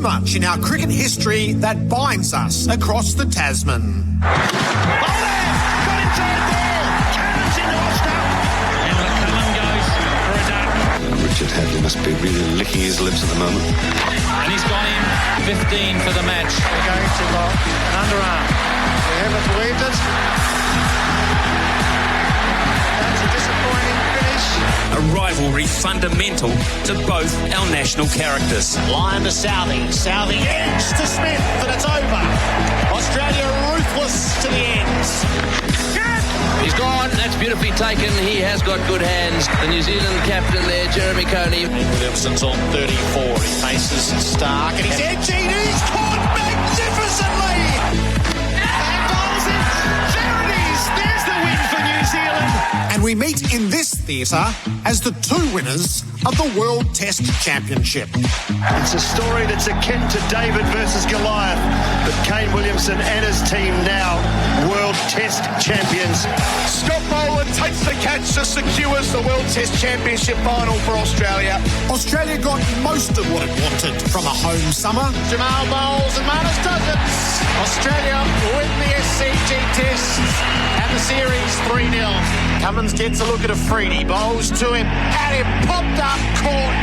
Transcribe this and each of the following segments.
so much in our cricket history that binds us across the Tasman. Richard Hadley must be really licking his lips at the moment. And he's gone in 15 for the match. They're going to lock an underarm. We haven't believed it. That's a disappointing finish. A rivalry fundamental to both our national characters. Line to Southey. Southey edge to Smith, and it's over. Australia ruthless to the end. He's gone. That's beautifully taken. He has got good hands. The New Zealand captain there, Jeremy Coney. Williamson's on 34. He faces Stark, and he's edging. He's caught magnificently. And goals it. There it is. There's the win for New Zealand. And we meet in this theatre as the two winners of the World Test Championship. It's a story that's akin to David versus Goliath, but Kane Williamson and his team now World Test champions. Scott Boland takes the catch to secures the World Test Championship final for Australia. Australia got most of what it wanted from a home summer. Jamal bowls and Marnus does it. Australia win the SCG Test and the series 3-0. Cummins gets a look at a Freedy, bowls to him, at him, popped up, caught.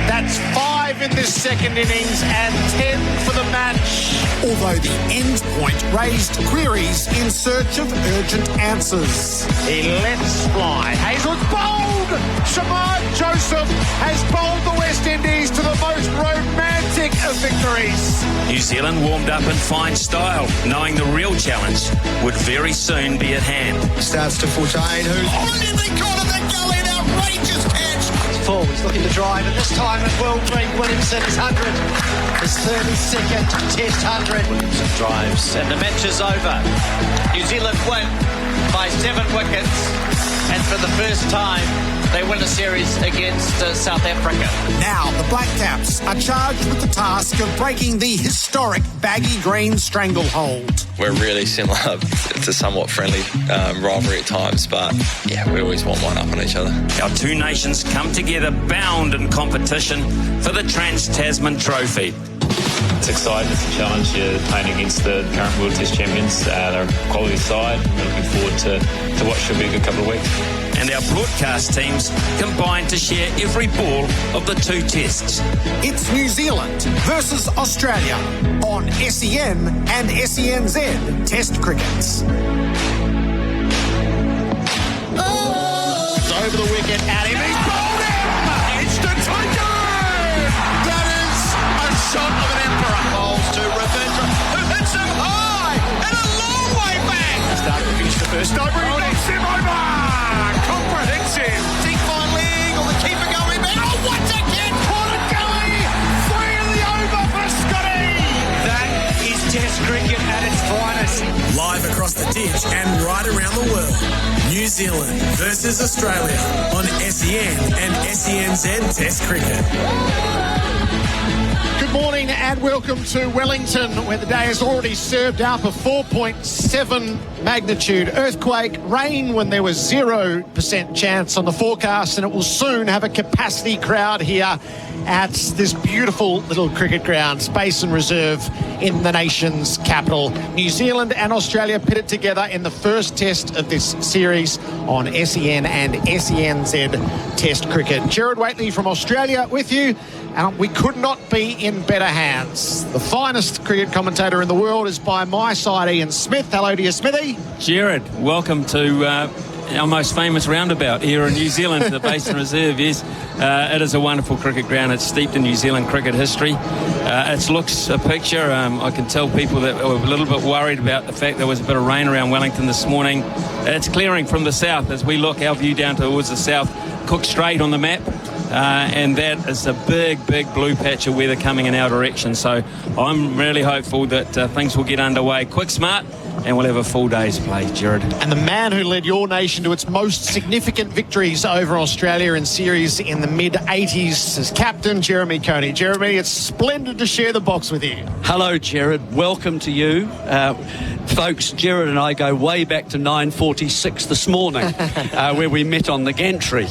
That's 5 in this second innings and 10 for the match. Although the end point raised queries in search of urgent answers. He lets fly. Hazel's bowled. Shamar Joseph has bowled the West Indies to the most romantic of victories. New Zealand warmed up in fine style, knowing the real challenge would very soon be at hand. Starts to Fortain, who's Brilliantly caught and then go in, outrageous catch. Full, he's looking to drive, and this time it will bring Williamson his 100. His 32nd Test 100. Williamson drives, and the match is over. New Zealand win by 7 wickets, and for the first time, they win a series against South Africa. Now the Black Caps are charged with the task of breaking the historic baggy green stranglehold. We're really similar. It's a somewhat friendly rivalry at times, but yeah, we always want one up on each other. Our two nations come together bound in competition for the Trans-Tasman Trophy. It's exciting, it's a challenge. You're playing against the current World Test champions. They're a quality side. We're looking forward to what should be a good couple of weeks. And our broadcast teams combine to share every ball of the 2 tests. It's New Zealand versus Australia on SEN and SENZ Test Crickets. It's over the wicket at him. He's bowled him! Instant taken! That is a shot of an emperor. Bowls to Ravindra, who hits him high and a long way back. Starting to finish the first over. He knocks him over! Comprehensive. Deep fine leg, or the keeper going back. Oh, what a kick! What a gully! 3 in the over for Scotty! That is Test cricket at its finest. Live across the ditch and right around the world. New Zealand versus Australia on SEN and SENZ Test Cricket. Good morning and welcome to Wellington, where the day has already served up a 4.7 magnitude earthquake, rain when there was 0% chance on the forecast, and it will soon have a capacity crowd here at this beautiful little cricket ground, Basin Reserve in the nation's capital. New Zealand and Australia pitted together in the first test of this series on SEN and SENZ Test Cricket. Gerard Whateley from Australia with you. We could not be in better hands. The finest cricket commentator in the world is by my side, Ian Smith. Hello to you, Smithy. Gerard, welcome to our most famous roundabout here in New Zealand, the Basin Reserve. Yes, it is a wonderful cricket ground. It's steeped in New Zealand cricket history. It looks a picture. I can tell people that were a little bit worried about the fact there was a bit of rain around Wellington this morning. It's clearing from the south as we look, our view down towards the south, Cook Strait on the map. And that is a big blue patch of weather coming in our direction. So I'm really hopeful that things will get underway quick, smart, and we'll have a full day's play, Gerard. And the man who led your nation to its most significant victories over Australia in series in the mid-80s is Captain Jeremy Coney. Jeremy, it's splendid to share the box with you. Hello, Gerard. Welcome to you. Folks, Gerard and I go way back to 9:46 this morning, where we met on the gantry,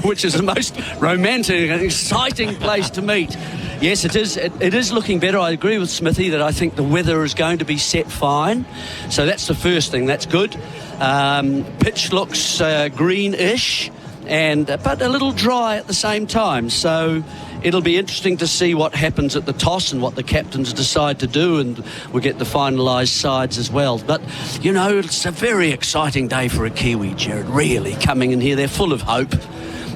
which is the most romantic and exciting place to meet. Yes, it is. It is looking better. I agree with Smithy that I think the weather is going to be set fine. So that's the first thing. That's good. Pitch looks greenish, but a little dry at the same time. So it'll be interesting to see what happens at the toss and what the captains decide to do, and we'll get the finalised sides as well. But, you know, it's a very exciting day for a Kiwi, Gerard, really, coming in here. They're full of hope.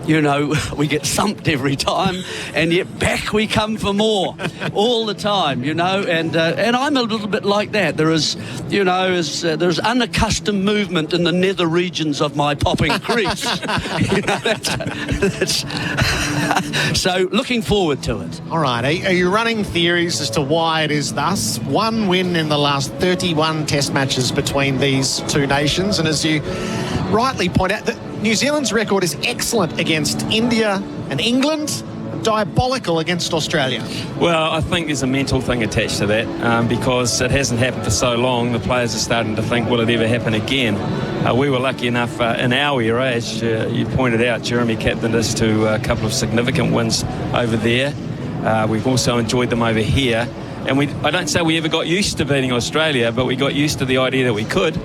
You know, we get thumped every time, and yet back we come for more all the time, you know, and I'm a little bit like that. There is, you know, there's unaccustomed movement in the nether regions of my popping crease. You know, that's so looking forward to it. All right, are you running theories as to why it is thus? One win in the last 31 test matches between these two nations, and as you rightly point out, that New Zealand's record is excellent against India and England, diabolical against Australia. Well, I think there's a mental thing attached to that because it hasn't happened for so long. The players are starting to think, will it ever happen again? We were lucky enough in our era, as you pointed out, Jeremy captained us to a couple of significant wins over there. We've also enjoyed them over here. And I don't say we ever got used to beating Australia, but we got used to the idea that we could.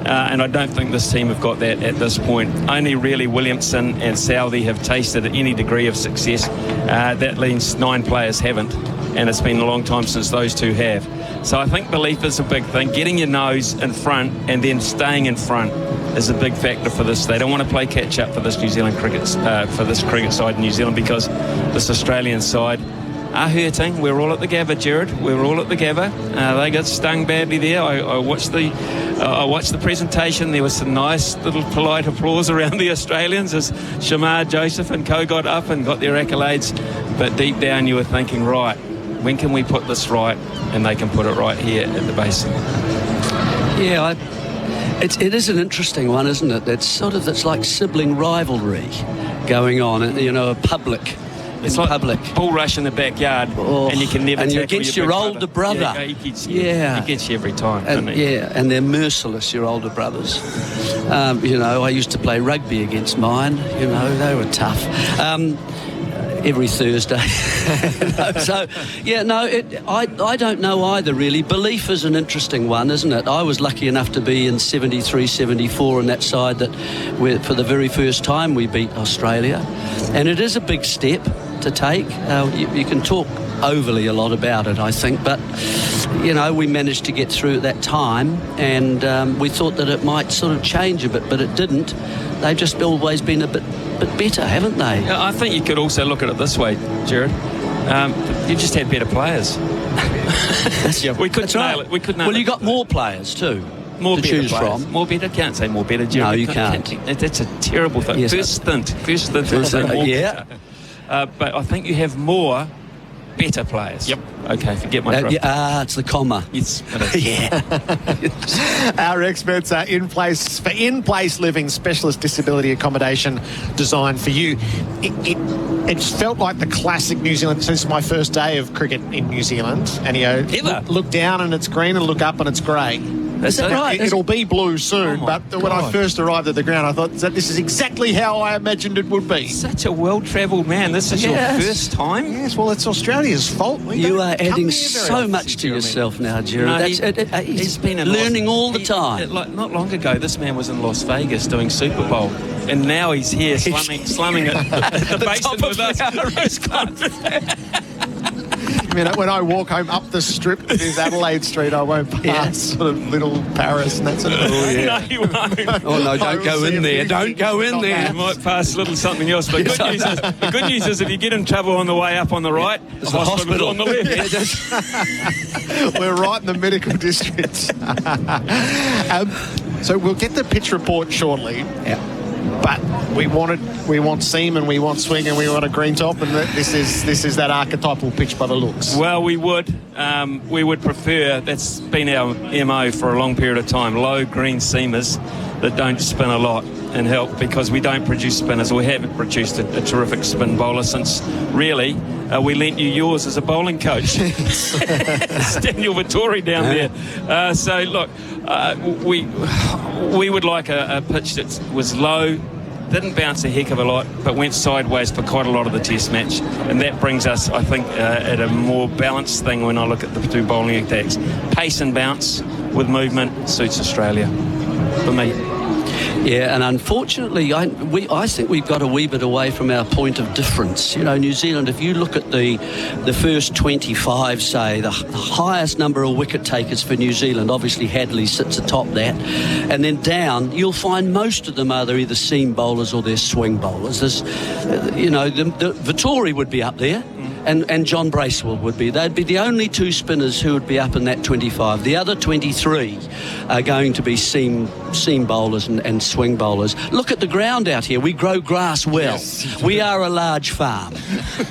And I don't think this team have got that at this point. Only really Williamson and Southey have tasted any degree of success. That means 9 players haven't, and it's been a long time since those two have. So I think belief is a big thing. Getting your nose in front and then staying in front is a big factor for this. They don't want to play catch up for this New Zealand cricket side in New Zealand, because this Australian side are hurting. We're all at the Gabba, Gerard. We're all at the Gabba. They got stung badly there. I watched the presentation. There was some nice little polite applause around the Australians as Shamar, Joseph and co got up and got their accolades. But deep down you were thinking, right, when can we put this right? And they can put it right here at the Basin. Yeah, it is an interesting one, isn't it? It's like sibling rivalry going on, you know, a public. It's like public bull rush in the backyard, and you can never. And you're against your older brother. Yeah, he gets you every time. And, and they're merciless, your older brothers. You know, I used to play rugby against mine. You know, they were tough. Every Thursday. So, yeah, no, I don't know either, really. Belief is an interesting one, isn't it? I was lucky enough to be in 73, 74 on that side that for the very first time we beat Australia. And it is a big step to take. You can talk overly a lot about it, I think, but, you know, we managed to get through at that time, and we thought that it might sort of change a bit, but it didn't. They've just always been a bit better, haven't they? I think you could also look at it this way, Gerard. You just had better players. We could nail it. We could nail it. Well, you got more players too. More to better choose players. from. More better. Can't say more better, Gerard. No, you can't. That's a terrible thing. Yes, First stint. I'll say more better. But I think you have more better players. Yep. Okay, forget my drift. It's the comma. Yes. Yeah. Our experts are in place for in-place living, specialist disability accommodation designed for you. It felt like the classic New Zealand. Since my first day of cricket in New Zealand, and look down and it's green, and look up and it's grey. That's right. It'll be blue soon, but when I first arrived at the ground, I thought that this is exactly how I imagined it would be. Such a well-travelled man. This is your first time? Yes, well, it's Australia's fault. You are adding so much to yourself now, Gerard. He's been learning all the time. Not long ago, this man was in Las Vegas doing Super Bowl, and now he's here slumming at the Basin with us. I mean, when I walk home up the strip that is Adelaide Street, I won't pass sort of little Paris and that sort of thing. No, you won't. Oh, no, don't go in there. Don't go in there. You might pass a little something else. But the good news is if you get in trouble on the way up on the right, there's a hospital on the left. We're right in the medical district. So we'll get the pitch report shortly. Yeah. But we want seam and we want swing and we want a green top, and this is that archetypal pitch by the looks. Well, we would prefer. That's been our MO for a long period of time. Low green seamers. that don't spin a lot and help, because we don't produce spinners, or we haven't produced a terrific spin bowler since, really, we lent you yours as a bowling coach. It's Daniel Vittori down there. So, look, we would like a pitch that was low, didn't bounce a heck of a lot, but went sideways for quite a lot of the test match. And that brings us, I think, at a more balanced thing when I look at the two bowling attacks. Pace and bounce with movement suits Australia, for me. Yeah, and unfortunately, I think we've got a wee bit away from our point of difference. You know, New Zealand, if you look at the first 25, say, the highest number of wicket takers for New Zealand, obviously Hadley sits atop that, and then down, you'll find most of them are either seam bowlers or they're swing bowlers. There's, the Vittori would be up there. And John Bracewell would be. They'd be the only two spinners who would be up in that 25. The other 23 are going to be seam bowlers and swing bowlers. Look at the ground out here. We grow grass well. Yes. We are a large farm,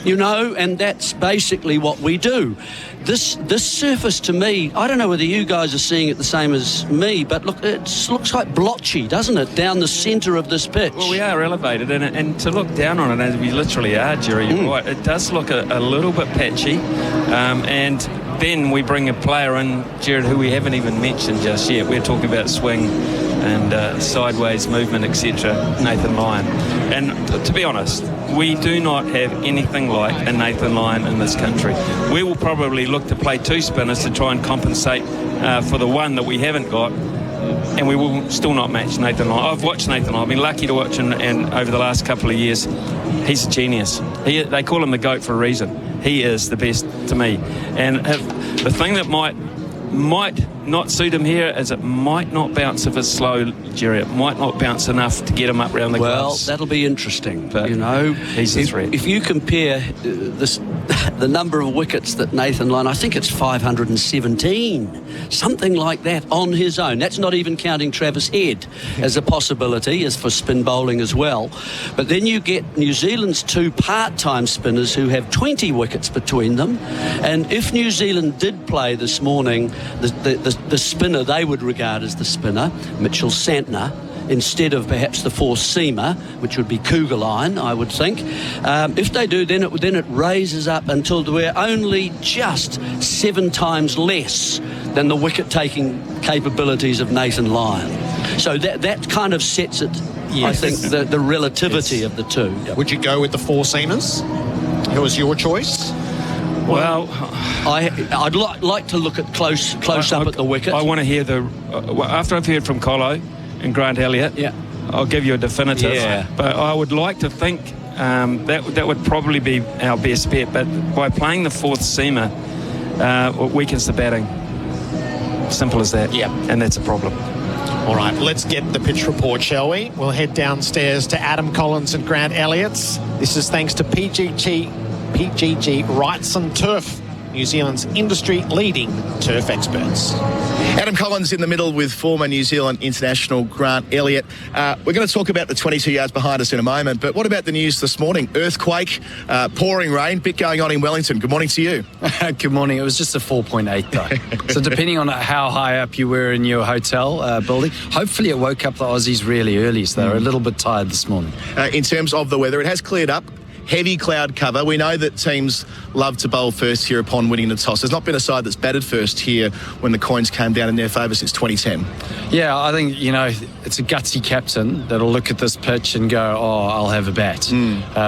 and that's basically what we do. This surface, to me, I don't know whether you guys are seeing it the same as me, but look, it looks like blotchy, doesn't it, down the centre of this pitch? Well, we are elevated, and to look down on it, as we literally are, Jerry, you're right, it does look a little bit patchy, and then we bring a player in, Gerard, who we haven't even mentioned just yet. We're talking about swing and sideways movement, etc., Nathan Lyon. And to be honest, we do not have anything like a Nathan Lyon in this country. We will probably look to play two spinners to try and compensate for the one that we haven't got, and we will still not match Nathan Lyon. I've watched Nathan Lyon. I've been lucky to watch him, and over the last couple of years, he's a genius. They call him the GOAT for a reason. He is the best to me. And the thing that might not suit him here is it might not bounce if it's slow, Jerry. It might not bounce enough to get him up round the gloves. Well, that'll be interesting. But he's a threat. If you compare the number of wickets that Nathan Lyon, I think it's 517, something like that on his own. That's not even counting Travis Head as a possibility, as for spin bowling as well. But then you get New Zealand's two part-time spinners who have 20 wickets between them. And if New Zealand did play this morning, the spinner they would regard as the spinner, Mitchell Santner, instead of perhaps the fourth seamer, which would be Kugelheim, I would think. If they do, then it raises up until we're only just 7 times less than the wicket-taking capabilities of Nathan Lyon. So that kind of sets it, yes. I think, the relativity of the two. Would you go with the four seamers? Who was your choice? Well, I'd like to look at close up at the wicket. I want to hear after I've heard from Colo and Grant Elliott, I'll give you a definitive. Yeah. But I would like to think that would probably be our best bet. But by playing the fourth seamer, it weakens the batting. Simple as that. Yeah. And that's a problem. All right, let's get the pitch report, shall we? We'll head downstairs to Adam Collins and Grant Elliott. This is thanks to PGG Wrightson Turf, New Zealand's industry-leading turf experts. Adam Collins in the middle with former New Zealand international Grant Elliott. We're going to talk about the 22 yards behind us in a moment, but what about the news this morning? Earthquake, pouring rain, bit going on in Wellington. Good morning to you. Good morning. It was just a 4.8 though. So depending on how high up you were in your hotel building, hopefully it woke up the Aussies really early, so they're a little bit tired this morning. In terms of the weather, it has cleared up. Heavy cloud cover. We know that teams love to bowl first here upon winning the toss. There's not been a side that's batted first here when the coins came down in their favour since 2010. Yeah, I think, it's a gutsy captain that'll look at this pitch and go, I'll have a bat.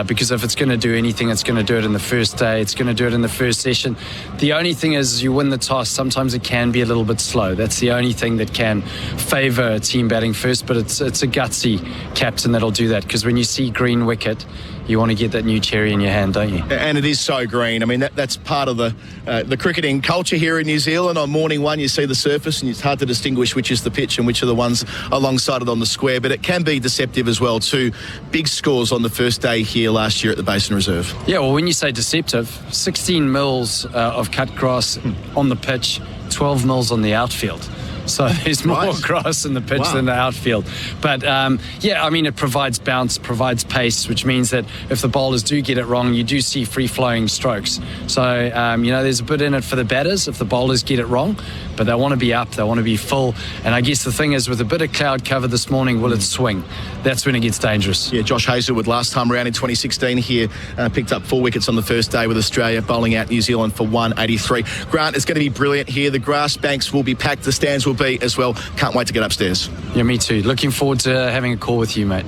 Because if it's going to do anything, it's going to do it in the first day. It's going to do it in the first session. The only thing is you win the toss. Sometimes it can be a little bit slow. That's the only thing that can favour a team batting first. But it's a gutsy captain that'll do that. Because when you see green wicket, you want to get that new cherry in your hand, don't you? And it is so green. I mean, that's part of the cricketing culture here in New Zealand. On morning one, you see the surface, and it's hard to distinguish which is the pitch and which are the ones alongside it on the square. But it can be deceptive as well, too. Big scores on the first day here last year at the Basin Reserve. Yeah, well, when you say deceptive, 16 mils of cut grass on the pitch, 12 mils on the outfield. So there's more grass in the pitch than the outfield. But, it provides bounce, provides pace, which means that if the bowlers do get it wrong, you do see free-flowing strokes. So, there's a bit in it for the batters if the bowlers get it wrong, but they want to be up, they want to be full. And I guess the thing is, with a bit of cloud cover this morning, will it swing? That's when it gets dangerous. Yeah, Josh Hazlewood last time around in 2016 here picked up 4 wickets on the first day with Australia bowling out New Zealand for 183. Grant, it's going to be brilliant here. The grass banks will be packed, the stands will be as well. Can't wait to get upstairs. Yeah, me too. Looking forward to having a call with you, mate.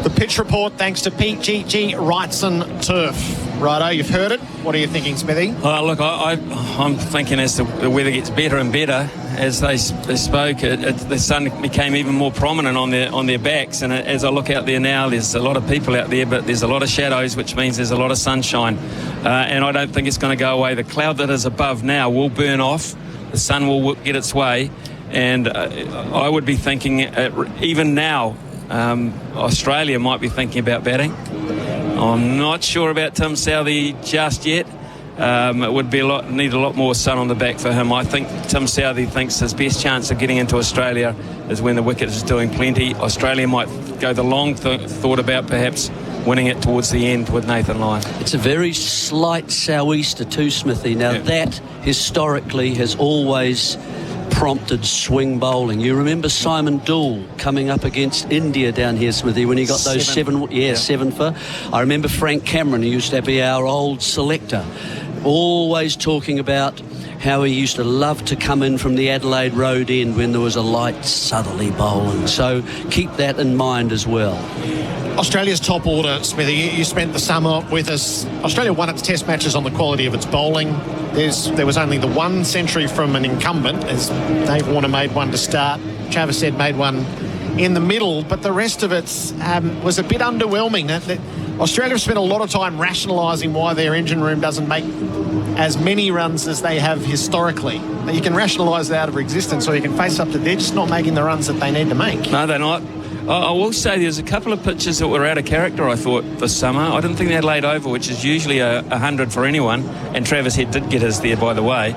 The pitch report thanks to PGG Wrightson Turf. Righto, you've heard it. What are you thinking, Smithy? Look, I'm thinking as the weather gets better and better, as they spoke, the sun became even more prominent on their backs. And as I look out there now, there's a lot of people out there, but there's a lot of shadows, which means there's a lot of sunshine. And I don't think it's going to go away. The cloud that is above now will burn off. The sun will get its way. And I would be thinking, even now, Australia might be thinking about batting. I'm not sure about Tim Southee just yet. It would be need a lot more sun on the back for him. I think Tim Southee thinks his best chance of getting into Australia is when the wicket is doing plenty. Australia might go the long thought about perhaps winning it towards the end with Nathan Lyon. It's a very slight sou'easter too, Smithy. Now that historically has always prompted swing bowling. You remember Simon Dool coming up against India down here, Smithy, when he got those seven for. I remember Frank Cameron, who used to be our old selector, always talking about how he used to love to come in from the Adelaide Road end when there was a light southerly bowling. So keep that in mind as well. Australia's top order, Smithy, you spent the summer with us. Australia won its test matches on the quality of its bowling. There was only the one century from an incumbent, as Dave Warner made one to start. Travis Head made one in the middle, but the rest of it was a bit underwhelming. Australia spent a lot of time rationalising why their engine room doesn't make as many runs as they have historically. You can rationalise it out of existence, or you can face up to they're just not making the runs that they need to make. No, they're not. I will say there's a couple of pitches that were out of character, I thought, this summer. I didn't think the Adelaide Oval, which is usually 100 for anyone, and Travis Head did get his there, by the way.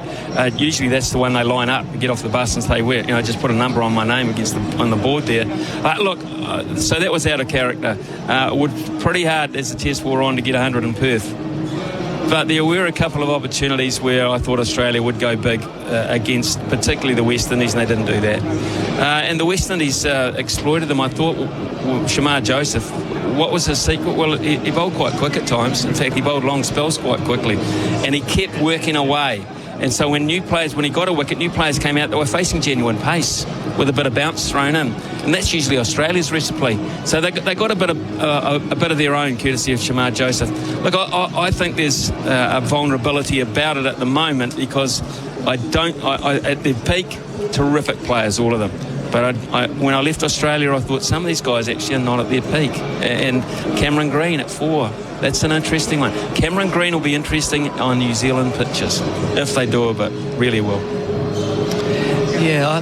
Usually that's the one they line up, get off the bus and say, just put a number on my name on the board there. So that was out of character. It would pretty hard as the test wore on to get 100 in Perth. But there were a couple of opportunities where I thought Australia would go big against particularly the West Indies, and they didn't do that. And the West Indies exploited them. I thought Shamar Joseph, what was his secret? Well, he bowled quite quick at times. In fact, he bowled long spells quite quickly. And he kept working away. And so when he got a wicket, new players came out that were facing genuine pace with a bit of bounce thrown in. And that's usually Australia's recipe. So they got a bit of their own, courtesy of Shamar Joseph. Look, I think there's a vulnerability about it at the moment because at their peak, terrific players, all of them. But when I left Australia, I thought some of these guys actually are not at their peak. And Cameron Green at 4. That's an interesting one. Cameron Green will be interesting on New Zealand pitches if they do a bit really well. Yeah,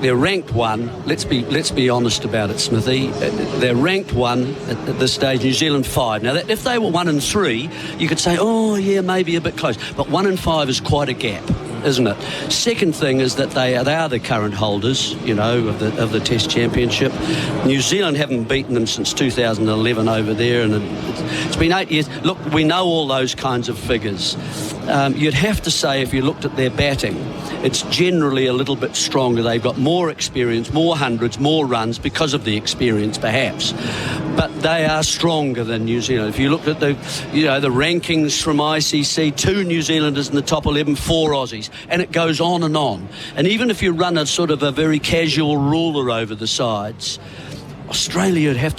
they're ranked one. Let's be honest about it, Smithy. They're ranked one at this stage. New Zealand 5. Now, if they were 1 and 3, you could say, maybe a bit close. But 1 and 5 is quite a gap, isn't it? Second thing is that they are the current holders, of the Test Championship. New Zealand haven't beaten them since 2011 over there, and it's been 8 years. Look, we know all those kinds of figures. You'd have to say, if you looked at their batting, it's generally a little bit stronger. They've got more experience, more hundreds, more runs because of the experience, perhaps. But they are stronger than New Zealand. If you look at the rankings from ICC, 2 New Zealanders in the top 11, 4 Aussies, and it goes on and on. And even if you run a sort of a very casual ruler over the sides, Australia would have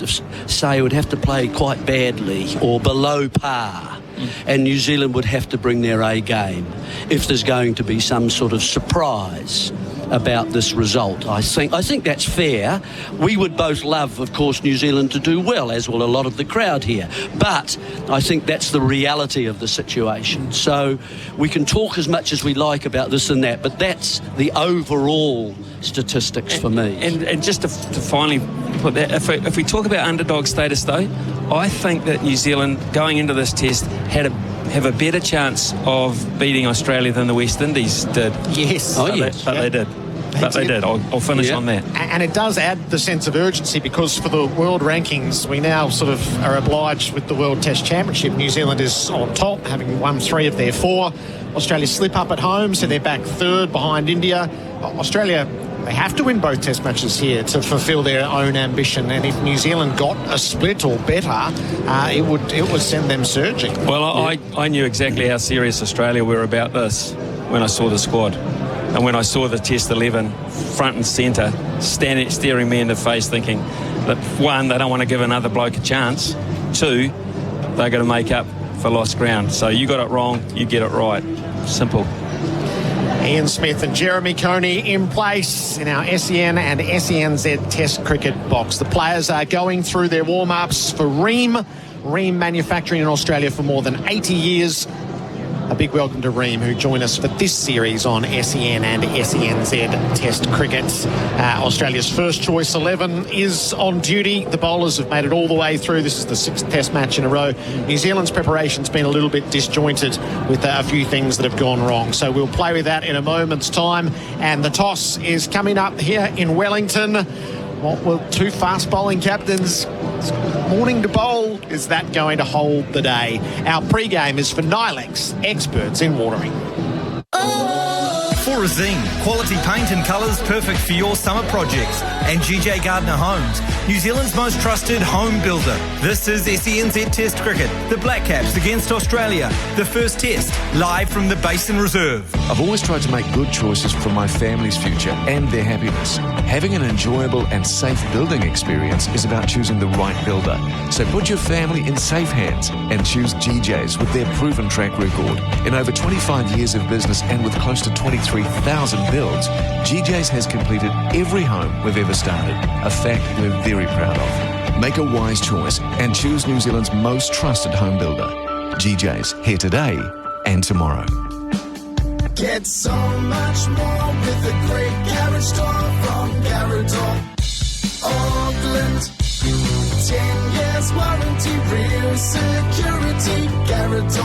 to play quite badly or below par. And New Zealand would have to bring their A game if there's going to be some sort of surprise about this result. I think that's fair. We would both love, of course, New Zealand to do well, as will a lot of the crowd here. But I think that's the reality of the situation. So we can talk as much as we like about this and that, but that's the overall statistics for me. And just to finally put that, if we talk about underdog status, though, I think that New Zealand, going into this test, had have a better chance of beating Australia than the West Indies did. Yes. But they did. But they did. I'll finish on that. And it does add the sense of urgency, because for the world rankings, we now sort of are obliged with the World Test Championship. New Zealand is on top, having won 3 of their 4. Australia slip up at home, so they're back 3rd behind India. Australia, they have to win both Test matches here to fulfil their own ambition. And if New Zealand got a split or better, it would send them surging. Well, I knew exactly how serious Australia were about this when I saw the squad. And when I saw the Test 11 front and centre, staring me in the face, thinking that, 1, they don't want to give another bloke a chance. 2, they're going to make up for lost ground. So you got it wrong, you get it right. Simple. Ian Smith and Jeremy Coney in place in our SEN and SENZ Test cricket box. The players are going through their warm-ups for Ream manufacturing in Australia for more than 80 years. A big welcome to Ream, who join us for this series on SEN and SENZ Test cricket. Australia's first choice 11 is on duty. The bowlers have made it all the way through. This is the 6th Test match in a row. New Zealand's preparation's been a little bit disjointed with a few things that have gone wrong. So we'll play with that in a moment's time. And the toss is coming up here in Wellington. What will 2 fast bowling captains morning to bowl? Is that going to hold the day? Our pre-game is for Nilex, experts in watering. Forazine, quality paint and colours perfect for your summer projects. And GJ Gardner Homes, New Zealand's most trusted home builder. This is SENZ Test Cricket, the Black Caps against Australia. The first test, live from the Basin Reserve. I've always tried to make good choices for my family's future and their happiness. Having an enjoyable and safe building experience is about choosing the right builder. So put your family in safe hands and choose GJ's with their proven track record. In over 25 years of business and with close to 23,000 builds, GJ's has completed every home we've ever started, a fact we're very proud of. Make a wise choice and choose New Zealand's most trusted home builder. GJ's, here today and tomorrow. Get so much more with a great garage store from Gerard, Auckland. 10 years warranty, real security. Gerard,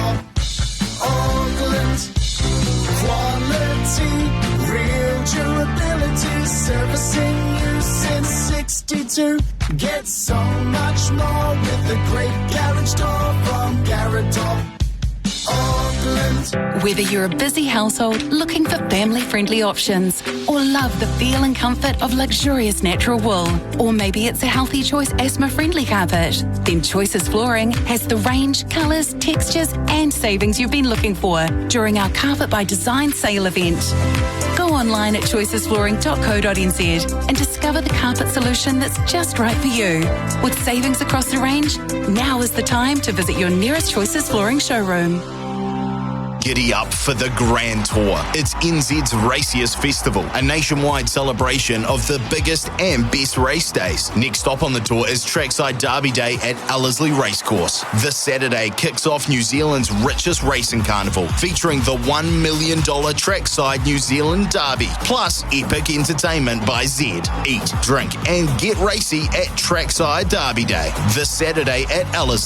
Auckland. Quality, real durability, servicing you since 62. Get so much more with the great garage door from Gerard, Auckland. Whether you're a busy household looking for family-friendly options, or love the feel and comfort of luxurious natural wool, or maybe it's a healthy choice asthma-friendly carpet, then Choices Flooring has the range, colours, textures and savings you've been looking for during our Carpet by Design sale event. Go online at choicesflooring.co.nz and discover the carpet solution that's just right for you. With savings across the range, now is the time to visit your nearest Choices Flooring showroom. Giddy up for the Grand Tour. It's NZ's raciest festival, a nationwide celebration of the biggest and best race days. Next stop on the tour is Trackside Derby Day at Elliott Racecourse. This Saturday kicks off New Zealand's richest racing carnival, featuring the $1 million Trackside New Zealand Derby, plus epic entertainment by Zed. Eat, drink and get racy at Trackside Derby Day this Saturday at Elliott.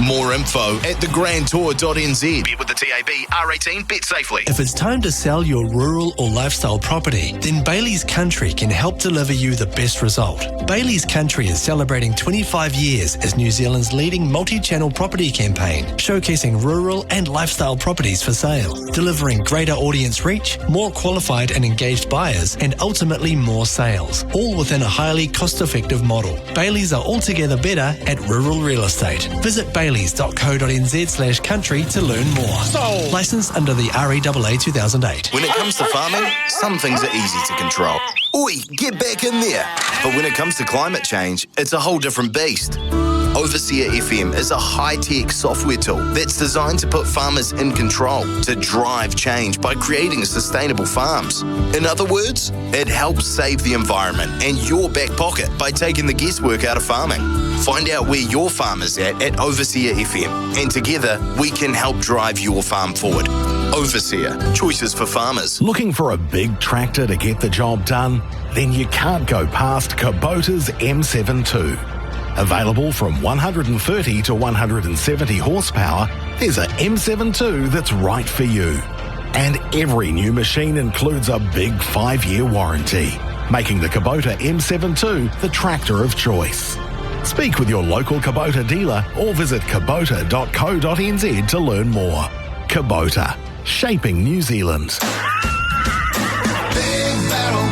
More info at thegrandtour.nz. Bet with the TAB, R18, bet safely. If it's time to sell your rural or lifestyle property, then Bailey's Country can help deliver you the best result. Bailey's Country is celebrating 25 years as New Zealand's leading multi-channel property campaign, showcasing rural and lifestyle properties for sale, delivering greater audience reach, more qualified and engaged buyers, and ultimately more sales, all within a highly cost-effective model. Bailey's are altogether better at rural real estate. Visit baileys.co.nz/country to learn more. Sold. Licensed under the REAA 2008. When it comes to farming, some things are easy to control. Oi, get back in there. But when it comes to climate change, it's a whole different beast. Overseer FM is a high-tech software tool that's designed to put farmers in control, to drive change by creating sustainable farms. In other words, it helps save the environment and your back pocket by taking the guesswork out of farming. Find out where your farm is at Overseer FM, and together we can help drive your farm forward. Overseer, choices for farmers. Looking for a big tractor to get the job done? Then you can't go past Kubota's M72. Available from 130 to 170 horsepower, there's a M72 that's right for you. And every new machine includes a big 5-year warranty, making the Kubota M72 the tractor of choice. Speak with your local Kubota dealer or visit kubota.co.nz to learn more. Kubota, shaping New Zealand. Big battle,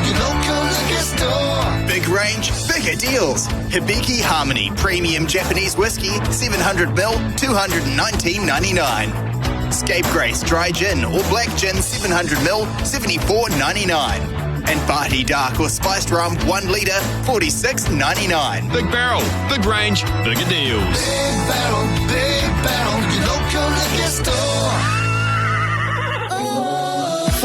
your local liquor store. Big range, bigger deals. Hibiki Harmony Premium Japanese Whiskey, 700ml, $219.99. Scapegrace Dry Gin or Black Gin, 700ml, $74.99. And Bharat Dark or Spiced Rum, 1 litre, $46.99. Big barrel, big range, bigger deals. Big battle, your local liquor store.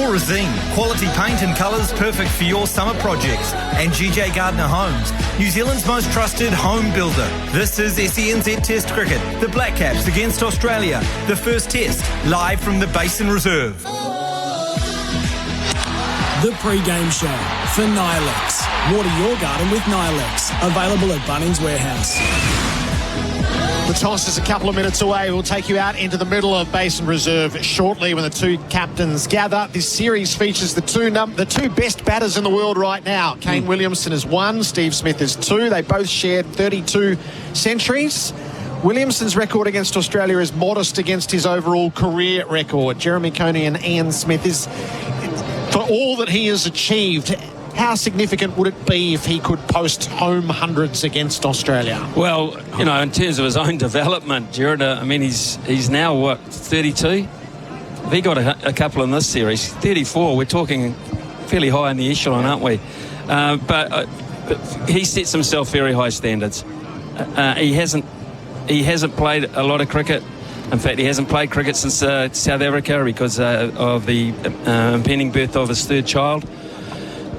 Summarisers, quality paint and colours perfect for your summer projects. And GJ Gardner Homes, New Zealand's most trusted home builder. This is SENZ Test Cricket. The Black Caps against Australia. The first test, live from the Basin Reserve. The pre-game show for Nilex. Water your garden with Nilex. Available at Bunnings Warehouse. The toss is a couple of minutes away. We'll take you out into the middle of Basin Reserve shortly when the two captains gather. This series features the two best batters in the world right now. Kane Williamson is 1, Steve Smith is 2. They both shared 32 centuries. Williamson's record against Australia is modest against his overall career record. Jeremy Coney and Ian Smith is... For all that he has achieved, how significant would it be if he could post home hundreds against Australia? Well, you know, in terms of his own development, Gerard, I mean, he's now, 32? Have he got a couple in this series? 34, we're talking fairly high in the echelon, aren't we? But he sets himself very high standards. He hasn't played a lot of cricket. In fact, he hasn't played cricket since South Africa because of the impending birth of his third child.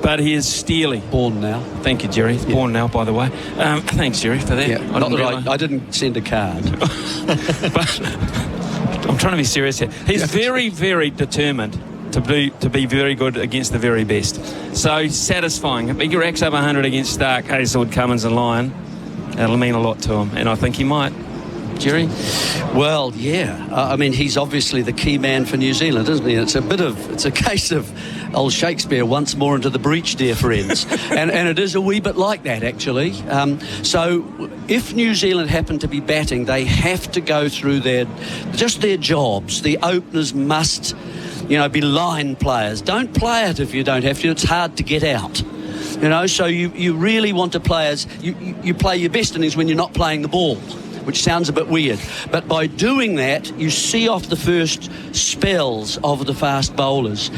But he is steely. Born now. Thank you, Jerry. Yeah. Born now, by the way. Thanks, Jerry, for that. Yeah, I didn't send a card. But I'm trying to be serious here. He's very, very determined to be very good against the very best. So satisfying. If he racks up 100 against Stark, Hazlewood, Cummins and Lyon, that'll mean a lot to him. And I think he might. Jerry? Well, yeah. I mean, he's obviously the key man for New Zealand, isn't he? It's a case of old Shakespeare, once more into the breach, dear friends. and it is a wee bit like that, actually. So if New Zealand happen to be batting, they have to go through their jobs. The openers must, be line players. Don't play it if you don't have to. It's hard to get out. So you really want to play you play your best innings when you're not playing the ball, which sounds a bit weird. But by doing that, you see off the first spells of the fast bowlers.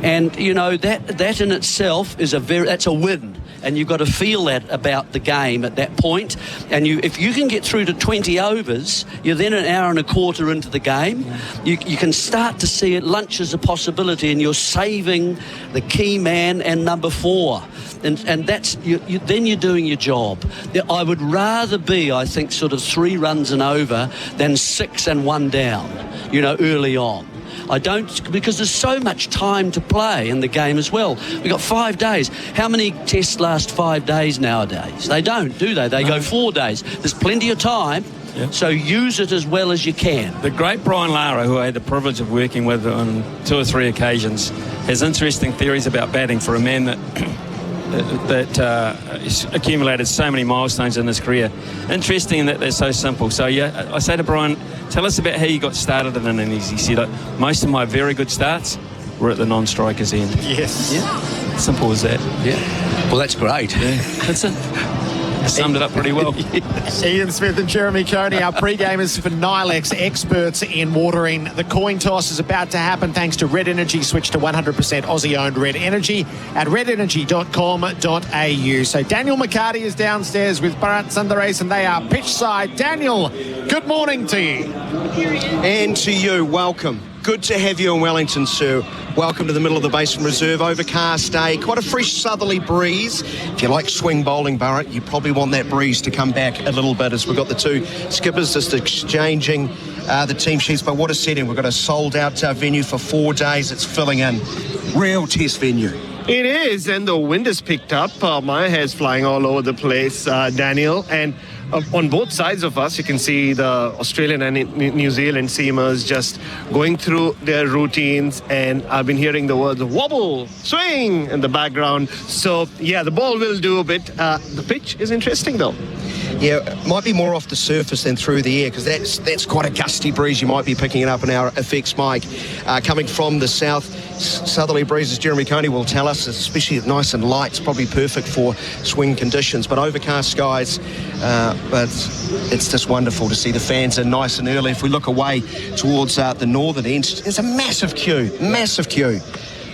And, that in itself is that's a win. And you've got to feel that about the game at that point. And if you can get through to 20 overs, you're then an hour and a quarter into the game. You can start to see it. Lunch as a possibility, and you're saving the key man and number 4. And that's then you're doing your job. I would rather be, I think, sort of 3 runs and over than 6 and 1 down, early on. I don't, because there's so much time to play in the game as well. We've got 5 days. How many tests last 5 days nowadays? They don't, do they? They go 4 days. There's plenty of time. Yeah. So use it as well as you can. The great Brian Lara, who I had the privilege of working with on 2 or 3 occasions, has interesting theories about batting for a man that he's accumulated so many milestones in his career. Interesting that they're so simple. So yeah, I say to Brian, tell us about how you got started in innings. He said, most of my very good starts were at the non-striker's end. Yes. Yeah. Simple as that. Yeah. Well, that's great. Yeah. That's it. Summed it up pretty well. Ian Smith and Jeremy Coney, our pre-gamers for Nilex, experts in watering. The coin toss is about to happen thanks to Red Energy. Switch to 100% Aussie-owned Red Energy at redenergy.com.au. So Daniel McHardy is downstairs with Bharat Sundaresan. They are pitch side. Daniel, good morning to you. And to you, welcome. Good to have you in Wellington, sir. Welcome to the middle of the Basin Reserve. Overcast day, quite a fresh southerly breeze. If you like swing bowling, Bharat, you probably want that breeze to come back a little bit as we've got the 2 skippers just exchanging the team sheets. But what a setting. We've got a sold-out venue for 4 days. It's filling in. Real test venue. It is, and the wind has picked up. My hair's flying all over the place, Daniel. And on both sides of us, you can see the Australian and New Zealand seamers just going through their routines. And I've been hearing the words wobble, swing in the background. So, yeah, the ball will do a bit. The pitch is interesting, though. Yeah, it might be more off the surface than through the air, because that's quite a gusty breeze. You might be picking it up in our effects mic. Coming from the south, southerly breezes, Jeremy Coney will tell us, especially nice and light, it's probably perfect for swing conditions. But overcast skies, but it's just wonderful to see the fans in nice and early. If we look away towards the northern end, there's a massive queue.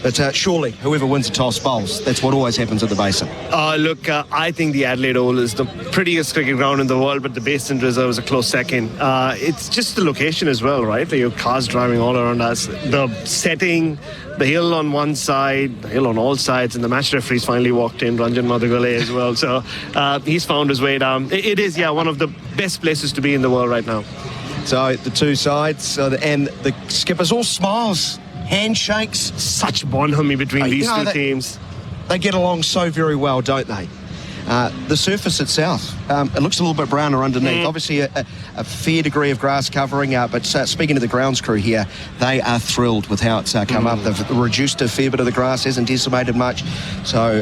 But surely, whoever wins the toss bowls. That's what always happens at the Basin. Look, I think the Adelaide Oval is the prettiest cricket ground in the world, but the Basin Reserve is a close second. It's just the location as well, right? There are cars driving all around us. The setting, the hill on one side, the hill on all sides, and the match referee's finally walked in, Ranjan Madhugale as well. So he's found his way down. It is, one of the best places to be in the world right now. So the two sides, and the skippers all smiles. Handshakes. Such bonhomie between these two teams. They get along so very well, don't they? The surface itself, it looks a little bit browner underneath. Obviously a fair degree of grass covering, but speaking to the grounds crew here, they are thrilled with how it's come up. They've reduced a fair bit of the grass, hasn't decimated much. So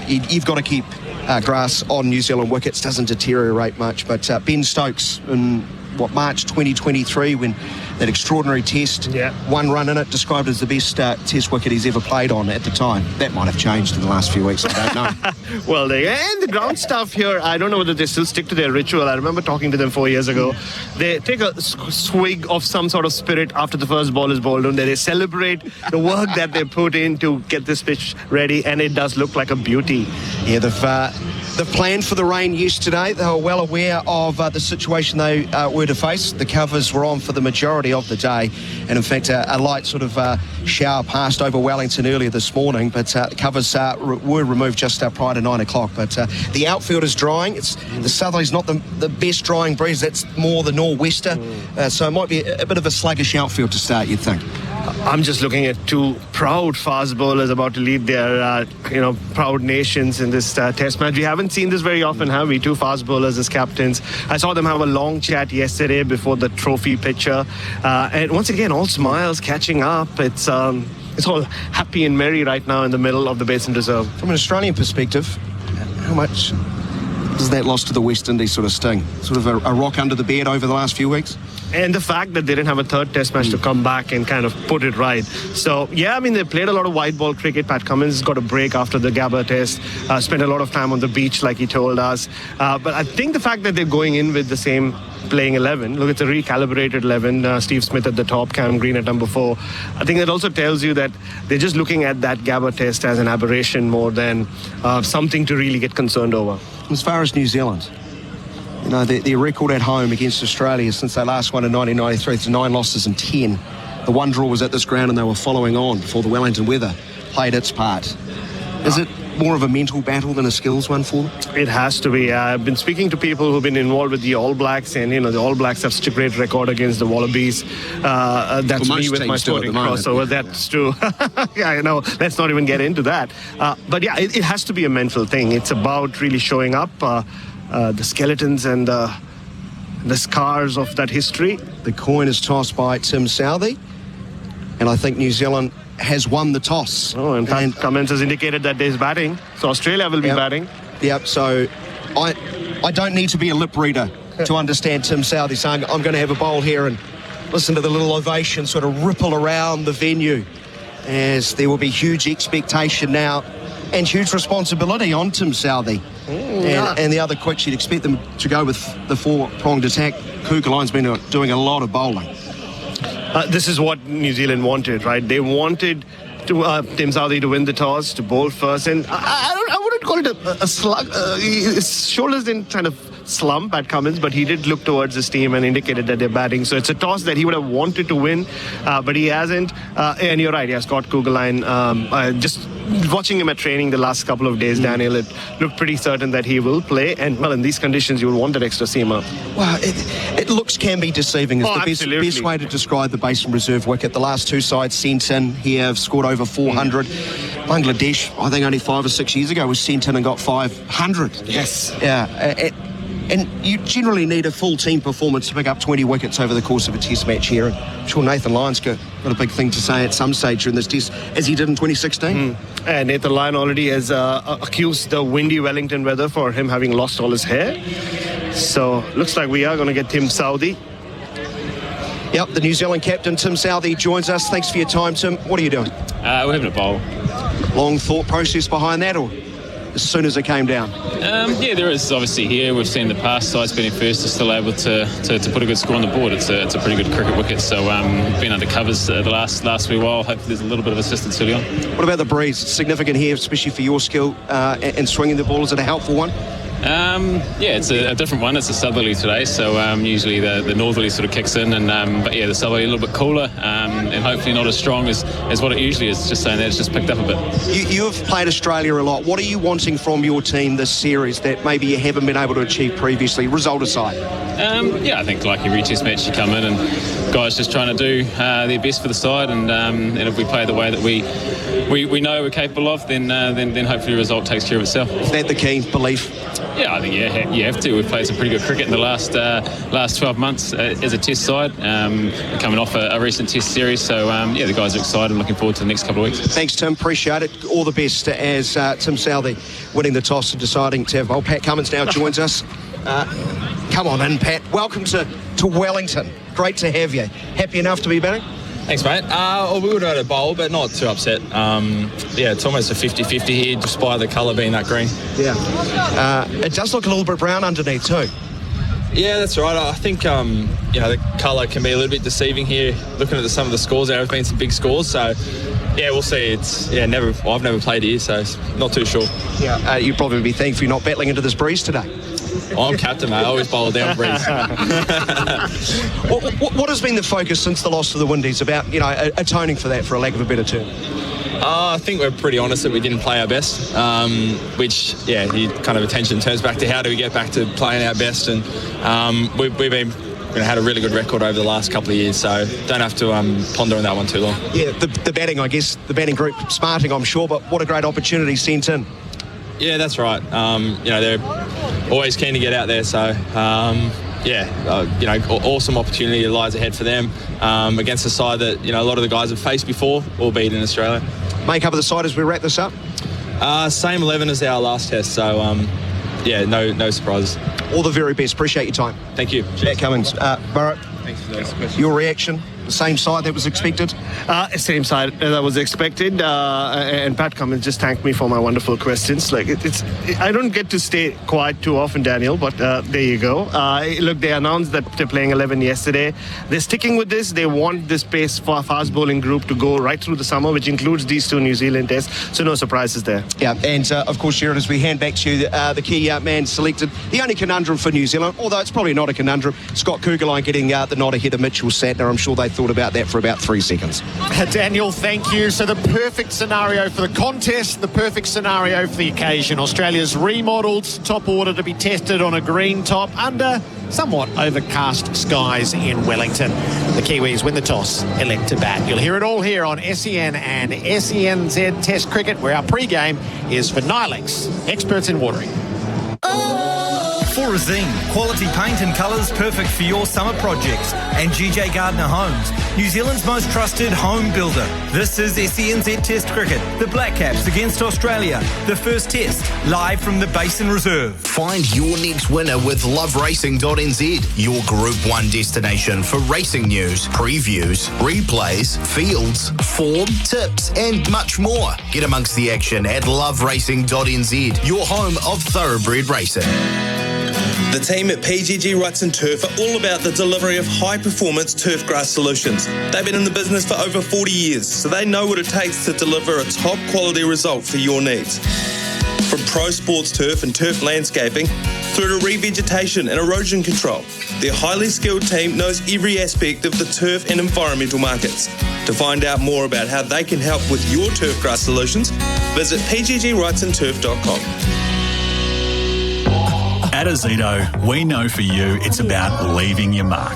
you've got to keep grass on New Zealand wickets, doesn't deteriorate much. But Ben Stokes in March 2023, when that extraordinary test, one run in it, described as the best test wicket he's ever played on at the time. That might have changed in the last few weeks, I don't know. Well, and the ground staff here, I don't know whether they still stick to their ritual. I remember talking to them 4 years ago. They take a swig of some sort of spirit after the first ball is bowled, and they celebrate the work that they put in to get this pitch ready, and it does look like a beauty. Yeah, they've planned for the rain yesterday. They were well aware of the situation they were to face. The covers were on for the majority of the day, and in fact a light sort of shower passed over Wellington earlier this morning, but the covers were removed just prior to 9 o'clock. But the outfield is drying. The southerly's not the best drying breeze. That's more the nor'wester, so it might be a bit of a sluggish outfield to start, you'd think. I'm just looking at two proud fast bowlers about to lead their, proud nations in this test match. We haven't seen this very often, have we? Two fast bowlers as captains. I saw them have a long chat yesterday before the trophy picture. And once again, all smiles, catching up. It's all happy and merry right now in the middle of the Basin Reserve. From an Australian perspective, how much does that loss to the West Indies sort of sting? Sort of a rock under the bed over the last few weeks? And the fact that they didn't have a third test match to come back and kind of put it right. So, they played a lot of white ball cricket. Pat Cummins got a break after the Gabba test, spent a lot of time on the beach like he told us. But I think the fact that they're going in with the same playing 11, look, it's a recalibrated 11, Steve Smith at the top, Cam Green at number 4. I think that also tells you that they're just looking at that Gabba test as an aberration more than something to really get concerned over. As far as New Zealand, their record at home against Australia since they last won in 1993, it's 9 losses and 10. The one draw was at this ground and they were following on before the Wellington weather played its part. Is it more of a mental battle than a skills one for them? It has to be. I've been speaking to people who've been involved with the All Blacks, and the All Blacks have such a great record against the Wallabies. That's me with my sporting crossover. That's true. I know. Let's not even get into that. But it has to be a mental thing. It's about really showing up. The skeletons and the scars of that history. The coin is tossed by Tim Southey, and I think New Zealand has won the toss. In fact, Cummins has indicated that there's batting, so Australia will be batting. So I don't need to be a lip reader to understand Tim Southey saying I'm going to have a bowl here, and listen to the little ovation sort of ripple around the venue, as there will be huge expectation now and huge responsibility on Tim Southey. And the other quicks, you'd expect them to go with the 4-pronged attack. Kugaline's been doing a lot of bowling. This is what New Zealand wanted, right? They wanted Tim Southey to win the toss, to bowl first, and I wouldn't call it a slug. His shoulders didn't kind of slump at Cummins, but he did look towards his team and indicated that they're batting. So it's a toss that he would have wanted to win, but he hasn't. And you're right, Scott Kugeline, just watching him at training the last couple of days, Daniel, it looked pretty certain that he will play. And, in these conditions, you will want that extra seamer. Well, it looks can be deceiving. It's the best way to describe the Basin Reserve wicket. The last two sides sent in here have scored over 400. Bangladesh, I think only 5 or 6 years ago, was sent in and got 500. Yes. Yeah. And you generally need a full team performance to pick up 20 wickets over the course of a test match here. And I'm sure Nathan Lyon's got a big thing to say at some stage during this test, as he did in 2016. And Nathan Lyon already has accused the windy Wellington weather for him having lost all his hair. So looks like we are going to get Tim Southee. Yep, the New Zealand captain, Tim Southee, joins us. Thanks for your time, Tim. What are you doing? We're having a bowl. Long thought process behind that, or as soon as it came down? Yeah, there is obviously here. We've seen the past sides being first are still able to put a good score on the board. It's a pretty good cricket wicket. So been under covers the last wee while. Hopefully there's a little bit of assistance early on. What about the breeze? It's significant here, especially for your skill in swinging the ball. Is it a helpful one? Yeah, it's a different one. It's a southerly today, so usually the northerly sort of kicks in, and but yeah, the southerly a little bit cooler, and hopefully not as strong as what it usually is. Just saying that it's just picked up a bit. You have played Australia a lot. What are you wanting from your team this series that maybe you haven't been able to achieve previously, result aside? Yeah, I think like every test match you come in and guys just trying to do their best for the side, and if we play the way that we know we're capable of, then hopefully the result takes care of itself. Is that the key belief? Yeah, I think you have to. We've played some pretty good cricket in the last 12 months as a test side, coming off a recent test series. So, yeah, the guys are excited and looking forward to the next couple of weeks. Thanks, Tim. Appreciate it. All the best as Tim Southee winning the toss and deciding to have... Pat Cummins now joins us. Come on in, Pat. Welcome to Wellington. Great to have you. Happy enough to be batting? Thanks, mate. We would have had a bowl, but not too upset. Yeah, it's almost a 50-50 here, despite the colour being that green. Yeah. It does look a little bit brown underneath too. Yeah, that's right. I think, the colour can be a little bit deceiving here. Looking at some of the scores, there have been some big scores. So, yeah, we'll see. I've never played here, so not too sure. Yeah, you'd probably be thankful you're not battling into this breeze today. I'm captain, mate. I always bowl down breeze. What has been the focus since the loss to the Windies about, atoning for that, for a lack of a better term? I think we're pretty honest that we didn't play our best, which, kind of attention turns back to how do we get back to playing our best, and we've been had a really good record over the last couple of years, so don't have to ponder on that one too long. Yeah, the batting, I guess, the batting group smarting, I'm sure, but what a great opportunity sent in. Yeah, that's right. They're always keen to get out there, so awesome opportunity lies ahead for them against a side that a lot of the guys have faced before, albeit in Australia. Make-up of the side as we wrap this up? Same 11 as our last test, so no surprises. All the very best. Appreciate your time. Thank you. Pat Cummins. Bharat, thanks for those questions. Your reaction? The same side that was expected? Same side that was expected. And Pat Cummins just thanked me for my wonderful questions. I don't get to stay quiet too often, Daniel, but there you go. Look, they announced that they're playing 11 yesterday. They're sticking with this. They want this pace for fast bowling group to go right through the summer, which includes these two New Zealand tests. So no surprises there. Yeah, and of course, Gerard, as we hand back to you, the key man selected. The only conundrum for New Zealand, although it's probably not a conundrum, Scott Kugelheim getting the nod ahead of Mitchell Santner. I'm sure they thought about that for about 3 seconds. Daniel, thank you. So the perfect scenario for the contest, the perfect scenario for the occasion. Australia's remodelled top order to be tested on a green top under somewhat overcast skies in Wellington. The Kiwis win the toss, elect to bat. You'll hear it all here on SEN and SENZ Test Cricket, where our pre-game is for Nilex, experts in watering. Sundaresan, quality paint and colours perfect for your summer projects. And GJ Gardner Homes, New Zealand's most trusted home builder. This is SENZ Test Cricket, the Black Caps against Australia. The first test, live from the Basin Reserve. Find your next winner with loveracing.nz, your Group 1 destination for racing news, previews, replays, fields, form, tips and much more. Get amongst the action at loveracing.nz, your home of thoroughbred racing. The team at PGG Wrightson Turf are all about the delivery of high-performance turf grass solutions. They've been in the business for over 40 years, so they know what it takes to deliver a top-quality result for your needs. From pro sports turf and turf landscaping through to revegetation and erosion control, their highly skilled team knows every aspect of the turf and environmental markets. To find out more about how they can help with your turf grass solutions, visit pggwrightsonturf.com. At Azito, we know for you it's about leaving your mark.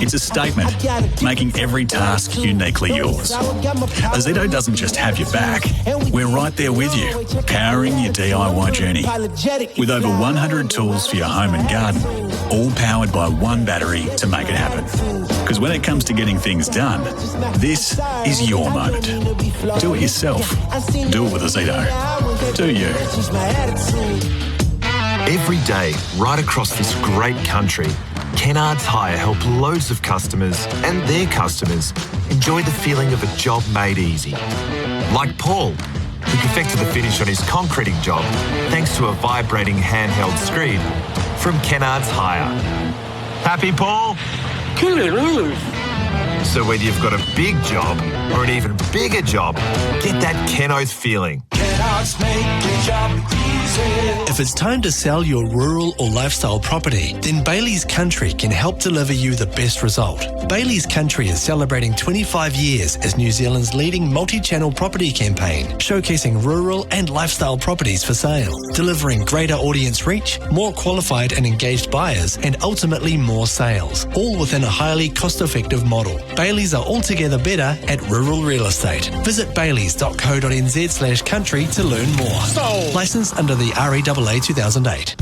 It's a statement, making every task uniquely yours. Azito doesn't just have your back, We're right there with you, powering your DIY journey. With over 100 tools for your home and garden, all powered by one battery to make it happen. Because when it comes to getting things done, this is your moment. Do it yourself. Do it with a Zito. Do you? Every day, right across this great country, Kennard's Hire help loads of customers and their customers enjoy the feeling of a job made easy. Like Paul, who perfected the finish on his concreting job thanks to a vibrating handheld screen from Kennard's Hire. Happy, Paul? So whether you've got a big job or an even bigger job, get that Ken-Oath feeling. If it's time to sell your rural or lifestyle property, then Bailey's Country can help deliver you the best result. Bailey's Country is celebrating 25 years as New Zealand's leading multi-channel property campaign, showcasing rural and lifestyle properties for sale, delivering greater audience reach, more qualified and engaged buyers, and ultimately more sales, all within a highly cost-effective model. Bailey's are altogether better at rural real estate. Visit baileys.co.nz/country to learn more. Licensed under the REAA 2008.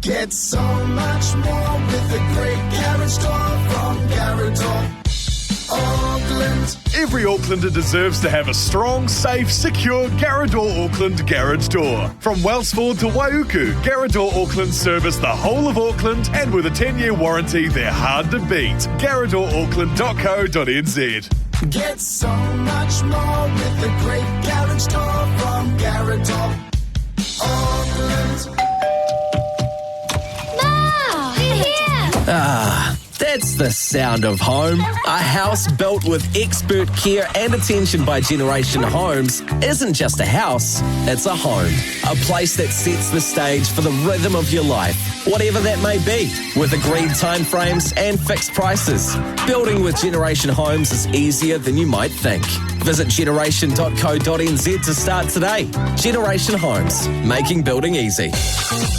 Get so much more with the great garage door from Garage Auckland. Every Aucklander deserves to have a strong, safe, secure Garrador Auckland garage door. From Wellsford to Waiuku, Garrador Auckland service the whole of Auckland, and with a 10-year warranty, they're hard to beat. GarradorAuckland.co.nz. Get so much more with the great garage door from Garrador Auckland. Ma, we're here. Ah, that's the sound of home. A house built with expert care and attention by Generation Homes isn't just a house, it's a home. A place that sets the stage for the rhythm of your life, whatever that may be, with agreed timeframes and fixed prices. Building with Generation Homes is easier than you might think. Visit generation.co.nz to start today. Generation Homes, making building easy.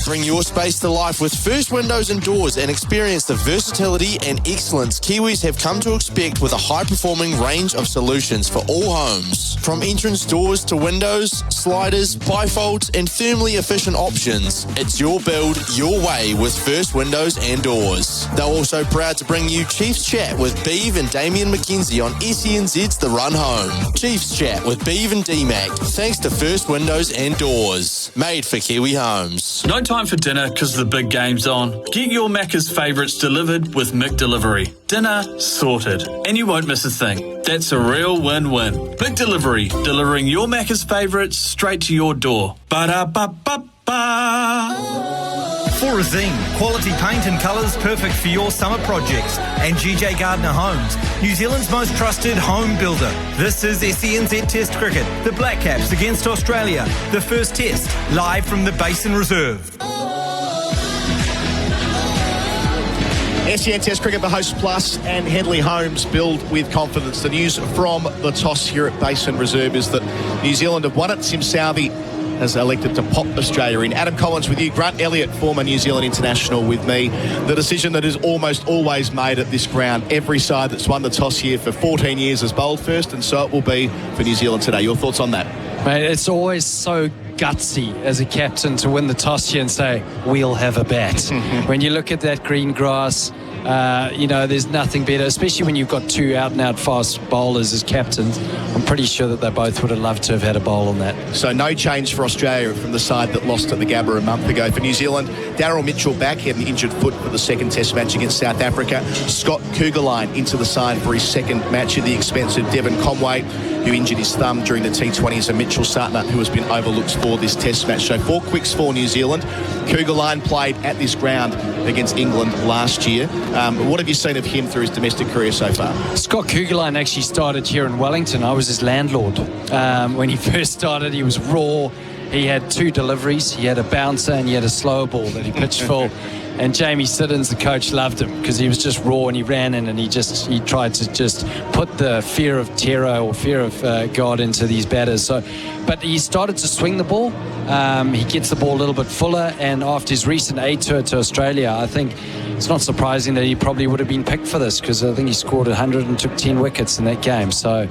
Bring your space to life with First Windows and Doors and experience the versatility and excellence Kiwis have come to expect with a high-performing range of solutions for all homes. From entrance doors to windows, sliders, bifolds and thermally efficient options, it's your build, your way with First Windows and Doors. They're also proud to bring you Chiefs Chat with Beav and Damien McKenzie on SENZ's The Run Home. Chiefs Chat with Beav and DMAC, thanks to First Windows and Doors. Made for Kiwi homes. No time for dinner because the big game's on. Get your Macca's favourites delivered with Mick Delivery. Dinner sorted. And you won't miss a thing. That's a real win-win. Mick Delivery, delivering your Macca's favourites straight to your door. Ba-da-ba-ba-ba. Forazine, quality paint and colours perfect for your summer projects. And GJ Gardner Homes, New Zealand's most trusted home builder. This is SENZ Test Cricket, the Black Caps against Australia. The first test, live from the Basin Reserve. SEN Test Cricket, the host plus, and Headley Homes build with confidence. The news from the toss here at Basin Reserve is that New Zealand have won it. Sim Southee has elected to pop Australia in. Adam Collins with you. Grant Elliott, former New Zealand international, with me. The decision that is almost always made at this ground. Every side that's won the toss here for 14 years has bowled first, and so it will be for New Zealand today. Your thoughts on that? Mate, it's always so gutsy as a captain to win the toss here and say, we'll have a bat. When you look at that green grass, there's nothing better, especially when you've got two out-and-out fast bowlers as captains. I'm pretty sure that they both would have loved to have had a bowl on that. So no change for Australia from the side that lost at the Gabba a month ago. For New Zealand, Daryl Mitchell back. He had an injured foot for the second test match against South Africa. Scott Kugelheim into the side for his second match at the expense of Devon Conway, who injured his thumb during the T20s, and Mitchell Sartner, who has been overlooked for this test match. So 4 quicks for New Zealand. Kugelheim played at this ground against England last year. What have you seen of him through his domestic career so far? Scott Kugelheim actually started here in Wellington. I was his landlord. When he first started, he was raw. He had 2 deliveries. He had a bouncer and he had a slower ball that he pitched for. And Jamie Siddons, the coach, loved him because he was just raw and he ran in and he tried to just put the fear of terror or fear of God into these batters. But he started to swing the ball. He gets the ball a little bit fuller, and after his recent A tour to Australia, I think it's not surprising that he probably would have been picked for this, because I think he scored 100 and took 10 wickets in that game. So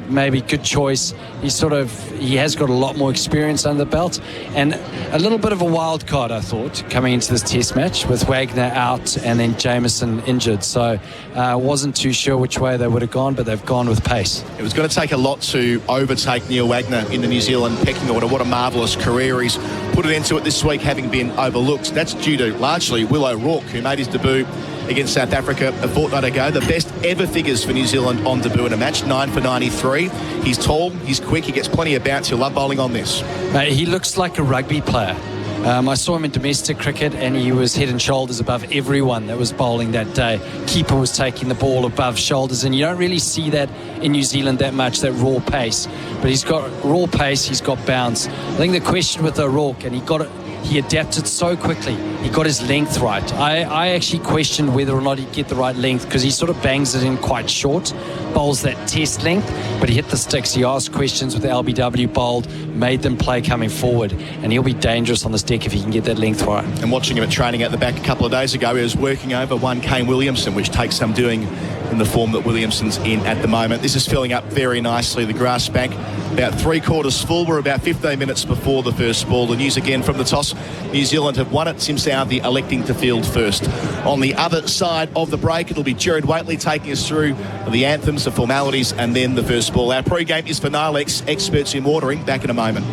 maybe good choice. He has got a lot more experience under the belt, and a little bit of a wild card, I thought, coming into this test match with Wagner out and then Jameson injured. So wasn't too sure which way they would have gone, but they've gone with pace. It was going to take a lot to overtake Neil Wagner in the New Zealand pecking order. What a marvellous career he's put it into it this week, having been overlooked. That's due to largely Will O'Rourke, who made his debut against South Africa a fortnight ago. The best ever figures for New Zealand on debut in a match, 9 for 93. He's tall, he's quick, he gets plenty of bounce. He'll love bowling on this. He looks like a rugby player. I saw him in domestic cricket and he was head and shoulders above everyone that was bowling that day. Keeper was taking the ball above shoulders, and you don't really see that in New Zealand that much, that raw pace. But he's got raw pace, he's got bounce. I think the question with O'Rourke, and he adapted so quickly. He got his length right. I actually questioned whether or not he'd get the right length, because he sort of bangs it in quite short, bowls that test length, but he hit the sticks. He asked questions with the LBW, bowled, made them play coming forward, and he'll be dangerous on this deck if he can get that length right. And watching him at training at the back a couple of days ago, he was working over one Kane Williamson, which takes some doing in the form that Williamson's in at the moment. This is filling up very nicely. The grass bank about 3/4 full. We're about 15 minutes before the first ball. The news again from the toss. New Zealand have won it. Tim Southey electing to field first. On the other side of the break, it'll be Gerard Whateley taking us through the anthems, the formalities, and then the first ball. Our pre-game is for Nilex, experts in watering. Back in a moment.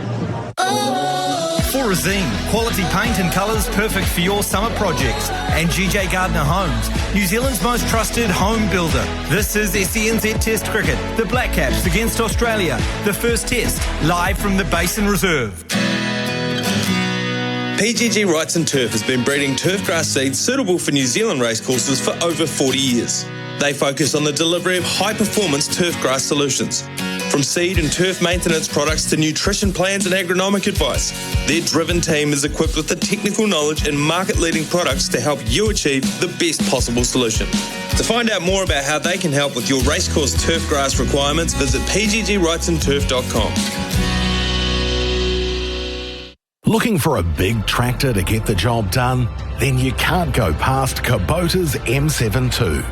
For Resine, quality paint and colours perfect for your summer projects. And GJ Gardner Homes, New Zealand's most trusted home builder. This is SENZ Test Cricket, the Black Caps against Australia. The first test, live from the Basin Reserve. PGG Wrightson Turf has been breeding turfgrass seeds suitable for New Zealand racecourses for over 40 years. They focus on the delivery of high-performance turfgrass solutions. From seed and turf maintenance products to nutrition plans and agronomic advice, their driven team is equipped with the technical knowledge and market-leading products to help you achieve the best possible solution. To find out more about how they can help with your racecourse turfgrass requirements, visit pggwrightsonturf.com. Looking for a big tractor to get the job done? Then you can't go past Kubota's M72.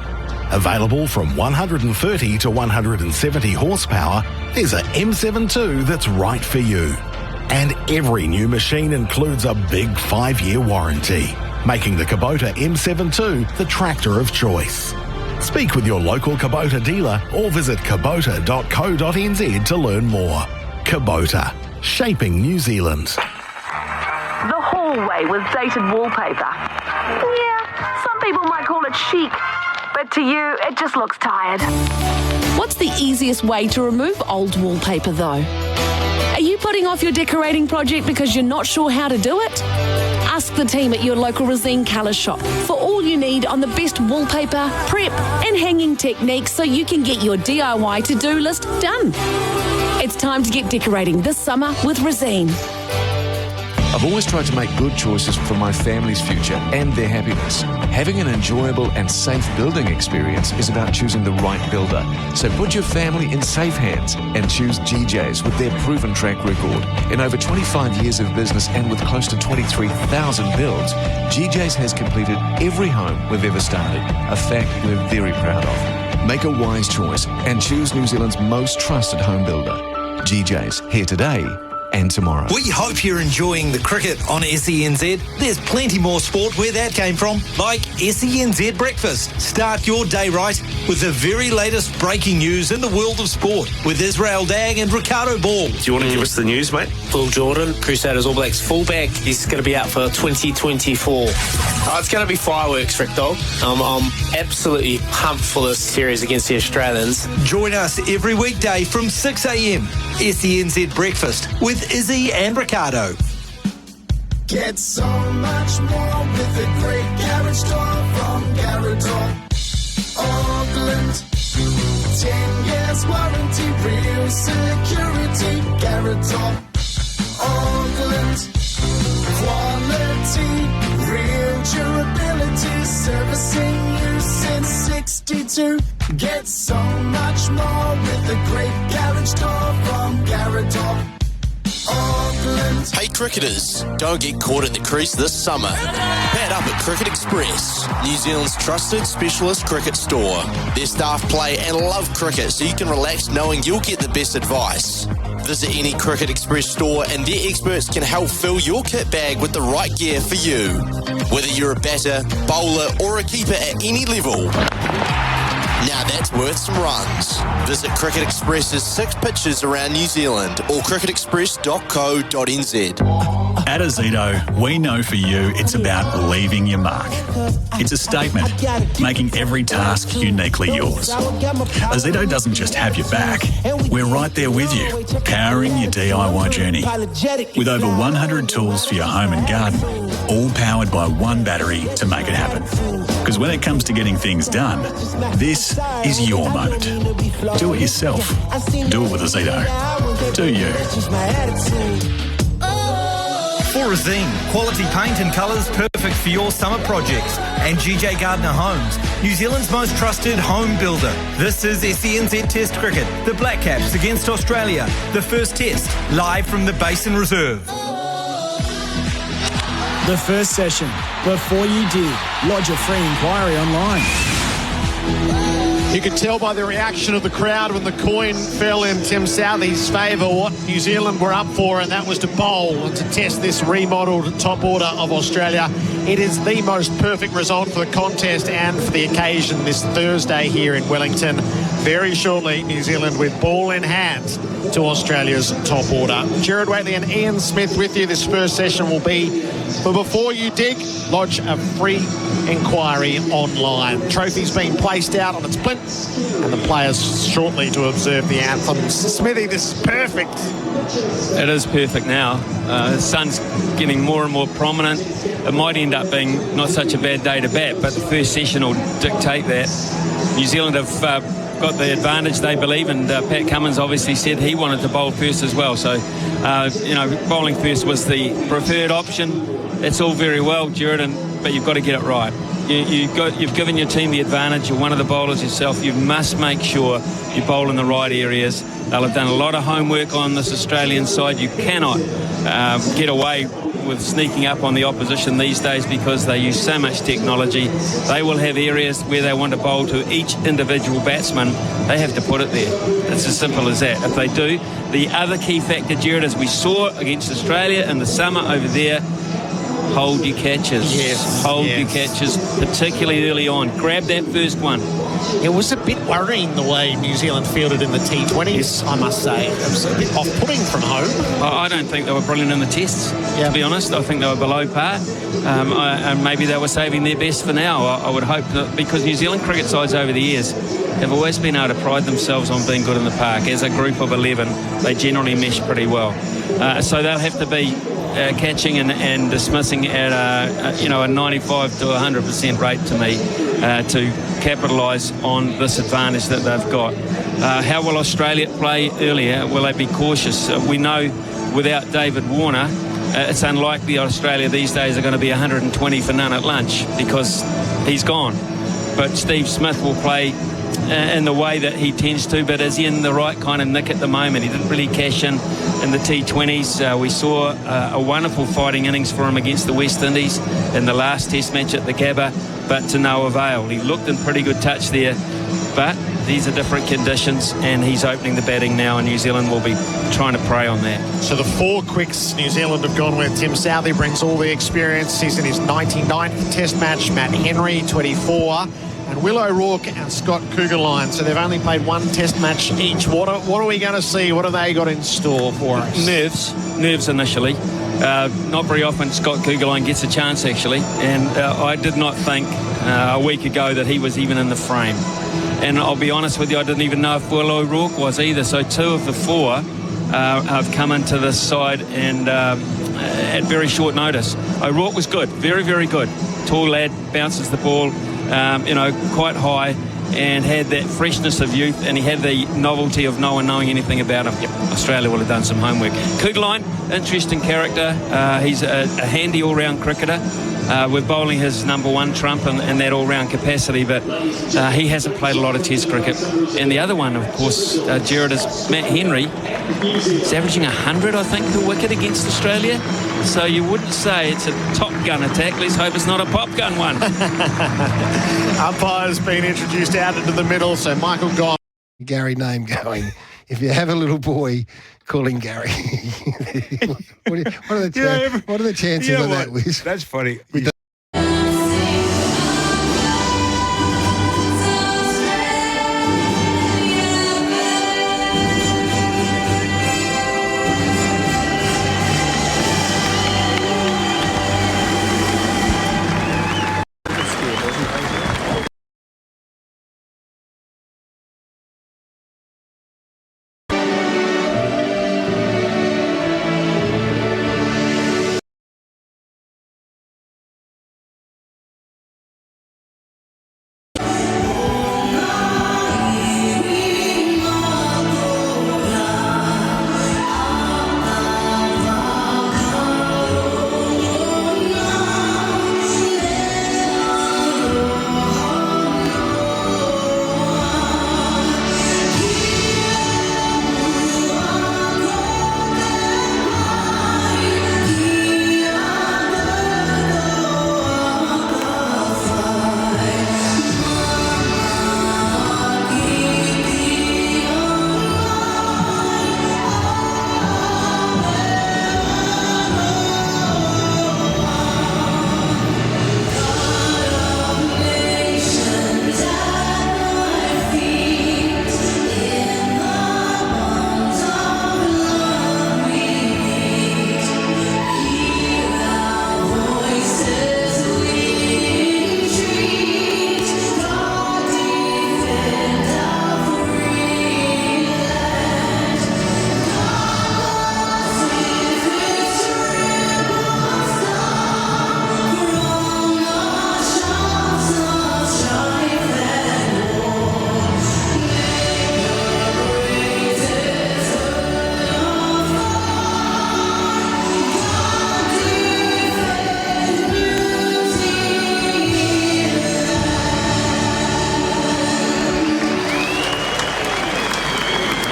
Available from 130 to 170 horsepower, there's a M72 that's right for you. And every new machine includes a big 5-year warranty, making the Kubota M72 the tractor of choice. Speak with your local Kubota dealer or visit kubota.co.nz to learn more. Kubota, shaping New Zealand. The hallway with dated wallpaper. Yeah, some people might call it chic, but to you, it just looks tired. What's the easiest way to remove old wallpaper, though? Are you putting off your decorating project because you're not sure how to do it? Ask the team at your local Resine colour shop for all you need on the best wallpaper, prep and hanging techniques so you can get your DIY to-do list done. It's time to get decorating this summer with Resine. I've always tried to make good choices for my family's future and their happiness. Having an enjoyable and safe building experience is about choosing the right builder. So put your family in safe hands and choose GJ's with their proven track record. In over 25 years of business and with close to 23,000 builds, GJ's has completed every home we've ever started, a fact we're very proud of. Make a wise choice and choose New Zealand's most trusted home builder. GJ's, here today and tomorrow. We hope you're enjoying the cricket on SENZ. There's plenty more sport where that came from, like SENZ Breakfast. Start your day right with the very latest breaking news in the world of sport with Israel Dang and Ricardo Ball. Do you want to give us the news, mate? Will Jordan, Crusaders All Blacks fullback, he's going to be out for 2024. It's going to be fireworks, Rick Dog. I'm absolutely pumped for this series against the Australians. Join us every weekday from 6 a.m. SENZ Breakfast with Izzy and Ricardo. Get so much more with the great garage store from Garrador. Auckland, 10 years warranty, real security. Garrador. Auckland, quality, real durability. 62. Get so much more with the great garage door from Garage. Hey cricketers, don't get caught at the crease this summer. Pad up at Cricket Express, New Zealand's trusted specialist cricket store. Their staff play and love cricket, so you can relax knowing you'll get the best advice. Visit any Cricket Express store and their experts can help fill your kit bag with the right gear for you. Whether you're a batter, bowler or a keeper at any level, now that's worth some runs. Visit Cricket Express's 6 pitches around New Zealand or cricketexpress.co.nz. At Azito, we know for you it's about leaving your mark. It's a statement, making every task uniquely yours. Azito doesn't just have your back, we're right there with you, powering your DIY journey. With over 100 tools for your home and garden, all powered by one battery to make it happen. Because when it comes to getting things done, this is your moment. Do it yourself. Do it with Azito. Do you? For Resine, quality paint and colours perfect for your summer projects. And GJ Gardner Homes, New Zealand's most trusted home builder. This is SENZ Test Cricket, the Black Caps against Australia. The first test, live from the Basin Reserve. The first session. Before you dig, lodge a free inquiry online. You could tell by the reaction of the crowd when the coin fell in Tim Southey's favour what New Zealand were up for, and that was to bowl and to test this remodelled top order of Australia. It is the most perfect result for the contest and for the occasion this Thursday here in Wellington. Very shortly, New Zealand with ball in hand to Australia's top order. Gerard, Whateley and Ian Smith with you. This first session will be, but before you dig, lodge a free inquiry online. Trophy's been placed out on its plinth and the players shortly to observe the anthems. Smithy, this is perfect. It is perfect now. The sun's getting more and more prominent. It might end up being not such a bad day to bat, but the first session will dictate that. New Zealand have got the advantage, they believe, and Pat Cummins obviously said he wanted to bowl first as well. So, bowling first was the preferred option. It's all very well, Gerard, but you've got to get it right. You've given your team the advantage. You're one of the bowlers yourself. You must make sure you bowl in the right areas. They'll have done a lot of homework on this Australian side. You cannot get away with sneaking up on the opposition these days because they use so much technology. They will have areas where they want to bowl to each individual batsman. They have to put it there. It's as simple as that. If they do, the other key factor, Gerard, as we saw against Australia in the summer over there, hold your catches. Yes. Hold your catches, particularly early on. Grab that first one. It was a bit worrying the way New Zealand fielded in the T20s, I must say. It was a bit off-putting from home. I don't think they were brilliant in the tests, to be honest. I think they were below par. And maybe they were saving their best for now. I would hope that, because New Zealand cricket sides over the years have always been able to pride themselves on being good in the park. As a group of 11, they generally mesh pretty well. So they'll have to be catching and dismissing at a 95 to 100% rate to me to capitalise on this advantage that they've got. How will Australia play earlier? Will they be cautious? We know without David Warner, it's unlikely Australia these days are going to be 120 for none at lunch because he's gone. But Steve Smith will play in the way that he tends to, but is he in the right kind of nick at the moment? He didn't really cash in the T20s. We saw a wonderful fighting innings for him against the West Indies in the last test match at the Gabba, but to no avail. He looked in pretty good touch there, but these are different conditions, and he's opening the batting now, and New Zealand will be trying to prey on that. So the 4 quicks New Zealand have gone with. Tim Southey brings all the experience. He's in his 99th test match. Matt Henry, 24. And Will O'Rourke and Scott Kugelheim. So they've only played 1 test match each. What are we going to see? What have they got in store for us? Nerves initially. Not very often Scott Kugelheim gets a chance, actually. And I did not think a week ago that he was even in the frame. And I'll be honest with you, I didn't even know if Will O'Rourke was either. So 2 of the 4 have come into this side and at very short notice. O'Rourke was good, very, very good. Tall lad, bounces the ball, quite high, and had that freshness of youth, and he had the novelty of no one knowing anything about him. Yep. Australia will have done some homework. Kugelheim, interesting character. He's a handy all-round cricketer. We're bowling his number one trump and that all-round capacity, but he hasn't played a lot of Test cricket. And the other one, of course, Gerard, is Matt Henry. He's averaging 100, I think, per wicket against Australia. So you wouldn't say it's a Top Gun attack. Let's hope it's not a Pop Gun one. Umpire's been introduced out into the middle, so Michael Gone. Gary name going. If you have a little boy, call him Gary. what are the chances of that, Wiz? That's funny.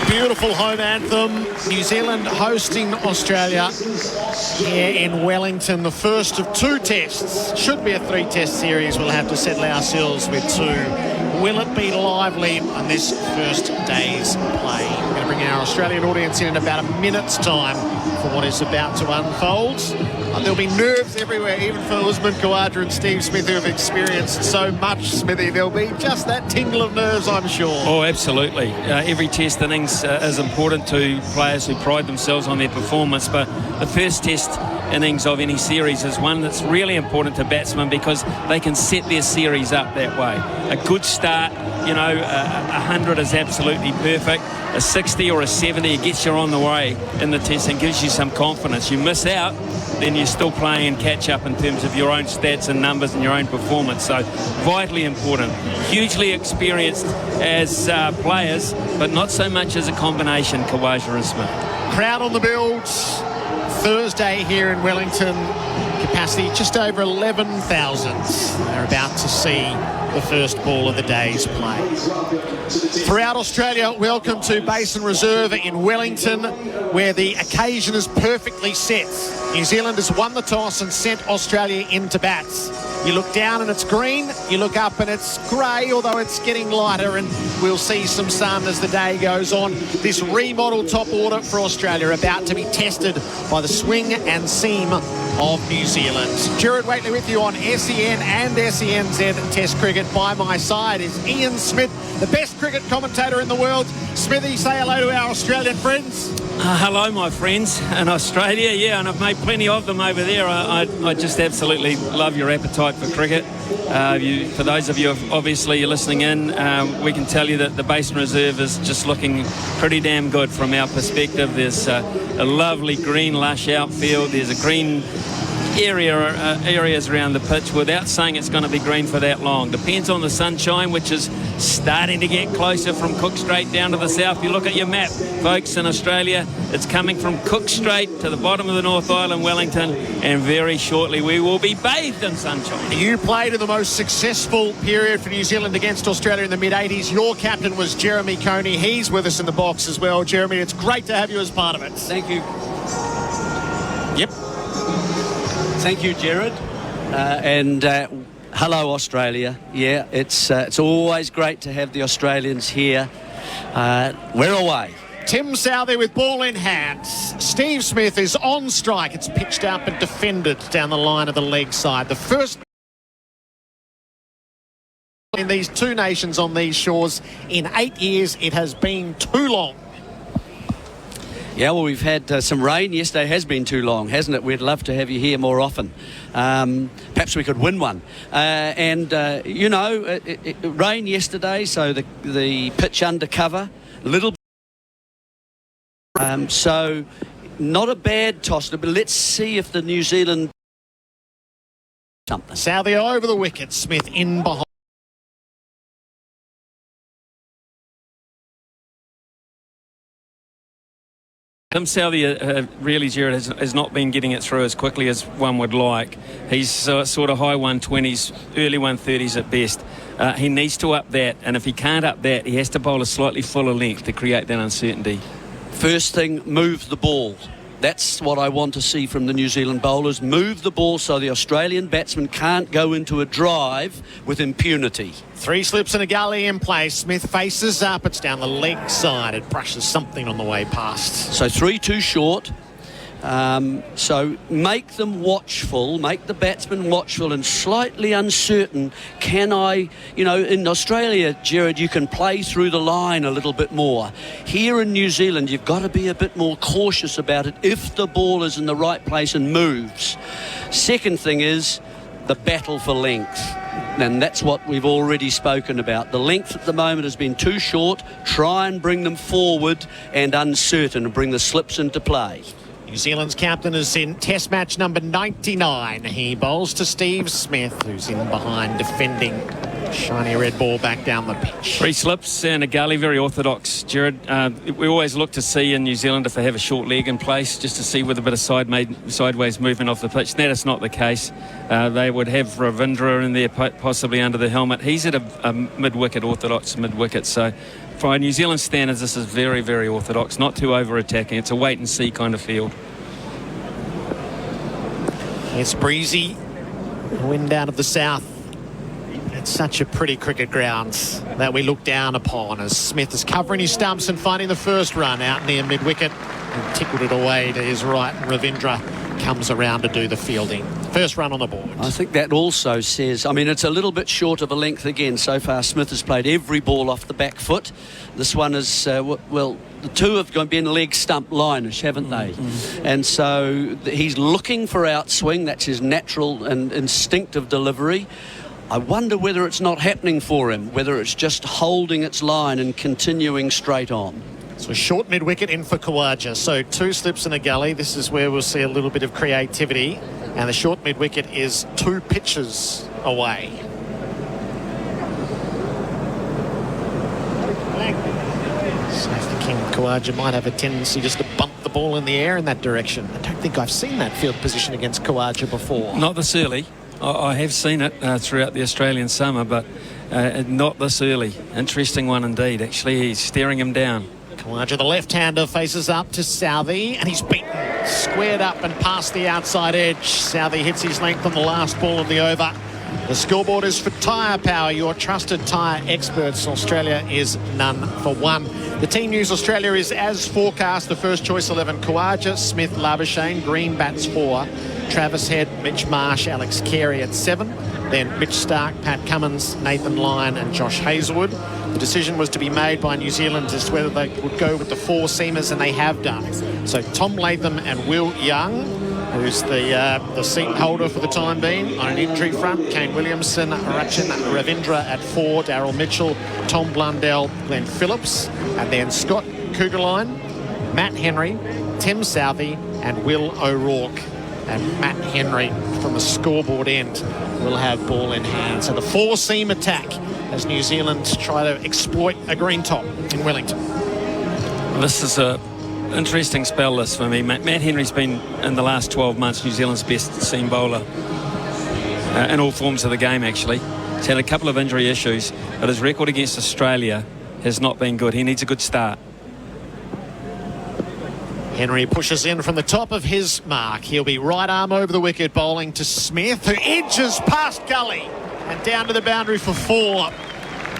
Beautiful home anthem. New Zealand hosting Australia here in Wellington. The first of two tests. Should be a three-test series. We'll have to settle ourselves with two. Will it be lively on this first day's play? We're going to bring our Australian audience in about a minute's time for what is about to unfold. There'll be nerves everywhere, even for Usman Khawaja and Steve Smith, who have experienced so much, Smithy. There'll be just that tingle of nerves, I'm sure. Oh, absolutely. Every test innings is important to players who pride themselves on their performance, but the first test innings of any series is one that's really important to batsmen because they can set their series up that way. A good start, you know, 100 is absolutely perfect. A 60 or a 70, it gets you on the way in the test and gives you some confidence. You miss out, then you're still playing and catch up in terms of your own stats and numbers and your own performance. So vitally important. Hugely experienced as players, but not so much as a combination, Khawaja and Smith. Crowd on the builds. Thursday here in Wellington. Capacity just over 11,000. They're about to see the first ball of the day's play. Throughout Australia, welcome to Basin Reserve in Wellington, where the occasion is perfectly set. New Zealand has won the toss and sent Australia into bats. You look down and it's green, you look up and it's grey, although it's getting lighter, and we'll see some sun as the day goes on. This remodelled top order for Australia about to be tested by the swing and seam of New Zealand. Gerard Whateley with you on SEN and SENZ Test Cricket. By my side is Ian Smith, the best cricket commentator in the world. Smithy, say hello to our Australian friends. Hello, my friends in Australia. Yeah, and I've made plenty of them over there. I just absolutely love your appetite for cricket. For those of you, obviously, you're listening in, we can tell you that the Basin Reserve is just looking pretty damn good from our perspective. There's a lovely green, lush outfield. There's a green areas around the pitch without saying it's going to be green for that long. Depends on the sunshine, which is starting to get closer from Cook Strait down to the south. You look at your map, folks, in Australia, it's coming from Cook Strait to the bottom of the North Island, Wellington, and very shortly we will be bathed in sunshine. You played in the most successful period for New Zealand against Australia in the mid-80s. Your captain was Jeremy Coney. He's with us in the box as well. Jeremy, it's great to have you as part of it. Thank you. Yep. Thank you, Gerard. And hello, Australia. Yeah, it's always great to have the Australians here. We're away. Tim Southey with ball in hand. Steve Smith is on strike. It's pitched up and defended down the line of the leg side. The first in these two nations on these shores in 8 years. It has been too long. Yeah, well, we've had some rain. Yesterday has been too long, hasn't it? We'd love to have you here more often. Perhaps we could win one. It rained yesterday, so the pitch under cover, a little so not a bad toss, but let's see if the New Zealand something. Southey over the wicket, Smith in behind. Tim Southey really, Gerard, has not been getting it through as quickly as one would like. He's sort of high 120s, early 130s at best. He needs to up that, and if he can't up that, he has to bowl a slightly fuller length to create that uncertainty. First thing, move the ball. That's what I want to see from the New Zealand bowlers. Move the ball so the Australian batsman can't go into a drive with impunity. 3 slips and a gully in place. Smith faces up. It's down the leg side. It brushes something on the way past. So 3 too short. So make them watchful, make the batsman watchful and slightly uncertain. Can I, in Australia, Gerard, you can play through the line a little bit more. Here in New Zealand, you've got to be a bit more cautious about it if the ball is in the right place and moves. Second thing is the battle for length. And that's what we've already spoken about. The length at the moment has been too short. Try and bring them forward and uncertain and bring the slips into play. New Zealand's captain is in Test match number 99. He bowls to Steve Smith, who's in behind defending. Shiny red ball back down the pitch. 3 slips and a gully, very orthodox. Gerard, we always look to see in New Zealand if they have a short leg in place, just to see with a bit of sideways movement off the pitch. That is not the case. They would have Ravindra in there, possibly under the helmet. He's at a mid-wicket, orthodox mid-wicket, so by New Zealand standards, this is very, very orthodox, not too over-attacking. It's a wait-and-see kind of field. It's breezy, wind out of the south. It's such a pretty cricket ground that we look down upon as Smith is covering his stumps and finding the first run out near mid-wicket and tickled it away to his right. Ravindra comes around to do the fielding. First run on the board. I think that also says, it's a little bit short of a length again. So far, Smith has played every ball off the back foot. This one is, the two have been leg stump line-ish, haven't they? Mm-hmm. And so he's looking for outswing. That's his natural and instinctive delivery. I wonder whether it's not happening for him, whether it's just holding its line and continuing straight on. So short mid-wicket in for Khawaja. So 2 slips and a gully. This is where we'll see a little bit of creativity. And the short mid-wicket is 2 pitches away. So I think Khawaja might have a tendency just to bump the ball in the air in that direction. I don't think I've seen that field position against Khawaja before. Not this early. I have seen it throughout the Australian summer, but not this early. Interesting one indeed. Actually, he's staring him down. Khawaja, the left-hander, faces up to Southey, and he's beaten. Squared up and past the outside edge. Southey hits his length on the last ball of the over. The scoreboard is for Tyre Power, your trusted tyre experts. Australia is none for 1. The Team News Australia is as forecast. The first choice 11, Khawaja, Smith, Labuschagne. Green bats 4. Travis Head, Mitch Marsh, Alex Carey at 7. Then Mitch Stark, Pat Cummins, Nathan Lyon and Josh Hazlewood. The decision was to be made by New Zealand as to whether they would go with the 4 seamers, and they have done. So Tom Latham and Will Young, who's the seat holder for the time being. On an injury front, Kane Williamson, Rachin Ravindra at 4, Daryl Mitchell, Tom Blundell, Glenn Phillips, and then Scott Kugelheim, Matt Henry, Tim Southey and Will O'Rourke And Matt Henry from the scoreboard end will have ball in hand. So the four-seam attack as New Zealand try to exploit a green top in Wellington. This is a interesting spell this for me. Matt Henry's been, in the last 12 months, New Zealand's best seam bowler in all forms of the game, actually. He's had a couple of injury issues, but his record against Australia has not been good. He needs a good start. Henry pushes in from the top of his mark. He'll be right arm over the wicket, bowling to Smith, who edges past gully and down to the boundary for 4.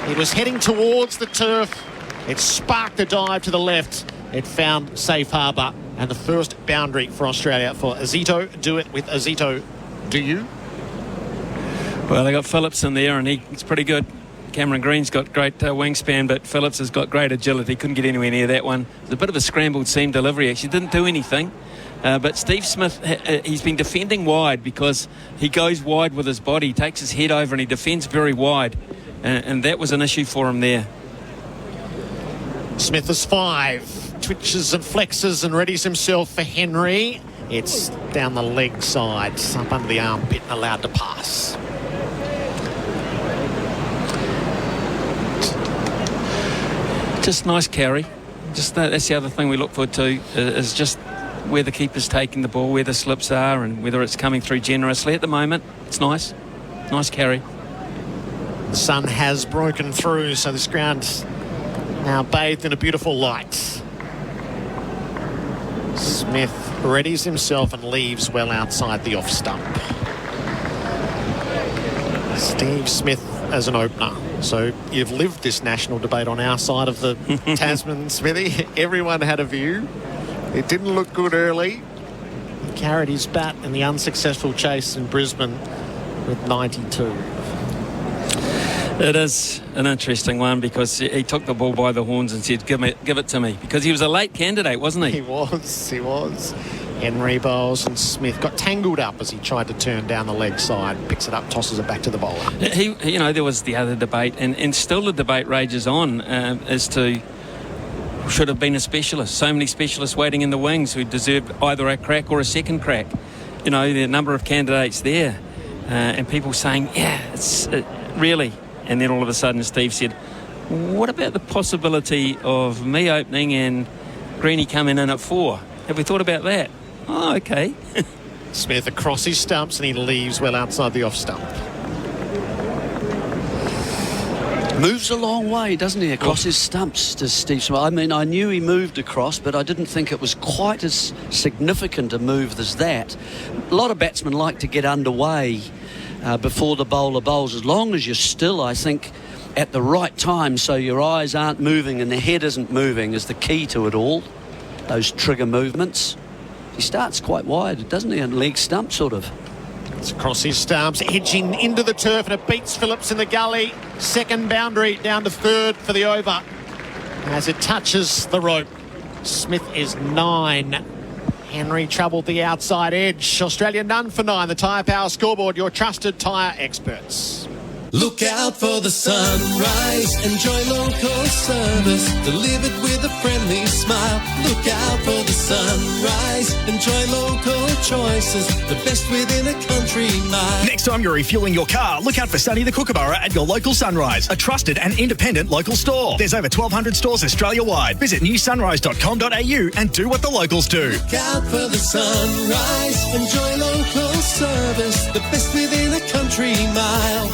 He was heading towards the turf. It sparked a dive to the left. It found safe harbour, and the first boundary for Australia for Azito. Do it with Azito. Do you? Well, they got Phillips in there, and he's pretty good. Cameron Green's got great wingspan, but Phillips has got great agility. Couldn't get anywhere near that one. It was a bit of a scrambled seam delivery, actually. Didn't do anything. But Steve Smith, he's been defending wide because he goes wide with his body. He takes his head over and he defends very wide. And that was an issue for him there. Smith is 5. Twitches and flexes and readies himself for Henry. It's down the leg side, up under the armpit and allowed to pass. Just nice carry. Just that's the other thing we look forward to, is just where the keeper's taking the ball, where the slips are, and whether it's coming through generously. At the moment, it's nice. Nice carry. The sun has broken through, so this ground's now bathed in a beautiful light. Smith readies himself and leaves well outside the off stump. Steve Smith as an opener. So you've lived this national debate on our side of the Tasman, Smithy. Everyone had a view. It didn't look good early. He carried his bat in the unsuccessful chase in Brisbane with 92. It is an interesting one because he took the ball by the horns and said, give it to me. Because he was a late candidate, wasn't he? He was. Henry bowls and Smith got tangled up as he tried to turn down the leg side, picks it up, tosses it back to the bowler. There was the other debate, and still the debate rages on as to should have been a specialist. So many specialists waiting in the wings who deserved either a crack or a second crack. There are a number of candidates there, and people saying, it's really. And then all of a sudden Steve said, what about the possibility of me opening and Greenie coming in at 4? Have we thought about that? Oh, okay. Smith across his stumps and he leaves well outside the off stump. Moves a long way, doesn't he, across his stumps, does Steve Smith? I mean, I knew he moved across, but I didn't think it was quite as significant a move as that. A lot of batsmen like to get underway before the bowler bowls, as long as you're still, I think, at the right time, so your eyes aren't moving and the head isn't moving is the key to it all. Those trigger movements. He starts quite wide, doesn't he, and leg stump sort of. It's across his stumps, edging into the turf, and it beats Phillips in the gully. Second boundary down to 3rd for the over as it touches the rope. Smith is 9. Henry troubled the outside edge. Australia none for 9. The Tyre Power scoreboard, your trusted tyre experts. Look out for the sunrise. Enjoy local service delivered with a friendly smile. Look out for the sunrise. Enjoy local choices, the best within a country mile. Next time you're refueling your car, look out for Sunny the Kookaburra at your local Sunrise, a trusted and independent local store. There's over 1,200 stores Australia-wide. Visit newsunrise.com.au and do what the locals do. Look out for the sunrise. Enjoy local service, the best within a country mile.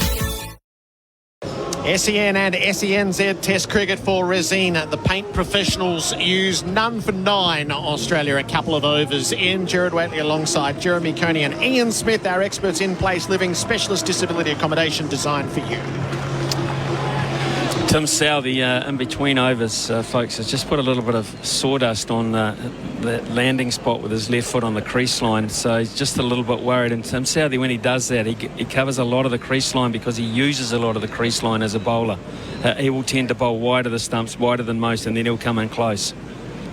SEN and SENZ Test cricket for Resine. The paint professionals use none for 9. Australia a couple of overs in. Gerard Whateley alongside Jeremy Coney and Ian Smith, our experts in place living specialist disability accommodation designed for you. Tim Southey in between overs, folks, has just put a little bit of sawdust on that landing spot with his left foot on the crease line, so he's just a little bit worried. And Tim Southey, when he does that, he covers a lot of the crease line because he uses a lot of the crease line as a bowler. He will tend to bowl wide of the stumps, wider than most, and then he'll come in close.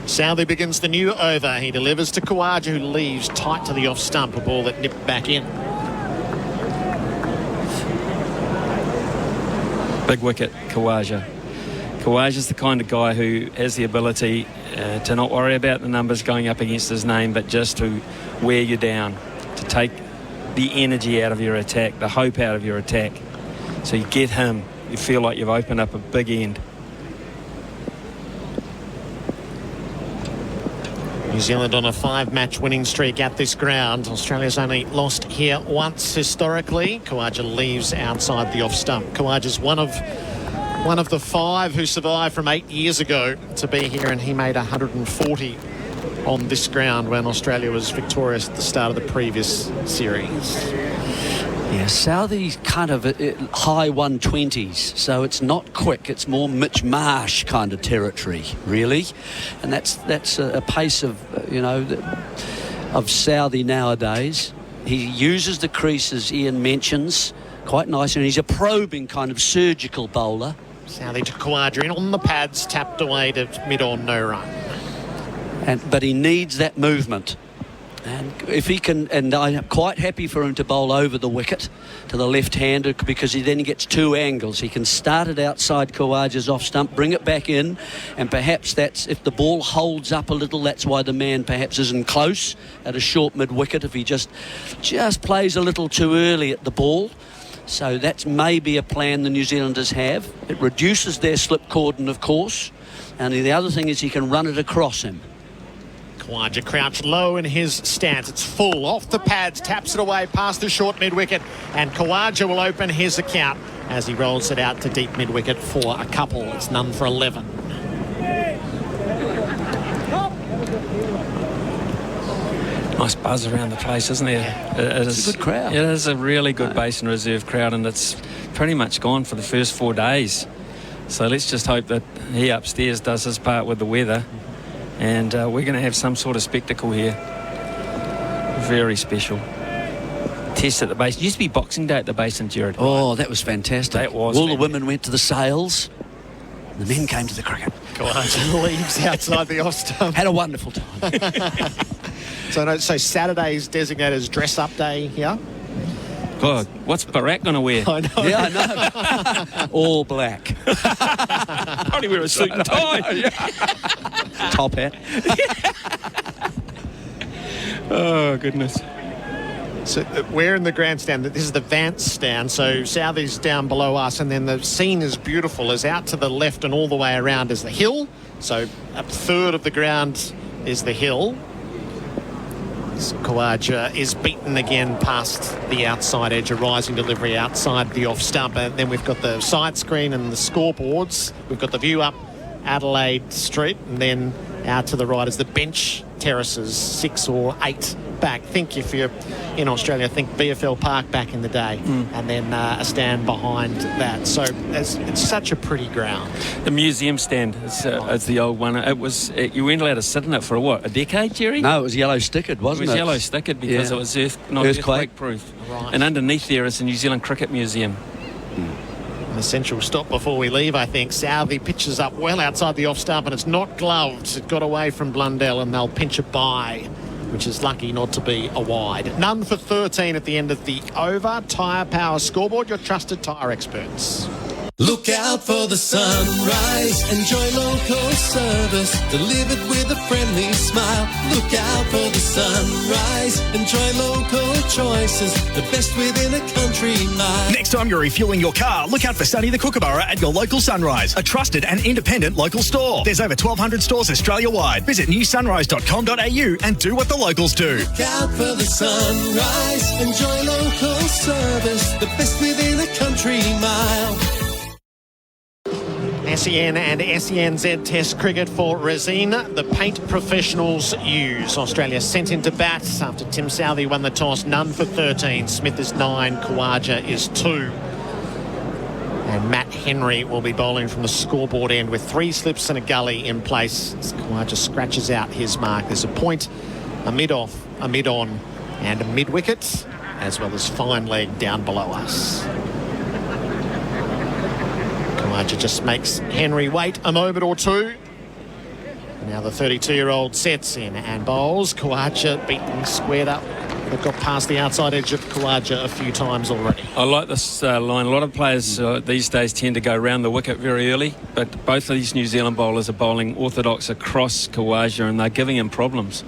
Southey begins the new over. He delivers to Khawaja, who leaves tight to the off stump, a ball that nipped back in. Big wicket, Khawaja. Khawaja's the kind of guy who has the ability to not worry about the numbers going up against his name, but just to wear you down, to take the energy out of your attack, the hope out of your attack. So you get him, you feel like you've opened up a big end. New Zealand on a 5-match winning streak at this ground. Australia's only lost here once historically. Khawaja leaves outside the off stump. Khawaja's one of the 5 who survived from 8 years ago to be here, and he made 140 on this ground when Australia was victorious at the start of the previous series. Yeah, Southie's kind of high 120s, so it's not quick. It's more Mitch Marsh kind of territory, really, and that's a pace of of Southie nowadays. He uses the crease, as Ian mentions, quite nice, and he's a probing kind of surgical bowler. Southie to Khawaja in on the pads, tapped away to mid-on, no run. But he needs that movement. And if he can, and I'm quite happy for him to bowl over the wicket to the left-hander, because he then gets 2 angles. He can start it outside Khawaja's off stump, bring it back in, and perhaps that's, if the ball holds up a little, that's why the man perhaps isn't close at a short mid-wicket, if he just plays a little too early at the ball. So that's maybe a plan the New Zealanders have. It reduces their slip cordon, of course, and the other thing is he can run it across him. Khawaja crouched low in his stance. It's full off the pads, taps it away past the short mid-wicket, and Khawaja will open his account as he rolls it out to deep mid-wicket for a couple. It's none for 11. Nice buzz around the place, isn't there? Yeah. It's a good crowd. It is a really good Basin Reserve crowd, and it's pretty much gone for the first 4 days. So let's just hope that he upstairs does his part with the weather. And we're going to have some sort of spectacle here. Very special. Test at the Basin. It used to be Boxing Day at the Basin, Gerard. Oh, that was fantastic. That was All the women went to the sales. The men came to the cricket. Khawaja leaves outside the off stump. Had a wonderful time. So Saturday's designated as dress-up day here. God, what's Bharat going to wear? I know. Yeah, I know. All black. Probably wear a suit and tie. Top hat. Oh, goodness. So we're in the grandstand. This is the Vance stand. So Southie's down below us, and then the scene is beautiful. As out to the left and all the way around is the hill. So a third of the ground is the hill. Khawaja is beaten again past the outside edge, a rising delivery outside the off stump. And then we've got the side screen and the scoreboards. We've got the view up Adelaide Street, and then out to the right is the bench terraces, 6 or 8 back. Think, if you're in Australia, think BFL Park back in the day, and then a stand behind that. So it's such a pretty ground. The museum stand is the old one. It was you weren't allowed to sit in it for a decade, Jerry? No, it was yellow stickered, wasn't it? It was yellow stickered because it was earthquake proof. Right. And underneath there is the New Zealand Cricket Museum. An essential stop before we leave, I think. Southie pitches up well outside the off stump, and it's not gloved. It got away from Blundell, and they'll pinch a bye, which is lucky not to be a wide. None for 13 at the end of the over. Tyre Power scoreboard, your trusted tyre experts. Look out for the sunrise. Enjoy local service delivered with a friendly smile. Look out for the sunrise. Enjoy local choices, the best within a country mile. Next time you're refueling your car, look out for Sunny the Kookaburra at your local Sunrise, a trusted and independent local store. There's over 1,200 stores Australia-wide. Visit newsunrise.com.au and do what the locals do. Look out for the sunrise. Enjoy local service, the best within a country mile. SEN and SENZ Test cricket for Resina. The paint professionals use. Australia sent into bat after Tim Southee won the toss. None for 13. Smith is 9. Khawaja is 2. And Matt Henry will be bowling from the scoreboard end with 3 slips and a gully in place. As Khawaja scratches out his mark. There's a point, a mid-off, a mid-on and a mid-wicket, as well as fine leg down below us. Khawaja just makes Henry wait a moment or two. Now the 32-year-old sets in and bowls. Khawaja beaten, squared up. They've got past the outside edge of Khawaja a few times already. I like this line. A lot of players these days tend to go round the wicket very early, but both of these New Zealand bowlers are bowling orthodox across Khawaja, and they're giving him problems.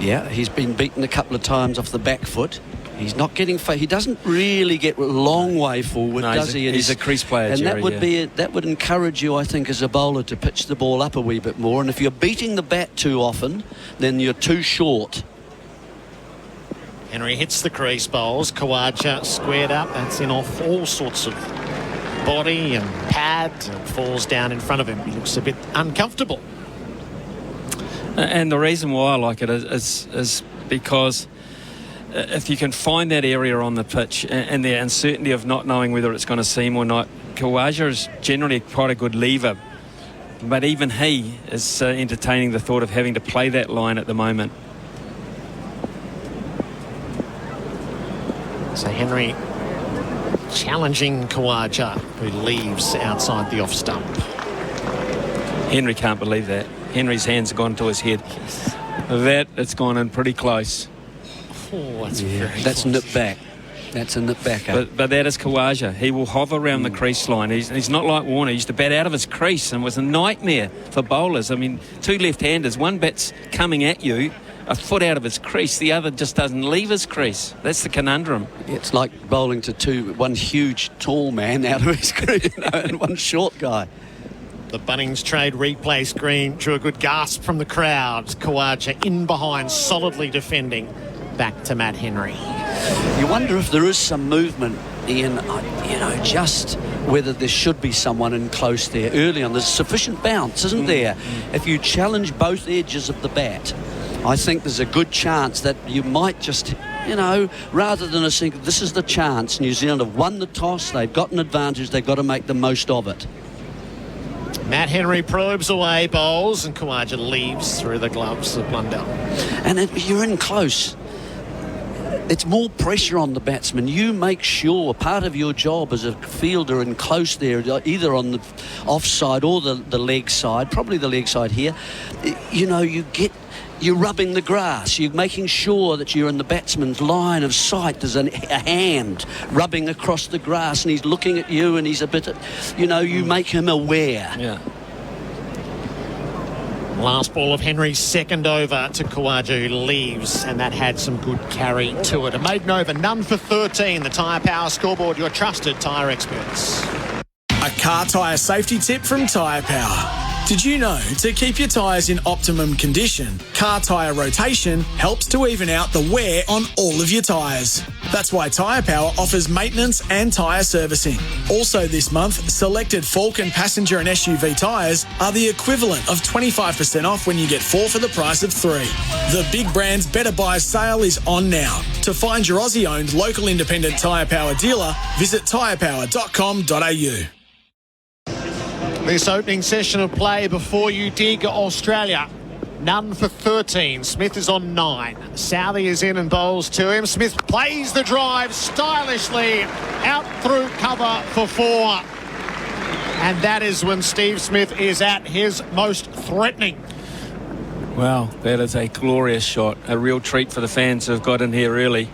Yeah, he's been beaten a couple of times off the back foot. He's not getting... He doesn't really get a long way forward, does he? He's a crease player, and Gerry, that would encourage you, I think, as a bowler to pitch the ball up a wee bit more. And if you're beating the bat too often, then you're too short. Henry hits the crease bowls. Khawaja squared up. That's in off all sorts of body and pad, and falls down in front of him. He looks a bit uncomfortable. And the reason why I like it is because if you can find that area on the pitch and the uncertainty of not knowing whether it's going to seam or not, Khawaja is generally quite a good lever. But even he is entertaining the thought of having to play that line at the moment. So Henry challenging Khawaja, who leaves outside the off stump. Henry can't believe that. Henry's hands have gone to his head. It's gone in pretty close. Oh, that's nip back. That's a nip back. But that is Khawaja. He will hover around the crease line. He's not like Warner. He used to bat out of his crease and was a nightmare for bowlers. I mean, two left-handers. One bat's coming at you a foot out of his crease. The other just doesn't leave his crease. That's the conundrum. It's like bowling to one huge tall man out of his crease and one short guy. The Bunnings trade replay screen drew a good gasp from the crowd. Khawaja in behind, solidly defending. Back to Matt Henry. You wonder if there is some movement, Ian, just whether there should be someone in close there early on. There's sufficient bounce, isn't there? If you challenge both edges of the bat, I think there's a good chance that you might just, rather than think this is the chance, New Zealand have won the toss, they've got an advantage, they've got to make the most of it. Matt Henry probes away bowls and Khawaja leaves through the gloves of Blundell. And if you're in close, it's more pressure on the batsman. You make sure part of your job as a fielder in close there, either on the offside or the leg side, probably the leg side here, you're rubbing the grass. You're making sure that you're in the batsman's line of sight. There's a hand rubbing across the grass and he's looking at you and he's a bit, you make him aware. Yeah. Last ball of Henry's second over to Khawaja, who leaves, and that had some good carry to it. A maiden over, none for 13. The Tyre Power scoreboard, your trusted tyre experts. A car tyre safety tip from Tyre Power. Did you know to keep your tyres in optimum condition, car tyre rotation helps to even out the wear on all of your tyres. That's why Tyre Power offers maintenance and tyre servicing. Also this month, selected Falcon passenger and SUV tyres are the equivalent of 25% off when you get 4 for the price of 3. The Big Brands Better Buy sale is on now. To find your Aussie-owned local independent Tyre Power dealer, visit tyrepower.com.au. This opening session of play before you dig Australia. None for 13. Smith is on 9. Southey is in and bowls to him. Smith plays the drive stylishly out through cover for 4. And that is when Steve Smith is at his most threatening. Well, that is a glorious shot. A real treat for the fans who have got in here early.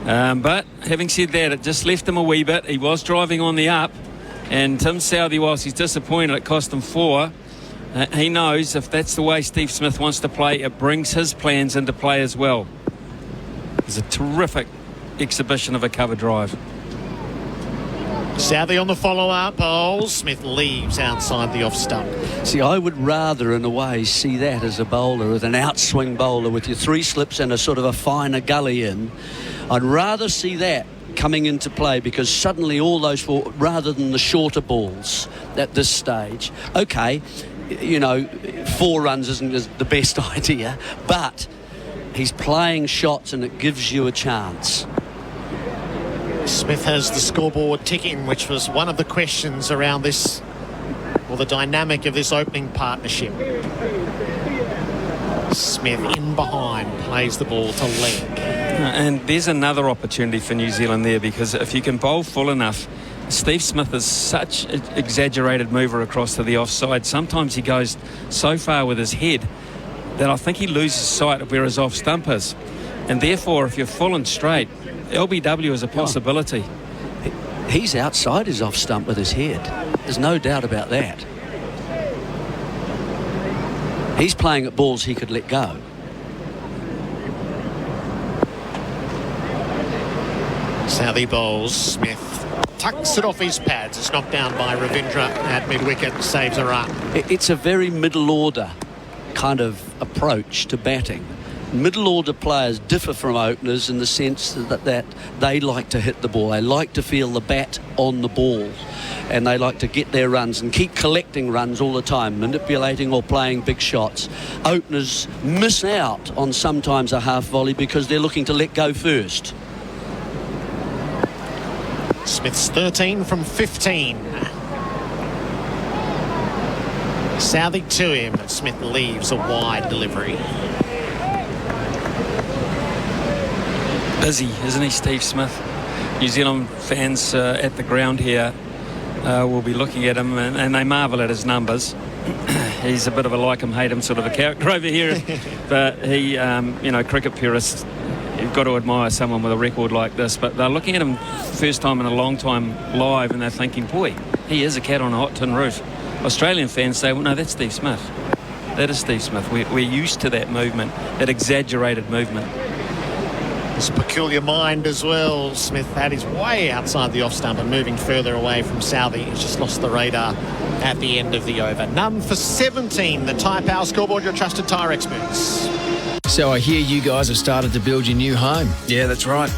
But having said that, it just left him a wee bit. He was driving on the up. And Tim Southey, whilst he's disappointed it cost him 4, he knows if that's the way Steve Smith wants to play, it brings his plans into play as well. It's a terrific exhibition of a cover drive. Southey on the follow-up bowls. Smith leaves outside the off stump. See, I would rather, in a way, see that as a bowler, with an outswing bowler with your 3 slips and a sort of a finer gully in. I'd rather see that coming into play, because suddenly all those 4, rather than the shorter balls at this stage, okay, 4 runs isn't the best idea, but he's playing shots and it gives you a chance. Smith has the scoreboard ticking, which was one of the questions around this, or the dynamic of this opening partnership. Smith in behind, plays the ball to leg. And there's another opportunity for New Zealand there, because if you can bowl full enough, Steve Smith is such an exaggerated mover across to the offside. Sometimes he goes so far with his head that I think he loses sight of where his off stump is. And therefore, if you're full and straight, LBW is a possibility. He's outside his off stump with his head. There's no doubt about that. He's playing at balls he could let go. Southey bowls. Smith tucks it off his pads. It's knocked down by Ravindra at mid-wicket. Saves a run. It's a very middle order kind of approach to batting. Middle order players differ from openers in the sense that they like to hit the ball. They like to feel the bat on the ball, and they like to get their runs and keep collecting runs all the time, manipulating or playing big shots. Openers miss out on sometimes a half volley because they're looking to let go first. Smith's 13 from 15. Southey to him, and Smith leaves a wide delivery. Busy, isn't he, Steve Smith? New Zealand fans at the ground here will be looking at him and they marvel at his numbers. He's a bit of a like him, hate him sort of a character over here. But he, cricket purists, you've got to admire someone with a record like this. But they're looking at him first time in a long time live and they're thinking, boy, he is a cat on a hot tin roof. Australian fans say, well, no, that's Steve Smith. That is Steve Smith. We're used to that movement, that exaggerated movement. His peculiar mind as well. Smith had his way outside the off stump and moving further away from Southey. He's just lost the radar at the end of the over. None for 17. The Tyre Power scoreboard, your trusted tyre experts. So I hear you guys have started to build your new home. Yeah, that's right.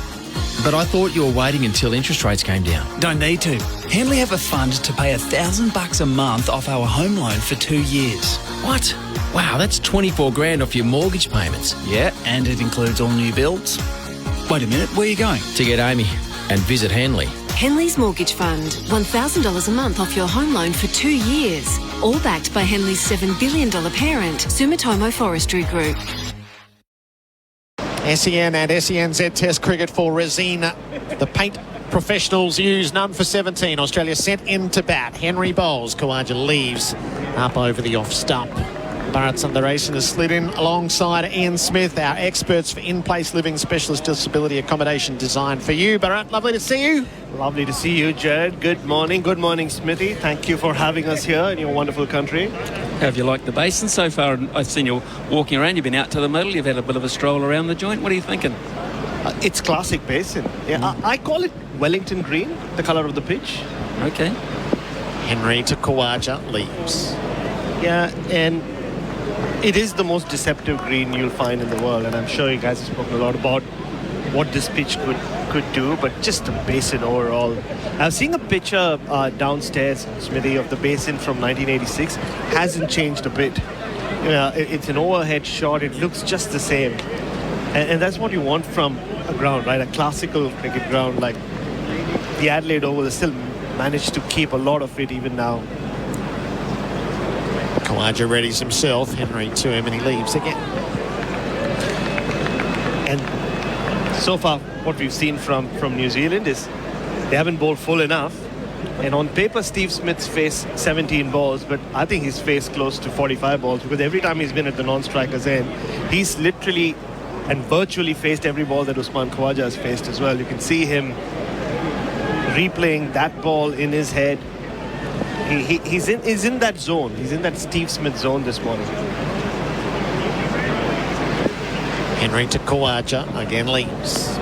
But I thought you were waiting until interest rates came down. Don't need to. Henley have a fund to pay $1,000 a month off our home loan for 2 years. What? Wow, that's 24 grand off your mortgage payments. Yeah, and it includes all new builds. Wait a minute, where are you going? To get Amy and visit Henley. Henley's Mortgage Fund. $1,000 a month off your home loan for 2 years. All backed by Henley's $7 billion parent, Sumitomo Forestry Group. SEN and SENZ Test cricket for Resina. The paint professionals use none for 17. Australia sent in to bat. Henry bowls. Khawaja leaves up over the off stump. Bharat Sundaresan has slid in alongside Ian Smith, our experts for in-place living specialist disability accommodation designed for you. Bharat, lovely to see you. Lovely to see you, Gerard. Good morning. Good morning, Smithy. Thank you for having us here in your wonderful country. How have you liked the basin so far? I've seen you walking around. You've been out to the middle. You've had a bit of a stroll around the joint. What are you thinking? It's classic basin. Yeah, I call it Wellington green, the colour of the pitch. Okay. Henry to Khawaja leaves. Yeah, and it is the most deceptive green you'll find in the world, and I'm sure you guys have spoken a lot about what this pitch could do, but just the basin overall. I was seeing a picture downstairs, Smithy, of the basin from 1986. Hasn't changed a bit. It's an overhead shot. It looks just the same. And that's what you want from a ground, right? A classical cricket ground like the Adelaide Oval has still managed to keep a lot of it even now. Khawaja readies himself. Henry to him and he leaves again. And so far, what we've seen from New Zealand is they haven't bowled full enough. And on paper, Steve Smith's faced 17 balls, but I think he's faced close to 45 balls because every time he's been at the non-striker's end, he's literally and virtually faced every ball that Usman Khawaja has faced as well. You can see him replaying that ball in his head. He's in that zone. He's in that Steve Smith zone this morning. Henry to Khawaja again leaves.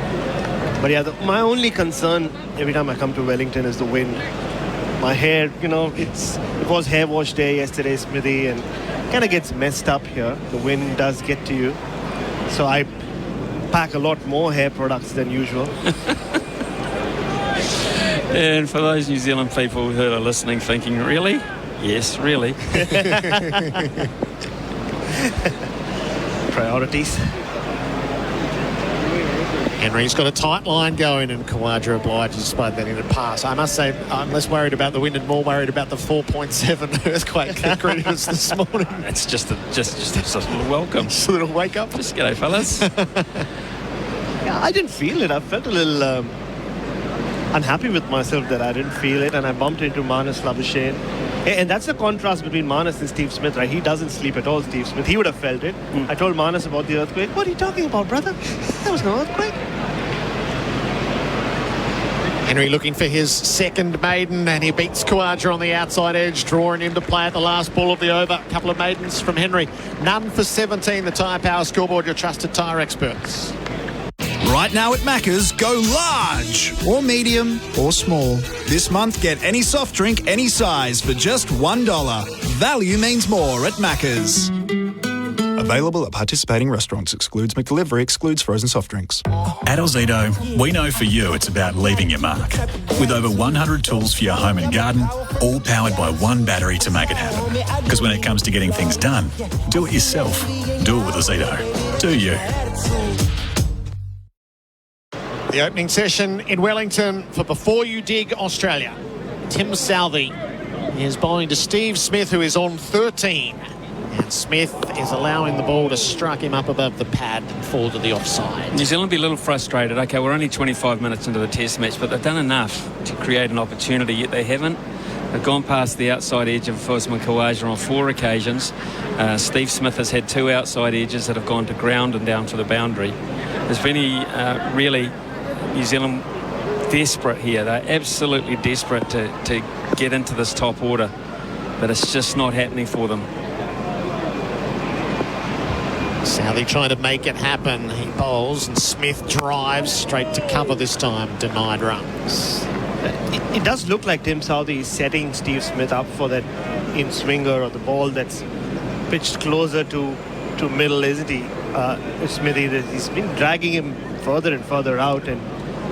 But yeah, my only concern every time I come to Wellington is the wind. My hair, it was hair wash day yesterday, Smithy, and kind of gets messed up here. The wind does get to you. So I pack a lot more hair products than usual. And for those New Zealand people who are listening thinking, really? Yes, really. Priorities. Henry's got a tight line going and Khawaja obliges by that in a pass. I must say, I'm less worried about the wind and more worried about the 4.7 earthquake kick readiness this morning. It's just a little welcome. Just a little wake up. Just g'day, fellas. Yeah, I didn't feel it. I felt a little unhappy with myself that I didn't feel it, and I bumped into Marnus Labuschagne. And that's the contrast between Marnus and Steve Smith, right? He doesn't sleep at all, Steve Smith. He would have felt it. I told Marnus about the earthquake. What are you talking about, brother? There was no earthquake. Henry looking for his second maiden, and he beats Khawaja on the outside edge, drawing him to play at the last ball of the over. A couple of maidens from Henry. None for 17, the Tyre Power scoreboard, your trusted tyre experts. Right now at Macca's, go large or medium or small. This month, get any soft drink, any size for just $1. Value means more at Macca's. Available at participating restaurants. Excludes McDelivery. Excludes frozen soft drinks. At Ozito, we know for you it's about leaving your mark. With over 100 tools for your home and garden, all powered by one battery to make it happen. Because when it comes to getting things done, do it yourself. Do it with Ozito. Do you? The opening session in Wellington for Before You Dig Australia. Tim Southey is bowling to Steve Smith, who is on 13. And Smith is allowing the ball to strike him up above the pad and fall to the offside. New Zealand will be a little frustrated. OK, we're only 25 minutes into the test match, but they've done enough to create an opportunity, yet they haven't. They've gone past the outside edge of Usman Khawaja on 4 occasions. Steve Smith has had 2 outside edges that have gone to ground and down to the boundary. There's been really New Zealand desperate here. They're absolutely desperate to get into this top order, but it's just not happening for them. Southey trying to make it happen. He bowls and Smith drives straight to cover this time. Denied runs. It does look like Tim Southey is setting Steve Smith up for that in-swinger or the ball that's pitched closer to middle, isn't he? Smithy, he's been dragging him further and further out, and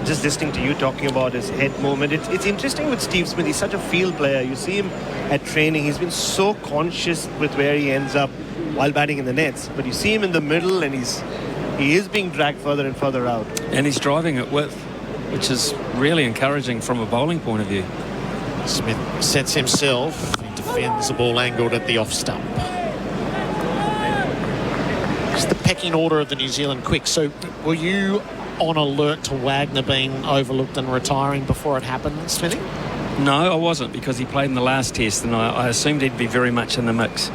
just listening to you talking about his head movement, it's interesting with Steve Smith. He's such a field player. You see him at training, he's been so conscious with where he ends up while batting in the nets, but you see him in the middle and he is being dragged further and further out. And he's driving it with, which is really encouraging from a bowling point of view. Smith sets himself. He defends the ball angled at the off stump. It's the pecking order of the New Zealand quick. So were you on alert to Wagner being overlooked and retiring before it happened, Smithy? No, I wasn't, because he played in the last test and I assumed he'd be very much in the mix.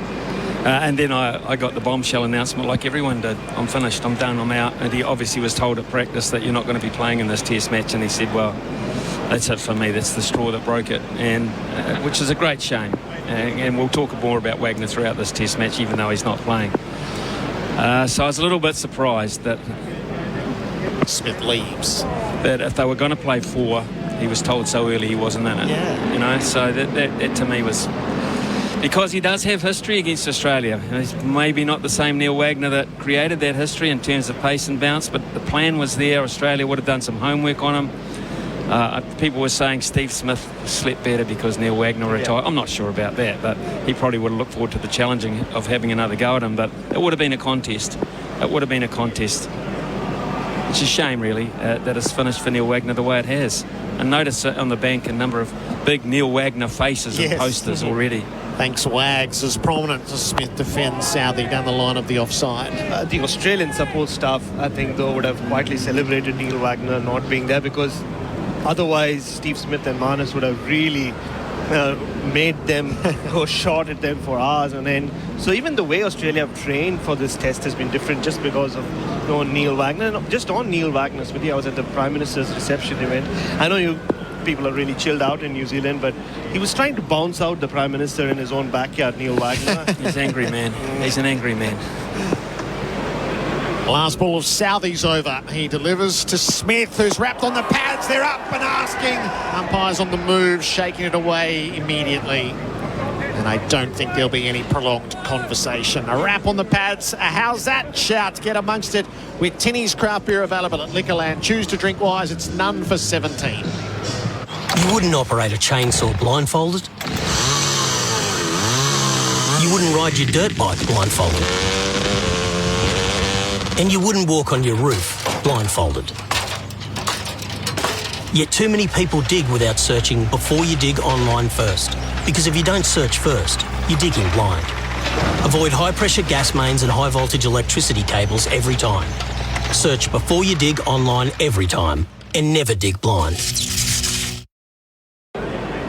And then I got the bombshell announcement like everyone did. I'm finished, I'm done, I'm out. And he obviously was told at practice that you're not going to be playing in this test match. And he said, well, that's it for me. That's the straw that broke it. And which is a great shame. And we'll talk more about Wagner throughout this test match, even though he's not playing. So I was a little bit surprised that Smith leaves. That if they were going to play 4, he was told so early he wasn't in it. Yeah. You know, so that to me was... Because he does have history against Australia. He's maybe not the same Neil Wagner that created that history in terms of pace and bounce, but the plan was there. Australia would have done some homework on him. People were saying Steve Smith slept better because Neil Wagner retired. I'm not sure about that, but he probably would have looked forward to the challenging of having another go at him. But it would have been a contest. It would have been a contest. It's a shame, really, that it's finished for Neil Wagner the way it has. And notice on the bank a number of big Neil Wagner faces and posters already. Thanks, Wags, as prominent as Smith defends Southey down the line of the offside. The Australian support staff, I think, though, would have quietly celebrated Neil Wagner not being there, because otherwise Steve Smith and Marnus would have really made them go short at them for hours on end. So even the way Australia have trained for this test has been different just because of Neil Wagner. Just on Neil Wagner, Smithy, I was at the Prime Minister's reception event. I know you people are really chilled out in New Zealand, but he was trying to bounce out the Prime Minister in his own backyard, Neil Wagner. He's an angry man. He's an angry man. Last ball of Southey's over. He delivers to Smith, who's wrapped on the pads. They're up and asking. Umpires on the move, shaking it away immediately. And I don't think there'll be any prolonged conversation. A wrap on the pads. How's that? Shout. Get amongst it with Tinny's Craft Beer available at Liquorland. Choose to drink wise. It's none for 17. You wouldn't operate a chainsaw blindfolded. You wouldn't ride your dirt bike blindfolded. And you wouldn't walk on your roof blindfolded. Yet too many people dig without searching before you dig online first. Because if you don't search first, you're digging blind. Avoid high-pressure gas mains and high-voltage electricity cables every time. Search before you dig online every time. And never dig blind.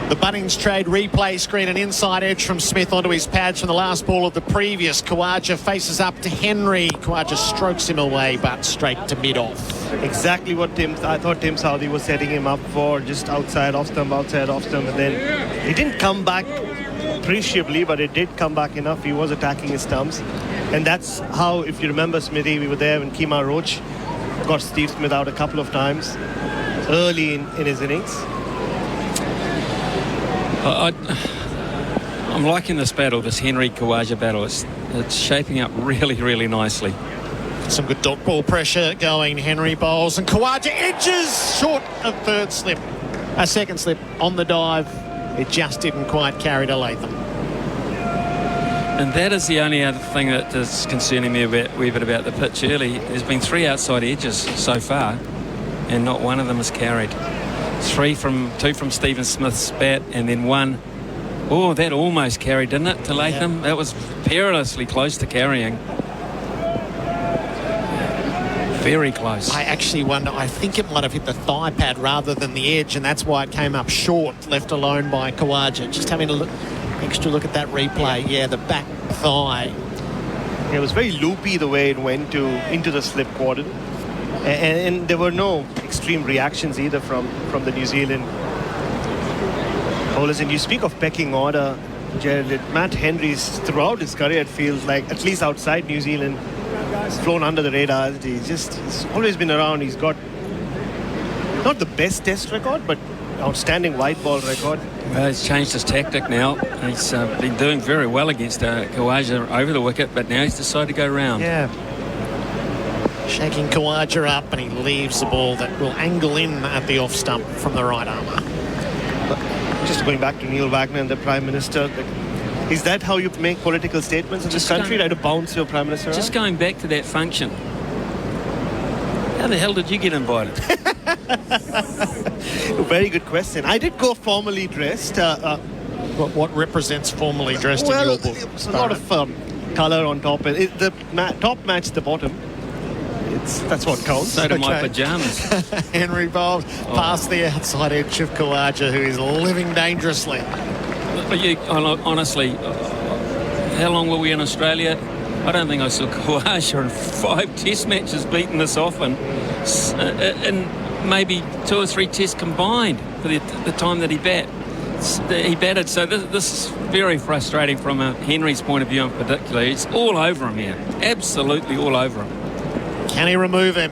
The Bunnings trade replay screen, an inside edge from Smith onto his pads from the last ball of the previous. Khawaja faces up to Henry. Khawaja strokes him away, but straight to mid-off. Exactly what I thought Tim Southey was setting him up for, just outside off stump, and then he didn't come back appreciably, but it did come back enough. He was attacking his stumps, and that's how, if you remember, Smithy, we were there when Kemar Roach got Steve Smith out a couple of times early in his innings. I'm liking this battle, this Henry Khawaja battle. It's shaping up really, really nicely. Some good dot ball pressure going. Henry bowls and Khawaja edges short of second slip on the dive. It just didn't quite carry to Latham. And that is the only other thing that is concerning me a wee bit about the pitch early. There's been 3 outside edges so far, and not one of them is carried. 2 from Stephen Smith's bat, and then 1. Oh, that almost carried, didn't it, to Latham? Yeah. That was perilously close to carrying. Very close. I actually wonder, I think it might have hit the thigh pad rather than the edge, and that's why it came up short, left alone by Khawaja. Just having a extra look at that replay. Yeah, the back thigh. It was very loopy the way it went into the slip cordon. And there were no extreme reactions either from the New Zealand bowlers. And you speak of pecking order, Gerard. Matt Henry's throughout his career, it feels like, at least outside New Zealand, flown under the radar. He's always been around. He's got not the best test record, but outstanding white ball record. Well, he's changed his tactic now. He's been doing very well against Khawaja over the wicket, but now he's decided to go round. Yeah. Shaking Khawaja up, and he leaves the ball that will angle in at the off stump from the right armour. Just going back to Neil Wagner and the Prime Minister, is that how you make political statements in this country? To bounce your Prime Minister Just out? going back to that function. How the hell did you get invited? Very good question. I did go formally dressed. What represents formally dressed in your book? It's a lot of colour on top. The top matched the bottom. That's what counts. So do my pyjamas. Henry bowled past the outside edge of Khawaja, who is living dangerously. But honestly, how long were we in Australia? I don't think I saw Khawaja in 5 test matches beaten this often. And maybe 2 or 3 tests combined for the time that he batted. So this is very frustrating from Henry's point of view in particular. It's all over him here. Absolutely all over him. Can he remove him?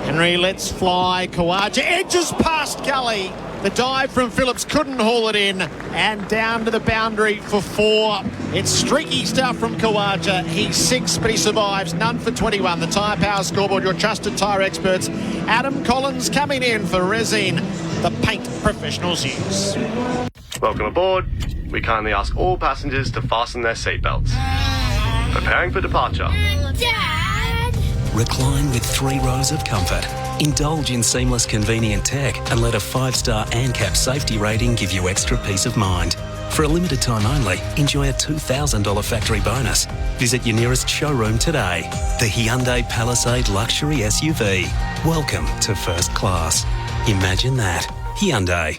Henry lets fly. Khawaja edges past Gully. The dive from Phillips couldn't haul it in, and down to the boundary for 4. It's streaky stuff from Khawaja. He's 6, but he survives. None for 21. The Tyre Power scoreboard, your trusted tyre experts. Adam Collins coming in for Resin, the paint professionals use. Welcome aboard. We kindly ask all passengers to fasten their seatbelts. Preparing for departure. Dad! Recline with 3 rows of comfort. Indulge in seamless, convenient tech and let a 5-star ANCAP safety rating give you extra peace of mind. For a limited time only, enjoy a $2,000 factory bonus. Visit your nearest showroom today. The Hyundai Palisade Luxury SUV. Welcome to first class. Imagine that. Hyundai.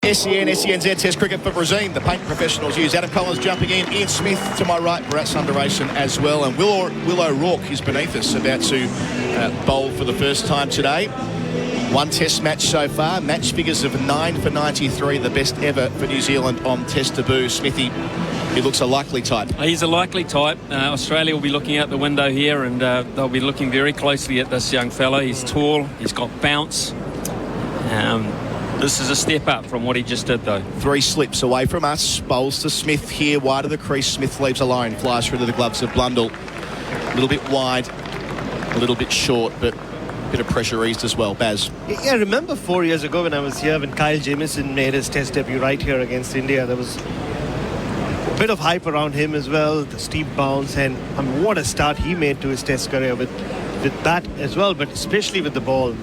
SEN, SENZ Test Cricket for Brazil. The paint professionals use. Adam Collins jumping in. Ian Smith to my right. Bharat Sundaresan as well. And Will O'Rourke is beneath us, about to bowl for the first time today. 1 test match so far. Match figures of 9 for 93, the best ever for New Zealand on test debut. Smithy, he looks a likely type. He's a likely type. Australia will be looking out the window here, and they'll be looking very closely at this young fella. He's tall. He's got bounce. This is a step up from what he just did, though. 3 slips away from us. Bowls to Smith here, wide of the crease. Smith leaves alone. Flies through to the gloves of Blundell. A little bit wide, a little bit short, but a bit of pressure eased as well. Baz. Yeah, I remember 4 years ago when I was here, when Kyle Jamieson made his test debut right here against India. There was a bit of hype around him as well, the steep bounce, and what a start he made to his test career with that as well, but especially with the ball.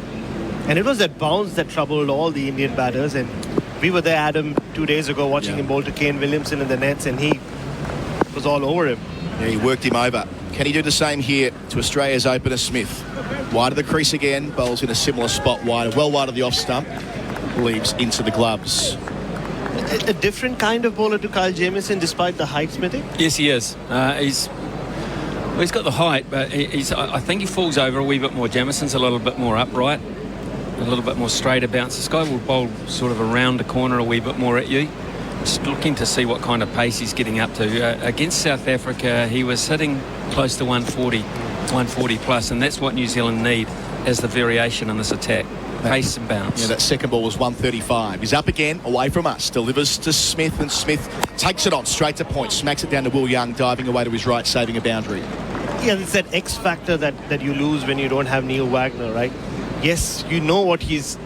And it was that bounce that troubled all the Indian batters. And we were there, Adam, 2 days ago watching him bowl to Kane Williamson in the nets, and he was all over him. Yeah, he worked him over. Can he do the same here to Australia's opener Smith? Wide of the crease again, bowls in a similar spot, wide of the off stump, leaves into the gloves. A different kind of bowler to Kyle Jamieson, despite the height, Smithy? Yes, he is. He's got the height, but I think he falls over a wee bit more. Jamison's a little bit more upright, a little bit more straighter bounce. This guy will bowl sort of around the corner a wee bit more at you. Just looking to see what kind of pace he's getting up to. Against South Africa, he was hitting close to 140 140 plus, and that's what New Zealand need as the variation in this attack. Pace and bounce. Yeah, that second ball was 135. He's up again, away from us. Delivers to Smith, and Smith takes it on straight to point. Smacks it down to Will Young, diving away to his right, saving a boundary. Yeah, it's that X factor that you lose when you don't have Neil Wagner, right? Yes, you know what he's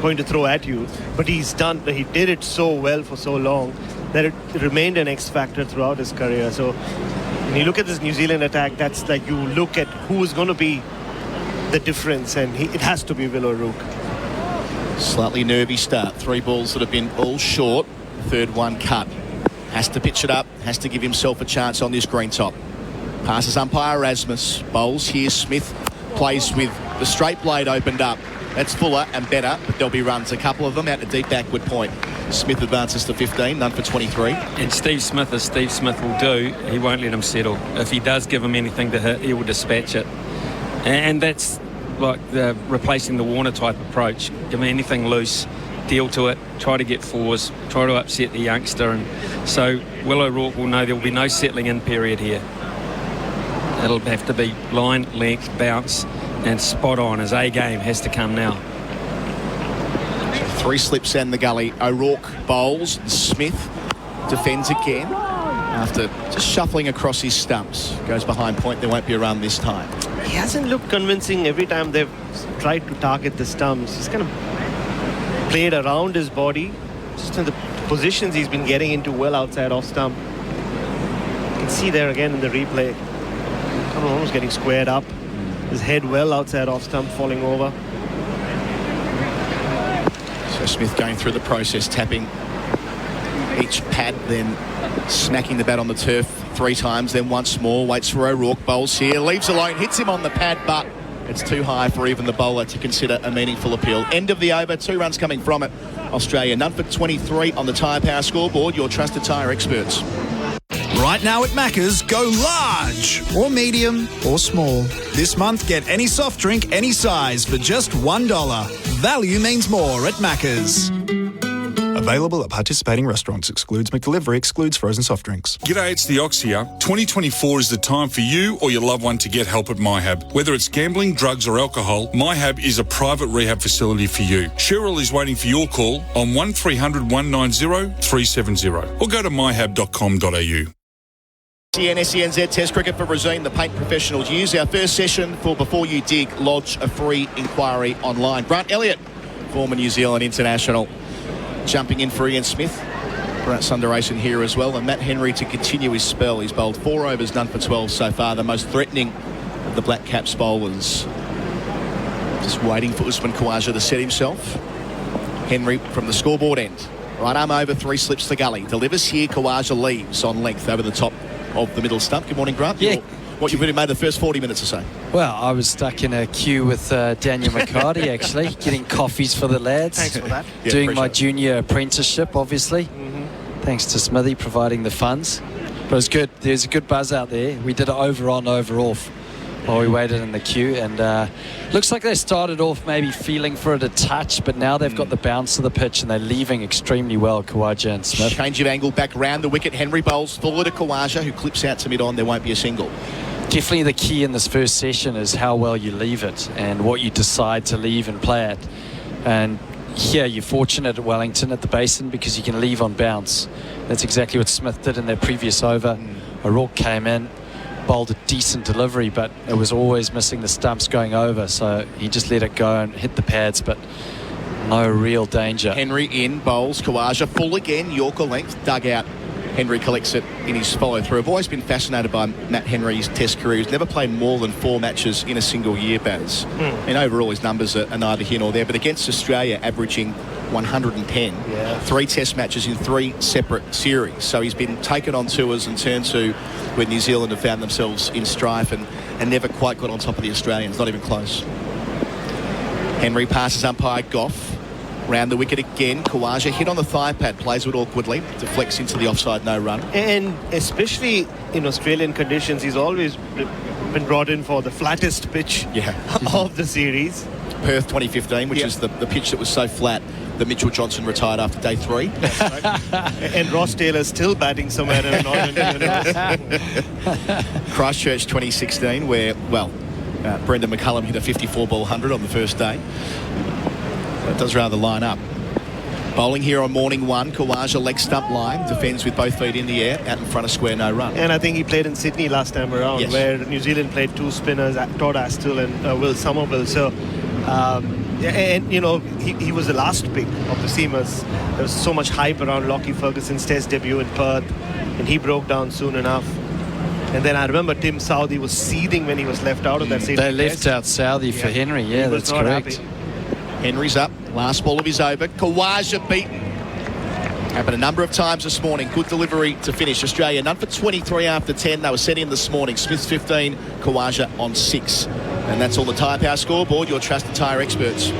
going to throw at you, but he did it so well for so long that it remained an X factor throughout his career. So when you look at this New Zealand attack, that's like you look at who's going to be the difference, and it has to be Will O'Rourke. Slightly nervy start. 3 balls that have been all short. Third one cut. Has to pitch it up. Has to give himself a chance on this green top. Passes umpire Erasmus. Bowls here. Smith plays with the straight blade opened up. That's fuller and better, but there'll be runs. A couple of them out to deep backward point. Smith advances to 15, none for 23. And Steve Smith, as Steve Smith will do, he won't let him settle. If he does give him anything to hit, he will dispatch it. And that's like replacing the Warner type approach. Give him anything loose, deal to it, try to get fours, try to upset the youngster. And so Will O'Rourke will know there will be no settling in period here. It'll have to be line, length, bounce, and spot on. His A game has to come now. So 3 slips and the gully. O'Rourke bowls. Smith defends again after just shuffling across his stumps. Goes behind point. There won't be a run this time. He hasn't looked convincing every time they've tried to target the stumps. He's kind of played around his body, just in the positions he's been getting into well outside off stump. You can see there again in the replay. Almost getting squared up. His head well outside off stump, falling over. So Smith going through the process, tapping each pad, then smacking the bat on the turf 3 times, then once more. Waits for O'Rourke, bowls here, leaves alone, hits him on the pad, but it's too high for even the bowler to consider a meaningful appeal. End of the over, 2 runs coming from it. Australia, none for 23 on the Tyre Power scoreboard, your trusted tyre experts. Right now at Macca's, go large or medium or small. This month, get any soft drink, any size for just $1. Value means more at Macca's. Available at participating restaurants. Excludes McDelivery. Excludes frozen soft drinks. G'day, it's the Ox here. 2024 is the time for you or your loved one to get help at MyHab. Whether it's gambling, drugs or alcohol, MyHab is a private rehab facility for you. Cheryl is waiting for your call on 1300 190 370 or go to myhab.com.au. SENZ Test Cricket for Brazil, the paint professionals use. Our first session for Before You Dig, lodge a free inquiry online. Grant Elliott, former New Zealand international, jumping in for Ian Smith. Bharat Sundaresan here as well, and Matt Henry to continue his spell. He's bowled 4 overs, none for 12 so far, the most threatening of the Black Caps bowlers. Just waiting for Usman Khawaja to set himself. Henry from the scoreboard end. Right arm over, 3 slips to gully. Delivers here, Khawaja leaves on length over the top of the middle stump. Good morning, Grant. Yeah. What you've really made the first 40 minutes or so? Well, I was stuck in a queue with Daniel McHardy, actually, getting coffees for the lads. Thanks for that. Yeah, doing my junior apprenticeship, obviously. Thanks to Smithy providing the funds. But it was good. There's a good buzz out there. We did it over on, over off while we waited in the queue. And looks like they started off maybe feeling for it a touch, but now they've got the bounce of the pitch and they're leaving extremely well, Khawaja and Smith. Change of angle back round the wicket. Henry bowls forward to Khawaja, who clips out to mid-on. There won't be a single. Definitely the key in this first session is how well you leave it and what you decide to leave and play at. And here you're fortunate at Wellington at the Basin because you can leave on bounce. That's exactly what Smith did in their previous over. O'Rourke came in, bowled a decent delivery, but it was always missing the stumps going over, so he just let it go and hit the pads, but no real danger. Henry in, bowls, Khawaja full again, Yorker length, dug out. Henry collects it in his follow-through. I've always been fascinated by Matt Henry's test career. He's never played more than 4 matches in a single year, Baz. And overall his numbers are neither here nor there, but against Australia averaging 110. 3 test matches in 3 separate series. So he's been taken on tours and turned to where New Zealand have found themselves in strife and never quite got on top of the Australians, not even close. Henry passes umpire Goff. Round the wicket again, Khawaja hit on the thigh pad, plays it awkwardly, deflects into the offside, no run. And especially in Australian conditions, he's always been brought in for the flattest pitch of the series. Perth 2015, which is the pitch that was so flat that Mitchell Johnson retired after day 3. And Ross Taylor's still batting somewhere in Northern Universe. Christchurch 2016, where, Brendan McCullum hit a 54-ball 100 on the first day. That does rather line up. Bowling here on morning 1, Khawaja leg stump line, defends with both feet in the air, out in front of square, no run. And I think he played in Sydney last time around, yes, where New Zealand played 2 spinners, Todd Astle and Will Somerville. So, he was the last pick of the seamers. There was so much hype around Lockie Ferguson's Test debut in Perth, and he broke down soon enough. And then I remember Tim Southey was seething when he was left out of that safety. They left out Southey for Henry. Yeah, that's correct. Happy. Henry's up. Last ball of his over. Khawaja beaten. Happened a number of times this morning. Good delivery to finish. Australia none for 23 after 10. They were sent in this morning. Smith's 15, Khawaja on 6. And that's all the Tyre Power scoreboard. Your trusted tyre experts.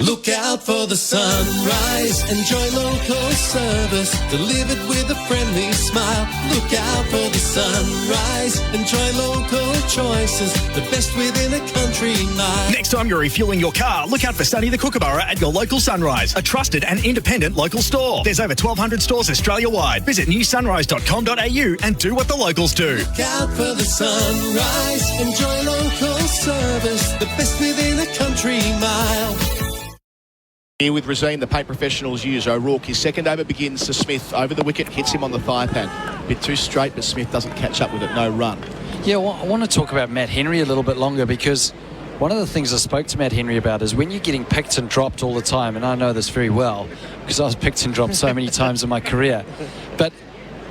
Look out for the sunrise. Enjoy local service delivered with a friendly smile. Look out for the sunrise. Enjoy local choices, the best within a country mile. Next time you're refueling your car, look out for Sunny the Kookaburra at your local Sunrise, a trusted and independent local store. There's over 1,200 stores Australia-wide. Visit newsunrise.com.au and do what the locals do. Look out for the sunrise. Enjoy local service, the best within a country mile. Here with Rosine, the paint professionals use O'Rourke. His second over begins to Smith. Over the wicket, hits him on the thigh pad. A bit too straight, but Smith doesn't catch up with it. No run. Yeah, well, I want to talk about Matt Henry a little bit longer, because one of the things I spoke to Matt Henry about is when you're getting picked and dropped all the time, and I know this very well because I was picked and dropped so many times in my career, but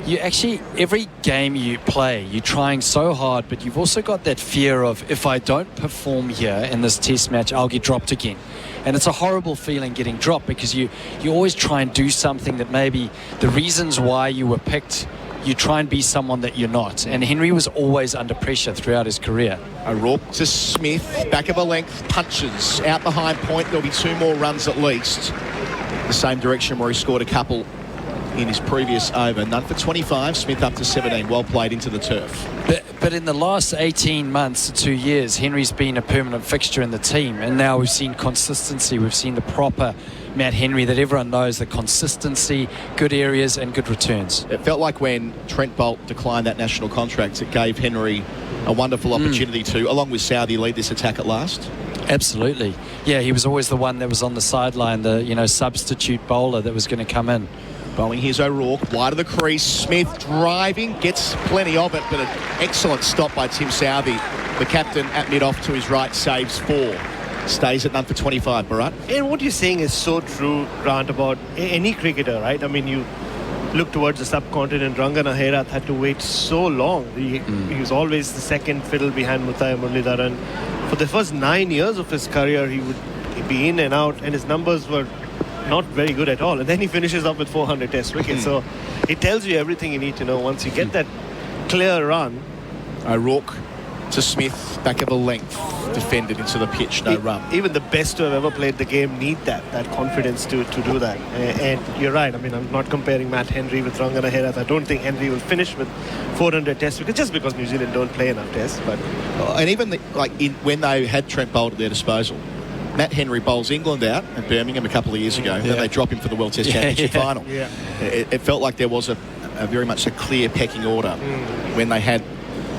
you actually, every game you play, you're trying so hard, but you've also got that fear of, if I don't perform here in this test match, I'll get dropped again. And it's a horrible feeling getting dropped, because you always try and do something that maybe the reasons why you were picked, you try and be someone that you're not. And Henry was always under pressure throughout his career. O'Rourke to Smith, back of a length, punches. Out behind point, there'll be 2 more runs at least. The same direction where he scored a couple in his previous over. None for 25, Smith up to 17. Well played into the turf. But in the last 18 months to 2 years, Henry's been a permanent fixture in the team, and now we've seen consistency. We've seen the proper Matt Henry that everyone knows, the consistency, good areas and good returns. It felt like when Trent Boult declined that national contract, it gave Henry a wonderful opportunity to, along with Southey, lead this attack at last. Absolutely. Yeah, he was always the one that was on the sideline, the substitute bowler that was going to come in. Bowling, here's O'Rourke, wide of the crease. Smith driving, gets plenty of it, but an excellent stop by Tim Southey. The captain at mid-off to his right, saves 4. Stays at none for 25, Bharat. And what you're saying is so true, Grant, about any cricketer, right? I mean, you look towards the subcontinent. Rangana Herath had to wait so long. He was always the second fiddle behind Muthaiya Muralidharan. For the first 9 years of his career, he would be in and out, and his numbers were not very good at all. And then he finishes up with 400 test wickets. So it tells you everything you need to know. Once you get that clear run. O'Rourke to Smith, back of a length, defended into the pitch, no run. Even the best who have ever played the game need that confidence to do that. And you're right. I mean, I'm not comparing Matt Henry with Rangana Herath. I don't think Henry will finish with 400 test wickets just because New Zealand don't play enough tests. But and even when they had Trent Boult at their disposal, Matt Henry bowls England out at Birmingham a couple of years ago, and they drop him for the World Test Championship final. Yeah. It felt like there was a very much a clear pecking order when they had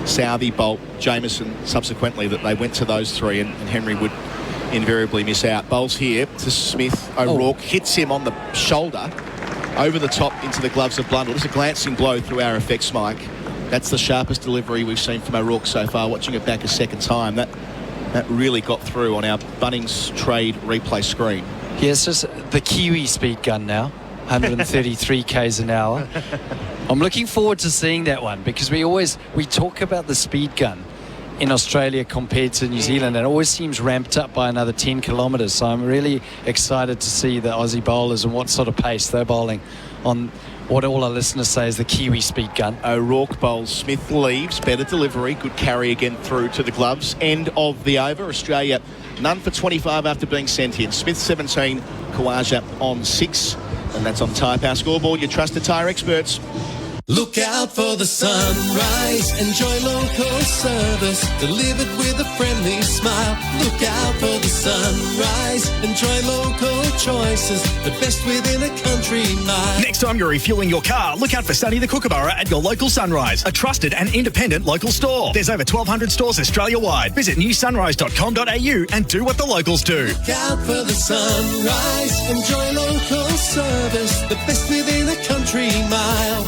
Southey, Boult, Jameson subsequently, that they went to those 3, and Henry would invariably miss out. Bowls here to Smith. O'Rourke hits him on the shoulder, over the top into the gloves of Blundell. This is a glancing blow through our effects mic. That's the sharpest delivery we've seen from O'Rourke so far. Watching it back a second time, that really got through on our Bunnings Trade replay screen. Yeah, it's just the Kiwi speed gun now, 133 k's an hour. I'm looking forward to seeing that one, because we talk about the speed gun in Australia compared to New Zealand, and it always seems ramped up by another 10 kilometres. So I'm really excited to see the Aussie bowlers and what sort of pace they're bowling on what all our listeners say is the Kiwi speed gun. O'Rourke bowls, Smith leaves, better delivery, good carry again through to the gloves. End of the over. Australia none for 25 after being sent in. Smith 17, Khawaja on 6, and that's on Tyre Power scoreboard. Your trusted tyre experts. Look out for the sunrise, enjoy local service, delivered with a friendly smile. Look out for the sunrise, enjoy local choices, the best within a country mile. Next time you're refueling your car, look out for Sunny the Kookaburra at your local Sunrise, a trusted and independent local store. There's over 1,200 stores Australia-wide. Visit newsunrise.com.au and do what the locals do. Look out for the sunrise, enjoy local service, the best within a country mile.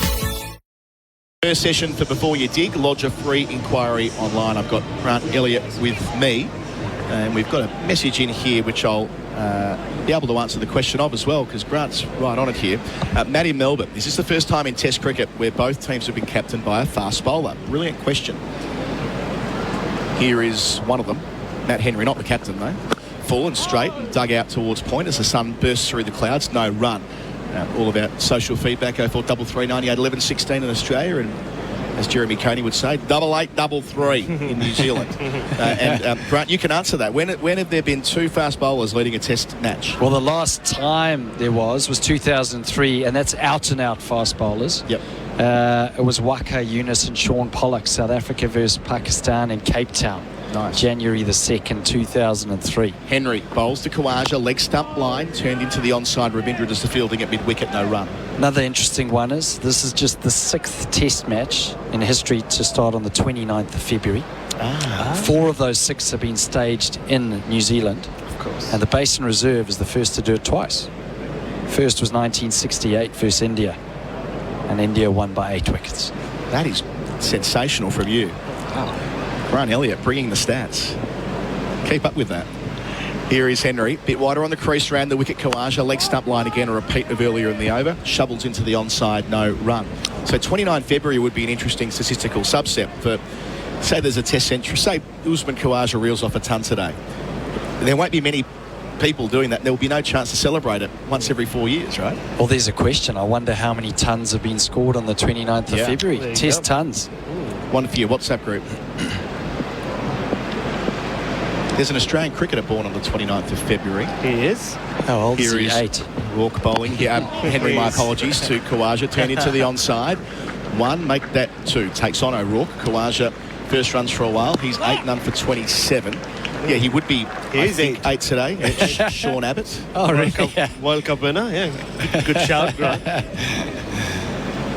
First session for Before You Dig, lodge a free inquiry online. I've got Grant Elliott with me, and we've got a message in here which I'll be able to answer the question of as well, because Grant's right on it here. Matt in Melbourne, is this the first time in Test cricket where both teams have been captained by a fast bowler? Brilliant question. Here is one of them. Matt Henry, not the captain though. Fallen straight and dug out towards point as the sun bursts through the clouds. No run. All about social feedback. 0433 98 11 16 in Australia, and as Jeremy Coney would say, 8833 in New Zealand. And Grant, you can answer that. When have there been two fast bowlers leading a Test match? Well, the last time there was 2003, and that's out-and-out fast bowlers. Yep. It was Waka Yunus and Sean Pollock, South Africa versus Pakistan in Cape Town. Nice. January the 2nd, 2003. Henry bowls to Khawaja, leg stump line, turned into the onside. Ravindra does the fielding at mid-wicket, no run. Another interesting one is this is just the 6th Test match in history to start on the 29th of February. 4 of those 6 have been staged in New Zealand. Of course. And the Basin Reserve is the first to do it twice. First was 1968 versus India, and India won by 8 wickets. That is sensational from you. Wow. Grant Elliott bringing the stats. Keep up with that. Here is Henry, bit wider on the crease, ran the wicket. Khawaja, leg stump line again, a repeat of earlier in the over. Shovels into the onside, no run. So 29 February would be an interesting statistical subset for, say there's a Test century, say Usman Khawaja reels off a ton today. There won't be many people doing that. There will be no chance to celebrate it once every 4 years, right? Well, there's a question. I wonder how many tons have been scored on the 29th of February. Test tons. One for your WhatsApp group. There's an Australian cricketer born on the 29th of February. He is. How old is he? 8. Rourke bowling. Henry, my apologies, to Khawaja. Turn into the onside. 1, make that 2. Takes on O'Rourke. Khawaja, first runs for a while. He's 8 none for 27. Yeah, he would be, I think, 8 today. Sean Abbott. Oh, really? World Cup winner, yeah. Good shout, Grant.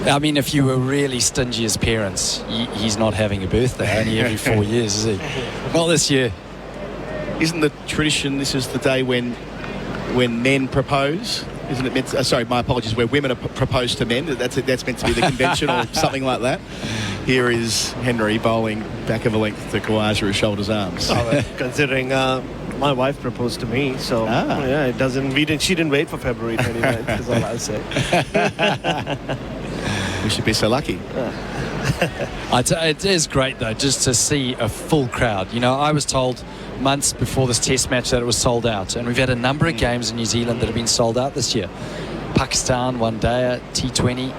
I mean, if you were really stingy as parents, he's not having a birthday only every 4 years, is he? Not this year. Isn't the tradition this is the day when men propose? Isn't it meant to, sorry, my apologies, where women are proposed to men? That's meant to be the convention or something like that. Here is Henry bowling back of a length to Khawaja, who shoulders arms. Considering my wife proposed to me, so yeah, it doesn't. She didn't wait for February 29th. Is all I'll say. We should be so lucky. It is great though, just to see a full crowd. You know, I was told months before this Test match that it was sold out, and we've had a number of games in New Zealand that have been sold out this year. Pakistan, one day, T20,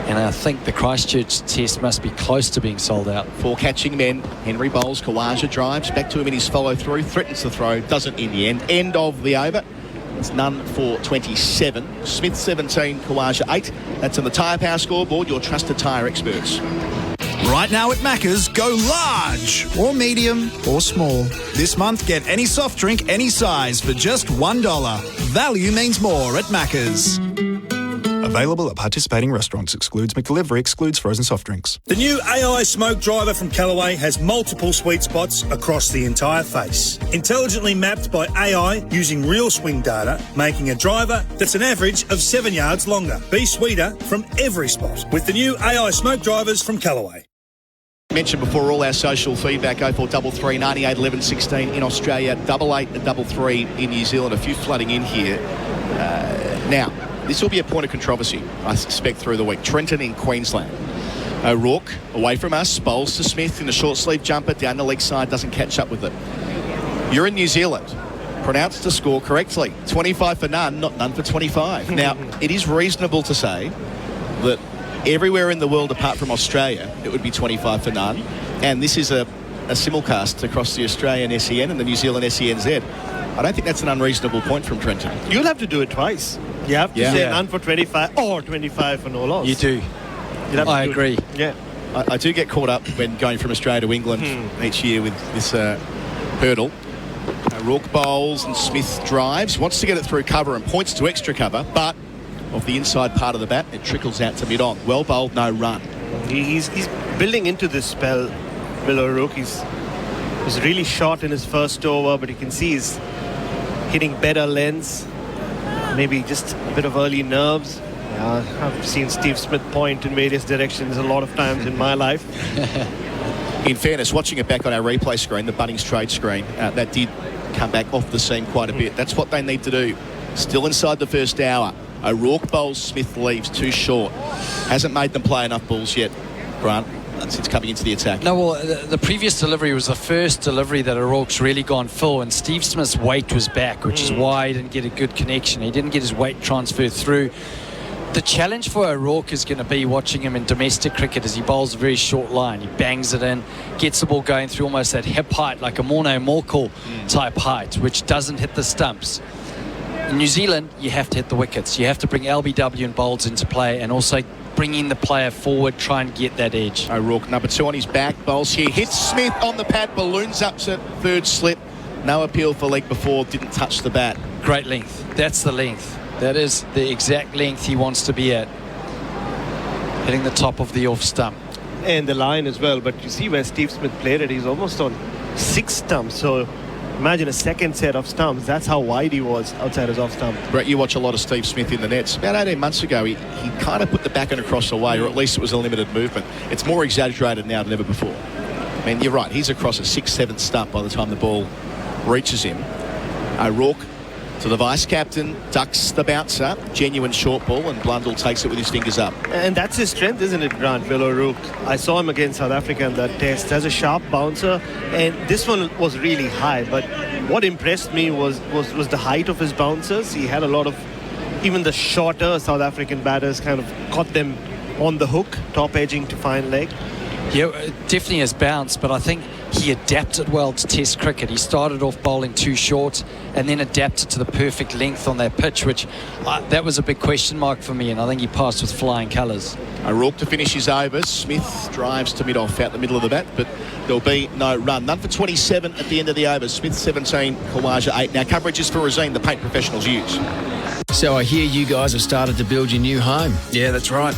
and I think the Christchurch Test must be close to being sold out. 4 catching men. Henry bowls, Khawaja drives back to him in his follow through, threatens the throw, doesn't in the end. End of the over. It's none for 27. Smith 17, Khawaja 8. That's on the Tyre Power scoreboard, your trusted tyre experts. Right now at Macca's, go large or medium or small. This month, get any soft drink, any size for just $1. Value means more at Macca's. Available at participating restaurants. Excludes McDelivery. Excludes frozen soft drinks. The new AI Smoke Driver from Callaway has multiple sweet spots across the entire face. Intelligently mapped by AI using real swing data, making a driver that's an average of 7 yards longer. Be sweeter from every spot with the new AI Smoke Drivers from Callaway. Mentioned before all our social feedback, 0433 98 11 16 in Australia, 8833 in New Zealand. A few flooding in here. Now, this will be a point of controversy, I suspect, through the week. Trenton in Queensland. O'Rourke, away from us, bowls to Smith in a short sleeve jumper, down the leg side, doesn't catch up with it. You're in New Zealand. Pronounced to score correctly. 25 for none, not none for 25. Now, it is reasonable to say that everywhere in the world apart from Australia, it would be 25 for none. And this is a simulcast across the Australian SEN and the New Zealand SENZ. I don't think that's an unreasonable point from Trenton. You'll have to do it twice. You have to say none for 25 or 25 for no loss. You do. I agree. Yeah. I do get caught up when going from Australia to England each year with this hurdle. Rourke bowls and Smith drives, wants to get it through cover and points to extra cover, but off the inside part of the bat, it trickles out to mid-on. Well bowled, no run. He's building into this spell, Will O'Rourke. He's really short in his first over, but you can see he's hitting better lengths, maybe just a bit of early nerves. I've seen Steve Smith point in various directions a lot of times in my life. In fairness, watching it back on our replay screen, the Bunnings trade screen, that did come back off the seam quite a bit. That's what they need to do. Still inside the first hour. O'Rourke bowls, Smith leaves, too short. Hasn't made them play enough balls yet, Grant, since coming into the attack. No, well, the previous delivery was the first delivery that O'Rourke's really gone full, and Steve Smith's weight was back, which is why he didn't get a good connection. He didn't get his weight transferred through. The challenge for O'Rourke is going to be watching him in domestic cricket as he bowls a very short line. He bangs it in, gets the ball going through almost that hip height, like a Morno Morkel type height, which doesn't hit the stumps. In New Zealand, you have to hit the wickets. You have to bring LBW and bowls into play, and also bringing the player forward, try and get that edge. O'Rourke, number 2 on his back, bowls here, hits Smith on the pad, balloons up to third slip. No appeal for leg before, didn't touch the bat. Great length. That's the length. That is the exact length he wants to be at. Hitting the top of the off stump. And the line as well, but you see where Steve Smith played it, he's almost on 6 stumps, so imagine a second set of stumps. That's how wide he was outside his off stump. Brett, you watch a lot of Steve Smith in the nets. About 18 months ago, he kind of put the back end across the way, or at least it was a limited movement. It's more exaggerated now than ever before. I mean, you're right, he's across a 6th, 7th stump by the time the ball reaches him. O'Rourke to the vice-captain, ducks the bouncer, genuine short ball, and Blundell takes it with his fingers up. And that's his strength, isn't it, Grant? Will O'Rourke. I saw him against South Africa in that test as a sharp bouncer, and this one was really high. But what impressed me was the height of his bouncers. He had a lot of, even the shorter South African batters kind of caught them on the hook, top edging to fine leg. Yeah, definitely has bounced, but I think he adapted well to Test cricket. He started off bowling too short and then adapted to the perfect length on that pitch, which that was a big question mark for me, and I think he passed with flying colours. O'Rourke to finish his overs. Smith drives to mid-off out the middle of the bat, but there'll be no run. None for 27 at the end of the overs. Smith 17, Khawaja 8. Now coverage is for Razine, the paint professionals use. So I hear you guys have started to build your new home. Yeah, that's right.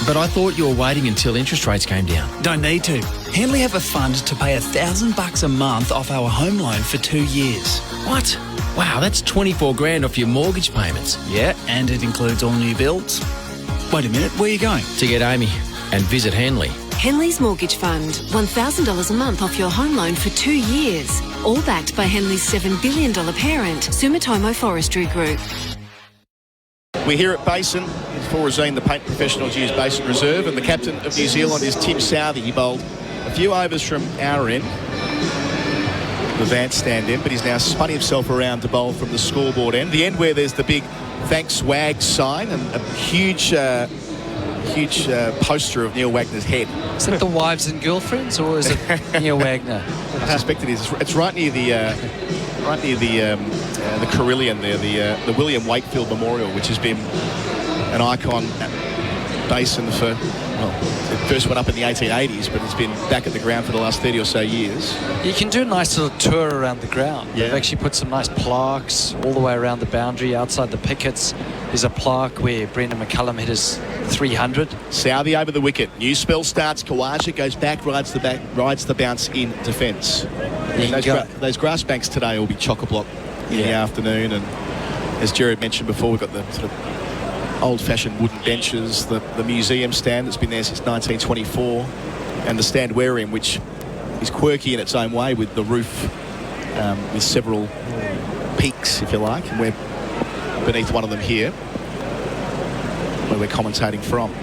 But I thought you were waiting until interest rates came down. Don't need to. Henley have a fund to pay $1,000 a month off our home loan for 2 years. What? Wow, that's 24 grand off your mortgage payments. Yeah, and it includes all new builds. Wait a minute, where are you going? To get Amy and visit Henley. Henley's Mortgage Fund. $1,000 a month off your home loan for 2 years. All backed by Henley's $7 billion parent, Sumitomo Forestry Group. We're here at Basin for Razine, the paint professionals use Basin Reserve, and the captain of New Zealand is Tim Southey. He bowled a few overs from our end, the bandstand end, but he's now spun himself around to bowl from the scoreboard end, the end where there's the big thanks Wag sign and a huge poster of Neil Wagner's head. Is it the wives and girlfriends, or is it Neil Wagner? I suspect it is. It's right near the Carillion there, the William Wakefield Memorial, which has been an icon at Basin for, well, it first went up in the 1880s, but it's been back at the ground for the last 30 or so years. You can do a nice little tour around the ground. Yeah. They've actually put some nice plaques all the way around the boundary, outside the pickets. There's a plaque where Brendan McCullum hit his 300. Southey over the wicket. New spell starts. Khawaja goes back, rides the bounce in defence. Those grass banks today will be chock-a-block in the afternoon, and as Gerard mentioned before, we've got the sort of old-fashioned wooden benches, the museum stand that's been there since 1924, and the stand we're in, which is quirky in its own way, with the roof with several peaks, if you like, and we're beneath one of them here, where we're commentating from.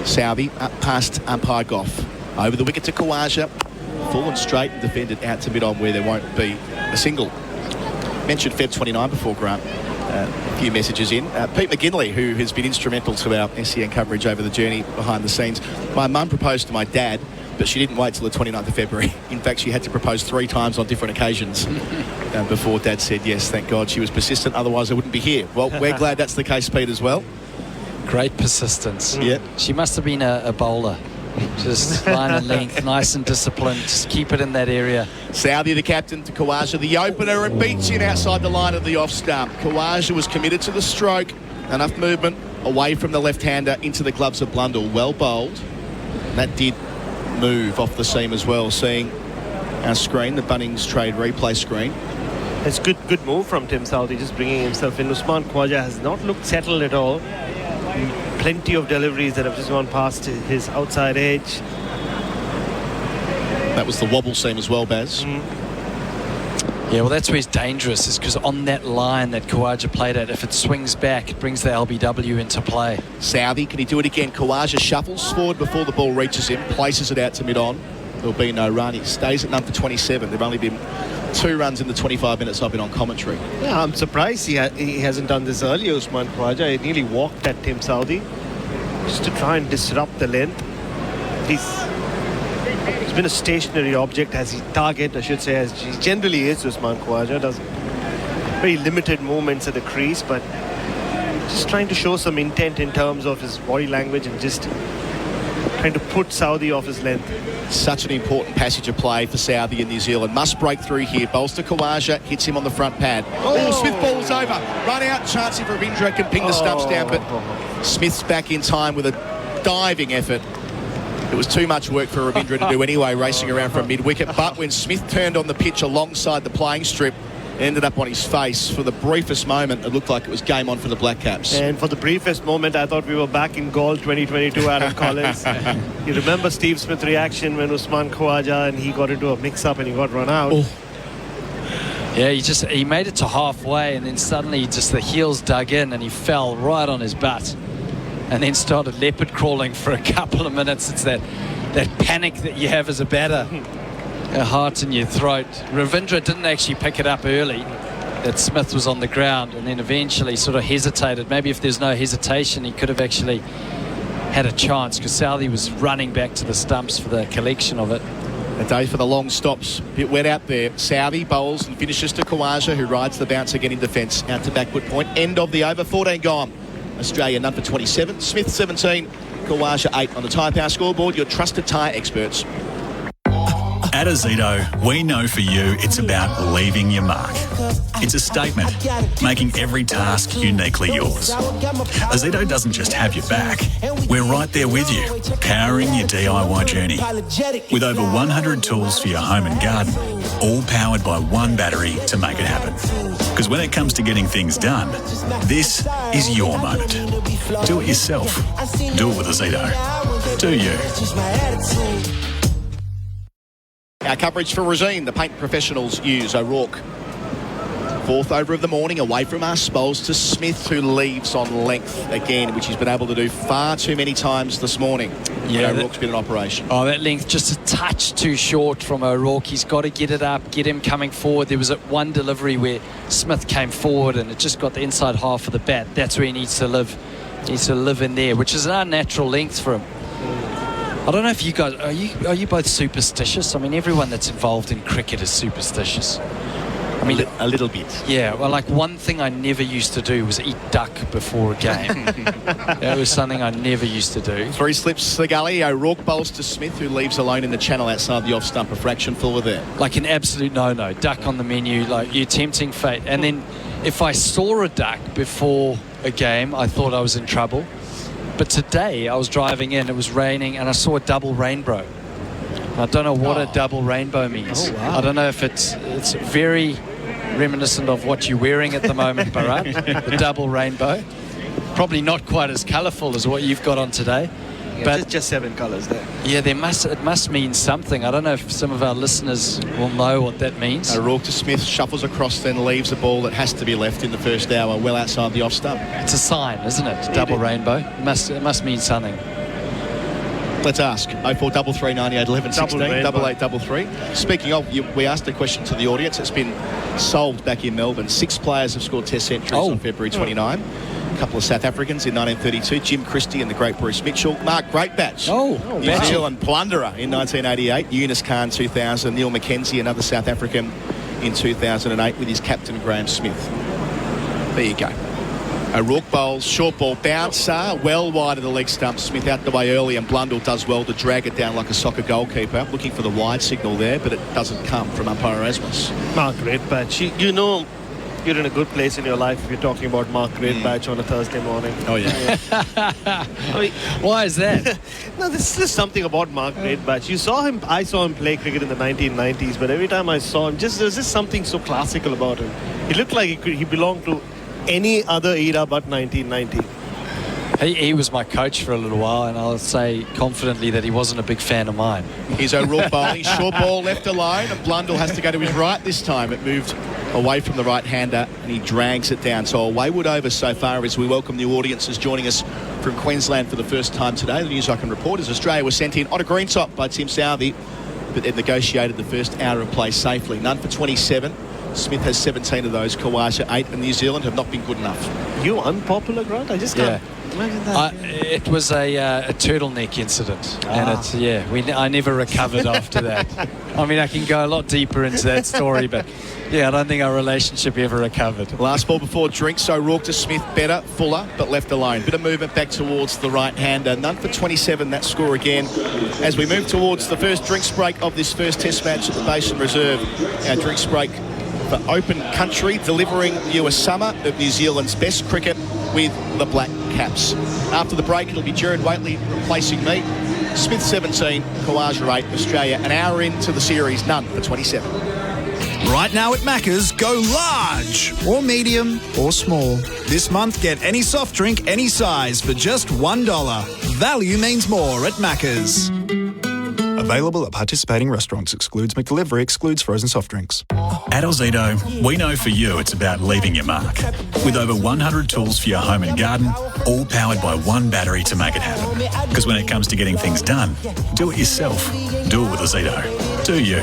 Southey up past umpire Goff, over the wicket to Khawaja, full and straight, and defended out to mid-on where there won't be a single. Mentioned Feb 29 before, Grant. A few messages in. Pete McGinley, who has been instrumental to our SEN coverage over the journey behind the scenes. My mum proposed to my dad, but she didn't wait till the 29th of February. In fact, she had to propose 3 times on different occasions before Dad said yes. Thank God she was persistent, otherwise I wouldn't be here. Well, we're glad that's the case, Pete, as well. Great persistence. Yep. She must have been a bowler. Just line and length, nice and disciplined. Just keep it in that area. Southey, the captain, to Khawaja, the opener, and beats in outside the line of the off stump. Khawaja was committed to the stroke. Enough movement away from the left-hander into the gloves of Blundell. Well bowled. That did move off the seam as well, seeing our screen, the Bunnings Trade replay screen. It's good move from Tim Southey, just bringing himself in. Usman Khawaja has not looked settled at all. Plenty of deliveries that have just gone past his outside edge. That was the wobble seam as well, Baz. Yeah, well, that's where he's dangerous, is because on that line that Khawaja played at, if it swings back, it brings the LBW into play. Southey, can he do it again? Khawaja shuffles forward before the ball reaches him, places it out to mid-on. There'll be no run. He stays at number 27. There've only been 2 runs in the 25 minutes I've been on commentary. Yeah, I'm surprised he hasn't done this earlier, Usman Khawaja. He nearly walked at Tim Southey just to try and disrupt the length. He's been a stationary object as he target, I should say, as he generally is. Usman Khawaja does very limited movements at the crease, but just trying to show some intent in terms of his body language and just trying to put Southey off his length. Such an important passage of play for Southey in New Zealand. Must break through here. Bowls to Khawaja, hits him on the front pad. Oh, Smith balls over. Run out, chance if Ravindra can ping the stumps down, but Smith's back in time with a diving effort. It was too much work for Ravindra to do anyway, racing around from mid-wicket. But when Smith turned on the pitch alongside the playing strip, ended up on his face. For the briefest moment, it looked like it was game on for the Black Caps. And for the briefest moment, I thought we were back in goal 2022, Adam Collins. You remember Steve Smith's reaction when Usman Khawaja and he got into a mix-up and he got run out? Oh. Yeah, he made it to halfway, and then suddenly just the heels dug in and he fell right on his butt. And then started leopard crawling for a couple of minutes. It's that panic that you have as a batter. Your heart in your throat. Ravindra didn't actually pick it up early, that Smith was on the ground, and then eventually sort of hesitated. Maybe if there's no hesitation, he could have actually had a chance, because Southey was running back to the stumps for the collection of it. A day for the long stops. Bit wet out there. Southey bowls and finishes to Khawaja, who rides the bounce again in defence. Out to backward point. End of the over. 14 gone. Australia number 27. Smith 17. Khawaja 8 on the Tyre Power scoreboard. Your trusted tyre experts. At Azito, we know for you it's about leaving your mark. It's a statement, making every task uniquely yours. Azito doesn't just have your back, we're right there with you, powering your DIY journey. With over 100 tools for your home and garden, all powered by one battery to make it happen. Because when it comes to getting things done, this is your moment. Do it yourself. Do it with Azito. Do you? Our coverage for Regine, the paint professionals use. O'Rourke, 4th over of the morning, away from us. Bowls to Smith, who leaves on length again, which he's been able to do far too many times this morning. Yeah, O'Rourke's been in operation. Oh, that length just a touch too short from O'Rourke. He's got to get it up, get him coming forward. There was that one delivery where Smith came forward and it just got the inside half of the bat. That's where he needs to live. He needs to live in there, which is an unnatural length for him. I don't know if you guys, are you both superstitious? I mean, everyone that's involved in cricket is superstitious. I mean, a little bit. Yeah, well, like one thing I never used to do was eat duck before a game. That was something I never used to do. 3 slips the gully. O'Rourke bowls to Smith, who leaves alone in the channel outside the off stump. A fraction fuller there. Like an absolute no-no. Duck on the menu, like you're tempting fate. And then if I saw a duck before a game, I thought I was in trouble. But today I was driving in, it was raining, and I saw a double rainbow. I don't know what a double rainbow means. Oh, wow. I don't know if it's very reminiscent of what you're wearing at the moment, Bharat, the double rainbow. Probably not quite as colourful as what you've got on today. Yeah, but just 7 colours there. Yeah, it must mean something. I don't know if some of our listeners will know what that means. O'Rourke to Smith, shuffles across, then leaves a ball that has to be left in the first hour, well outside the off stump. It's a sign, isn't it? Double rainbow. It must mean something. Let's ask. 0433 98 11 16 8833. Speaking of, we asked a question to the audience. It's been solved back in Melbourne. 6 players have scored Test centuries on February 29. A couple of South Africans in 1932, Jim Christie and the great Bruce Mitchell. Mark Greatbatch, New Zealand plunderer in 1988. Eunice Khan 2000. Neil McKenzie, another South African in 2008 with his captain Graham Smith. There you go. O'Rourke bowls, short ball bouncer, well wide of the leg stump. Smith out the way early, and Blundell does well to drag it down like a soccer goalkeeper. Looking for the wide signal there, but it doesn't come from umpire Asmus. Mark Greatbatch, you know you're in a good place in your life if you're talking about Mark Greatbatch on a Thursday morning. Oh, yeah. I mean, why is that? No, this is something about Mark Greatbatch. I saw him play cricket in the 1990s, but every time I saw him, there's just something so classical about him. He looked like he belonged to any other era but 1990. He was my coach for a little while, and I'll say confidently that he wasn't a big fan of mine. Here's O'Rourke bowling, short ball left alone, and Blundell has to go to his right this time. It moved away from the right-hander, and he drags it down. So a wayward over so far as we welcome new audiences joining us from Queensland for the first time today. The news I can report is Australia was sent in on a green top by Tim Southey, but they've negotiated the first hour of play safely. None for 27. Smith has 17 of those, Khawaja 8, and New Zealand have not been good enough. You unpopular, Grant? I just can't imagine that. It was a turtleneck incident, and I never recovered after that. I mean, I can go a lot deeper into that story, but I don't think our relationship ever recovered. Last ball before drinks, O'Rourke to Smith, better, fuller, but left alone. Bit of movement back towards the right-hander. None for 27, that score again. As we move towards the first drinks break of this first test match at the Basin Reserve. Our drinks break for open country, delivering you a summer of New Zealand's best cricket with the Black Caps. After the break, it'll be Gerard Whateley replacing me. Smith 17, Khawaja 8, Australia an hour into the series, none for 27. Right now at Macca's, go large or medium or small. This month, get any soft drink, any size for just $1. Value means more at Macca's. Available at participating restaurants. Excludes McDelivery. Excludes frozen soft drinks. At Ozito, we know for you it's about leaving your mark. With over 100 tools for your home and garden, all powered by one battery to make it happen. Because when it comes to getting things done, do it yourself. Do it with Ozito. Do you?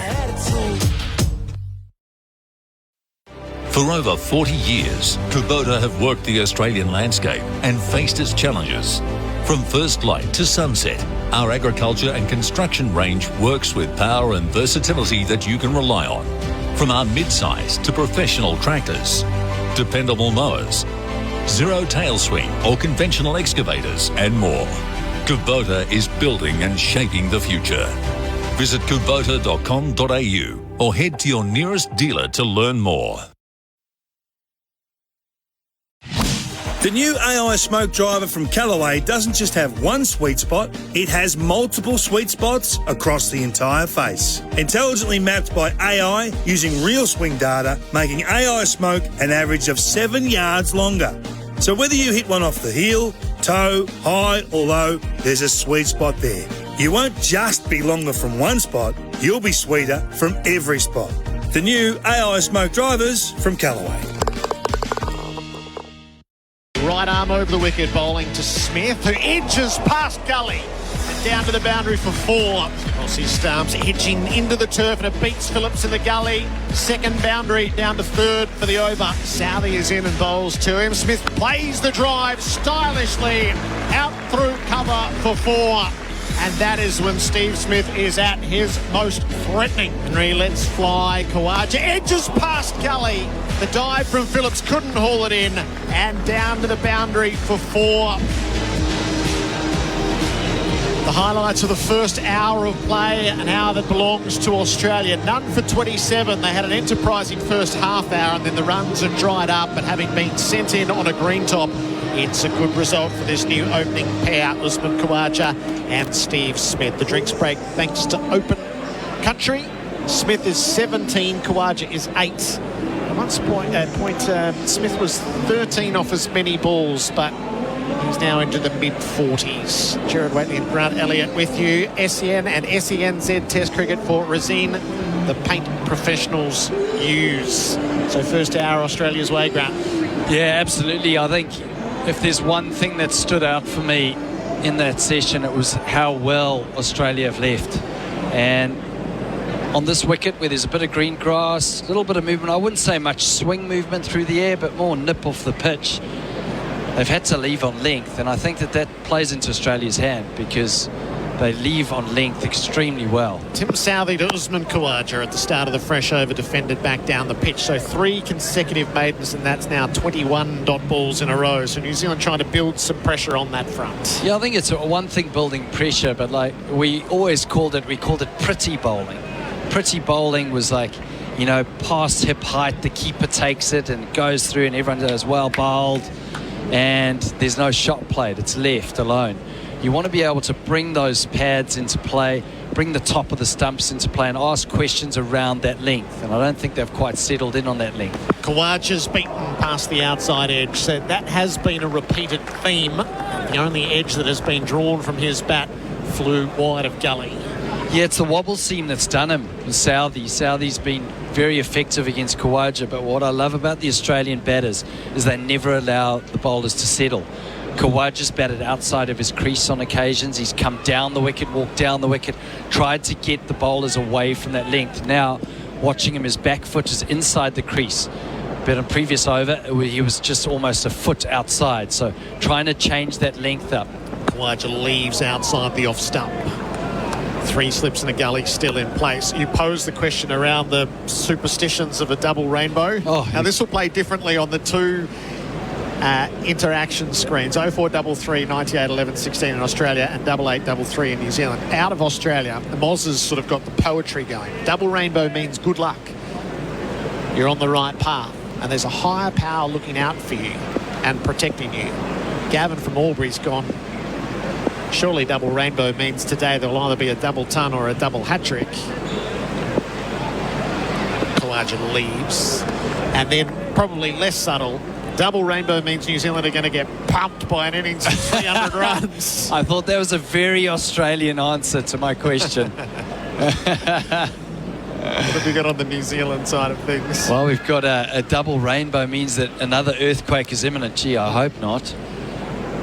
For over 40 years, Kubota have worked the Australian landscape and faced its challenges. From first light to sunset, our agriculture and construction range works with power and versatility that you can rely on. From our mid-size to professional tractors, dependable mowers, zero tail swing or conventional excavators, and more. Kubota is building and shaping the future. Visit kubota.com.au or head to your nearest dealer to learn more. The new AI smoke driver from Callaway doesn't just have one sweet spot, it has multiple sweet spots across the entire face. Intelligently mapped by AI using real swing data, making AI smoke an average of 7 yards longer. So whether you hit one off the heel, toe, high or low, there's a sweet spot there. You won't just be longer from one spot, you'll be sweeter from every spot. The new AI smoke drivers from Callaway. Right arm over the wicket, bowling to Smith, who edges past Gully and down to the boundary for 4. Aussie stumps hitching into the turf, and it beats Phillips in the gully. Second boundary down to third for the over. Southey is in and bowls to him. Smith plays the drive stylishly out through cover for 4. And that is when Steve Smith is at his most threatening. Henry lets fly. Khawaja edges past Gully. The dive from Phillips couldn't haul it in. And down to the boundary for 4. The highlights of the first hour of play, an hour that belongs to Australia. None for 27. They had an enterprising first half hour, and then the runs have dried up. But having been sent in on a green top, it's a good result for this new opening pair, Usman Khawaja and Steve Smith. The drinks break thanks to Open Country. Smith is 17, Khawaja is 8. At one point, Smith was 13 off as many balls, but he's now into the mid-40s. Gerard Whateley and Grant Elliott with you. SEN and SENZ Test Cricket for Resine, the paint professionals use. So first hour Australia's way, Grant. Yeah, absolutely. I think if there's one thing that stood out for me in that session, it was how well Australia have left. And on this wicket where there's a bit of green grass, a little bit of movement, I wouldn't say much swing movement through the air, but more nip off the pitch, they've had to leave on length. And I think that plays into Australia's hand, because they leave on length extremely well. Tim Southey to Usman Khawaja at the start of the fresh over, defended back down the pitch. So 3 consecutive maidens, and that's now 21 dot balls in a row. So New Zealand trying to build some pressure on that front. Yeah, I think it's one thing building pressure, but like we called it pretty bowling. Pretty bowling was like, you know, past hip height, the keeper takes it and goes through and everyone goes, well bowled, and there's no shot played, it's left alone. You want to be able to bring those pads into play, bring the top of the stumps into play and ask questions around that length, and I don't think they've quite settled in on that length. Khawaja's beaten past the outside edge, so that has been a repeated theme. The only edge that has been drawn from his bat flew wide of gully. Yeah, it's the wobble seam that's done him. Southey's been very effective against Khawaja, but what I love about the Australian batters is they never allow the bowlers to settle. Khawaja's batted outside of his crease on occasions. He's come down the wicket, walked down the wicket, tried to get the bowlers away from that length. Now, watching him, his back foot is inside the crease. But in previous over, he was just almost a foot outside. So trying to change that length up. Khawaja leaves outside the off stump. 3 slips in a gully still in place. You posed the question around the superstitions of a double rainbow. Now, this will play differently on the 2 interaction screens. 0433 98 11 16 in Australia and 8833 in New Zealand. Out of Australia, the Moz has sort of got the poetry going. Double rainbow means good luck. You're on the right path and there's a higher power looking out for you and protecting you. Gavin from Albury's gone, surely double rainbow means today there'll either be a double ton or a double hat-trick. Khawaja leaves. And then, probably less subtle, double rainbow means New Zealand are going to get pumped by an innings of 300 runs. I thought that was a very Australian answer to my question. What have we got on the New Zealand side of things? Well, we've got a double rainbow means that another earthquake is imminent. Gee, I hope not.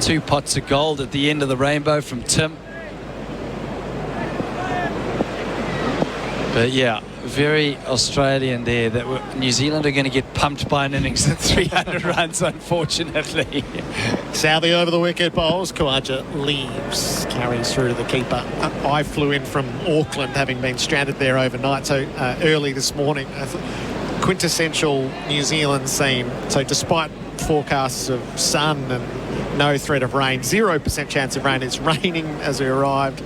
2 pots of gold at the end of the rainbow from Tim. But yeah, very Australian there. That New Zealand are going to get pumped by an innings of 300 runs, unfortunately. Southey over the wicket, bowls. Khawaja leaves, carries through to the keeper. I flew in from Auckland, having been stranded there overnight, so early this morning. Quintessential New Zealand scene. So despite forecasts of sun and no threat of rain, 0% chance of rain. It's raining as we arrived.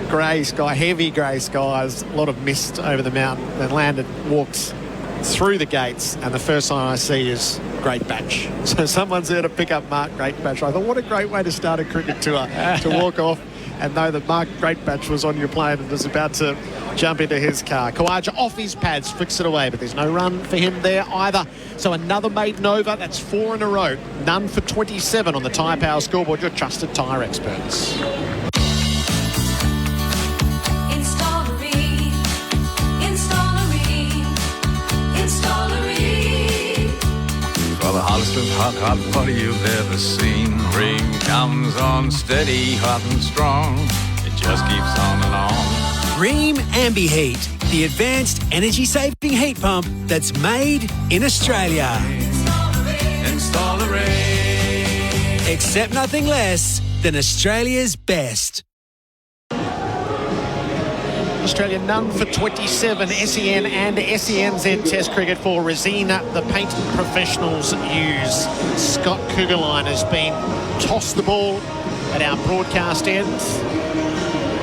Grey sky, heavy grey skies, a lot of mist over the mountain. Then landed, walked through the gates, and the first sign I see is Great Batch. So someone's there to pick up Mark Great Batch. I thought, what a great way to start a cricket tour, to walk off and know that Mark Great Batch was on your plane and was about to jump into his car. Khawaja off his pads, flicks it away, but there's no run for him there either. So another maiden over, that's 4 in a row. None for 27 on the Tyre Power scoreboard, your trusted tyre experts. For the hottest of hot butter you've ever seen. Rain comes on steady, hot and strong. It just keeps on and on. Rheem AmbiHeat, the advanced energy-saving heat pump that's made in Australia. Install a Rheem. Accept nothing less than Australia's best. Australia none for 27. SEN and SENZ Test cricket for Resina. The paint professionals use. Scott Kugelheim has been tossed the ball at our broadcast end.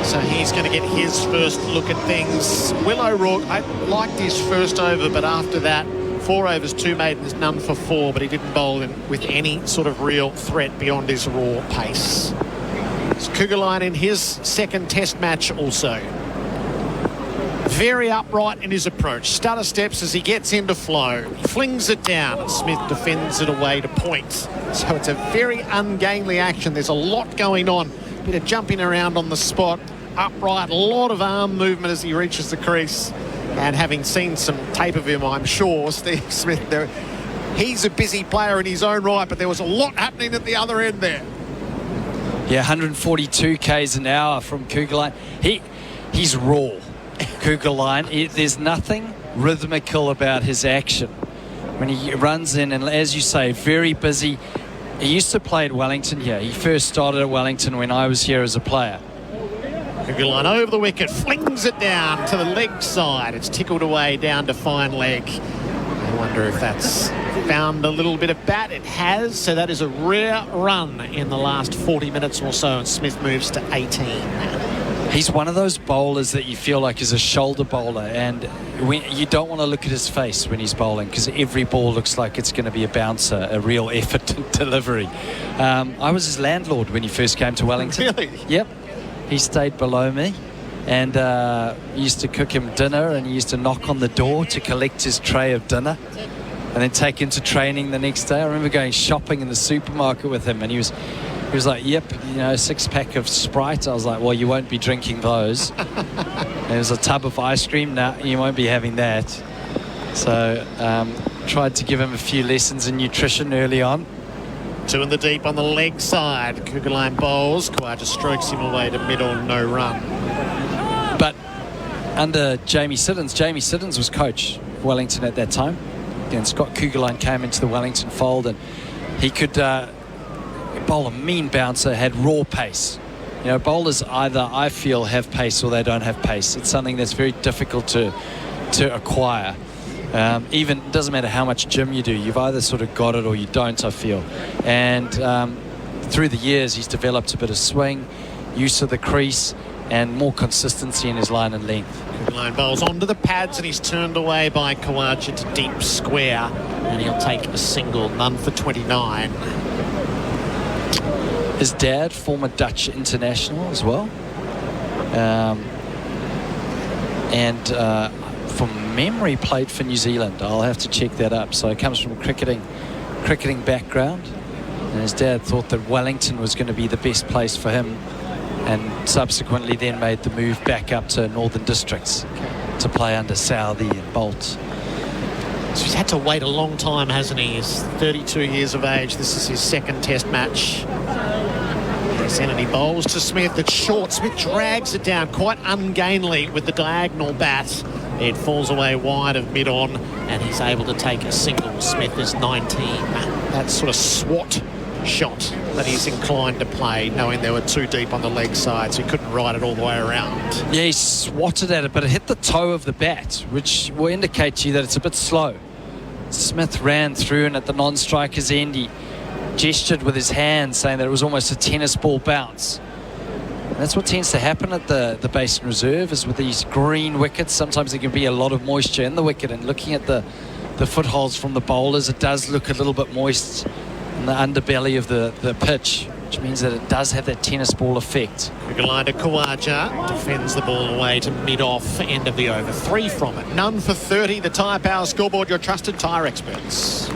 So he's going to get his first look at things. Will O'Rourke, I liked his first over, but after that, 4 overs, 2 maidens, none for 4, but he didn't bowl with any sort of real threat beyond his raw pace. It's Kugelheim in his second Test match also. Very upright in his approach. Stutter steps as he gets into flow. He flings it down and Smith defends it away to point. So it's a very ungainly action. There's a lot going on. Bit of jumping around on the spot. Upright, a lot of arm movement as he reaches the crease. And having seen some tape of him, I'm sure, Steve Smith, he's a busy player in his own right, but there was a lot happening at the other end there. Yeah, 142 k's an hour from Kugelheim. He's raw. Kugelheim, there's nothing rhythmical about his action when he runs in, and as you say, very busy. He used to play at Wellington here. He first started at Wellington when I was here as a player. Kugelheim over the wicket, flings it down to the leg side. It's tickled away down to fine leg. I wonder if that's found a little bit of bat. It has, so that is a rare run in the last 40 minutes or so, and Smith moves to 18. He's one of those bowlers that you feel like is a shoulder bowler, and you don't want to look at his face when he's bowling because every ball looks like it's going to be a bouncer, a real effort delivery. I was his landlord when he first came to Wellington. Really? Yep. He stayed below me, and used to cook him dinner, and he used to knock on the door to collect his tray of dinner and then take him to training the next day. I remember going shopping in the supermarket with him, and he was like, yep, you know, 6-pack of Sprite. I was like, well, you won't be drinking those. There was a tub of ice cream. No, you won't be having that. So tried to give him a few lessons in nutrition early on. 2 in the deep on the leg side. Kugelheim bowls. Khawaja strokes him away to mid-on, no run. But under Jamie Siddons was coach of Wellington at that time. And Scott Kugelheim came into the Wellington fold, and he could bowl a mean bouncer, had raw pace. You know, bowlers either, I feel, have pace or they don't have pace. It's something that's very difficult to acquire. Even, it doesn't matter how much gym you do, you've either sort of got it or you don't, I feel. And through the years, he's developed a bit of swing, use of the crease, and more consistency in his line and length. Kugelheim bowls onto the pads, and he's turned away by Khawaja to deep square, and he'll take a single, none for 29. His dad, former Dutch international as well. And from memory, played for New Zealand. I'll have to check that up. So he comes from a cricketing background. And his dad thought that Wellington was going to be the best place for him, and subsequently then made the move back up to Northern Districts to play under Southee and Bolt. So he's had to wait a long time, hasn't he? He's 32 years of age. This is his second test match. And he bowls to Smith. It's short. Smith drags it down quite ungainly with the diagonal bat. It falls away wide of mid-on, and he's able to take a single. Smith is 19. That sort of swat shot that he's inclined to play, knowing they were too deep on the leg side, so he couldn't ride it all the way around. Yeah, he swatted at it, but it hit the toe of the bat, which will indicate to you that it's a bit slow. Smith ran through, and at the non-striker's end, he gestured with his hand, saying that it was almost a tennis ball bounce. And that's what tends to happen at the Basin Reserve, is with these green wickets. Sometimes there can be a lot of moisture in the wicket, and looking at the footholds from the bowlers, it does look a little bit moist in the underbelly of the pitch, which means that it does have that tennis ball effect. Kugelheim to Khawaja, defends the ball away to mid-off, end of the over. 3 from it, none for 30. The Tyre Power scoreboard, your trusted tyre experts.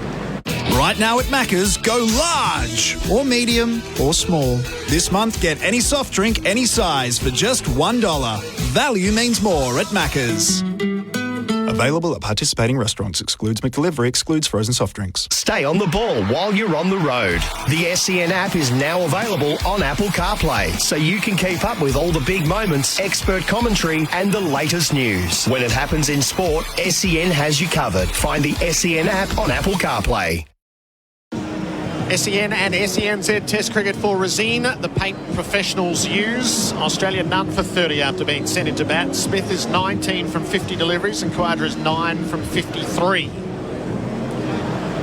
Right now at Macca's, go large or medium or small. This month, get any soft drink, any size for just $1. Value means more at Macca's. Available at participating restaurants. Excludes McDelivery. Excludes frozen soft drinks. Stay on the ball while you're on the road. The SEN app is now available on Apple CarPlay, so you can keep up with all the big moments, expert commentary, and the latest news. When it happens in sport, SEN has you covered. Find the SEN app on Apple CarPlay. SEN and SENZ Test cricket for Resine. The paint professionals use. Australia none for 30 after being sent into bat. Smith is 19 from 50 deliveries, and Khawaja is 9 from 53.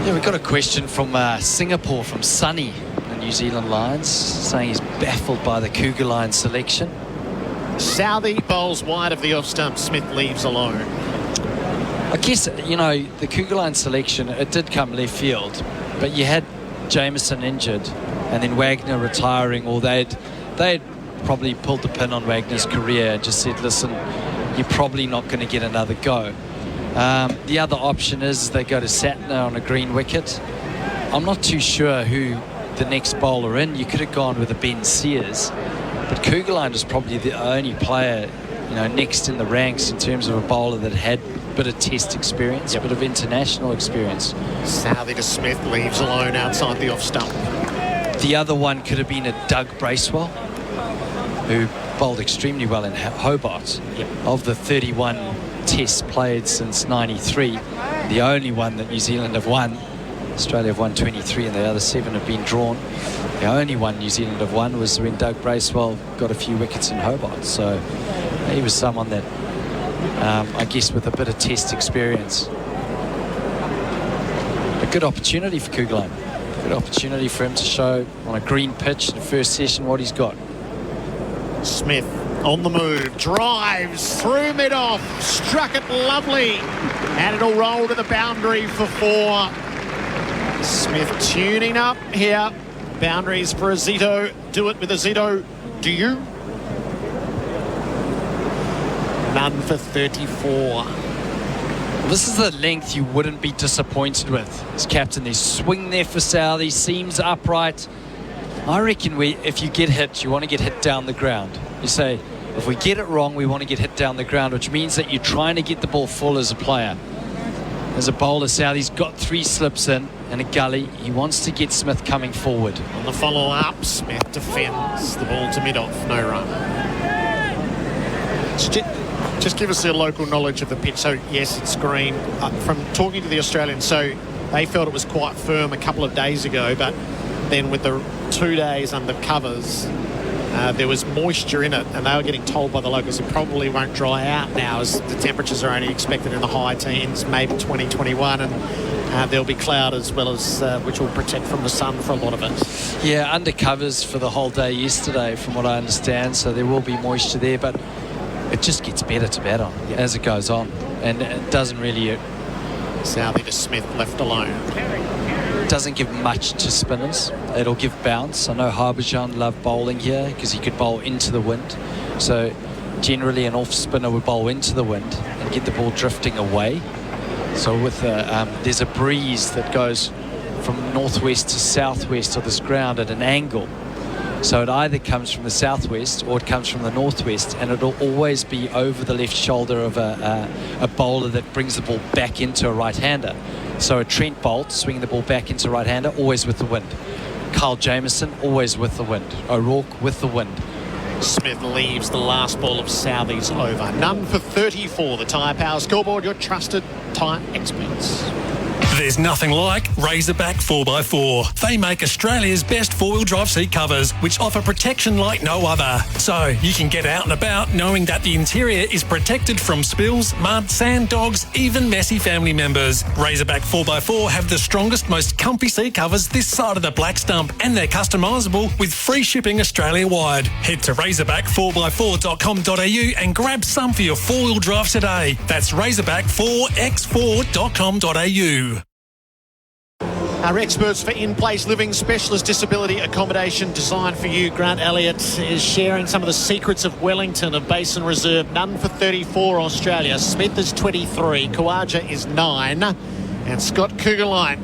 Yeah, we got a question from Singapore, from Sunny, the New Zealand Lions, saying he's baffled by the Kugelheim selection. Southee bowls wide of the off stump. Smith leaves alone. I guess, you know, the Kugelheim selection, it did come left field, but you had Jameson injured and then Wagner retiring, or they'd probably pulled the pin on Wagner's career and just said, listen, you're probably not going to get another go. The other option is they go to Satner on a green wicket. I'm not too sure who the next bowler in. You could have gone with a Ben Sears, but Kugelheim is probably the only player, you know, next in the ranks in terms of a bowler that had a bit of test experience, a bit of international experience. Southee to Smith, leaves alone outside the off stump. The other one could have been a Doug Bracewell, who bowled extremely well in Hobart. Of the 31 tests played since '93, the only one that New Zealand have won Australia have won 23 and the other 7 have been drawn. The only one New Zealand have won was when Doug Bracewell got a few wickets in Hobart. So he was someone that, I guess, with a bit of test experience. A good opportunity for Kugelheim. Good opportunity for him to show on a green pitch in the first session what he's got. Smith on the move, drives through mid-off, struck it lovely, and it'll roll to the boundary for 4. Smith tuning up here. Boundaries for a Zito. Do it with a Zito. Do you? None for 34. This is the length you wouldn't be disappointed with as captain. They swing there for Southey, seems upright. I reckon if you get hit, you want to get hit down the ground. You say, if we get it wrong, we want to get hit down the ground, which means that you're trying to get the ball full as a player. As a bowler, Southey's got 3 slips in and a gully. He wants to get Smith coming forward. On the follow-up, Smith defends the ball to mid-off, no run. Just give us their local knowledge of the pitch. So, yes, it's green. From talking to the Australians, so they felt it was quite firm a couple of days ago, but then with the 2 days under covers, there was moisture in it, and they were getting told by the locals it probably won't dry out now, as the temperatures are only expected in the high teens, maybe 20, 21, and there'll be cloud as well as which will protect from the sun for a lot of it. Yeah, under covers for the whole day yesterday, from what I understand, so there will be moisture there, but it just gets better to bat on as it goes on, and it doesn't really... Southey to Smith left alone. Doesn't give much to spinners. It'll give bounce. I know Harbhajan loved bowling here because he could bowl into the wind. So generally an off spinner would bowl into the wind and get the ball drifting away. So with there's a breeze that goes from northwest to southwest of this ground at an angle. So it either comes from the southwest or it comes from the northwest, and it'll always be over the left shoulder of a bowler that brings the ball back into a right-hander. So a Trent Bolt swinging the ball back into right-hander, always with the wind. Kyle Jamieson, always with the wind. O'Rourke with the wind. Smith leaves the last ball of Southey's over. None for 34. The Tyre Power Scoreboard, your trusted tyre experts. There's nothing like Razorback 4x4. They make Australia's best four-wheel drive seat covers, which offer protection like no other. So you can get out and about knowing that the interior is protected from spills, mud, sand, dogs, even messy family members. Razorback 4x4 have the strongest, most comfy seat covers this side of the black stump, and they're customisable with free shipping Australia-wide. Head to razorback4x4.com.au and grab some for your four-wheel drive today. That's razorback4x4.com.au. Our experts for in-place living, specialist disability accommodation designed for you. Grant Elliott is sharing some of the secrets of Wellington, of Basin Reserve. None for 34 Australia. Smith is 23. Khawaja is 9. And Scott Kugelheim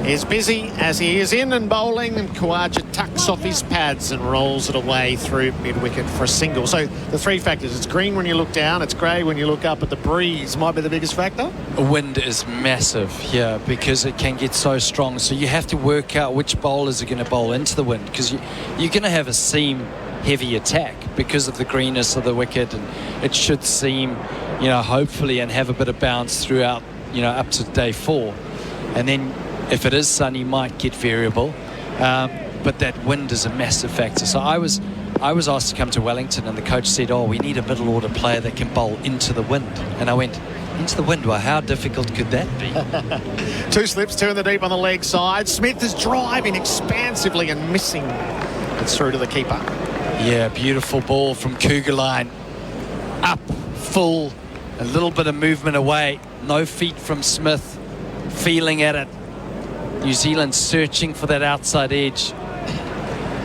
is busy as he is in and bowling, and Khawaja tucks off his pads and rolls it away through mid-wicket for a single. So the 3 factors: it's green when you look down, it's grey when you look up, but the breeze might be the biggest factor. Wind is massive here because it can get so strong, so you have to work out which bowlers are going to bowl into the wind, because you're going to have a seam heavy attack because of the greenness of the wicket, and it should seem, hopefully, and have a bit of bounce throughout, up to day 4, and then if it is sunny, might get variable, but that wind is a massive factor. So I was asked to come to Wellington, and the coach said, we need a middle order player that can bowl into the wind. And I went, into the wind? Well, how difficult could that be? 2 slips, 2 in the deep on the leg side. Smith is driving expansively and missing. It's through to the keeper. Yeah, beautiful ball from Kugelheim. Up, full, a little bit of movement away. No feet from Smith, feeling at it. New Zealand searching for that outside edge.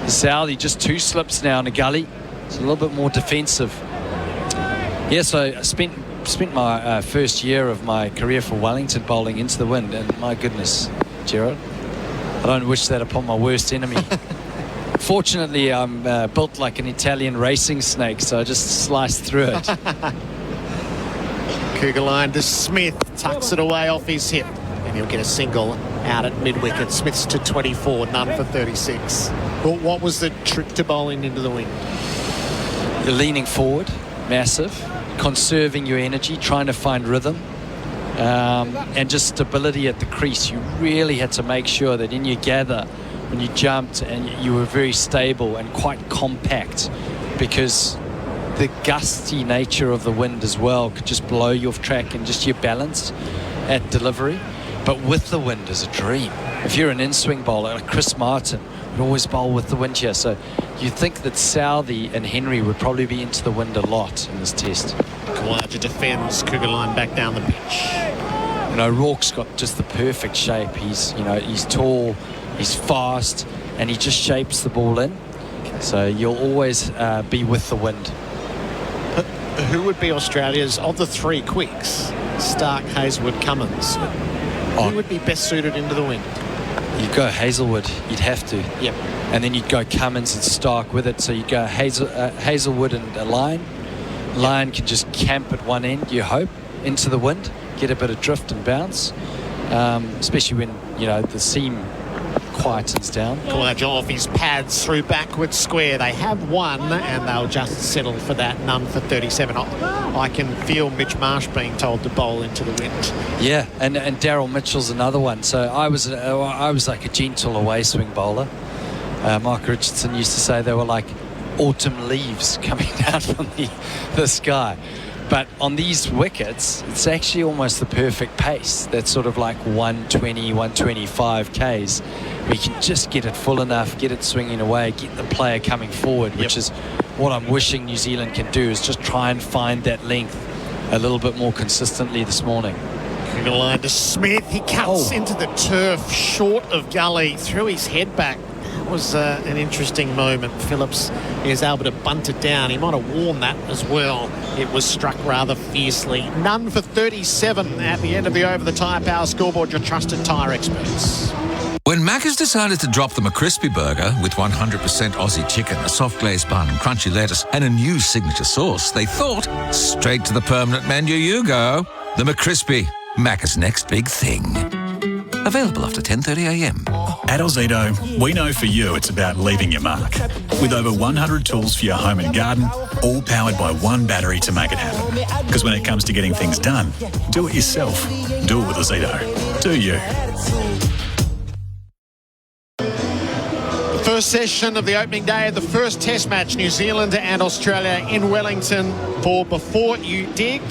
Southey just 2 slips now in a gully. It's a little bit more defensive. Yeah, so I spent my first year of my career for Wellington bowling into the wind, and my goodness, Gerard, I don't wish that upon my worst enemy. Fortunately, I'm built like an Italian racing snake, so I just sliced through it. Kugelheim to Smith, tucks it away off his hip, and he'll get a single out at mid-wicket. Smith's to 24, none for 36. But what was the trick to bowling into the wind? You're leaning forward, massive, conserving your energy, trying to find rhythm. and just stability at the crease. You really had to make sure that in your gather, when you jumped, and you were very stable and quite compact, because the gusty nature of the wind as well could just blow you off track, and just your balance at delivery. But with the wind is a dream. If you're an in-swing bowler, like Chris Martin would always bowl with the wind here, so you'd think that Southey and Henry would probably be into the wind a lot in this test. Kawaja defends, Kuggeleijn back down the pitch. You know, Rourke's got just the perfect shape. He's tall, he's fast, and he just shapes the ball in. So you'll always be with the wind. But who would be Australia's, of the three quicks, Stark, Hazlewood, Cummins? Who would be best suited into the wind? You'd go Hazlewood, you'd have to. Yep. And then you'd go Cummins and Stark with it. So you'd go Hazlewood and a Lyon. Lyon can just camp at one end, you hope, into the wind, get a bit of drift and bounce, especially when, you know, the seam quietens down. Kawaja off his pads through backward square. They have one, and they'll just settle for that. None for 37. I can feel Mitch Marsh being told to bowl into the wind. Yeah, and Daryl Mitchell's another one. So I was like a gentle away swing bowler. Mark Richardson used to say they were like autumn leaves coming down from the sky. But on these wickets, it's actually almost the perfect pace. That's sort of like 120, 125 Ks. We can just get it full enough, get it swinging away, get the player coming forward, which is what I'm wishing New Zealand can do, is just try and find that length a little bit more consistently this morning. Kuggeleijn to Smith. He cuts into the turf, short of gully, threw his head back. That was an interesting moment. Phillips is able to bunt it down. He might have worn that as well. It was struck rather fiercely. None for 37 at the end of the Over the Tyre Power scoreboard. Your trusted tyre experts. When Macca's decided to drop the McCrispy burger with 100% Aussie chicken, a soft glazed bun, crunchy lettuce, and a new signature sauce, they thought, straight to the permanent menu you go. The McCrispy, Macca's next big thing. Available after 10:30am. At Ozito, we know for you it's about leaving your mark. With over 100 tools for your home and garden, all powered by one battery to make it happen. Because when it comes to getting things done, do it yourself. Do it with Ozito. Do you? First session of the opening day of the first test match, New Zealand and Australia in Wellington. For Before You Dig,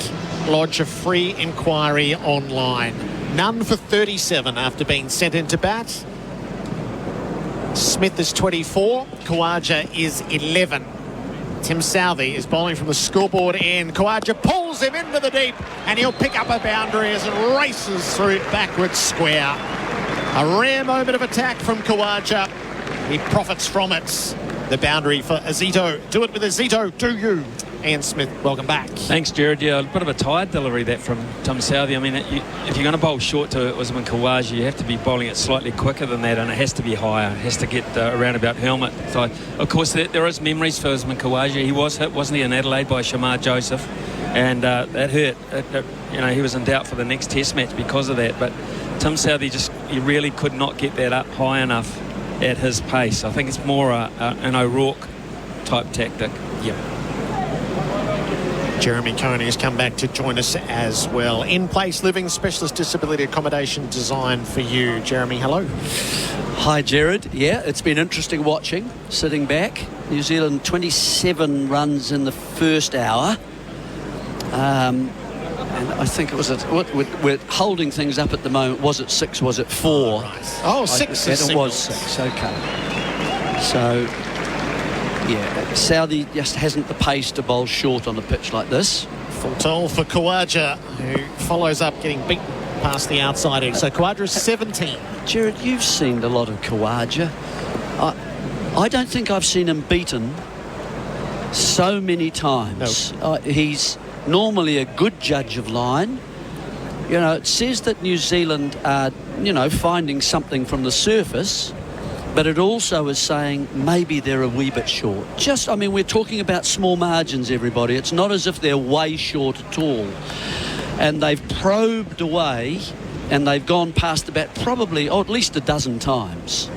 lodge a free inquiry online. None for 37 after being sent into bat. Smith is 24, Kawaja is 11. Tim Southey is bowling from the scoreboard end. Kawaja pulls him into the deep, and he'll pick up a boundary as it races through backwards square. A rare moment of attack from Kawaja. He profits from it. The boundary for Ozito. Do it with Ozito, do you? Ian Smith, welcome back. Thanks, Gerard. Yeah, a bit of a tired delivery that from Tim Southey. I mean, if you're going to bowl short to Usman Khawaja, you have to be bowling it slightly quicker than that, and it has to be higher. It has to get around about helmet. So, of course, there is memories for Usman Khawaja. He was hit, wasn't he, in Adelaide by Shamar Joseph, and that hurt. He was in doubt for the next Test match because of that. But Tim Southey he really could not get that up high enough at his pace. I think it's more an O'Rourke type tactic. Yep. Jeremy Coney has come back to join us as well. In-place living specialist disability accommodation designed for you. Jeremy, hello. Hi, Gerard. Yeah, it's been interesting watching, sitting back. New Zealand 27 runs in the first hour. And I think it was we're holding things up at the moment. Was it 6? Was it 4? Oh, right. Oh, 6 is it was 6. Okay. So, yeah, Southey just hasn't the pace to bowl short on a pitch like this. Full toll for Khawaja, who follows up getting beaten past the outside edge. So Khawaja is 17. Gerard, you've seen a lot of Khawaja. I don't think I've seen him beaten so many times. No. He's normally a good judge of line. You know, it says that New Zealand are, finding something from the surface, but it also is saying maybe they're a wee bit short. We're talking about small margins, everybody. It's not as if they're way short at all. And they've probed away, and they've gone past the bat probably, at least a dozen times.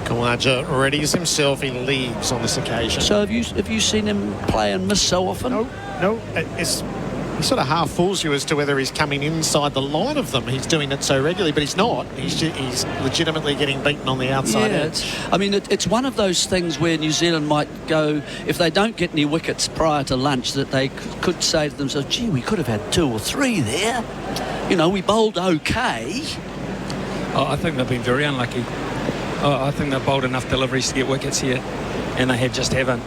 Khawaja readies himself. He leaves on this occasion. So have you seen him play and miss so often? No. It's he sort of half fools you as to whether he's coming inside the line of them. He's doing it so regularly, but he's not. He's legitimately getting beaten on the outside edge. It's one of those things where New Zealand might go, if they don't get any wickets prior to lunch, that they could say to themselves, gee, we could have had 2 or 3 there. You know, we bowled okay. I think they've been very unlucky. I think they've bowled enough deliveries to get wickets here, and they just haven't.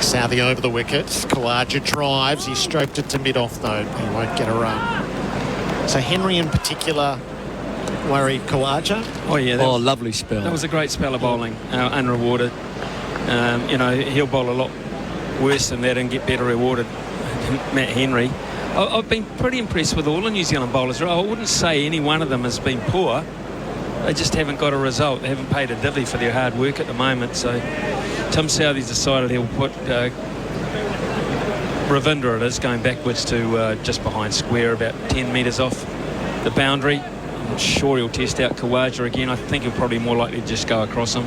Southey over the wicket. Khawaja drives. He stroked it to mid-off, though. He won't get a run. So Henry in particular worried Khawaja. Oh, yeah. Lovely spell. That was a great spell of bowling, unrewarded. You know, he'll bowl a lot worse than that and get better rewarded. Matt Henry. I've been pretty impressed with all the New Zealand bowlers. I wouldn't say any one of them has been poor. They just haven't got a result. They haven't paid a divvy for their hard work at the moment. So Tim Southey's decided he'll put Ravindra, it is, going backwards to just behind square, about 10 metres off the boundary. I'm not sure he'll test out Khawaja again. I think he'll probably more likely to just go across him.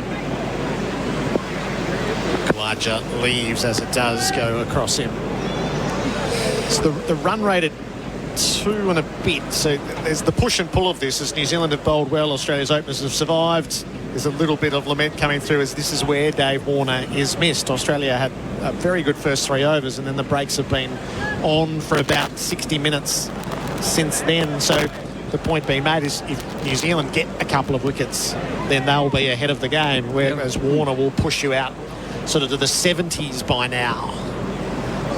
Khawaja leaves as it does go across him. So the run rate at 2 and a bit. So there's the push and pull of this. As New Zealand have bowled well, Australia's openers have survived. There's a little bit of lament coming through as this is where Dave Warner is missed. Australia had a very good first 3 overs, and then the breaks have been on for about 60 minutes since then. So the point being made is if New Zealand get a couple of wickets, then they'll be ahead of the game, whereas Warner will push you out sort of to the 70s by now.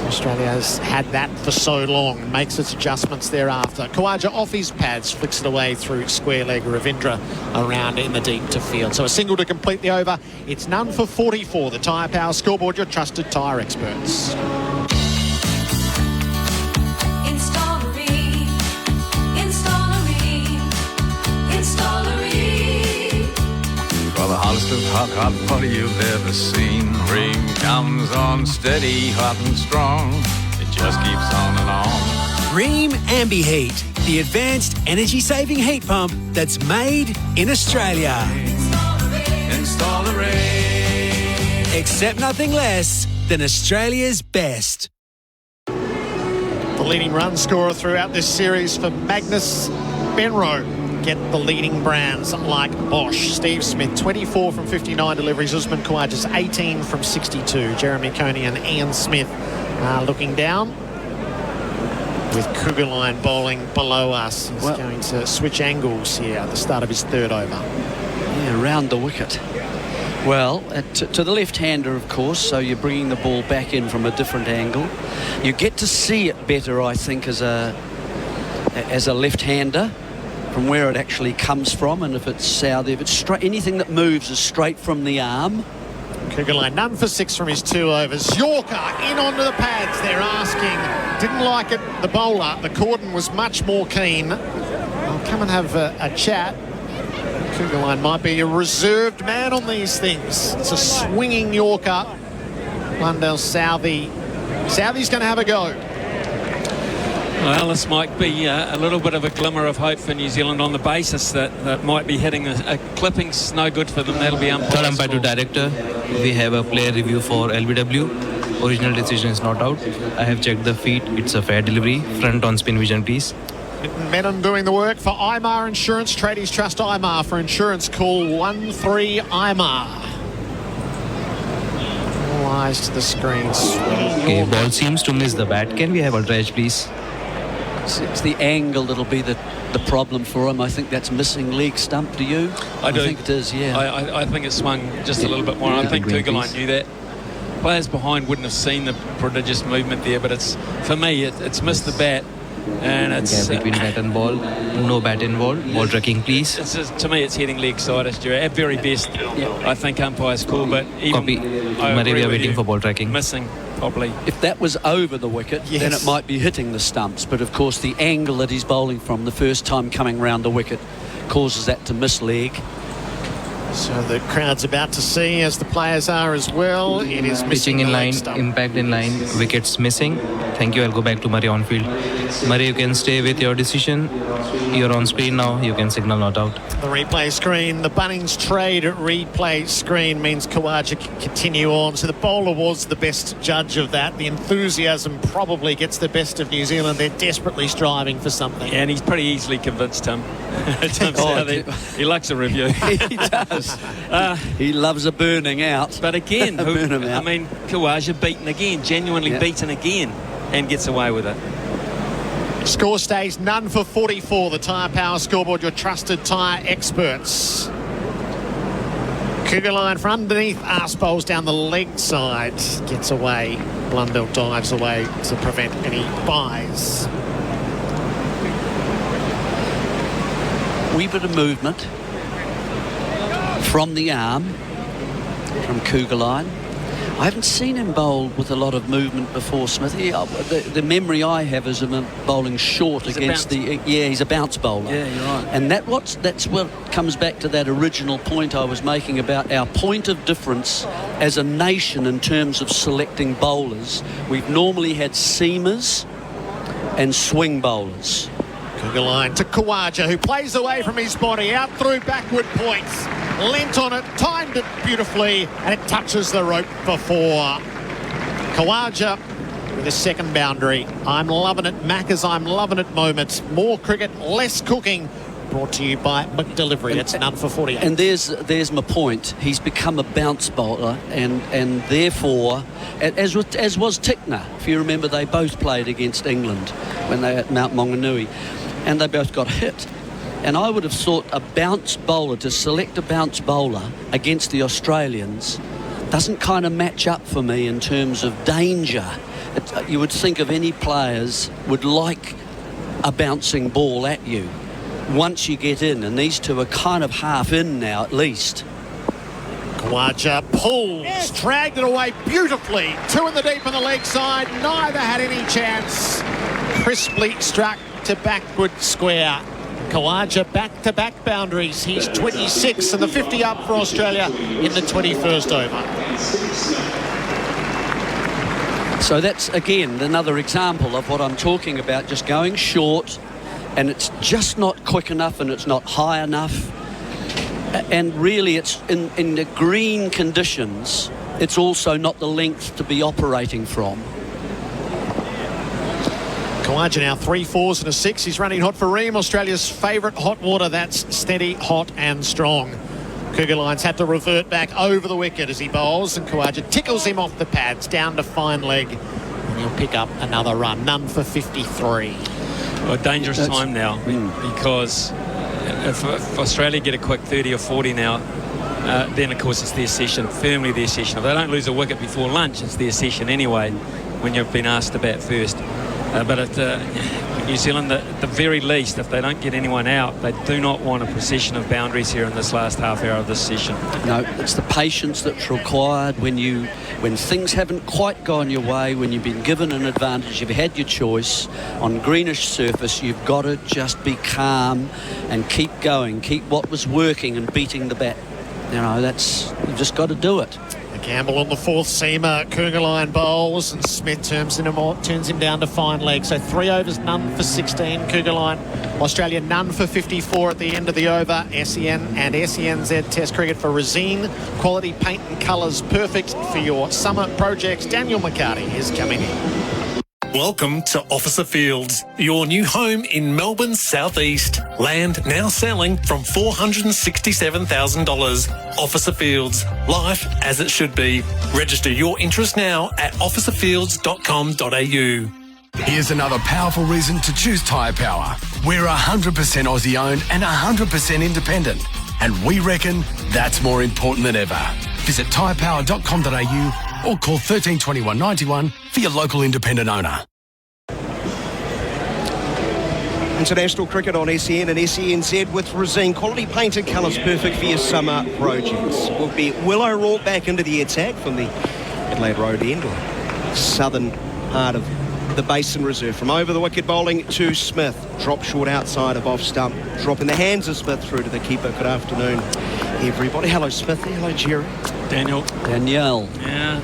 Australia has had that for so long and makes its adjustments thereafter. Khawaja off his pads, flicks it away through square leg. Ravindra around in the deep to field. So a single to complete the over. It's none for 44. The Tyre Power Scoreboard, your trusted tyre experts. For the hottest of hot party you've ever seen. Ream comes on steady, hot and strong. It just keeps on and on. Ream Ambi-Heat, the advanced energy-saving heat pump that's made in Australia. Install the Ream. Accept nothing less than Australia's best. The leading run scorer throughout this series for Magnus Benro. Get the leading brands like Bosch. Steve Smith, 24 from 59 deliveries. Usman Khawaja's 18 from 62. Jeremy Coney and Ian Smith looking down, with Kugelheim bowling below us. He's going to switch angles here at the start of his 3rd over. Yeah, round the wicket. Well, to the left-hander, of course, so you're bringing the ball back in from a different angle. You get to see it better, I think, as a left-hander, from where it actually comes from, and if it's Southey, if it's straight, anything that moves is straight from the arm. Kugelheim, none for 6 from his 2 overs. Yorker in onto the pads, they're asking. Didn't like it, the bowler. The Corden was much more keen. I'll come and have a chat. Kugelheim might be a reserved man on these things. It's a swinging Yorker. Blundell Southey. Southey's going to have a go. Well, this might be a little bit of a glimmer of hope for New Zealand on the basis that might be hitting a clipping's no good for them. That'll be umpire. Third umpire to director. We have a player review for LBW. Original decision is not out. I have checked the feet. It's a fair delivery. Front on spin vision, please. Menon doing the work for IMAR Insurance. Tradies trust IMAR for insurance. Call 13-IMAR. All eyes to the screens. Okay, ball seems to miss the bat. Can we have ultra edge, please? It's the angle that'll be the problem for him. I think that's missing leg stump. Do you? I do. I think it is, yeah. I think it swung just a little bit more. I think Kugelheim knew that. Players behind wouldn't have seen the prodigious movement there, but it's, for me, it's missed the bat. And it's between bat and ball, no bat involved. Ball tracking, please. To me, it's hitting leg side, Gerard. At very best, I think umpire's call, but even copy. Murray, we are waiting for ball tracking. Missing, probably. If that was over the wicket, then it might be hitting the stumps. But of course, the angle that he's bowling from the first time coming round the wicket causes that to miss leg. So the crowd's about to see, as the players are as well. It is Pitching in line, impact in line, wickets missing. Thank you. I'll go back to Murray on field. Murray, you can stay with your decision. You're on screen now. You can signal not out. The replay screen, the Bunnings trade replay screen means Khawaja can continue on. So the bowler was the best judge of that. The enthusiasm probably gets the best of New Zealand. They're desperately striving for something. Yeah, and he's pretty easily convinced him. He likes a review. He does. He loves a burning out. But again, I mean, Khawaja beaten again, genuinely beaten again, and gets away with it. Score stays none for 44. The Tyre Power scoreboard, your trusted tyre experts. Cougar line for underneath, arse bowls down the leg side. Gets away. Blundell dives away to prevent any buys. Wee bit of movement from the arm from Cougar line. I haven't seen him bowl with a lot of movement before, Smithy. The memory I have is of him bowling short against the... Yeah, he's a bounce bowler. Yeah, you're right. And that's what comes back to that original point I was making about our point of difference as a nation in terms of selecting bowlers. We've normally had seamers and swing bowlers. Cougar line to Khawaja, who plays away from his body, out through backward points. Leant on it, timed it beautifully, and it touches the rope for 4. Khawaja with a second boundary. I'm loving it, Maccas, I'm loving it moment. More cricket, less cooking. Brought to you by McDelivery. It's none for 48. And there's my point. He's become a bounce bowler, and therefore, as was Tickner. If you remember, they both played against England when they were at Mount Maunganui, and they both got hit. And I would have thought a bounce bowler, to select a bounce bowler against the Australians, doesn't kind of match up for me in terms of danger. You would think of any players would like a bouncing ball at you once you get in, and these two are kind of half in now at least. Khawaja pulls, dragged it away beautifully. 2 in the deep on the leg side. Neither had any chance. Crisply struck to backward square. Khawaja back-to-back boundaries. He's 26 and the 50 up for Australia in the 21st over. So that's, again, another example of what I'm talking about, just going short, and it's just not quick enough and it's not high enough. And really, it's in the green conditions, it's also not the length to be operating from. Khawaja now 3 4s and a 6. He's running hot for Ream, Australia's favourite hot water. That's steady, hot and strong. Cougar Lions had to revert back over the wicket as he bowls, and Khawaja tickles him off the pads down to fine leg, and he'll pick up another run. None for 53. Well, dangerous time now, because if Australia get a quick 30 or 40 now, then of course it's their session, firmly their session. If they don't lose a wicket before lunch, it's their session anyway when you've been asked to bat first. But at New Zealand, at the very least, if they don't get anyone out, they do not want a procession of boundaries here in this last half hour of this session. No, it's the patience that's required when things haven't quite gone your way, when you've been given an advantage, you've had your choice on greenish surface. You've got to just be calm and keep going, keep what was working and beating the bat. You know, you've just got to do it. Campbell on the 4th seamer. Cougar Lion bowls, and Smith turns him down to fine leg. So 3 overs, none for 16. Cougar Lion. Australia none for 54 at the end of the over. SEN and SENZ Test cricket for Resine. Quality paint and colours perfect for your summer projects. Daniel McHardy is coming in. Welcome to Officer Fields, your new home in Melbourne's southeast. Land now selling from $467,000. Officer Fields, life as it should be. Register your interest now at officerfields.com.au. Here's another powerful reason to choose Tyre Power. We're 100% Aussie owned and 100% independent. And we reckon that's more important than ever. Visit tyrepower.com.au or call 13 21 91 for your local independent owner. International cricket on SEN and SENZ with Resine. Quality painted colours perfect for your summer projects. Will be Will O'Rourke back into the attack from the Adelaide Road end, or southern part of the Basin Reserve. From over the wicket bowling to Smith. Drop short outside of off stump. Drop in the hands of Smith through to the keeper. Good afternoon. everybody. Hello, Smithy. Hello, Gerard. Danielle. Yeah.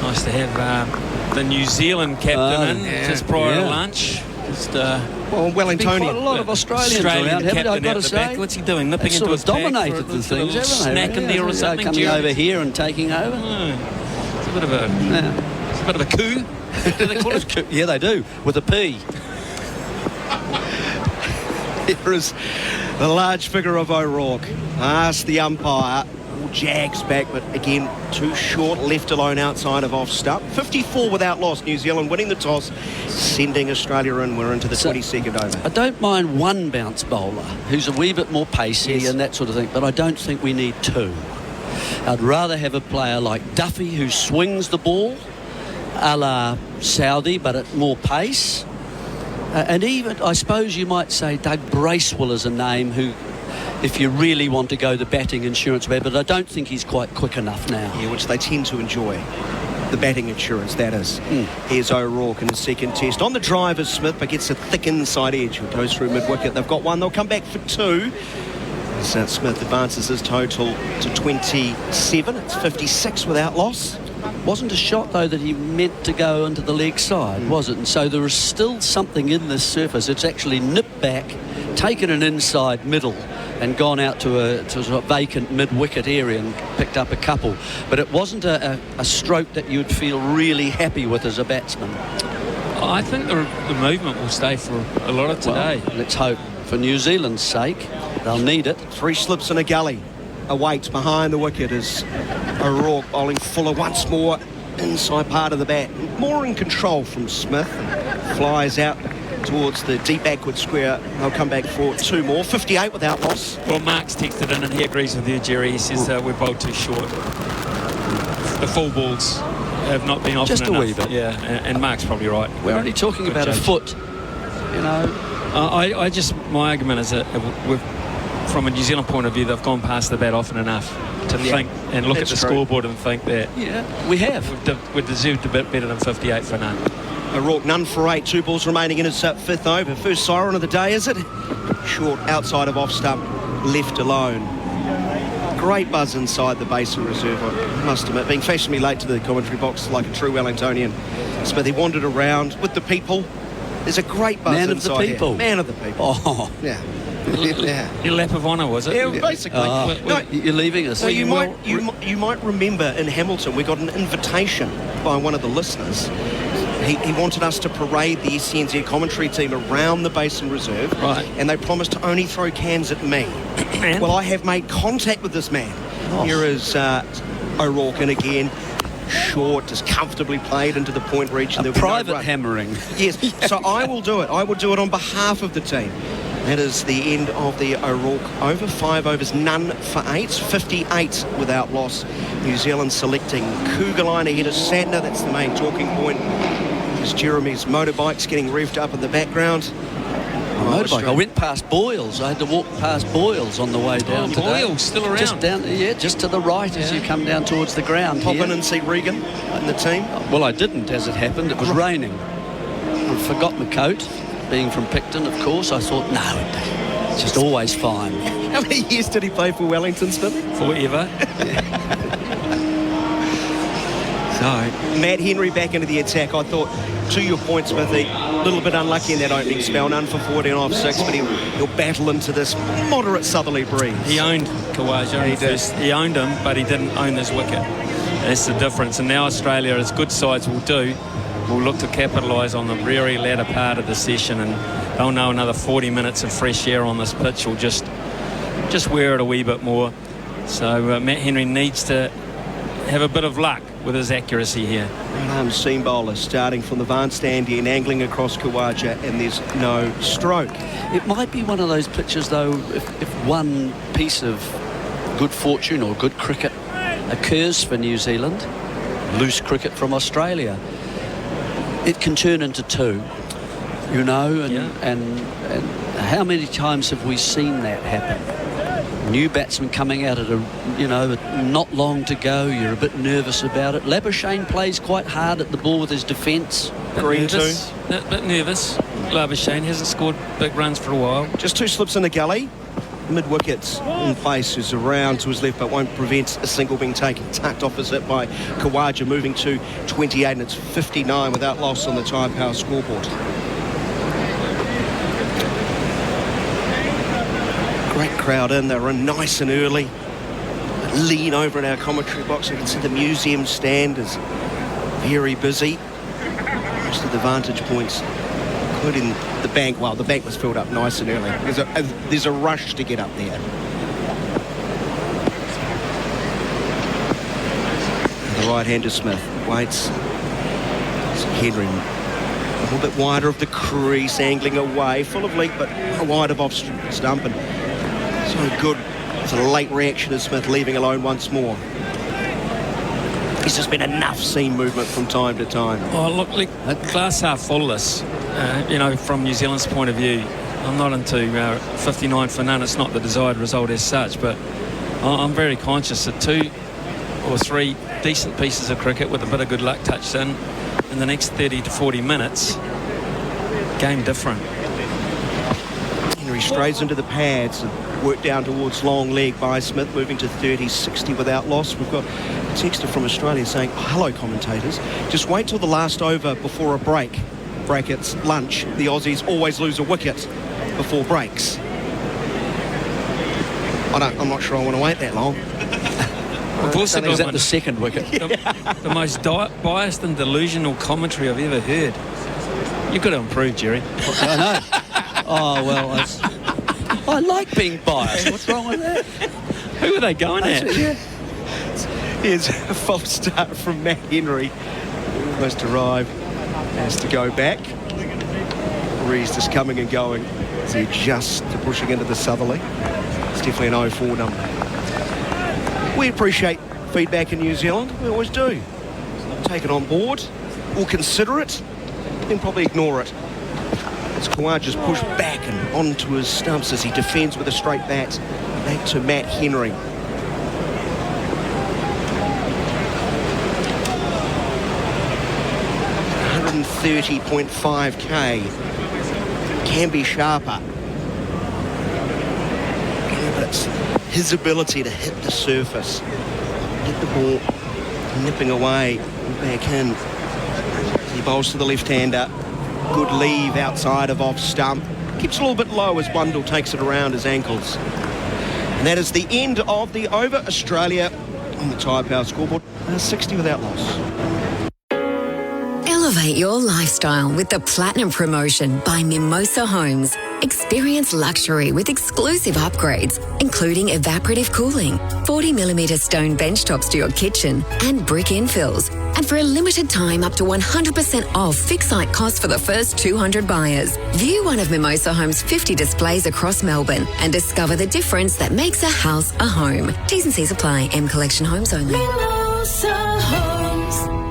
Nice to have the New Zealand captain in just prior to lunch. Just, well, Wellingtonian. Quite a lot of Australians around, haven't I got to say? Back. What's he doing? Nipping into his dominated the things, haven't they? Snack in there or something. Coming over here and taking over. It's a bit of a coup. Do they call it? Yeah, they do, with a P. Here is the large figure of O'Rourke. Asked the umpire. Jags back, but again, too short, left alone outside of off stump. 54 without loss. New Zealand winning the toss, sending Australia in. We're into the 22nd over. I don't mind one bounce bowler who's a wee bit more pacey and that sort of thing, but I don't think we need two. I'd rather have a player like Duffy who swings the ball, a la Southey, but at more pace. And even, I suppose you might say, Doug Bracewell is a name who, if you really want to go the batting insurance way, but I don't think he's quite quick enough now. Yeah, which they tend to enjoy. The batting insurance, that is. Here's O'Rourke in his second test. On the drive is Smith, but gets a thick inside edge. Who goes through mid-wicket. They've got one. They'll come back for two. So Smith advances his total to 27. It's 56 without loss. Wasn't a shot, though, that he meant to go into the leg side, was it? And so there is still something in this surface. It's actually nipped back, taken an inside middle, and gone out to a sort of vacant mid-wicket area and picked up a couple. But it wasn't a stroke that you'd feel really happy with as a batsman. I think the movement will stay for a lot of today. Well, let's hope for New Zealand's sake. They'll need it. 3 slips in a gully. Awaits behind the wicket as O'Rourke bowling Fuller once more inside part of the bat. More in control from Smith. Flies out towards the deep backward square. They'll come back for two more. 58 without loss. Well, Mark's texted in and he agrees with you, Jerry. He says we're bowled too short. The full balls have not been often just enough. A wee bit. Yeah, and Mark's probably right. We're only talking about a foot, you know. My argument is that from a New Zealand point of view, they've gone past the bat often enough to think and look at the scoreboard and think that we have. We deserved a bit better than 58 for none. O'Rourke none for 8, 2 balls remaining in his fifth over. First siren of the day, is it? Short outside of off stump, left alone. Great buzz inside the Basin Reserve, I must admit. Being fashionably late to the commentary box like a true Wellingtonian. Smith, he wandered around with the people. There's a great buzz Man inside of the people. Here. Man of the people. Oh. Yeah. Your lap of honour, was it? Yeah, basically. No, you're leaving us. Well, you might remember in Hamilton we got an invitation by one of the listeners. He wanted us to parade the SENZ commentary team around the Basin Reserve, right? And they promised to only throw cans at me. Well, I have made contact with this man. Here is O'Rourke, and again, short, just comfortably played into the point reach. A private hammering. Yes, so I will do it. I will do it on behalf of the team. That is the end of the O'Rourke over. 5 overs, none for 8. 58 without loss. New Zealand selecting Kugelin ahead of Sandner. That's the main talking point. There's Jeremy's motorbikes getting revved up in the background. I went past Boyles. I had to walk past Boyles on the way down today. Boyles still around. Just to the right as you come down towards the ground. Pop in and see Regan in the team. Well, I didn't, as it happened. It was raining. I forgot my coat. Being from Picton, of course, I thought, no, it's just always fine. How many years did he play for Wellington, Smith? Forever. So, Matt Henry back into the attack. I thought, to your point, Smithy, a little bit unlucky in that opening spell. None for 14 off 6, but he'll battle into this moderate southerly breeze. He owned Kawaja. He owned him, but he didn't own this wicket. That's the difference. And now Australia, as good sides will do, will look to capitalise on the very latter part of the session, and they'll know another 40 minutes of fresh air on this pitch will just wear it a wee bit more. So Matt Henry needs to have a bit of luck with his accuracy here. Seam bowler starting from the Van Standy and angling across Kawaja, and there's no stroke. It might be one of those pitches, though, if one piece of good fortune or good cricket occurs for New Zealand, loose cricket from Australia, it can turn into 2, you know, and how many times have we seen that happen? New batsman coming out at not long to go, you're a bit nervous about it. Labuschagne plays quite hard at the ball with his defence. Green too. Bit nervous. Labuschagne hasn't scored big runs for a while. Just 2 slips in the gully. mid-wickets in place, who's around to his left but won't prevent a single being taken. Tucked off his hit by Khawaja, moving to 28, and it's 59 without loss on the Tyre Power scoreboard. Great crowd in. They were in nice and early. Lean over in our commentary box. You can see the museum stand is very busy. Most of the vantage points, including the bank. Well, the bank was filled up nice and early. There's a rush to get up there. The right-hander Smith waits. Henry a little bit wider of the crease, angling away, full of leg, but wide of off stump, and so good. It's a late reaction of Smith, leaving alone once more. There's just been enough seam movement from time to time. Oh, look, glass half full this. From New Zealand's point of view, I'm not into 59 for none. It's not the desired result as such, but I'm very conscious that 2 or 3 decent pieces of cricket with a bit of good luck touched in the next 30 to 40 minutes, game different. Henry strays into the pads and worked down towards long leg by Smith, moving to 30-60 without loss. We've got a texter from Australia saying, hello commentators, just wait till the last over before a break, brackets lunch. The Aussies always lose a wicket before breaks. I'm not sure I want to wait that long. Is that the second wicket? The most biased and delusional commentary I've ever heard. You've got to improve, Jerry. I know. Oh, well, I like being biased. What's wrong with that? Who are they going at? Here's a false start from Matt Henry. Almost arrived. Has to go back. Ree's just coming and going. As he adjusts to pushing into the southerly. It's definitely an 0-4 number. We appreciate feedback in New Zealand. We always do. Take it on board. We'll consider it. Then probably ignore it. As Khawaja's pushed back and onto his stumps as he defends with a straight bat. Back to Matt Henry. .5k. Can be sharper. But it's his ability to hit the surface. Get the ball nipping away and back in. He bowls to the left-hander. Good leave outside of off stump. Keeps a little bit low as Bundle takes it around his ankles. And that is the end of the over. Australia on the Tyre Power scoreboard. 60 without loss. Elevate your lifestyle with the Platinum Promotion by Mimosa Homes. Experience luxury with exclusive upgrades, including evaporative cooling, 40mm stone bench tops to your kitchen, and brick infills. And for a limited time, up to 100% off fixed site costs for the first 200 buyers. View one of Mimosa Homes' 50 displays across Melbourne and discover the difference that makes a house a home. T's and C's apply. M Collection Homes only. Mimosa Homes.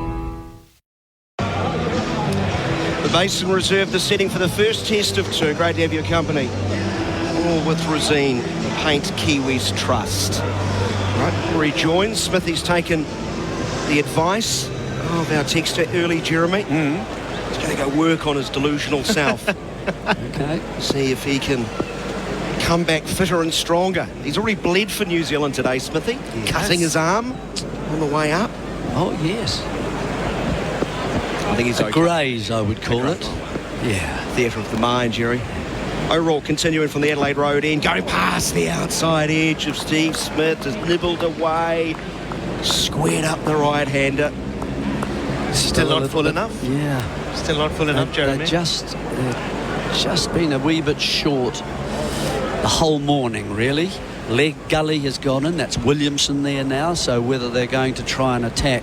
The Basin Reserve, the setting for the first test of 2. Great to have your company. All with Rosine, the Paint Kiwis Trust. Right, rejoins. Smithy's taken the advice of our texter early, Jeremy. He's going to go work on his delusional self. Okay. See if he can come back fitter and stronger. He's already bled for New Zealand today, Smithy. Yes. Cutting his arm on the way up. Oh, yes. I think he's a graze, I would call it. Yeah, theatre of the mind, Jerry. O'Rourke continuing from the Adelaide Road end, going past the outside edge of Steve Smith, has nibbled away, squared up the right-hander. Still not full enough? Yeah. Still not full enough, Jeremy? They've just been a wee bit short the whole morning, really. Leg gully has gone in. That's Williamson there now, so whether they're going to try and attack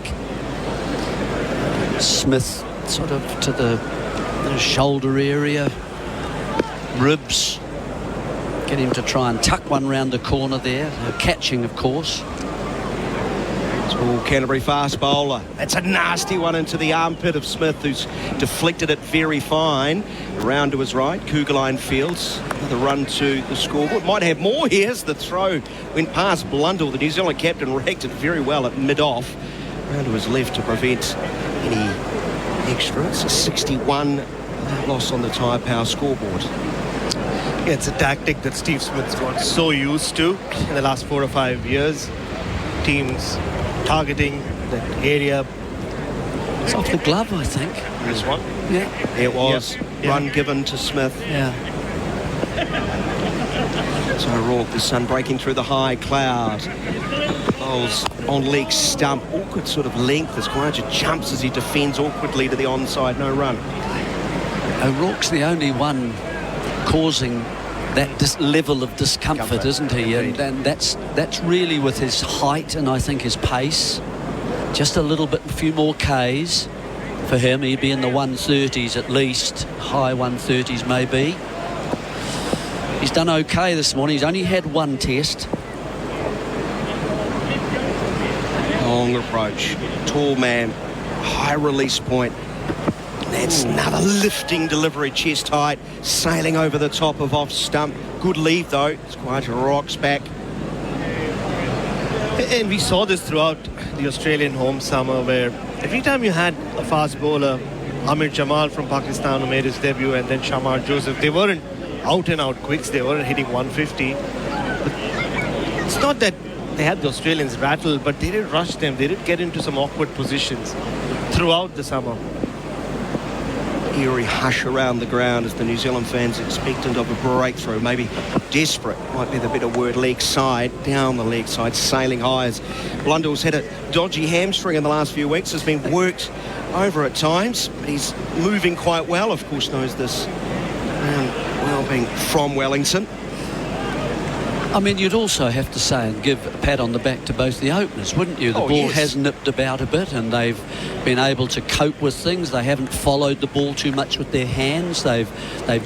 Smith sort of to the shoulder area, ribs, get him to try and tuck one round the corner there, catching of course. Small Canterbury fast bowler. That's a nasty one into the armpit of Smith, who's deflected it very fine. Around to his right, Kugelheim Fields. Another run to the scoreboard. Might have more here as the throw went past Blundell. The New Zealand captain reacted very well at mid-off. Around to his left to prevent any extra. It's a 61 loss on the Tyre Power scoreboard. It's a tactic that Steve Smith's got so used to in the last 4 or 5 years. Teams targeting that area. It's off the glove, I think. This one? Yeah. It was. Yeah. Run given to Smith. Yeah. So O'Rourke, the sun breaking through the high cloud. Bowls on leg stump. Awkward sort of length as Kawaja jumps as he defends awkwardly to the onside. No run. O'Rourke's the only one causing that level of discomfort, isn't he? And that's really with his height and I think his pace. Just a few more Ks for him. He'd be in the 130s at least, high 130s maybe. He's done okay this morning. He's only had one test. Long approach. Tall man. High release point. That's another lifting delivery, chest height, sailing over the top of off stump. Good leave though. Squadron rocks back. And we saw this throughout the Australian home summer, where every time you had a fast bowler, Amir Jamal from Pakistan who made his debut, and then Shamar Joseph, they weren't out and out quicks, they weren't hitting 150. But it's not that they had the Australians rattled, but they did rush them. They did get into some awkward positions throughout the summer. Eerie hush around the ground as the New Zealand fans expectant of a breakthrough, maybe desperate, might be the better word. Leg side, down the leg side, sailing high as Blundell's had a dodgy hamstring in the last few weeks, has been worked over at times, but he's moving quite well. Of course knows this well, being from Wellington. I mean, you'd also have to say and give a pat on the back to both the openers, wouldn't you? The ball has nipped about a bit and they've been able to cope with things. They haven't followed the ball too much with their hands. They've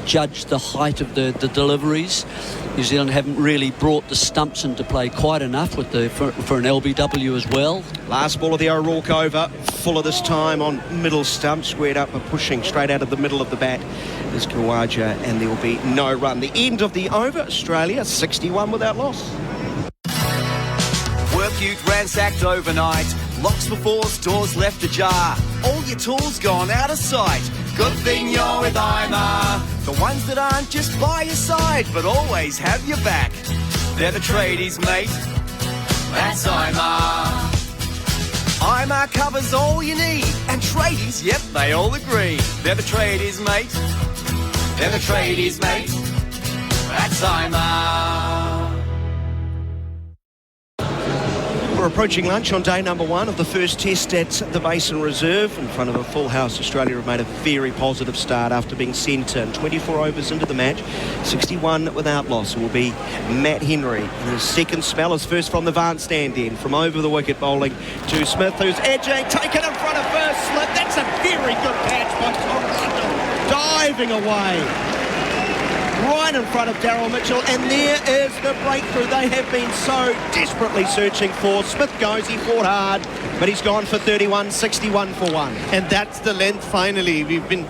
judged the height of the deliveries. New Zealand haven't really brought the stumps into play quite enough for an LBW as well. Last ball of the O'Rourke over, fuller this time on middle stump, squared up and pushing straight out of the middle of the bat is Kawaja, and there will be no run. The end of the over, Australia 61 without loss. Work youth ransacked overnight, locks for force, doors left ajar, all your tools gone out of sight. Good thing you're with IMA, the ones that aren't just by your side but always have your back. They're the tradies, mate. That's IMA. IMA covers all you need, and tradies, yep, they all agree. They're the tradies, mate. They're the tradies, mate. That's IMA. We're approaching lunch on day number 1 of the first test at the Basin Reserve. In front of a full house, Australia have made a very positive start after being sent in 24 overs into the match, 61 without loss. It will be Matt Henry in his second spell, his first from the Vance stand in, from over the wicket bowling to Smith, who's edging, taken in front of first slip. That's a very good catch by Tom Blundell, diving away right in front of Daryl Mitchell, and there is the breakthrough they have been so desperately searching for. Smith goes, he fought hard, but he's gone for 31, 61 for 1. And that's the length finally. We've been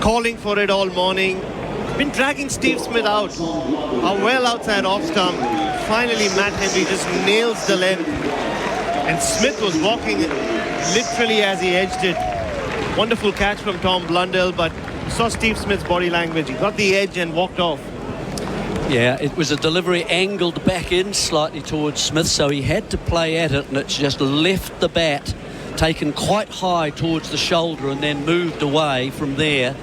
calling for it all morning. We've been dragging Steve Smith out. Well outside off stump. Finally Matt Henry just nails the length. And Smith was walking literally as he edged it. Wonderful catch from Tom Blundell, but saw Steve Smith's body language. He got the edge and walked off. Yeah, it was a delivery angled back in slightly towards Smith, so he had to play at it, and it's just left the bat taken quite high towards the shoulder and then moved away from there.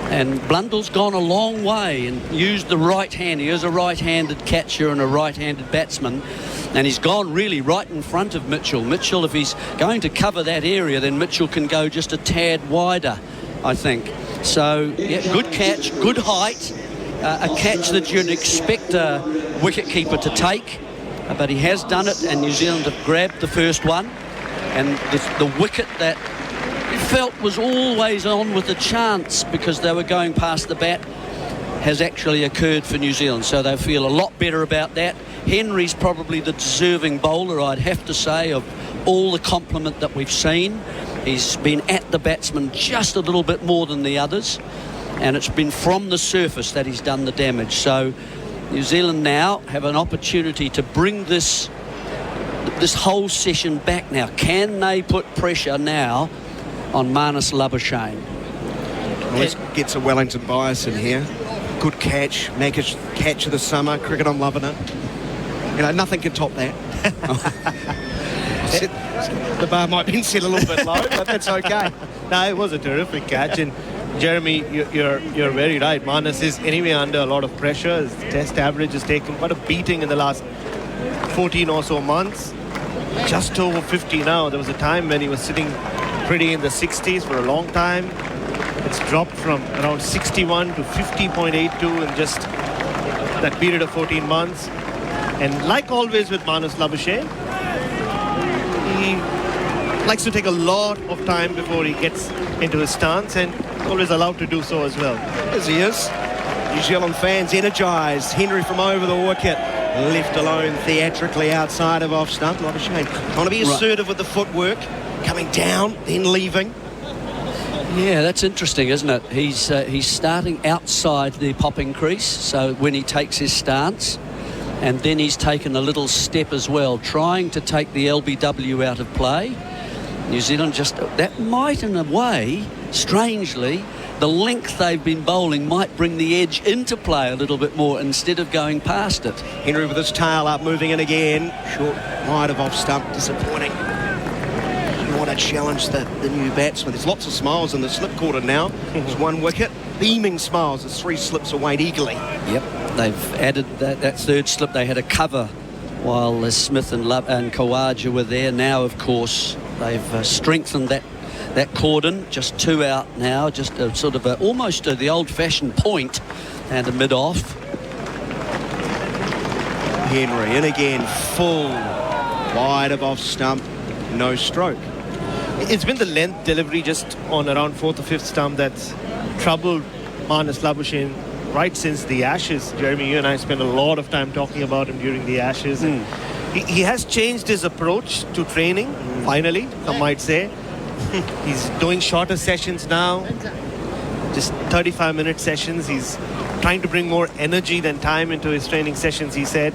And Blundell's gone a long way and used the right hand. He is a right-handed catcher and a right-handed batsman, and he's gone really right in front of Mitchell. Mitchell, if he's going to cover that area, then Mitchell can go just a tad wider, I think. So, yeah, good catch, good height, a catch that you'd expect a wicketkeeper to take, but he has done it, and New Zealand have grabbed the first one. And the wicket that felt was always on with a chance because they were going past the bat has actually occurred for New Zealand, so they feel a lot better about that. Henry's probably the deserving bowler, I'd have to say, of all the compliment that we've seen. He's been at the batsman just a little bit more than the others, and it's been from the surface that he's done the damage. So New Zealand now have an opportunity to bring this whole session back now. Can they put pressure now on Marnus Labuschagne? Well, let's get some Wellington bias in here. good catch, Macca's catch of the summer. Cricket, I'm loving it. Nothing can top that. The bar might be set a little bit low, but that's okay. No, it was a terrific catch, and Jeremy, you're very right. Marnus is anyway under a lot of pressure. His test average has taken quite a beating in the last 14 or so months. Just over 50 now. There was a time when he was sitting pretty in the 60s for a long time. It's dropped from around 61 to 50.82 in just that period of 14 months. And like always with Marnus Labuschagne, he likes to take a lot of time before he gets into his stance, and always allowed to do so as well. As he is. New Zealand fans energised. Henry from over the wicket, left alone theatrically outside of off stump. Labuschagne trying to be assertive with the footwork, coming down, then leaving. Yeah, that's interesting, isn't it? He's starting outside the popping crease, so when he takes his stance, and then he's taken a little step as well, trying to take the LBW out of play. New Zealand that might, in a way, strangely, the length they've been bowling might bring the edge into play a little bit more instead of going past it. Henry with his tail up, moving in again. Short, wide of off stump, disappointing. You want to challenge the new batsman. There's lots of smiles in the slip quarter now. There's one wicket, beaming smiles as 3 slips await eagerly. Yep, they've added that third slip. They had a cover while Smith and Khawaja were there. Now, of course, they've strengthened that cordon. Just 2 out now, just sort of almost the old-fashioned point and a mid-off. Henry in again, full, wide of off stump, no stroke. It's been the length delivery just on around 4th or 5th stump that's troubled Marnus Labuschagne right since the Ashes. Jeremy, you and I spent a lot of time talking about him during the Ashes. And he has changed his approach to training, finally, some might say. He's doing shorter sessions now, just 35-minute sessions. He's trying to bring more energy than time into his training sessions, he said.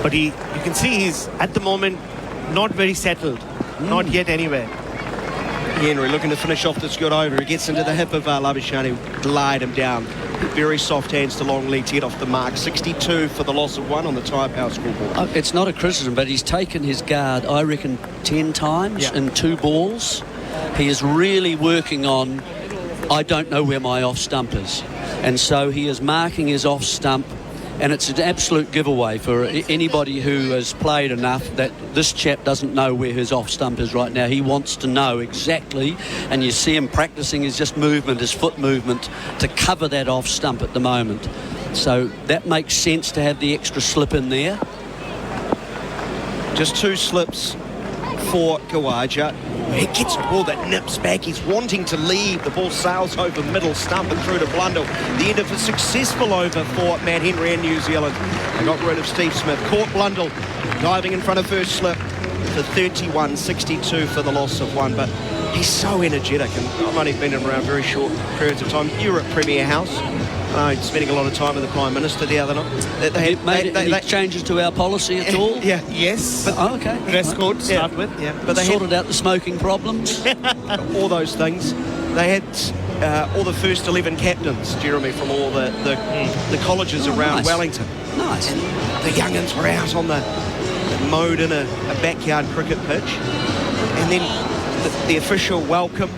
But you can see he's, at the moment, not very settled. Not yet anyway. Henry looking to finish off this good over. He gets into the hip of Labuschagne, glide him down. Very soft hands to long leg to get off the mark. 62 for the loss of 1 on the Tyre Power scoreboard. It's not a criticism, but he's taken his guard, I reckon, 10 times in 2 balls. He is really working on, I don't know where my off stump is. And so he is marking his off stump, and it's an absolute giveaway for anybody who has played enough that this chap doesn't know where his off stump is right now. He wants to know exactly, and you see him practicing his just movement, his foot movement, to cover that off stump at the moment. So that makes sense to have the extra slip in there. Just 2 slips for Khawaja. He gets a ball that nips back. He's wanting to leave. The ball sails over middle stump and through to Blundell. The end of a successful over for Matt Henry and New Zealand. They got rid of Steve Smith. Caught Blundell diving in front of first slip for 31-62 for the loss of 1. But he's so energetic, and I've only been around very short periods of time. You were at Premier House. Spending a lot of time with the Prime Minister the other night. They made any changes to our policy at all? Yes. But, okay. Dress code to start with. Yeah. But they sorted out the smoking problems. All those things. They had all the first 11 captains, Jeremy, from all the colleges around Wellington. Nice. And the young'uns were out on the mode in a backyard cricket pitch. And then the official welcome,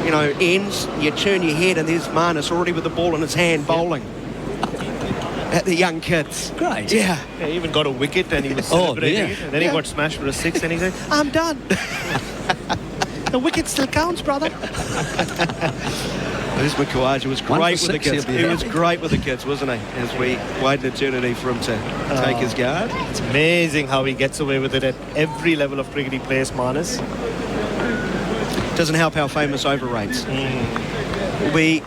ends, you turn your head and there's Marnus already with the ball in his hand bowling at the young kids. Great. Yeah. He even got a wicket and he was celebrating it. And then he got smashed for a 6 and he said, I'm done. The wicket still counts, brother. Khawaja was great with the kids. He was great with the kids, wasn't he? As we wait an eternity for him to take his guard. It's amazing how he gets away with it at every level of cricket he plays, Marnus. Doesn't help our famous over rates. We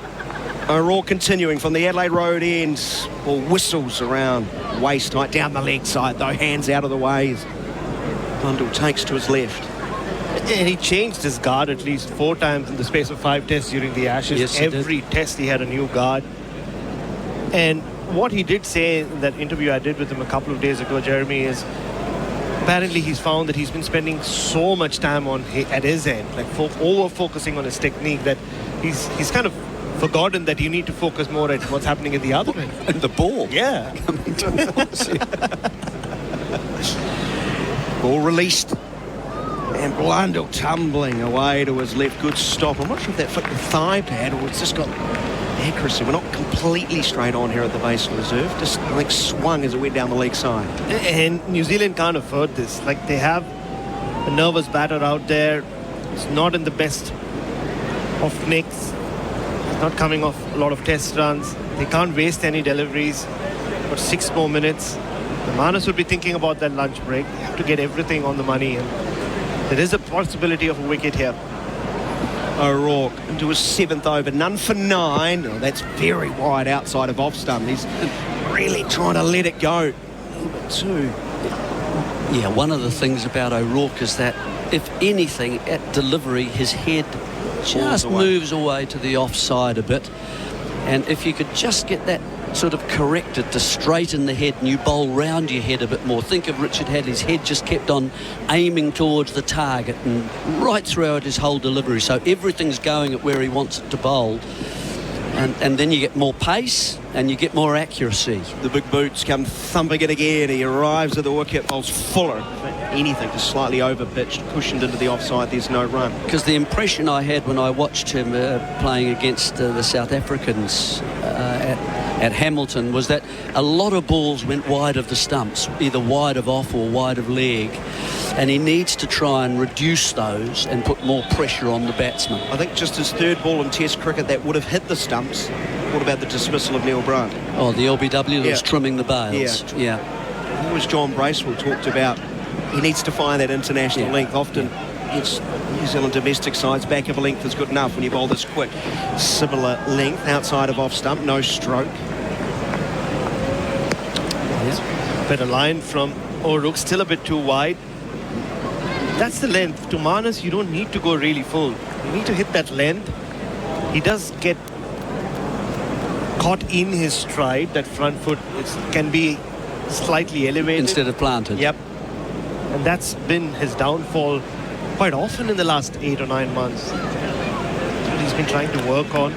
are all continuing from the Adelaide Road ends, or whistles around waist height, down the leg side though, hands out of the way. Blundell takes to his left. And he changed his guard at least 4 times in the space of 5 tests during the Ashes. Yes, every test he had a new guard. And what he did say in that interview I did with him a couple of days ago, Jeremy, is apparently he's found that he's been spending so much time at his end, like over focusing on his technique, that he's kind of forgotten that you need to focus more at what's happening at the other end. And the ball. Yeah. Ball released. And Blundell tumbling away to his left. Good stop. I'm not sure if that flicked the thigh pad or it's just got accuracy. We're not completely straight on here at the Basin Reserve. Just, I think, swung as it went down the leg side. And New Zealand can't afford this. Like, they have a nervous batter out there. It's not in the best of nicks. Not coming off a lot of test runs. They can't waste any deliveries for 6 more minutes. The Manas would be thinking about that lunch break. They have to get everything on the money, and there is a possibility of a wicket here. O'Rourke into his 7th over, none for 9. Oh, that's very wide outside of off stump. He's really trying to let it go. A little bit too. Yeah, one of the things about O'Rourke is that, if anything, at delivery, his head just moves away to the offside a bit. And if you could just get that sort of corrected to straighten the head and you bowl round your head a bit more. Think of Richard Hadley's head just kept on aiming towards the target and right throughout his whole delivery. So everything's going at where he wants it to bowl. And then you get more pace and you get more accuracy. The big boots come thumping it again. He arrives at the wicket, bowls fuller. Anything, just slightly over-pitched, cushioned into the offside. There's no run. Because the impression I had when I watched him playing against the South Africans at Hamilton was that a lot of balls went wide of the stumps, either wide of off or wide of leg, and he needs to try and reduce those and put more pressure on the batsman. I think just his 3rd ball in Test cricket that would have hit the stumps. What about the dismissal of Neil Brandt? Oh, the LBW that was trimming the bails. Yeah. It was John Bracewell talked about. He needs to find that international length. Often it's New Zealand domestic sides, back of a length is good enough when you bowl this quick. Similar length outside of off stump, no stroke. Better line from O'Rourke, still a bit too wide. That's the length. To Manas, you don't need to go really full. You need to hit that length. He does get caught in his stride. That front foot can be slightly elevated. Instead of planted. Yep. And that's been his downfall quite often in the last 8 or 9 months. What he's been trying to work on.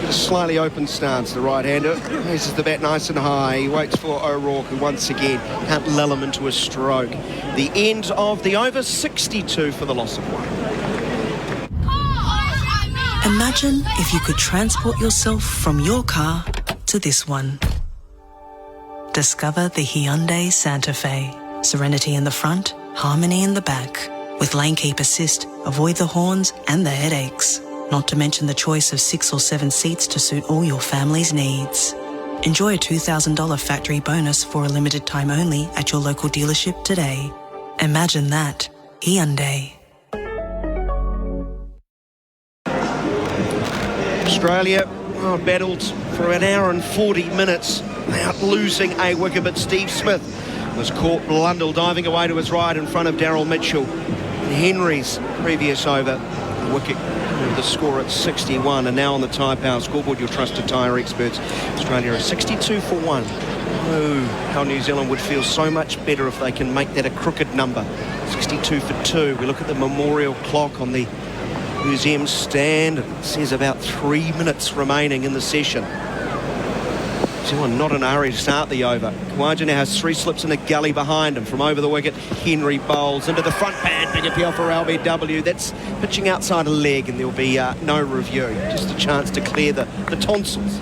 A slightly open stance, the right-hander. Raises the bat nice and high. He waits for O'Rourke, who once again can't lull him into a stroke. The end of the over, 62 for the loss of 1. Imagine if you could transport yourself from your car to this one. Discover the Hyundai Santa Fe. Serenity in the front, harmony in the back. With Lane Keep Assist, avoid the horns and the headaches. Not to mention the choice of 6 or 7 seats to suit all your family's needs. Enjoy a $2,000 factory bonus for a limited time only at your local dealership today. Imagine that. Hyundai. Australia battled for an hour and 40 minutes without losing a wicket, but Steve Smith was caught Blundell diving away to his right in front of Daryl Mitchell. Henry's previous over, wicket, the score at 61, and now on the Tyre Power scoreboard, your trusted tyre experts, Australia are 62 for 1. Oh, how New Zealand would feel so much better if they can make that a crooked number. 62 for 2. We look at the memorial clock on the museum stand. It says about 3 minutes remaining in the session. New Zealand not in a hurry to start the over. Khawaja now has 3 slips in a gully behind him. From over the wicket, Henry bowls into the front pad. Big appeal for LBW. That's pitching outside a leg, and there'll be no review. Just a chance to clear the tonsils.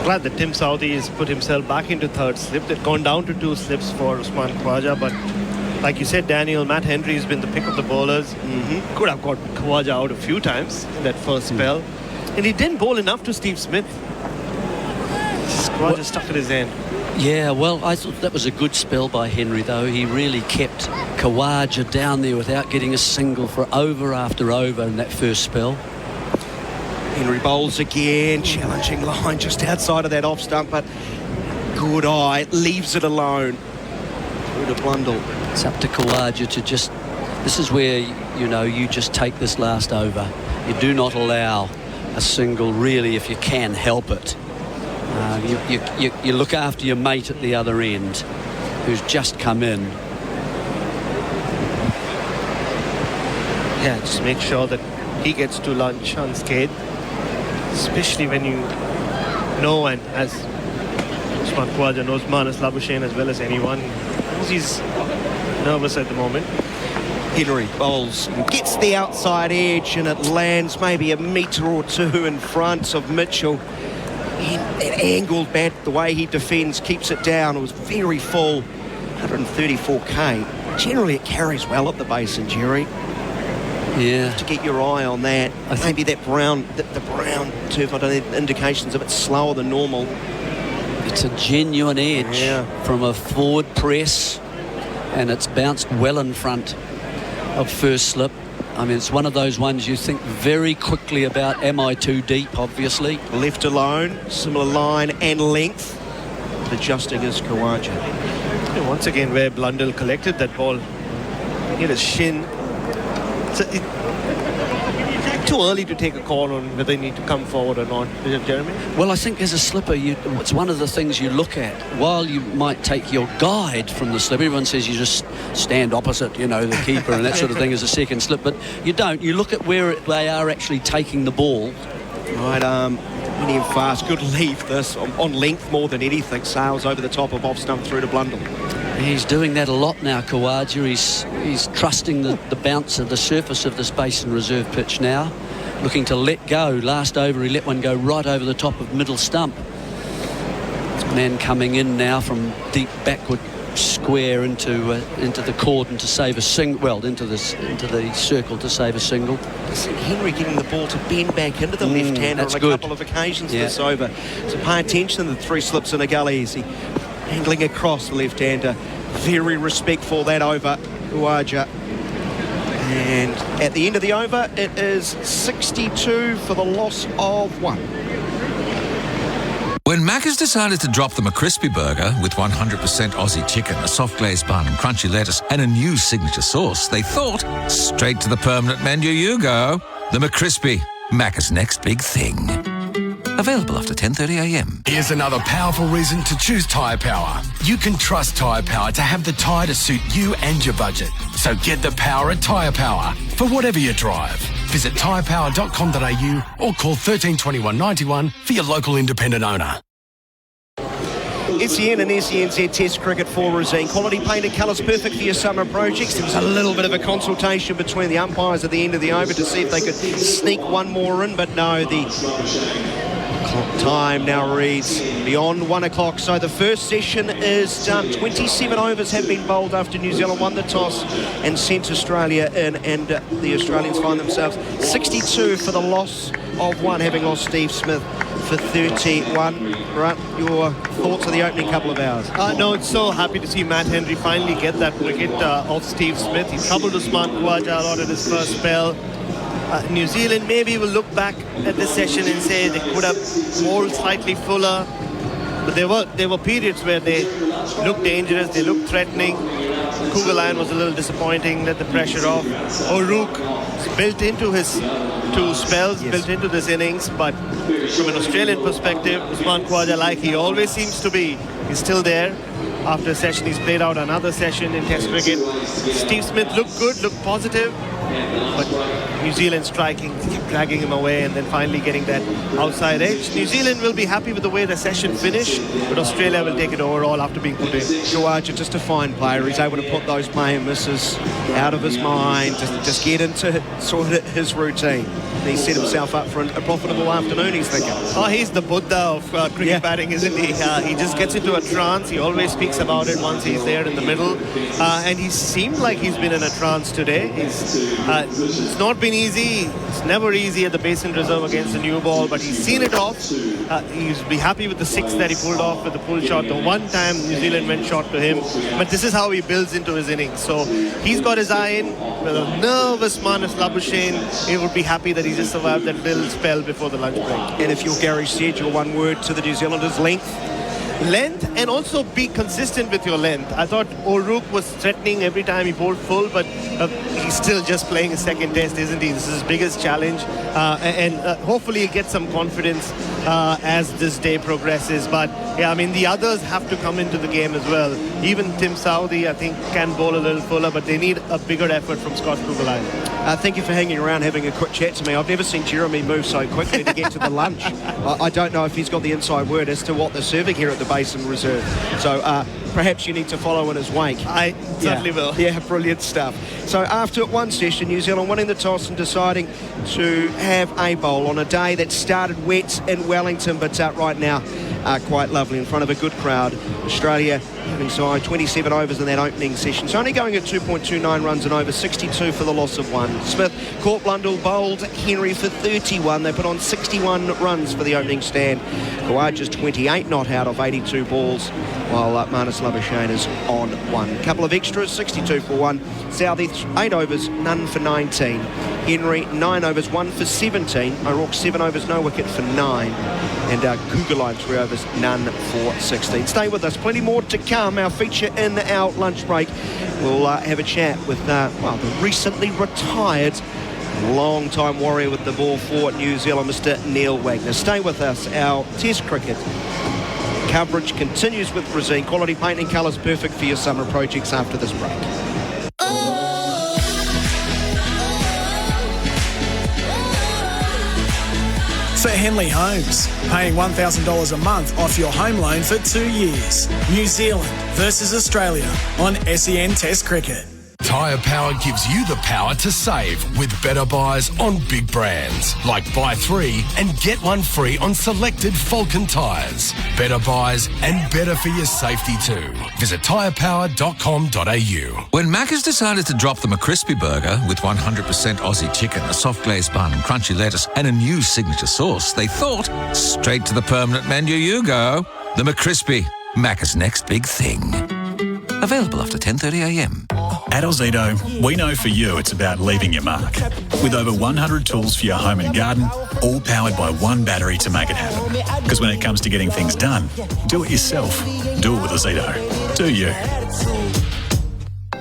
Glad that Tim Southee has put himself back into 3rd slip. They've gone down to 2 slips for Usman Khawaja, but like you said, Daniel, Matt Henry has been the pick of the bowlers. Could have got Khawaja out a few times in that first spell. And he didn't bowl enough to Steve Smith. Khawaja stuck at his end. Yeah, well, I thought that was a good spell by Henry, though. He really kept Khawaja down there without getting a single for over after over in that first spell. Henry bowls again, challenging line just outside of that off stump, but good eye, leaves it alone. Through to Blundell. It's up to Khawaja to just... This is where, you just take this last over. You do not allow a single, really, if you can help it. You look after your mate at the other end, who's just come in. Yeah, just make sure that he gets to lunch unscathed, especially when you know, and as Usman Khawaja knows Marnus Labuschagne as well as anyone, he's nervous at the moment. Henry bowls, gets the outside edge, and it lands maybe a metre or two in front of Mitchell. An angled bat, the way he defends, keeps it down. It was very full, 134k. Generally, it carries well at the Basin, Jerry. Yeah. To get your eye on that. Maybe that brown, the brown turf, I don't know, indication's a bit slower than normal. It's a genuine edge from a forward press, and it's bounced well in front of first slip. I mean, it's one of those ones you think very quickly about. Am I too deep, obviously? Left alone, similar line and length. Adjusting his Khawaja. Yeah, once again, where Blundell collected that ball, hit his shin. It's too early to take a call on whether they need to come forward or not, is it, Jeremy? Well, I think as a slipper, it's one of the things you look at. While you might take your guide from the slip, everyone says you just stand opposite, the keeper and that sort of thing as a second slip, but you don't. You look at where they are actually taking the ball. Right arm, winning fast. Good leave this, on length more than anything. Sails over the top of off stump through to Blundell. He's doing that a lot now, Khawaja. He's trusting the bounce of the surface of this Basin Reserve pitch now. Looking to let go. Last over, he let one go right over the top of middle stump. Man coming in now from deep backward square into the cordon to save a single. Well, into the circle to save a single. Henry getting the ball to bend back into the left-hander on a couple of occasions this over. So pay attention to the three slips in a gully. Is he angling across the left-hander? Very respectful that over, Khawaja. And at the end of the over, it is 62 for the loss of 1. When Macca's decided to drop the McCrispy burger with 100% Aussie chicken, a soft glazed bun, crunchy lettuce, and a new signature sauce, they thought, straight to the permanent menu you go. The McCrispy, Macca's next big thing. Available after 10:30am. Here's another powerful reason to choose Tyre Power. You can trust Tyre Power to have the tyre to suit you and your budget. So get the power at Tyre Power for whatever you drive. Visit tyrepower.com.au or call 13 21 91 for your local independent owner. SEN and SENZ Test Cricket for Rosine. Quality painted colours, perfect for your summer projects. There was a little bit of a consultation between the umpires at the end of the over to see if they could sneak one more in, but no, the time now reads beyond 1 o'clock. So the first session is done. 27 overs have been bowled after New Zealand won the toss and sent Australia in, and the Australians find themselves 62 for the loss of 1, having lost Steve Smith for 31. Right, your thoughts on the opening couple of hours? No, it's so happy to see Matt Henry finally get that wicket off Steve Smith. He troubled Usman Khawaja a lot at his first spell. New Zealand maybe will look back at this session and say they could have bowled slightly fuller, but there were periods where they looked dangerous, they looked threatening. Kuggeleijn was a little disappointing, let the pressure off. O'Rourke built into his two spells, built into this innings, but from an Australian perspective, Usman Khawaja, like he always seems to be, he's still there. After a session, he's played out another session in Test cricket. Steve Smith looked good, looked positive, but New Zealand striking, kept dragging him away and then finally getting that outside edge. New Zealand will be happy with the way the session finished, but Australia will take it overall after being put in. Khawaja, just a fine player. He's able to put those play and misses out of his mind, just get into sort of his routine. He set himself up for a profitable afternoon, he's thinking. Oh, he's the Buddha of cricket batting, isn't he? He just gets into a trance. He always speaks about it once he's there in the middle. And he seemed like he's been in a trance today. It's not been easy. It's never easy at the Basin Reserve against the new ball, but he's seen it off. He's be happy with the 6 that he pulled off with the pull shot. The one time New Zealand went short to him. But this is how he builds into his innings. So he's got his eye in. With a nervous Marnus Labuschagne, he would be happy that he just survived that little spell before the lunch break. And if you're Gary said, your one word to the New Zealanders, length. length and also be consistent with your length. I thought O'Rourke was threatening every time he bowled full, but he's still just playing his second test, isn't he? This is his biggest challenge, and hopefully he gets some confidence as this day progresses. But yeah, I mean, the others have to come into the game as well. Even Tim Southee, I think, can bowl a little fuller, but they need a bigger effort from Scott Kuggeleijn. Thank you for hanging around, having a quick chat to me. I've never seen Jeremy move so quickly to get to the lunch. I don't know if he's got the inside word as to what they're serving here at the Basin Reserve. So perhaps you need to follow in his wake. I certainly will. Yeah, brilliant stuff. So after one session, New Zealand winning the toss and deciding to have a bowl on a day that started wet in Wellington, but right now quite lovely in front of a good crowd. Australia inside 27 overs in that opening session. It's only going at 2.29 runs and over, 62 for the loss of one. Smith caught Blundell, bowled Henry for 31. They put on 61 runs for the opening stand. Gerard just 28 not out of 82 balls, while Marnus Labuschagne is on one. A couple of extras, 62 for one. Southee 8 overs, none for 19. Henry 9 overs, 1 for 17. O'Rourke 7 overs, no wicket for 9. And Kuggeleijn 3 overs, none for 16. Stay with us, plenty more to come. Our feature in our lunch break. We'll have a chat with the recently retired long-time warrior with the ball for New Zealand, Mr. Neil Wagner. Stay with us. Our Test cricket coverage continues with Resine. Quality paint and colours, perfect for your summer projects after this break. For Henley Homes, paying $1,000 a month off your home loan for 2 years. New Zealand versus Australia on SEN Test Cricket. Tyre Power gives you the power to save with better buys on big brands. Like buy 3 and get 1 free on selected Falcon tyres. Better buys and better for your safety too. Visit tyrepower.com.au. When Macca's decided to drop the McCrispy burger with 100% Aussie chicken, a soft glazed bun, crunchy lettuce, and a new signature sauce, they thought, straight to the permanent menu you go. The McCrispy, Macca's next big thing. Available after 10:30am. At Ozito, we know for you it's about leaving your mark. With over 100 tools for your home and garden, all powered by one battery to make it happen. Because when it comes to getting things done, do it yourself. Do it with Ozito. Do you?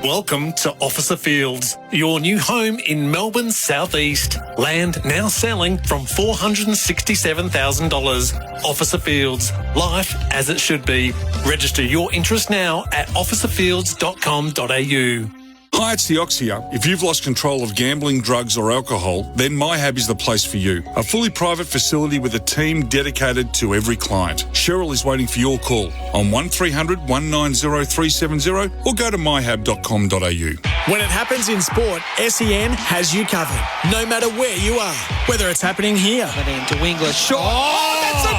Welcome to Officer Fields, your new home in Melbourne's southeast. Land now selling from $467,000. Officer Fields, life as it should be. Register your interest now at officerfields.com.au. Hi, it's the Ox here. If you've lost control of gambling, drugs or alcohol, then MyHab is the place for you. A fully private facility with a team dedicated to every client. Cheryl is waiting for your call on 1300 190 370 or go to myhab.com.au. When it happens in sport, SEN has you covered, no matter where you are. Whether it's happening here. Into English. Oh, that's a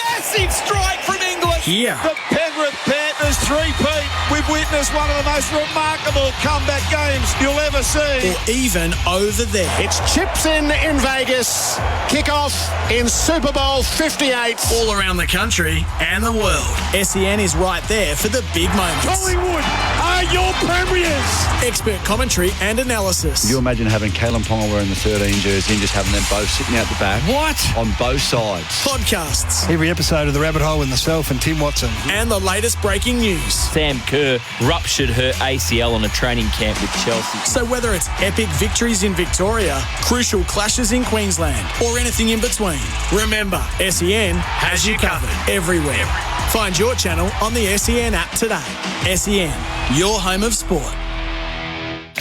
massive strike from English. Here. The Penrith Panthers three-peat. We've witnessed one of the most remarkable comeback games you'll ever see. Or even over there. It's chips in Vegas. Kickoff in Super Bowl 58. All around the country and the world. SEN is right there for the big moments. Collingwood are your premiers. Expert commentary and analysis. Could you imagine having Kalen Ponga wearing the 13 jersey and just having them both sitting out the back? What? On both sides. Podcasts. Every episode of The Rabbit Hole with myself and Tim Watson. And the latest breaking news. Sam Kerr ruptured her ACL on a training camp with Chelsea. So whether it's epic victories in Victoria, crucial clashes in Queensland, or anything in between, remember, SEN has you covered everywhere. Find your channel on the SEN app today. SEN, your home of sport.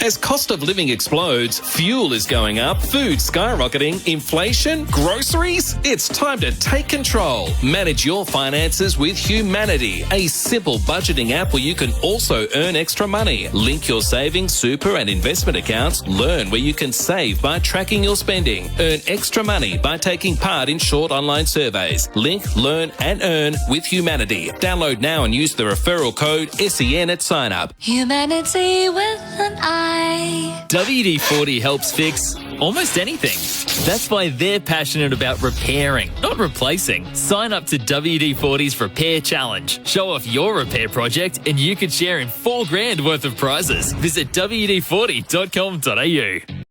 As cost of living explodes, fuel is going up, food skyrocketing, inflation, groceries. It's time to take control. Manage your finances with Humanity, a simple budgeting app where you can also earn extra money. Link your savings, super and investment accounts. Learn where you can save by tracking your spending. Earn extra money by taking part in short online surveys. Link, learn and earn with Humanity. Download now and use the referral code SEN at sign up. Humanity with an I. WD-40 helps fix almost anything. That's why they're passionate about repairing, not replacing. Sign up to WD-40's Repair Challenge. Show off your repair project and you could share in $4,000 worth of prizes. Visit WD-40.com.au.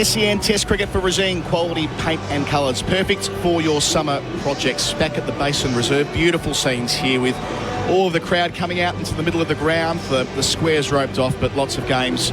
SEN Test Cricket for Regine, quality paint and colours, perfect for your summer projects. Back at the Basin Reserve, beautiful scenes here with all of the crowd coming out into the middle of the ground. The squares roped off, but lots of games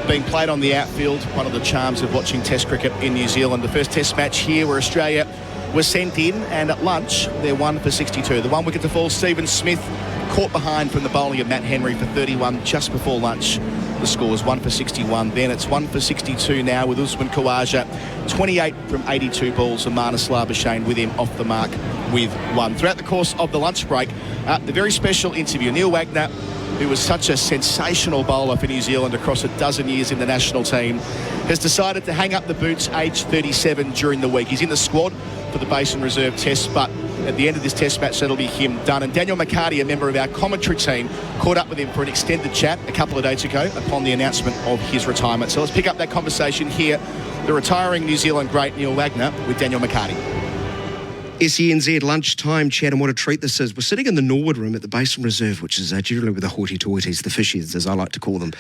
being played on the outfield. One of the charms of watching Test cricket in New Zealand. The first Test match here where Australia was sent in, and at lunch they're 1 for 62. The 1 wicket to fall, Stephen Smith caught behind from the bowling of Matt Henry for 31 just before lunch. The score was 1 for 61. Then it's 1 for 62 now with Usman Khawaja, 28 from 82 balls, and Marnus Labuschagne with him off the mark with 1. Throughout the course of the lunch break, the very special interview, Neil Wagner, who was such a sensational bowler for New Zealand across a dozen years in the national team, has decided to hang up the boots aged 37 during the week. He's in the squad for the Basin Reserve Test, but at the end of this Test match, that'll be him done. And Daniel McHardy, a member of our commentary team, caught up with him for an extended chat a couple of days ago upon the announcement of his retirement. So let's pick up that conversation here. The retiring New Zealand great Neil Wagner with Daniel McHardy. SENZ lunchtime chat, and what a treat this is. We're sitting in the Norwood room at the Basin Reserve, which is generally where the hoity-toities, the fishies, as I like to call them,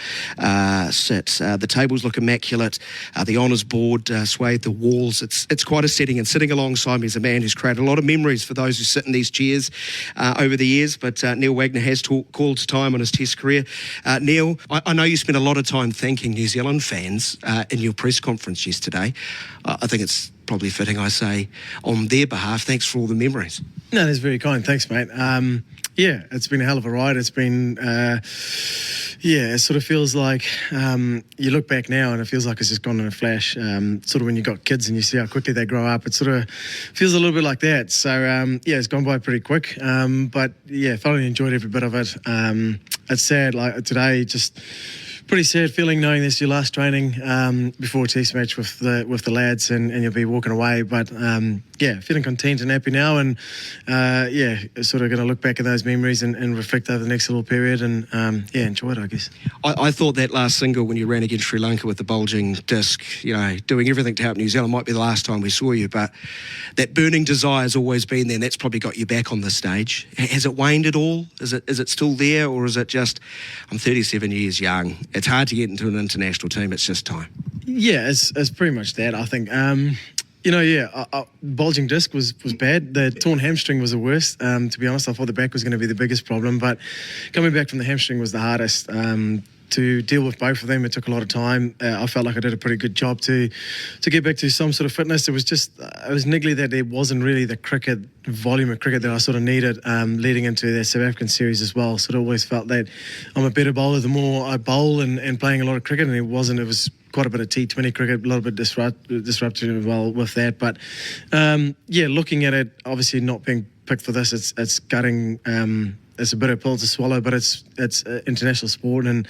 sit. The tables look immaculate. The honours board swathed the walls. It's quite a setting, and sitting alongside me is a man who's created a lot of memories for those who sit in these chairs over the years. But Neil Wagner has called time on his Test career. Neil, I know you spent a lot of time thanking New Zealand fans in your press conference yesterday. I think it's probably fitting I say on their behalf, thanks for all the memories. No, that's very kind. Thanks, mate. Yeah, it's been a hell of a ride. It's been, it sort of feels like you look back now and it feels like it's just gone in a flash. Sort of when you've got kids and you see how quickly they grow up, it sort of feels a little bit like that. So, it's gone by pretty quick. But, thoroughly enjoyed every bit of it. It's sad, like today, just pretty sad feeling knowing this is your last training before a Test match with the lads and you'll be walking away. But feeling content and happy now, and sort of going to look back at those memories and reflect over the next little period and enjoy it, I guess. I thought that last single when you ran against Sri Lanka with the bulging disc, doing everything to help New Zealand, might be the last time we saw you, but that burning desire has always been there, and that's probably got you back on the stage. Has it waned at all? Is it still there, or is it just, I'm 37 years young, it's hard to get into an international team, it's just time? Yeah, it's pretty much that, I think. Bulging disc was bad. The torn hamstring was the worst. To be honest, I thought the back was going to be the biggest problem, but coming back from the hamstring was the hardest. To deal with both of them, it took a lot of time. I felt like I did a pretty good job to get back to some sort of fitness. It was niggly that there wasn't really the volume of cricket that I sort of needed leading into the South African series as well. So I always felt that I'm a better bowler the more I bowl and playing a lot of cricket, and it wasn't. It was quite a bit of T20 cricket, a little bit disrupted as well with that. But looking at it, obviously not being picked for this, it's gutting. It's a bitter pill to swallow, but it's international sport, and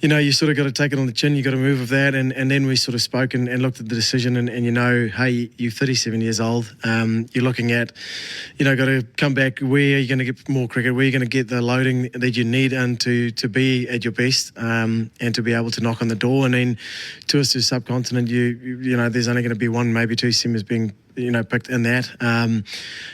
you sort of got to take it on the chin. You got to move with that, and then we sort of spoke and looked at the decision, and hey, you're 37 years old. You're looking at, got to come back. Where are you going to get more cricket? Where are you going to get the loading that you need and to be at your best, and to be able to knock on the door? And then tours to the subcontinent, there's only going to be one, maybe two seamers being picked in that. And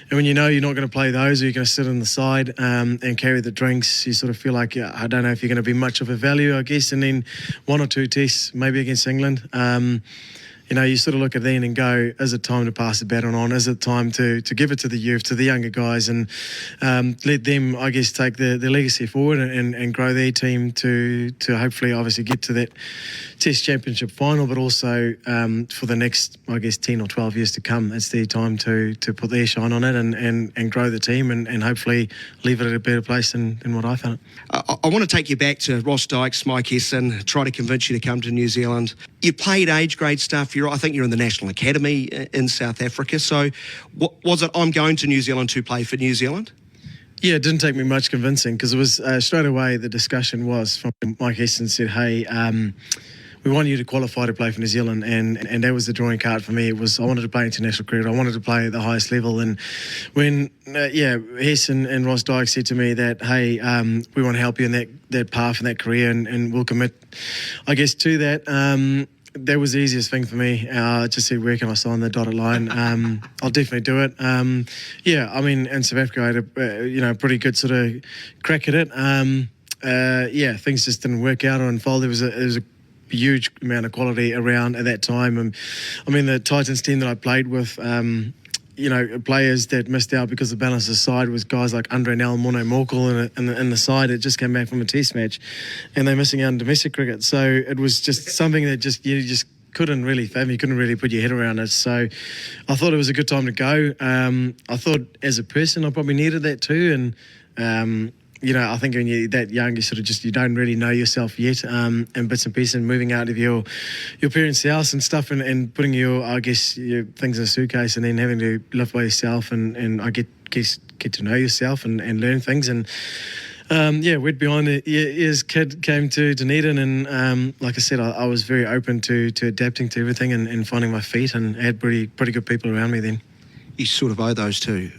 when you're not going to play those, or you're going to sit on the side and carry the drinks, you sort of feel like, I don't know if you're going to be much of a value, I guess. And then one or two tests, maybe against England. You sort of look at then and go, is it time to pass the baton on? Is it time to give it to the youth, to the younger guys, and let them, I guess, take their legacy forward and grow their team to hopefully, obviously, get to that Test Championship final, but also for the next, I guess, 10 or 12 years to come. It's their time to put their shine on it and grow the team and hopefully leave it at a better place than what I found it. I want to take you back to Ross Dykes, Mike Hesson, try to convince you to come to New Zealand. You played age grade stuff. I think you're in the National Academy in South Africa. So was it, I'm going to New Zealand to play for New Zealand? Yeah, it didn't take me much convincing, because it was straight away the discussion was from Mike Hesson said, hey, we want you to qualify to play for New Zealand, and that was the drawing card for me. It was, I wanted to play international cricket. I wanted to play at the highest level. And when Hesson and Ross Dykes said to me that, hey, we want to help you in that path and that career, and we'll commit, I guess, to that. That was the easiest thing for me. Just said, where can I sign the dotted line? I'll definitely do it. In South Africa, I had a pretty good sort of crack at it. Things just didn't work out or unfold. There was a huge amount of quality around at that time. And I mean, the Titans team that I played with, players that missed out because the balance of the side was guys like Andre Nell and Mono Morkel in the side that just came back from a test match, and they're missing out on domestic cricket. So it was just something that you just couldn't really fathom. You couldn't really put your head around it. So I thought it was a good time to go. I thought as a person I probably needed that too, and I think when you're that young, you don't really know yourself yet, and bits and pieces, and moving out of your parents' house and stuff, and putting your things in a suitcase, and then having to live by yourself, and I get to know yourself and learn things, and went behind the ears kid came to Dunedin, and like I said, I was very open to adapting to everything and finding my feet, and had pretty good people around me then. You sort of owe those two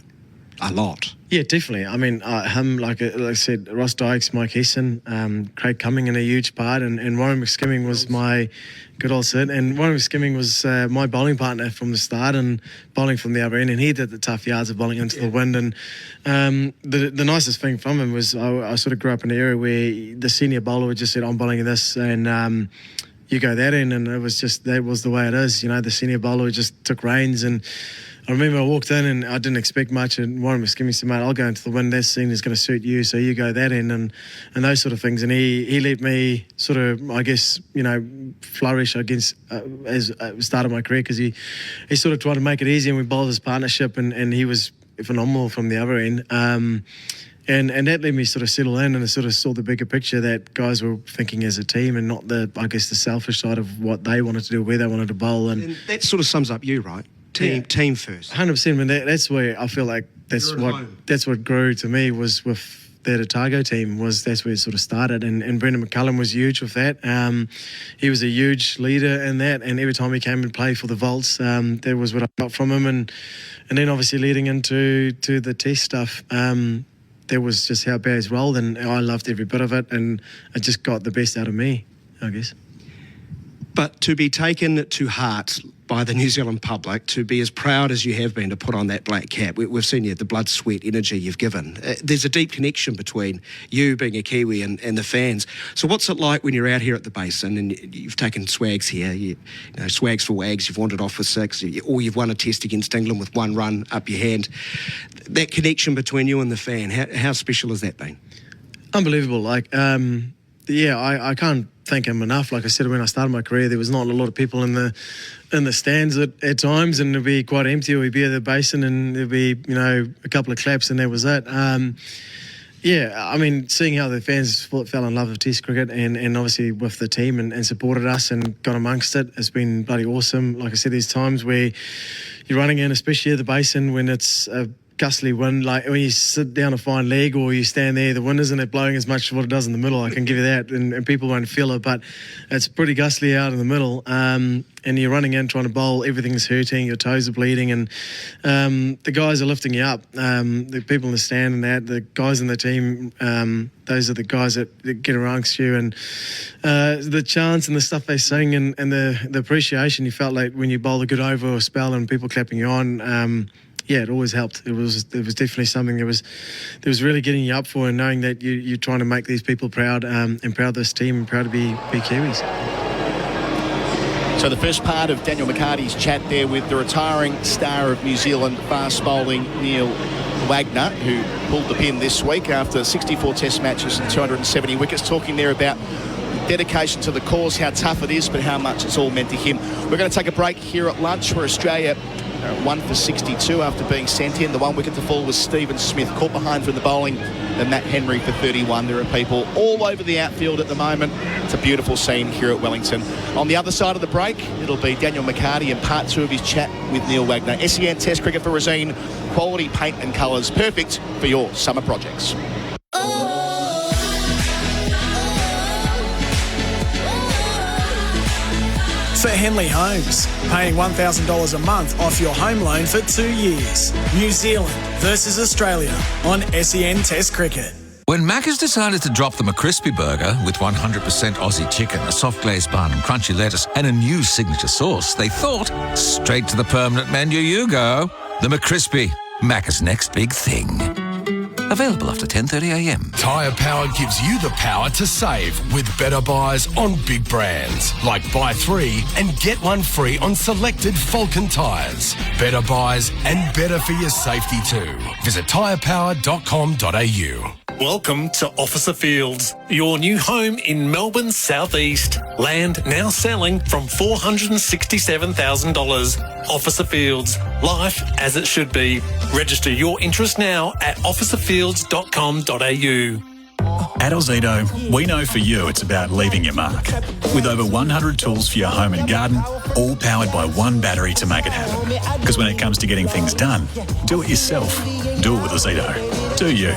a lot. Yeah, definitely. I mean, him, like I said, Ross Dykes, Mike Hesson, Craig Cumming in a huge part, and Warren McSkimming was my good old Sid, and Warren McSkimming was my bowling partner from the start, and bowling from the other end, and he did the tough yards of bowling into the wind. And the nicest thing from him was I sort of grew up in an area where the senior bowler would just said, I'm bowling this, and you go that end, and that was the way it is. The senior bowler just took reins, and I remember I walked in and I didn't expect much, and Warren McSkimming said, mate, I'll go into the wind, that scene is going to suit you, so you go that end, and those sort of things. And he let me sort of, I guess, flourish against as I started my career, because he sort of tried to make it easy, and we bowled his partnership, and he was phenomenal from the other end. And that let me sort of settle in, and I sort of saw the bigger picture that guys were thinking as a team, and not the selfish side of what they wanted to do, where they wanted to bowl. And that sort of sums up you, right? Team first. 100%. And that's where I feel like that's what grew to me was with that Otago team. That's where it sort of started. And Brendan McCullum was huge with that. He was a huge leader in that. And every time he came and played for the Volts, that was what I got from him. And then obviously leading into the test stuff, that was just how Barry's rolled. And I loved every bit of it. And it just got the best out of me, I guess. But to be taken to heart by the New Zealand public, to be as proud as you have been to put on that black cap, we've seen you, the blood, sweat, energy you've given. There's a deep connection between you being a Kiwi and the fans. So what's it like when you're out here at the Basin and you've taken swags here, swags for wags, you've wandered off with 6, or you've won a test against England with 1 run up your hand. That connection between you and the fan, how special has that been? Unbelievable. I can't thank him enough. Like I said, when I started my career, there was not a lot of people in the stands at times, and it'd be quite empty. Or we'd be at the Basin and there'd be a couple of claps, and that was it. Seeing how the fans fell in love with Test cricket and obviously with the team and supported us and got amongst it, it's been bloody awesome. Like I said, there's times where you're running in, especially at the Basin, when it's a gustly wind, like when you sit down a fine leg or you stand there, the wind isn't blowing as much as what it does in the middle, I can give you that, and people won't feel it, but it's pretty gustly out in the middle, and you're running in trying to bowl, everything's hurting, your toes are bleeding, and the guys are lifting you up, the people in the stand and the guys in the team, those are the guys that get amongst you, and the chants and the stuff they sing and the appreciation you felt like when you bowl a good over or spell and people clapping you on, it always helped. It was definitely something that was really getting you up for, and knowing that you're trying to make these people proud, and proud of this team, and proud to be Kiwis. So the first part of Daniel McHardy's chat there with the retiring star of New Zealand fast bowling, Neil Wagner, who pulled the pin this week after 64 test matches and 270 wickets, talking there about dedication to the cause, how tough it is, but how much it's all meant to him. We're going to take a break here at lunch, where Australia 1 for 62 after being sent in. The 1 wicket to fall was Stephen Smith, caught behind from the bowling, and Matt Henry for 31. There are people all over the outfield at the moment. It's a beautiful scene here at Wellington. On the other side of the break, it'll be Daniel McHardy and part 2 of his chat with Neil Wagner. SEN Test Cricket for Rosine, quality paint and colours, perfect for your summer projects. For Henley Homes, paying $1,000 a month off your home loan for 2 years. New Zealand versus Australia on SEN Test Cricket. When Macca's decided to drop the McCrispy burger with 100% Aussie chicken, a soft glazed bun, crunchy lettuce, and a new signature sauce, they thought, straight to the permanent menu you go. The McCrispy, Macca's next big thing. Available after 10:30am. Tyre Power gives you the power to save with better buys on big brands. Like buy 3 and get 1 free on selected Falcon tyres. Better buys and better for your safety too. Visit tyrepower.com.au. Welcome to Officer Fields, your new home in Melbourne's southeast. Land now selling from $467,000. Officer Fields, life as it should be. Register your interest now at officerfields.com.au. At Ozito, we know for you it's about leaving your mark. With over 100 tools for your home and garden, all powered by one battery to make it happen. Because when it comes to getting things done, do it yourself. Do it with Ozito. Do you?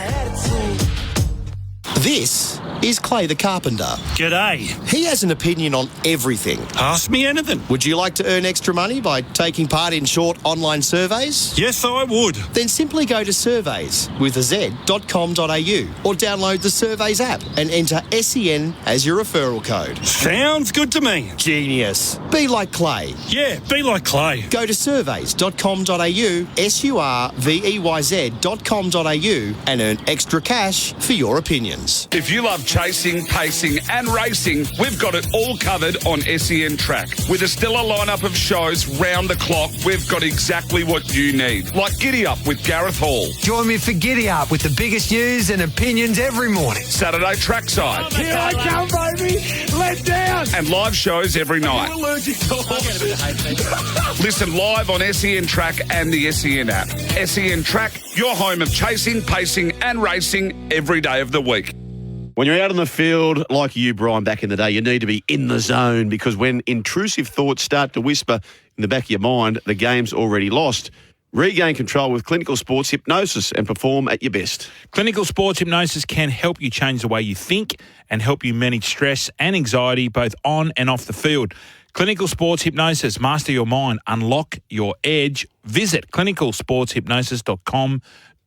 This is Clay the Carpenter. G'day. He has an opinion on everything. Ask me anything. Would you like to earn extra money by taking part in short online surveys? Yes, I would. Then simply go to surveys.com.au or download the Surveys app and enter SEN as your referral code. Sounds good to me. Genius. Be like Clay. Yeah, be like Clay. Go to surveys.com.au, surveyz.com.au and earn extra cash for your opinions. If you love chasing, pacing and racing, we've got it all covered on SEN Track. With a stellar lineup of shows round the clock, we've got exactly what you need. Like Giddy Up with Gareth Hall. Join me for Giddy Up with the biggest news and opinions every morning. Saturday Trackside. Here I come, baby. Let down. And live shows every night. Listen live on SEN Track and the SEN app. SEN Track, your home of chasing, pacing and racing every day of the week. When you're out on the field, like you, Brian, back in the day, you need to be in the zone because when intrusive thoughts start to whisper in the back of your mind, the game's already lost. Regain control with clinical sports hypnosis and perform at your best. Clinical sports hypnosis can help you change the way you think and help you manage stress and anxiety both on and off the field. Clinical sports hypnosis. Master your mind. Unlock your edge. Visit clinicalsportshypnosis.com.au.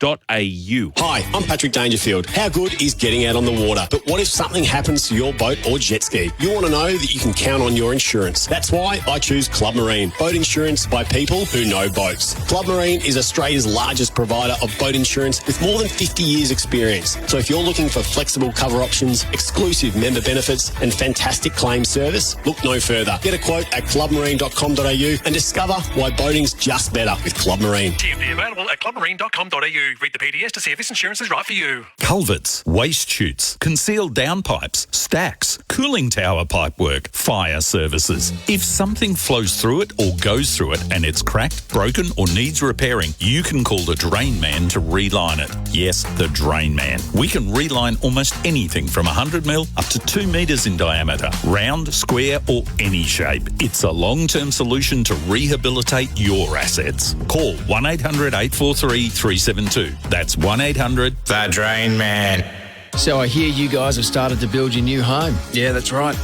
Hi, I'm Patrick Dangerfield. How good is getting out on the water? But what if something happens to your boat or jet ski? You want to know that you can count on your insurance. That's why I choose Club Marine. Boat insurance by people who know boats. Club Marine is Australia's largest provider of boat insurance with more than 50 years experience. So if you're looking for flexible cover options, exclusive member benefits and fantastic claim service, look no further. Get a quote at clubmarine.com.au and discover why boating's just better with Club Marine. TMD available at clubmarine.com.au. Read the PDS to see if this insurance is right for you. Culverts, waste chutes, concealed downpipes, stacks, cooling tower pipework, fire services. If something flows through it or goes through it and it's cracked, broken or needs repairing, you can call the Drain Man to reline it. Yes, the Drain Man. We can reline almost anything from 100 mil up to 2 metres in diameter. Round, square or any shape. It's a long-term solution to rehabilitate your assets. Call 1-800-843-372. That's 1-800 The Drain Man. So I hear you guys have started to build your new home. Yeah, that's right.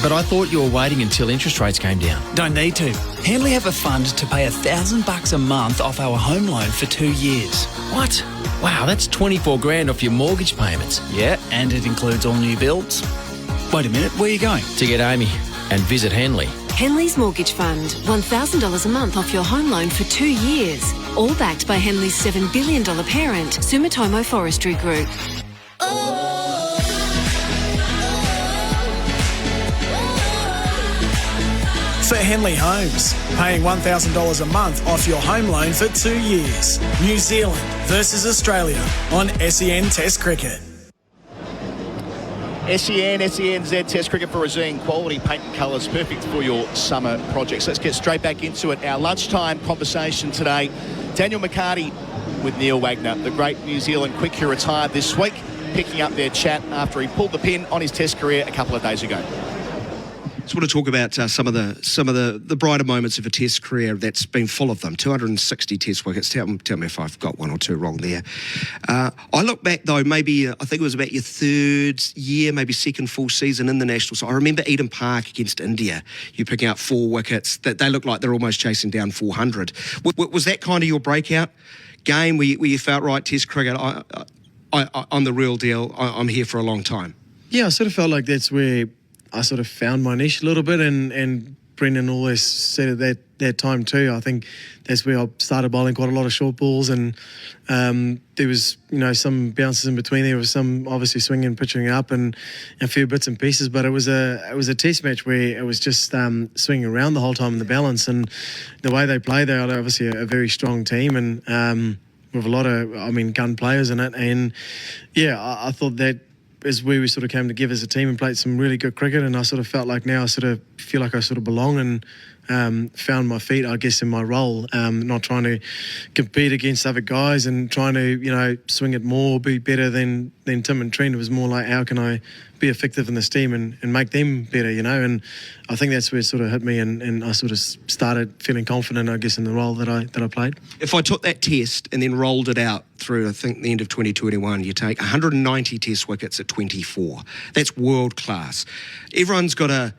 But I thought you were waiting until interest rates came down. Don't need to. Henley have a fund to pay $1,000 a month off our home loan for 2 years. What? Wow, that's 24 grand off your mortgage payments. Yeah, and it includes all new builds. Wait a minute, where are you going? To get Amy and visit Henley. Henley's Mortgage Fund. $1,000 a month off your home loan for 2 years. All backed by Henley's $7 billion parent, Sumitomo Forestry Group. For Henley Homes, paying $1,000 a month off your home loan for 2 years. New Zealand versus Australia on SEN Test Cricket. SENZ Test Cricket for Razine. Quality paint and colours, perfect for your summer projects. Let's get straight back into it. Our lunchtime conversation today. Daniel McHardy with Neil Wagner, the great New Zealand quick who retired this week, picking up their chat after he pulled the pin on his Test career a couple of days ago. Just want to talk about some of the brighter moments of a Test career that's been full of them. 260 Test wickets. Tell me if I've got one or two wrong there. I look back though, maybe I think it was about your third year, maybe second full season in the national. So I remember Eden Park against India. You picking out 4 wickets. That they look like they're almost chasing down 400. Was that kind of your breakout game where you felt right? Test cricket. I'm the real deal. I'm here for a long time. Yeah, I sort of felt like that's where I sort of found my niche a little bit and Brendan always said at that time too. I think that's where I started bowling quite a lot of short balls, and there was some bounces in between. There was some obviously swinging, pitching up, and a few bits and pieces. But it was a test match where it was just swinging around the whole time in the balance, and the way they play, they are obviously a very strong team, and with a lot of gun players in it. And I thought that is where we sort of came together as a team and played some really good cricket, and I sort of felt like now I sort of feel like I sort of belong and found my feet, I guess, in my role, not trying to compete against other guys and trying to swing it more, be better than Tim and Trent. It was more like, how can I be effective in this team and make them better, and I think that's where it sort of hit me, and I sort of started feeling confident, I guess, in the role that I played. If I took that test and then rolled it out through, I think, the end of 2021, you take 190 test wickets at 24. That's world class. Everyone's got a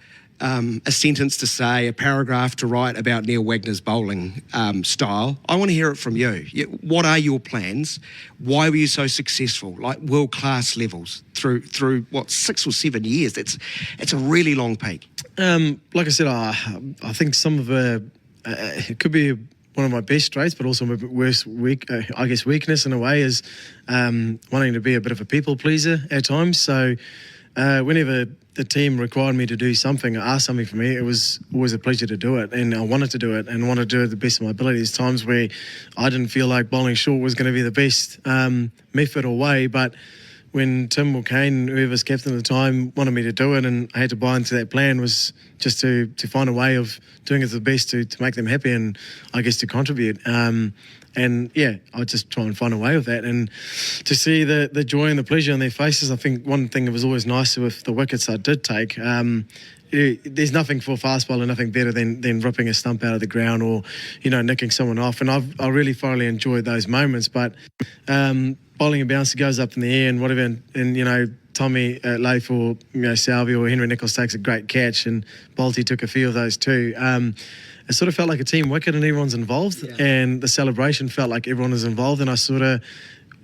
sentence to say, a paragraph to write about Neil Wagner's bowling style. I want to hear it from you. What are your plans? Why were you so successful, like world-class levels through what, 6 or 7 years? It's a really long peak. Like I said, I think some of it could be one of my best traits, but also my worst weakness in a way is wanting to be a bit of a people pleaser at times. So whenever the team required me to do something or ask something from me, it was always a pleasure to do it, and I wanted to do it and wanted to do it the best of my ability. There's times where I didn't feel like bowling short was going to be the best method or way, but when Tim or Kane, whoever's captain at the time, wanted me to do it, and I had to buy into that plan, was just to find a way of doing it the best to make them happy and I guess to contribute. And I just try and find a way of that, and to see the joy and the pleasure on their faces. I think one thing that was always nice with the wickets I did take, there's nothing for a fast bowler, nothing better than ripping a stump out of the ground or nicking someone off, and I really thoroughly enjoyed those moments. But bowling a bouncer goes up in the air and whatever, and Tommy Leif or Salvi or Henry Nichols takes a great catch, and Bolty took a few of those too. It sort of felt like a team wicket and everyone's involved, and the celebration felt like everyone was involved, and I sort of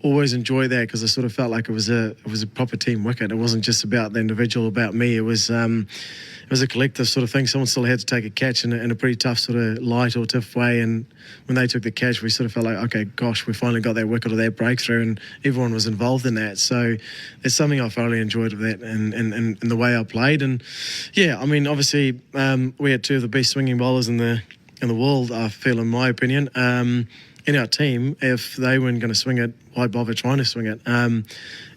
always enjoyed that because I sort of felt like it was a proper team wicket. It wasn't just about the individual, about me. It was a collective sort of thing. Someone still had to take a catch in a pretty tough sort of light or tough way, and when they took the catch, we sort of felt like, okay, gosh, we finally got that wicket or that breakthrough, and everyone was involved in that. So it's something I thoroughly enjoyed of that, and the way I played. And obviously we had two of the best swinging bowlers in the world, I feel, in my opinion. In our team, if they weren't going to swing it, why bother trying to swing it?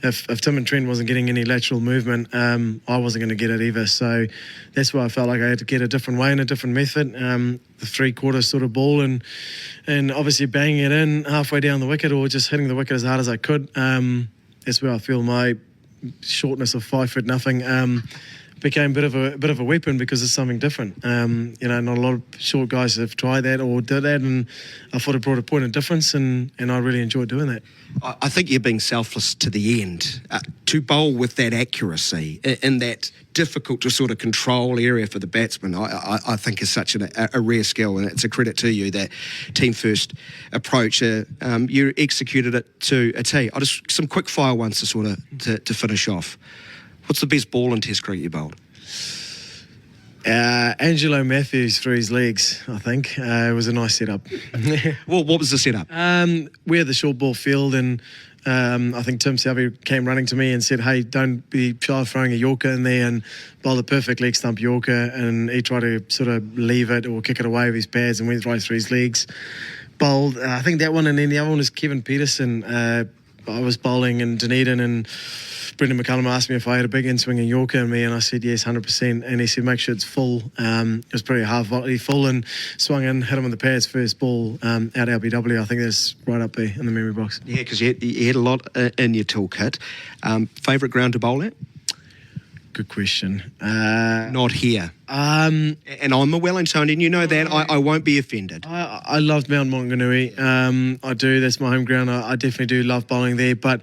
If Tim and Trent wasn't getting any lateral movement, I wasn't going to get it either. So that's why I felt like I had to get a different way and a different method. The 3/4 sort of ball and obviously banging it in halfway down the wicket or just hitting the wicket as hard as I could. That's where I feel my shortness of 5'0" became a bit of a weapon because it's something different. Not a lot of short guys have tried that or did that, and I thought it brought a point of difference, and I really enjoyed doing that. I think you're being selfless to the end. To bowl with that accuracy in that difficult to sort of control area for the batsman, I think is such a rare skill, and it's a credit to you, that team first approach. You executed it to a T. Some quick fire ones to sort of to finish off. What's the best ball in Test cricket you bowled? Angelo Matthews through his legs, I think. It was a nice setup. Well, what was the setup? We had the short ball field, and I think Tim Salvi came running to me and said, hey, don't be shy of throwing a Yorker in there, and bowl the perfect leg stump Yorker, and he tried to sort of leave it or kick it away with his pads and went right through his legs. Bowled, I think that one, and then the other one was Kevin Peterson. I was bowling in Dunedin, and Brendan McCullum asked me if I had a big in-swinging Yorker in me, and I said yes, 100%. And he said, make sure it's full. It was pretty half volley full, and swung in, hit him on the pads, first ball out LBW. I think that's right up there in the memory box. Yeah, because you had a lot in your toolkit. Favourite ground to bowl at? Good question. Not here. And I'm a Wellingtonian, you know that. I won't be offended. I loved Mount Maunganui. I do. That's my home ground. I definitely do love bowling there, but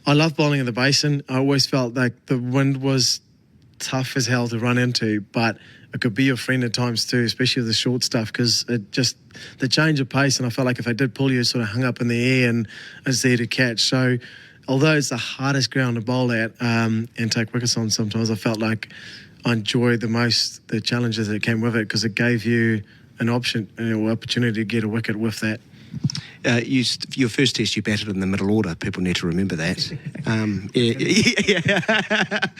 I love bowling in the Basin. I always felt like the wind was tough as hell to run into, but it could be your friend at times too, especially with the short stuff, because it just, the change of pace, and I felt like if I did pull you, it sort of hung up in the air and it's there to catch. So although it's the hardest ground to bowl at and take wickets on sometimes, I felt like I enjoyed the most the challenges that came with it, because it gave you an option or opportunity to get a wicket with that. Your first test, you batted in the middle order. People need to remember that.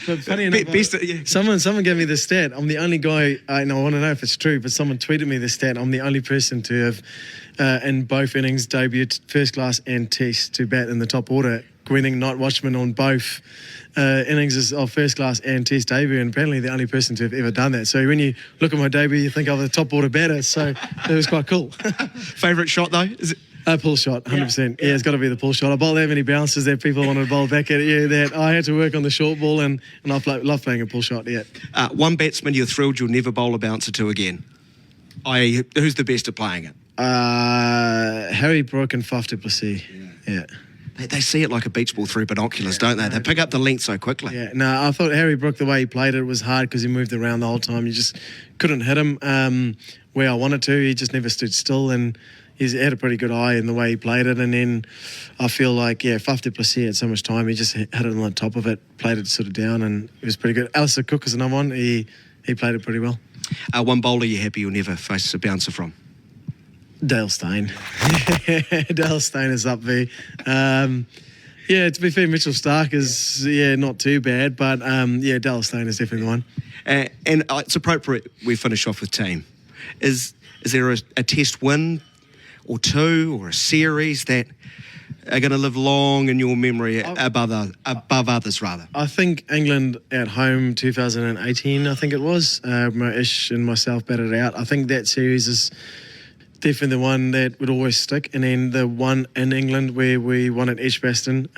But funny enough, someone gave me the stat. I'm the only guy, and I want to know if it's true, but someone tweeted me the stat. I'm the only person to have, in both innings, debuted first class and test to bat in the top order, winning night watchman on both innings of first class and test debut, and apparently the only person to have ever done that. So when you look at my debut, you think I'm the top order batter, so it was quite cool. Favourite shot though? Is it? A pull shot, 100%. Yeah, it's got to be the pull shot. I bowled that many bounces that people wanted to bowl back at you, that I had to work on the short ball, and I love playing a pull shot, yeah. One batsman you're thrilled you'll never bowl a bouncer to again? Who's the best at playing it? Harry Brook and Faf du Plessis, yeah. They see it like a beach ball through binoculars, don't they? They pick up the length so quickly. Yeah, no, I thought Harry Brook, the way he played it was hard because he moved around the whole time. You just couldn't hit him where I wanted to. He just never stood still, and he had a pretty good eye in the way he played it. And then I feel like, Faf du Plessis had so much time. He just had it on the top of it, played it sort of down, and it was pretty good. Alistair Cook is another one. He played it pretty well. One bowler you're happy you'll never face a bouncer from? Dale Steyn. Dale Steyn is up there. To be fair, Mitchell Stark is, not too bad, but, Dale Steyn is definitely the one. And it's appropriate we finish off with team. Is there a test win or two or a series that are going to live long in your memory above others, rather? I think England at home 2018, I think it was. Ish and myself batted it out. I think that series is definitely the one that would always stick. And then the one in England where we won at Edgbaston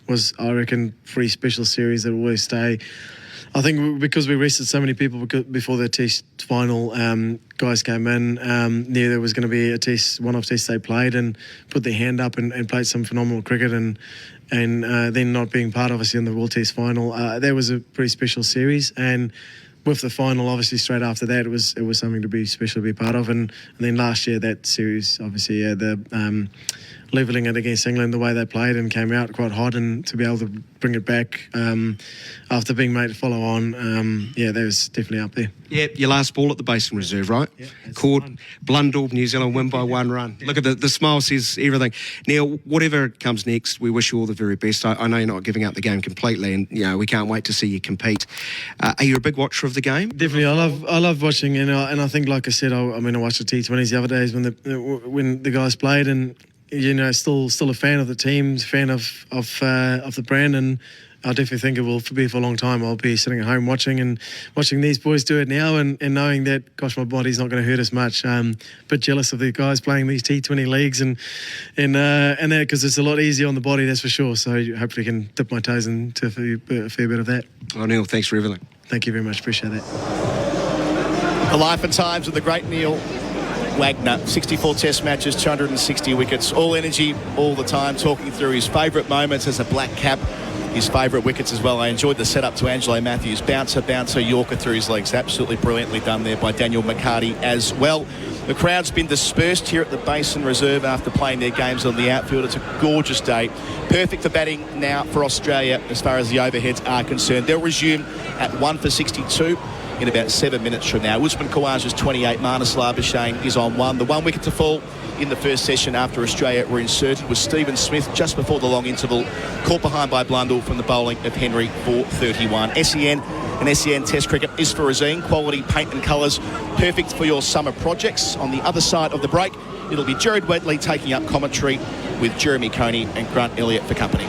was, I reckon, pretty special series that will always stay. I think because we rested so many people before the test final, guys came in, knew there was going to be a one-off test they played, and put their hand up and played some phenomenal cricket, and then not being part, obviously, in the World Test final. That was a pretty special series, and with the final, obviously, straight after that, it was something to be special to be part of. And then last year, that series, obviously, the levelling it against England, the way they played and came out quite hot, and to be able to bring it back after being made to follow on, that was definitely up there. Yeah, your last ball at the Basin Reserve, right? Yeah, caught, Blundell, New Zealand win by 1 run. Look at the smile says everything. Now, whatever comes next, we wish you all the very best. I know you're not giving up the game completely, and we can't wait to see you compete. Are you a big watcher of the game? Definitely, I love watching, and I think, like I said, I watched the T20s the other days when the guys played, and still a fan of the team, fan of the brand, and I definitely think it will be for a long time. I'll be sitting at home watching these boys do it now, and knowing that, gosh, my body's not going to hurt as much. Bit jealous of the guys playing these T20 leagues and that, because it's a lot easier on the body, that's for sure. So hopefully I can dip my toes into a fair bit of that. Oh, Neil, thanks for everything. Thank you very much. Appreciate that. The life and times of the great Neil Wagner, 64 test matches, 260 wickets, all energy, all the time, talking through his favourite moments as a black cap, his favourite wickets as well. I enjoyed the setup to Angelo Matthews, bouncer, Yorker through his legs, absolutely brilliantly done there by Daniel McHardy as well. The crowd's been dispersed here at the Basin Reserve after playing their games on the outfield. It's a gorgeous day, perfect for batting now for Australia as far as the overheads are concerned. They'll resume at 1 for 62 in about 7 minutes from now. Usman Khawaja's 28, Marnus Labuschagne is on 1. The 1 wicket to fall in the first session after Australia were inserted was Stephen Smith just before the long interval, caught behind by Blundell from the bowling of Henry for 31. SEN and SEN Test Cricket is for Razine. Quality paint and colours, perfect for your summer projects. On the other side of the break, it'll be Gerard Whateley taking up commentary with Jeremy Coney and Grant Elliott for company.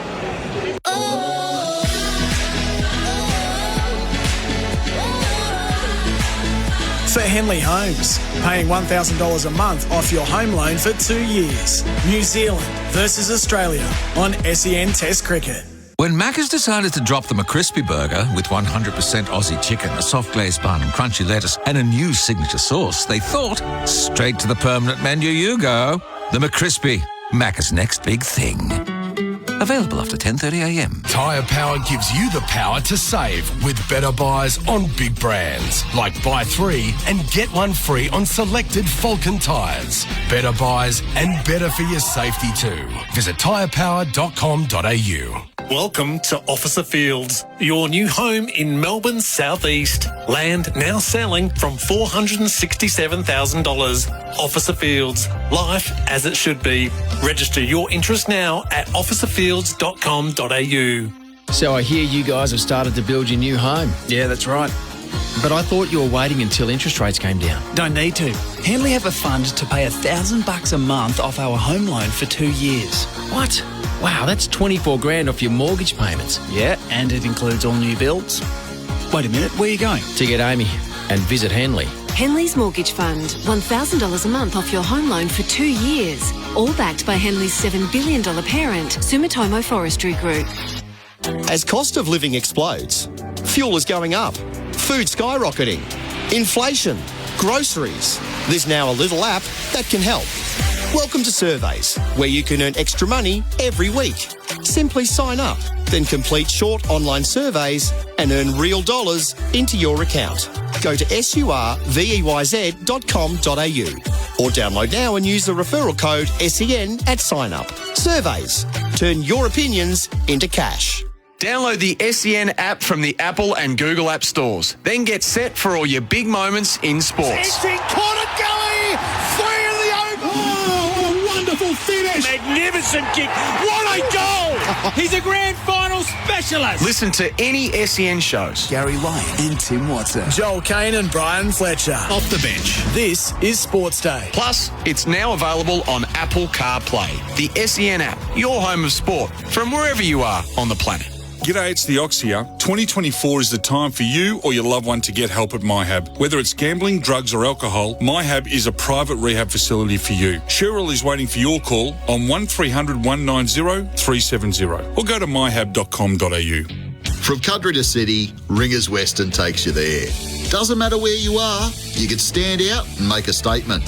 For Henley Homes, paying $1,000 a month off your home loan for 2 years. New Zealand versus Australia on SEN Test Cricket. When Macca's decided to drop the McCrispy burger with 100% Aussie chicken, a soft glazed bun, crunchy lettuce and a new signature sauce, they thought, straight to the permanent menu you go. The McCrispy, Macca's next big thing. Available after 10:30am. Tyre Power gives you the power to save with better buys on big brands. Like buy 3 and get 1 free on selected Falcon tyres. Better buys and better for your safety too. Visit tyrepower.com.au. Welcome to Officer Fields, your new home in Melbourne's southeast. Land now selling from $467,000. Officer Fields, life as it should be. Register your interest now at officerfields.com.au. So I hear you guys have started to build your new home. Yeah, that's right. But I thought you were waiting until interest rates came down. Don't need to. Henley have a fund to pay $1,000 a month off our home loan for 2 years. What? Wow, that's 24 grand off your mortgage payments. Yeah, and it includes all new builds. Wait a minute, where are you going? To get Amy and visit Henley. Henley's Mortgage Fund. $1,000 a month off your home loan for 2 years. All backed by Henley's $7 billion parent, Sumitomo Forestry Group. As cost of living explodes, fuel is going up, food skyrocketing, inflation, groceries. There's now a little app that can help. Welcome to Surveys, where you can earn extra money every week. Simply sign up, then complete short online surveys and earn real dollars into your account. Go to surveyz.com.au or download now and use the referral code SEN at sign up. Surveys. Turn your opinions into cash. Download the SEN app from the Apple and Google App Stores. Then get set for all your big moments in sports. It's in corner gully! 3 in the open! Oh, what a wonderful finish! Magnificent kick! What a goal! He's a grand final specialist! Listen to any SEN shows. Gary Lyon and Tim Watson. Joel Kane and Brian Fletcher. Off the bench. This is Sports Day. Plus, it's now available on Apple CarPlay. The SEN app, your home of sport, from wherever you are on the planet. G'day, it's the Ox here. 2024 is the time for you or your loved one to get help at MyHab. Whether it's gambling, drugs or alcohol, MyHab is a private rehab facility for you. Cheryl is waiting for your call on 1300 190 370 or go to myhab.com.au. From country to city, Ringers Western takes you there. Doesn't matter where you are, you can stand out and make a statement.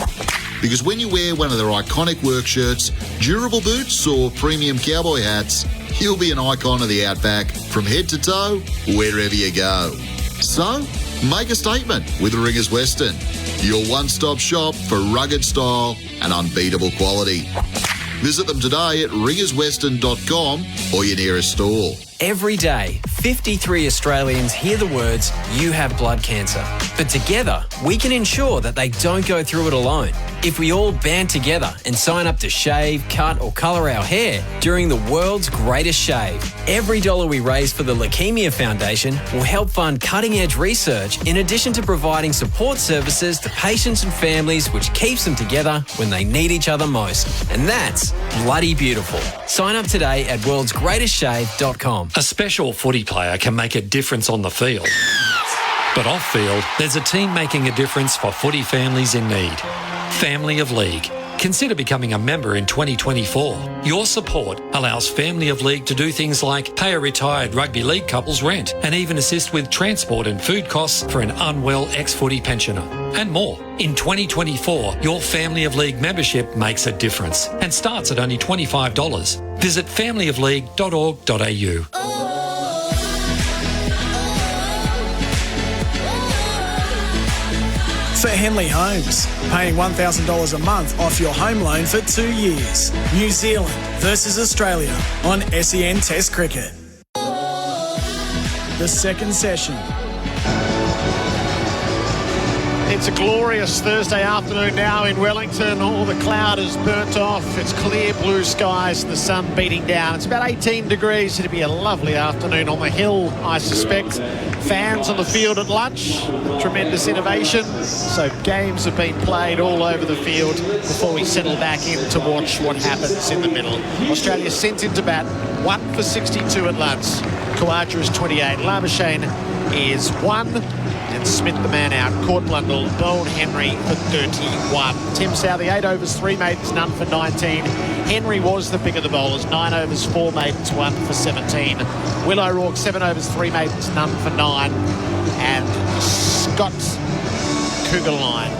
Because when you wear one of their iconic work shirts, durable boots or premium cowboy hats, you'll be an icon of the Outback from head to toe, wherever you go. So, make a statement with Ringers Western, your one-stop shop for rugged style and unbeatable quality. Visit them today at ringerswestern.com or your nearest store. Every day, 53 Australians hear the words, "You have blood cancer." But together, we can ensure that they don't go through it alone. If we all band together and sign up to shave, cut or colour our hair during the world's greatest shave, every dollar we raise for the Leukemia Foundation will help fund cutting-edge research in addition to providing support services to patients and families, which keeps them together when they need each other most. And that's bloody beautiful. Sign up today at worldsgreatestshave.com. A special footy player can make a difference on the field. But off-field, there's a team making a difference for footy families in need. Family of League. Consider becoming a member in 2024. Your support allows Family of League to do things like pay a retired rugby league couple's rent and even assist with transport and food costs for an unwell ex-footy pensioner. And more. In 2024, your Family of League membership makes a difference and starts at only $25. Visit familyofleague.org.au. For Henley Homes, paying $1,000 a month off your home loan for 2 years. New Zealand versus Australia on SEN Test Cricket. The second session. It's a glorious Thursday afternoon now in Wellington. All the cloud is burnt off. It's clear blue skies and the sun beating down. It's about 18 degrees. It'll be a lovely afternoon on the hill, I suspect. Fans on the field at lunch. Tremendous innovation. So games have been played all over the field before we settle back in to watch what happens in the middle. Australia sent into bat 1 for 62 at lunch. Khawaja is 28. Labuschagne is 1. And Smith the man out. Court Blundell, Bowen Henry for 31. Tim Southey, 8 overs, 3 maidens, none for 19. Henry was the pick of the bowlers. 9 overs, 4 maidens, 1 for 17. Will O'Rourke, 7 overs, 3 maidens, none for 9. And Scott Kugelheim,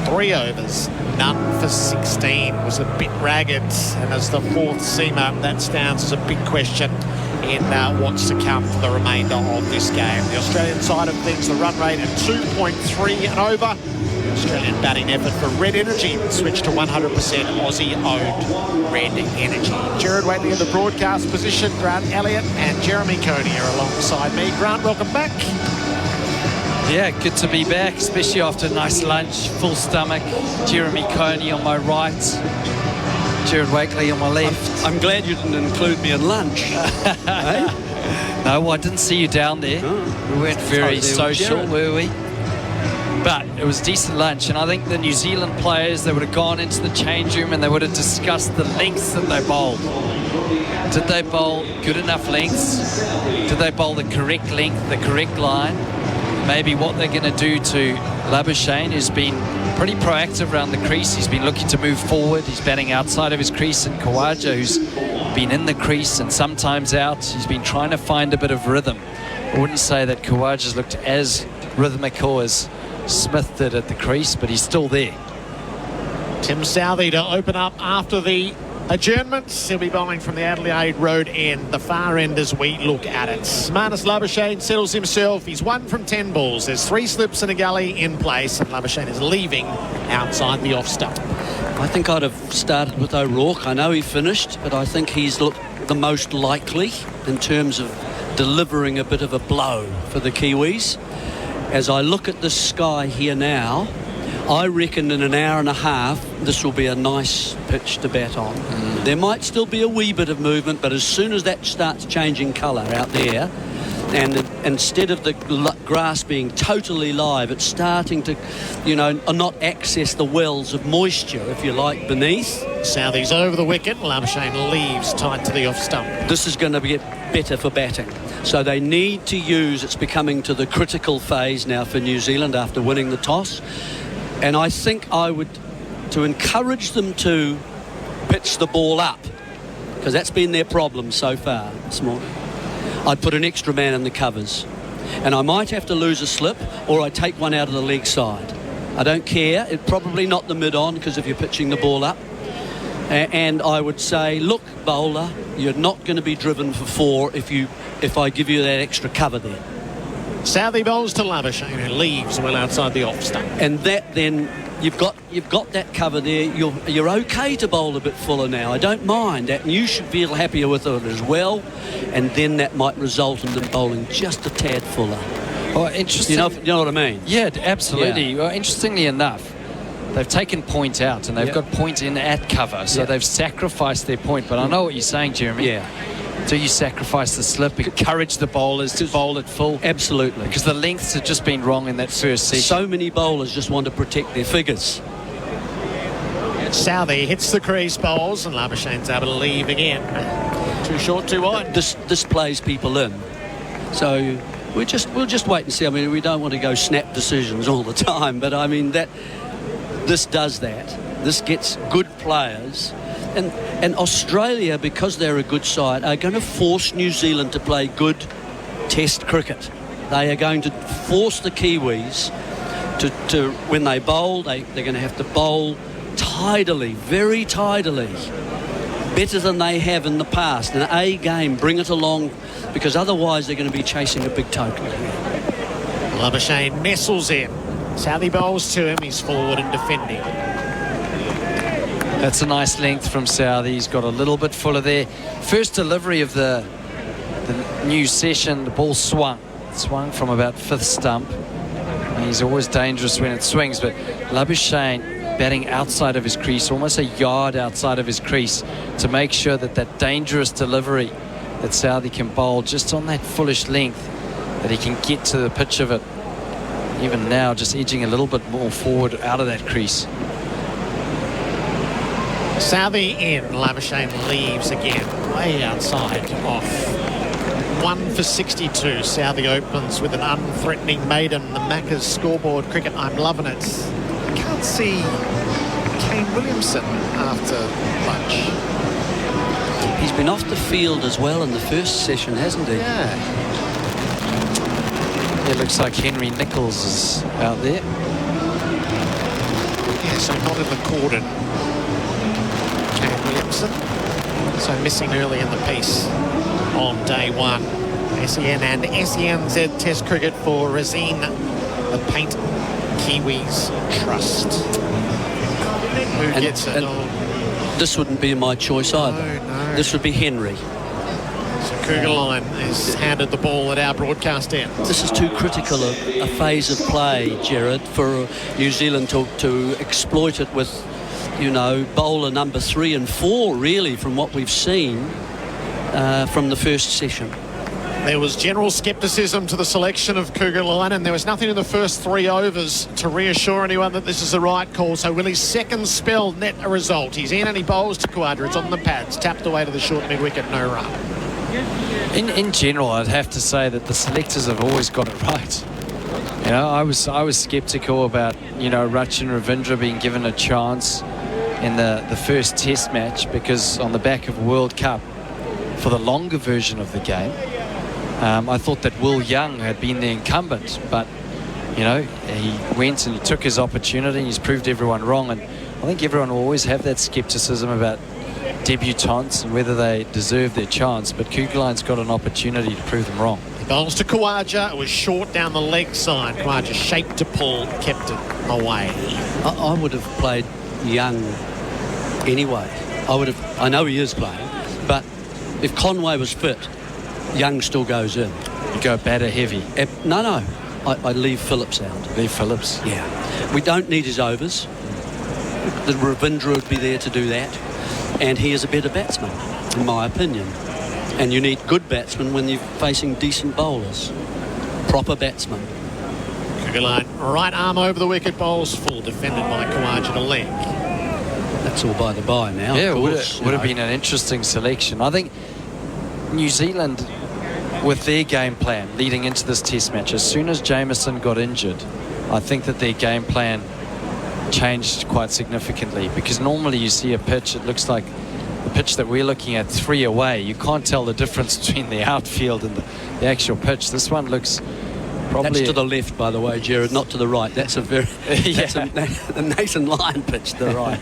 3 overs, none for 16. Was a bit ragged. And as the fourth seamer, that stands as a big question in what's to come for the remainder of this game. The Australian side of things, the run rate at 2.3 and over. The Australian batting effort for Red Energy switched to 100% Aussie-owned Red Energy. Gerard Whateley in the broadcast position. Grant Elliott and Jeremy Coney are alongside me. Grant, welcome back. Yeah, good to be back, especially after a nice lunch, full stomach. Jeremy Coney on my right, Gerard Whateley on my left. I'm glad you didn't include me in lunch. Hey? No, I didn't see you down there. We weren't very social, were we? But it was decent lunch, and I think the New Zealand players, they would have gone into the change room and they would have discussed the lengths that they bowled. Did they bowl good enough lengths? Did they bowl the correct length, the correct line? Maybe what they're going to do to Labuschagne, who's been pretty proactive around the crease. He's been looking to move forward. He's batting outside of his crease. And Khawaja, who's been in the crease and sometimes out, he's been trying to find a bit of rhythm. I wouldn't say that Khawaja's looked as rhythmical as Smith did at the crease, but he's still there. Tim Southey to open up after the adjournment. He'll be bowling from the Adelaide Road end, the far end as we look at it. Marnus Labuschagne settles himself. He's 1 from 10 balls. There's 3 slips and a gully in place, and Labuschagne is leaving outside the off stump. I think I'd have started with O'Rourke. I know he finished, but I think he's looked the most likely in terms of delivering a bit of a blow for the Kiwis. As I look at the sky here now, I reckon in an hour and a half this will be a nice pitch to bat on. There might still be a wee bit of movement, but as soon as that starts changing colour out there, and instead of the grass being totally live, it's starting to, not access the wells of moisture, if you like, beneath. Southey's over the wicket. Labuschagne leaves tight to the off stump. This is going to get better for batting. So they need to use, it's becoming to the critical phase now for New Zealand after winning the toss. And I think I would, to encourage them to pitch the ball up, because that's been their problem so far this morning, I'd put an extra man in the covers. And I might have to lose a slip, or I take one out of the leg side. I don't care. It's probably not the mid-on, because if you're pitching the ball up. And I would say, look, bowler, you're not going to be driven for 4 if I give you that extra cover there. Southey bowls to Labuschagne, who leaves well outside the off stump. And that then, you've got that cover there. You're okay to bowl a bit fuller now. I don't mind that, and you should feel happier with it as well. And then that might result in them bowling just a tad fuller. Well, interesting. You know what I mean? Yeah, absolutely. Yeah. Well, interestingly enough, they've taken point out and they've got point in at cover, so they've sacrificed their point. But I know what you're saying, Jeremy. Yeah. Do you sacrifice the slip, encourage the bowlers to bowl it full? Absolutely. Because the lengths have just been wrong in that first session. So many bowlers just want to protect their figures. Southey hits the crease, bowls, and Labuschagne's able to leave again. Too short, too wide. This plays people in. So we'll just wait and see. I mean, we don't want to go snap decisions all the time, but I mean this does that. This gets good players. And Australia, because they're a good side, are going to force New Zealand to play good test cricket. They are going to force the Kiwis to when they bowl, they're going to have to bowl tidily, very tidily, better than they have in the past. An A game, bring it along, because otherwise they're going to be chasing a big total. Labuschagne nestles in. Southey bowls to him. He's forward and defending. That's a nice length from Southey. He's got a little bit fuller there. First delivery of the new session, the ball swung from about 5th stump. And he's always dangerous when it swings, but Labuschagne batting outside of his crease, almost a yard outside of his crease, to make sure that dangerous delivery that Southey can bowl just on that fullish length, that he can get to the pitch of it. Even now, just edging a little bit more forward out of that crease. Southey in. Labuschagne leaves again, way outside off. 1 for 62. Southey opens with an unthreatening maiden. The Macca's scoreboard cricket. I'm loving it. I can't see Kane Williamson after lunch. He's been off the field as well in the first session, hasn't he? Yeah. It looks like Henry Nichols is out there. Yeah, so not in the cordon. Kane Williamson. So missing early in the piece on day 1. SEN and SENZ Test cricket for Razine, the Paint Kiwis trust. Who gets it? This wouldn't be my choice either. No. This would be Henry. So Kugelheim has handed the ball at our broadcast end. This is too critical a phase of play, Gerard, for New Zealand to exploit it with, bowler number 3 and 4, really, from what we've seen from the first session. There was general scepticism to the selection of Kugelheim, and there was nothing in the first 3 overs to reassure anyone that this is the right call. So will his second spell net a result? He's in and he bowls to Quadra. It's on the pads, tapped away to the short mid-wicket, no run. In general, I'd have to say that the selectors have always got it right. I was sceptical about, Rachin Ravindra being given a chance in the first test match, because on the back of World Cup, for the longer version of the game, I thought that Will Young had been the incumbent, but he went and he took his opportunity and he's proved everyone wrong. And I think everyone will always have that scepticism about debutants and whether they deserve their chance, but Kugelheim's got an opportunity to prove them wrong. He bowls to Khawaja. It was short down the leg side. Khawaja shaped to pull, kept it away. I would have played Young anyway. I know he is playing, but if Conway was fit, Young still goes in. You go batter heavy? No. I leave Phillips out. Leave Phillips? Yeah. We don't need his overs. The Ravindra would be there to do that. And he is a better batsman, in my opinion. And you need good batsmen when you're facing decent bowlers. Proper batsmen. Kugelheim, right arm over the wicket, bowls full, defended by Khawaja to leg. That's all by the by now. Yeah, it would have been an interesting selection. I think New Zealand, with their game plan leading into this test match, as soon as Jamieson got injured, I think that their game plan changed quite significantly, because normally you see a pitch, it looks like the pitch that we're looking at 3 away. You can't tell the difference between the outfield and the actual pitch. This one looks probably... That's to the left, by the way, Gerard, not to the right. That's a very... That's the Nathan Lyon pitch to the right.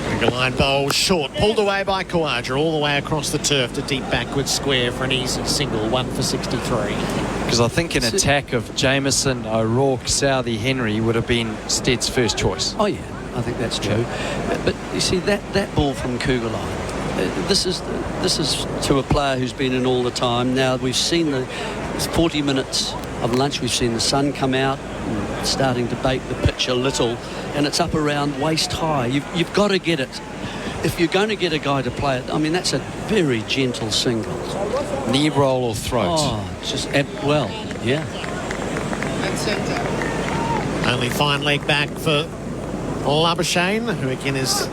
Kugelheim bowl short, pulled away by Khawaja all the way across the turf to deep backward square for an easy single, 1 for 63. Because I think an attack of Jamieson, O'Rourke, Southey, Henry would have been Stead's first choice. Oh yeah, I think that's true. But you see, that ball from Kugelheim, this is to a player who's been in all the time. Now we've seen the 40 minutes of lunch, we've seen the sun come out and starting to bake the pitch a little, and it's up around waist high. You've got to get it. If you're going to get a guy to play it, I mean, that's a very gentle single. Knee roll or throat? Oh, just yeah. Only fine leg back for Labuschagne, who again is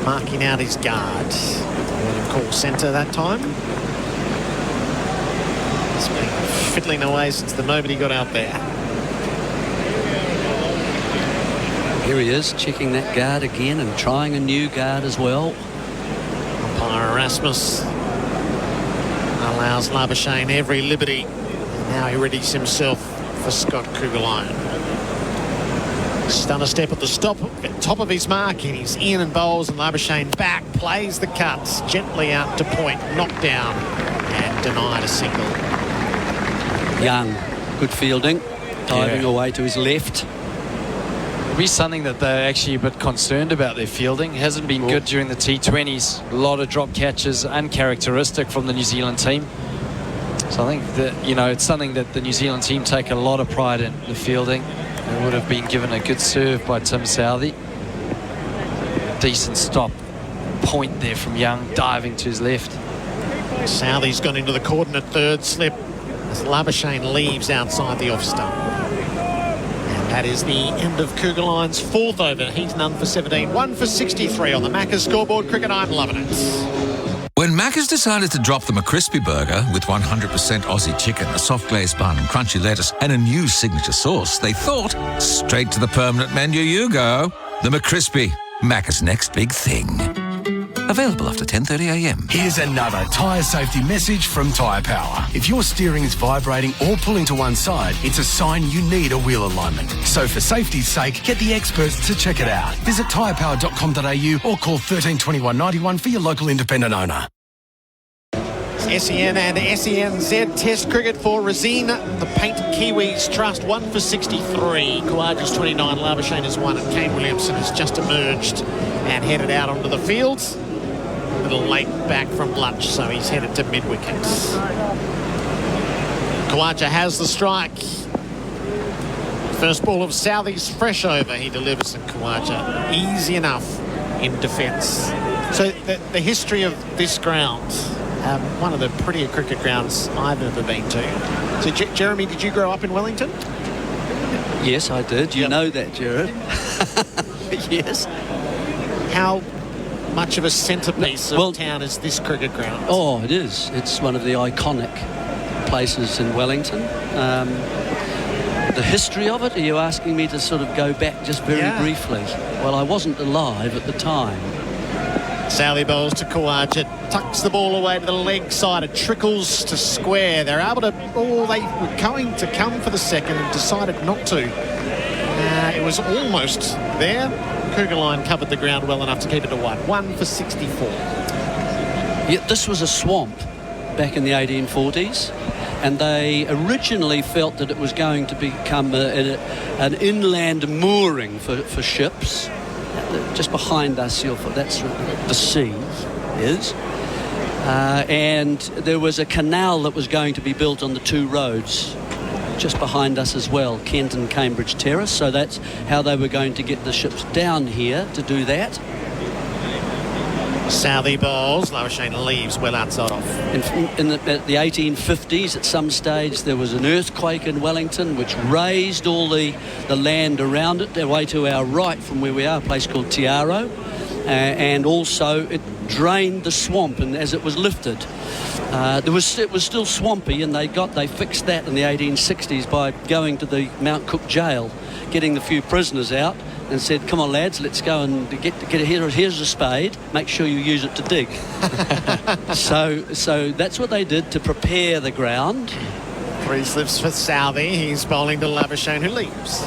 marking out his guard. Let him call centre that time. He's been fiddling away since the nobody got out there. Here he is, checking that guard again and trying a new guard as well. Umpire Erasmus allows Labuschagne every liberty. Now he readies himself for Scott Kugelheim. Stunner step at the top of his mark, and he's in and bowls, and Labuschagne back, plays the cuts, gently out to point, knocked down and denied a single. Young, good fielding, diving away to his left. It'll be something that they're actually a bit concerned about. Their fielding hasn't been good during the T20s. A lot of drop catches, uncharacteristic from the New Zealand team. So I think that, it's something that the New Zealand team take a lot of pride in, the fielding. It would have been given a good serve by Tim Southey. Decent stop point there from Young, diving to his left. Southey's gone into the coordinate third slip as Labuschagne leaves outside the off stump. And that is the end of Kugelheim's fourth over. He's none for 17, 1 for 63 on the Macca's scoreboard. Cricket, I'm loving it. When Macca's decided to drop the McCrispy burger with 100% Aussie chicken, a soft glazed bun, crunchy lettuce, and a new signature sauce, they thought, straight to the permanent menu you go. The McCrispy, Macca's next big thing. Available after 10:30am. Here's another tyre safety message from Tyre Power. If your steering is vibrating or pulling to one side, it's a sign you need a wheel alignment. So for safety's sake, get the experts to check it out. Visit tyrepower.com.au or call 13 21 91 for your local independent owner. SEN and SENZ Test cricket for Resina. The Paint Kiwis Trust 1 for 63. Kawaja's 29. Labuschagne has 1. And Kane Williamson has just emerged and headed out onto the field. A little late back from lunch, so he's headed to mid-wicket. Kawaja has the strike. First ball of Southey's fresh over. He delivers, and Kawaja easy enough in defence. So the history of this ground, one of the prettier cricket grounds I've ever been to. So Jeremy, did you grow up in Wellington? Yes, I did. You know that, Gerard. Yes. How much of a centrepiece of town is this cricket ground? Oh, it is. It's one of the iconic places in Wellington. The history of it, are you asking me to sort of go back just very briefly? Well, I wasn't alive at the time. Southey bowls to Kawaja, tucks the ball away to the leg side, it trickles to square. They're able to, they were going to come for the second and decided not to. It was almost there. Kugelheim covered the ground well enough to keep it to 1. 1 for 64. Yeah, this was a swamp back in the 1840s. And they originally felt that it was going to become an inland mooring for ships. Just behind us, that's the sea is. And there was a canal that was going to be built on the 2 roads just behind us as well, Kent and Cambridge Terrace. So that's how they were going to get the ships down here to do that. Southey bowls, Labuschagne leaves well outside off. In the 1850s, at some stage, there was an earthquake in Wellington which raised all the land around it, away to our right from where we are, a place called Tiaro, and also it drained the swamp, and as it was lifted, it was still swampy, and they fixed that in the 1860s by going to the Mount Cook jail, getting the few prisoners out, and said, come on lads, let's go and get here's a spade, make sure you use it to dig. so that's what they did to prepare the ground. 3 slips for Southey. He's bowling to Labuschagne, who leaves.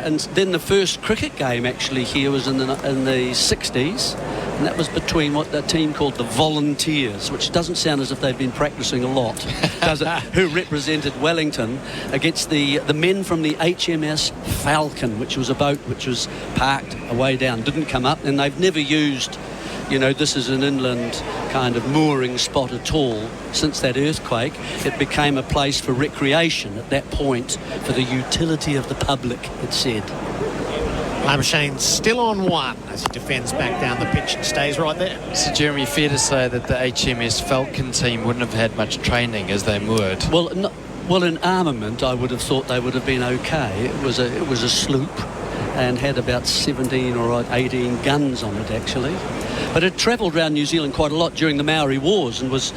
And then the first cricket game actually here was in the 60s, and that was between what the team called the Volunteers, which doesn't sound as if they've been practising a lot, does it? Who represented Wellington against the men from the HMS Falcon, which was a boat which was parked away down, didn't come up, and they've never used, this is an inland kind of mooring spot at all. Since that earthquake, it became a place for recreation at that point, for the utility of the public, it said. Labuschagne still on 1 as he defends back down the pitch and stays right there. So, Jeremy, fair to say that the HMS Falcon team wouldn't have had much training as they moored? Well, in armament, I would have thought they would have been okay. It was a sloop and had about 17 or 18 guns on it, actually. But it travelled around New Zealand quite a lot during the Maori Wars and was,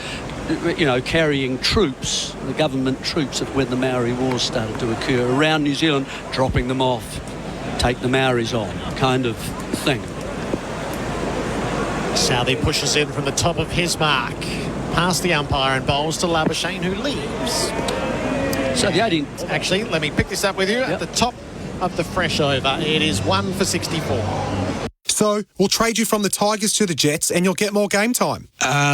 carrying troops, the government troops, when the Maori Wars started to occur around New Zealand, dropping them off, take the Maoris on, kind of thing. Southey pushes in from the top of his mark, past the umpire, and bowls to Labuschagne, who leaves. So the 18... Actually, let me pick this up with you. At the top of the fresh over, it is 1 for 64. So, we'll trade you from the Tigers to the Jets and you'll get more game time.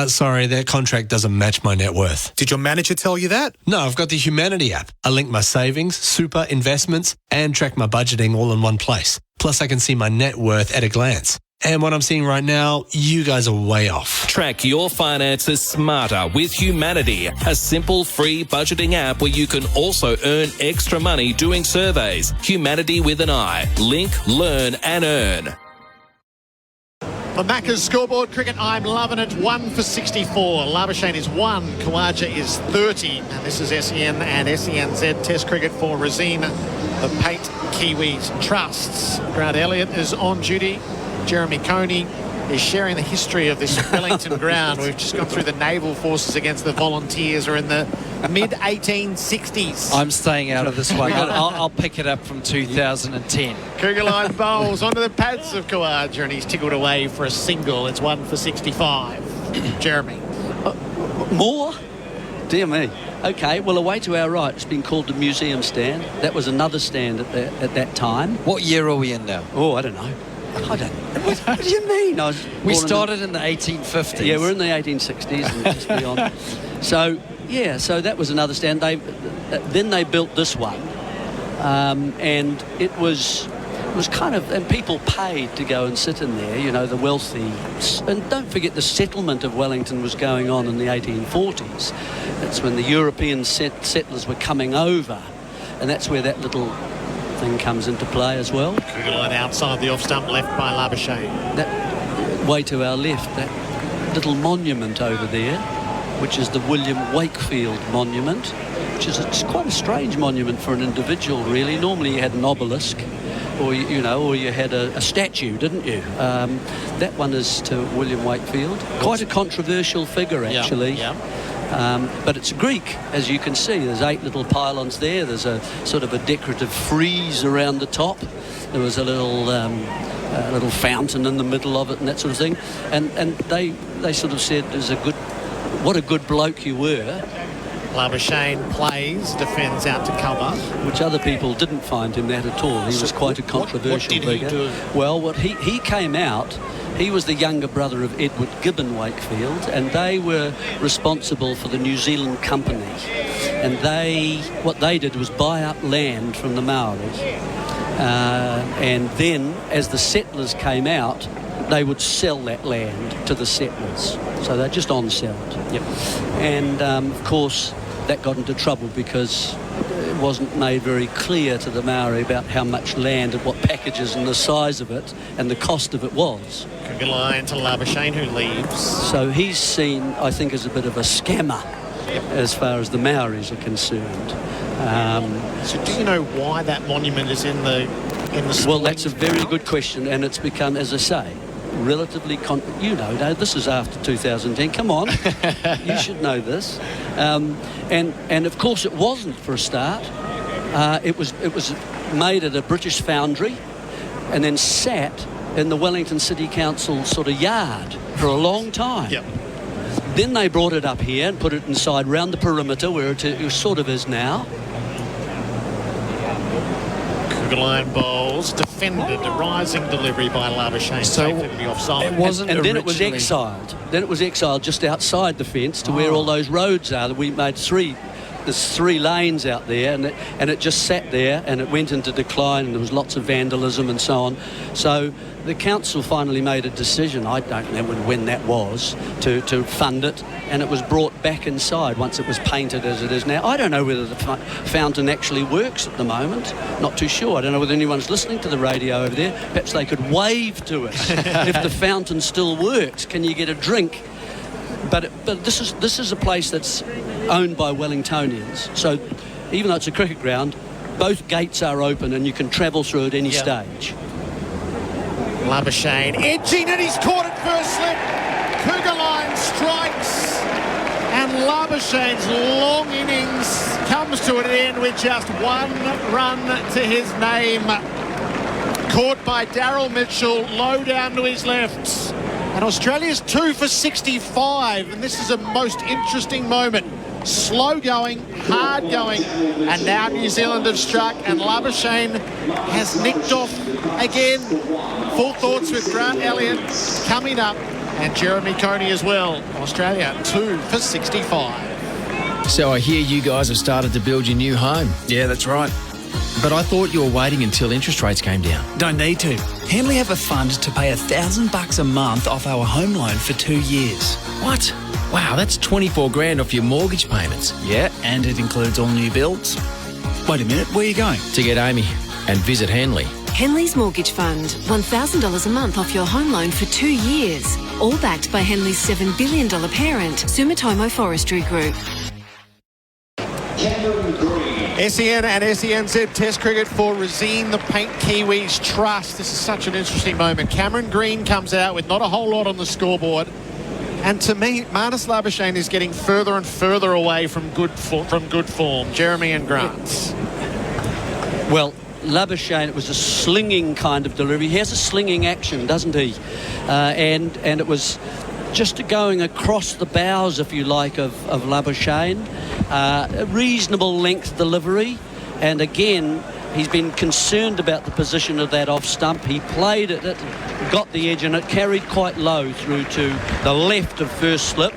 Sorry, their contract doesn't match my net worth. Did your manager tell you that? No, I've got the Humanity app. I link my savings, super, investments, and track my budgeting all in one place. Plus, I can see my net worth at a glance. And what I'm seeing right now, you guys are way off. Track your finances smarter with Humanity, a simple free budgeting app where you can also earn extra money doing surveys. Humanity with an I. Link, learn and earn. The Macca's scoreboard cricket, I'm loving it. 1 for 64. Labuschagne is 1. Kawaja is 30. And this is SEN and SENZ Test cricket for Resina. The Paint Kiwis Trusts. Gerard Elliott is on duty. Jeremy Coney is sharing the history of this Wellington ground. We've just gone through the naval forces against the Volunteers, or in the mid-1860s. I'm staying out of this one. I'll pick it up from 2010. Kugelheim bowls onto the pads of Kawaja, and he's tickled away for a single. It's 1 for 65. Jeremy. More? Dear me. Okay, well, away to our right, it's been called the museum stand. That was another stand at that time. What year are we in now? Oh, I don't know. I don't. What do you mean? We started in the 1850s. Yeah, we're in the 1860s and just beyond. So that was another stand. Then they built this one, and it was kind of, and people paid to go and sit in there, you know, the wealthy. And don't forget the settlement of Wellington was going on in the 1840s. That's when the European settlers were coming over, and that's where that little thing comes into play as well. Cougar line outside the off stump, left by Labuschagne. That way to our left, that little monument over there, which is the William Wakefield Monument, which is quite a strange monument for an individual, really. Normally you had an obelisk, or you had a statue, didn't you? That one is to William Wakefield. Quite a controversial figure, actually. Yeah. But it's Greek, as you can see. There's 8 little pylons there. There's a sort of a decorative frieze around the top. There was a little fountain in the middle of it and that sort of thing. And they sort of said, what a good bloke you were. Labuschagne plays, defends out to cover. Which other people didn't find him that at all. He was quite a controversial figure. What did he do? Well, he came out, he was the younger brother of Edward Gibbon Wakefield, and they were responsible for the New Zealand Company. And what they did was buy up land from the Maori. And then, as the settlers came out, they would sell that land to the settlers. So they just on-sold. Yep. And, of course, that got into trouble because it wasn't made very clear to the Maori about how much land and what packages and the size of it and the cost of it was. Cougar line to Labuschagne, who leaves. So he's seen, I think, as a bit of a scammer as far as the Maoris are concerned. So do you know why that monument is in the Well, that's a very good question, and it's become, as I say, relatively this is after 2010. Come on, you should know this. And of course it wasn't for a start. It was made at a British foundry and then sat in the Wellington City Council sort of yard for a long time. Yep. Then they brought it up here and put it inside round the perimeter where it sort of is now. Cougar line bowls, defended, a rising delivery by Labuschagne, safely offside. It wasn't, and then it was exiled. Then it was exiled just outside the fence to where all those roads are. We made there's 3 lanes out there, and it just sat there, and it went into decline, and there was lots of vandalism and so on. So the council finally made a decision, I don't know when that was, to fund it, and it was brought back inside once it was painted as it is now. I don't know whether the fountain actually works at the moment. Not too sure. I don't know whether anyone's listening to the radio over there. Perhaps they could wave to us if the fountain still works. Can you get a drink? But this is a place that's owned by Wellingtonians. So even though it's a cricket ground, both gates are open and you can travel through at any stage. Labuschagne edging, and he's caught it first slip. Cougar line strikes, and Labuschagne's long innings comes to an end with just 1 run to his name. Caught by Daryl Mitchell, low down to his left. And Australia's 2 for 65, and this is a most interesting moment. Slow going, hard going, and now New Zealand have struck, and Labuschagne has nicked off again. Full thoughts with Grant Elliott coming up, and Jeremy Coney as well. Australia 2 for 65. So I hear you guys have started to build your new home. Yeah, that's right. But I thought you were waiting until interest rates came down. Don't need to. Henley have a fund to pay $1,000 a month off our home loan for 2 years. What? Wow, that's 24 grand off your mortgage payments. Yeah, and it includes all new builds. Wait a minute, where are you going? To get Amy and visit Henley. Henley's Mortgage Fund. $1,000 a month off your home loan for 2 years. All backed by Henley's $7 billion parent, Sumitomo Forestry Group. SEN and SENZ Test Cricket for Resine the Paint Kiwis Trust. This is such an interesting moment. Cameron Green comes out with not a whole lot on the scoreboard. And to me, Marnus Labuschagne is getting further and further away from good form. Jeremy and Grant. Well, Labuschagne, it was a slinging kind of delivery. He has a slinging action, doesn't he? And it was just going across the bows, if you like, of Labuschagne. A reasonable length delivery. And again, He's been concerned about the position of that off stump. He played it, got the edge, and it carried quite low through to the left of first slip,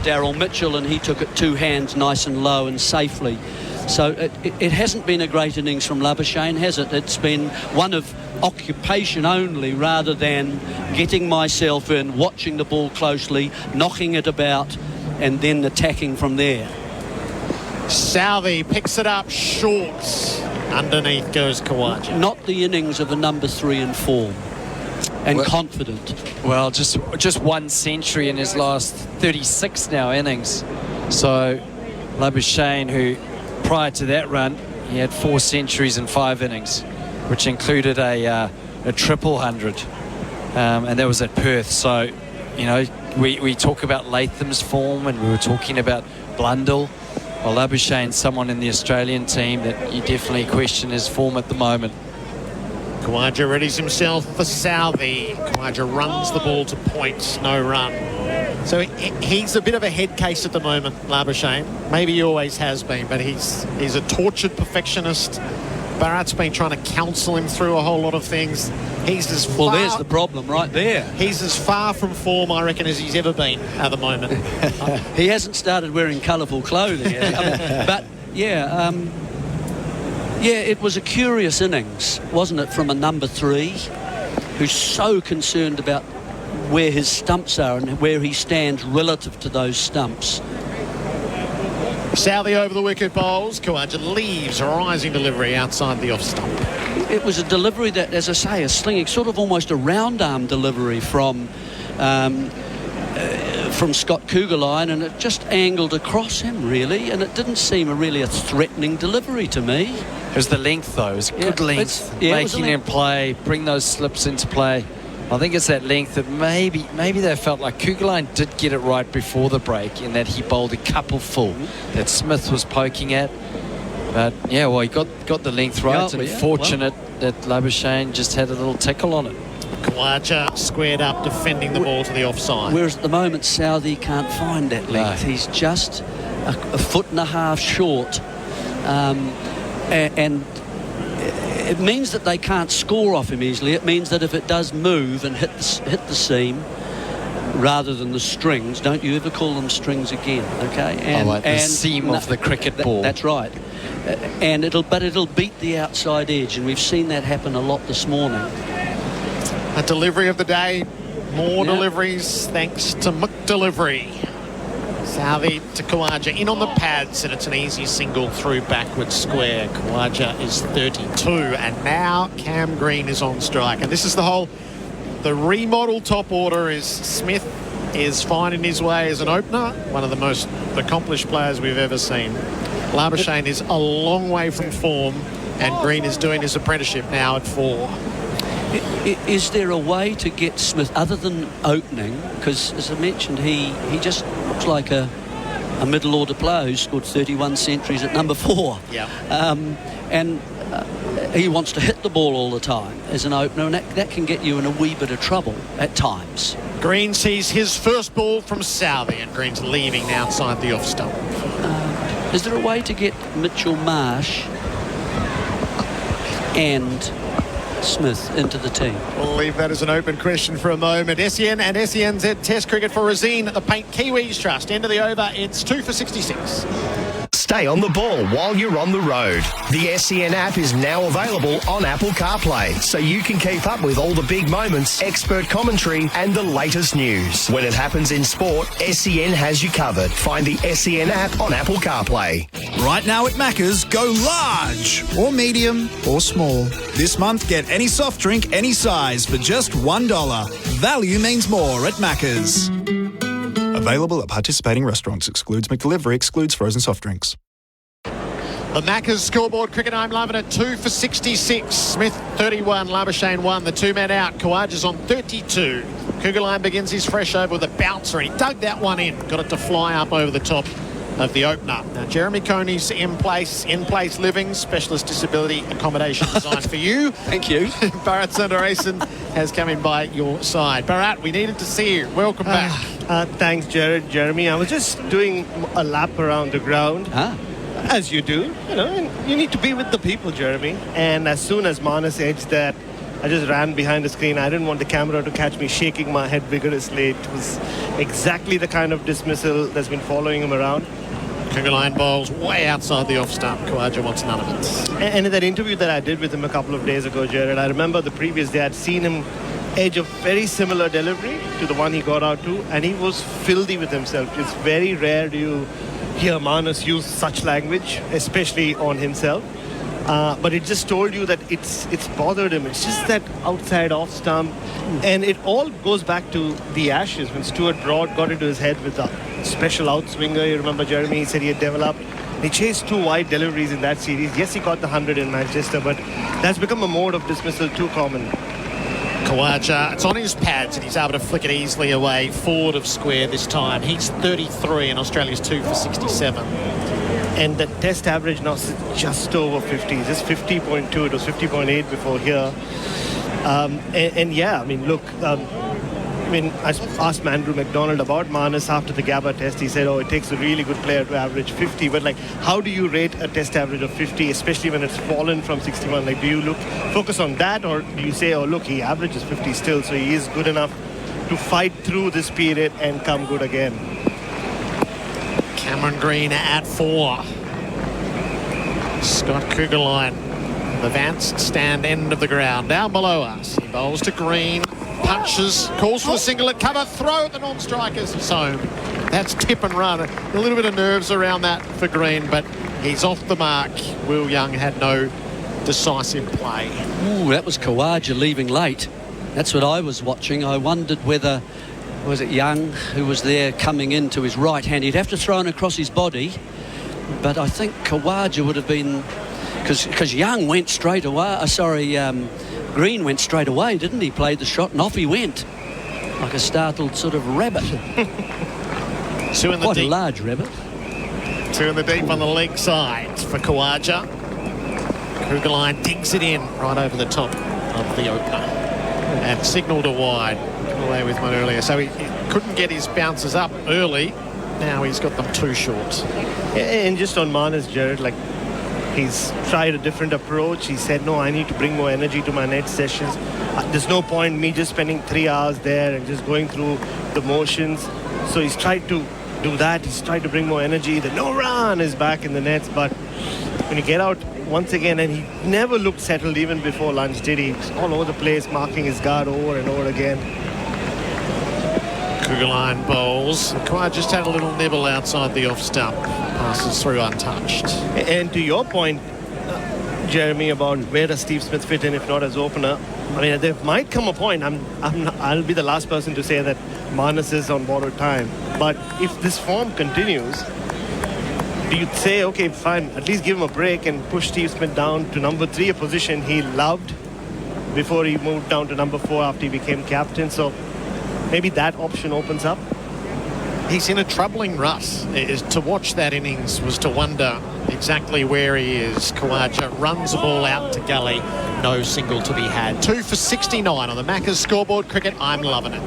Daryl Mitchell, and he took it two hands nice and low and safely. So it hasn't been a great innings from Labuschagne, has it? It's been one of occupation only rather than getting myself in, watching the ball closely, knocking it about, and then attacking from there. Southey picks it up short. Underneath goes Khawaja. Not the innings of a number 3 in form and confident. Well, just one century in his last 36 now innings. So Labuschagne, who prior to that run, he had 4 centuries in 5 innings, which included a triple hundred, and that was at Perth. So, you know, we talk about Latham's form, and we were talking about Blundell. Well, Labuschagne's someone in the Australian team that you definitely question his form at the moment. Khawaja readies himself for Southey. Khawaja runs the ball to point, no run. So he's a bit of a head case at the moment, Labuschagne. Maybe he always has been, but he's a tortured perfectionist. Bharat's been trying to counsel him through a whole lot of things. He's as far... Well, there's the problem right there. He's as far from form, I reckon, as he's ever been at the moment. He hasn't started wearing colourful clothing yet. But, yeah, it was a curious innings, wasn't it, from a number 3 who's so concerned about where his stumps are and where he stands relative to those stumps. Southey over the wicket bowls. Khawaja leaves a rising delivery outside the off stump. It was a delivery that, as I say, a slinging, sort of almost a round arm delivery from Scott Kugelheim, and it just angled across him really, and it didn't seem really a threatening delivery to me. It was the length though. It was good length, making him play, bring those slips into play. I think it's that length that maybe they felt like Kugelheim did get it right before the break, in that he bowled a couple full that Smith was poking at. But yeah, well, he got the length right, and fortunate that Labuschagne just had a little tickle on it. Khawaja squared up, defending the ball to the offside. Whereas at the moment, Southey can't find that length. No. He's just a foot and a half short. And it means that they can't score off him easily. It means that if it does move and hit the seam rather than the strings, don't you ever call them strings again, okay? And, the seam of the cricket ball. That's right. And it'll beat the outside edge, and we've seen that happen a lot this morning. A delivery of the day. More deliveries thanks to McDelivery. Southey to Khawaja in on the pads, and it's an easy single through backwards square. Khawaja is 32, and now Cam Green is on strike. And this is the remodel top order is Smith is finding his way as an opener, one of the most accomplished players we've ever seen. Labuschagne is a long way from form, and Green is doing his apprenticeship now at 4. Is there a way to get Smith other than opening? Because, as I mentioned, he just looks like a middle order player who scored 31 centuries at number 4. Yeah. And he wants to hit the ball all the time as an opener, and that can get you in a wee bit of trouble at times. Green sees his first ball from Southey, and Green's leaving outside the off stump. Is there a way to get Mitchell Marsh and Smith into the team? We'll leave that as an open question for a moment. SEN and SENZ Test Cricket for Razine at the Paint Kiwis Trust. End of the over. It's 2 for 66. Stay on the ball while you're on the road. The SEN app is now available on Apple CarPlay, so you can keep up with all the big moments, expert commentary, and the latest news. When it happens in sport, SEN has you covered. Find the SEN app on Apple CarPlay. Right now at Macca's, go large or medium or small. This month, get any soft drink, any size for just $1. Value means more at Macca's. Available at participating restaurants. Excludes McDelivery. Excludes frozen soft drinks. The Macca's scoreboard cricket home loving at 2 for 66. Smith 31, Labuschagne 1. The two-man out. Khawaja's on 32. Kugelheim begins his fresh over with a bouncer, and he dug that one in. Got it to fly up over the top of the opener. Now, Jeremy Coney's in place living, specialist disability accommodation designed for you. Thank you. Bharat Sundaresan has come in by your side. Bharat, we needed to see you. Welcome back. Thanks, Gerard. Jeremy, I was just doing a lap around the ground. As you do, and you need to be with the people, Jeremy. And as soon as Manas edged that, I just ran behind the screen. I didn't want the camera to catch me shaking my head vigorously. It was exactly the kind of dismissal that's been following him around. Cougar line bowls way outside the off stump. Khawaja wants none of it. And in that interview that I did with him a couple of days ago, Gerard, I remember the previous day I'd seen him edge a very similar delivery to the one he got out to, and he was filthy with himself. It's very rare do you hear Manas use such language, especially on himself. But it just told you that it's bothered him. It's just that outside off stump. And it all goes back to the Ashes when Stuart Broad got into his head with a special outswinger. You remember, Jeremy, he said he had developed. He chased 2 wide deliveries in that series. Yes, he got the 100 in Manchester, but that's become a mode of dismissal too common. Khawaja, it's on his pads and he's able to flick it easily away forward of square this time. He's 33 and Australia's 2 for 67. And the test average now is just over 50. It's just 50.2. It was 50.8 before here. And yeah, I mean, look, I asked Andrew McDonald about Manas after the Gabba test. He said, it takes a really good player to average 50. But, how do you rate a test average of 50, especially when it's fallen from 61? Do you focus on that, or do you say, look, he averages 50 still, so he is good enough to fight through this period and come good again? Cameron Green at 4. Scott Kugelheim, the Vance stand end of the ground, down below us. He bowls to Green, punches, calls for the single at cover, throw at the non-strikers. He's home. That's tip and run. A little bit of nerves around that for Green, but he's off the mark. Will Young had no decisive play. Ooh, that was Khawaja leaving late. That's what I was watching. I wondered whether, was it Young who was there coming into his right hand? He'd have to throw it across his body, but I think Khawaja would have been, because Young went straight away. Green went straight away, didn't he? Played the shot and off he went like a startled sort of rabbit. Quite a large rabbit. 2 in the deep on the leg side for Khawaja. Kugelheim digs it in right over the top of the opener and signalled a wide. Away with one earlier, so he couldn't get his bounces up early. Now he's got them too short. And just on Manas, Gerard, he's tried a different approach. He said, no, I need to bring more energy to my net sessions. There's no point me just spending 3 hours there and just going through the motions. So he's tried to do that. He's tried to bring more energy. The no run is back in the nets, but when you get out once again, and he never looked settled even before lunch, did he? He's all over the place, marking his guard over and over again. Kugelheim bowls. Khawaja just had a little nibble outside the off stump. Passes through untouched. And to your point, Jeremy, about where does Steve Smith fit in if not as opener? I mean, there might come a point. I'll be the last person to say that Manas is on borrowed time. But if this form continues, do you say, okay, fine, at least give him a break and push Steve Smith down to number 3, a position he loved before he moved down to number 4 after he became captain? So maybe that option opens up. He's in a troubling rut. To watch that innings was to wonder exactly where he is. Khawaja runs the ball out to gully. No single to be had. 2 for 69 on the Macca's scoreboard cricket. I'm loving it.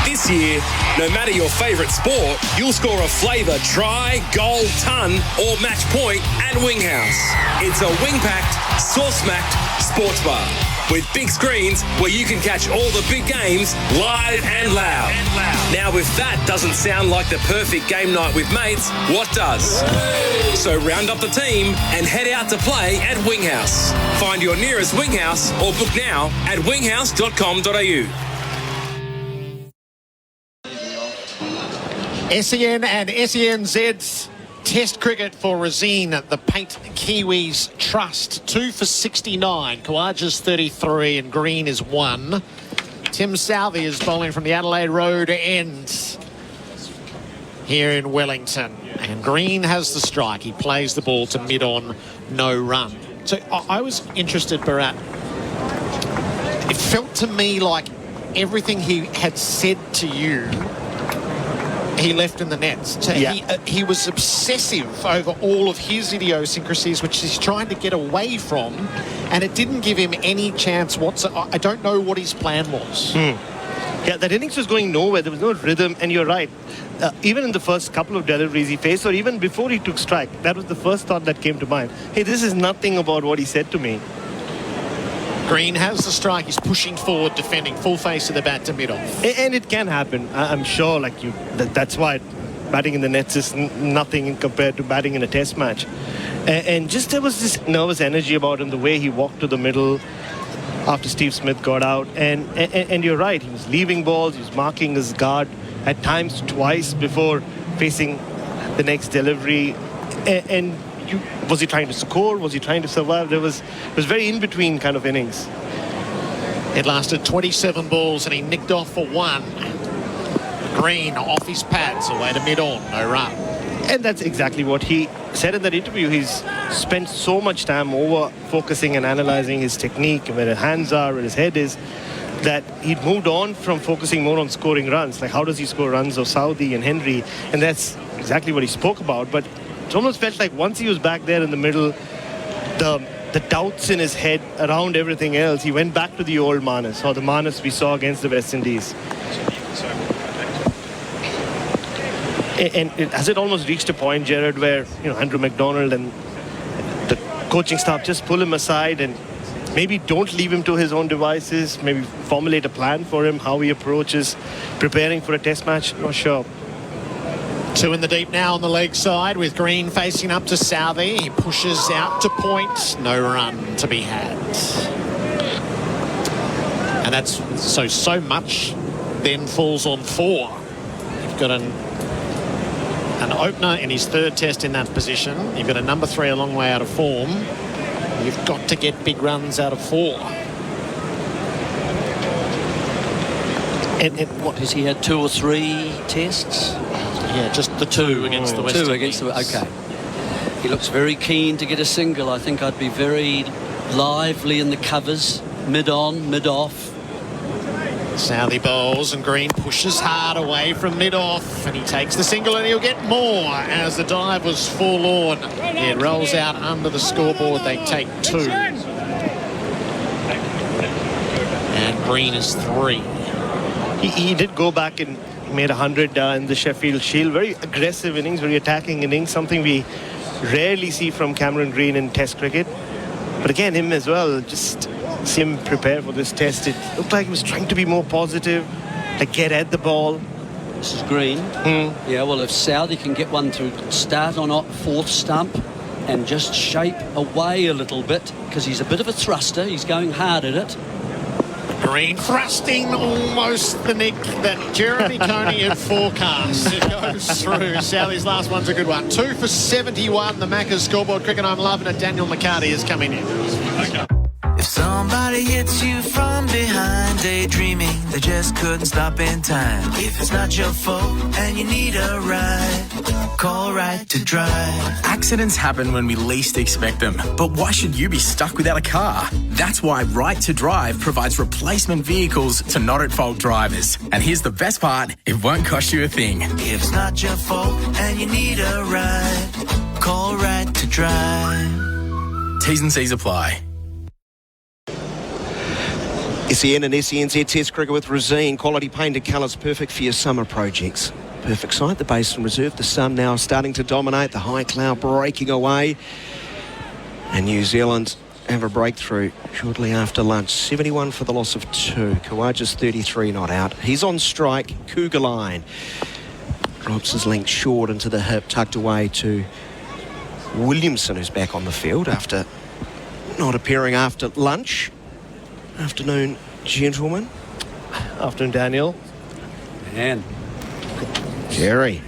This year, no matter your favourite sport, you'll score a flavour, try, goal, ton or match point at Winghouse. It's a wing-packed, sauce-smacked sports bar with big screens where you can catch all the big games live and loud. Now, if that doesn't sound like the perfect game night with mates, what does? So round up the team and head out to play at Winghouse. Find your nearest Winghouse or book now at winghouse.com.au. SEN and SENZ's Test cricket for Razine, the Paint Kiwis Trust. 2 for 69. Khawaja's 33 and Green is 1. Tim Southey is bowling from the Adelaide Road end here in Wellington. And Green has the strike. He plays the ball to mid-on, no run. So I was interested, Bharat. It felt to me like everything he had said to you, he left in the nets. So he was obsessive over all of his idiosyncrasies, which he's trying to get away from, and it didn't give him any chance whatsoever. I don't know what his plan was. Yeah, that innings was going nowhere. There was no rhythm, and you're right. Even in the first couple of deliveries he faced, or even before he took strike, that was the first thought that came to mind. Hey, this is nothing about what he said to me. Green has the strike. He's pushing forward, defending full face of the bat to mid-off. And it can happen. I'm sure, that's why batting in the nets is nothing compared to batting in a test match. And just there was this nervous energy about him, the way he walked to the middle after Steve Smith got out. And you're right, he was leaving balls, he was marking his guard at times twice before facing the next delivery. Was he trying to score? Was he trying to survive? It was very in-between kind of innings. It lasted 27 balls and he nicked off for 1. Green off his pads away to mid-on, no run. And that's exactly what he said in that interview. He's spent so much time over focusing and analysing his technique, where his hands are, where his head is, that he'd moved on from focusing more on scoring runs. Like, how does he score runs of Southee and Henry? And that's exactly what he spoke about. But it almost felt like once he was back there in the middle, the doubts in his head around everything else, he went back to the old Manas, or the Manas we saw against the West Indies. And has it almost reached a point, Gerard, where Andrew McDonald and the coaching staff just pull him aside and maybe don't leave him to his own devices, maybe formulate a plan for him, how he approaches preparing for a test match? Not sure. 2 in the deep now on the leg side with Green facing up to Southee. He pushes out to point. No run to be had. And that's so much then falls on 4. You've got an opener in his 3rd test in that position. You've got a number 3 a long way out of form. You've got to get big runs out of 4. And what has he had, 2 or 3 tests? Yeah, just the 2 against the West Indies. 2 against the okay. He looks very keen to get a single. I think I'd be very lively in the covers, mid-on, mid-off. Southee bowls and Green pushes hard away from mid-off, and he takes the single and he'll get more as the dive was forlorn. It rolls out under the scoreboard. They take 2. And Green is 3. He did go back and made 100 in the Sheffield Shield. Very aggressive innings, very attacking innings, something we rarely see from Cameron Green in Test cricket. But again, him as well, just see him prepare for this test. It looked like he was trying to be more positive, like get at the ball. This is Green. Yeah, well, if Southee can get one to start on 4th stump and just shape away a little bit, because he's a bit of a thruster, he's going hard at it. Green thrusting almost the nick that Jeremy Coney had forecast. It goes through. Southee's last one's a good one. 2 for 71. The Macca's scoreboard. Cricket, I'm loving it. Daniel McHardy is coming in. If somebody hits you from behind, daydreaming, they just couldn't stop in time. If it's not your fault and you need a ride, call Right to Drive. Accidents happen when we least expect them, but why should you be stuck without a car? That's why Right to Drive provides replacement vehicles to not-at-fault drivers. And here's the best part, it won't cost you a thing. If it's not your fault and you need a ride, call Right to Drive. T's and C's apply. SEN and SENZ Test Cricket with Rosine. Quality painted colours, perfect for your summer projects. Perfect site, the Basin Reserve. The sun now starting to dominate. The high cloud breaking away. And New Zealand have a breakthrough shortly after lunch. 71 for the loss of 2. Kawaja's 33 not out. He's on strike. Cougar line. Drops his length short into the hip, tucked away to Williamson, who's back on the field after not appearing after lunch. Afternoon, gentlemen. Afternoon, Daniel. And Jerry.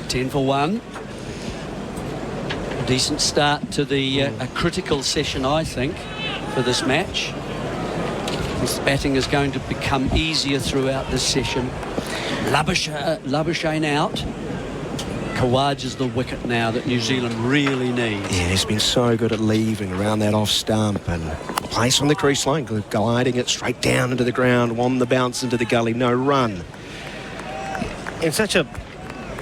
10 for 1. Decent start to the a critical session, I think, for this match. This batting is going to become easier throughout this session. Labuschagne out. Kawaja's the wicket now that New Zealand really needs. Yeah, he's been so good at leaving around that off stump and place on the crease line, gliding it straight down into the ground, on the bounce into the gully, no run. It's such a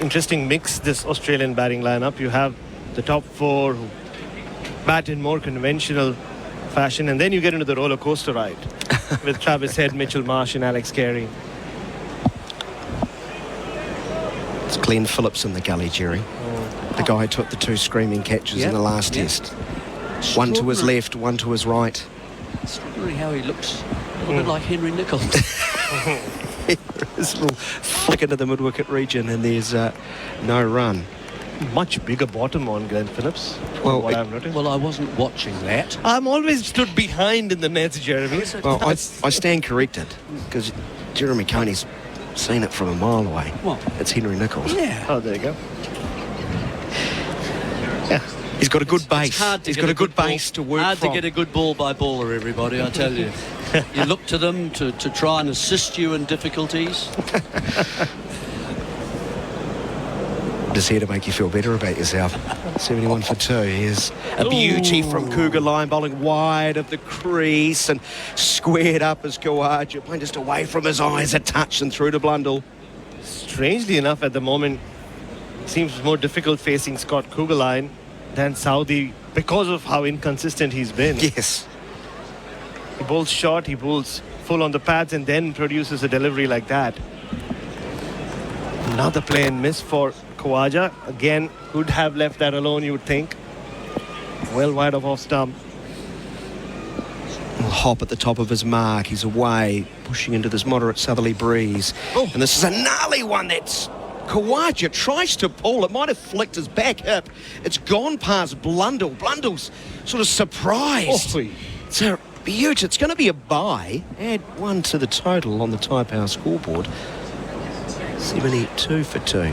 interesting mix, this Australian batting lineup. You have the top 4 who bat in more conventional fashion, and then you get into the roller coaster ride. with Travis Head, Mitchell Marsh and Alex Carey. It's Glenn Phillips in the gully, Jerry. The guy who took the 2 screaming catches in the last test. One to his left, one to his right. Extraordinary how he looks a little bit like Henry Nichols. This little flick into the mid-wicket region, and there's no run. Much bigger bottom on Glenn Phillips. Well, what I've noticed. Well, I wasn't watching that. I'm always stood behind in the nets, Jeremy. Well, I stand corrected, because Jeremy Coney's seen it from a mile away. What? It's Henry Nichols. Yeah. Oh, there you go. Yeah. He's got a good base. He's got a good base to work hard from. to get a good ball by baller, everybody, I tell you. You look to them to try and assist you in difficulties. Just here to make you feel better about yourself. 71 for 2. Here's a beauty from Cougar line, bowling wide of the crease and squared up as Khawaja, playing just away from his eyes, a touch and through to Blundell. Strangely enough, at the moment, it seems more difficult facing Scott Cougar line than Saudi because of how inconsistent he's been. Yes. He bowls short, he bowls full on the pads and then produces a delivery like that. Another play and miss for Khawaja. Again, could have left that alone, you would think. Well wide of off stump. A hop at the top of his mark. He's away, pushing into this moderate southerly breeze. And this is a gnarly one that's Khawaja tries to pull. It might have flicked his back hip. It's gone past Blundell. Blundell's sort of surprised. It's a beaut. It's going to be a bye. Add 1 to the total on the Thai Power scoreboard. 72 for 2.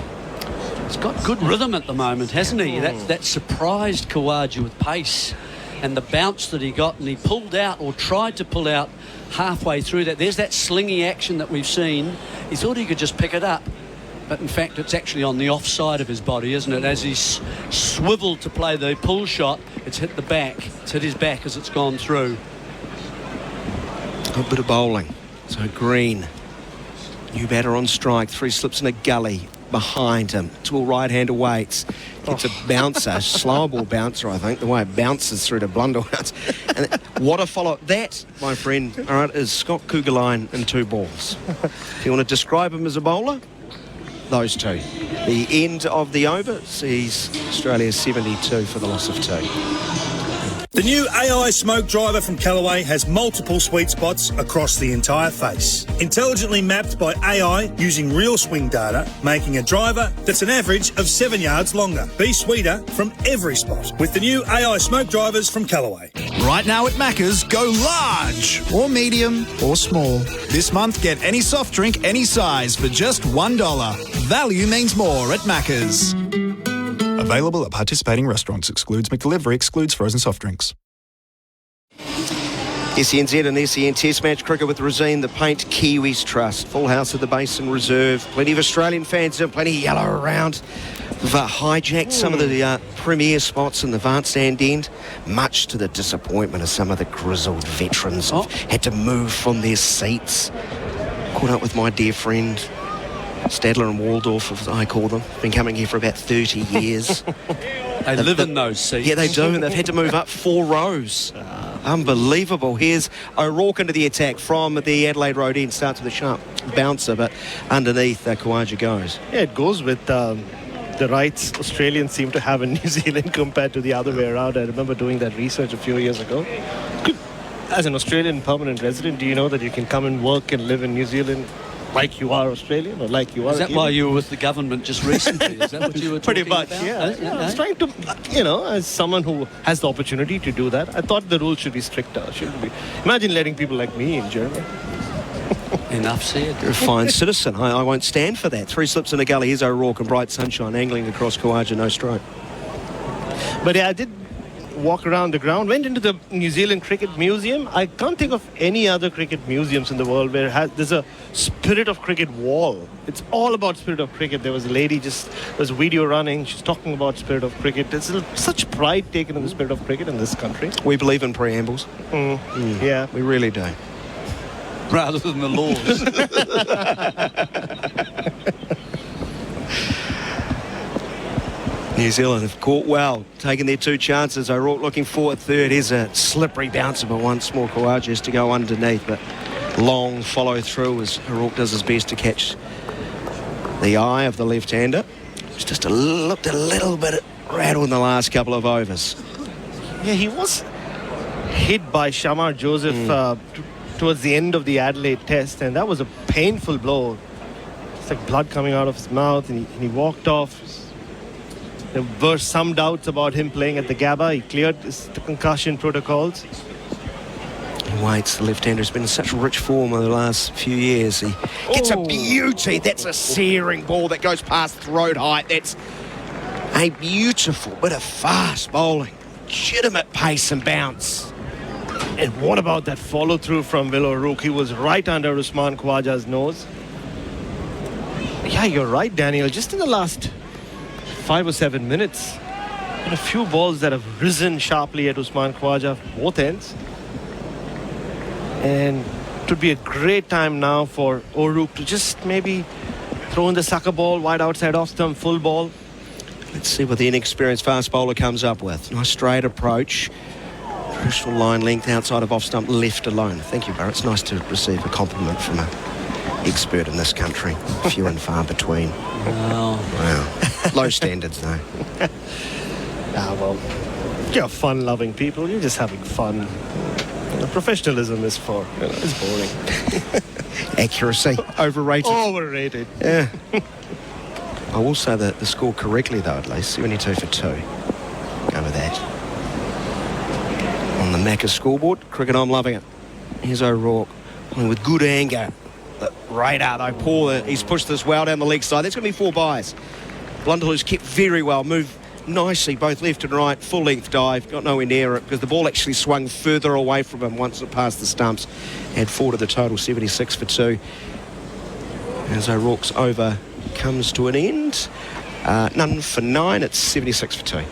He's got good rhythm at the moment, hasn't he? That surprised Khawaja with pace and the bounce that he got, and he pulled out or tried to pull out halfway through that. There's that slingy action that we've seen. He thought he could just pick it up, but in fact it's actually on the offside of his body, isn't it? As he's swiveled to play the pull shot, it's hit the back. It's hit his back as it's gone through. A bit of bowling. So Green, new batter on strike, 3 slips in a gully behind him. Tall right-hander waits. It's a bouncer, slow ball bouncer, I think, the way it bounces through to Blundell. And what a follow. That, my friend, all right, is Scott Cougar line in 2 balls. If you want to describe him as a bowler, those 2. The end of the over sees Australia 72 for the loss of 2. The new AI Smoke Driver from Callaway has multiple sweet spots across the entire face. Intelligently mapped by AI using real swing data, making a driver that's an average of 7 yards longer. Be sweeter from every spot with the new AI Smoke Drivers from Callaway. Right now at Macca's, go large or medium or small. This month, get any soft drink, any size for just $1. Value means more at Macca's. Available at participating restaurants. Excludes McDelivery. Excludes frozen soft drinks. SENZ and SEN Test Match Cricket with Rosine, the Paint Kiwis Trust. Full house at the Basin Reserve. Plenty of Australian fans there, plenty of yellow around. We've hijacked some of the premier spots in the Vant stand end, much to the disappointment of some of the grizzled veterans who've had to move from their seats. Caught up with my dear friend Stadler and Waldorf, as I call them. Been coming here for about 30 years. They live in those seats. Yeah, they do, and they've had to move up 4 rows. Unbelievable. Here's O'Rourke into the attack from the Adelaide Road end. Starts with a sharp bouncer, but underneath Khawaja goes. Yeah, it goes with the rights Australians seem to have in New Zealand compared to the other way around. I remember doing that research a few years ago. As an Australian permanent resident, do you know that you can come and work and live in New Zealand like you are Australian or like you are? Is that why you were with the government just recently? Is that what you were talking Pretty much, about? yeah. I was trying to, as someone who has the opportunity to do that, I thought the rules should be stricter. Shouldn't be. Imagine letting people like me in Germany. Enough said. You're a fine citizen. I won't stand for that. 3 slips in a gully. Here's O'Rourke and bright sunshine angling across Khawaja, no strike. But yeah, I did walk around the ground, went into the New Zealand Cricket Museum. I can't think of any other cricket museums in the world where there's a Spirit of Cricket wall. It's all about Spirit of Cricket. There was a lady there's a video running. She's talking about Spirit of Cricket. There's such pride taken in the Spirit of Cricket in this country. We believe in preambles. Yeah. We really do. Rather than the laws. New Zealand have caught well, taken their 2 chances. O'Rourke looking for a third. Here's a slippery bouncer, but once more Khawaja has to go underneath. But long follow through as O'Rourke does his best to catch the eye of the left-hander. He's just looked a little bit rattled in the last couple of overs. Yeah, he was hit by Shamar Joseph towards the end of the Adelaide Test, and that was a painful blow. It's like blood coming out of his mouth, and he walked off. There were some doubts about him playing at the Gabba. He cleared the concussion protocols. He waits. The left-hander's been in such rich form over the last few years. He gets a beauty. That's a searing ball that goes past throat height. That's a beautiful bit of fast bowling. Legitimate pace and bounce. And what about that follow-through from Will O'Rourke? He was right under Usman Khawaja's nose. Yeah, you're right, Daniel. Just in the last 5 or 7 minutes, and a few balls that have risen sharply at Usman Khawaja, both ends. And it would be a great time now for O'Rourke to just maybe throw in the sucker ball, wide outside off stump, full ball. Let's see what the inexperienced fast bowler comes up with. Nice straight approach. Crucial line length outside of off stump, left alone. Thank you, Bharat. It's nice to receive a compliment from an expert in this country. Few and far between. Wow. Low standards, though. Well, you're fun-loving people. You're just having fun. Professionalism is for, it's boring. Accuracy, overrated. Overrated. Yeah. I will say that the score correctly, though, at least 72 for 2. Go with that. On the Macca's scoreboard, cricket, I'm loving it. Here's O'Rourke playing with good anger. The radar, though, poor. He's pushed this well down the leg side. That's going to be 4 byes. Blundell's kept very well, moved nicely both left and right, full length dive, got nowhere near it because the ball actually swung further away from him once it passed the stumps. Had 4 to the total, 76 for 2. As O'Rourke's over comes to an end, none for 9, it's 76 for 2.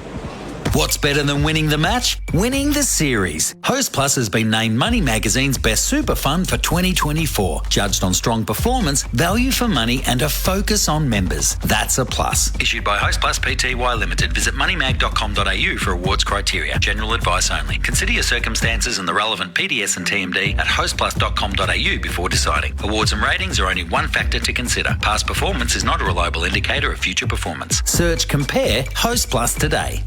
What's better than winning the match? Winning the series. Host Plus has been named Money Magazine's Best Super Fund for 2024. Judged on strong performance, value for money and a focus on members. That's a plus. Issued by Host Plus Pty Limited. Visit moneymag.com.au for awards criteria. General advice only. Consider your circumstances and the relevant PDS and TMD at hostplus.com.au before deciding. Awards and ratings are only one factor to consider. Past performance is not a reliable indicator of future performance. Search Compare Host Plus today.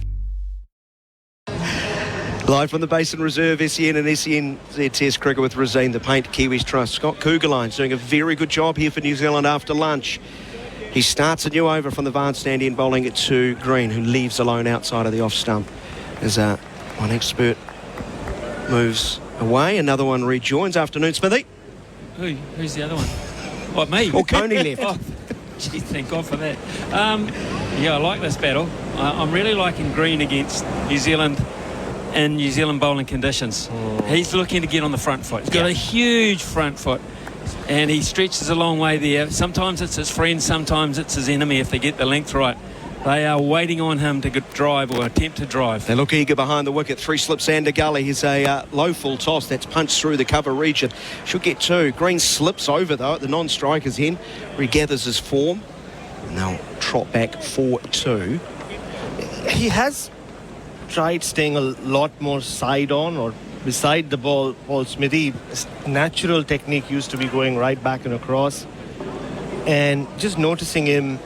Live from the Basin Reserve, SEN and SENZ Test Cricket with Razine, the Paint Kiwis Trust. Scott Kugelein's doing a very good job here for New Zealand after lunch. He starts a new over from the Vance stand in, bowling it to Green, who leaves alone outside of the off stump. As one expert moves away, another one rejoins. Afternoon, Smithy. Who's the other one? What, me? Or Coney left. Oh, gee, thank God for that. Yeah, I like this battle. I'm really liking Green against New Zealand in New Zealand bowling conditions. He's looking to get on the front foot. He's got a huge front foot and he stretches a long way there. Sometimes it's his friend, sometimes it's his enemy if they get the length right. They are waiting on him to drive or attempt to drive. They look eager behind the wicket. 3 slips and a gully. Here's a low full toss that's punched through the cover region. Should get 2. Green slips over though at the non-striker's end. Regathers his form. And they'll trot back 4-2. He has tried staying a lot more side on or beside the ball. Paul Smithy, his natural technique used to be going right back and across. And just noticing him,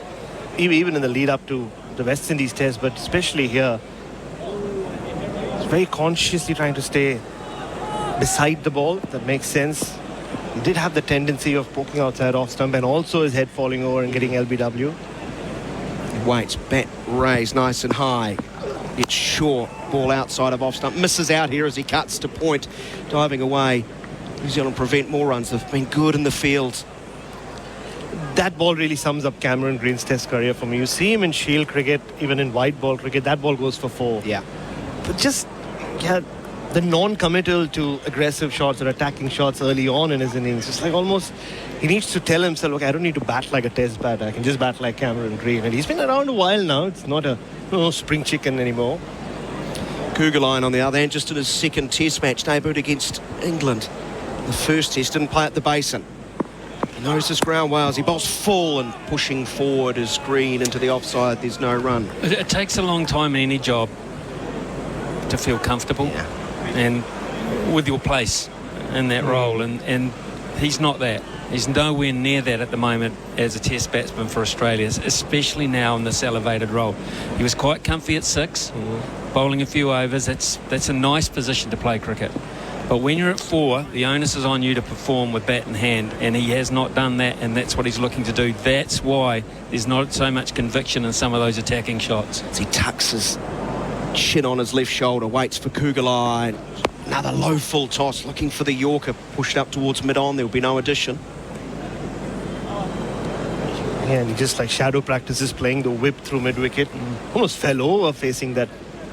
even in the lead up to the West Indies test, but especially here, he's very consciously trying to stay beside the ball. That makes sense. He did have the tendency of poking outside off stump and also his head falling over and getting LBW. He waits, bat raised nice and high. It's short, ball outside of off stump. Misses out here as he cuts to point, diving away. New Zealand prevent more runs. They've been good in the field. That ball really sums up Cameron Green's test career for me. You see him in Shield cricket, even in white ball cricket, that ball goes for 4. Yeah. But just, the non-committal to aggressive shots or attacking shots early on in his innings. It's like almost, he needs to tell himself, okay, I don't need to bat like a test batter. I can just bat like Cameron Green. And he's been around a while now. It's not a spring chicken anymore. Kugelheim on the other hand, just in his second test match, debuted against England. The first test, didn't play at the Basin. He knows his ground well as he bowls full and pushing forward his Green into the offside. There's no run. It takes a long time in any job to feel comfortable and with your place in that role. And he's not that. He's nowhere near that at the moment as a test batsman for Australia, especially now in this elevated role. He was quite comfy at 6, bowling a few overs. That's a nice position to play cricket. But when you're at 4, the onus is on you to perform with bat in hand, and he has not done that, and that's what he's looking to do. That's why there's not so much conviction in some of those attacking shots. As he tucks his chin on his left shoulder, waits for Kugelai. Another low full toss, looking for the Yorker, pushed up towards mid-on. There will be no addition. Yeah, and he just like shadow practices playing the whip through mid-wicket. Almost fell over facing that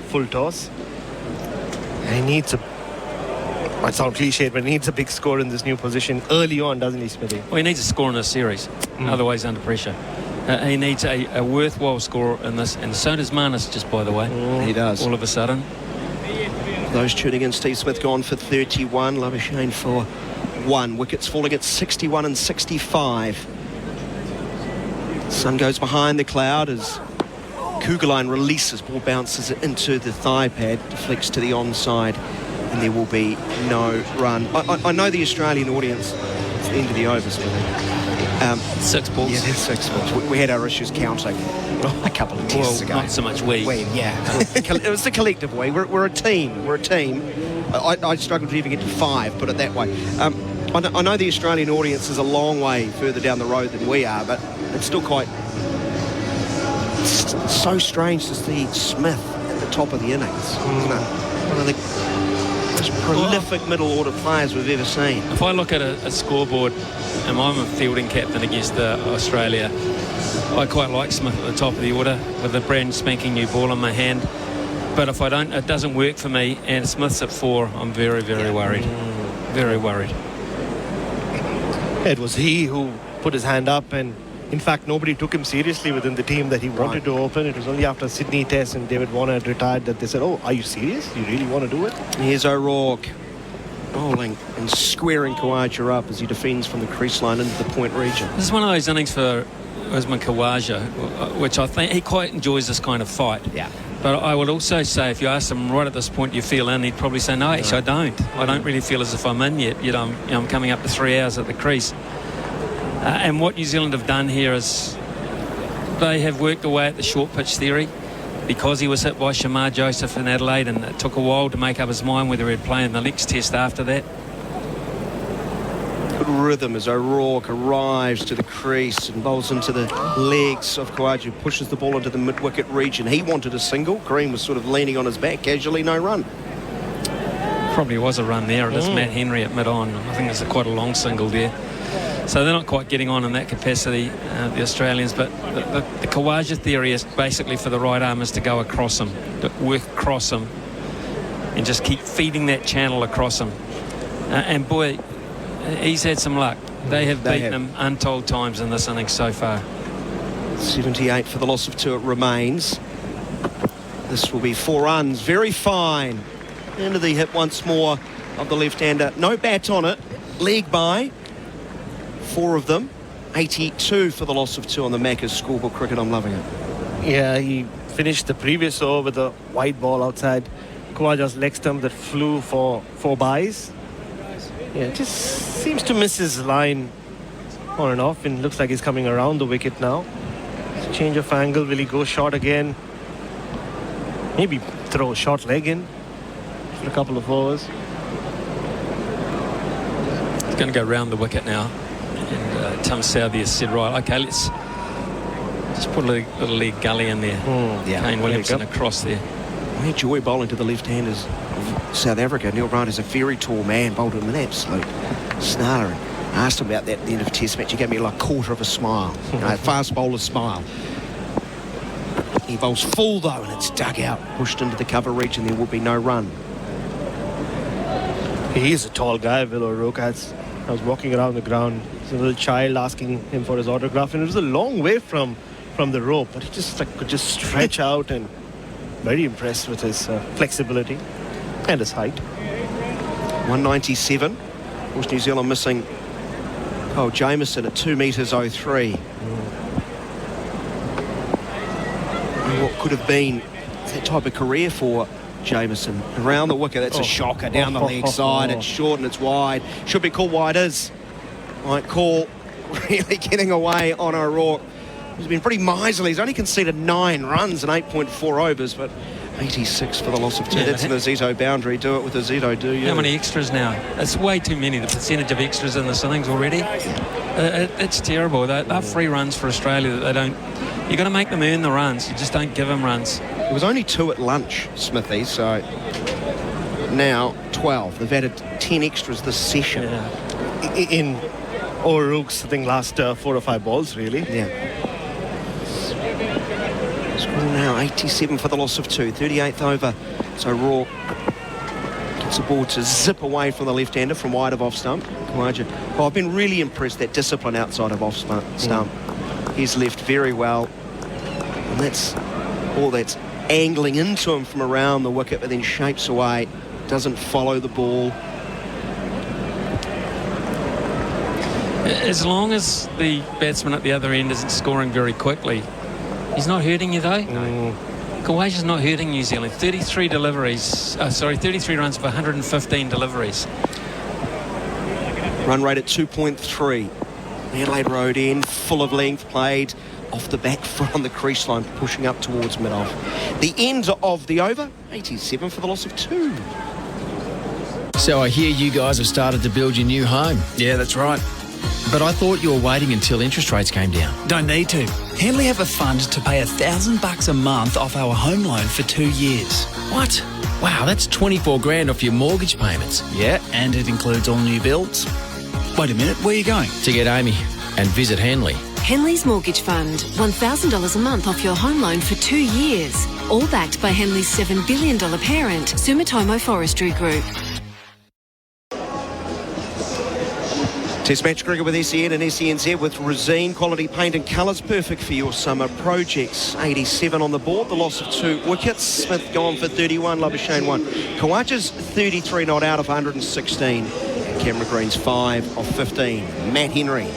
full toss. And he needs might sound cliched, but he needs a big score in this new position early on, doesn't he, Smithy? Well, he needs a score in this series, otherwise under pressure. He needs a worthwhile score in this, and so does Marnus, just by the way. He does. All of a sudden. Those tuning in, Steve Smith gone for 31, Labuschagne for 1. Wickets falling at 61 and 65. Sun goes behind the cloud as Kugelai releases, ball bounces into the thigh pad, deflects to the onside, and there will be no run. I know the Australian audience, it's the end of the overs, 6 balls. Yeah, that's 6 balls. We had our issues counting a couple of tests ago. Not so much we. Yeah. It was the collective we. We're a team. We're a team. I struggled to even get to 5, put it that way. I know the Australian audience is a long way further down the road than we are, but it's still quite... It's so strange to see Smith at the top of the innings, isn't it? One of the most prolific middle order players we've ever seen. If I look at a scoreboard and I'm a fielding captain against Australia, I quite like Smith at the top of the order with a brand spanking new ball in my hand. But if I don't, it doesn't work for me, and Smith's at 4, I'm very, very worried. Very worried. It was he who put his hand up, and in fact nobody took him seriously within the team that he wanted to open. It was only after Sydney Test and David Warner had retired that they said, oh, are you serious? You really want to do it? Here's O'Rourke bowling and squaring Khawaja up as he defends from the crease line into the point region. This is one of those innings for Usman Khawaja, which I think he quite enjoys this kind of fight. Yeah. But I would also say, if you ask him right at this point, do you feel in? He'd probably say, no, actually, I don't. I don't really feel as if I'm in yet. I'm coming up to 3 hours at the crease. And what New Zealand have done here is they have worked away at the short pitch theory because he was hit by Shamar Joseph in Adelaide, and it took a while to make up his mind whether he'd play in the next test after that. Good rhythm as O'Rourke arrives to the crease and bowls into the legs of Khawaja, who pushes the ball into the mid-wicket region. He wanted a single. Green was sort of leaning on his back casually, no run. Probably was a run there. It is Matt Henry at mid-on. I think it's quite a long single there. So they're not quite getting on in that capacity, the Australians, but the Khawaja theory is basically for the right arm is to go across him, to work across him, and just keep feeding that channel across him. And boy, he's had some luck. They have beaten him untold times in this innings so far. 78 for the loss of 2, it remains. This will be 4 runs, very fine. Into the hit once more of the left-hander. No bat on it, leg by. 4 of them, 82 for the loss of 2 on the Macca's scorebook cricket. I'm loving it. Yeah, he finished the previous over with a wide ball outside Khawaja's leg stump that flew for 4 byes. Yeah, just seems to miss his line on and off, and looks like he's coming around the wicket now. Change of angle, will he go short again? Maybe throw a short leg in for a couple of overs. He's going to go round the wicket now. And Tom Southey has said, right, okay, let's just put a little leg gully in there. Kane Williamson across there. I enjoy bowling to the left-handers of South Africa. Neil Wright is a very tall man, bowled him an absolute snarler. I asked him about that at the end of a test match. He gave me like a quarter of a smile, a fast bowler smile. He bowls full though, and it's dug out, pushed into the cover region. There will be no run. He is a tall guy, Will O'Rourke. I was walking around the ground. There's a little child asking him for his autograph, and it was a long way from the rope, but he just could just stretch out, and very impressed with his flexibility and his height. 197. Of course, New Zealand missing Jameson at 2 metres 03. What could have been that type of career for Jameson. Around the wicket, that's a shocker down the leg side. It's short and it's wide. Should be called wide is. Right call, really getting away on O'Rourke. He's been pretty miserly. He's only conceded 9 runs and 8.4 overs, but 86 for the loss of 2. That's an Azito boundary. Do it with Azito, do you? How many extras now? It's way too many. The percentage of extras in this innings already. It's terrible. They're free runs for Australia that they don't. You've got to make them earn the runs. You just don't give them runs. It was only 2 at lunch, Smithy, so now 12. They've added 10 extras this session. Yeah. In O'Rourke's, I think, last 4 or 5 balls, really. Yeah. Score now 87 for the loss of 2. 38th over. So O'Rourke gets the ball to zip away from the left-hander from wide of off stump. Kawaja. Oh, I've been really impressed that discipline outside of off stump. He's left very well. And that's all that's angling into him from around the wicket, but then shapes away. Doesn't follow the ball. As long as the batsman at the other end isn't scoring very quickly, he's not hurting you though. No. Kawaja's not hurting New Zealand. 33 runs for 115 deliveries. Run rate at 2.3. Adelaide Road end, full of length, played off the back foot on the crease line, pushing up towards mid-off. The end of the over, 87 for the loss of 2. So I hear you guys have started to build your new home. Yeah, that's right. But I thought you were waiting until interest rates came down. Don't need to. Henley have a fund to pay $1,000 a month off our home loan for 2 years. What? Wow, that's 24 grand off your mortgage payments. Yeah, and it includes all new builds. Wait a minute, where are you going? To get Amy and visit Henley. Henley's Mortgage Fund. $1,000 a month off your home loan for 2 years. All backed by Henley's $7 billion parent, Sumitomo Forestry Group. Test match cricket with SEN and SENZ with Resine. Quality paint and colours, perfect for your summer projects. 87 on the board, the loss of 2 wickets. Smith gone for 31, Labuschagne 1. Kawaja's 33 not out of 116. And Cameron Green's 5 of 15. Matt Henry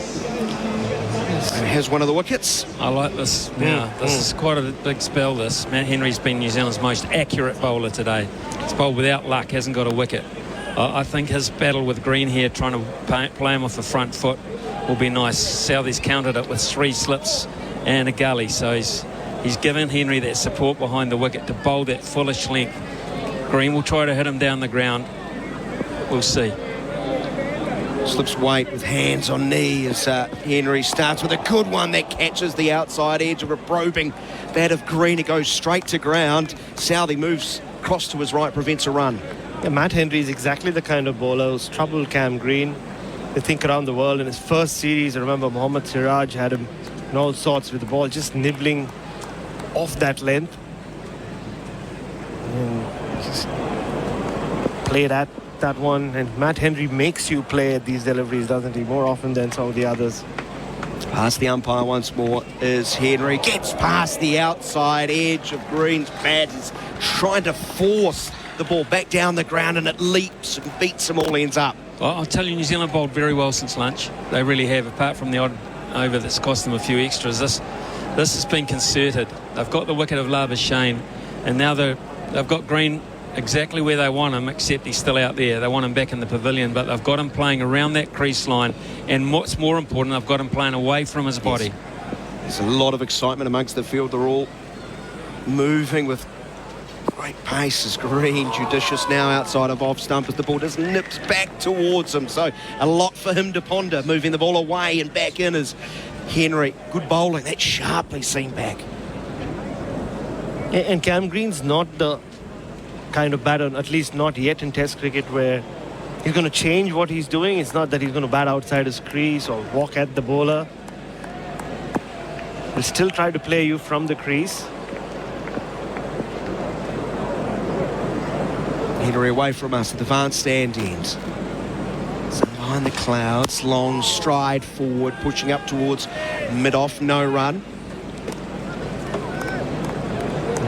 has one of the wickets. I like this. Yeah, this is quite a big spell, this. Matt Henry's been New Zealand's most accurate bowler today. He's bowled without luck, hasn't got a wicket. I think his battle with Green here, trying to play him off the front foot, will be nice. Southey's countered it with 3 slips and a gully, so he's given Henry that support behind the wicket to bowl that fullish length. Green will try to hit him down the ground. We'll see. Slips weight with hands on knee as Henry starts with a good one that catches the outside edge of a probing bat of Green. It goes straight to ground. Southey moves across to his right, prevents a run. Yeah, Matt Henry is exactly the kind of bowler who's troubled Cam Green. They think around the world. In his first series, I remember Mohammad Siraj had him in all sorts with the ball, just nibbling off that length. And just played at that one. And Matt Henry makes you play at these deliveries, doesn't he? More often than some of the others. Past the umpire once more is Henry. Gets past the outside edge of Green's bat. He's trying to force the ball back down the ground, and it leaps and beats them all ends up. I'll tell you, New Zealand bowled very well since lunch. They really have, apart from the odd over that's cost them a few extras. This has been concerted. They've got the wicket of Labuschagne, and now they've got Green exactly where they want him, except he's still out there. They want him back in the pavilion, but they've got him playing around that crease line, and what's more important, they've got him playing away from his body. There's a lot of excitement amongst the field. They're all moving with great pace as Green, judicious now outside of off stump as the ball just nips back towards him. So a lot for him to ponder, moving the ball away and back in as Henry. Good bowling, that's sharply seen back. And Cam Green's not the kind of batter, at least not yet in Test cricket, where he's going to change what he's doing. It's not that he's going to bat outside his crease or walk at the bowler. He'll still try to play you from the crease. Henry away from us at the Vance stand end. So behind the clouds, long stride forward, pushing up towards mid-off, no run.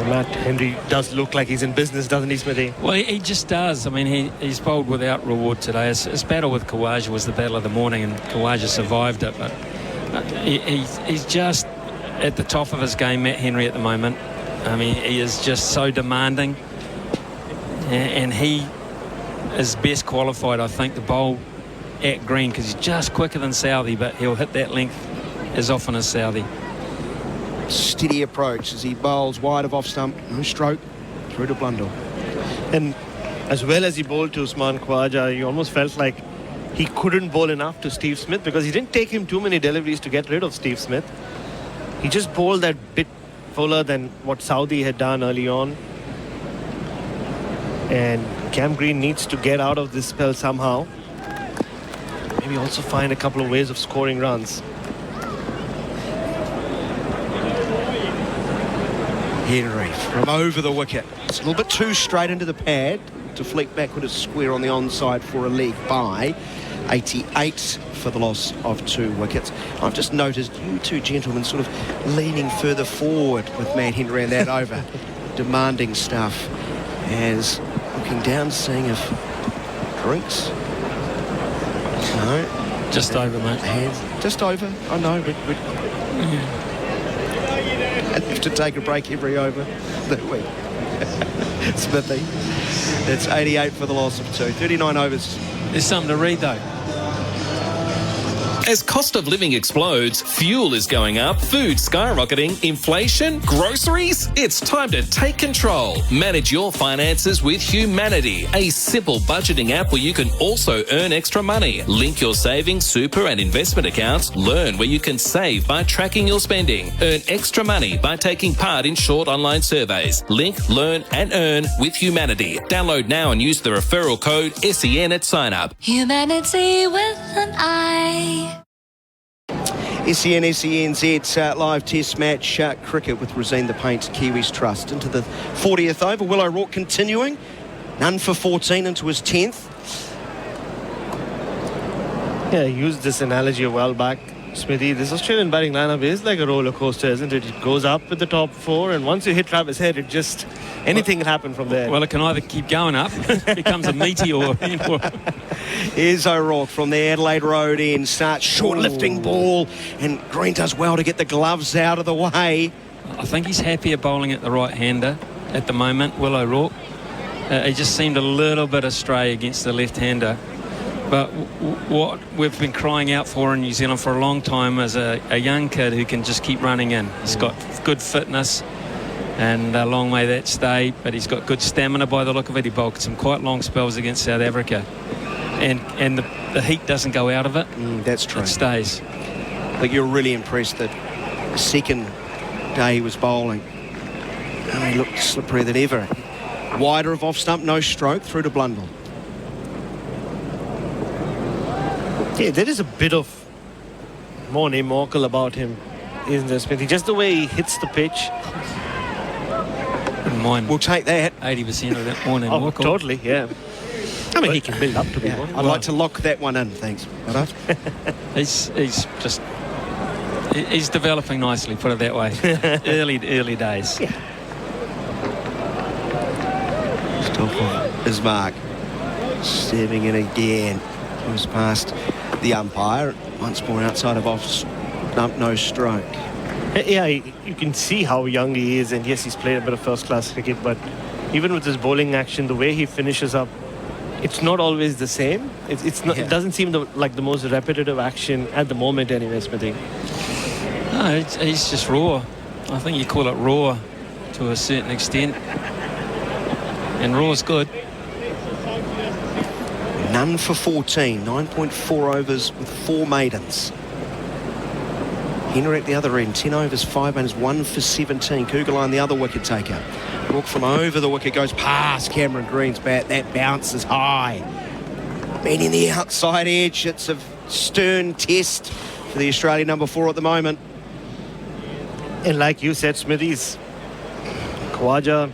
Matt Henry does look like he's in business, doesn't he, Smithy? Well, he just does. I mean, he's bowled without reward today. His battle with Kawaja was the battle of the morning, and Kawaja survived it. But he's just at the top of his game, Matt Henry, at the moment. I mean, he is just so demanding. And he is best qualified, I think, to bowl at green because he's just quicker than Southey, but he'll hit that length as often as Southey. Steady approach as he bowls wide of off stump, no stroke, through to Blundell. And as well as he bowled to Usman Khawaja, you almost felt like he couldn't bowl enough to Steve Smith because he didn't take him too many deliveries to get rid of Steve Smith. He just bowled that bit fuller than what Southey had done early on. And Cam Green needs to get out of this spell somehow. Maybe also find a couple of ways of scoring runs. Henry from over the wicket. It's a little bit too straight into the pad to flick backward a square on the onside for a leg by 88 for the loss of 2 wickets. I've just noticed you two gentlemen sort of leaning further forward with Matt Henry and that over. Demanding stuff as looking down, seeing if drinks. No. Just over, mate. Hands. Just over. I know. I'd have to take a break every over that week. Smithy. It's 88 for the loss of 2. 39 overs. There's something to read, though. As cost of living explodes, fuel is going up, food skyrocketing, inflation, groceries. It's time to take control. Manage your finances with Humanity, a simple budgeting app where you can also earn extra money. Link your savings, super and investment accounts. Learn where you can save by tracking your spending. Earn extra money by taking part in short online surveys. Link, learn and earn with Humanity. Download now and use the referral code SEN at sign up. Humanity with an I. SENZ's live test match cricket with Rosine the Paint Kiwis Trust into the 40th over. Will O'Rourke continuing. None for 14 into his 10th. Yeah, he used this analogy a while back, Smithy. This Australian batting lineup is like a roller coaster, isn't it? It goes up with the top 4, and once you hit Travis Head, it just anything can happen from there. Well, it can either keep going up, becomes a meteor. Here's O'Rourke from the Adelaide Road end. Starts short lifting ball, and Green does well to get the gloves out of the way. I think he's happier bowling at the right-hander at the moment, Will O'Rourke. He just seemed a little bit astray against the left-hander. But what we've been crying out for in New Zealand for a long time is a young kid who can just keep running in. He's got good fitness, and long may that stay, but he's got good stamina by the look of it. He bowled some quite long spells against South Africa. And the heat doesn't go out of it. That's true. It stays. I think you're really impressed that the second day he was bowling, he looked slipperier than ever. Wider of off stump, no stroke, through to Blundell. Yeah, there is a bit of more Morkel about him, isn't there, Smithy? Just the way he hits the pitch. Mine. We'll take that. 80% of that morning. Oh, totally, yeah. I mean, he can build up to be one. I'd like to lock that one in, thanks. He's developing nicely, put it that way. early days. Yeah. Bismarck stepping in again. Goes past the umpire. Once more outside of off stump, no stroke. Yeah, you can see how young he is, and yes, he's played a bit of first-class cricket, but even with his bowling action, the way he finishes up, it's not always the same. It's not. It doesn't seem like the most repetitive action at the moment, anyway, Smithy. No, he's just raw. I think you call it raw to a certain extent, and raw's good. None for 14, 9.4 overs with 4 maidens. Henry at the other end, 10 overs, 5 maidens, 1 for 17. Kugelheim, the other wicket taker. Walk from over the wicket, goes past Cameron Green's bat. That bounces high. Bending the outside edge. It's a stern test for the Australian number 4 at the moment. And like you said, Smithies, Khawaja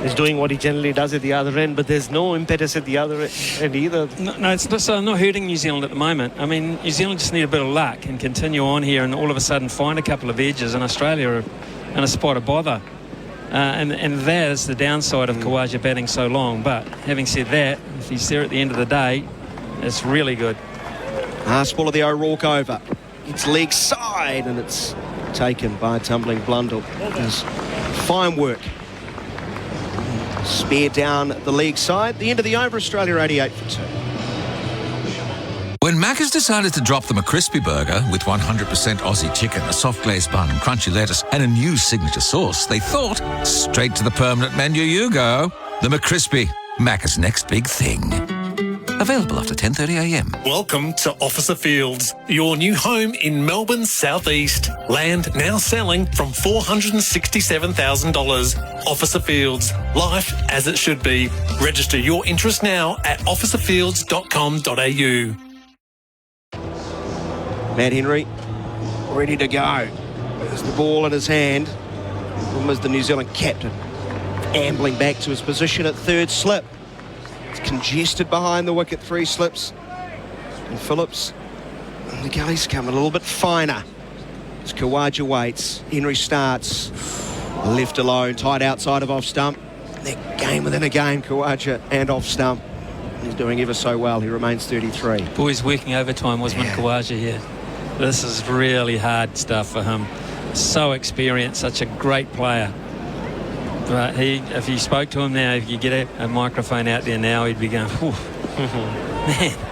is doing what he generally does at the other end, but there's no impetus at the other end either. No, it's not hurting New Zealand at the moment. I mean, New Zealand just need a bit of luck and continue on here and all of a sudden find a couple of edges, and Australia are in a spot of bother. And that is the downside of Khawaja batting so long. But having said that, if he's there at the end of the day, it's really good. Last ball of the O'Rourke over. It's leg side, and it's taken by tumbling Blundell. It's fine work. Spear down the leg side. The end of the over, Australia 88 for 2. Macca's decided to drop them a crispy burger with 100% Aussie chicken, a soft glazed bun, crunchy lettuce, and a new signature sauce, they thought, straight to the permanent menu you go. The McCrispy, Macca's next big thing. Available after 10:30am. Welcome to Officer Fields, your new home in Melbourne's southeast. Land now selling from $467,000. Officer Fields, life as it should be. Register your interest now at officerfields.com.au. Matt Henry, ready to go. There's the ball in his hand. From as the New Zealand captain, ambling back to his position at third slip. It's congested behind the wicket, 3 slips. And Phillips, and the gully's coming a little bit finer. As Khawaja waits, Henry starts. Left alone, tight outside of off stump. That game within a game, Khawaja and off stump. He's doing ever so well. He remains 33. Boys working overtime, wasn't Khawaja here. This is really hard stuff for him. So experienced, such a great player. But if you spoke to him now, if you get a microphone out there now, he'd be going, man,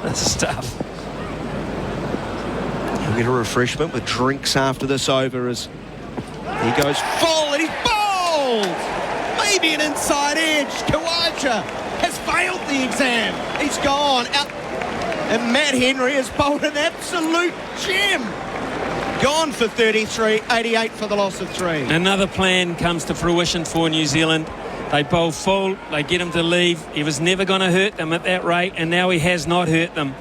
this is tough. He'll get a refreshment with drinks after this over as he goes full and he's bowled! Maybe an inside edge. Khawaja has failed the exam. He's gone out. And Matt Henry has bowled an absolute gem. Gone for 33, 88 for the loss of 3. Another plan comes to fruition for New Zealand. They bowl full, they get him to leave. He was never going to hurt them at that rate, and now he has not hurt them.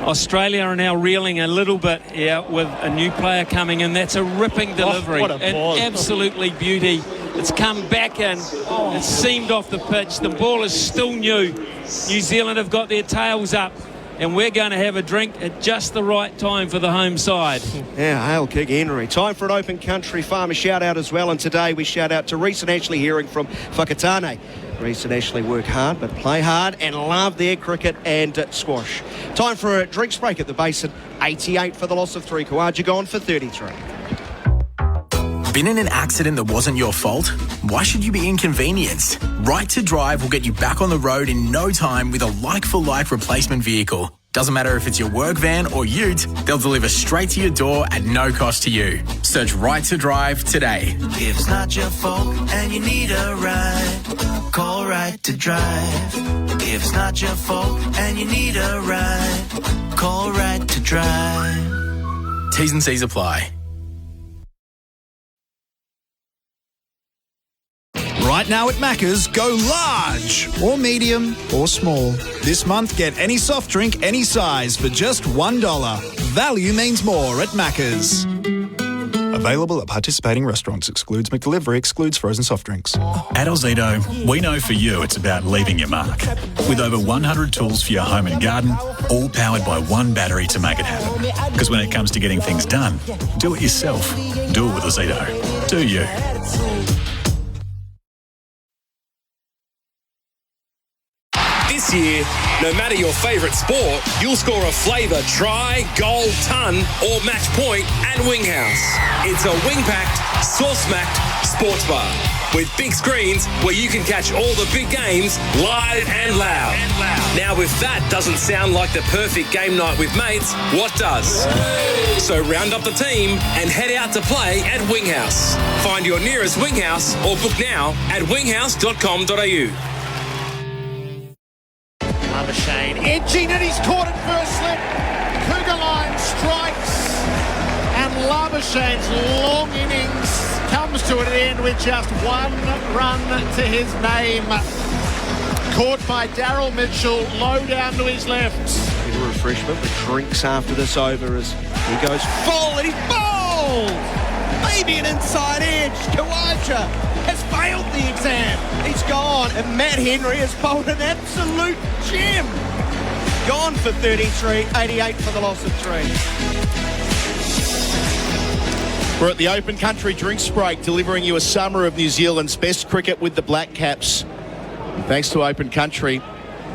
Australia are now reeling a little bit with a new player coming in. That's a ripping delivery. What a ball. And absolutely beauty. It's come back in. It's seamed off the pitch. The ball is still new. New Zealand have got their tails up. And we're going to have a drink at just the right time for the home side. Yeah, hail King Henry. Time for an Open Country Farmer shout-out as well. And today we shout out to Reece and Ashley, hearing from Whakatane. Reece and Ashley work hard but play hard and love their cricket and squash. Time for a drinks break at the Basin. 88 for the loss of 3. Khawaja gone for 33. Been in an accident that wasn't your fault? Why should you be inconvenienced? Right to Drive will get you back on the road in no time with a like-for-like replacement vehicle. Doesn't matter if it's your work van or ute, they'll deliver straight to your door at no cost to you. Search Right to Drive today. If it's not your fault and you need a ride, call Right to Drive. If it's not your fault and you need a ride, call Right to Drive. T's and C's apply. Right now at Macca's, go large or medium or small. This month, get any soft drink, any size for just $1. Value means more at Macca's. Available at participating restaurants. Excludes McDelivery. Excludes frozen soft drinks. At Ozito, we know for you it's about leaving your mark. With over 100 tools for your home and garden, all powered by one battery to make it happen. Because when it comes to getting things done, do it yourself. Do it with Ozito. Do you? This year, no matter your favourite sport, you'll score a flavour try, goal, ton or match point at Winghouse. It's a wing-packed, sauce-smacked sports bar with big screens where you can catch all the big games live and loud. Now, if that doesn't sound like the perfect game night with mates, what does? So round up the team and head out to play at Winghouse. Find your nearest Winghouse or book now at winghouse.com.au. Shane edging and he's caught it first slip. Cougar line strikes and Labuschagne's long innings comes to an end with just 1 run to his name. Caught by Daryl Mitchell, low down to his left. Get a refreshment with drinks after this over as he goes full and he's bowled! Maybe an inside edge. Khawaja has failed the exam. He's gone, and Matt Henry has bowled an absolute gem. Gone for 33, 88 for the loss of 3. We're at the Open Country Drinks Break, delivering you a summer of New Zealand's best cricket with the Black Caps. And thanks to Open Country,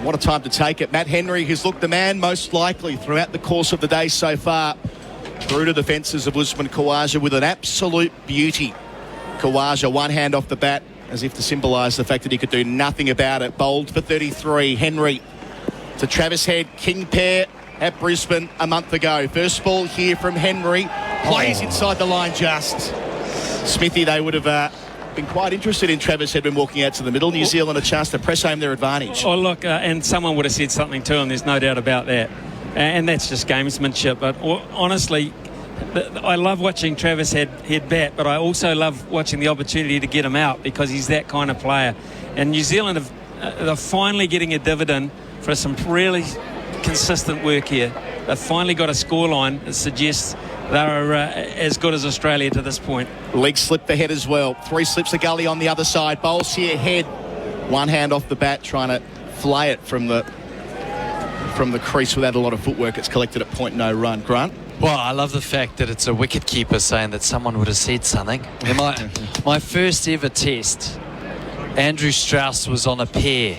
what a time to take it. Matt Henry has looked the man most likely throughout the course of the day so far. Through to the fences of Usman Khawaja with an absolute beauty. Khawaja, one hand off the bat, as if to symbolise the fact that he could do nothing about it. Bowled for 33. Henry to Travis Head, King pair, at Brisbane a month ago. First ball here from Henry. Plays inside the line just. Smithy, they would have been quite interested in Travis Headman walking out to the middle. New Zealand a chance to press home their advantage. Oh, look, and someone would have said something to him. There's no doubt about that. And that's just gamesmanship. But honestly, I love watching Travis head bat, but I also love watching the opportunity to get him out because he's that kind of player. And New Zealand they're finally getting a dividend for some really consistent work here. They've finally got a scoreline that suggests they're as good as Australia to this point. Leg slip the head as well. 3 slips the gully on the other side. Bowls here, head. One hand off the bat, trying to flay it from the crease without a lot of footwork. It's collected at point no run. Grant? Well, I love the fact that it's a wicket keeper saying that someone would have said something. In my first ever test, Andrew Strauss was on a pair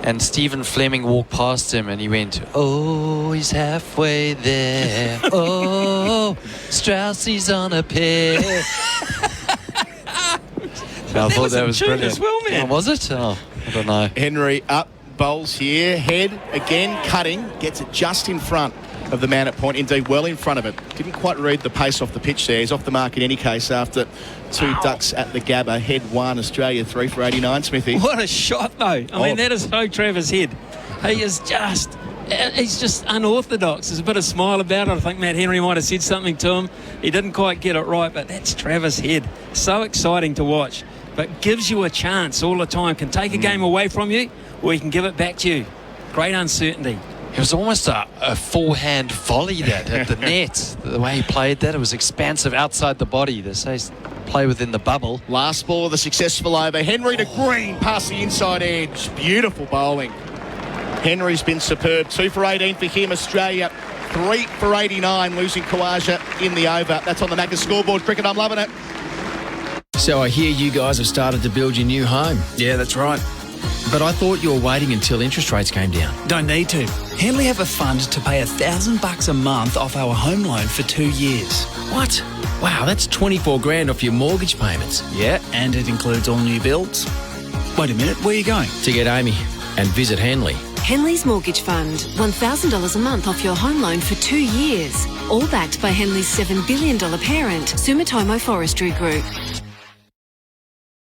and Stephen Fleming walked past him and he went, "Oh, he's halfway there. Oh, Strauss, he's on a pair." I thought that was brilliant. As well, man. Oh, was it? Oh, I don't know. Henry up, bowls here, head again, cutting, gets it just in front of the man at point, indeed well in front of it. Didn't quite read the pace off the pitch there. He's off the mark in any case after 2 ducks at the Gabba. Head 1, Australia 3 for 89, Smithy. What a shot, though. I mean, that is so Travis Head. He's just unorthodox. There's a bit of smile about it. I think Matt Henry might have said something to him. He didn't quite get it right, but that's Travis Head. So exciting to watch, but gives you a chance all the time. Can take a game away from you, or he can give it back to you. Great uncertainty. It was almost a forehand volley that at the net. The way he played that, it was expansive outside the body. They say play within the bubble. Last ball of the successful over. Henry to Green, past the inside edge. Beautiful bowling. Henry's been superb. 2 for 18 for him. Australia 3 for 89, losing Kawaja in the over. That's on the Macca's scoreboard. Cricket, I'm loving it. So I hear you guys have started to build your new home. Yeah, that's right. But I thought you were waiting until interest rates came down. Don't need to. Henley have a fund to pay $1,000 a month off our home loan for 2 years. What? Wow, that's 24 grand off your mortgage payments. Yeah, and it includes all new builds. Wait a minute, where are you going? To get Amy and visit Henley. Henley's Mortgage Fund. $1,000 a month off your home loan for 2 years. All backed by Henley's $7 billion parent, Sumitomo Forestry Group.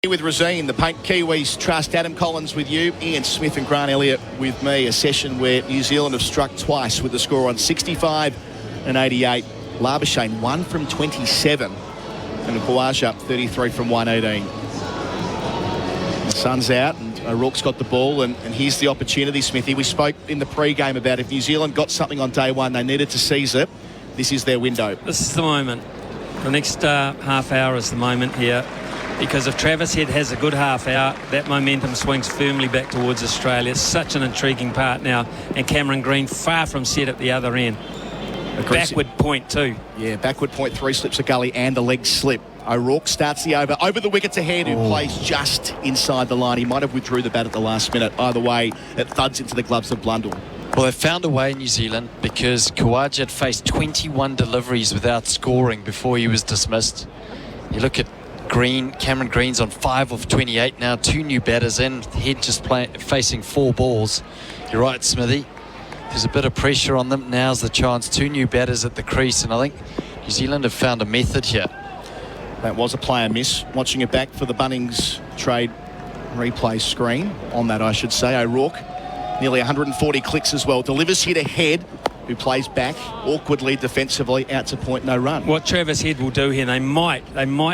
With Rosine, the Paint Kiwis Trust. Adam Collins with you, Ian Smith and Grant Elliott with me. A session where New Zealand have struck twice with the score on 65 and 88. Labuschagne 1 from 27 and Kawaja 33 from 118. The sun's out and O'Rourke's got the ball and here's the opportunity, Smithy. We spoke in the pre-game about if New Zealand got something on day one, they needed to seize it. This is their window. This is the moment. The next half hour is the moment here. Because if Travis Head has a good half hour, that momentum swings firmly back towards Australia. Such an intriguing part now. And Cameron Green far from set at the other end. Backward point too. Yeah, backward point, 3 slips a gully and a leg slip. O'Rourke starts the over the wicket to Head, who plays just inside the line. He might have withdrew the bat at the last minute. Either way, it thuds into the gloves of Blundell. Well, they found a way in New Zealand because Kawaja had faced 21 deliveries without scoring before he was dismissed. You look at Cameron Green's on 5 of 28 now, 2 new batters in, Head just facing 4 balls. You're right, Smithy. There's a bit of pressure on them. Now's the chance. 2 new batters at the crease, and I think New Zealand have found a method here. That was a player miss. Watching it back for the Bunnings trade replay screen on that, I should say. O'Rourke, nearly 140 clicks as well. Delivers here to Head, who plays back awkwardly defensively out to point no run. What Travis Head will do here, they might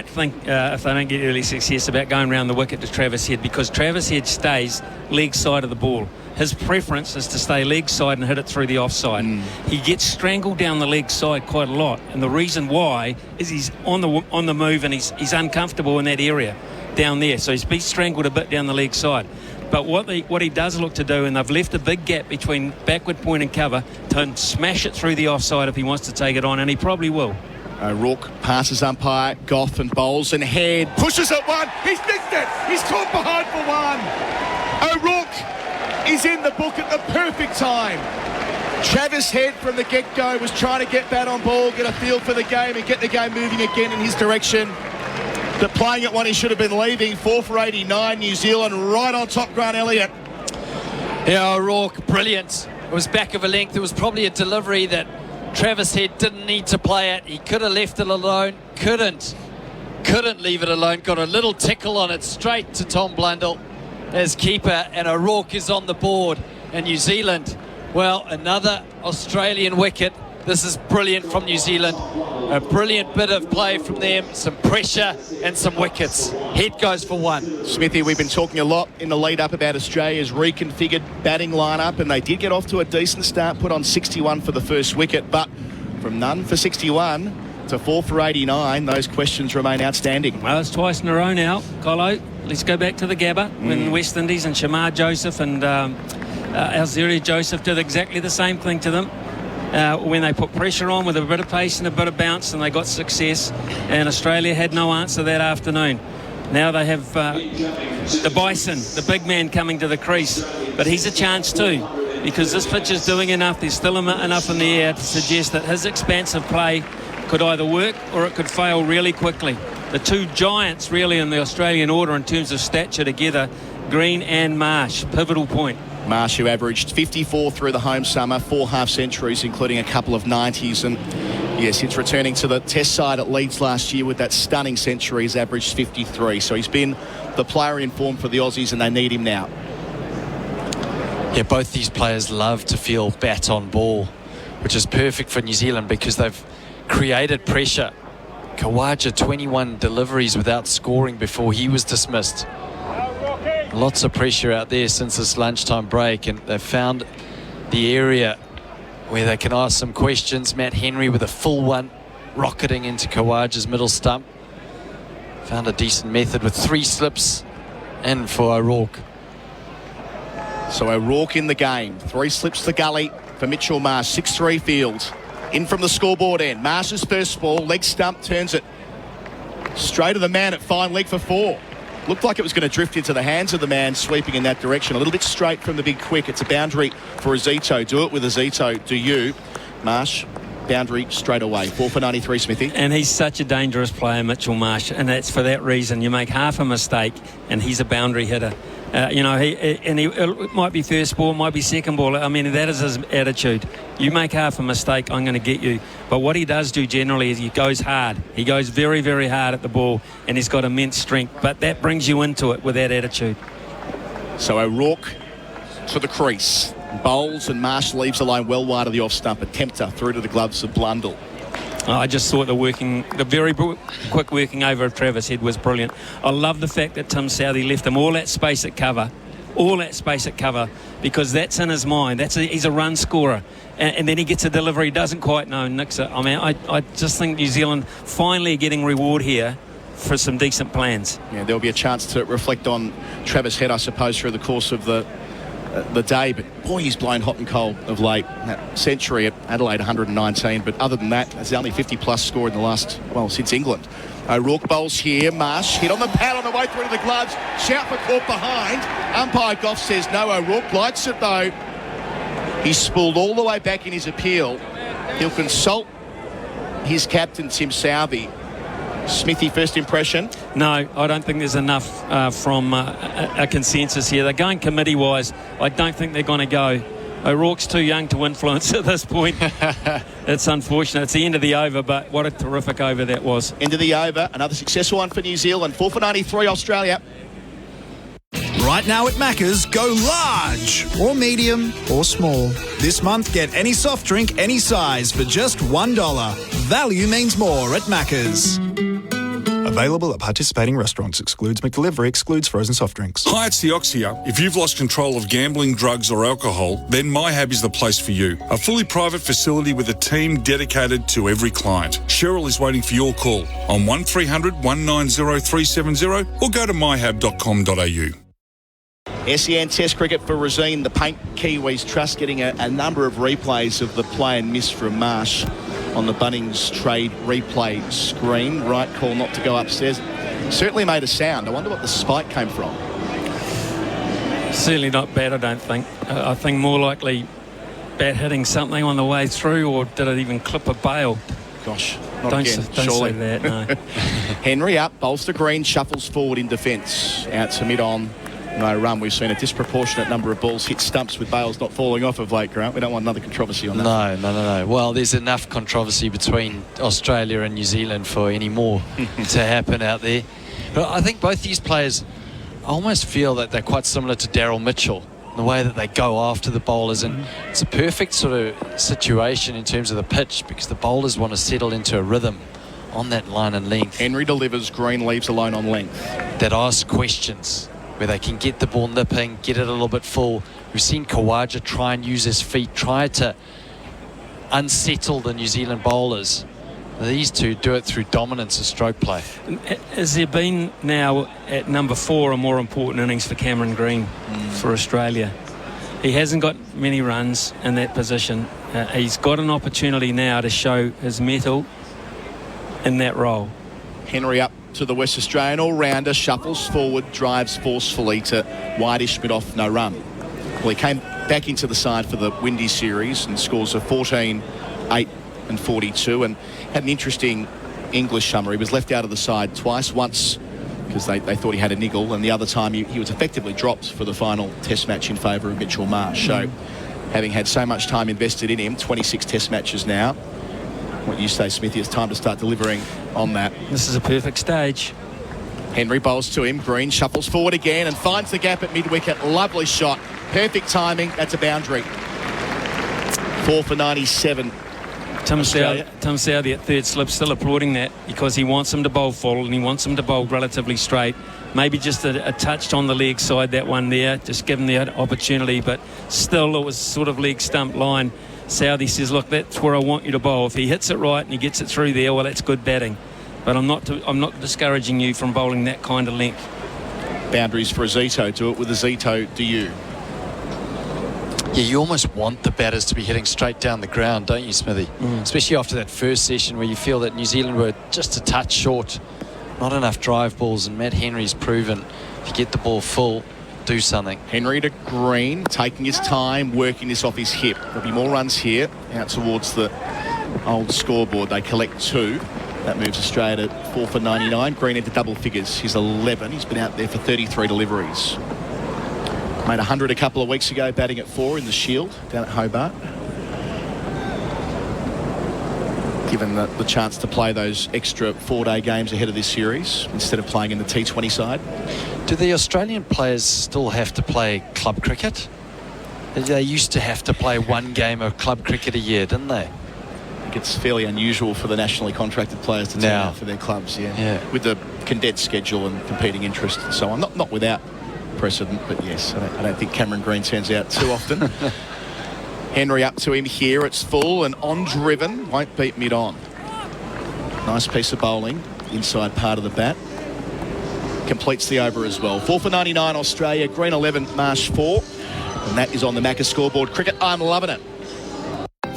think if they don't get early success about going around the wicket to Travis Head, because Travis Head stays leg side of the ball. His preference is to stay leg side and hit it through the offside. He gets strangled down the leg side quite a lot, and the reason why is he's on the move and he's uncomfortable in that area down there, so he's been strangled a bit down the leg side. But what he does look to do, and they've left a big gap between backward point and cover, to smash it through the offside if he wants to take it on, and he probably will. O'Rourke passes umpire, Goff and bowls, and Head pushes at 1. He's missed it. He's caught behind for 1. O'Rourke is in the book at the perfect time. Travis Head from the get-go was trying to get bat on ball, get a feel for the game and get the game moving again in his direction. But playing at 1, he should have been leaving. 4 for 89, New Zealand right on top. Grant Elliott. Yeah, O'Rourke, brilliant. was back of a length. It was probably a delivery that Travis Head didn't need to play it. He could have left it alone. Couldn't leave it alone. Got a little tickle on it straight to Tom Blundell as keeper, and O'Rourke is on the board. And New Zealand, well, another Australian wicket. This is brilliant from New Zealand. A brilliant bit of play from them, some pressure and some wickets. Head goes for one. Smithy, we've been talking a lot in the lead up about Australia's reconfigured batting lineup, and they did get off to a decent start, put on 61 for the first wicket, but from none for 61 to 4 for 89, those questions remain outstanding. Well, it's twice in a row now, Colo. Let's go back to the Gabba when West Indies and Shamar Joseph and Alziri Joseph did exactly the same thing to them. When they put pressure on with a bit of pace and a bit of bounce, and they got success, and Australia had no answer that afternoon. Now they have the Bison, the big man, coming to the crease, but he's a chance too, because this pitch is doing enough. There's still enough in the air to suggest that his expansive play could either work or it could fail really quickly. The two giants really in the Australian order in terms of stature together, Green and Marsh, pivotal point. Marsh, who averaged 54 through the home summer, 4 half-centuries, including a couple of 90s. And, yes, since returning to the Test side at Leeds last year with that stunning century, he's averaged 53. So he's been the player in form for the Aussies, and they need him now. Yeah, both these players love to feel bat on ball, which is perfect for New Zealand because they've created pressure. Khawaja, 21 deliveries without scoring before he was dismissed. Lots of pressure out there since this lunchtime break, and they've found the area where they can ask some questions. Matt Henry with a full one, rocketing into Khawaja's middle stump. Found a decent method with 3 slips in for O'Rourke. So O'Rourke in the game. 3 slips to gully for Mitchell Marsh. 6-3 field. In from the scoreboard end. Marsh's first ball, leg stump, turns it straight to the man at fine leg for 4. Looked like it was going to drift into the hands of the man sweeping in that direction. A little bit straight from the big quick. It's a boundary for Azito. Do it with Azito. Do you? Marsh, boundary straight away. 4 for 93, Smithy. And he's such a dangerous player, Mitchell Marsh, and that's for that reason. You make half a mistake and he's a boundary hitter. It might be first ball, might be second ball. I mean, that is his attitude. You make half a mistake, I'm going to get you. But what he does do generally is he goes hard. He goes very, very hard at the ball, and he's got immense strength. But that brings you into it with that attitude. So O'Rourke to the crease. Bowls, and Marsh leaves the line well wide of the off stump. A tempter through to the gloves of Blundell. I just thought the very quick working over of Travis Head was brilliant. I love the fact that Tim Southee left him all that space at cover, because that's in his mind. He's a run scorer. And then he gets a delivery he doesn't quite know and nicks it. I mean, I just think New Zealand finally getting reward here for some decent plans. Yeah, there'll be a chance to reflect on Travis Head, I suppose, through the course of the day, but boy, he's blown hot and cold of late. That century at Adelaide, 119, but other than that, it's the only 50-plus score in the last, since England. O'Rourke bowls here. Marsh hit on the pad on the way through to the gloves. Shout for caught behind. Umpire Goff says no. O'Rourke likes it though. He's spooled all the way back in his appeal. He'll consult his captain, Tim Southee. Smithy, first impression? No, I don't think there's enough from a consensus here. They're going committee-wise. I don't think they're going to go. O'Rourke's too young to influence at this point. It's unfortunate. It's the end of the over, but what a terrific over that was. End of the over. Another successful one for New Zealand. 4 for 93, Australia. Right now at Macca's, go large or medium or small. This month, get any soft drink, any size for just $1. Value means more at Macca's. Available at participating restaurants. Excludes McDelivery. Excludes frozen soft drinks. Hi, it's the Oxia. If you've lost control of gambling, drugs or alcohol, then MyHab is the place for you. A fully private facility with a team dedicated to every client. Cheryl is waiting for your call on 1300 190 370 or go to myhab.com.au. SEN Test cricket for Rosine. The Paint Kiwis Trust getting a number of replays of the play and miss from Marsh on the Bunnings Trade replay screen. Right call not to go upstairs. Certainly made a sound. I wonder what the spike came from. Certainly not bad, I don't think. I think more likely bat hitting something on the way through, or did it even clip a bail? Gosh, not don't again, don't surely. say that, no. Henry up, bolster Green, shuffles forward in defence. Out to mid-on. no run. We've seen a disproportionate number of balls hit stumps with bails not falling off of late, Grant. We don't want another controversy on that. No. Well, there's enough controversy between Australia and New Zealand for any more to happen out there. But I think both these players, I almost feel that they're quite similar to Daryl Mitchell, the way that they go after the bowlers, and it's a perfect sort of situation in terms of the pitch because the bowlers want to settle into a rhythm on that line and length. Henry delivers, Green leaves alone on length. That ask questions where they can get the ball nipping, get it a little bit full. We've seen Khawaja try and use his feet, try to unsettle the New Zealand bowlers. These two do it through dominance of stroke play. Has there been now at number 4 a more important innings for Cameron Green for Australia? He hasn't got many runs in that position. He's got an opportunity now to show his mettle in that role. Henry up to the West Australian all-rounder, shuffles forward, drives forcefully to Whitish mid-off, no run. Well, he came back into the side for the Windy series and scores a 14, 8 and 42 and had an interesting English summer. He was left out of the side twice, once because they thought he had a niggle, and the other time he was effectively dropped for the final test match in favour of Mitchell Marsh. So having had so much time invested in him, 26 test matches now, what you say, Smithy, it's time to start delivering on that. This is a perfect stage. Henry bowls to him. Green shuffles forward again and finds the gap at mid-wicket. Lovely shot. Perfect timing. That's a boundary. 4 for 97. Tim Southey at third slip still applauding that because he wants him to bowl full and he wants him to bowl relatively straight. Maybe just a touch on the leg side, that one there, just give him the opportunity, but still it was sort of leg stump line. Southey says, look, that's where I want you to bowl. If he hits it right and he gets it through there, well, that's good batting. But I'm not discouraging you from bowling that kind of length. Boundaries for a Zito. Do it with a Zito, do you? Yeah, you almost want the batters to be hitting straight down the ground, don't you, Smithy? Especially after that first session where you feel that New Zealand were just a touch short. Not enough drive balls, and Matt Henry's proven if you get the ball full, do something. Henry to Green, taking his time, working this off his hip. There'll be more runs here, out towards the old scoreboard. They collect 2. That moves Australia to 4 for 99. Green into double figures. He's 11. He's been out there for 33 deliveries. Made 100 a couple of weeks ago, batting at 4 in the Shield down at Hobart. Given the chance to play those extra 4-day games ahead of this series instead of playing in the T20 side. Do the Australian players still have to play club cricket? They used to have to play one game of club cricket a year, didn't they? I think it's fairly unusual for the nationally contracted players to turn out for their clubs, with the condensed schedule and competing interest and so on. Not without precedent, but yes, I don't think Cameron Green turns out too often. Henry up to him here. It's full and on driven. Won't beat mid-on. Nice piece of bowling. Inside part of the bat. Completes the over as well. 4 for 99 Australia. Green 11, Marsh 4. And that is on the Macca scoreboard. Cricket, I'm loving it.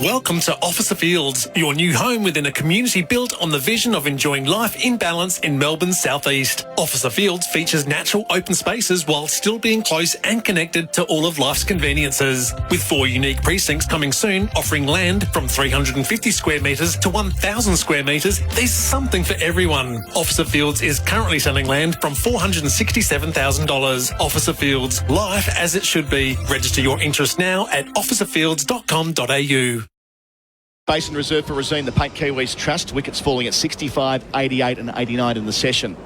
Welcome to Officer Fields, your new home within a community built on the vision of enjoying life in balance in Melbourne's southeast. Officer Fields features natural open spaces while still being close and connected to all of life's conveniences. With 4 unique precincts coming soon, offering land from 350 square metres to 1,000 square metres, there's something for everyone. Officer Fields is currently selling land from $467,000. Officer Fields, life as it should be. Register your interest now at officerfields.com.au. Basin Reserve for Rosine, the Paint Kiwis Trust. Wickets falling at 65, 88 and 89 in the session.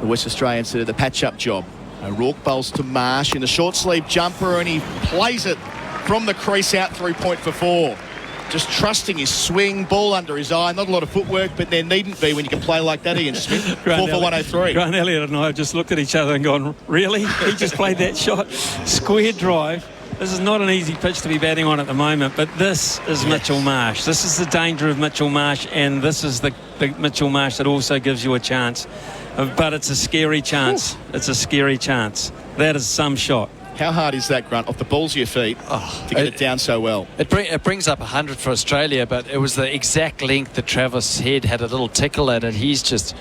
The West Australians did the patch-up job. O'Rourke bowls to Marsh in the short-sleeve jumper and he plays it from the crease out through point for 4. Just trusting his swing, ball under his eye. Not a lot of footwork, but there needn't be when you can play like that, Ian Smith. 4 for 103. Grant Elliott and I have just looked at each other and gone, really? He just played that shot. Square drive. This is not an easy pitch to be batting on at the moment, but this is Mitchell Marsh. This is the danger of Mitchell Marsh, and this is the Mitchell Marsh that also gives you a chance. But it's a scary chance. Ooh. It's a scary chance. That is some shot. How hard is that, Grunt, off the balls of your feet to get it down so well? It brings up 100 for Australia, but it was the exact length that Travis Head had a little tickle at it. He's just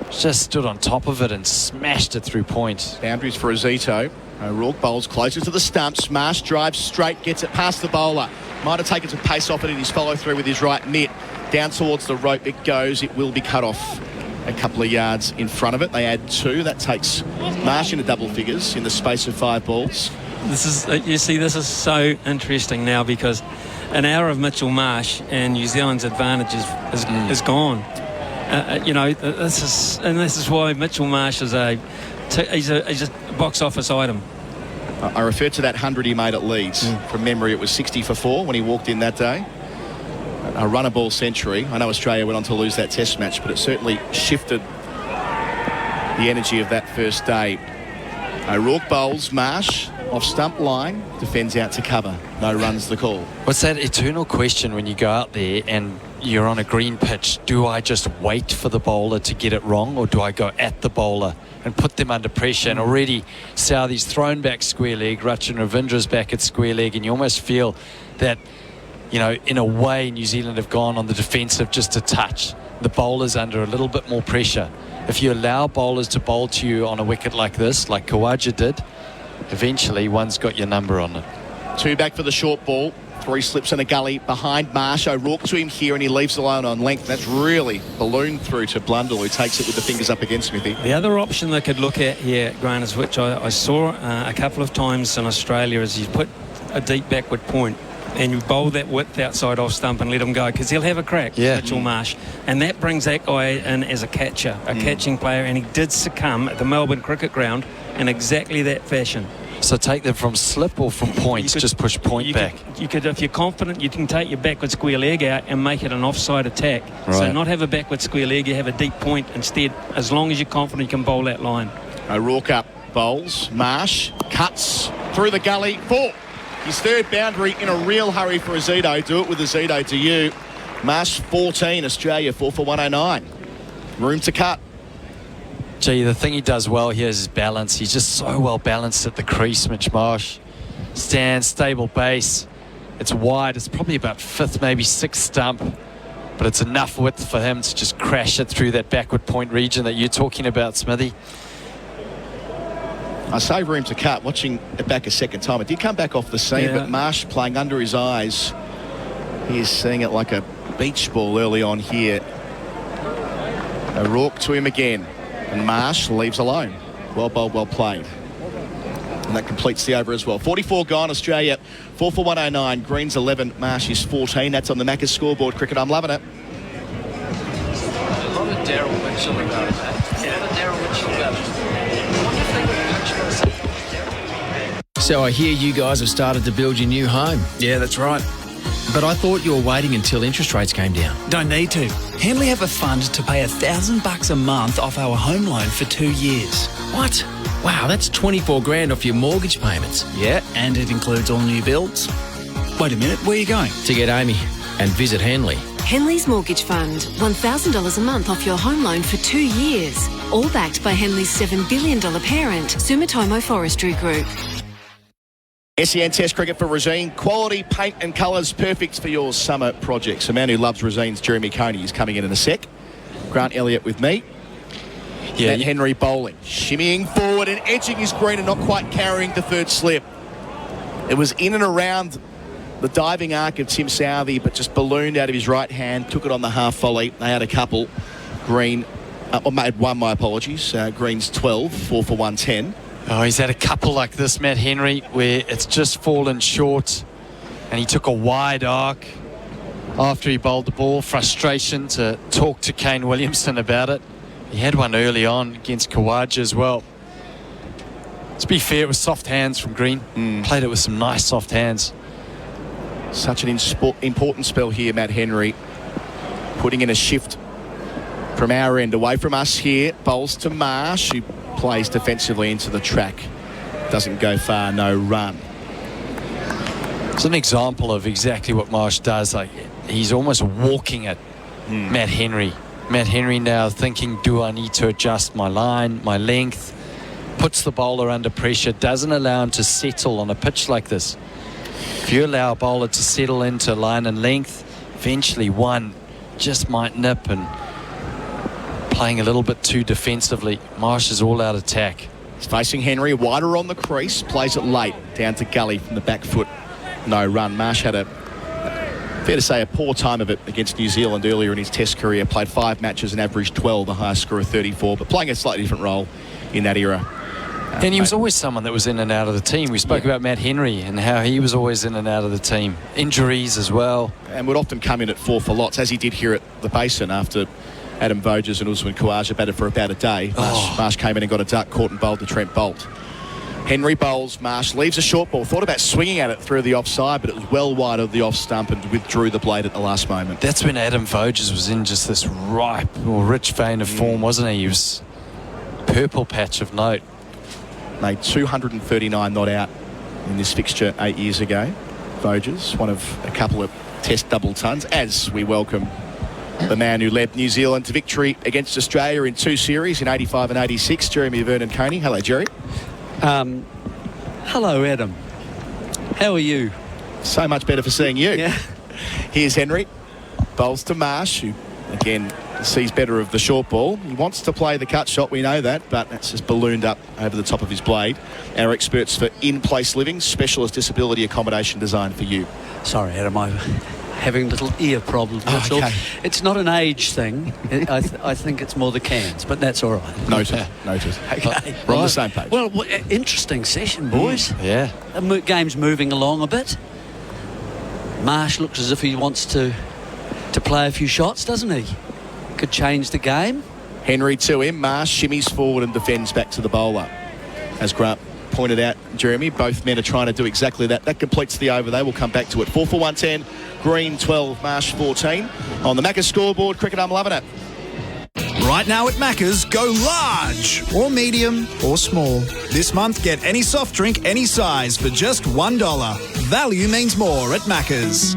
stood on top of it and smashed it through point. Boundaries for Azito. O'Rourke bowls closer to the stumps. Marsh drives straight, gets it past the bowler. Might have taken some pace off it in his follow-through with his right mitt. Down towards the rope it goes. It will be cut off. a couple of yards in front of it. They add 2. That takes Marsh into double figures in the space of 5 balls. This is so interesting now because an hour of Mitchell Marsh and New Zealand's advantage is gone. This is why Mitchell Marsh is he's a box office item. I referred to that 100 he made at Leeds. From memory, it was 60 for 4 when he walked in that day. A runner ball century. I know Australia went on to lose that test match, but it certainly shifted the energy of that first day. O'Rourke bowls, Marsh off stump line, defends out to cover. No runs the call. What's that eternal question when you go out there and you're on a green pitch? Do I just wait for the bowler to get it wrong, or do I go at the bowler and put them under pressure? And already Southey's thrown back square leg, Rachin Ravindra's back at square leg, and you almost feel that, in a way, New Zealand have gone on the defensive just a touch. The bowler's under a little bit more pressure. If you allow bowlers to bowl to you on a wicket like this, like Khawaja did, eventually one's got your number on it. 2 back for the short ball. 3 slips in a gully behind Marsh. O'Rourke to him here, and he leaves alone on length. That's really ballooned through to Blundell, who takes it with the fingers up against Smithy. The other option they could look at here, Grant, is which I saw a couple of times in Australia, is you put a deep backward point and you bowl that width outside off stump and let him go, because he'll have a crack, Mitchell Marsh. And that brings that guy in as a catcher, a catching player, and he did succumb at the Melbourne Cricket Ground in exactly that fashion. So take them from slip or from points, just push point back. You could, if you're confident, you can take your backward square leg out and make it an offside attack. Right. So not have a backward square leg, you have a deep point instead, as long as you're confident you can bowl that line. O'Rourke up bowls. Marsh cuts through the gully. 4. His third boundary in a real hurry for Azito. Do it with Azito to you. Marsh 14, Australia 4 for 109. Room to cut. Gee, the thing he does well here is his balance. He's just so well balanced at the crease, Mitch Marsh. Stand, stable base. It's wide. It's probably about 5th, maybe 6th stump. But it's enough width for him to just crash it through that backward point region that you're talking about, Smithy. I say room to cut. Watching it back a second time, it did come back off the seam, but Marsh playing under his eyes. He is seeing it like a beach ball early on here. O'Rourke to him again, and Marsh leaves alone. Well bowled, well played. And that completes the over as well. 44 gone, Australia 4 for 109. Green's 11, Marsh is 14. That's on the Macca's scoreboard. Cricket, I'm loving it. A lot of Daryl Mitchell about that. A lot of Daryl Mitchell about it. So I hear you guys have started to build your new home. Yeah, that's right. But I thought you were waiting until interest rates came down. Don't need to. Henley have a fund to pay $1,000 a month off our home loan for 2 years. What? Wow, that's 24 grand off your mortgage payments. Yeah, and it includes all new builds. Wait a minute, where are you going? To get Amy and visit Henley. Henley's Mortgage Fund. $1,000 a month off your home loan for 2 years. All backed by Henley's $7 billion parent, Sumitomo Forestry Group. SEN Test Cricket for Resine. Quality paint and colours, perfect for your summer projects. A man who loves Resine's Jeremy Coney is coming in a sec. Grant Elliott with me. Yeah, Matt Henry bowling, shimmying forward and edging his green and not quite carrying the third slip. It was in and around the diving arc of Tim Southey, but just ballooned out of his right hand, took it on the half volley. They had a couple. Green, made one, my apologies. Green's 12, 4 for 110. Oh, he's had a couple like this, Matt Henry, where it's just fallen short, and he took a wide arc after he bowled the ball. Frustration to talk to Kane Williamson about it. He had one early on against Khawaja as well. To be fair, it was soft hands from Green. Played it with some nice soft hands. Such an important spell here, Matt Henry. Putting in a shift from our end, away from us here. Bowls to Marsh, who plays defensively into the track. Doesn't go far, no run. It's an example of exactly what Marsh does. Like, he's almost walking at Matt Henry. Matt Henry now thinking, do I need to adjust my line, my length? Puts the bowler under pressure, doesn't allow him to settle on a pitch like this. If you allow a bowler to settle into line and length, eventually one just might nip, and playing a little bit too defensively. Marsh is all out attack. He's facing Henry, wider on the crease, plays it late, down to gully from the back foot. No run. Marsh had a Fair to say a poor time of it against New Zealand earlier in his Test career. Played 5 matches and averaged 12, the highest score of 34, but playing a slightly different role in that era. And he was always someone that was in and out of the team. We spoke about Matt Henry and how he was always in and out of the team. Injuries as well. And would often come in at 4 for lots, as he did here at the Basin after Adam Voges and Usman Khawaja batted for about a day. Marsh came in and got a duck, caught and bowled to Trent Bolt. Henry bowls, Marsh leaves a short ball, thought about swinging at it through the offside, but it was well wide of the off stump and withdrew the blade at the last moment. That's when Adam Voges was in just this ripe or rich vein of form, wasn't he? He was purple patch of note. Made 239 not out in this fixture 8 years ago. Voges, one of a couple of Test double tons, as we welcome the man who led New Zealand to victory against Australia in 2 series in 85 and 86, Jeremy Vernon Coney. Hello, Jerry. Hello, Adam. How are you? So much better for seeing you. Yeah. Here's Henry. Bowls to Marsh, who, again, sees better of the short ball. He wants to play the cut shot, we know that, but that's just ballooned up over the top of his blade. Our experts for in-place living, specialist disability accommodation designed for you. Sorry, Adam, I'm having a little ear problem. That's all. It's not an age thing. I think it's more the cans, but that's all right. Noted. Okay. We're on the same page. Well, interesting session, boys. Yeah. The game's moving along a bit. Marsh looks as if he wants to play a few shots, doesn't he? Could change the game. Henry to him. Marsh shimmies forward and defends back to the bowler. As Grant pointed out, Jeremy, both men are trying to do exactly that. That completes the over. They will come back to it. 4 for 110. Green 12, Marsh 14. On the Macca's scoreboard, cricket, I'm loving it. Right now at Macca's, go large or medium or small. This month, get any soft drink, any size for just $1. Value means more at Macca's.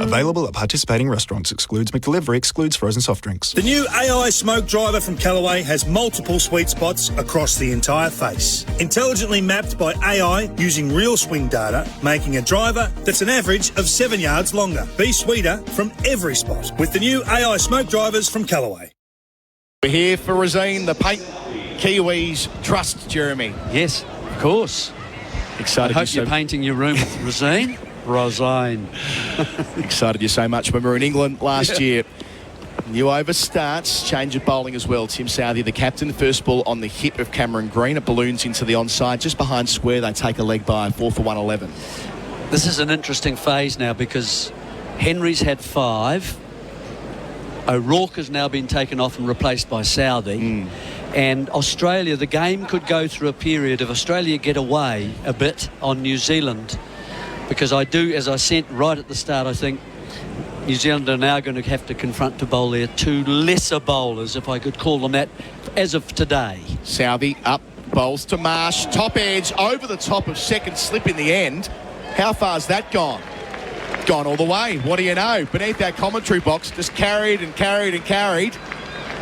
Available at participating restaurants. Excludes McDelivery. Excludes frozen soft drinks. The new AI smoke driver from Callaway has multiple sweet spots across the entire face. Intelligently mapped by AI using real swing data, making a driver that's an average of 7 yards longer. Be sweeter from every spot with the new AI smoke drivers from Callaway. We're here for Rosine, the Paint Kiwis Trust, Jeremy. Yes, of course. Excited. I hope you're painting your room with Rosine. Rosine. Excited you so much when we were in England last year. New over starts, change of bowling as well. Tim Southey, the captain, first ball on the hip of Cameron Green. It balloons into the onside, just behind square. They take a leg by 4 for 111. This is an interesting phase now because Henry's had 5. O'Rourke has now been taken off and replaced by Southey. And Australia, the game could go through a period of Australia get away a bit on New Zealand. Because I do, as I said right at the start, I think New Zealand are now going to have to confront to bowl their 2 lesser bowlers, if I could call them that, as of today. Southey up, bowls to Marsh, top edge, over the top of second slip in the end. How far's that gone? Gone all the way. What do you know? Beneath that commentary box, just carried and carried and carried.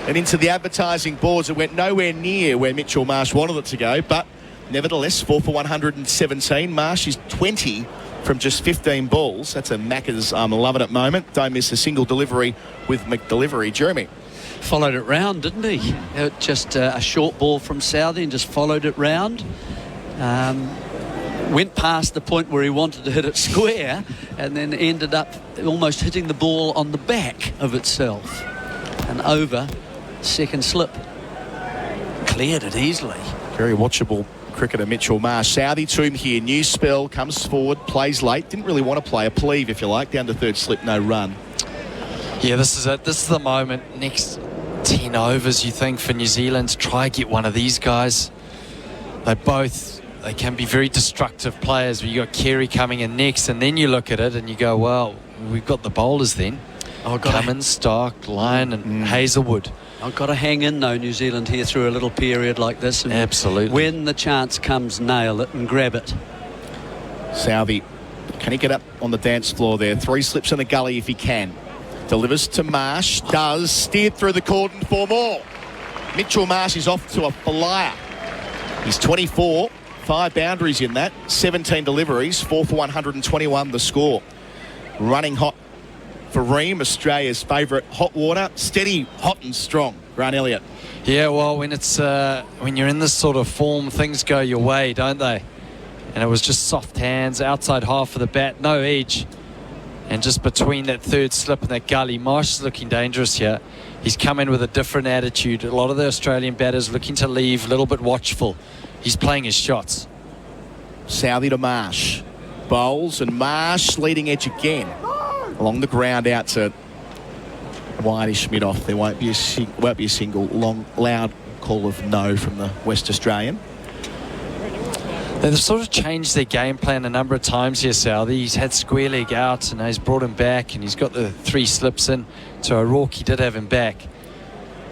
And into the advertising boards, it went nowhere near where Mitchell Marsh wanted it to go, but nevertheless, 4 for 117. Marsh is 20 from just 15 balls. That's a Macca's I'm loving it moment. Don't miss a single delivery with McDelivery. Jeremy. Followed it round, didn't he? Just a short ball from Southey and just followed it round. Went past the point where he wanted to hit it square and then ended up almost hitting the ball on the back of itself. And over, second slip. Cleared it easily. Very watchable cricketer Mitchell Marsh. Southey to him here. New spell, comes forward, plays late. Didn't really want to play a pleave, if you like. Down to third slip, no run. Yeah, this is it. This is the moment. Next 10 overs, you think, for New Zealand to try and get one of these guys. They can be very destructive players. But you got Carey coming in next, and then you look at it and you go, well, we've got the bowlers then. Cummins, Stark, Lyon and Hazelwood. I've got to hang in, though, New Zealand, here through a little period like this. And absolutely. When the chance comes, nail it and grab it. Southey, can he get up on the dance floor there? 3 slips in the gully if he can. Delivers to Marsh. Does. Steered through the cordon for more. Mitchell Marsh is off to a flyer. He's 24. 5 boundaries in that. 17 deliveries. 4 for 121 the score. Running hot for Ream, Australia's favourite hot water. Steady, hot and strong. Grant Elliott. Yeah, well, when you're in this sort of form, things go your way, don't they? And it was just soft hands, outside half of the bat, no edge. And just between that third slip and that gully, Marsh is looking dangerous here. He's come in with a different attitude. A lot of the Australian batters looking to leave, a little bit watchful. He's playing his shots. Southey to Marsh. Bowls, and Marsh leading edge again. Along the ground out to Whitish mid-off. There won't be a single long, loud call of no from the West Australian. They've sort of changed their game plan a number of times here, Southey. He's had square leg out and he's brought him back, and he's got the 3 slips in. To O'Rourke, he did have him back.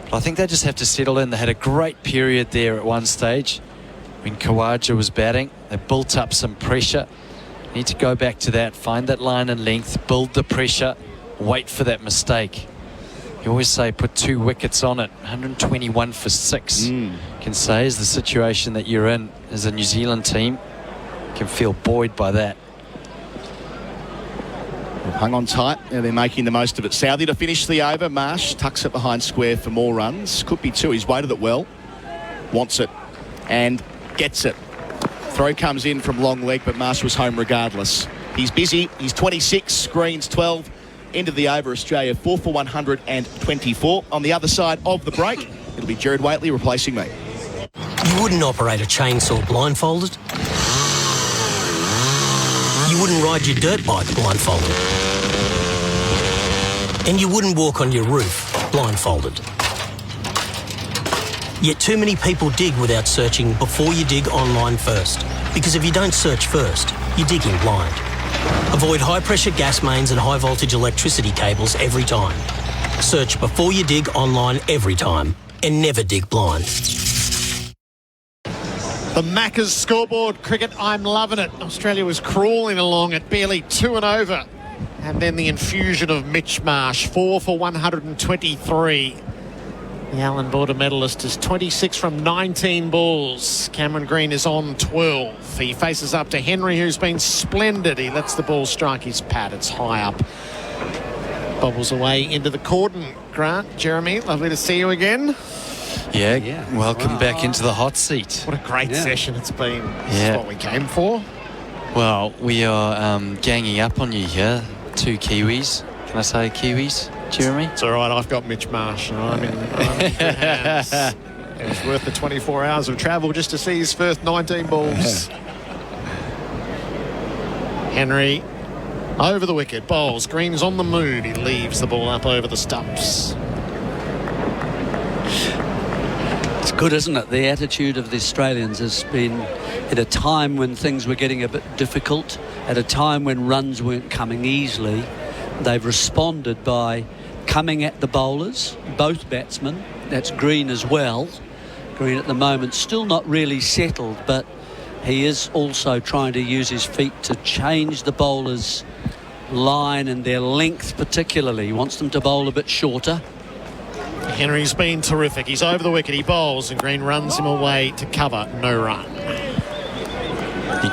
But I think they just have to settle in. They had a great period there at one stage when Khawaja was batting. They built up some pressure. Need to go back to that, find that line and length, build the pressure, wait for that mistake. You always say put 2 wickets on it. 121 for 6. Can say is the situation that you're in as a New Zealand team. Can feel buoyed by that. Hung on tight, and they're making the most of it. Southey to finish the over. Marsh tucks it behind square for more runs. Could be 2. He's weighted it well. Wants it and gets it. Throw comes in from long leg, but Marsh was home regardless. He's busy. He's 26. Green's 12. End of the over. Australia 4 for 124. On the other side of the break, it'll be Gerard Whateley replacing me. You wouldn't operate a chainsaw blindfolded. You wouldn't ride your dirt bike blindfolded. And you wouldn't walk on your roof blindfolded. Yet too many people dig without searching before you dig online first. Because if you don't search first, you're digging blind. Avoid high-pressure gas mains and high-voltage electricity cables every time. Search before you dig online every time. And never dig blind. The Macca's scoreboard cricket, I'm loving it. Australia was crawling along at barely 2 and over. And then the infusion of Mitch Marsh, 4 for 123. The Allen Border medalist is 26 from 19 balls. Cameron Green is on 12. He faces up to Henry, who's been splendid. He lets the ball strike his pad. It's high up. Bobbles away into the cordon. Grant, Jeremy, lovely to see you again. Yeah. Welcome back into the hot seat. What a great session it's been. This is what we came for. Well, we are ganging up on you here. 2 Kiwis. Can I say Kiwis, Jeremy? It's all right. I've got Mitch Marsh. And I'm in good hands. It was worth the 24 hours of travel just to see his first 19 balls. Henry over the wicket. Bowls. Green's on the move. He leaves the ball up over the stumps. It's good, isn't it? The attitude of the Australians has been at a time when things were getting a bit difficult, at a time when runs weren't coming easily. They've responded by coming at the bowlers, both batsmen. That's Green as well. Green at the moment still not really settled, but he is also trying to use his feet to change the bowlers' line and their length particularly. He wants them to bowl a bit shorter. Henry's been terrific. He's over the wicket. He bowls and Green runs him away to cover. No run.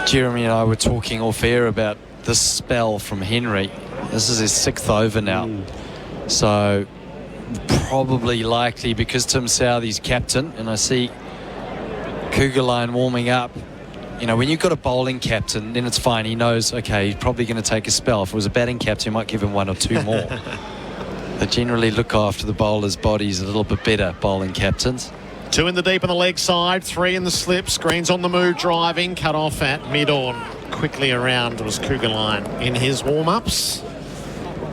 Jeremy and I were talking off air about this spell from Henry. This is his 6th over now. So probably likely, because Tim Southey's captain, and I see Cougar line warming up. You know, when you've got a bowling captain, then it's fine. He knows, okay, he's probably going to take a spell. If it was a batting captain, you might give him 1 or 2 more. They generally look after the bowlers' bodies a little bit better, bowling captains. 2 in the deep on the leg side, 3 in the slips. Green's on the move, driving, cut off at mid-on. Quickly around was Cougar line in his warm-ups.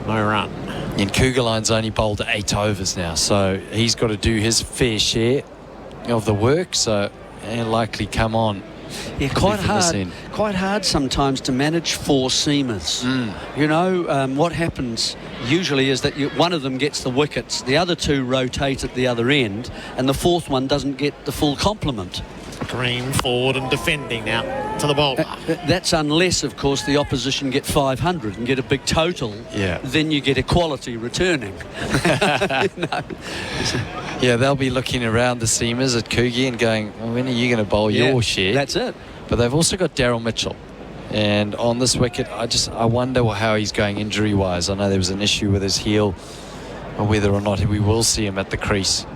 No run. And Cougar line's only bowled 8 overs now, so he's got to do his fair share of the work, so he'll likely come on. Yeah, quite hard sometimes to manage 4 seamers. You know, what happens usually is that one of them gets the wickets, the other 2 rotate at the other end, and the 4th one doesn't get the full complement. Green forward and defending now to the bowler. That's unless, of course, the opposition get 500 and get a big total. Yeah. Then you get equality returning. Yeah, they'll be looking around the seamers at Cougie and going, well, when are you going to bowl your share? That's it. But they've also got Daryl Mitchell. And on this wicket, I wonder how he's going injury-wise. I know there was an issue with his heel, or whether or not we will see him at the crease.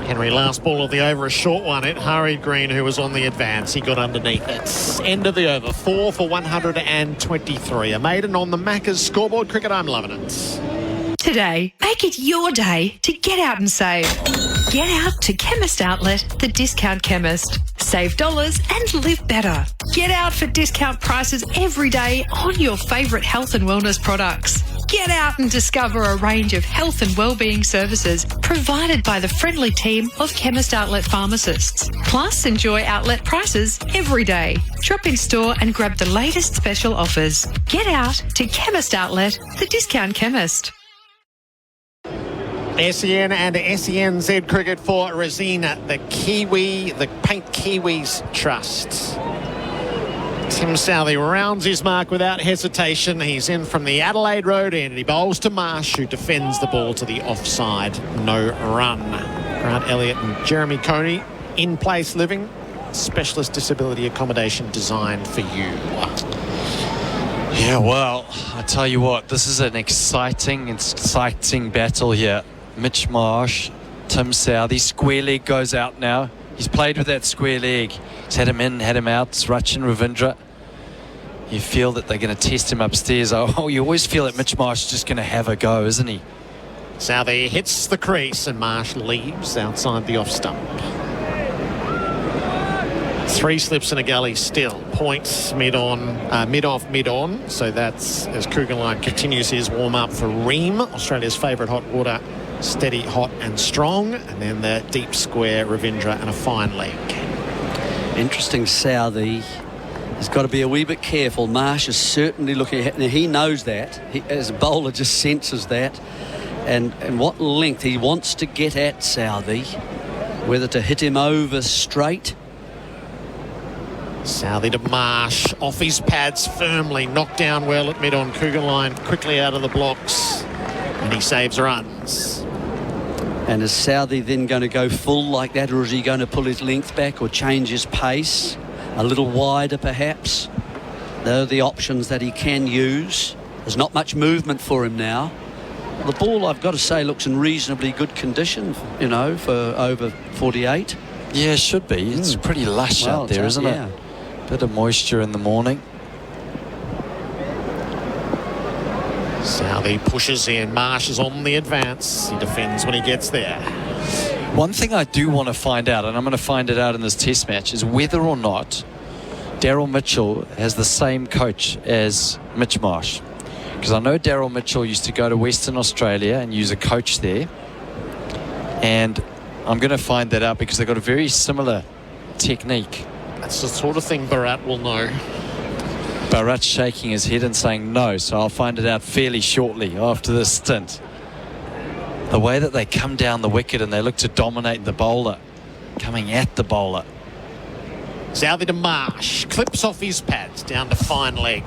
Henry, last ball of the over, a short one. It hurried Green, who was on the advance. He got underneath it. End of the over, 4 for 123. A maiden on the Macca's scoreboard. Cricket, I'm loving it. Today, make it your day to get out and save. Get out to Chemist Outlet, the discount chemist. Save dollars and live better. Get out for discount prices every day on your favourite health and wellness products. Get out and discover a range of health and wellbeing services provided by the friendly team of Chemist Outlet pharmacists. Plus, enjoy outlet prices every day. Shop in store and grab the latest special offers. Get out to Chemist Outlet, the discount chemist. SEN and SENZ cricket for Resina, the Paint Kiwis Trust. Tim Southey rounds his mark without hesitation. He's in from the Adelaide Road end. He bowls to Marsh, who defends the ball to the offside. No run. Gerard, Elliott and Jeremy Coney, in place living. Specialist disability accommodation designed for you. Yeah, well, I tell you what, this is an exciting battle here. Mitch Marsh, Tim Southey, square leg goes out now. He's played with that square leg. He's had him in, had him out. It's Rachin Ravindra. You feel that they're going to test him upstairs. Oh, you always feel that Mitch Marsh is just going to have a go, isn't he? Southey hits the crease and Marsh leaves outside the off stump. 3 slips and a gully still. Points mid-off, mid-on. So that's as Kugelheim continues his warm-up for Ream, Australia's favourite hot water. Steady, hot and strong. And then the deep square, Ravindra, and a fine leg. Interesting. Southey has got to be a wee bit careful. Marsh is certainly looking ahead. Now, he knows that. He, as a bowler, just senses that. And what length he wants to get at Southey. Whether to hit him over straight. Southey to Marsh, off his pads firmly, knocked down well at mid-on. Kugelheim quickly out of the blocks, and he saves runs. And is Southey then going to go full like that, or is he going to pull his length back or change his pace a little wider perhaps? They're the options that he can use. There's not much movement for him now. The ball, I've got to say, looks in reasonably good condition, you know, for over 48. Yeah, it should be. It's pretty lush out there, isn't it? Bit of moisture in the morning. Southey pushes in. Marsh is on the advance. He defends when he gets there. One thing I do want to find out, and I'm going to find it out in this test match, is whether or not Daryl Mitchell has the same coach as Mitch Marsh. Because I know Daryl Mitchell used to go to Western Australia and use a coach there. And I'm going to find that out because they've got a very similar technique. That's the sort of thing Bharat will know. Bharat's shaking his head and saying no, so I'll find it out fairly shortly after this stint. The way that they come down the wicket and they look to dominate the bowler, coming at the bowler. Southey to Marsh, clips off his pads, down to fine leg.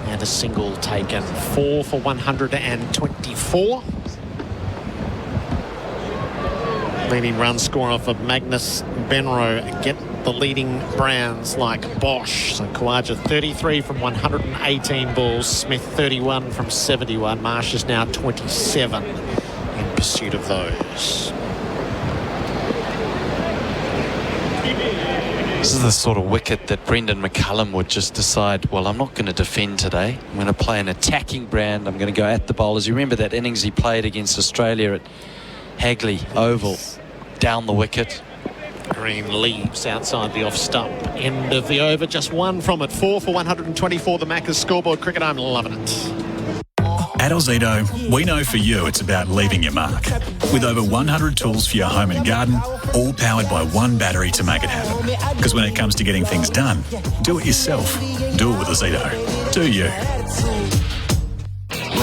And a single taken. 4 for 124. Leading run score off of Magnus Benro. Get the leading brands like Bosch. So Khawaja 33 from 118 balls. Smith 31 from 71. Marsh is now 27 in pursuit of those. This is the sort of wicket that Brendan McCullum would just decide, well, I'm not going to defend today. I'm going to play an attacking brand. I'm going to go at the bowlers. You remember that innings he played against Australia at Hagley Oval, down the wicket. Green leaves outside the off stump. End of the over, just one from it. 4 for 124, the Macca's scoreboard. Cricket, I'm loving it. At Ozito, we know for you it's about leaving your mark. With over 100 tools for your home and garden, all powered by one battery to make it happen. Because when it comes to getting things done, do it yourself. Do it with Ozito. Do you?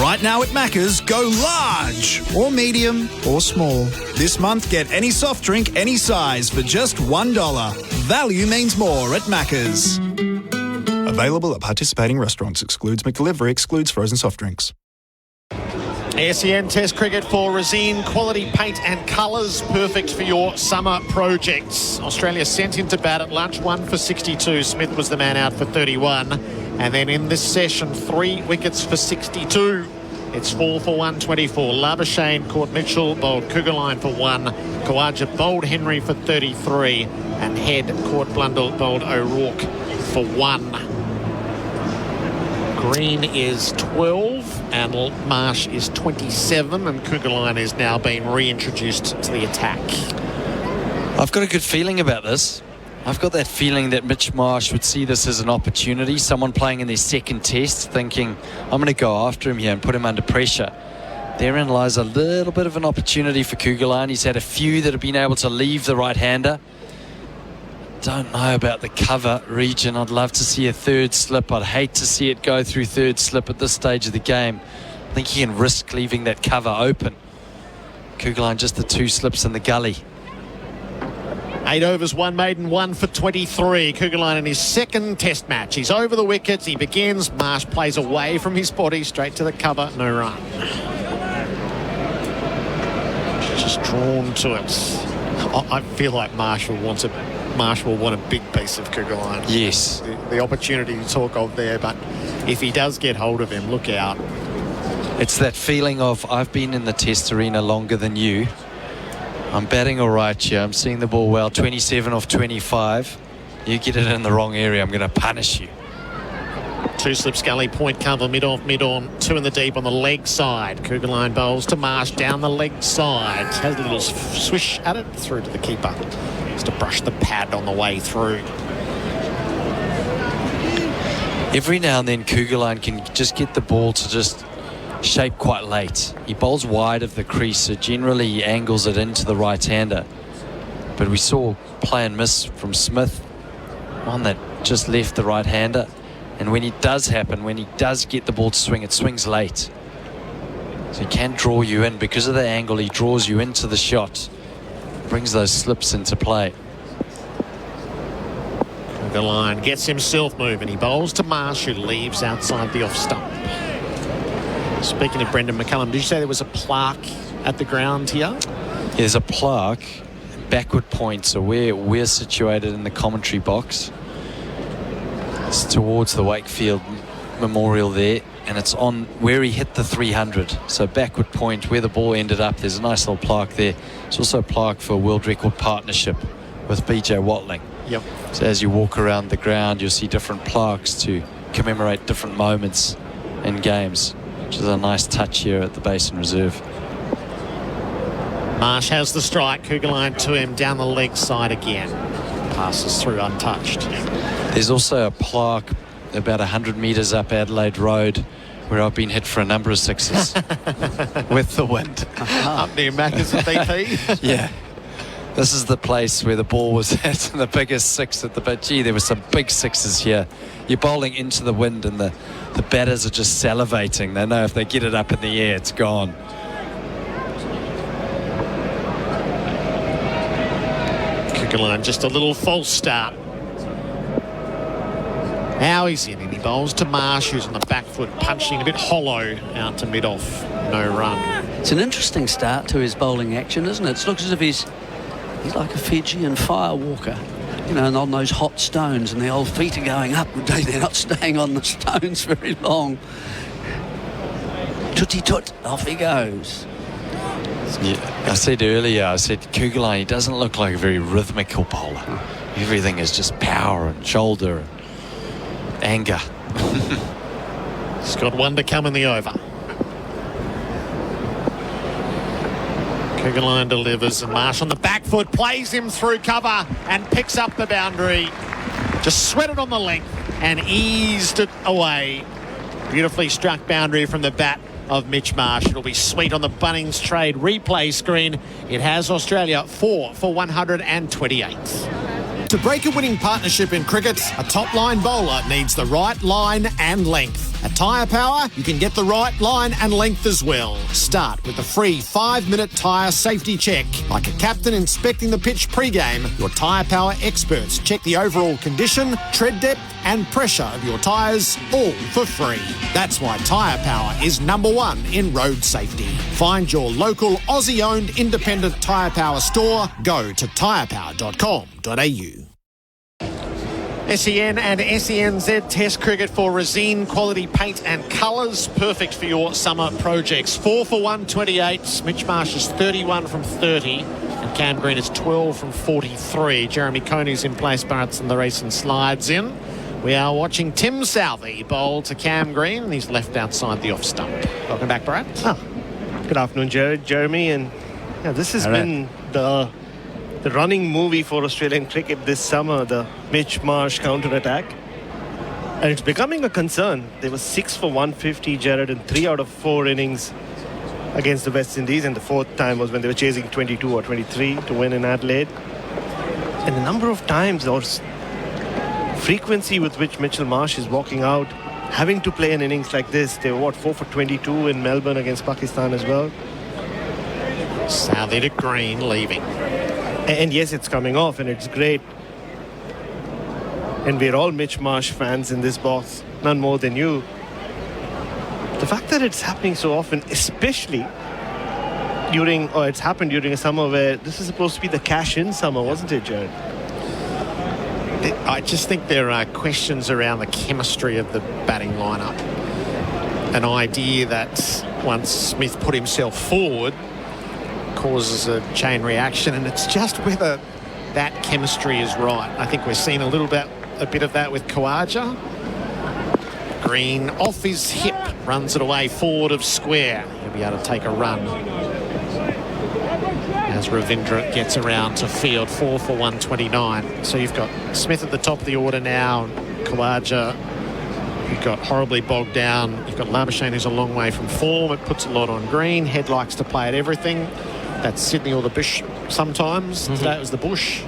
Right now at Macca's, go large or medium or small. This month, get any soft drink, any size for just $1. Value means more at Macca's. Available at participating restaurants. Excludes McDelivery. Excludes frozen soft drinks. SEN Test Cricket for Resine. Quality paint and colours, perfect for your summer projects. Australia sent into bat at lunch, 1 for 62. Smith was the man out for 31. And then in this session, 3 wickets for 62. It's 4 for 124. Labuschagne caught Mitchell, bowled Cougarline for 1. Kawaja bowled Henry for 33. And Head caught Blundell, bowled O'Rourke for 1. Green is 12 and Marsh is 27, and Cougarline is now being reintroduced to the attack. I've got a good feeling about this. I've got that feeling that Mitch Marsh would see this as an opportunity. Someone playing in their second test thinking, I'm going to go after him here and put him under pressure. Therein lies a little bit of an opportunity for Cougarline. He's had a few that have been able to leave the right-hander. Don't know about the cover region. I'd love to see a third slip. I'd hate to see it go through third slip at this stage of the game. I think he can risk leaving that cover open. Cougarline just the 2 slips in the gully. 8 overs, 1 maiden, 1 for 23. Cougarline in his second test match. He's over the wickets. He begins. Marsh plays away from his body, straight to the cover. No run. Just drawn to it. I feel like Marsh will want a big piece of Cougarline. Yes. The opportunity to talk of there, but if he does get hold of him, look out. It's that feeling of, I've been in the test arena longer than you. I'm batting all right here. I'm seeing the ball well. 27 off 25. You get it in the wrong area, I'm going to punish you. 2 slips gully, point cover, mid-off, mid-on. 2 in the deep on the leg side. Cougarline bowls to Marsh down the leg side. Has a little swish at it, through to the keeper. Just to brush the pad on the way through. Every now and then Cougarline can just get the ball to just shape quite late. He bowls wide of the crease, so generally he angles it into the right-hander. But we saw play and miss from Smith, one that just left the right-hander. And when it does happen, when he does get the ball to swing, it swings late. So he can draw you in. Because of the angle, he draws you into the shot. Brings those slips into play. The line gets himself moving. He bowls to Marsh, who leaves outside the off stump. Speaking of Brendan McCullum, did you say there was a plaque at the ground here? Yeah, there's a plaque, backward point, so where we're situated in the commentary box. It's towards the Wakefield Memorial there, and it's on where he hit the 300. So backward point, where the ball ended up, there's a nice little plaque there. It's also a plaque for a world record partnership with BJ Watling. Yep. So as you walk around the ground, you'll see different plaques to commemorate different moments in games, which is a nice touch here at the Basin Reserve. Marsh has the strike. Cougarline to him down the leg side again. Passes through untouched. There's also a plaque about 100 metres up Adelaide Road where I've been hit for a number of sixes with the wind. Up near Macca's at BP. Yeah. This is the place where the ball was hit and the biggest six at the bit. Gee, there were some big sixes here. You're bowling into the wind and the batters are just salivating. They know if they get it up in the air, it's gone. Cougarline just a little false start. Now he's in and he bowls to Marsh, who's on the back foot, punching a bit hollow out to mid-off. No run. It's an interesting start to his bowling action, isn't it? It looks as if he's like a Fijian firewalker, you know, and on those hot stones, and the old feet are going up. They're not staying on the stones very long. Tooty-toot, off he goes. Yeah, I said earlier, Cougarline, he doesn't look like a very rhythmical bowler. Everything is just power and shoulder and anger. He's got one to come in the over. Cougarline delivers and Marsh on the back foot plays him through cover and picks up the boundary. Just sweated on the length and eased it away. Beautifully struck boundary from the bat of Mitch Marsh. It'll be sweet on the Bunnings Trade replay screen. It has Australia 4 for 128. To break a winning partnership in cricket, a top-line bowler needs the right line and length. At Tyre Power, you can get the right line and length as well. Start with the free 5-minute tyre safety check. Like a captain inspecting the pitch pre-game, your Tyre Power experts check the overall condition, tread depth and pressure of your tyres, all for free. That's why Tyre Power is #1 in road safety. Find your local Aussie-owned independent Tyre Power store. Go to tyrepower.com.au. SEN and SENZ Test Cricket for Resine quality paint and colours. Perfect for your summer projects. 4 for 128. Mitch Marsh is 31 from 30. And Cam Green is 12 from 43. Jeremy Coney's in place. Bharat Sundaresan slides in. We are watching Tim Southey bowl to Cam Green. He's left outside the off stump. Welcome back, Bharat. Good afternoon, Gerard, Jeremy. And this has been the running movie for Australian cricket this summer, the Mitch Marsh counter-attack. And it's becoming a concern. They were 6 for 150, Gerard, in 3 out of 4 innings against the West Indies. And the 4th time was when they were chasing 22 or 23 to win in Adelaide. And the number of times or frequency with which Mitchell Marsh is walking out, having to play an innings like this. They were, 4 for 22 in Melbourne against Pakistan as well. Southey to Green, leaving. And yes, it's coming off and it's great. And we're all Mitch Marsh fans in this box, none more than you. The fact that it's happening so often, especially it's happened during a summer where this is supposed to be the cash-in summer, wasn't it, Gerard? I just think there are questions around the chemistry of the batting lineup. An idea that once Smith put himself forward causes a chain reaction, and it's just whether that chemistry is right. I think we're seeing a bit of that with Khawaja. Green off his hip, runs it away forward of square. He'll be able to take a run as Ravindra gets around to field. 4 for 129. So you've got Smith at the top of the order now, Khawaja, you've got horribly bogged down. You've got Labuschagne, who's a long way from form. It puts a lot on Green. Head likes to play at everything. That's Sydney or the Bush sometimes. Today it was the Bush.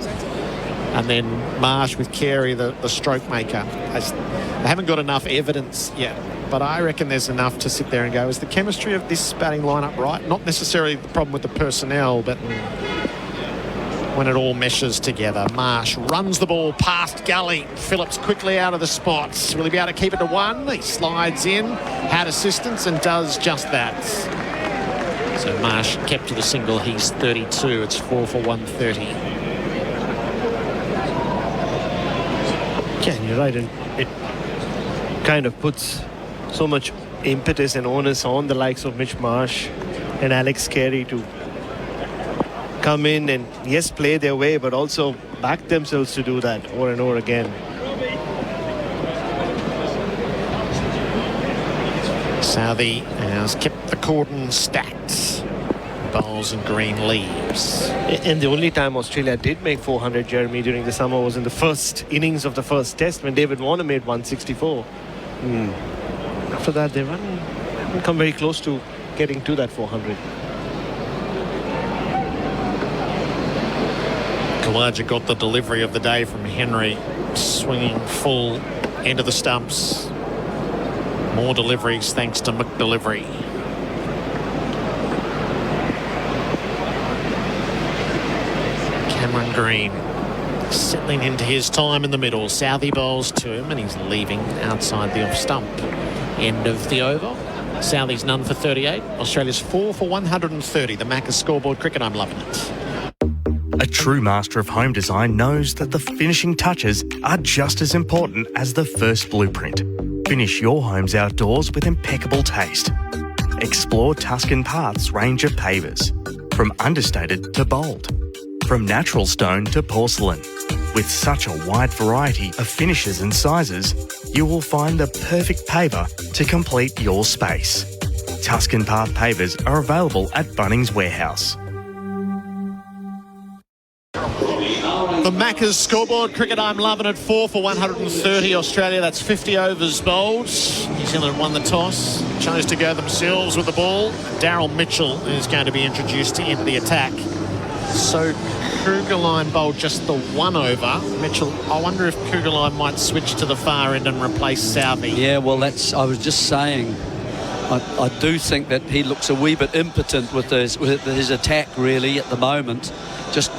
And then Marsh with Carey, the stroke maker. They haven't got enough evidence yet, but I reckon there's enough to sit there and go, is the chemistry of this batting lineup right? Not necessarily the problem with the personnel, but when it all meshes together. Marsh runs the ball past Gully. Phillips quickly out of the spots. Will he be able to keep it to 1? He slides in, had assistance, and does just that. So Marsh kept to the single. He's 32. It's 4 for 130. Yeah, you're right. And it kind of puts so much impetus and onus on the likes of Mitch Marsh and Alex Carey to come in and, yes, play their way, but also back themselves to do that over and over again. Southey has kept the cordon stacked. Bowls and Green leaves. And the only time Australia did make 400, Jeremy, during the summer was in the first innings of the first test when David Warner made 164. After that, they haven't come very close to getting to that 400. Khawaja got the delivery of the day from Henry, swinging full into the stumps. More deliveries thanks to McDelivery. Cameron Green settling into his time in the middle. Southey bowls to him and he's leaving outside the off stump. End of the over. Southey's none for 38. Australia's 4 for 130. The Macca's scoreboard cricket. I'm loving it. A true master of home design knows that the finishing touches are just as important as the first blueprint. Finish your homes outdoors with impeccable taste. Explore Tuscan Path's range of pavers, from understated to bold, from natural stone to porcelain. With such a wide variety of finishes and sizes, you will find the perfect paver to complete your space. Tuscan Path pavers are available at Bunnings Warehouse. The Macca's scoreboard cricket. I'm loving it. 4 for 130 Australia. That's 50 overs bowled. New Zealand won the toss, chose to go themselves with the ball. Daryl Mitchell is going to be introduced into the attack. So Kugelheim bowled just the 1 over. Mitchell, I wonder if Kugelheim might switch to the far end and replace Southey. Yeah, well, I was just saying, I do think that he looks a wee bit impotent with his attack, really, at the moment. Just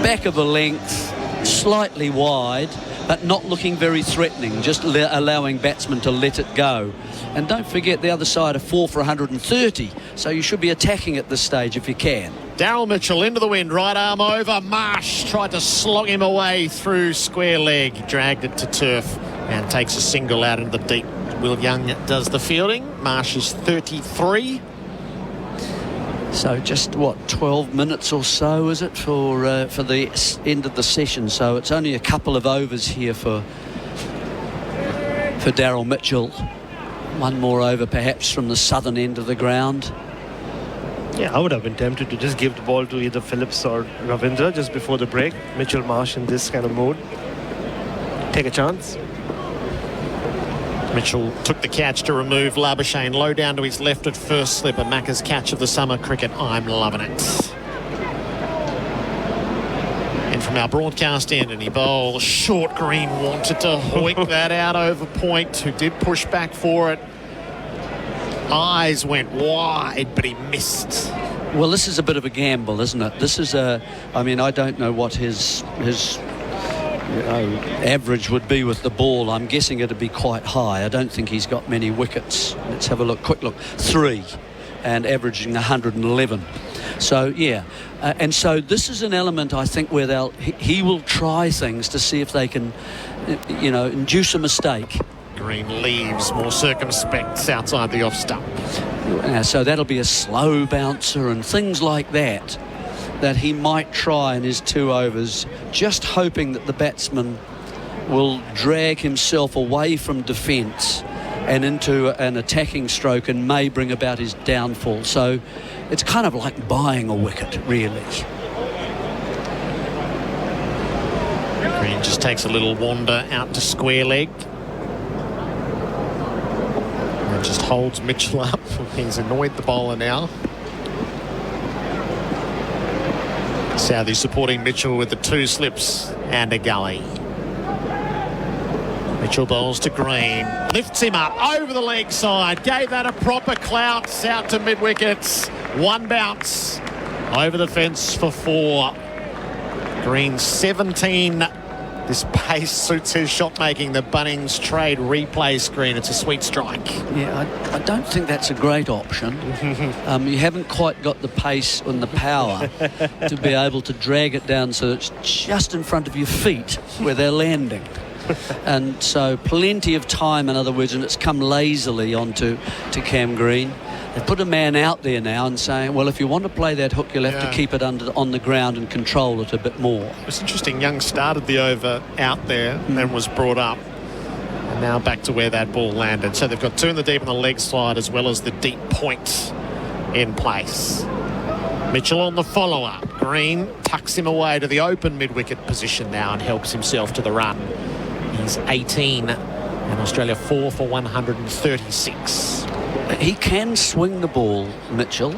back of a length, slightly wide, but not looking very threatening, just allowing batsmen to let it go. And don't forget, the other side are 4 for 130, so you should be attacking at this stage if you can. Daryl Mitchell into the wind, right arm over. Marsh tried to slog him away through square leg, dragged it to turf and takes a single out into the deep. Will Young does the fielding. Marsh is 33. So just, 12 minutes or so, is it, for the end of the session? So it's only a couple of overs here for Daryl Mitchell. One more over perhaps from the southern end of the ground. Yeah, I would have been tempted to just give the ball to either Phillips or Ravindra just before the break. Mitchell Marsh in this kind of mood. Take a chance. Mitchell took the catch to remove Labuschagne. Low down to his left at first slip. A Macca's catch of the summer cricket. I'm loving it. And from our broadcast end, and he bowled short. Green wanted to hoik that out over point, who did push back for it. Eyes went wide, but he missed. Well, this is a bit of a gamble, isn't it? This is I don't know what his average would be with the ball. I'm guessing it'd be quite high. I don't think he's got many wickets. Let's have a look. Quick look. 3, and averaging 111. So yeah, and so this is an element, I think, where he will try things to see if they can, induce a mistake. Green leaves more circumspect outside the off stump. So that'll be a slow bouncer and things like that he might try in his 2 overs, just hoping that the batsman will drag himself away from defence and into an attacking stroke and may bring about his downfall. So it's kind of like buying a wicket, really. Green just takes a little wander out to square leg. And just holds Mitchell up. He's annoyed the bowler now. Southey supporting Mitchell with the 2 slips and a gully. Mitchell bowls to Green, lifts him up over the leg side, gave that a proper clout out to mid-wickets. 1 bounce over the fence for 4. Green 17. This pace suits his shot making. The Bunnings trade replay screen. It's a sweet strike. Yeah, I don't think that's a great option. You haven't quite got the pace and the power to be able to drag it down so it's just in front of your feet where they're landing. And so plenty of time, in other words, and it's come lazily onto Cam Green. They've put a man out there now and saying, well, if you want to play that hook, you'll have to keep it on the ground and control it a bit more. It's interesting. Young started the over out there and then was brought up. And now back to where that ball landed. So they've got 2 in the deep on the leg side as well as the deep point in place. Mitchell on the follow-up. Green tucks him away to the open mid-wicket position now and helps himself to the run. He's 18 and Australia 4 for 136. He can swing the ball, Mitchell.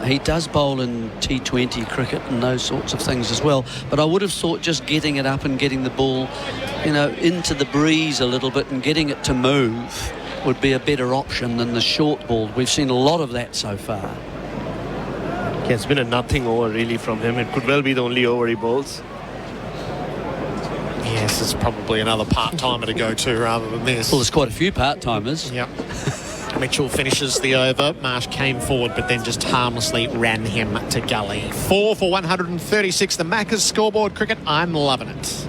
He does bowl in T20 cricket and those sorts of things as well. But I would have thought just getting it up and getting the ball, into the breeze a little bit and getting it to move would be a better option than the short ball. We've seen a lot of that so far. Yeah, it's been a nothing over really from him. It could well be the only over he bowls. Yes, it's probably another part-timer to go to rather than this. Well, there's quite a few part-timers. Yep. Mitchell finishes the over. Marsh came forward but then just harmlessly ran him to gully. 4 for 136. The Macca's scoreboard cricket. I'm loving it.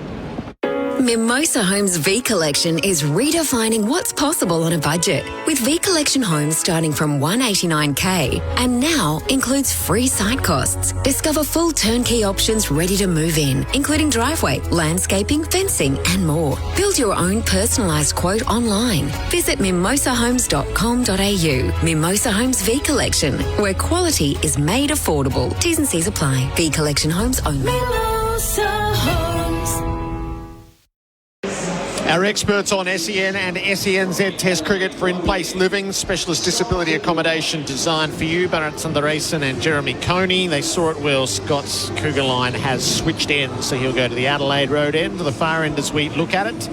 Mimosa Homes V Collection is redefining what's possible on a budget. With V Collection homes starting from $189K and now includes free site costs. Discover full turnkey options ready to move in, including driveway, landscaping, fencing and more. Build your own personalised quote online. Visit mimosahomes.com.au. Mimosa Homes V Collection, where quality is made affordable. T's and C's apply. V Collection homes only. Mimosa Homes. Our experts on SEN and SENZ Test Cricket for in-place living, specialist disability accommodation designed for you. Bharat Sundaresan and Jeremy Coney. They saw it well. Scott's Cougar line has switched ends, so he'll go to the Adelaide Road end, to the far end as we look at it,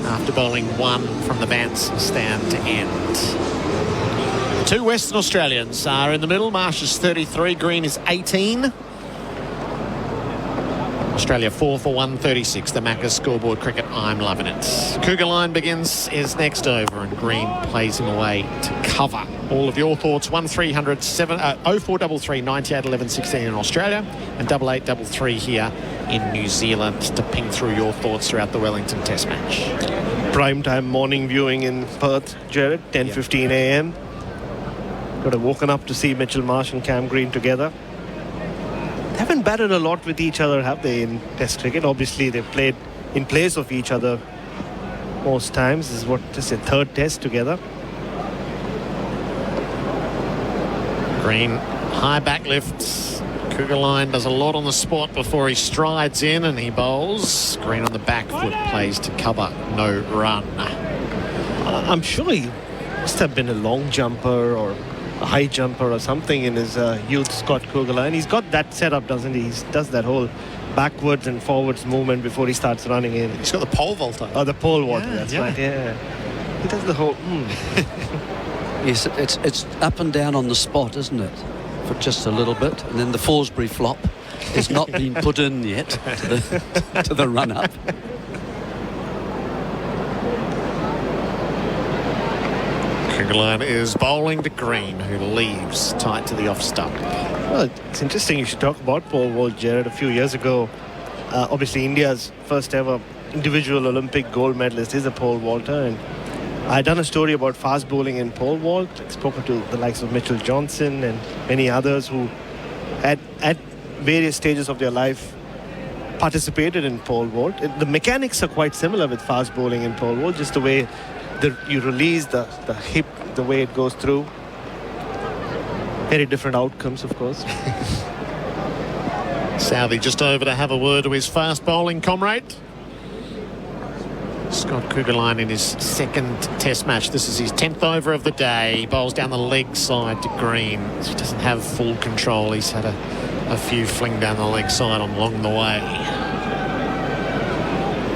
after bowling 1 from the Vance stand end. 2 Western Australians are in the middle. Marsh is 33, Green is 18. Australia 4 for 136. The Macca's scoreboard cricket. I'm loving it. Cougar line is next over, and Green plays him away to cover. All of your thoughts, 1300 0433 98 11 16 in Australia and 8833 here in New Zealand to ping through your thoughts throughout the Wellington Test match. Prime time morning viewing in Perth, Gerard, 10:15 a.m. Got woken up to see Mitchell Marsh and Cam Green together. They haven't batted a lot with each other, have they, in Test cricket? Obviously, they've played in place of each other most times. This is their third Test together. Green, high back lifts. Cougar line does a lot on the spot before he strides in and he bowls. Green on the back foot plays to cover, no run. I'm sure he must have been a long jumper or a high jumper or something in his youth, Scott Cougar line. He's got that set up, doesn't he? He does that whole backwards and forwards movement before he starts running in. He's got the pole vaulter. Oh, the pole vaulter, that's right, yeah. He does the whole... Yes, it's up and down on the spot, isn't it? For just a little bit. And then the Forsberry flop has not been put in yet to the run-up. Cougar line is bowling to Green, who leaves tight to the off stump. Well, it's interesting you should talk about pole vault, Gerard. A few years ago, obviously India's first ever individual Olympic gold medalist is a pole vaulter, and I'd done a story about fast bowling in pole vault. I'd spoken to the likes of Mitchell Johnson and many others who at various stages of their life participated in pole vault. The mechanics are quite similar with fast bowling in pole vault, just the way you release the hip, the way it goes through. Very different outcomes, of course. Southey just over to have a word to his fast bowling comrade. Scott Kugelin in his second Test match. This is his 10th over of the day. He bowls down the leg side to Green. He doesn't have full control. He's had a few fling down the leg side along the way.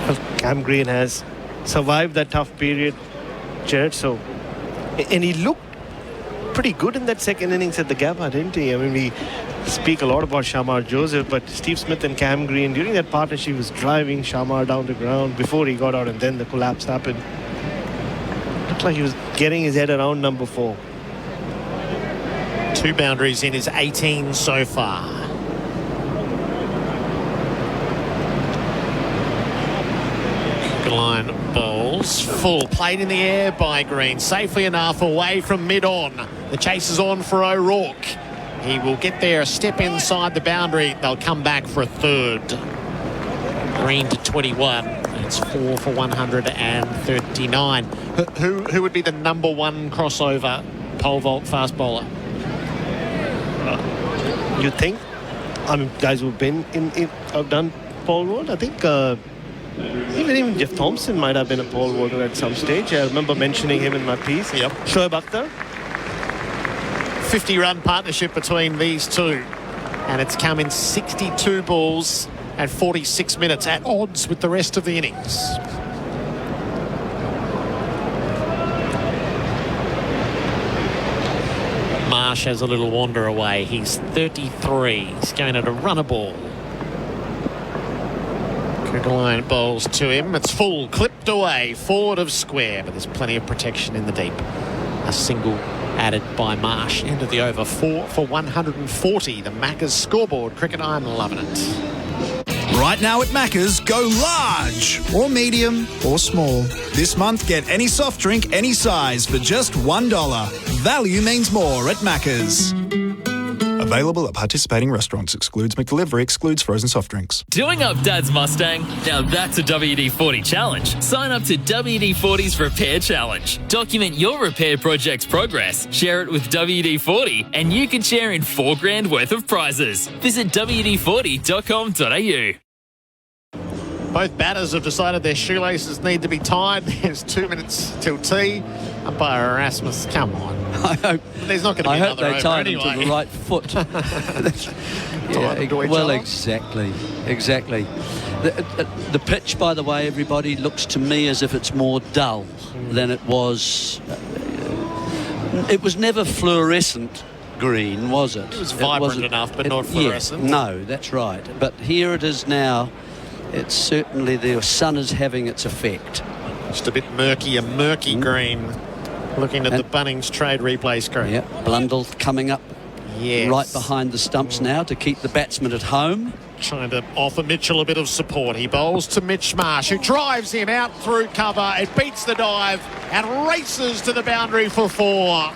Well, Cam Green has survived that tough period, Gerard. So, and he looked pretty good in that second innings at the Gabba, didn't he? I mean, we speak a lot about Shamar Joseph, but Steve Smith and Cam Green, during that partnership, was driving Shamar down the ground before he got out, and then the collapse happened. Looked like he was getting his head around number 4. 2 boundaries in his 18 so far. Line bowls full, played in the air by Green, safely enough away from mid-on. The chase is on for O'Rourke. He will get there, a step inside the boundary. They'll come back for a third. Green to 21. It's 4 for 139. Who would be the number 1 crossover pole vault fast bowler? You think? I mean, guys who've been have done pole vault. I think even Jeff Thompson might have been a pole vaulter at some stage. I remember mentioning him in my piece. Yep. Shoaib Akhtar. 50-run partnership between these two, and it's come in 62 balls and 46 minutes at odds with the rest of the innings. Marsh has a little wander away. He's 33. He's going at a runner ball. Line bowls to him. It's full, clipped away, forward of square, but there's plenty of protection in the deep. A single added by Marsh. End of the over. 4 for 140. The Macca's scoreboard. Cricket, I'm loving it. Right now at Macca's, go large or medium or small. This month, get any soft drink, any size for just $1. Value means more at Macca's. Available at participating restaurants. Excludes McDelivery. Excludes frozen soft drinks. Doing up Dad's Mustang? Now that's a WD-40 challenge. Sign up to WD-40's Repair Challenge. Document your repair project's progress, share it with WD-40, and you can share in $4,000 worth of prizes. Visit WD-40.com.au. Both batters have decided their shoelaces need to be tied. There's 2 minutes till tea. Umpire Erasmus, come on. I hope there's not going to be another over tie anyway. them to the right foot. Well, exactly. The pitch, by the way, everybody, looks to me as if it's more dull than it was. It was never fluorescent green, was it? It was vibrant enough, but not fluorescent. No, that's right. But here it is now. It's certainly the sun is having its effect. Just a bit murky, a murky green. Looking at the Bunnings trade replay screen. Yeah, Blundell coming up right behind the stumps now to keep the batsman at home. Trying to offer Mitchell a bit of support. He bowls to Mitch Marsh, who drives him out through cover. It beats the dive and races to the boundary for 4.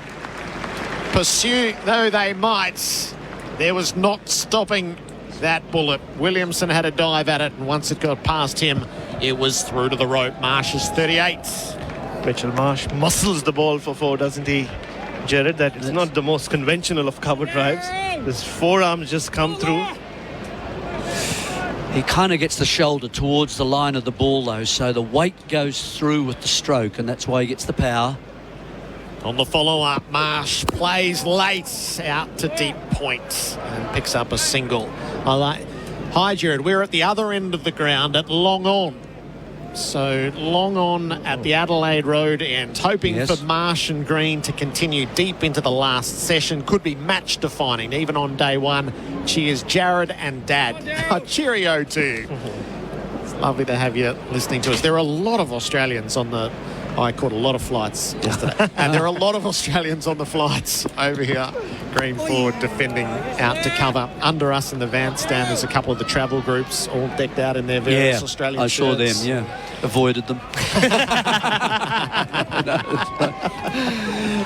Pursue though they might, there was not stopping that bullet. Williamson had a dive at it, and once it got past him, it was through to the rope. Marsh is 38. Mitchell Marsh muscles the ball for 4, doesn't he, Gerard? That is not the most conventional of cover drives. His forearms just come through. He kind of gets the shoulder towards the line of the ball, though, so the weight goes through with the stroke, and that's why he gets the power. On the follow-up, Marsh plays late out to deep point and picks up a single. Hi, Gerard. We're at the other end of the ground at Long On. So Long On at the Adelaide Road end, hoping for Marsh and Green to continue deep into the last session. Could be match defining even on day one. Cheers, Gerard and Dad. Cheerio to you. It's lovely to have you listening to us. There are a lot of Australians on the... I caught a lot of flights yesterday. And there are a lot of Australians on the flights over here. Green forward defending out to cover. Under us in the van stand, there's a couple of the travel groups all decked out in their various Australian shirts. I saw them, Avoided them.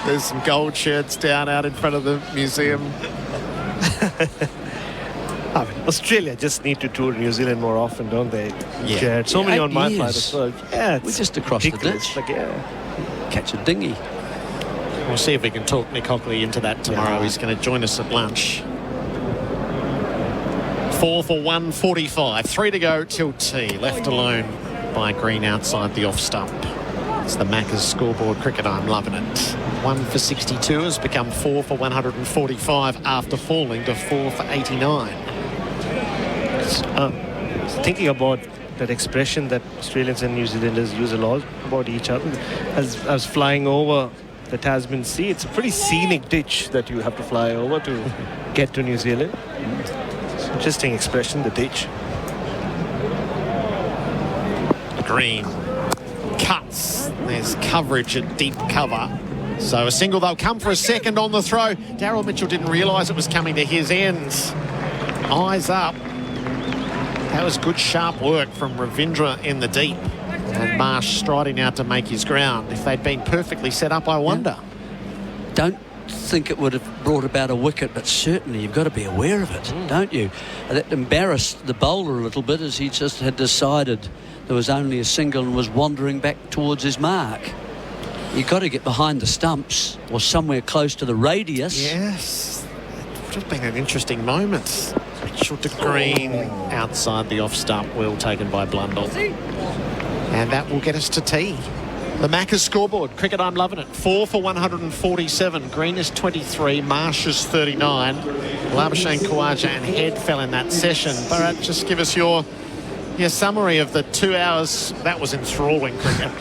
There's some gold shirts down out in front of the museum. I mean, Australia just need to tour New Zealand more often, don't they? Yeah. So many on my side as well. Yeah, we're just across the ditch. Catch a dinghy. We'll see if we can talk Nick Hockley into that tomorrow. He's going to join us at lunch. 4 for 145. 3 to go till tea. Left alone by Green outside the off stump. It's the Macca's scoreboard cricket. I'm loving it. 1 for 62 has become 4 for 145 after falling to 4 for 89. Thinking about that expression that Australians and New Zealanders use a lot about each other. As I was flying over the Tasman Sea, it's a pretty scenic ditch that you have to fly over to get to New Zealand. It's an interesting expression, the ditch. Green cuts. There's coverage at deep cover. So a single, they'll come for a second on the throw. Daryl Mitchell didn't realise it was coming to his ends. Eyes up. That was good sharp work from Ravindra in the deep. And Marsh striding out to make his ground. If they'd been perfectly set up, I wonder. Don't think it would have brought about a wicket, but certainly you've got to be aware of it, don't you? That embarrassed the bowler a little bit, as he just had decided there was only a single and was wandering back towards his mark. You've got to get behind the stumps or somewhere close to the radius. Yes. It would have been an interesting moment. Mitchell to Green outside the off stump, well taken by Blundell. And that will get us to tea. The Macca's scoreboard. Cricket, I'm loving it. 4 for 147. Green is 23. Marsh is 39. Labuschagne, Khawaja and Head fell in that session. Bharat, just give us your summary of the 2 hours. That was enthralling cricket.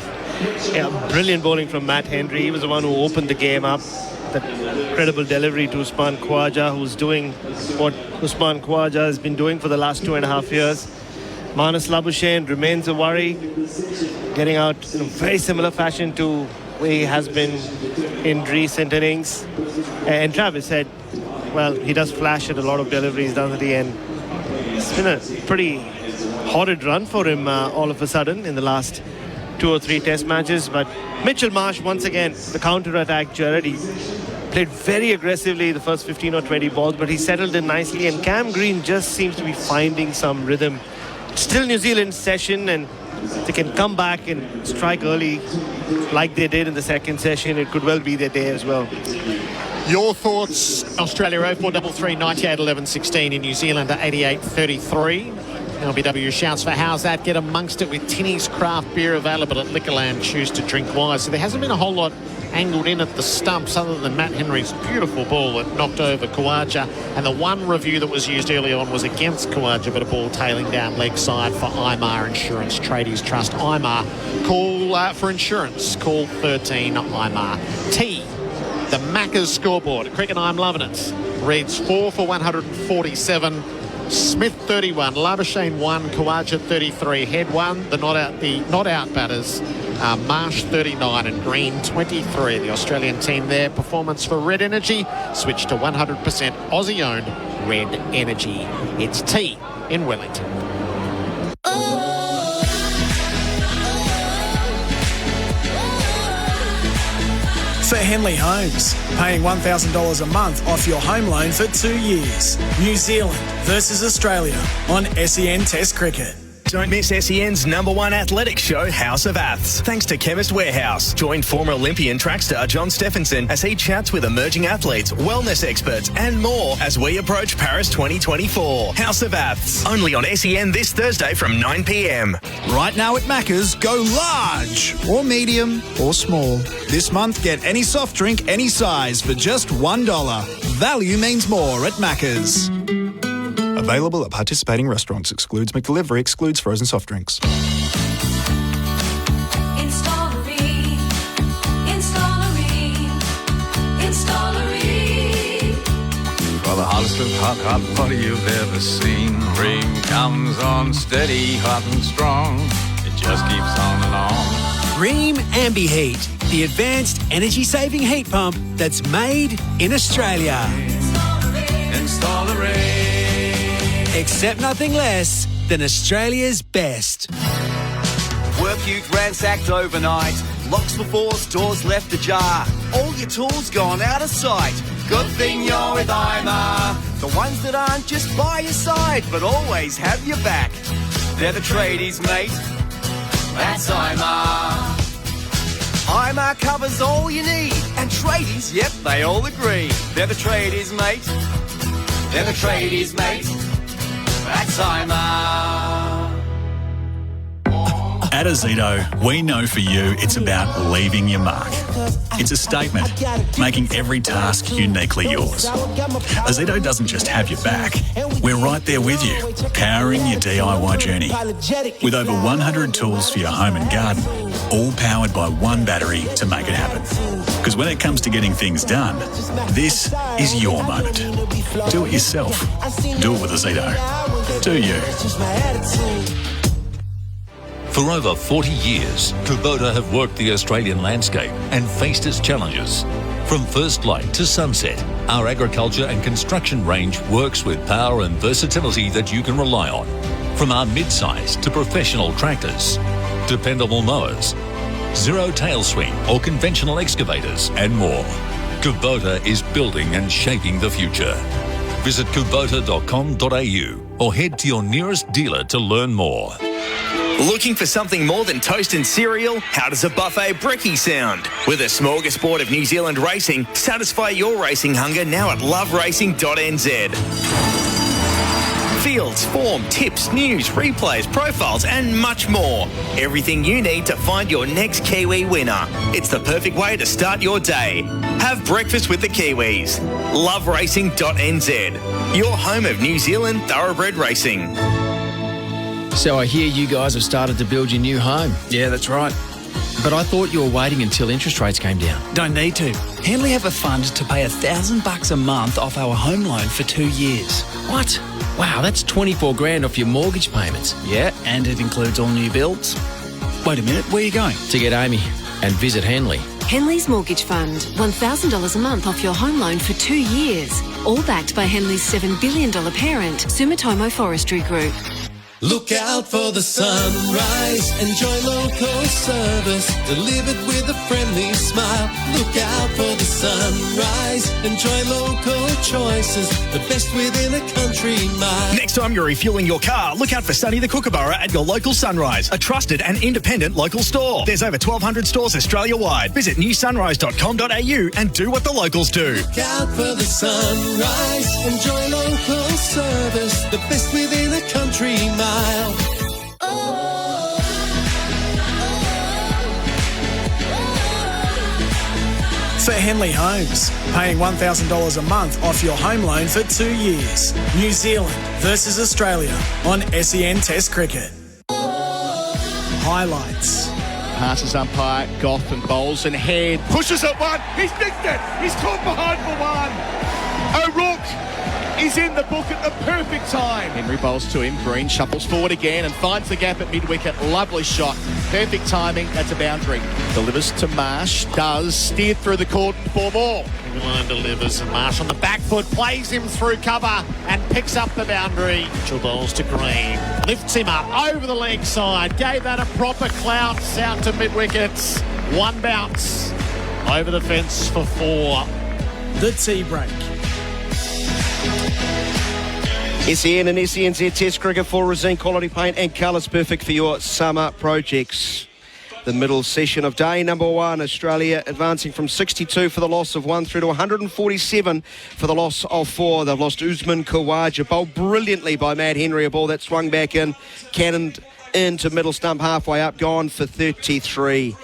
Yeah, brilliant bowling from Matt Henry. He was the one who opened the game up. That incredible delivery to Usman Khawaja, who's doing what Usman Khawaja has been doing for the last 2.5 years. Marnus Labuschagne remains a worry, getting out in a very similar fashion to where he has been in recent innings. And Travis said, well, he does flash at a lot of deliveries, doesn't he? And it's been a pretty horrid run for him all of a sudden in the last 2 or 3 test matches. But Mitchell Marsh, once again, the counter-attack, Gerard, he played very aggressively the first 15 or 20 balls, but he settled in nicely. And Cam Green just seems to be finding some rhythm. Still New Zealand session, and they can come back and strike early like they did in the second session. It could well be their day as well. Your thoughts? Australia 0433 98 11 16 in New Zealand at 88 33. LBW shouts for how's that? Get amongst it with Tinny's craft beer available at Liquorland. Choose to drink wise. So there hasn't been a whole lot angled in at the stumps other than Matt Henry's beautiful ball that knocked over Khawaja. And the one review that was used early on was against Khawaja, but a ball tailing down leg side for IMAR Insurance Tradies Trust. IMAR, call for insurance. Call 13 IMAR. Tea The Macca's scoreboard. Cricket, I'm loving it. Reads 4 for 147. Smith 31, Labuschagne 1, Khawaja 33, Head 1. The not out batters are Marsh 39 and Green 23. The Australian team there. Performance for Red Energy switched to 100% Aussie-owned Red Energy. It's tea in Wellington. For Henley Homes, paying $1,000 a month off your home loan for 2 years. New Zealand versus Australia on SEN Test Cricket. Don't miss SEN's #1 athletics show, House of Aths. Thanks to Chemist Warehouse. Join former Olympian track star John Stephenson as he chats with emerging athletes, wellness experts and more as we approach Paris 2024. House of Aths. Only on SEN this Thursday from 9 p.m. Right now at Macca's, go large or medium or small. This month, get any soft drink, any size for just $1. Value means more at Macca's. Available at participating restaurants. Excludes McDelivery. Excludes frozen soft drinks. For the hottest of hot party you've ever seen. Ream comes on steady, hot and strong. It just keeps on and on. Ream AmbiHeat, the advanced energy-saving heat pump that's made in Australia. Install the Ream. Except nothing less than Australia's best. Work youth ransacked overnight. Locks for force, doors left ajar. All your tools gone out of sight. Good thing you're with IMAR. The ones that aren't just by your side, but always have your back. They're the tradies, mate. That's IMAR. IMAR covers all you need. And tradies, yep, they all agree. They're the tradies, mate. They're the tradies, mate. That's IMAR. At Azito, we know for you it's about leaving your mark. It's a statement, making every task uniquely yours. Azito doesn't just have your back, we're right there with you, powering your DIY journey. With over 100 tools for your home and garden, all powered by one battery to make it happen. Because when it comes to getting things done, this is your moment. Do it yourself. Do it with Azito. Do you? For over 40 years, Kubota have worked the Australian landscape and faced its challenges. From first light to sunset, our agriculture and construction range works with power and versatility that you can rely on. From our mid-size to professional tractors, dependable mowers, zero tail swing or conventional excavators and more. Kubota is building and shaping the future. Visit kubota.com.au or head to your nearest dealer to learn more. Looking for something more than toast and cereal? How does a buffet brekkie sound? With a smorgasbord of New Zealand racing, satisfy your racing hunger now at loveracing.nz. Fields, form, tips, news, replays, profiles and much more. Everything you need to find your next Kiwi winner. It's the perfect way to start your day. Have breakfast with the Kiwis. Loveracing.nz. Your home of New Zealand thoroughbred racing. So I hear you guys have started to build your new home. Yeah, that's right. But I thought you were waiting until interest rates came down. Don't need to. Henley have a fund to pay $1,000 a month off our home loan for 2 years. What? Wow, that's 24 grand off your mortgage payments. Yeah, and it includes all new builds. Wait a minute, where are you going? To get Amy and visit Henley. Henley's Mortgage Fund. $1,000 a month off your home loan for 2 years. All backed by Henley's $7 billion parent, Sumitomo Forestry Group. Look out for the sunrise, enjoy local service, delivered with a friendly smile. Look out for the sunrise, enjoy local choices, the best within a country mile. Next time you're refueling your car, look out for Sunny the Kookaburra at your local Sunrise, a trusted and independent local store. There's over 1,200 stores Australia-wide. Visit newsunrise.com.au and do what the locals do. Look out for the sunrise, enjoy local service, the best within a country mile. For Henley Homes, paying $1,000 a month off your home loan for 2 years. New Zealand versus Australia on SEN Test Cricket. Highlights. passes umpire, Goff and bowls and Head. Pushes at one. He's nicked it. He's caught behind for one. O'Rourke is in the book at the perfect time. Henry bowls to him. Green shuffles forward again and finds the gap at mid-wicket. Lovely shot. Perfect timing. That's a boundary. Delivers to Marsh. Does. Steered through the cordon for more. Line delivers and Marsh on the back foot plays him through cover and picks up the boundary. Mitchell bowls to Green. Lifts him up over the leg side. Gave that a proper clout out to mid-wickets. One bounce over the fence for 4. The tea break. SEN and SENZ Test Cricket for Resine Quality Paint and colours, perfect for your summer projects. The middle session of day number 1, Australia advancing from 62 for the loss of 1 through to 147 for the loss of 4. They've lost Usman Khawaja, bowled brilliantly by Matt Henry, a ball that swung back in, cannoned into middle stump halfway up, gone for 33.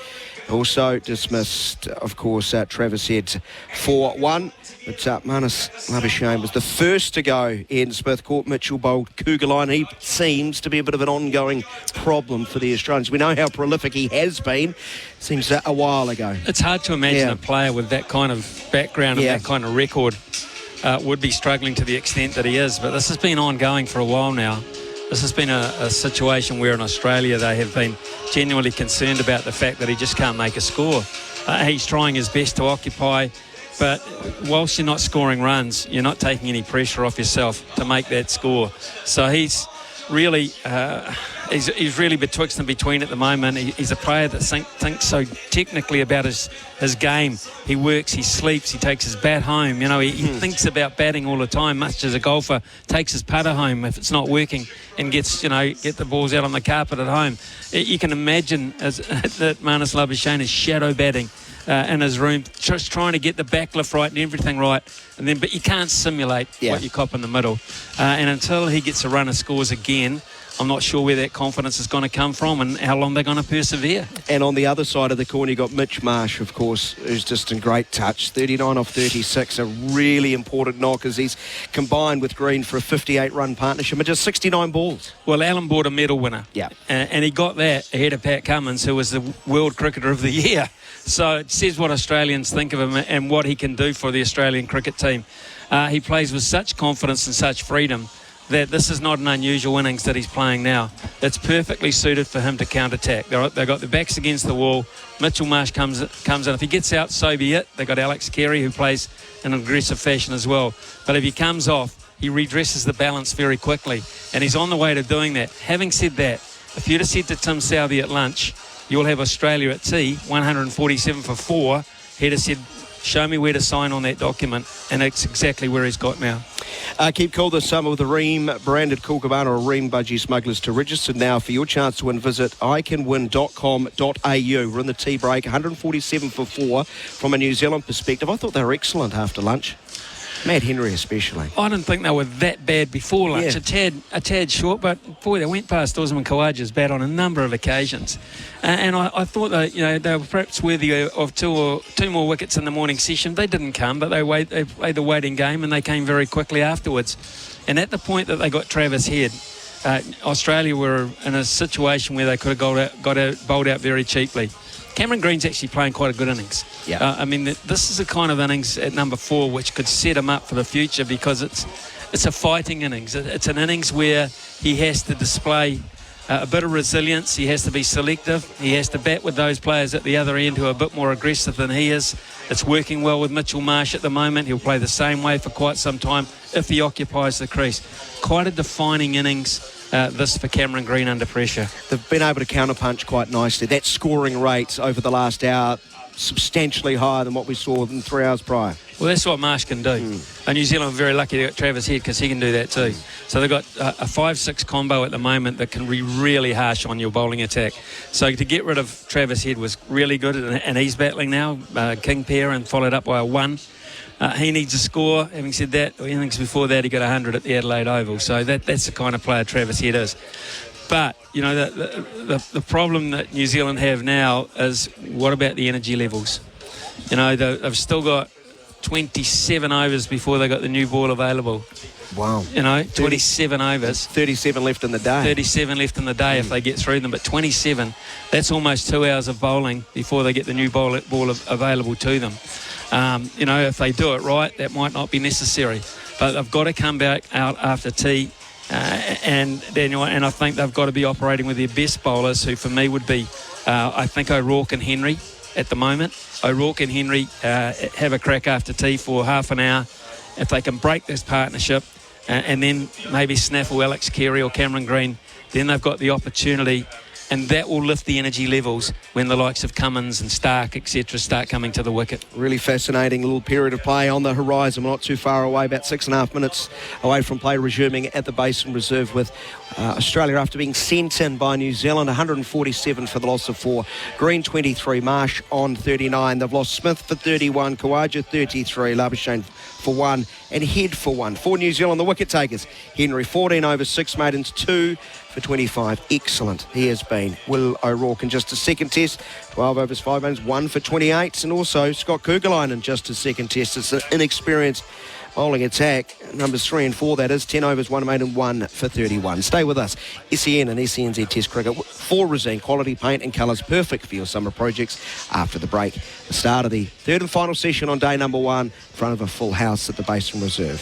Also dismissed, of course, Travis Head for 1. But Marnus Labuschagne was the first to go. Ian Smith caught Mitchell bowled cougar line. He seems to be a bit of an ongoing problem for the Australians. We know how prolific he has been. Seems a while ago. It's hard to imagine a player with that kind of background and that kind of record would be struggling to the extent that he is. But this has been ongoing for a while now. This has been a situation where in Australia they have been genuinely concerned about the fact that he just can't make a score. He's trying his best to occupy, but whilst you're not scoring runs, you're not taking any pressure off yourself to make that score. So he's really he's really betwixt and between at the moment. He's a player that thinks so technically about his game. He works, he sleeps, he takes his bat home. You know, he thinks about batting all the time, much as a golfer takes his putter home if it's not working and get the balls out on the carpet at home. You can imagine that Marnus Labuschagne is shadow batting in his room, just trying to get the backlift right and everything right, but you can't simulate what you cop in the middle. And until he gets a run of scores again, I'm not sure where that confidence is going to come from and how long they're going to persevere. And on the other side of the corner, you've got Mitch Marsh, of course, who's just in great touch. 39 off 36, a really important knock as he's combined with Green for a 58-run partnership and just 69 balls. Well, Allen bought a medal winner. Yeah. And he got that ahead of Pat Cummins, who was the World Cricketer of the Year. So it says what Australians think of him and what he can do for the Australian cricket team. He plays with such confidence and such freedom that this is not an unusual innings that he's playing now. It's perfectly suited for him to counter-attack. They've got their backs against the wall. Mitchell Marsh comes in. If he gets out, so be it. They've got Alex Carey, who plays in an aggressive fashion as well. But if he comes off, he redresses the balance very quickly. And he's on the way to doing that. Having said that, if you'd have said to Tim Southey at lunch, you'll have Australia at tea, 147 for 4, he'd have said, show me where to sign on that document, and that's exactly where he's got now. Keep cool this summer with the Ream branded Kookaburra or Ream Budgie Smugglers. To register now for your chance to win, visit icanwin.com.au. We're in the tea break, 147 for 4 from a New Zealand perspective. I thought they were excellent after lunch. Matt Henry especially. I didn't think they were that bad before lunch. A tad short, but boy, they went past Usman Khawaja's bat on a number of occasions. And I thought that they were perhaps worthy of two more wickets in the morning session. They didn't come, but they played the waiting game and they came very quickly afterwards. And at the point that they got Travis Head, Australia were in a situation where they could have bowled out very cheaply. Cameron Green's actually playing quite a good innings. Yeah. This is the kind of innings at number 4 which could set him up for the future because it's a fighting innings. It's an innings where he has to display a bit of resilience. He has to be selective. He has to bat with those players at the other end who are a bit more aggressive than he is. It's working well with Mitchell Marsh at the moment. He'll play the same way for quite some time if he occupies the crease. Quite a defining innings. This for Cameron Green under pressure. They've been able to counterpunch quite nicely. That scoring rate over the last hour substantially higher than what we saw in 3 hours prior. Well, that's what Marsh can do. And New Zealand are very lucky to get Travis Head because he can do that too. So they've got a 5-6 combo at the moment that can be really harsh on your bowling attack. So to get rid of Travis Head was really good, and he's battling now, King pair, and followed up by a 1. He needs a score. Having said that, the innings before that, he got 100 at the Adelaide Oval. So that's the kind of player Travis Head is. But, the problem that New Zealand have now is what about the energy levels? They've still got 27 overs before they got the new ball available. Wow. 27 overs. 37 left in the day. 37 left in the day if they get through them, but 27, that's almost 2 hours of bowling before they get the new ball available to them. If they do it right, that might not be necessary. But they've got to come back out after tea, and I think they've got to be operating with their best bowlers, who for me would be, I think, O'Rourke and Henry at the moment. O'Rourke and Henry have a crack after tea for half an hour. If they can break this partnership, and then maybe snaffle Alex Carey or Cameron Green, then they've got the opportunity, and that will lift the energy levels when the likes of Cummins and Stark, etc., start coming to the wicket. Really fascinating little period of play on the horizon. We're not too far away, about 6.5 minutes away from play resuming at the Basin Reserve, with Australia, after being sent in by New Zealand, 147 for the loss of 4. Green 23, Marsh on 39. They've lost Smith for 31, Kawaja 33, Labuschagne for 1, and Head for 1. For New Zealand, the wicket takers, Henry 14 over 6 maidens, 2 for 25. Excellent he has been. Will O'Rourke in just a second test, 12 overs 5 maidens, 1 for 28, and also Scott Kugelheim in just a second test. It's an inexperienced bowling attack, numbers 3 and 4, that is, 10 overs 1 maiden, 1 for 31. Stay with us. SEN and SENZ Test Cricket for Resene, quality paint and colours, perfect for your summer projects. After the break, the start of the third and final session on day number 1 in front of a full house at the Basin Reserve.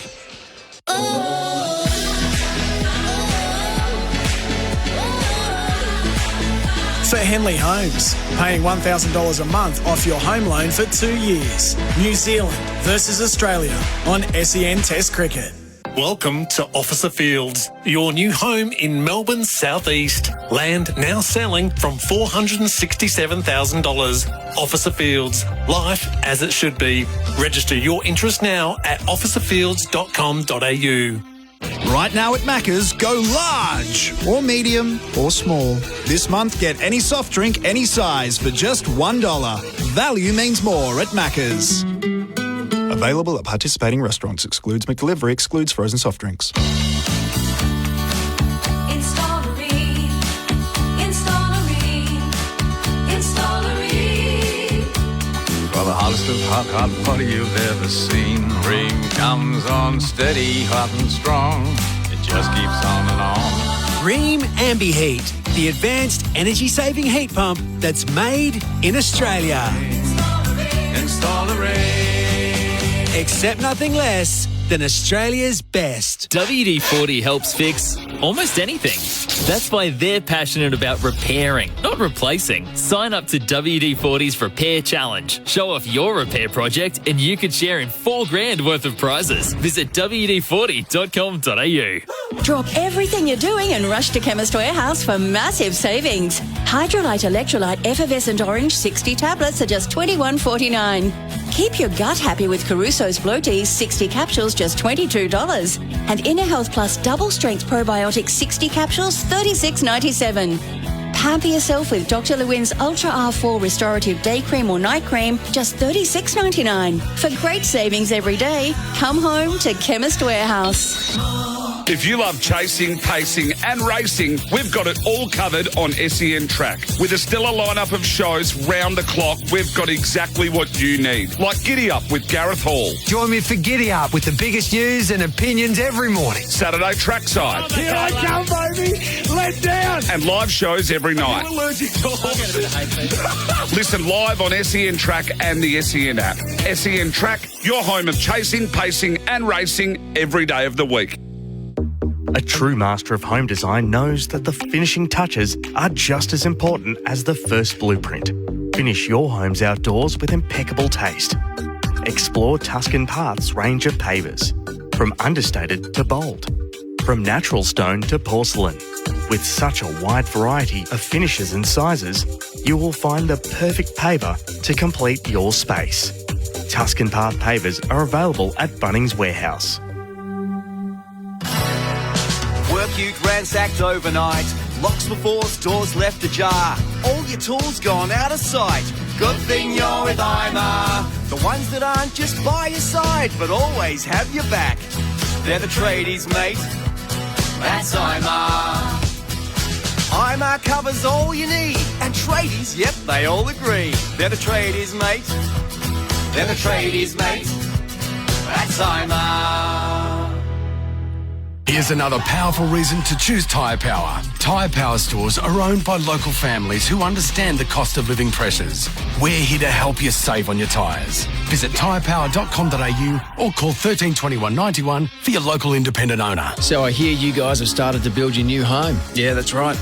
For Henley Homes, paying $1,000 a month off your home loan for 2 years. New Zealand versus Australia on SEN Test Cricket. Welcome to Officer Fields, your new home in Melbourne's southeast. Land now selling from $467,000. Officer Fields, life as it should be. Register your interest now at officerfields.com.au. Right now at Macca's, go large or medium or small. This month, get any soft drink, any size for just $1. Value means more at Macca's. Available at participating restaurants. Excludes McDelivery. Excludes frozen soft drinks. For the hottest of hot water you've ever seen. Ream comes on steady, hot and strong. It just keeps on and on. Ream Ambi-Heat, the advanced energy-saving heat pump that's made in Australia. Install a Ream. Except nothing less than Australia's best. WD-40 helps fix almost anything. That's why they're passionate about repairing, not replacing. Sign up to WD-40's Repair Challenge. Show off your repair project and you could share in $4,000 worth of prizes. Visit WD-40.com.au. Drop everything you're doing and rush to Chemist Warehouse for massive savings. Hydrolite Electrolyte Effervescent Orange 60 tablets are just $21.49. Keep your gut happy with Caruso's Bloaties 60 capsules, just $22. And Inner Health Plus Double Strength Probiotic 60 capsules, $36.97. Pamper yourself with Dr. Lewin's Ultra R4 Restorative Day Cream or Night Cream, just $36.99. For great savings every day, come home to Chemist Warehouse. If you love chasing, pacing and racing, we've got it all covered on SEN Track. With a stellar lineup of shows round the clock, we've got exactly what you need. Like Giddy Up with Gareth Hall. Join me for Giddy Up with the biggest news and opinions every morning. Saturday Trackside. Here I come, baby. Let down. And live shows every night. Listen live on SEN Track and the SEN app. SEN Track, your home of chasing, pacing and racing every day of the week. A true master of home design knows that the finishing touches are just as important as the first blueprint. Finish your homes outdoors with impeccable taste. Explore Tuscan Path's range of pavers, from understated to bold, from natural stone to porcelain. With such a wide variety of finishes and sizes, you will find the perfect paver to complete your space. Tuscan Path pavers are available at Bunnings Warehouse. Work ute ransacked overnight. Locks were forced, doors left ajar. All your tools gone out of sight. Good thing you're with IMA. The ones that aren't just by your side, but always have your back. They're the tradies, mate. That's IMA. IMA covers all you need. And tradies, yep, they all agree. They're the tradies, mate. They're the tradies, mate. timer. Here's another powerful reason to choose Tyre Power. Tyre Power stores are owned by local families who understand the cost of living pressures. We're here to help you save on your tyres. Visit tyrepower.com.au or call 13 21 91 for your local independent owner. So I hear you guys have started to build your new home. Yeah, that's right.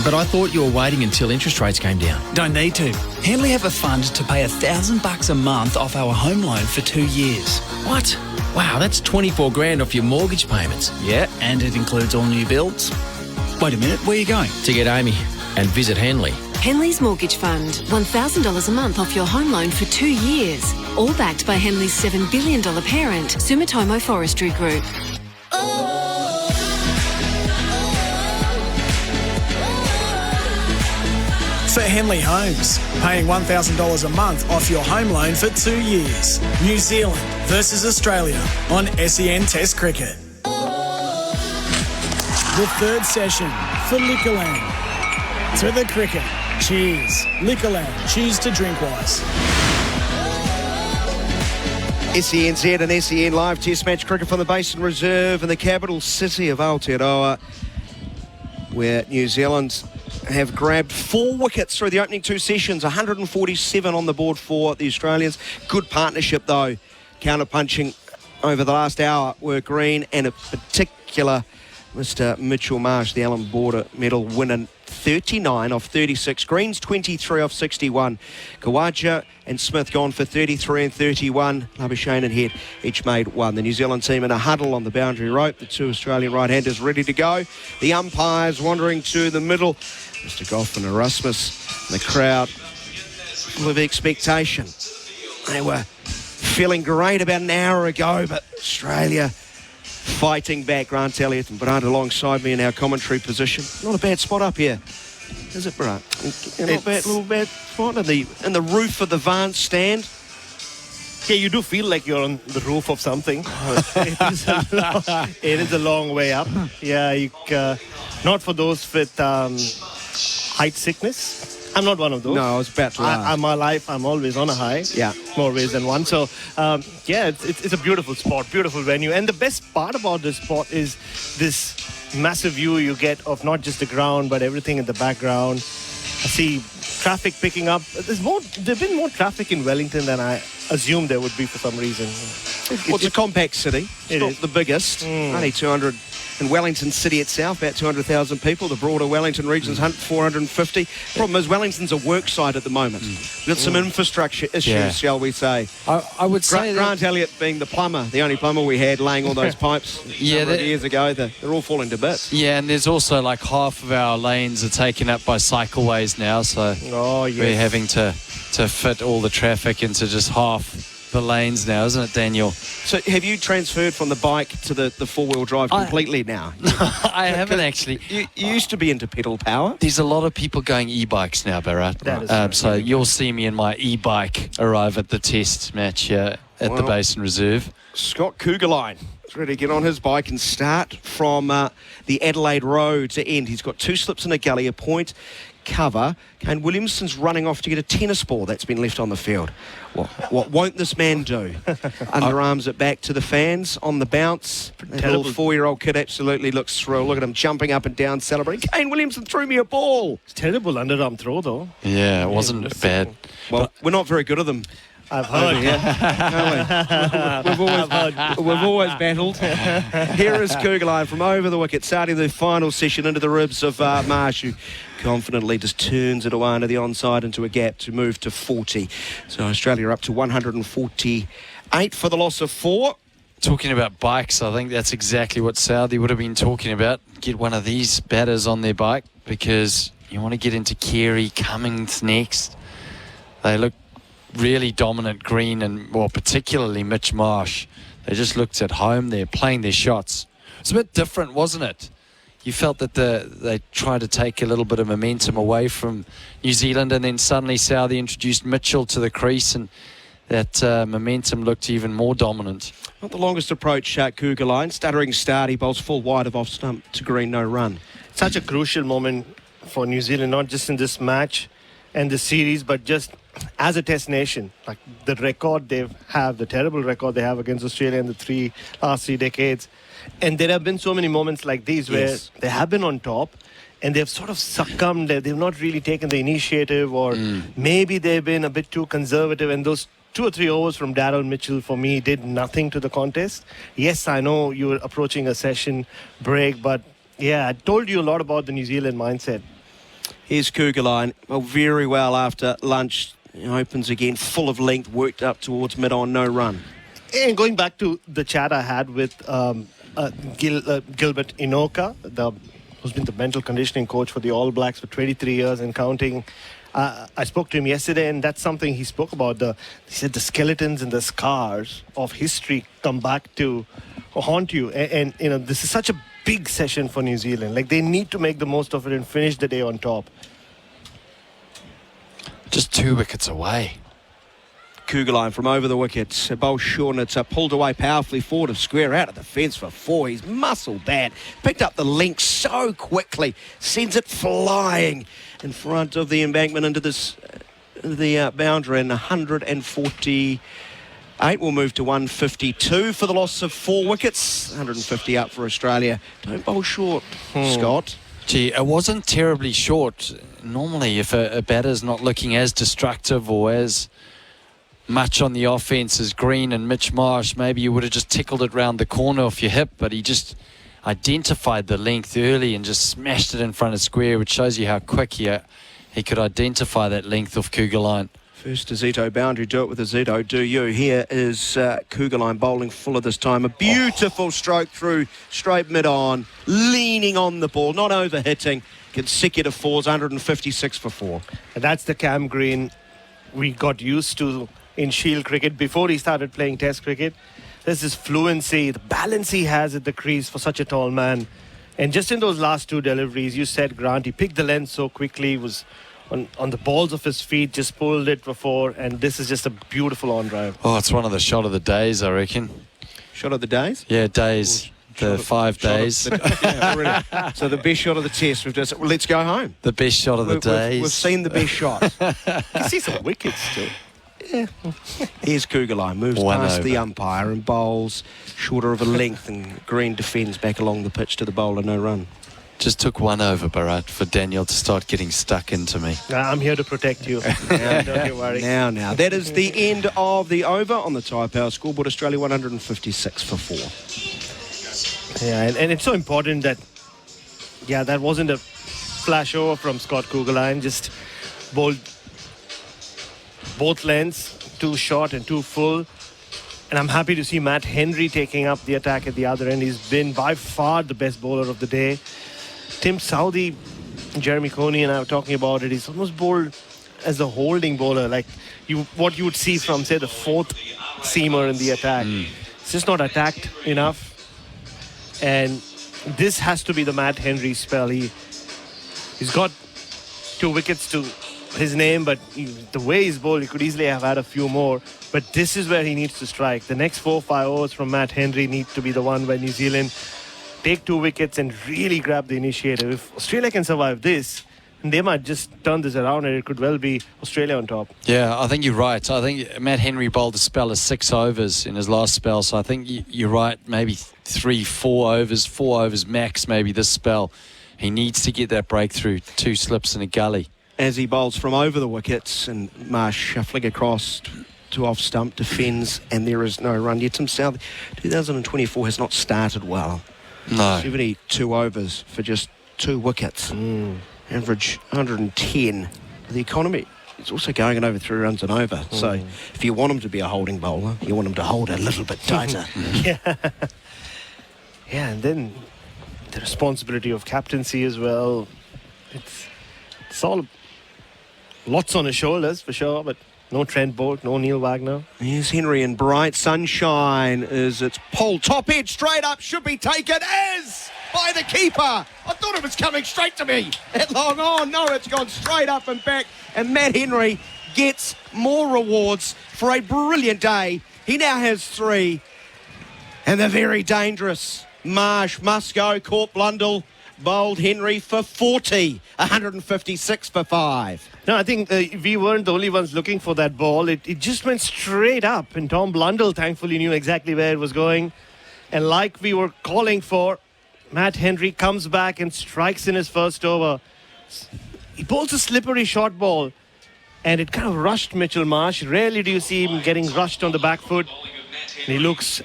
But I thought you were waiting until interest rates came down. Don't need to. Henley have a fund to pay $1,000 a month off our home loan for 2 years. What? Wow, that's 24 grand off your mortgage payments. Yeah, and it includes all new builds. Wait a minute, where are you going? To get Amy and visit Henley. Henley's Mortgage Fund. $1,000 a month off your home loan for 2 years. All backed by Henley's $7 billion parent, Sumitomo Forestry Group. For Henley Homes, paying $1,000 a month off your home loan for 2 years. New Zealand versus Australia on SEN Test Cricket. The third session for Liquorland. To the cricket. Cheers. Liquorland. Cheers to drink wise. SENZ and SEN Live Test Match Cricket from the Basin Reserve in the capital city of Aotearoa, where New Zealand have grabbed 4 wickets through the opening 2 sessions, 147 on the board for the Australians. Good partnership though, counter-punching over the last hour were Green and in particular Mr. Mitchell Marsh, the Allan Border medal winner, 39 off 36. Green's 23 off 61. Kawaja and Smith gone for 33 and 31. Labuschagne and Head each made 1. The New Zealand team in a huddle on the boundary rope. The 2 Australian right-handers ready to go. The umpires wandering to the middle. Mr. Goff and Erasmus. The crowd full of expectation. They were feeling great about an hour ago, but Australia fighting back. Grant Elliott and Bharat alongside me in our commentary position. Not a bad spot up here, is it, Bharat? Not bad, little bad spot in the roof of the Vance stand. Yeah, you do feel like you're on the roof of something. It is a long way up. Yeah, not for those with height sickness. I'm not one of those. No, I was about to ask. My life, I'm always on a high. Yeah. More ways than one. So, it's a beautiful spot, beautiful venue. And the best part about this spot is this massive view you get of not just the ground, but everything in the background. I see traffic picking up. There's been more traffic in Wellington than I assumed there would be for some reason. It's a compact city. It's not the biggest. Only 200. In Wellington City itself, about 200,000 people. The broader Wellington region's 450. Problem is, Wellington's a work site at the moment. We've got some infrastructure issues, shall we say. I would say Grant Elliott being the plumber, the only plumber we had laying all those pipes years ago, they're all falling to bits. Yeah, and there's also like half of our lanes are taken up by cycleways now, so we're having to fit all the traffic into just half the lanes now, isn't it, Daniel? So have you transferred from the bike to the four-wheel drive completely now? I haven't actually. You used to be into pedal power. There's a lot of people going e-bikes now, Bharat. That is right. So you'll see me in my e-bike arrive at the test match here at the Basin Reserve. Scott Kugelijn is ready to get on his bike and start from the Adelaide Road to end. He's got 2 slips in a gully, a point cover. Kane Williamson's running off to get a tennis ball that's been left on the field. What won't this man do? Underarms it back to the fans on the bounce. That little 4-year-old kid absolutely looks thrilled. Look at him jumping up and down, celebrating. Kane Williamson threw me a ball. It's terrible underarm throw, though. Yeah, it wasn't bad. Well, we're not very good at them. I've heard. We've always battled. Here is Kugelijn from over the wicket, starting the final session into the ribs of Marsh, who confidently just turns it away into the onside into a gap to move to 40. So Australia are up to 148 for the loss of 4. Talking about bikes, I think that's exactly what Southey would have been talking about. Get one of these batters on their bike, because you want to get into Carey, Cummins next. They look really dominant, Green, and particularly Mitch Marsh. They just looked at home there, playing their shots. It's a bit different, wasn't it? You felt that they tried to take a little bit of momentum away from New Zealand, and then suddenly Southey introduced Mitchell to the crease, and that momentum looked even more dominant. Not the longest approach, Kugelijn. Stuttering start, he bowls full wide of off stump to Green, no run. Such a crucial moment for New Zealand, not just in this match, and the series, but just as a test nation, like the record they have, the terrible record they have against Australia in the last three decades. And there have been so many moments like these where they have been on top and they've sort of succumbed. They've not really taken the initiative, or maybe they've been a bit too conservative. And those 2 or 3 overs from Daryl Mitchell, for me, did nothing to the contest. Yes, I know you were approaching a session break, but yeah, I told you a lot about the New Zealand mindset. Here's Kugelheim. Well, very well after lunch. He opens again, full of length, worked up towards mid-on, no run. And going back to the chat I had with Gilbert Inoka, who's been the mental conditioning coach for the All Blacks for 23 years and counting. I spoke to him yesterday, and that's something he spoke about. He said the skeletons and the scars of history come back to haunt you. And you know, this is such a big session for New Zealand. Like, they need to make the most of it and finish the day on top. Just 2 wickets away. Kugelheim from over the wickets. A bowl short, and it's pulled away powerfully forward of square out of the fence for 4. He's muscle bad. Picked up the link so quickly. Sends it flying in front of the embankment into the boundary, and 148 will move to 152 for the loss of 4 wickets. 150 up for Australia. Don't bowl short, Scott. Gee, it wasn't terribly short. Normally, if a batter's not looking as destructive or as much on the offense as Green and Mitch Marsh, maybe you would have just tickled it round the corner off your hip, but he just identified the length early and just smashed it in front of square, which shows you how quick he could identify that length of Kugelheim. First to Zito boundary, do it with a Zito, do you. Here is Kugelheim bowling fuller this time. A beautiful stroke through straight mid-on, leaning on the ball, not over-hitting. Consecutive 4s, 156 for 4. And that's the Cam Green we got used to in Shield cricket before he started playing Test cricket. There's this fluency, the balance he has at the crease for such a tall man. And just in those last 2 deliveries, you said, Grant, he picked the length so quickly, was on the balls of his feet, just pulled it before, and this is just a beautiful on-drive. Oh, it's one of the shot of the days, I reckon. Shot of the days? Yeah, days. The 5 days. So the best shot of the test. We've just, well, let's go home. The best shot of the days. We've seen the best shot. You can see some wickets still. Yeah. Here's Kugelheim, moves past the umpire and bowls shorter of a length, and Green defends back along the pitch to the bowler, no run. Just took 1 over, Bharat, for Daniel to start getting stuck into me. I'm here to protect you. Don't you worry. Now. That is the end of the over on the Tyre Power scoreboard. Australia 156 for 4. Yeah, and it's so important that, that wasn't a flash over from Scott Kugelheim. Just bowled both lengths, 2 short and 2 full. And I'm happy to see Matt Henry taking up the attack at the other end. He's been by far the best bowler of the day. Tim Southee, Jeremy Coney and I were talking about it. He's almost bowled as a holding bowler, like what you would see from, say, the 4th seamer in the attack. It's just not attacked enough. And this has to be the Matt Henry spell. He's got 2 wickets to his name, but the way he's bowled, he could easily have had a few more. But this is where he needs to strike. The next 4 or 5 overs from Matt Henry need to be the one where New Zealand take 2 wickets and really grab the initiative. If Australia can survive this, they might just turn this around, and it could well be Australia on top. Yeah, I think you're right. I think Matt Henry bowled a spell of 6 overs in his last spell, so I think you're right. Maybe 4 overs max, maybe this spell. He needs to get that breakthrough, 2 slips and a gully. As he bowls from over the wickets, and Marsh shuffling across to off stump, defends, and there is no run yet. Tim Southee, 2024 has not started well. No. 72 overs for just 2 wickets. Average 110. The economy is also going at over 3 runs and over. So if you want him to be a holding bowler, you want him to hold a little bit tighter. Yeah, and then the responsibility of captaincy as well. It's all lots on his shoulders for sure, but no Trent Bolt, no Neil Wagner. Here's Henry in bright sunshine as it's pulled top edge straight up, should be taken as by the keeper. I thought it was coming straight to me at long on. No, it's gone straight up and back, and Matt Henry gets more rewards for a brilliant day. He now has 3, and they're very dangerous. Marsh must go, caught Blundell. bowled Henry for 40, 156 for 5. No, I think we weren't the only ones looking for that ball. It just went straight up, and Tom Blundell thankfully knew exactly where it was going. And like we were calling for, Matt Henry comes back and strikes in his first over. He bowls a slippery short ball, and it kind of rushed Mitchell Marsh. Rarely do you see him getting rushed on the back foot. And he looks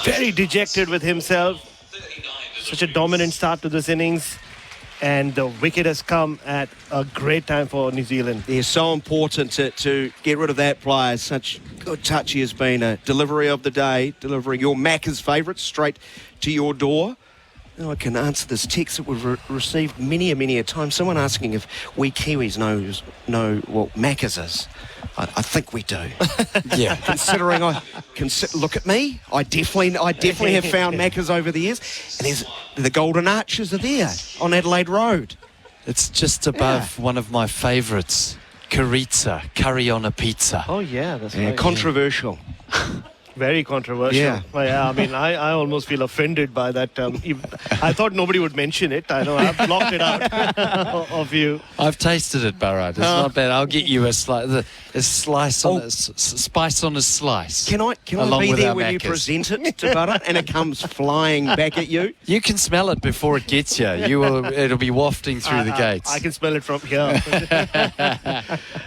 very dejected with himself. Such a dominant start to this innings. And the wicket has come at a great time for New Zealand. It's so important to get rid of that player. Such good touch he has been. A delivery of the day, delivering your Macca's favourites straight to your door. Now I can answer this text that we've received many a time. Someone asking if we Kiwis know what Macca's is. I think we do. Yeah. Considering look at me. I definitely have found Macca's over the years. And the Golden Arches are there on Adelaide Road. It's just above one of my favourites, Chorizo, curry on a pizza. Oh yeah, that's right. Controversial. Very controversial. Yeah. I mean, I almost feel offended by that. I thought nobody would mention it. I know I've blocked it out of you. I've tasted it, Bharat. It's not bad. I'll get you a slice on a spice on a slice. Can I be there when you present it to Bharat and it comes flying back at you? You can smell it before it gets you. It'll be wafting through the gates. I can smell it from here.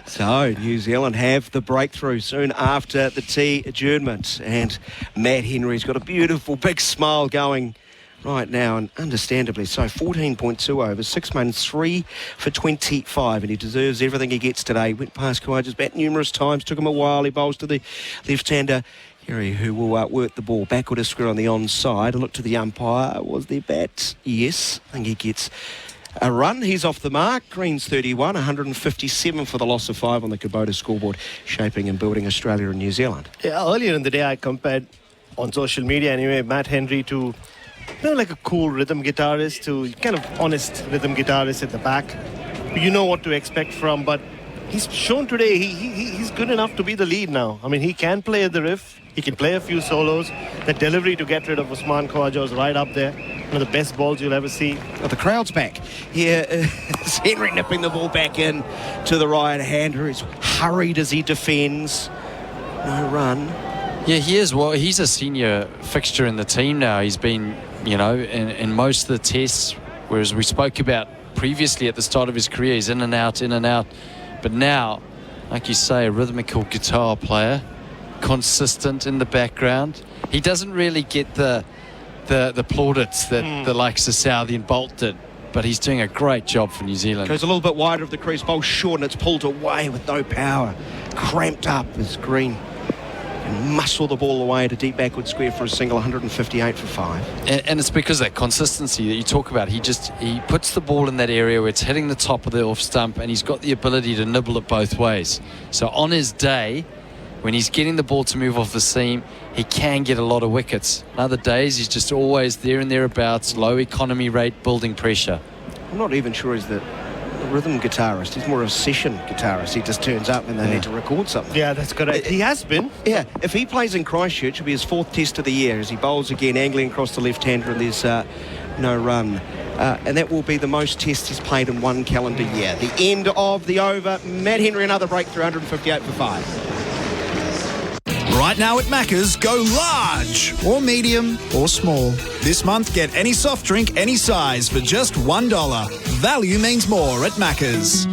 So New Zealand have the breakthrough soon after the tea adjournment. And Matt Henry's got a beautiful big smile going right now, and understandably so. 14.2 overs, 6 runs, 3 for 25, and he deserves everything he gets today. Went past Kawaja's bat numerous times, took him a while. He bowls to the left-hander Gary, who will work the ball backward a square on the onside. A look to the umpire. Was there bat? Yes. I think he gets a run. He's off the mark. Green's 31, 157 for the loss of 5 on the Kubota scoreboard, shaping and building Australia and New Zealand. Yeah, earlier in the day I compared, on social media anyway, Matt Henry to like a cool rhythm guitarist, to kind of honest rhythm guitarist at the back. You know what to expect from, but he's shown today he's good enough to be the lead now. I mean, he can play at the riff. He can play a few solos. The delivery to get rid of Usman Khawaja was right up there. One of the best balls you'll ever see. Oh, the crowd's back. Here is Henry nipping the ball back in to the right-hander. He's hurried as he defends. No run. Yeah, he is. Well, he's a senior fixture in the team now. He's been, in most of the tests, whereas we spoke about previously at the start of his career, he's in and out. But now, like you say, a rhythmical guitar player, consistent in the background. He doesn't really get the plaudits that the likes of Southey and Bolt did, but he's doing a great job for New Zealand. Goes a little bit wider of the crease, bowl short, and it's pulled away with no power. Cramped up as Green can muscle the ball away at a deep backward square for a single, 158 for 5. And it's because of that consistency that you talk about. He puts the ball in that area where it's hitting the top of the off stump, and he's got the ability to nibble it both ways. So on his day, when he's getting the ball to move off the seam, he can get a lot of wickets. Other days, he's just always there and thereabouts, low economy rate, building pressure. I'm not even sure he's the rhythm guitarist. He's more of a session guitarist. He just turns up and they need to record something. Yeah, that's correct. He has been. Yeah, if he plays in Christchurch, it'll be his 4th test of the year as he bowls again, angling across the left-hander, and there's no run. And that will be the most tests he's played in one calendar year. The end of the over. Matt Henry, another breakthrough, 158 for 5. Right now at Macca's, go large or medium or small. This month, get any soft drink, any size for just $1. Value means more at Macca's.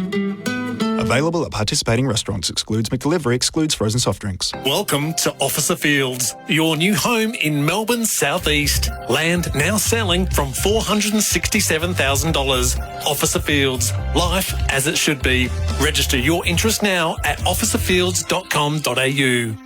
Available at participating restaurants. Excludes McDelivery. Excludes frozen soft drinks. Welcome to Officer Fields, your new home in Melbourne's southeast. Land now selling from $467,000. Officer Fields, life as it should be. Register your interest now at officerfields.com.au.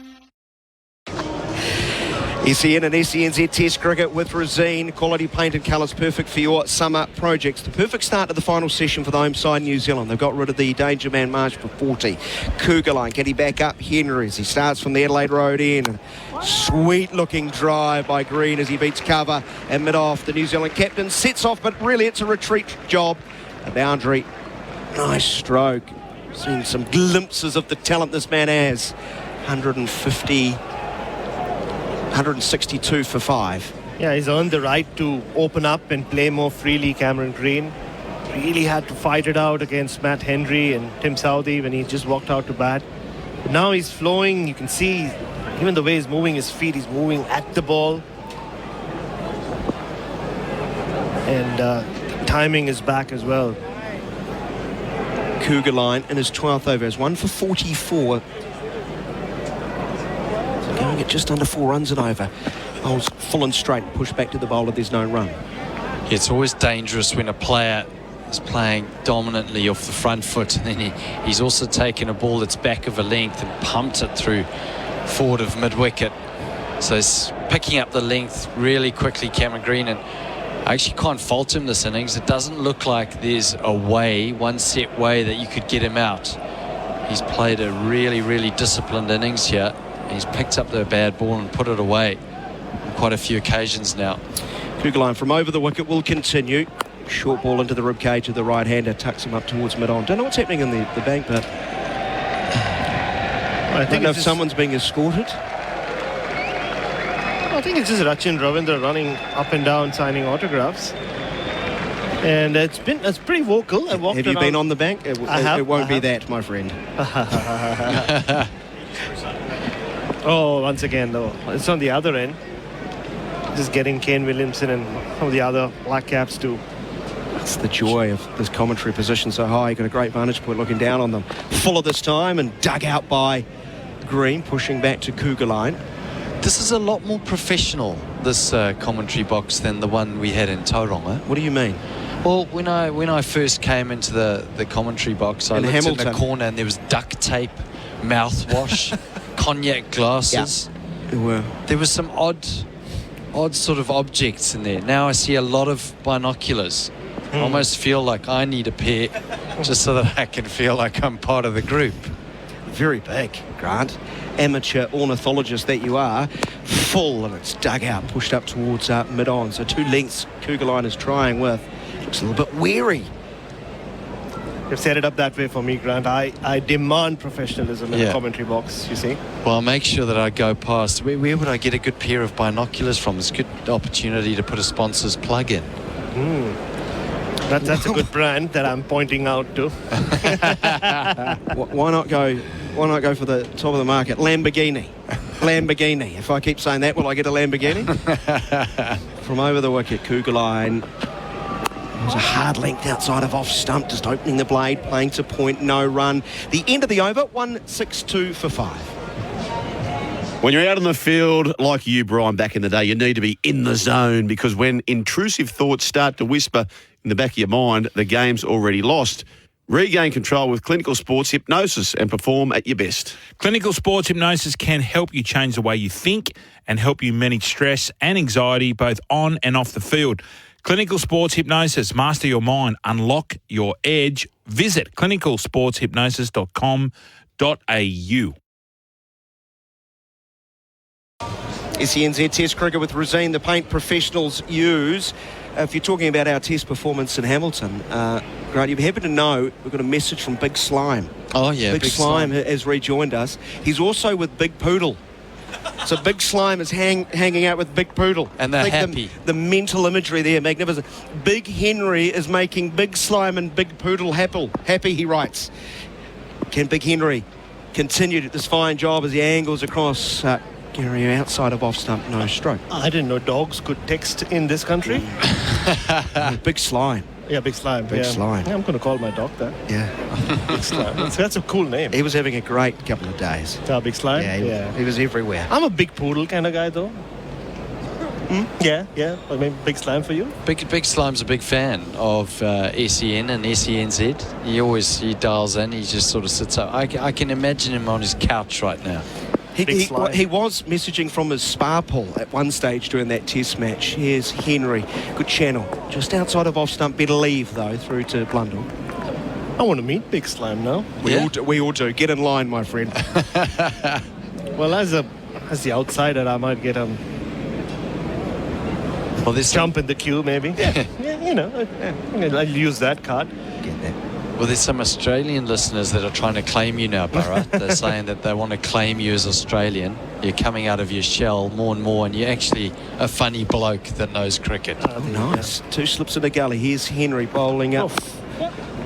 SEN and SENZ Test Cricket with Resine. Quality painted colours perfect for your summer projects. The perfect start to the final session for the home side, New Zealand. They've got rid of the danger man Marsh for 40. Cougar line, can he back up Henry as he starts from the Adelaide Road end? Sweet looking drive by Green as he beats cover and mid-off. The New Zealand captain sets off, but really it's a retreat job. A boundary. Nice stroke. Seen some glimpses of the talent this man has. 162 for 5. Yeah, he's earned the right to open up and play more freely, Cameron Green. Really had to fight it out against Matt Henry and Tim Southey when he just walked out to bat. But now he's flowing. You can see even the way he's moving his feet, he's moving at the ball. And timing is back as well. Kugelijn in his 12th over is 1 for 44. So going at just under 4 runs and over. Bowls full and straight, push back to the bowler, there's no run. It's always dangerous when a player is playing dominantly off the front foot, and then he's also taken a ball that's back of a length and pumped it through forward of mid-wicket. So he's picking up the length really quickly, Cameron Green, and I actually can't fault him this innings. It doesn't look like there's a way, one set way that you could get him out. He's played a really, really disciplined innings here. He's picked up the bad ball and put it away on quite a few occasions now. Kugelijn from over the wicket will continue. Short ball into the ribcage of the right-hander, tucks him up towards mid-on. Don't know what's happening in the bank, but I don't know if someone's being escorted. I think it's just Rachin Ravindra running up and down signing autographs. And it's pretty vocal. Have you been on the bank? It won't be that, my friend. Oh, once again, though. It's on the other end. Just getting Kane Williamson and some of the other black caps too. That's the joy of this commentary position so high. Got a great vantage point looking down on them. Fuller this time and dug out by Green, pushing back to Kugelijn. This is a lot more professional, this commentary box, than the one we had in Tauranga. What do you mean? Well, when I first came into the commentary box, I looked in the corner and there was duct tape, mouthwash, cognac glasses. Yeah. There was some odd sort of objects in there. Now I see a lot of binoculars. I almost feel like I need a pair just so that I can feel like I'm part of the group. Very big, Grant. Amateur ornithologist that you are. Full, and it's dug out, pushed up towards mid-on. So 2 lengths Kugelijn is trying with. Looks a little bit weary. You've set it up that way for me, Grant. I demand professionalism in the commentary box, you see. Well, I'll make sure that I go past. Where would I get a good pair of binoculars from? It's a good opportunity to put a sponsor's plug in. That's a good brand that I'm pointing out to. Why not go for the top of the market? Lamborghini. If I keep saying that, will I get a Lamborghini? From over the wicket, Kugelijn. There's a hard length outside of off stump, just opening the blade, playing to point, no run. The end of the over, 162 for 5. When you're out on the field, like you, Brian, back in the day, you need to be in the zone, because when intrusive thoughts start to whisper in the back of your mind, the game's already lost. Regain control with clinical sports hypnosis and perform at your best. Clinical sports hypnosis can help you change the way you think and help you manage stress and anxiety both on and off the field. Clinical sports hypnosis. Master your mind. Unlock your edge. Visit clinicalsportshypnosis.com.au. SENZ Test Cricket with Rosine, the paint professionals use. If you're talking about our test performance in Hamilton, Grant, you'd be happy to know we've got a message from Big Slime. Oh, yeah. Big Slime has rejoined us. He's also with Big Poodle. So Big Slime is hanging out with Big Poodle. And they're happy. The mental imagery there, magnificent. Big Henry is making Big Slime and Big Poodle happy, he writes. Can Big Henry continue this fine job as he angles across Gary outside of off stump, no stroke? I didn't know dogs could text in this country. Big Slime. Yeah, Big Slime. Big Slime. Yeah, I'm going to call my dog that. Yeah. Big Slime. That's a cool name. He was having a great couple of days. Big Slime? Yeah, he was everywhere. I'm a big poodle kind of guy, though. Yeah. I mean, Big Slime for you? Big Slime's a big fan of SEN and SENZ. He dials in. He just sort of sits up. I can imagine him on his couch right now. He was messaging from his spa pool at one stage during that test match. Here's Henry. Good channel. Just outside of off stump. Better leave, though, through to Blundell. I want to meet Big Slime now. We all do. Get in line, my friend. Well, as the outsider, I might get him. Well, this jump in the queue, maybe. Yeah, I'll use that card. Get that. Well, there's some Australian listeners that are trying to claim you now, Bharat. They're saying that they want to claim you as Australian. You're coming out of your shell more and more, and you're actually a funny bloke that knows cricket. Nice. 2 slips in the gully. Here's Henry bowling up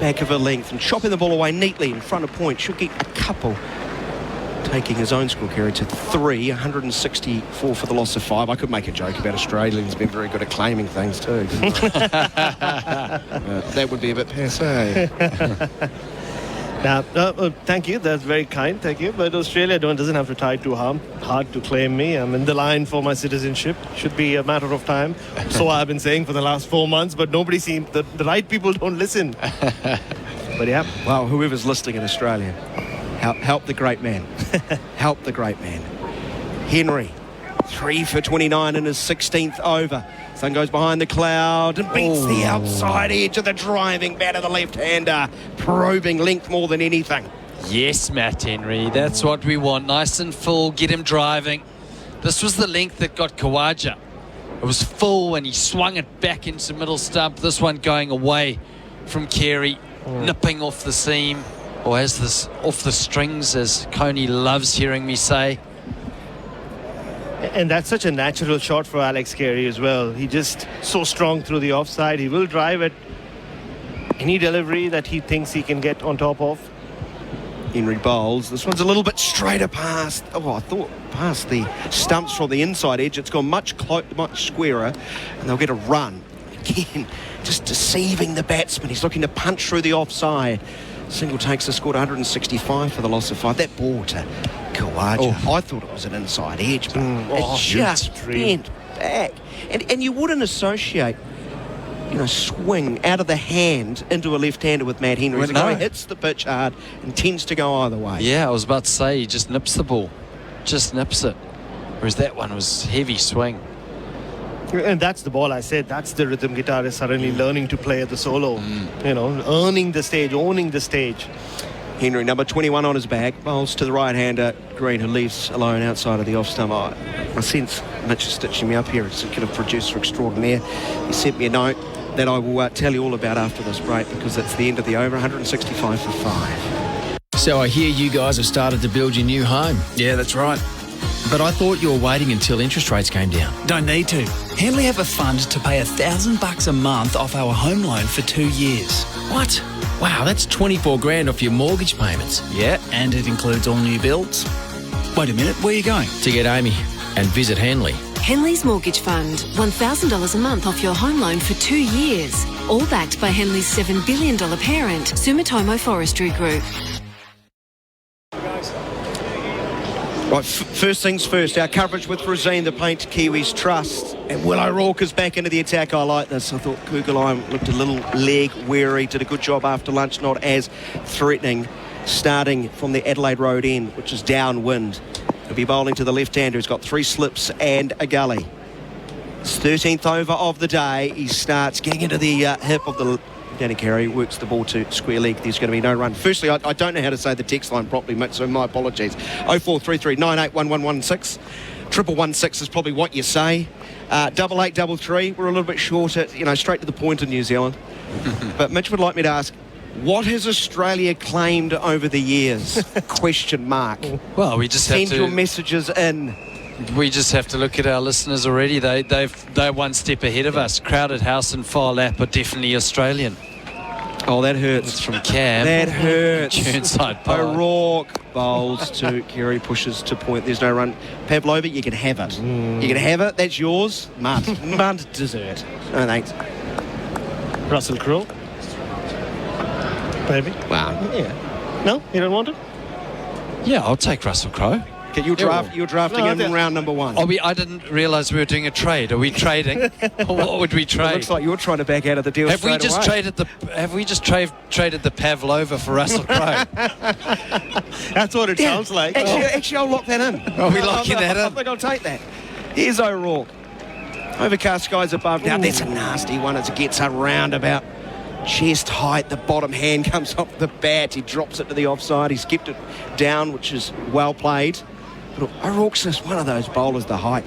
back of a length and chopping the ball away neatly in front of point. Should get a couple. Taking his own score carry to 3, 164 for the loss of 5. I could make a joke about Australians being very good at claiming things too, couldn't I? That would be a bit passé. Thank you. That's very kind. Thank you. But Australia doesn't have to try too hard to claim me. I'm in the line for my citizenship. Should be a matter of time. So I've been saying for the last 4 months, but nobody seems... The right people don't listen. But yeah. Well, whoever's listening in Australia, help the great man. Help the great man. Henry, 3 for 29 in his 16th over. Sun goes behind the cloud and beats the outside edge of the driving bat of the left-hander. Probing length more than anything. Yes, Matt Henry, that's what we want. Nice and full, get him driving. This was the length that got Khawaja. It was full and he swung it back into middle stump. This one going away from Carey, nipping off the seam. Or as this off the strings, as Coney loves hearing me say. And that's such a natural shot for Alex Carey as well. He just so strong through the offside. He will drive at any delivery that he thinks he can get on top of. Henry bowls. This one's a little bit straighter past. I thought past the stumps from the inside edge. It's gone much squarer, and they'll get a run. Again, just deceiving the batsman. He's looking to punch through the offside. Single takes the score to 165 for the loss of 5. That ball to Khawaja, I thought it was an inside edge, but it just bent back. And you wouldn't associate, swing out of the hand into a left-hander with Matt Henry. He's a guy who hits the pitch hard and tends to go either way. Yeah, I was about to say, he just nips the ball. Just nips it. Whereas that one was heavy swing. And that's the ball I said. That's the rhythm guitarist suddenly learning to play at the solo. Earning the stage, owning the stage. Henry, number 21 on his back, bowls to the right-hander, Green, who leaves alone outside of the off-stump. I sense Mitch is stitching me up here. It's a kind of producer extraordinaire. He sent me a note that I will tell you all about after this break, because it's the end of the over, 165 for 5. So I hear you guys have started to build your new home. Yeah, that's right. But I thought you were waiting until interest rates came down. Don't need to. Henley have a fund to pay $1,000 a month off our home loan for 2 years. What? Wow, that's 24 grand off your mortgage payments. Yeah, and it includes all new builds. Wait a minute, where are you going? To get Amy and visit Henley. Henley's Mortgage Fund. $1,000 a month off your home loan for 2 years. All backed by Henley's $7 billion parent, Sumitomo Forestry Group. Right, first things first, our coverage with Rosine, the Paint Kiwis Trust. And Will O'Rourke is back into the attack. I like this. I thought Kugelheim looked a little leg weary, did a good job after lunch, not as threatening, starting from the Adelaide Road end, which is downwind. He'll be bowling to the left-hander, who's got 3 slips and a gully. His 13th over of the day. He starts getting into the hip of the... Danny Carey works the ball to square leg. There's going to be no run. Firstly, I don't know how to say the text line properly, Mick, so my apologies. 0433 981116. 1116 is probably what you say. 8833, we're a little bit short at, straight to the point in New Zealand. But Mitch would like me to ask, what has Australia claimed over the years? Question mark. Well, we just have to... Send your messages in. We just have to look at our listeners already. They're one step ahead of us. Crowded House and Far Lap are definitely Australian. Oh, that hurts. It's from Cam. That hurts. Churnside Pie. O'Rourke bowls to Carey, pushes to point. There's no run. Pavlova, you can have it. You can have it. That's yours. Mud. Mud dessert. No, thanks. Russell Crowe. Maybe. Wow. Yeah. No? You don't want it? Yeah, I'll take Russell Crowe. You're drafting him in round number 1. I didn't realise we were doing a trade. Are we trading? Or what would we trade? It looks like you're trying to back out of the deal. Have we just traded the Pavlova for Russell Crowe? That's what it sounds like. Actually, I'll lock that in. Are we locking that in? I think I'll take that. Here's O'Rourke. Overcast skies above. Now that's a nasty one as it gets around about chest height. The bottom hand comes off the bat. He drops it to the offside. He's kept it down, which is well played. But O'Rourke's just one of those bowlers, the height.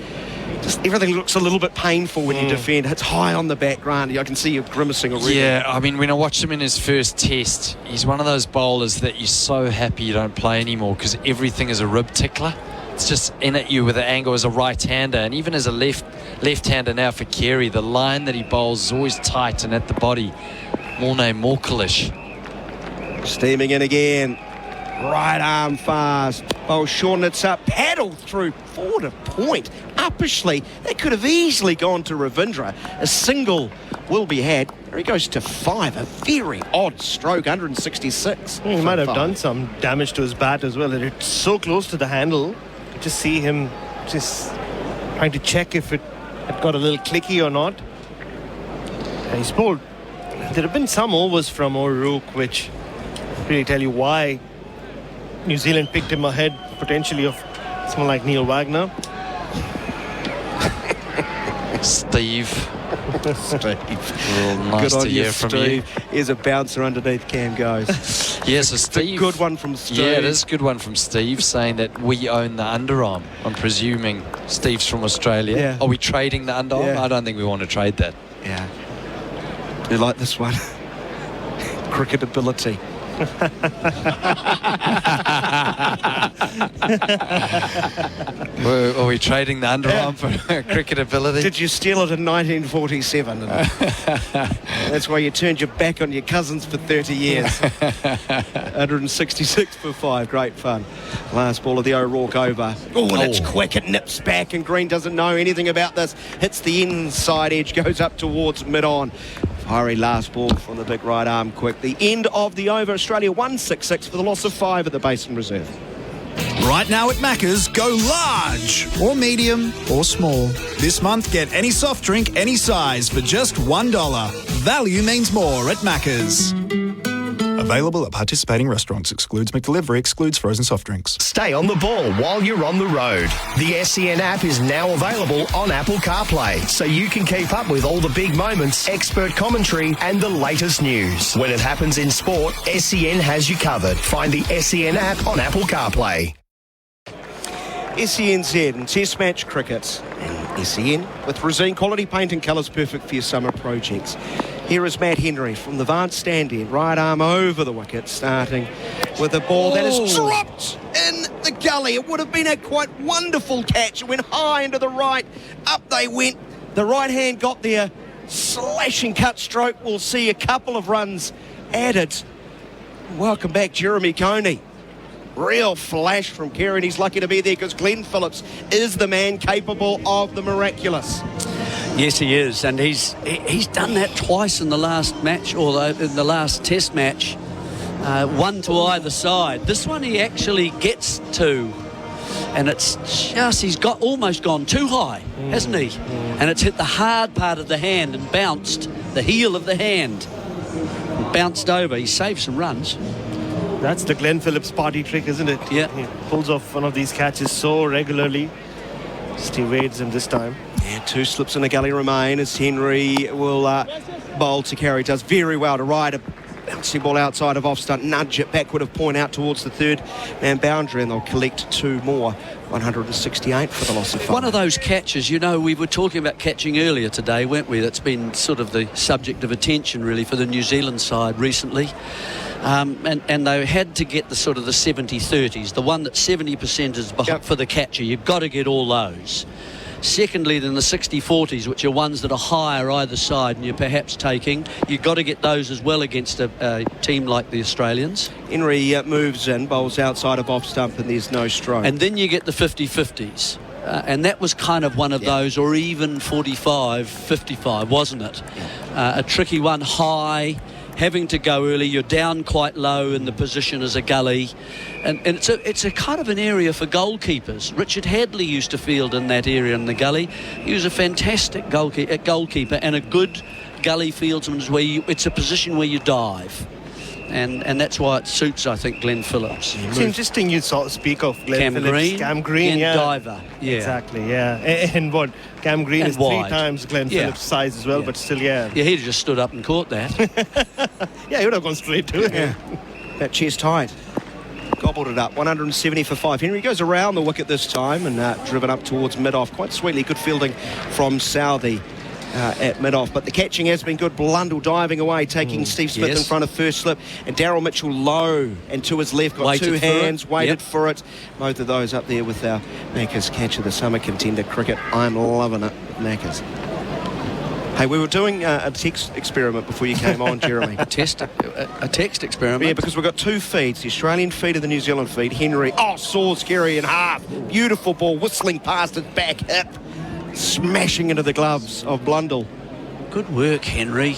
just everything looks a little bit painful when you defend. It's high on the background. I can see you grimacing already. Yeah, I mean, when I watched him in his first test, he's one of those bowlers that you're so happy you don't play anymore because everything is a rib tickler. It's just in at you with the angle as a right-hander, and even as a left-hander now for Carey, the line that he bowls is always tight and at the body. Morne Morkalish. Steaming in again. Right arm fast. Oh, Sean, it's up. Paddle through 4 to point. Uppishly. That could have easily gone to Ravindra. A single will be had. There he goes to 5. A very odd stroke, 166. He might have done some damage to his bat as well. It's so close to the handle. You could just see him just trying to check if it had got a little clicky or not. And he's bowled. There have been some overs from O'Rourke which really tell you why New Zealand picked him ahead potentially of someone like Neil Wagner. Steve. Nice to hear from you. Here's a bouncer underneath Cam goes. Yes, so Steve. Good one from Steve. Yeah, it is a good one from Steve, saying that we own the underarm. I'm presuming Steve's from Australia. Yeah. Are we trading the underarm? Yeah. I don't think we want to trade that. Yeah. You like this one? Cricket ability. Are we trading the underarm for cricket ability? Did you steal it in 1947? That's why you turned your back on your cousins for 30 years. 166 for 5. Great fun. Last ball of the O'Rourke over. Oh, and it's quick. It nips back, and Green doesn't know anything about this. Hits the inside edge, goes up towards mid-on. Fiery last ball from the big right arm quick. The end of the over. Australia 166 for the loss of 5 at the Basin Reserve. Right now at Macca's, go large or medium or small. This month, get any soft drink, any size for just $1. Value means more at Macca's. Available at participating restaurants. Excludes McDelivery. Excludes frozen soft drinks. Stay on the ball while you're on the road. The SEN app is now available on Apple CarPlay, so you can keep up with all the big moments, expert commentary, and the latest news. When it happens in sport, SEN has you covered. Find the SEN app on Apple CarPlay. SENZ and Test Match Cricket and SEN with Resine Quality Paint and colours perfect for your summer projects. Here is Matt Henry from the Vance stand in. Right arm over the wicket, starting with a ball that is dropped in the gully. It would have been a quite wonderful catch. It went high into the right. Up they went. The right hand got there. Slashing cut stroke. We'll see a couple of runs added. Welcome back, Jeremy Coney. Real flash from Kieran. He's lucky to be there because Glenn Phillips is the man capable of the miraculous. Yes, he is, and he's done that twice in the last match, or in the last Test match, one to either side. This one he actually gets to, and it's just he's got almost gone too high, hasn't he? And it's hit the hard part of the hand and bounced the heel of the hand, and bounced over. He saved some runs. That's the Glenn Phillips party trick, isn't it? Yeah. He pulls off one of these catches so regularly. Just evades him this time. Yeah, 2 slips in the gully remain as Henry will bowl to carry. Does very well to ride a bouncing ball outside of off stump, nudge it backward of point out towards the third man boundary, and they'll collect 2 more. 168 for the loss of 5. One of those catches, you know, we were talking about catching earlier today, weren't we? That's been sort of the subject of attention really for the New Zealand side recently. And they had to get the sort of the 70-30s, the one that 70% is for the catcher. You've got to get all those. Secondly, then the 60-40s, which are ones that are higher either side and you're perhaps taking. You've got to get those as well against a team like the Australians. Henry moves in, bowls outside of off stump, and there's no stroke. And then you get the 50-50s. And that was kind of one of those, or even 45-55, wasn't it? A tricky one, high, having to go early. You're down quite low in the position as a gully. And it's a kind of an area for goalkeepers. Richard Hadley used to field in that area in the gully. He was a fantastic goalkeeper and a good gully fieldsman. It's a position where you dive. And that's why it suits, I think, Glenn Phillips. It's interesting you speak of Glenn Phillips. Cam Green, diver. Yeah. Exactly, yeah. And what? Cam Green is wide. 3 times Glenn Phillips' size as well, but still, Yeah, he'd just stood up and caught that. Yeah, he would have gone straight to it. Yeah. That chest height. gobbled it up. 170 for 5. Henry goes around the wicket this time and driven up towards mid-off. Quite sweetly, good fielding from Southey at mid-off. But the catching has been good. Blundell diving away, taking Steve Smith in front of first slip. And Daryl Mitchell low and to his left. Got Waited two hands, for it. waited for it. Both of those up there with our Maccas catch of the summer contender cricket. I'm loving it, Maccas. Hey, we were doing a text experiment before you came on, Jeremy. A text experiment? Yeah, because we've got two feeds, the Australian feed and the New Zealand feed. Henry, saws Gary in half. Beautiful ball, whistling past his back hip, smashing into the gloves of Blundell. Good work, Henry.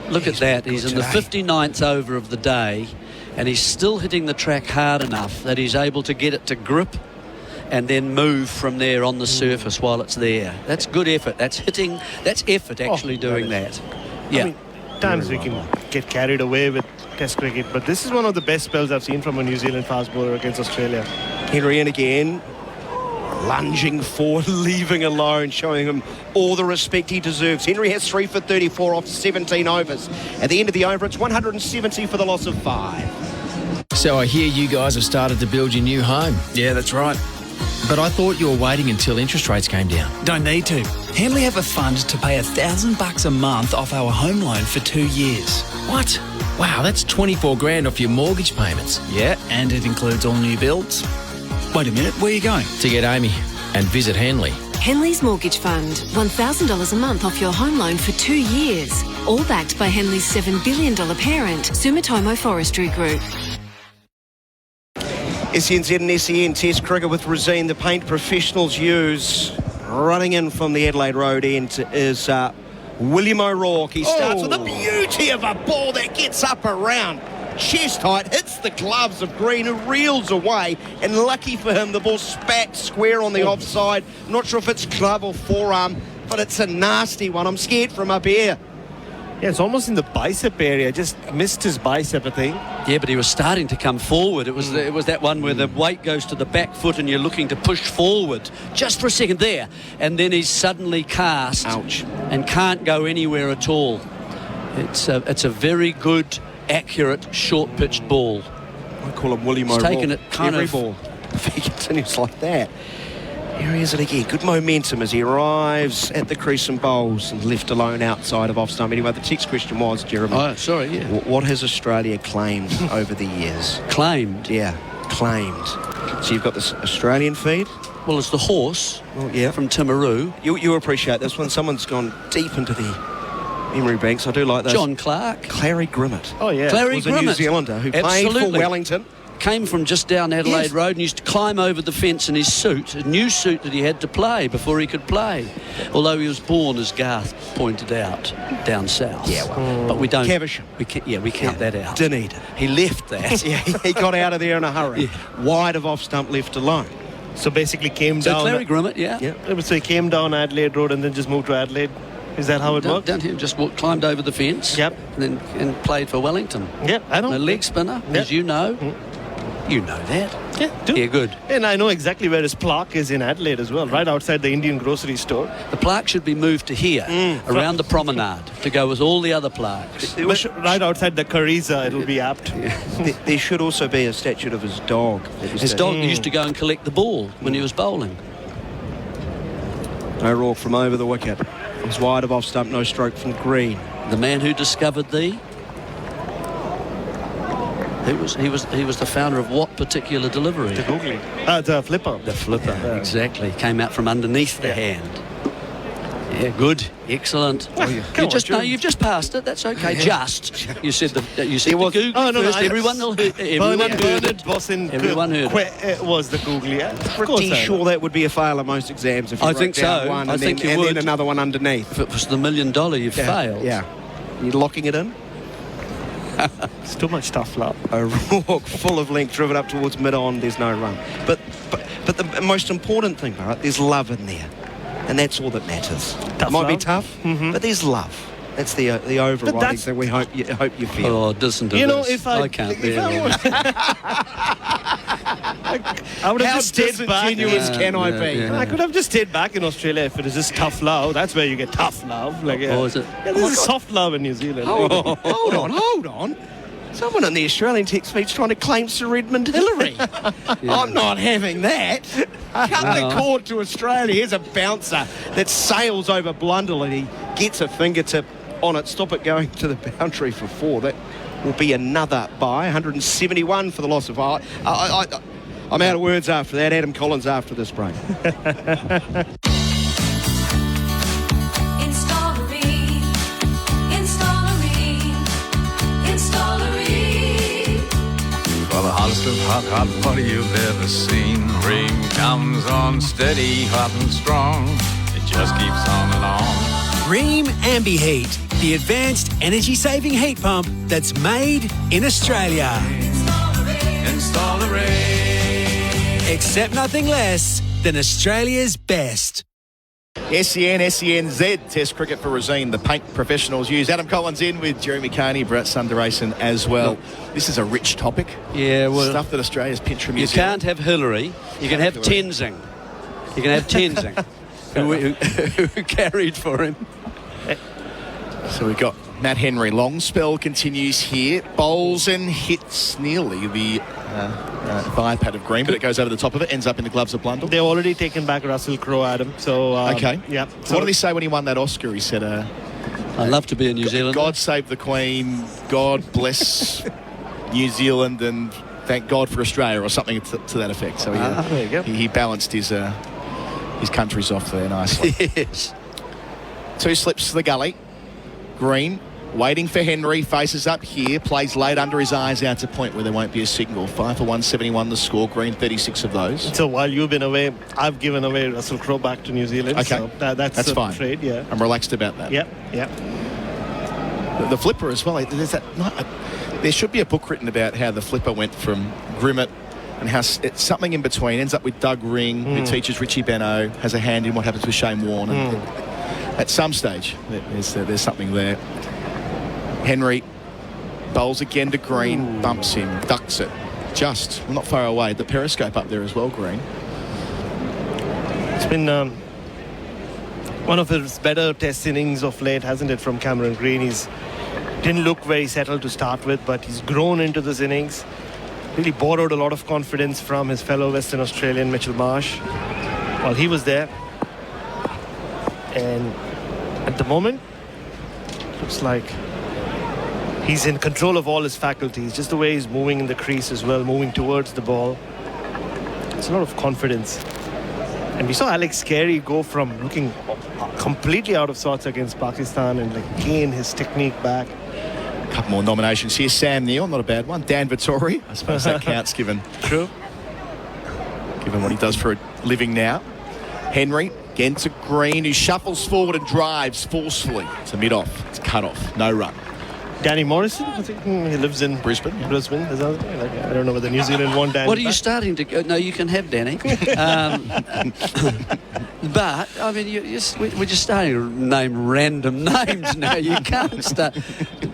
Look at that. He's in the 59th over of the day, and he's still hitting the track hard enough that he's able to get it to grip and then move from there on the surface while it's there. That's good effort. That's effort actually doing that. Yeah. I mean, times we can get carried away with Test cricket, but this is one of the best spells I've seen from a New Zealand fast bowler against Australia. Henry in again, lunging forward, leaving alone, showing him all the respect he deserves. Henry has 3 for 34 off 17 overs. At the end of the over, it's 170 for the loss of 5. So I hear you guys have started to build your new home. Yeah, that's right. But I thought you were waiting until interest rates came down. Don't need to. Henley have a fund to pay $1,000 a month off our home loan for 2 years. What? Wow, that's 24 grand off your mortgage payments. Yeah, and it includes all new builds. Wait a minute, where are you going? To get Amy and visit Henley. Henley's Mortgage Fund. $1,000 a month off your home loan for 2 years. All backed by Henley's $7 billion parent, Sumitomo Forestry Group. SENZ and SEN Test cricket with Rosine. The paint professionals use. Running in from the Adelaide Road end is William O'Rourke. He starts with a beauty of a ball that gets up around chest height, hits the gloves of Green, who reels away, and lucky for him, the ball spat square on the offside. I'm not sure if it's glove or forearm, but it's a nasty one. I'm scared from up here. Yeah, it's almost in the bicep area. Just missed his bicep, I think. Yeah, but he was starting to come forward. It was that one where the weight goes to the back foot and you're looking to push forward just for a second there, and then he's suddenly cast. Ouch. And can't go anywhere at all. It's a very good, accurate, short-pitched ball. I call him William O'Rourke. He's taken it kind every of ball. If he continues like that. Here he is it again. Good momentum as he arrives at the crease and bowls and left alone outside of off stump. Anyway, the text question was, Jeremy. Oh, sorry, yeah. What has Australia claimed over the years? Claimed? Yeah, claimed. So you've got this Australian feed. Well, it's the horse from Timaru. You appreciate this one. Someone's gone deep into the memory banks. I do like those. John Clark. Clary Grimmett. Oh, yeah. Clary was Grimmett. a New Zealander who played for Wellington. Came from just down Adelaide Road and used to climb over the fence in his suit, a new suit that he had to play before he could play. Although he was born, as Garth pointed out, down south. Yeah, well, but we don't. Caversham. We count that out. Dunedin. He left that. Yeah, he got out of there in a hurry. Yeah. Wide of off stump, left alone. So basically came so down. Clary Grimmett, yeah. So he came down Adelaide Road and then just moved to Adelaide. Is that how it worked? Down here, just climbed over the fence. Yep. And played for Wellington. Yep, I know. A leg spinner, as you know. You know that. Yeah, do. Yeah, good. And I know exactly where his plaque is in Adelaide as well, right outside the Indian grocery store. The plaque should be moved to here, around the promenade, to go with all the other plaques. Right outside the Cariza, it'll be apt. There should also be a statue of his dog. His dog used to go and collect the ball when he was bowling. O'Rourke from over the wicket. It was wide of off stump, no stroke from Green. The man who discovered thee. He was the founder of what particular delivery? The googly. The flipper. The flipper, exactly. Came out from underneath the hand. Yeah, good, excellent. You've just passed it. That's okay. Just you said the googly first. Everyone heard it. Everyone heard it. It was the googly. Yeah. Pretty sure that would be a fail on most exams. If you I think so. One I and think then, you and would. then another one underneath. If it was the $1 million, you've failed. Yeah. You're locking it in. It's too much tough love. O'Rourke full of length, driven up towards mid-on. There's no run. But the most important thing, Bharat, there's love in there, and that's all that matters. It might be tough, but there's love. That's the overriding thing we hope you feel. Oh, listen to this. If I can't bear it. I would have just stayed back. Can I be? I could have just stayed back in Australia if it is just tough love. That's where you get tough love. Oh, is it? Yeah, this is soft love in New Zealand. Hold on. Someone on the Australian text feed's trying to claim Sir Edmund Hillary. I'm not having that. Cut the cord to Australia. Here's a bouncer that sails over Blundell and he gets a fingertip on it. Stop it going to the boundary for 4. That will be another bye. 171 for the loss of I'm out of words after that. Adam Collins after this break. For the hottest of hot water you've ever seen. Ream comes on steady, hot and strong. It just keeps on and on. Ream Ambi-Heat, the advanced energy-saving heat pump that's made in Australia. Install a Ream. Accept nothing less than Australia's best. SEN, SENZ Test cricket for Rosine. The paint professionals use. Adam Collins in with Jeremy Coney, Bharat Sundaresan as well. This is a rich topic. Yeah, well, stuff that Australia's pinched from New You Zealand. can't have Hillary. You can have Tenzing. You can have Tenzing, who carried for him. So we've got Matt Henry. Long spell continues here. Bowls and hits nearly the pad of green, but it goes over the top of it, ends up in the gloves of Blundell. They've already taken back Russell Crowe, Adam. So okay. Yeah. So what did he say when he won that Oscar? He said, I'd love to be in New Zealand. God save the Queen. God bless New Zealand, and thank God for Australia, or something to that effect. So there you go. He balanced his countries off there nicely. Yes. 2 slips to the gully. Green, waiting for Henry, faces up here, plays late under his eyes out to point where there won't be a signal. 5 for 171 the score. Green 36 of those. So while you've been away, I've given away Russell Crowe back to New Zealand. Okay, so that's fine. Trade, yeah. I'm relaxed about that. Yeah. The flipper as well. There should be a book written about how the flipper went from Grimmett and how it's something in between. Ends up with Doug Ring, who teaches Richie Benno, has a hand in what happens with Shane Warne. At some stage, there's something there. Henry bowls again to Green, bumps him, ducks it. Just not far away. The periscope up there as well, Green. It's been one of his better test innings of late, hasn't it, from Cameron Green? He's didn't look very settled to start with, but he's grown into this innings. Really borrowed a lot of confidence from his fellow Western Australian Mitchell Marsh while he was there. And at the moment, looks like he's in control of all his faculties. Just the way he's moving in the crease as well, moving towards the ball. It's a lot of confidence. And we saw Alex Carey go from looking completely out of sorts against Pakistan and gain his technique back. A couple more nominations here. Sam Neill, not a bad one. Dan Vittori, I suppose that counts given what he does for a living now. Henry again to Green, who shuffles forward and drives forcefully. It's a mid-off. It's cut off. No run. Danny Morrison, I think he lives in Brisbane. Yeah. Brisbane. I don't know whether New Zealand won Danny. What are you starting to go? No, you can have Danny. But, I mean, we're just starting to name random names now. You can't start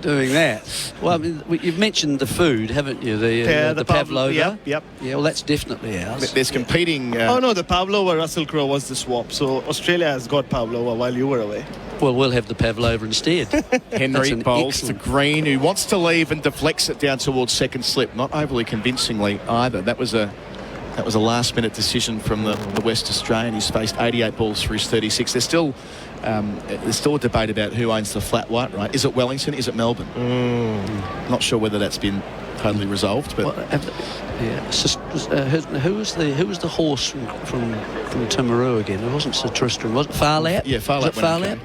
doing that. Well, I mean, you've mentioned the food, haven't you? The pavlova. Yep. Yeah, well, that's definitely ours. There's competing... Oh, no, the pavlova, Russell Crowe was the swap. So Australia has got pavlova while you were away. Well, we'll have the pavlova instead. Henry bowls to Green, who wants to leave and deflects it down towards second slip. Not overly convincingly either. That was a last-minute decision from the West Australian. He's faced 88 balls for his 36. There's still a debate about who owns the flat white, right? Is it Wellington? Is it Melbourne? Not sure whether that's been totally resolved, but who was the horse from Timaru again? It wasn't Sir Tristram, was it Farlap? Yeah, Farlap. Farlap?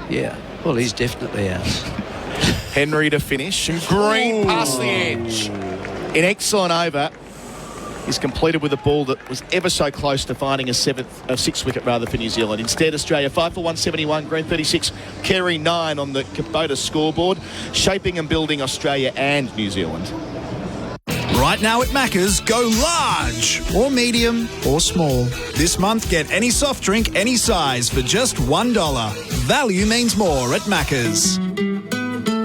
Yeah. Well, he's definitely ours. Henry to finish, and Green past the edge. An excellent over is completed with a ball that was ever so close to finding a sixth wicket rather for New Zealand. Instead, Australia 5 for 171, Green 36, Carey 9 on the Kubota scoreboard, shaping and building Australia and New Zealand. Right now at Macca's, go large or medium or small. This month, get any soft drink, any size for just $1. Value means more at Macca's.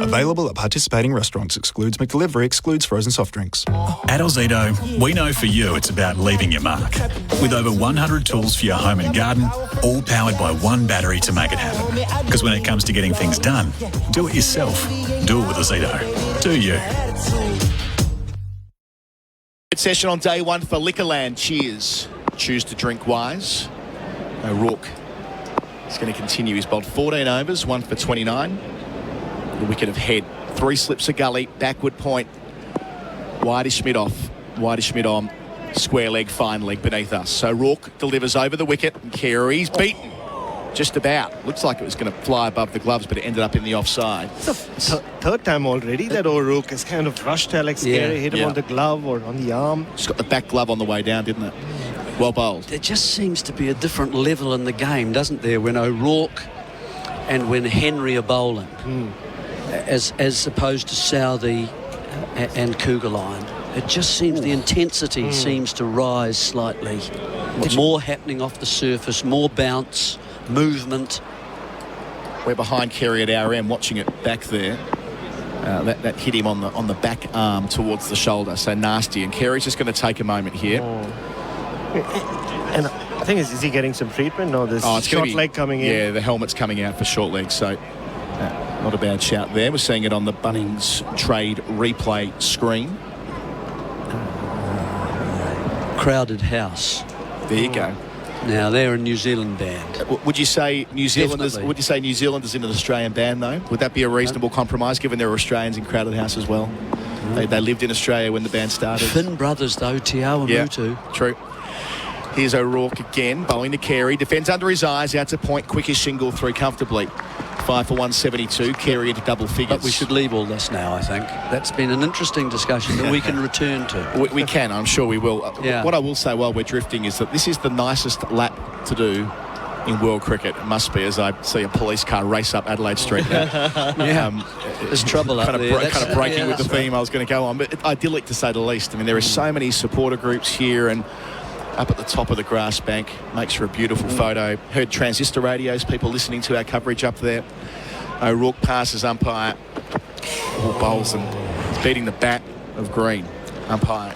Available at participating restaurants. Excludes McDelivery. Excludes frozen soft drinks. At Ozito, we know for you it's about leaving your mark. With over 100 tools for your home and garden, all powered by one battery to make it happen. Because when it comes to getting things done, do it yourself. Do it with Ozito. Do you? Good session on day one for Liquorland. Cheers. Choose to drink wise. O'Rourke is going to continue. He's bowled 14 overs, 1 for 29. The wicket of head. 3 slips of gully, backward point. Wideish mid-off. Wideish mid-on. Square leg, fine leg beneath us. So O'Rourke delivers over the wicket. And Carey's beaten. Just about. Looks like it was going to fly above the gloves, but it ended up in the offside. It's the third time already that O'Rourke has kind of rushed Alex Carey, hit him on the glove or on the arm. Just got the back glove on the way down, didn't it? Well bowled. There just seems to be a different level in the game, doesn't there, when O'Rourke and when Henry are bowling, as opposed to Southey and Kugelheim. It just seems the intensity seems to rise slightly. More happening off the surface, more bounce, movement. We're behind Carey at our end, watching it back there. That hit him on the back arm towards the shoulder, so nasty. And Carey's just going to take a moment here. And I think, is he getting some treatment or this short leg coming in? Yeah, the helmet's coming out for short leg, so not a bad shout there. We're seeing it on the Bunnings Trade replay screen. Crowded house. There you go. Now they're a New Zealand band. Would you say New Zealanders? Definitely. Would you say New Zealanders in an Australian band though? Would that be a reasonable compromise, given there were Australians in Crowded House as well? They lived in Australia when the band started. Thin brothers though, Tiao and Mutu. True. Here's O'Rourke again, bowling to Carey. Defends under his eyes, out to point, quickest shingle through comfortably. 5 for 172, Carey into double figures. But we should leave all this now, I think. That's been an interesting discussion that we can return to. We can, I'm sure we will. What I will say while we're drifting is that this is the nicest lap to do in world cricket. It must be, as I see a police car race up Adelaide Street now. There's trouble up there. Kind of breaking with the theme I was going to go on, but idyllic to say the least. I mean, there are so many supporter groups here, and up at the top of the grass bank makes for a beautiful photo. Heard transistor radios, people listening to our coverage up there. O'Rourke passes umpire, bowls and he's beating the bat of Green, umpire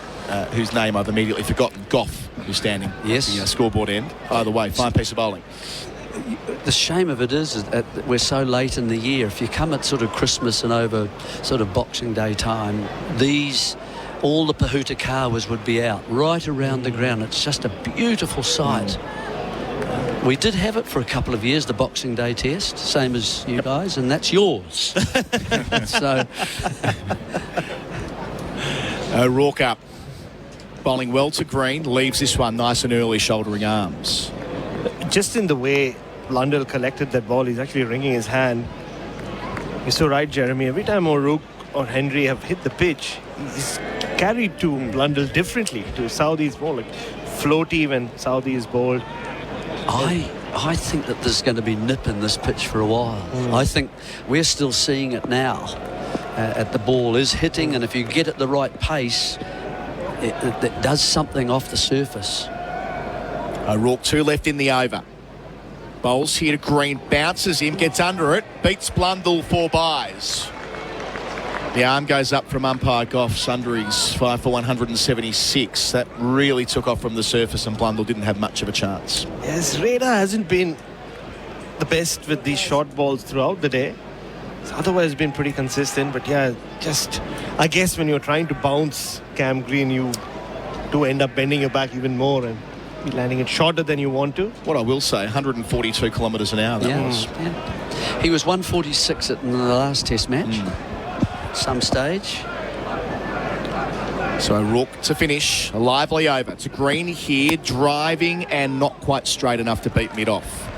whose name I've immediately forgotten. Goff, who's standing at the scoreboard end. Either way, fine piece of bowling. The shame of it is that we're so late in the year. If you come at sort of Christmas and over sort of Boxing Day time, all the Pahuta Kawas would be out right around the ground. It's just a beautiful sight. We did have it for a couple of years, the Boxing Day test, same as you guys, and that's yours. So O'Rourke up, bowling well to Green, leaves this one nice and early, shouldering arms. Just in the way Blundell collected that ball, he's actually wringing his hand. You're so right, Jeremy. Every time O'Rourke or Henry have hit the pitch, he's carried to Blundell differently to Southee's ball, like floaty when Southee is bowled. I think that there's going to be nip in this pitch for a while. I think we're still seeing it now. The ball is hitting, and if you get at the right pace, it does something off the surface. O'Rourke 2 left in the over. Bowls here to Green, bounces him, gets under it, beats Blundell 4 byes. The arm goes up from umpire Goff. Sundaresan 5 for 176. That really took off from the surface, and Blundell didn't have much of a chance. Yes, radar hasn't been the best with these short balls throughout the day. It's otherwise been pretty consistent, but I guess when you're trying to bounce Cam Green, you do end up bending your back even more and landing it shorter than you want to. What I will say, 142 kilometres an hour that was. Yeah. He was 146 in the last test match. Some stage. So O'Rourke to finish. A lively over to Green here, driving and not quite straight enough to beat mid-off.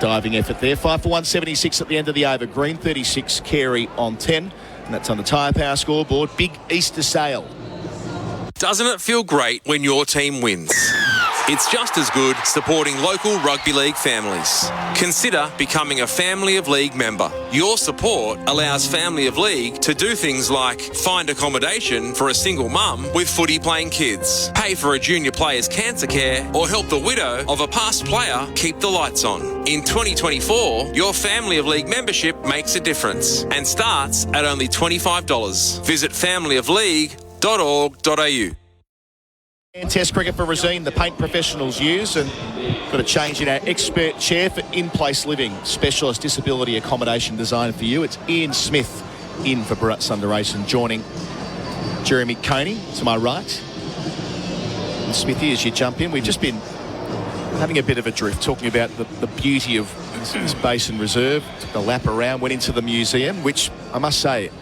Diving effort there. 5 for 176 at the end of the over. Green 36, Carey on 10. And that's on the Tyre Power scoreboard. Big Easter sale. Doesn't it feel great when your team wins? It's just as good supporting local rugby league families. Consider becoming a Family of League member. Your support allows Family of League to do things like find accommodation for a single mum with footy playing kids, pay for a junior player's cancer care, or help the widow of a past player keep the lights on. In 2024, your Family of League membership makes a difference and starts at only $25. Visit familyofleague.org.au. And Test cricket for Resine, the paint professionals use, and got a change in our expert chair for in-place living, specialist disability accommodation designed for you. It's Ian Smith in for Bharat Sundaresan, joining Jeremy Coney to my right. And Smithy, as you jump in, we've just been having a bit of a drift, talking about the beauty of this Basin Reserve. Took a lap around, went into the museum, which I must say,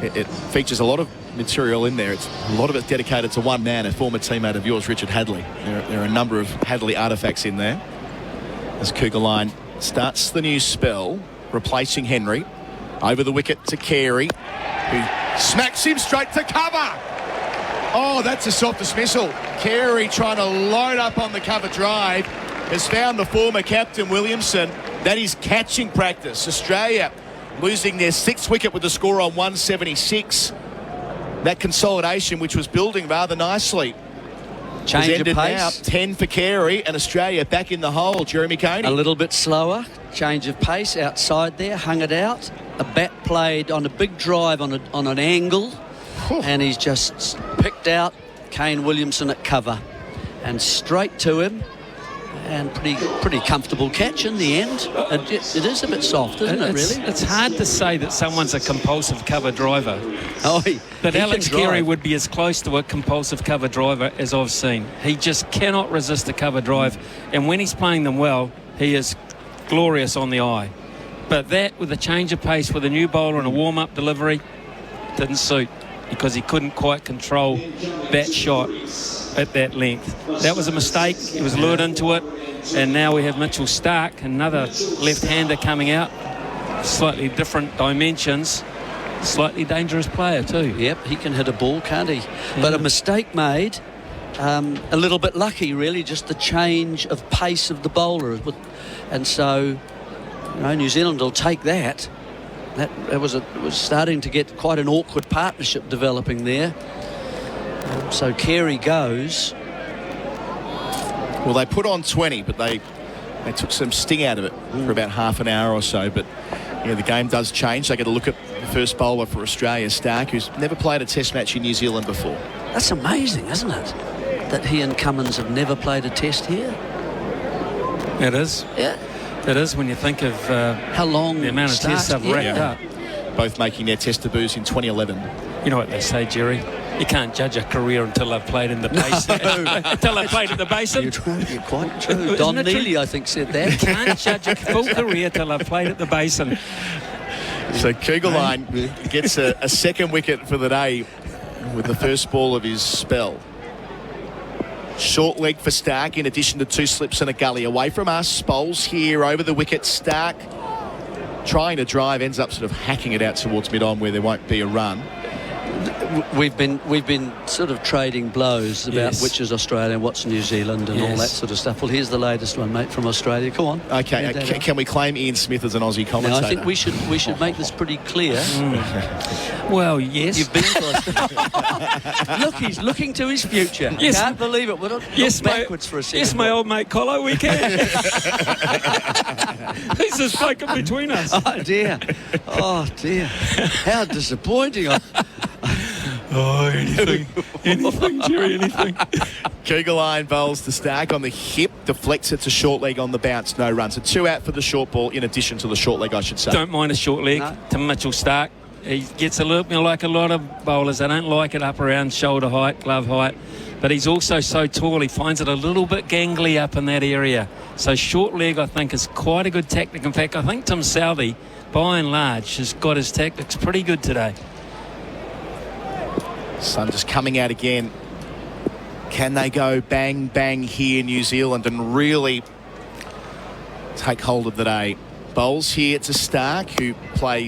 it features a lot of material in there. It's a lot of it dedicated to one man, a former teammate of yours, Richard Hadley. There are a number of Hadley artefacts in there. As Cougar Line starts the new spell, replacing Henry. Over the wicket to Carey, who smacks him straight to cover. Oh, that's a soft dismissal. Carey, trying to load up on the cover drive, has found the former captain Williamson. That is catching practice. Australia losing their 6th wicket with the score on 176. That consolidation, which was building rather nicely, change has ended of pace. Now 10 for Carey, and Australia back in the hole. Jeremy Coney. A little bit slower, change of pace outside there, hung it out. A bat played on a big drive on an angle, and he's just picked out Kane Williamson at cover and straight to him. And pretty comfortable catch in the end. It is a bit soft, isn't it, really? It's hard to say that someone's a compulsive cover driver. But he Alex can drive. Carey would be as close to a compulsive cover driver as I've seen. He just cannot resist a cover drive. And when he's playing them well, he is glorious on the eye. But that, with a change of pace with a new bowler and a warm-up delivery, didn't suit, because he couldn't quite control that shot at that length. That was a mistake. He was lured into it. And now we have Mitchell Stark, another left-hander coming out. Slightly different dimensions. Slightly dangerous player too. Yep, he can hit a ball, can't he? But a mistake made. A little bit lucky, really, just the change of pace of the bowler. And so, New Zealand will take that. It was starting to get quite an awkward partnership developing there. So Carey goes. Well, they put on 20, but they took some sting out of it for about half an hour or so. But the game does change. They get a look at the first bowler for Australia, Stark, who's never played a test match in New Zealand before. That's amazing, isn't it? That he and Cummins have never played a test here. It is. Yeah. It is, when you think of how long the amount of tests they've racked up. Both making their test debuts in 2011. You know what they say, Jerry? You can't judge a career until they've played in the Basin. Until they've played in the Basin. You're quite true. Don Neely, I think, said that. You can't judge a full career till they've played at the Basin. So Cougar Line gets a second wicket for the day with the first ball of his spell. Short leg for Stark, in addition to 2 slips and a gully. Away from us, bowls here over the wicket. Stark trying to drive, ends up sort of hacking it out towards mid-on where there won't be a run. We've been sort of trading blows about which is Australia and what's New Zealand and all that sort of stuff. Well, here's the latest one, mate, from Australia. Come on. Okay, can we claim Ian Smith as an Aussie commentator? No, I think we should make this pretty clear. Well, yes. You've been to Australia. Look, he's looking to his future. Yes. Can't believe it. We're not backwards for a second. Yes, my old mate Colo, we can. This is spoken between us. Oh, dear. How disappointing. Anything, Jerry, anything. Cougar Line bowls to Stark on the hip, deflects it to short leg on the bounce, no run. So 2 out for the short ball, in addition to the short leg, I should say. Don't mind a short leg to Mitchell Stark. He gets a little bit like a lot of bowlers. They don't like it up around shoulder height, glove height. But he's also so tall, he finds it a little bit gangly up in that area. So short leg, I think, is quite a good tactic. In fact, I think Tim Southey, by and large, has got his tactics pretty good today. Sun just coming out again. Can they go bang, bang here, New Zealand, and really take hold of the day? Bowls here to Stark, who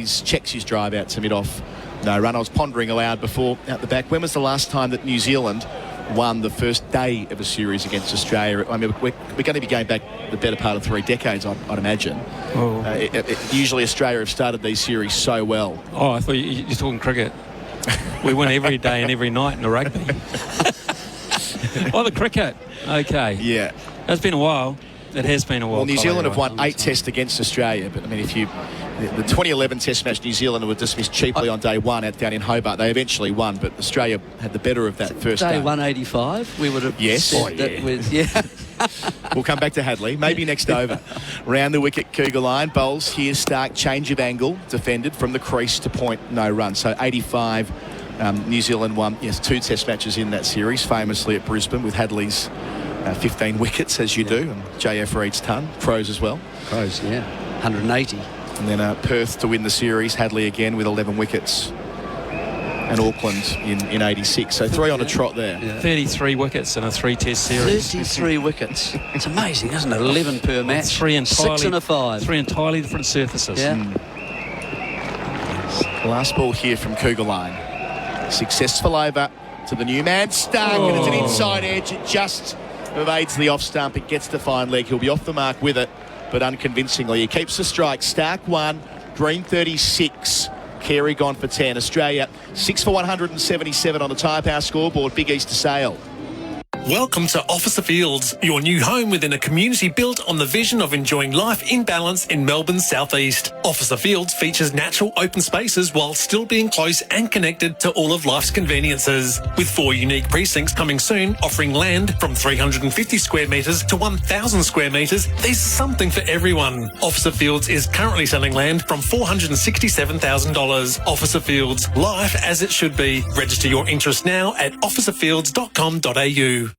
checks his drive out to mid-off. No run. I was pondering aloud before out the back. When was the last time that New Zealand won the first day of a series against Australia. I mean, we're going to be going back the better part of 3 decades, I'd imagine. Usually Australia have started these series so well. Oh, I thought you're talking cricket. We win every day and every night in the rugby. The cricket. Okay. Yeah. It's been a while. It has been a while. Well, New Zealand have won 8 tests against Australia, but I mean, the 2011 Test match, New Zealand were dismissed cheaply on day one down in Hobart. They eventually won, but Australia had the better of that first day. Day 185, we would have said that with, We'll come back to Hadley, maybe next over. Round the wicket, Cougar line, bowls here, Stark, change of angle, defended from the crease to point, no run. So 85, New Zealand won, 2 Test matches in that series, famously at Brisbane with Hadley's 15 wickets, as you do, and JF Reid's ton, pros as well. Pros, 180. And then Perth to win the series, Hadley again with 11 wickets, and Auckland in 86. So 3 on a trot there. 33 wickets in a 3-test series. 33 wickets. It's amazing, isn't it? 11 per match. 6 and a 5. 3 entirely different surfaces. Last ball here from Cougar line. Successful over to the new man, Stark, and it's an inside edge. It just evades the off stump. It gets to fine leg. He'll be off the mark with it, but unconvincingly. He keeps the strike. Stark 1, Green 36. Carey gone for 10. Australia 6 for 177 on the Tyre Power scoreboard. Big Easter sale. Welcome to Officer Fields, your new home within a community built on the vision of enjoying life in balance in Melbourne's southeast. Officer Fields features natural open spaces while still being close and connected to all of life's conveniences. With 4 unique precincts coming soon, offering land from 350 square metres to 1,000 square metres, there's something for everyone. Officer Fields is currently selling land from $467,000. Officer Fields, life as it should be. Register your interest now at officerfields.com.au.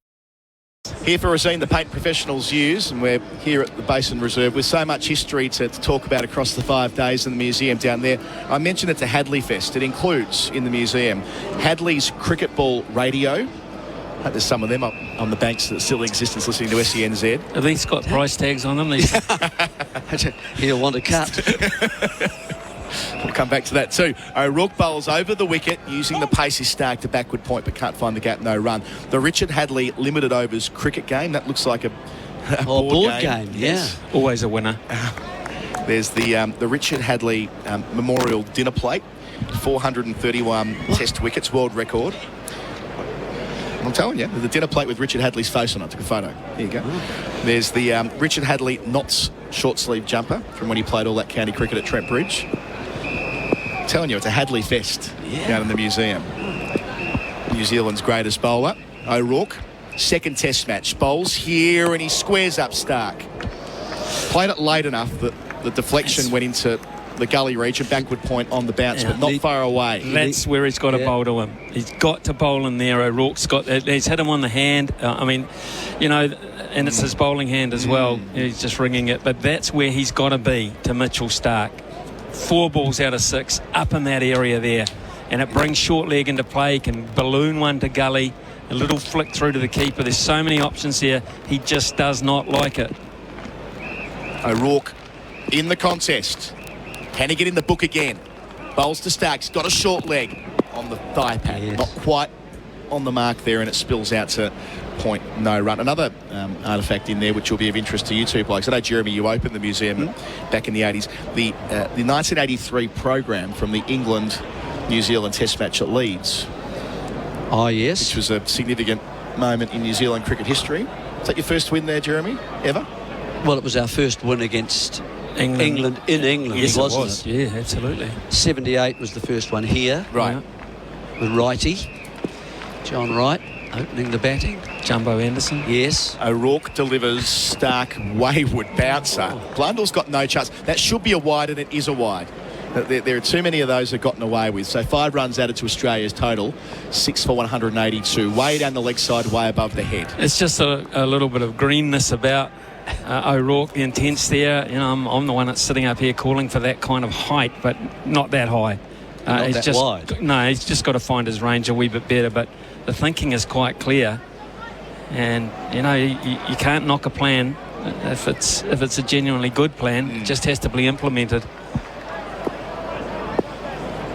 Here for Racine, the paint professionals use, and we're here at the Basin Reserve with so much history to talk about across the 5 days in the museum down there. I mentioned it's a Hadley Fest. It includes, in the museum, Hadley's cricket ball radio. I hope there's some of them up on the banks that still exist listening to SENZ. Have these got price tags on them? He'll want a cut. We'll come back to that too. O'Rourke bowls over the wicket using the pace is Stark to backward point but can't find the gap, no run. The Richard Hadley limited overs cricket game, that looks like a board game. Yes. Always a winner. There's the Richard Hadley Memorial Dinner Plate, 431 Test wickets, world record. I'm telling you, the dinner plate with Richard Hadley's face on it. I took a photo. Here you go. There's the Richard Hadley Knots short sleeve jumper from when he played all that county cricket at Trent Bridge. I'm telling you, it's a Hadley Fest down in the museum. New Zealand's greatest bowler, O'Rourke. Second Test match. Bowls here and he squares up Stark. Played it late enough that the deflection went into the gully region, backward point on the bounce, but not far away. That's where he's got to bowl to him. He's got to bowl in there. O'Rourke's he's hit him on the hand. And it's his bowling hand as well. He's just ringing it. But that's where he's got to be to Mitchell Stark. 4 balls out of 6 up in that area there. And it brings short leg into play. He can balloon one to gully. A little flick through to the keeper. There's so many options here. He just does not like it. O'Rourke in the contest. Can he get in the book again? Bowls to Stark. He's got a short leg on the thigh pad. Not quite on the mark there, and it spills out to point, no run. Another artefact in there which will be of interest to you two blokes. I know, Jeremy, you opened the museum back in the 80s. The 1983 program from the England-New Zealand Test match at Leeds. Oh, yes. Which was a significant moment in New Zealand cricket history. Is that your first win there, Jeremy, ever? Well, it was our first win against England in England, yes, wasn't it was. it? Yeah, absolutely. 78 was the first one here. Right. With Righty. John Wright opening the batting. Jumbo Anderson. Yes. O'Rourke delivers. Stark, wayward bouncer. Blundell's got no chance. That should be a wide, and it is a wide. There are too many of those that gotten away with. So 5 runs added to Australia's total. 6 for 182. Way down the leg side, way above the head. It's just a little bit of greenness about O'Rourke, the intense there. I'm the one that's sitting up here calling for that kind of height, but not that high. Not that wide. No, he's just got to find his range a wee bit better, but the thinking is quite clear. And, you can't knock a plan if it's a genuinely good plan. It just has to be implemented.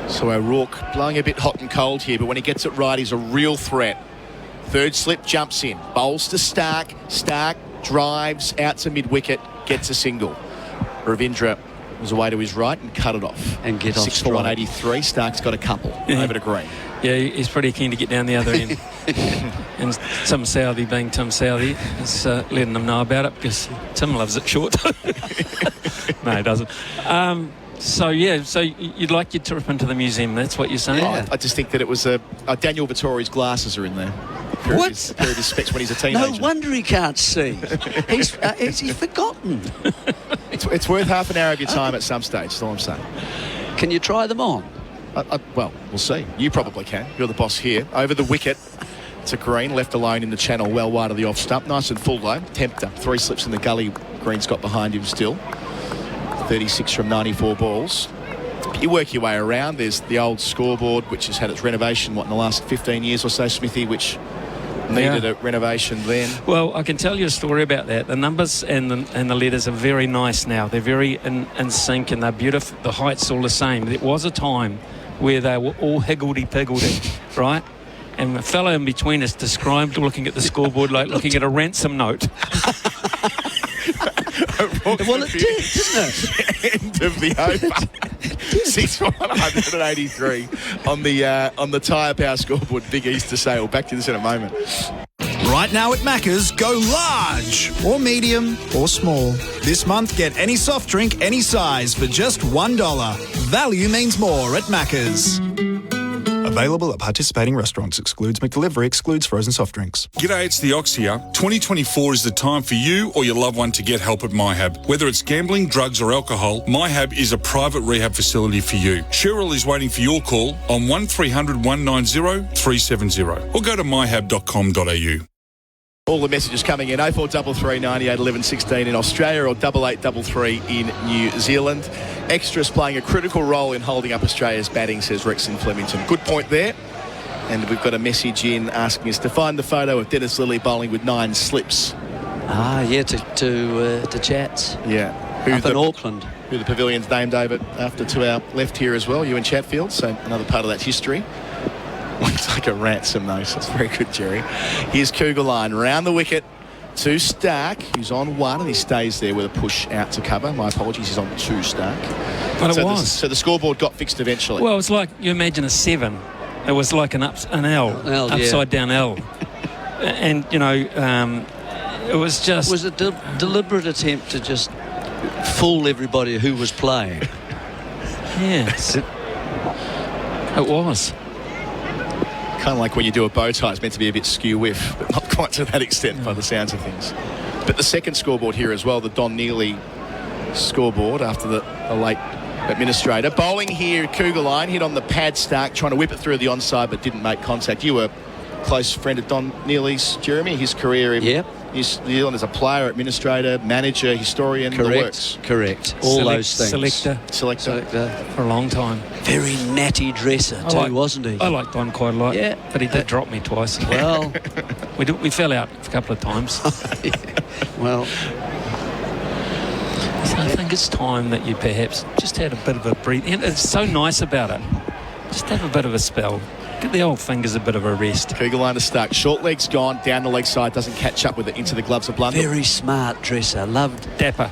So O'Rourke blowing a bit hot and cold here, but when he gets it right, he's a real threat. Third slip, jumps in. Bowls to Stark. Stark drives out to mid-wicket, gets a single. Ravindra was away to his right and cut it off. And get off 6 for 183. Stark's got a couple over to Green. Yeah, he's pretty keen to get down the other end. And Tim Southey, being Tim Southey, is letting them know about it because Tim loves it short. No, he doesn't. So you'd like your trip into the museum, that's what you're saying? Oh, I just think that it was Daniel Vittori's glasses are in there. What? A pair of his specs when he's a teenager. No wonder he can't see. He's forgotten. It's worth half an hour of your time at some stage, that's all I'm saying. Can you try them on? Well, we'll see. You probably can. You're the boss here. Over the wicket to Green, left alone in the channel, well wide of the off stump. Nice and full though. Tempter. 3 slips in the gully. Green's got behind him still. 36 from 94 balls. You work your way around. There's the old scoreboard, which has had its renovation, in the last 15 years or so, Smithy, which needed a renovation then. Well, I can tell you a story about that. The numbers and the letters are very nice now. They're very in sync and they're beautiful. The height's all the same. There was a time where they were all higgledy-piggledy, right? And a fellow in between us described looking at the scoreboard like looking at a ransom note. Well, it did, didn't it? End of the over. 6 for 183 on the Tyre Power scoreboard. Big Easter sale. Back to this in a moment. Right now at Macca's, go large or medium or small. This month, get any soft drink, any size for just $1. Value means more at Macca's. Available at participating restaurants. Excludes McDelivery. Excludes frozen soft drinks. G'day, it's the Ox here. 2024 is the time for you or your loved one to get help at MyHab. Whether it's gambling, drugs or alcohol, MyHab is a private rehab facility for you. Cheryl is waiting for your call on 1300 190 370 or go to myhab.com.au. All the messages coming in 0433 98 11 16 in Australia or 8833 in New Zealand. Extras playing a critical role in holding up Australia's batting, says Rex in Flemington. Good point there. And we've got a message in asking us to find the photo of Dennis Lilly bowling with 9 slips. To Chats. Yeah. Up in Auckland. Who the pavilion's named over after to our left here as well, you in Chatfield. So another part of that history. Looks like a ransom though, so it's very good, Jerry. Here's Cougar line round the wicket to Stark, who's on 1 and he stays there with a push out to cover. My apologies, he's on 2, Stark. But it was. So the scoreboard got fixed eventually. Well, it's like you imagine a 7. It was like an L, upside down L. And, it was just... It was a deliberate attempt to just fool everybody who was playing. Yes. It was. Kind of like when you do a bow tie, it's meant to be a bit skew-whiff, but not quite to that extent by the sounds of things. But the second scoreboard here as well, the Don Neely scoreboard after the late administrator. Bowling here, Cougar line, hit on the pad, Stark, trying to whip it through the onside but didn't make contact. You were a close friend of Don Neely's, Jeremy, his career in New Zealand as a player, administrator, manager, historian, the works. Correct. All those things. Selector. For a long time. Very natty dresser too, wasn't he? I liked Don quite a lot. Yeah. But he did drop me twice. Well, we fell out a couple of times. Well, so I think it's time that you perhaps just had a bit of a breathe. It's so nice about it. Just have a bit of a spell. Give the old fingers a bit of a rest. Cougar line to Stark. Short leg's gone, down the leg side, doesn't catch up with it into the gloves of Blundell. Very smart dresser. Loved. Dapper.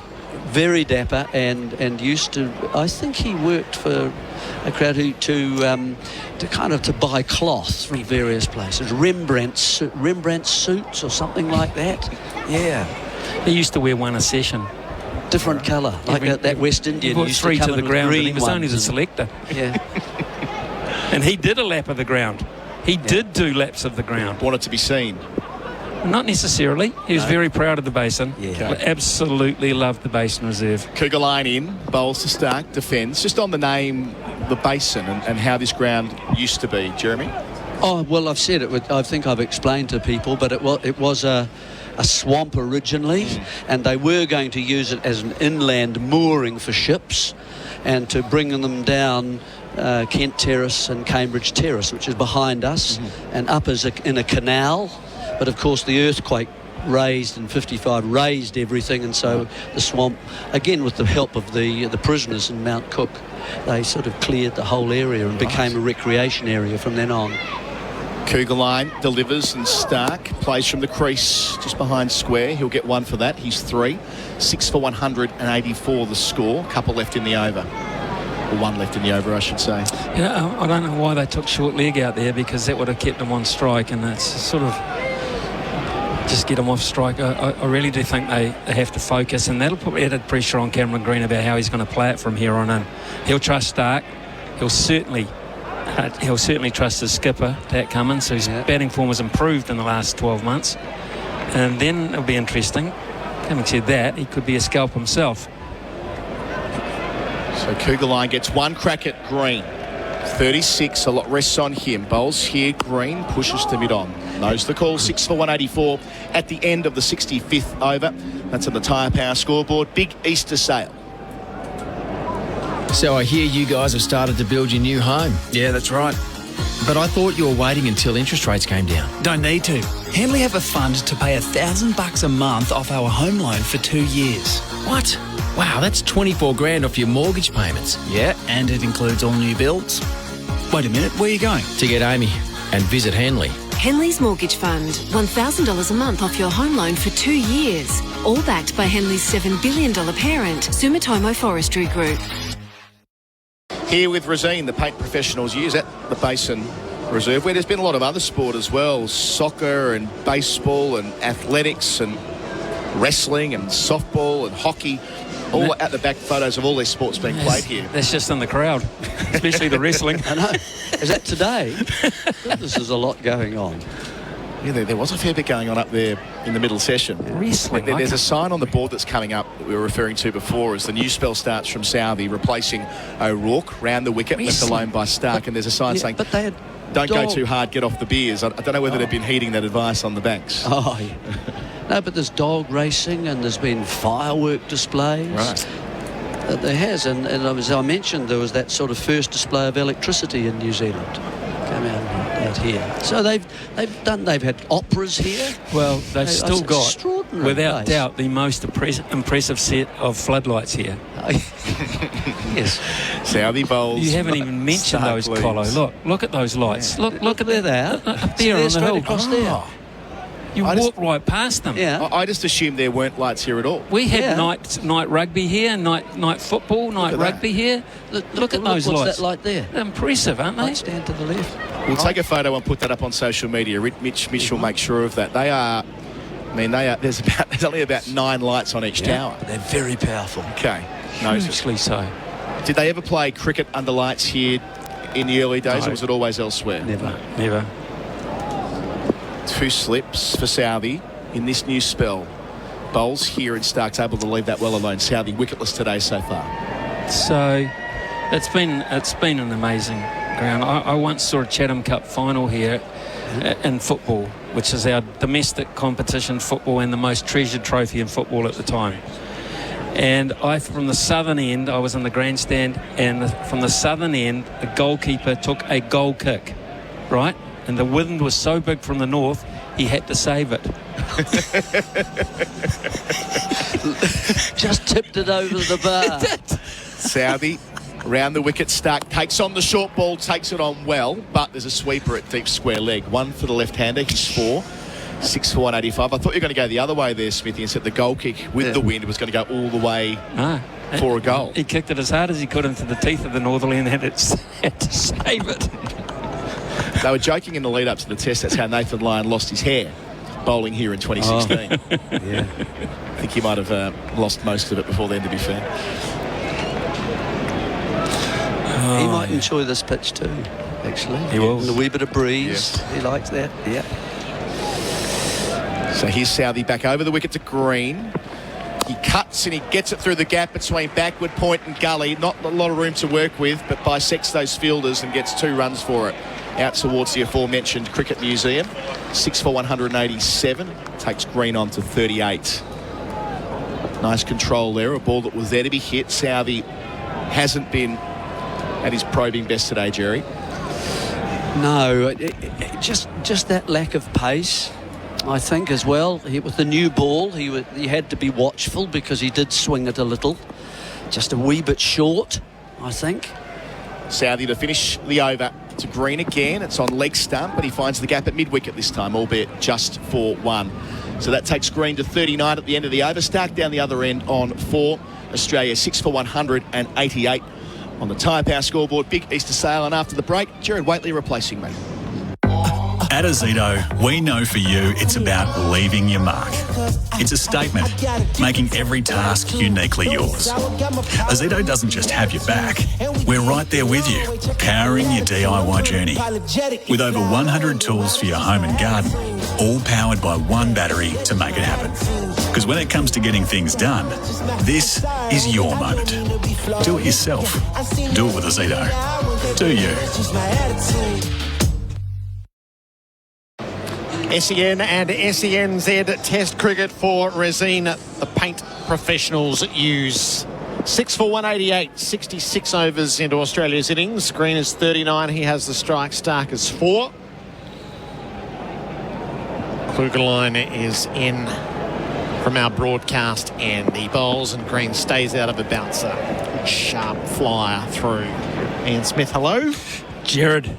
Very dapper and used to, I think he worked for a crowd to buy cloth from various places. Rembrandt suits or something like that. Yeah. He used to wear one a session. Different colour, like that West Indian used to come to the ground, and he was only the ones. selector. Yeah. And he did a lap of the ground. He did do laps of the ground. Wanted to be seen. Not necessarily. He was very proud of the Basin. Yeah. Absolutely loved the Basin Reserve. Cougar line in, bowls to Stark, defends. Just on the name, the Basin, and how this ground used to be, Jeremy? Oh, well, I've said it. I think I've explained to people, but it was a swamp originally, and they were going to use it as an inland mooring for ships and to bring them down Kent Terrace and Cambridge Terrace, which is behind us, and up in a canal. But of course the earthquake raised in 55 raised everything, and so the swamp, again with the help of the prisoners in Mount Cook, they sort of cleared the whole area and became a recreation area from then on. Cougar line delivers and Stark plays from the crease just behind square. He'll get one for that. He's 3. 6 for 184 the score. Couple left in the over. Or one left in the over, I should say. Yeah, I don't know why they took short leg out there, because that would have kept them on strike, and it's sort of just get them off strike. I really do think they have to focus, and that'll put added pressure on Cameron Green about how he's going to play it from here on in. He'll trust Stark. He'll certainly trust his skipper, Pat Cummins, whose batting form has improved in the last 12 months. And then it'll be interesting. Having said that, he could be a scalp himself. So Cougar line gets one crack at Green. 36, a lot rests on him. Bowls here, Green pushes to mid-on. Knows the call, 6 for 184 at the end of the 65th over. That's on the Tyre Power scoreboard. Big Easter sale. So I hear you guys have started to build your new home. Yeah, that's right. But I thought you were waiting until interest rates came down. Don't need to. Henley have a fund to pay $1,000 a month off our home loan for 2 years. What? Wow, that's 24 grand off your mortgage payments. Yeah, and it includes all new builds. Wait a minute, where are you going? To get Amy and visit Henley. Henley's Mortgage Fund. $1,000 a month off your home loan for 2 years. All backed by Henley's $7 billion parent, Sumitomo Forestry Group. Here with Rosine, the paint professionals use at the Basin Reserve, where there's been a lot of other sport as well. Soccer and baseball and athletics and wrestling and softball and hockey. All at the back, photos of all these sports being played here. That's just in the crowd, especially the wrestling. I know. Is that today? This is a lot going on. Yeah, there was a fair bit going on up there in the middle session. Wrestling. There's a sign on the board that's coming up that we were referring to before as the new spell starts from Southey, replacing O'Rourke, round the wicket, left alone by Stark. And there's a sign saying, but they had don't go too hard, get off the beers. I don't know whether they've been heeding that advice on the banks. Oh, yeah. No, but there's dog racing and there's been firework displays. Right. There has, and as I mentioned, there was that sort of first display of electricity in New Zealand. Came out here. So they've had operas here. Well, they've still got, extraordinary without place. doubt, the most impressive set of floodlights here. Yes. Southey bowls. You haven't even mentioned those, Colo. Look at those lights. Yeah. Look at there they are. Up there on the hill. Across there. You walk right past them. Yeah. I just assumed there weren't lights here at all. We had night rugby here, night football, night rugby here. Look at those lights. What's that light there? They're impressive, aren't they? Lights down to the left. We'll take a photo and put that up on social media. Mitch will make sure of that. They are. I mean, there's only about 9 lights on each tower. But they're very powerful. Okay. Hugely so. Did they ever play cricket under lights here in the early days, or was it always elsewhere? Never. 2 slips for Southey in this new spell. Bowls here and Stark's able to leave that well alone. Southey wicketless today so far. So it's been an amazing ground. I once saw a Chatham Cup final here in football, which is our domestic competition football and the most treasured trophy in football at the time. And from the southern end, I was in the grandstand, and from the southern end, the goalkeeper took a goal kick, right? And the wind was so big from the north, he had to save it. Just tipped it over the bar. Southey round the wicket. Stark takes on the short ball, takes it on well, but there's a sweeper at deep square leg. 1 for the left-hander. He's 4. 6 for 185. I thought you were going to go the other way there, Smithy, and said the goal kick with the wind was going to go all the way for a goal. He kicked it as hard as he could into the teeth of the northerly and had to save it. They were joking in the lead up to the test. That's how Nathan Lyon lost his hair bowling here in 2016. Yeah. I think he might have lost most of it before then, to be fair. He might enjoy this pitch too, actually. He will. And a wee bit of breeze. Yes. He likes that. Yeah. So here's Southey back over the wicket to Green. He cuts and he gets it through the gap between backward point and gully. Not a lot of room to work with, but bisects those fielders and gets 2 runs for it. Out towards the aforementioned Cricket Museum. 6 for 187. Takes Green on to 38. Nice control there. A ball that was there to be hit. Southey hasn't been at his probing best today, Jerry. No, just that lack of pace, I think, as well. With the new ball, he had to be watchful because he did swing it a little. Just a wee bit short, I think. Southey to finish the over. to Green again. It's on leg stump, but he finds the gap at mid-wicket this time, albeit just for one. So that takes Green to 39 at the end of the over. Stark down the other end on 4. Australia 6 for 188 on the Tyre Power scoreboard. Big Easter sale, and after the break, Gerard Whateley replacing me. At Azito, we know for you it's about leaving your mark. It's a statement, making every task uniquely yours. Azito doesn't just have your back, we're right there with you, powering your DIY journey. With over 100 tools for your home and garden, all powered by one battery to make it happen. Because when it comes to getting things done, this is your moment. Do it yourself. Do it with Azito. Do you? SEN and SENZ Test cricket for Resine. The paint professionals use 6 for 188, 66 overs into Australia's innings. Green is 39. He has the strike. Stark is 4. Klugerline is in from our broadcast end. He bowls and Green stays out of a bouncer. Good sharp flyer through. Ian Smith, hello. Gerard.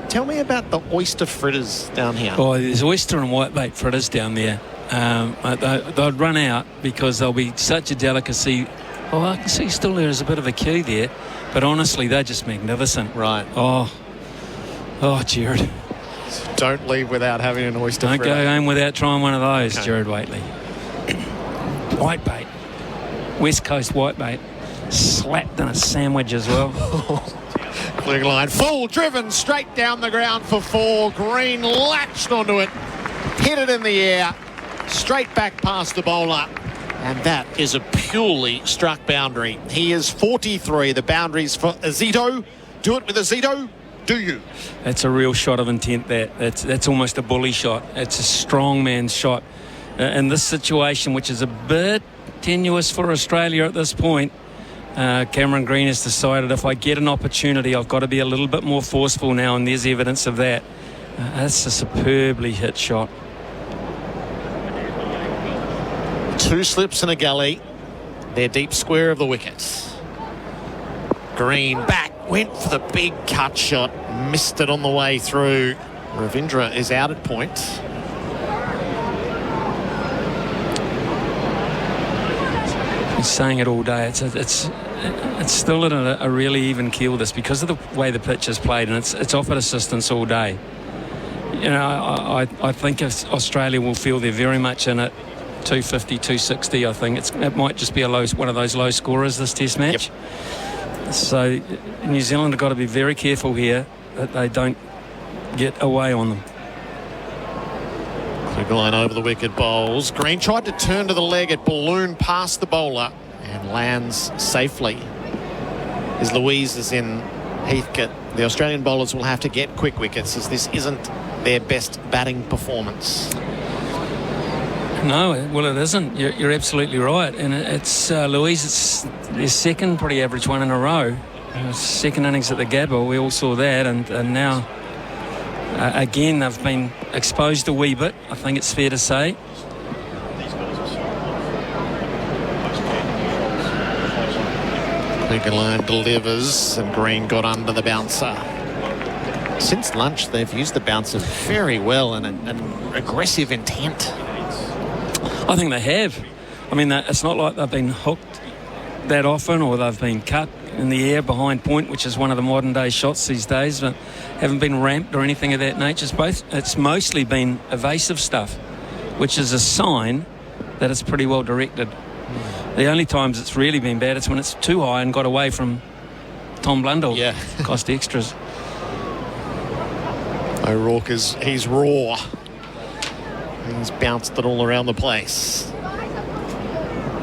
Tell me about the oyster fritters down here. Oh, there's oyster and whitebait fritters down there. They'll run out because they'll be such a delicacy. Oh, I can see still there is a bit of a queue there, but honestly, they're just magnificent. Right. Oh, Gerard. Don't leave without having an oyster fritter. Don't go home without trying one of those, Okay. Gerard Whateley. Whitebait. West Coast whitebait. Slapped in a sandwich as well. Klugerline full, driven straight down the ground for 4. Green latched onto it, hit it in the air, straight back past the bowler. And that is a purely struck boundary. He is 43. The boundaries for Azito. Do it with Azito. Do you? That's a real shot of intent. That's almost a bully shot. It's a strong man's shot. In this situation, which is a bit tenuous for Australia at this point, Cameron Green has decided if I get an opportunity, I've got to be a little bit more forceful now, and there's evidence of that. That's a superbly hit shot. 2 slips and a gully. They're deep square of the wicket. Green back, went for the big cut shot, missed it on the way through. Ravindra is out at point. He's saying it all day. It's still at a really even keel, this, because of the way the pitch is played, and it's offered assistance all day. You know, I think Australia will feel they're very much in it. 250, 260, I think. It might just be one of those low scorers, this Test match. Yep. So New Zealand have got to be very careful here that they don't get away on them. Klugerline over the wicket, bowls. Green tried to turn to the leg, it ballooned past the bowler and lands safely. As Louise is in Heathcote, the Australian bowlers will have to get quick wickets, as this isn't their best batting performance. No, well, it isn't. You're absolutely right. And it's Louise, it's their second pretty average one in a row. Second innings at the Gabba, we all saw that. And now, again, they've been exposed a wee bit, I think it's fair to say. Klugerline delivers, and Green got under the bouncer. Since lunch, they've used the bouncer very well and an aggressive intent. I think they have. I mean, it's not like they've been hooked that often, or they've been cut in the air behind point, which is one of the modern day shots these days, but haven't been ramped or anything of that nature. It's mostly been evasive stuff, which is a sign that it's pretty well directed. The only times it's really been bad is when it's too high and got away from Tom Blundell. Yeah. Cost extras. O'Rourke he's raw. He's bounced it all around the place.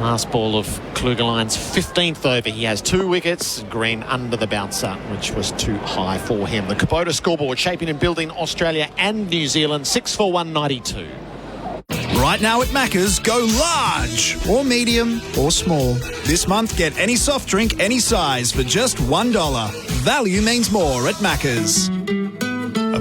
Last ball of Klugerline's 15th over. He has 2 wickets. Green under the bouncer, which was too high for him. The Kubota scoreboard shaping and building Australia and New Zealand. 6 for 192. Right now at Macca's, go large or medium or small. This month, get any soft drink, any size for just $1. Value means more at Macca's.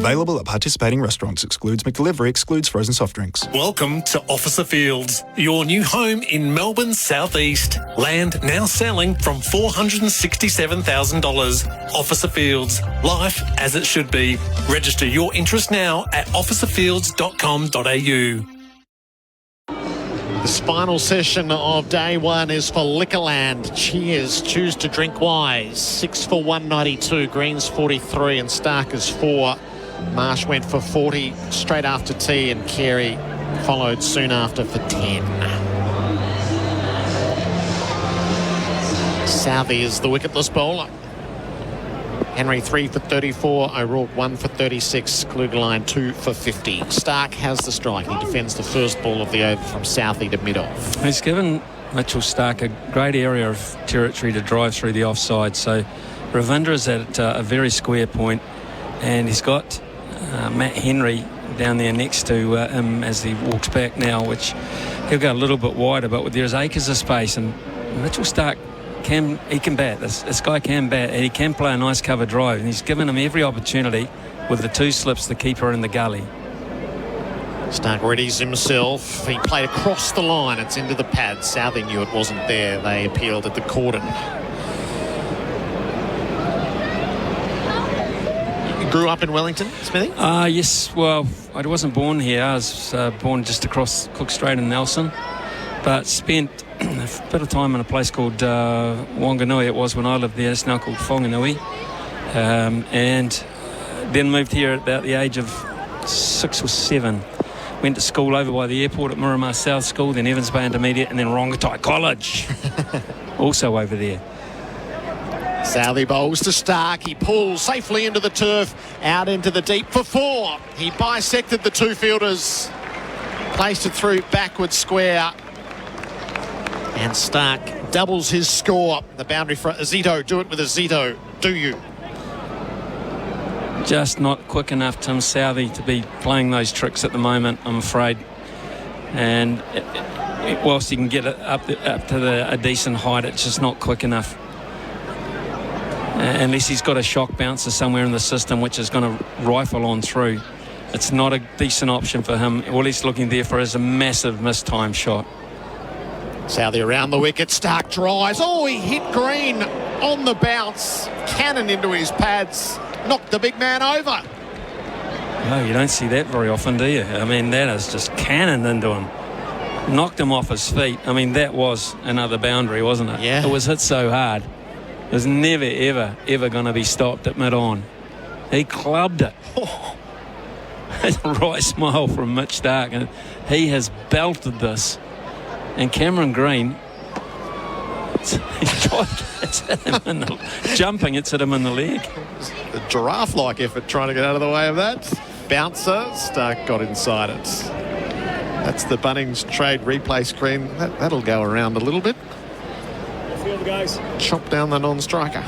Available at participating restaurants. Excludes McDelivery. Excludes frozen soft drinks. Welcome to Officer Fields, your new home in Melbourne's southeast. Land now selling from $467,000. Officer Fields, life as it should be. Register your interest now at officerfields.com.au. The final session of day one is for Liquorland. Cheers. Choose to drink wise. 6 for 192. Green's 43 and Stark is 4. Marsh went for 40 straight after tea and Carey followed soon after for 10. Southey is the wicketless bowler. Henry 3 for 34, O'Rourke 1 for 36, Klugerline 2 for 50. Stark has the strike. He defends the first ball of the over from Southey to mid-off. He's given Mitchell Stark a great area of territory to drive through the offside. So Ravindra is at a very square point, and he's got Matt Henry down there next to him as he walks back now, which he'll go a little bit wider, but there's acres of space, and Mitchell Stark can bat. This guy can bat, and he can play a nice cover drive, and he's given him every opportunity with the 2 slips, the keeper and the gully. Stark readies himself. He played across the line. It's into the pad. Southey knew it wasn't there. They appealed at the cordon. You grew up in Wellington, Smithy? Yes. Well, I wasn't born here. I was born just across Cook Strait in Nelson, but spent a bit of time in a place called Wanganui. It was when I lived there. It's now called Whanganui, and then moved here at about the age of 6 or 7. Went to school over by the airport at Miramar South School, then Evans Bay Intermediate, and then Rongotai College, also over there. Southey bowls to Stark. He pulls safely into the turf, out into the deep for 4. He bisected the 2 fielders, placed it through backward square. And Stark doubles his score. The boundary for Azito. Do it with Azito. Do you? Just not quick enough, Tim Southey, to be playing those tricks at the moment, I'm afraid. And whilst he can get it up to a decent height, it's just not quick enough. Unless he's got a shock bouncer somewhere in the system which is going to rifle on through. It's not a decent option for him. All he's looking there for is a massive mistime shot. Southey around the wicket. Stark drives. Oh, he hit Green on the bounce. Cannon into his pads. Knocked the big man over. No, you don't see that very often, do you? I mean, that is just cannoned into him. Knocked him off his feet. I mean, that was another boundary, wasn't it? Yeah. It was hit so hard. It was never, ever going to be stopped at mid-on. He clubbed it. Oh. A right smile from Mitch Stark. And he has belted this. And Cameron Green, it's hit him in the, jumping, it's hit him in the leg. A giraffe-like effort trying to get out of the way of that. Bouncer, Stark got inside it. That's the Bunnings trade replay screen. That'll go around a little bit. Field, guys. Chop down the non-striker.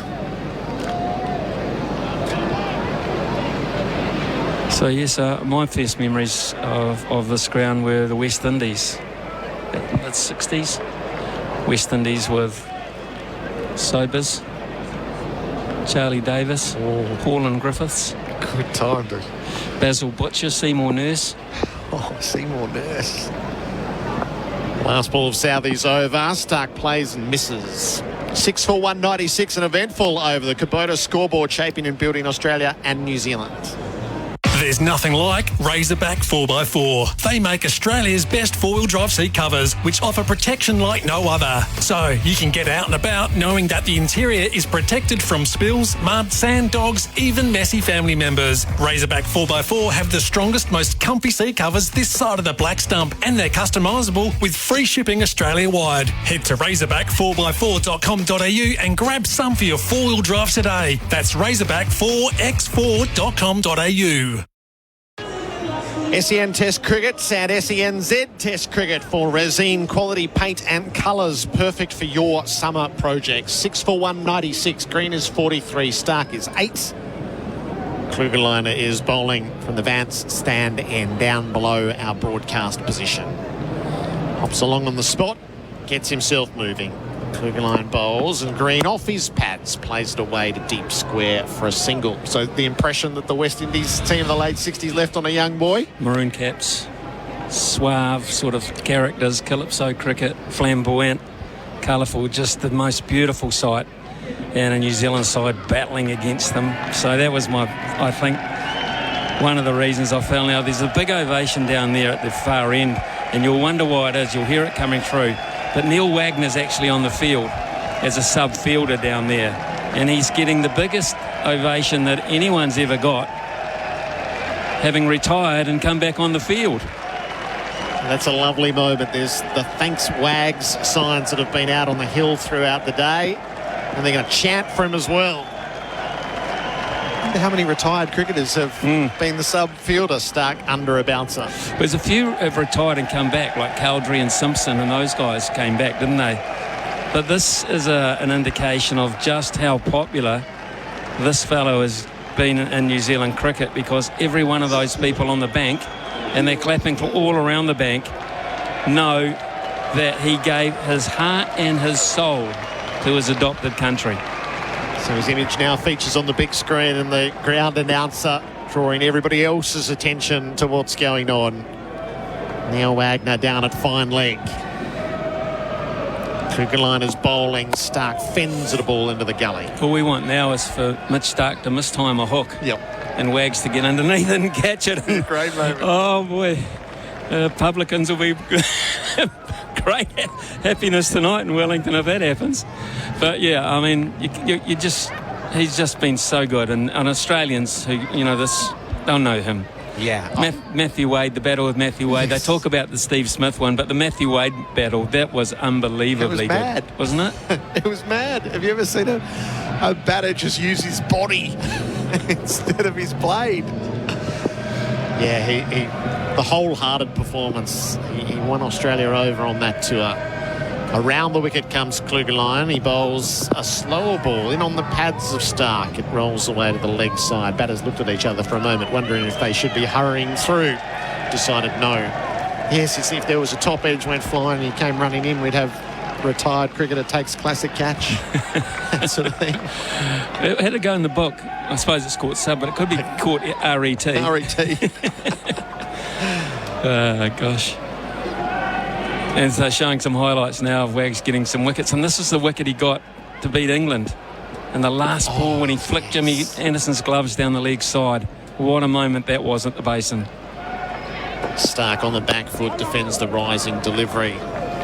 So yes, my first memories of this ground were the West Indies. In the mid-60s. West Indies with Sobers, Charlie Davis, Pauline Griffiths. Good time, dude. Basil Butcher, Seymour Nurse. Oh, Seymour Nurse. Last ball of Southey's over. Stark plays and misses. 6 for 196, an eventful over the Kubota scoreboard shaping and building Australia and New Zealand. There's nothing like Razorback 4x4. They make Australia's best four-wheel drive seat covers, which offer protection like no other. So you can get out and about knowing that the interior is protected from spills, mud, sand, dogs, even messy family members. Razorback 4x4 have the strongest, most comfy seat covers this side of the black stump, and they're customisable with free shipping Australia-wide. Head to razorback4x4.com.au and grab some for your four-wheel drive today. That's razorback4x4.com.au. SEN Test Cricket and SENZ Test Cricket for Resine quality paint and colours, perfect for your summer projects. 6 for 196. Green is 43. Stark is 8. Klugerliner is bowling from the Vance stand end down below our broadcast position. Hops along on the spot, gets himself moving. Klugerline bowls and Green off his pads plays it away to deep square for a single. So the impression that the West Indies team of the late 60s left on a young boy. Maroon caps, suave sort of characters, calypso cricket, flamboyant, colourful, just the most beautiful sight. And a New Zealand side battling against them. So that was I think, one of the reasons I fell. Now, there's a big ovation down there at the far end, and you'll wonder why it is. You'll hear it coming through. But Neil Wagner's actually on the field as a sub-fielder down there, and he's getting the biggest ovation that anyone's ever got, having retired and come back on the field. That's a lovely moment. There's the thanks Wags signs that have been out on the hill throughout the day, and they're going to chant for him as well. How many retired cricketers have been the sub-fielder stuck under a bouncer? There's a few have retired and come back, like Caldry and Simpson, and those guys came back, didn't they? But this is an indication of just how popular this fellow has been in New Zealand cricket, because every one of those people on the bank, and they're clapping for all around the bank, know that he gave his heart and his soul to his adopted country. So his image now features on the big screen, and the ground announcer drawing everybody else's attention to what's going on. Neil Wagner down at fine leg. Klugerline is bowling. Stark fends at a ball into the gully. All we want now is for Mitch Stark to mistime a hook. Yep. And Wags to get underneath it and catch it. Great moment. Oh, boy. Publicans will be great happiness tonight in Wellington if that happens. But yeah, I mean, he's just been so good, and Australians who they'll know him. Yeah. Matthew Wade, the battle with Matthew Wade. They talk about the Steve Smith one, but the Matthew Wade battle, that was unbelievably good. It was mad. Wasn't it? It was mad. Have you ever seen a batter just use his body instead of his blade? Yeah, he the wholehearted performance. He won Australia over on that tour. Around the wicket comes Klugerline. He bowls a slower ball in on the pads of Stark. It rolls away to the leg side. Batters looked at each other for a moment, wondering if they should be hurrying through. Decided no. Yes, it's if there was a top edge went flying and he came running in, we'd have retired cricketer takes classic catch. That sort of thing. It had to go in the book. I suppose it's caught sub, but it could be caught RET. RET. Gosh. And so showing some highlights now of Wags getting some wickets. And this is the wicket he got to beat England. And the last ball when he flicked Jimmy Anderson's gloves down the leg side. What a moment that was at the Basin. Stark on the back foot defends the rising delivery.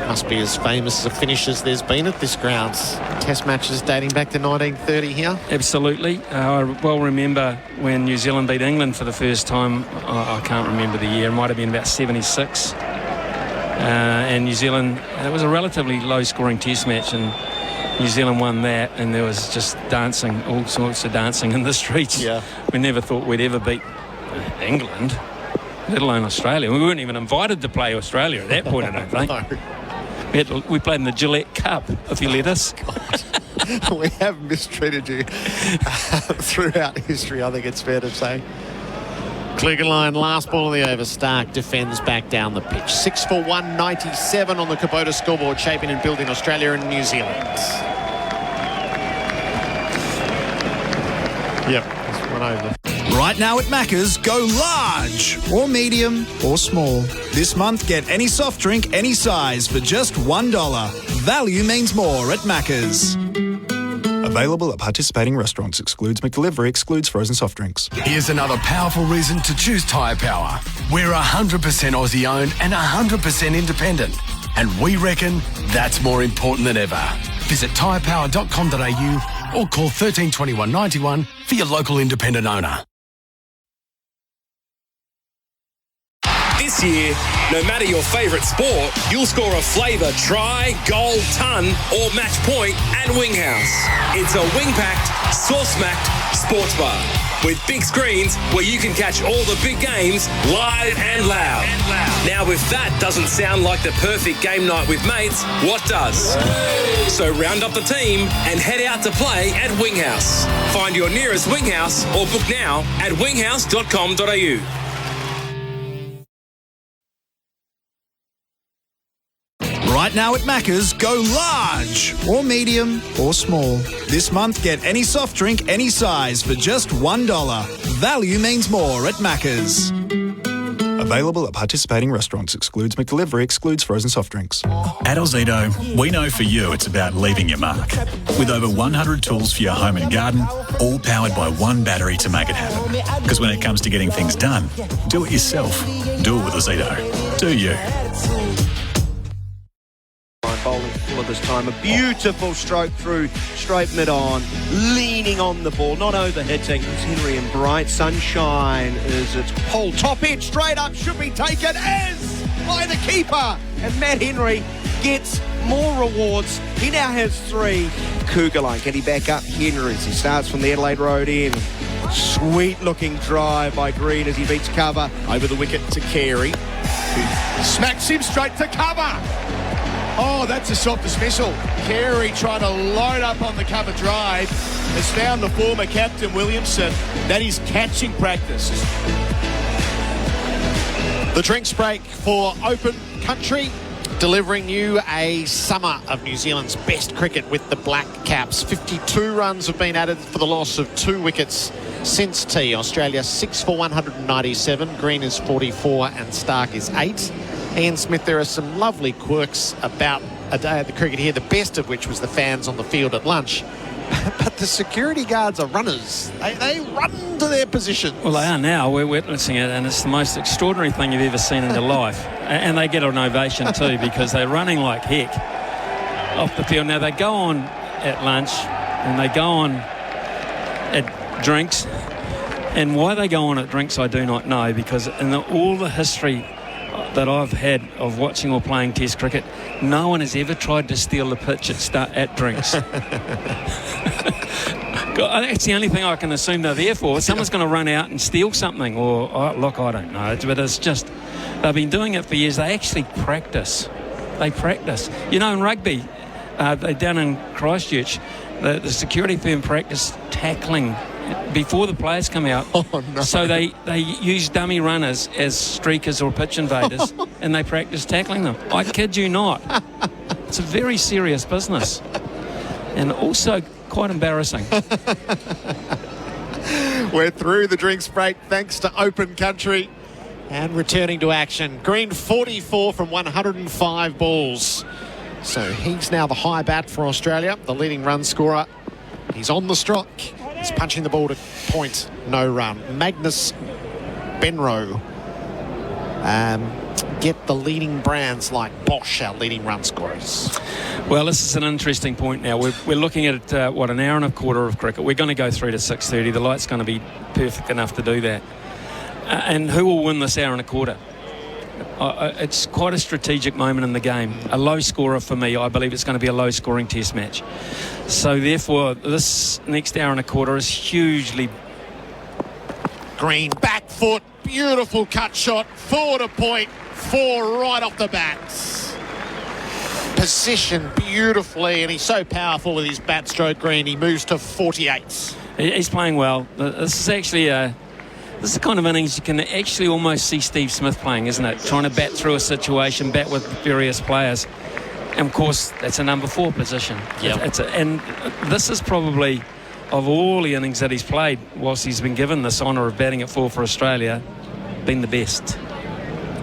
Must be as famous a finish as there's been at this ground. Test matches dating back to 1930 here. Absolutely. I well remember when New Zealand beat England for the first time. I can't remember the year. It might have been about 76. And New Zealand, it was a relatively low-scoring test match, and New Zealand won that, and there was just dancing, all sorts of dancing in the streets. Yeah. We never thought we'd ever beat England, let alone Australia. We weren't even invited to play Australia at that point, I don't think. No. We played in the Gillette Cup, if you let us. We have mistreated you throughout history, I think it's fair to say. Klugerline, last ball of the over. Stark defends back down the pitch. 6 for 197 on the Kubota scoreboard, shaping and building Australia and New Zealand. Yep, it's one over. Right now at Macca's, go large or medium or small. This month, get any soft drink, any size for just $1. Value means more at Macca's. Available at participating restaurants. Excludes McDelivery. Excludes frozen soft drinks. Here's another powerful reason to choose Tyre Power. We're 100% Aussie owned and 100% independent. And we reckon that's more important than ever. Visit tyrepower.com.au or call 13 21 91 for your local independent owner. This year, no matter your favourite sport, you'll score a flavour try, goal, ton or match point at Winghouse. It's a wing-packed, sauce-smacked sports bar with big screens where you can catch all the big games live and loud. Now, if that doesn't sound like the perfect game night with mates, what does? So round up the team and head out to play at Winghouse. Find your nearest Winghouse or book now at winghouse.com.au. Right now at Macca's, go large or medium or small. This month, get any soft drink, any size for just $1. Value means more at Macca's. Available at participating restaurants. Excludes McDelivery. Excludes frozen soft drinks. At Ozito, we know for you it's about leaving your mark. With over 100 tools for your home and garden, all powered by one battery to make it happen. Because when it comes to getting things done, do it yourself. Do it with Ozito. Do you? Bowling full of this time. A beautiful stroke through straight mid-on, leaning on the ball, not overhitting. It's Henry and Bright. Sunshine is its pole. Top edge, straight up, should be taken as by the keeper. And Matt Henry gets more rewards. He now has 3. Cougar line, can he back up Henry as he starts from the Adelaide Road end? Sweet looking drive by Green as he beats cover. Over the wicket to Carey, who smacks him straight to cover. Oh, that's a soft dismissal. Carey trying to load up on the cover drive has found the former captain Williamson. That is catching practice. The drinks break for Open Country, delivering you a summer of New Zealand's best cricket with the Black Caps. 52 runs have been added for the loss of 2 wickets since tea. Australia 6 for 197. Green is 44 and Stark is 8. Ian Smith, there are some lovely quirks about a day at the cricket here, the best of which was the fans on the field at lunch. But the security guards are runners. They run to their positions. Well, they are now. We're witnessing it, and it's the most extraordinary thing you've ever seen in your life. And they get an ovation too, because they're running like heck off the field. Now, they go on at lunch, and they go on at drinks. And why they go on at drinks, I do not know, because in all the history that I've had of watching or playing Test cricket, no one has ever tried to steal the pitch at drinks. That's the only thing I can assume they're there for. Someone's going to run out and steal something, or look, I don't know. But it's just, they've been doing it for years. They actually practice. They practice. You know, in rugby, they're down in Christchurch, the security firm practice tackling before the players come out. Oh, no. So they use dummy runners as streakers or pitch invaders, and they practice tackling them. I kid you not. It's a very serious business, and also quite embarrassing. We're through the drinks break thanks to Open Country. And returning to action, Green 44 from 105 balls. So he's now the high bat for Australia, the leading run scorer. He's on the strike. He's punching the ball to point, no run. Magnus Benroe get the leading brands like Bosch, our leading run scorers. Well, this is an interesting point now. We're looking at, an hour and a quarter of cricket. We're going to go through to 6:30. The light's going to be perfect enough to do that. And who will win this hour and a quarter? It's quite a strategic moment in the game. A low scorer for me. I believe it's going to be a low-scoring Test match. So, therefore, this next hour and a quarter is hugely... Green, back foot, beautiful cut shot, 4 to point, 4 right off the bat. Positioned beautifully, and he's so powerful with his bat stroke, Green. He moves to 48. He's playing well. This is actually this is the kind of innings you can actually almost see Steve Smith playing, isn't it? Trying to bat through a situation, bat with various players. And, of course, that's a number 4 position. Yep. And this is probably, of all the innings that he's played, whilst he's been given this honour of batting at 4 for Australia, been the best.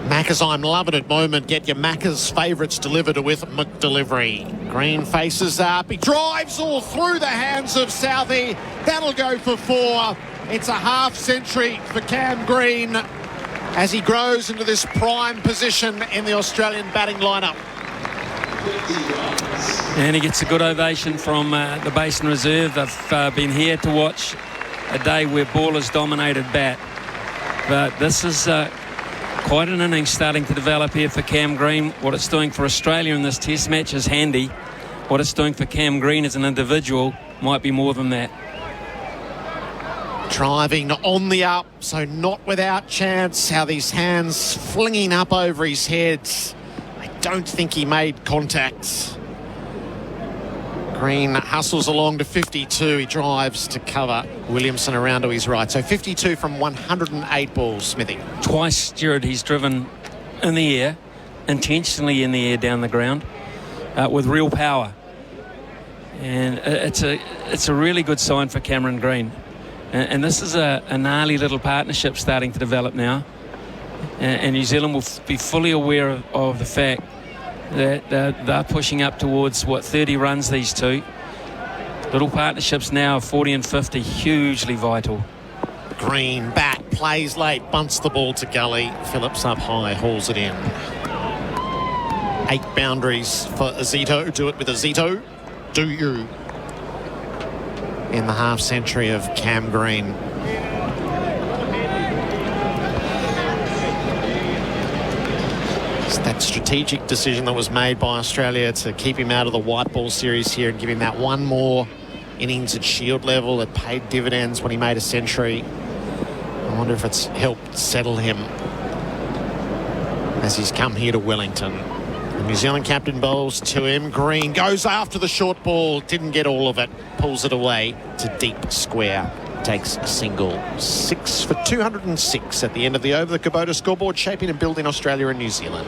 Macca's I'm loving it moment. Get your Macca's favourites delivered with McDelivery. Green faces up. He drives all through the hands of Southey. That'll go for 4. It's a half century for Cam Green as he grows into this prime position in the Australian batting lineup. And he gets a good ovation from the Basin Reserve. They've been here to watch a day where ballers dominated bat. But this is quite an innings starting to develop here for Cam Green. What it's doing for Australia in this Test match is handy. What it's doing for Cam Green as an individual might be more than that. Driving on the up, so not without chance. How these hands flinging up over his head. I don't think he made contact. Green hustles along to 52. He drives to cover. Williamson around to his right. So 52 from 108 balls, Smithy. Twice, Gerard, he's driven in the air, intentionally in the air down the ground. with real power. And it's a really good sign for Cameron Green. And this is a gnarly little partnership starting to develop now. And New Zealand will be fully aware of the fact that they're pushing up towards, 30 runs, these two. Little partnerships now of 40 and 50, hugely vital. Green back, plays late, bunts the ball to Gully. Phillips up high, hauls it in. 8 boundaries for Azito. Do it with Azito. Do you? In the half century of Cam Green. It's that strategic decision that was made by Australia to keep him out of the white ball series here and give him that one more innings at Shield level. It paid dividends when he made a century. I wonder if it's helped settle him as he's come here to Wellington. The New Zealand captain bowls to him. Green goes after the short ball, didn't get all of it, pulls it away to deep square. Takes a single. 6 for 206 at the end of the over. The Kubota scoreboard shaping and building Australia and New Zealand.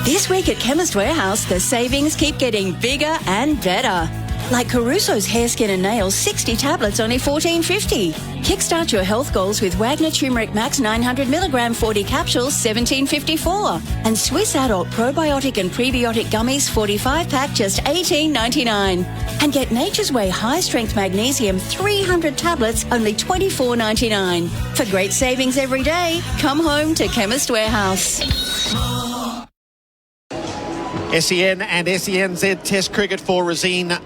This week at Chemist Warehouse, the savings keep getting bigger and better. Like Caruso's Hair, Skin and Nails 60 tablets, only $14.50. Kickstart your health goals with Wagner Turmeric Max 900mg 40 capsules, $17.54. And Swiss Adult Probiotic and Prebiotic Gummies 45-pack, just $18.99. And get Nature's Way High Strength Magnesium 300 tablets, only $24.99. For great savings every day, come home to Chemist Warehouse. SEN and SENZ Test cricket for Resine.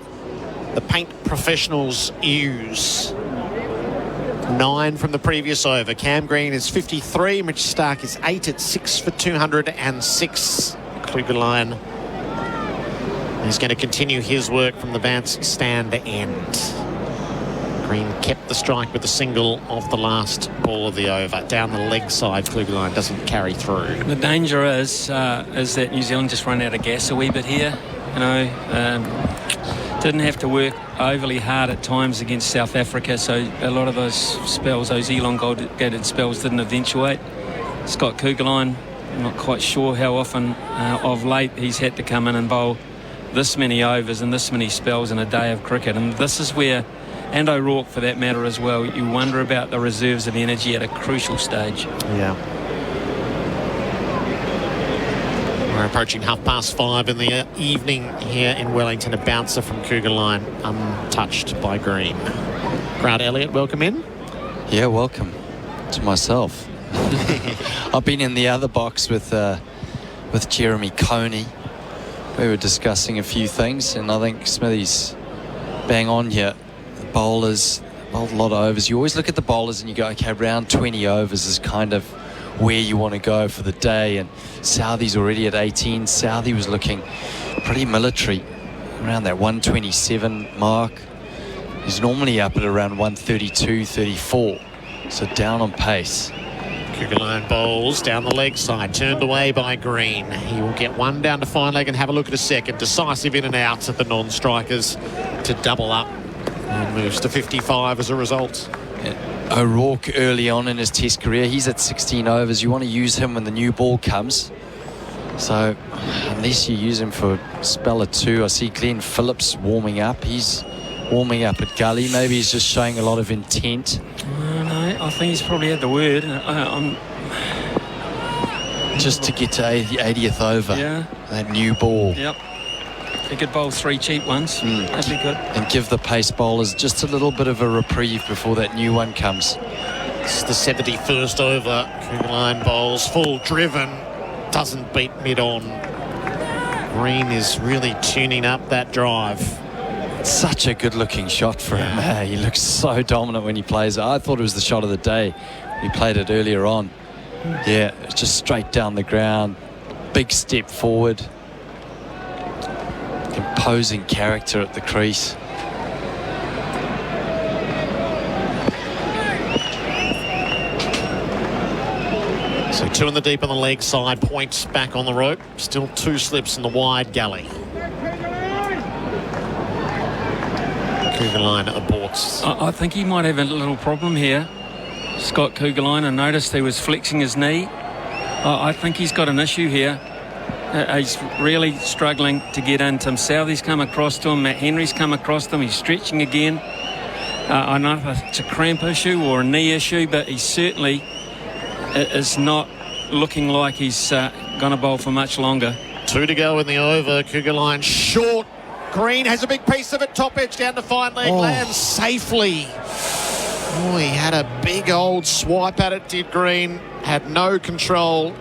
The paint professionals use 9 from the previous over. Cam Green is 53. Mitch Stark is 8 at 6 for 206. Klugerline is going to continue his work from the bandstand end. Green kept the strike with a single off the last ball of the over. Down the leg side, Klugerline doesn't carry through. The danger is that New Zealand just run out of gas a wee bit here. Didn't have to work overly hard at times against South Africa, so a lot of those spells, those elongated spells, didn't eventuate. Scott Klugerline, I'm not quite sure how often of late he's had to come in and bowl this many overs and this many spells in a day of cricket. And this is where, and O'Rourke for that matter as well, you wonder about the reserves of energy at a crucial stage. Yeah. We're approaching 5:30 in the evening here in Wellington. A bouncer from Klugerline, untouched by Green. Gerard, Elliott, welcome in. Yeah, welcome to myself. I've been in the other box with Jeremy Coney. We were discussing a few things, and I think Smithy's bang on here. The bowlers bowled a lot of overs. You always look at the bowlers and you go, okay, around 20 overs is kind of where you want to go for the day. And Southey's already at 18. Southey was looking pretty military around that 127 mark. He's normally up at around 132, 34. So down on pace. Klugerline bowls down the leg side, turned away by Green. He will get one down to fine leg and have a look at a second. Decisive in and out at the non-strikers to double up. And moves to 55 as a result. O'Rourke early on in his test career, he's at 16 overs. You want to use him when the new ball comes. So unless you use him for a spell or two, I see Glenn Phillips warming up. He's warming up at Gully. Maybe he's just showing a lot of intent. No, I think he's probably had the word. Just to get to the 80th over. Yeah. That new ball. Yep. He could bowl 3 cheap ones. That'd be good. And give the pace bowlers just a little bit of a reprieve before that new one comes. It's the 71st over. Klugerline bowls full driven. Doesn't beat mid-on. Green is really tuning up that drive. Such a good-looking shot for him. He looks so dominant when he plays it. I thought it was the shot of the day. He played it earlier on. Yeah, it's just straight down the ground. Big step forward. Imposing character at the crease. So 2 in the deep on the leg side, points back on the rope. Still 2 slips in the wide gully. Klugerline aborts. I think he might have a little problem here. Scott Klugerline, I noticed he was flexing his knee. I think he's got an issue here. He's really struggling to get into him. Southey's come across to him. Matt Henry's come across to him. He's stretching again. I don't know if it's a cramp issue or a knee issue, but he certainly is not looking like he's going to bowl for much longer. 2 to go in the over. Cougar line short. Green has a big piece of it. Top edge down to fine leg. Lands safely. Oh, he had a big old swipe at it, did Green. Had no control,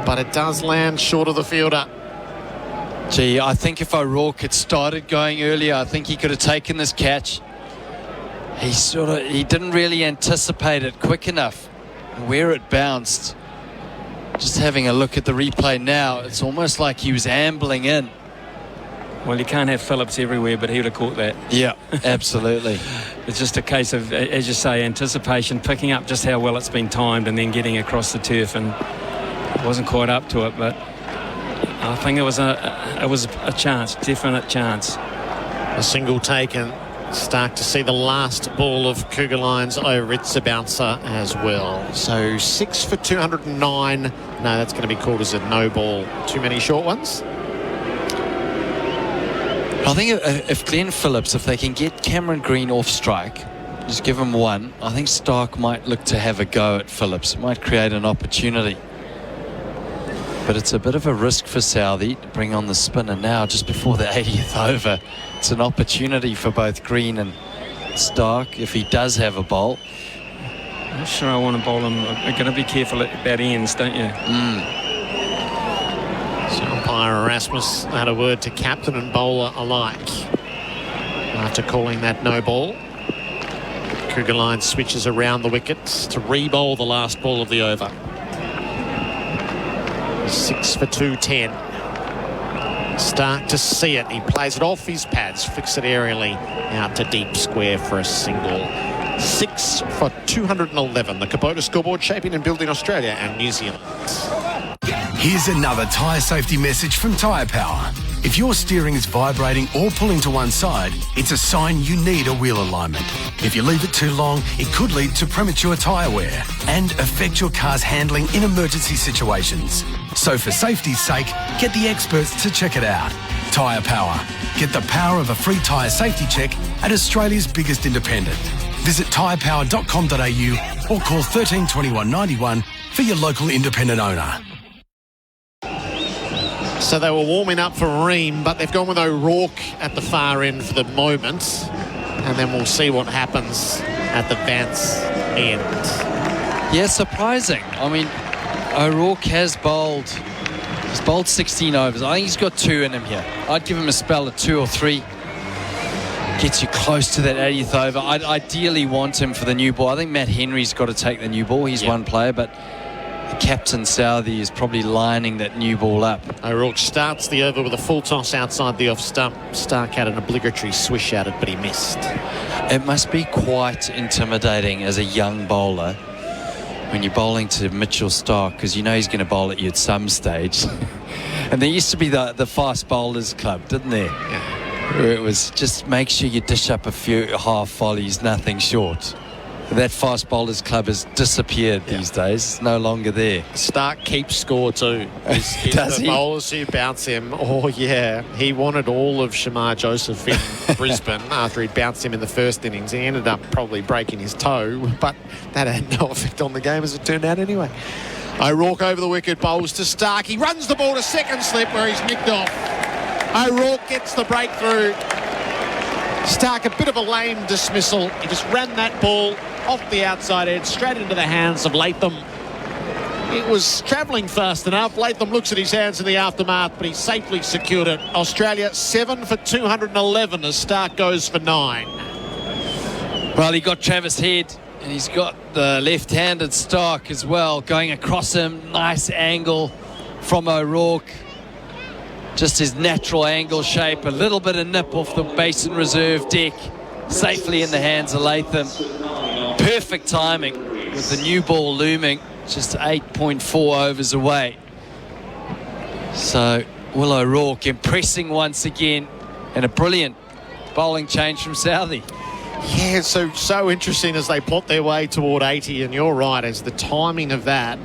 but it does land short of the fielder. Gee, I think if O'Rourke had started going earlier, I think he could have taken this catch. He didn't really anticipate it quick enough. Where it bounced, just having a look at the replay now, it's almost like he was ambling in. Well, you can't have Phillips everywhere, but he would have caught that. Yeah, absolutely. It's just a case of, as you say, anticipation, picking up just how well it's been timed and then getting across the turf, and it wasn't quite up to it, but I think it was a chance, definite chance. A single taken. Start to see the last ball of Cougar Lions over. It's a bouncer as well. So 6 for 209. No, that's going to be called as a no ball. Too many short ones. I think if Glenn Phillips, if they can get Cameron Green off strike, just give him one, I think Stark might look to have a go at Phillips. It might create an opportunity. But it's a bit of a risk for Southey to bring on the spinner now, just before the 80th over. It's an opportunity for both Green and Stark if he does have a bowl. I'm not sure I want to bowl him. You're going to be careful about ends, don't you? So umpire Erasmus had a word to captain and bowler alike after calling that no ball. Cougar line switches around the wickets to re-bowl the last ball of the over. 6 for 210. Start to see it. He plays it off his pads, flicks it aerially out to deep square for a single. 6 for 211. The Kubota scoreboard shaping and building Australia and New Zealand. Here's another tyre safety message from Tyre Power. If your steering is vibrating or pulling to one side, it's a sign you need a wheel alignment. If you leave it too long, it could lead to premature tyre wear and affect your car's handling in emergency situations. So for safety's sake, get the experts to check it out. Tyre Power. Get the power of a free tyre safety check at Australia's biggest independent. Visit tyrepower.com.au or call 13 21 91 for your local independent owner. So they were warming up for Ream, but they've gone with O'Rourke at the far end for the moment. And then we'll see what happens at the Vance end. Yeah, surprising. I mean, O'Rourke has bowled. He's bowled 16 overs. I think he's got 2 in him here. I'd give him a spell of 2 or 3. Gets you close to that 80th over. I'd ideally want him for the new ball. I think Matt Henry's got to take the new ball. He's one player, but the captain Southey is probably lining that new ball up. O'Rourke starts the over with a full toss outside the off stump. Stark had an obligatory swish at it, but he missed. It must be quite intimidating as a young bowler when you're bowling to Mitchell Stark, because you know he's going to bowl at you at some stage. And there used to be the fast bowlers club, didn't there? Yeah. Where it was just make sure you dish up a few half volleys, nothing short. That fast bowlers club has disappeared these days. It's no longer there. Stark keeps score too. Does the he? bowlers who bounce him. Oh yeah, he wanted all of Shamar Joseph in Brisbane after he'd bounced him in the first innings. He ended up probably breaking his toe, but that had no effect on the game as it turned out anyway. O'Rourke over the wicket, bowls to Stark. He runs the ball to second slip where he's nicked off. O'Rourke gets the breakthrough. Stark, a bit of a lame dismissal. He just ran that ball off the outside edge, straight into the hands of Latham. It was travelling fast enough. Latham looks at his hands in the aftermath, but he safely secured it. Australia 7 for 211 as Stark goes for 9. Well, he got Travis Head, and he's got the left-handed Stark as well, going across him. Nice angle from O'Rourke. Just his natural angle shape, a little bit of nip off the Basin Reserve deck, safely in the hands of Latham. Perfect timing with the new ball looming, just 8.4 overs away. So Will O'Rourke impressing once again, and a brilliant bowling change from Southey. Yeah, so interesting as they plot their way toward 80, and you're right, as the timing of that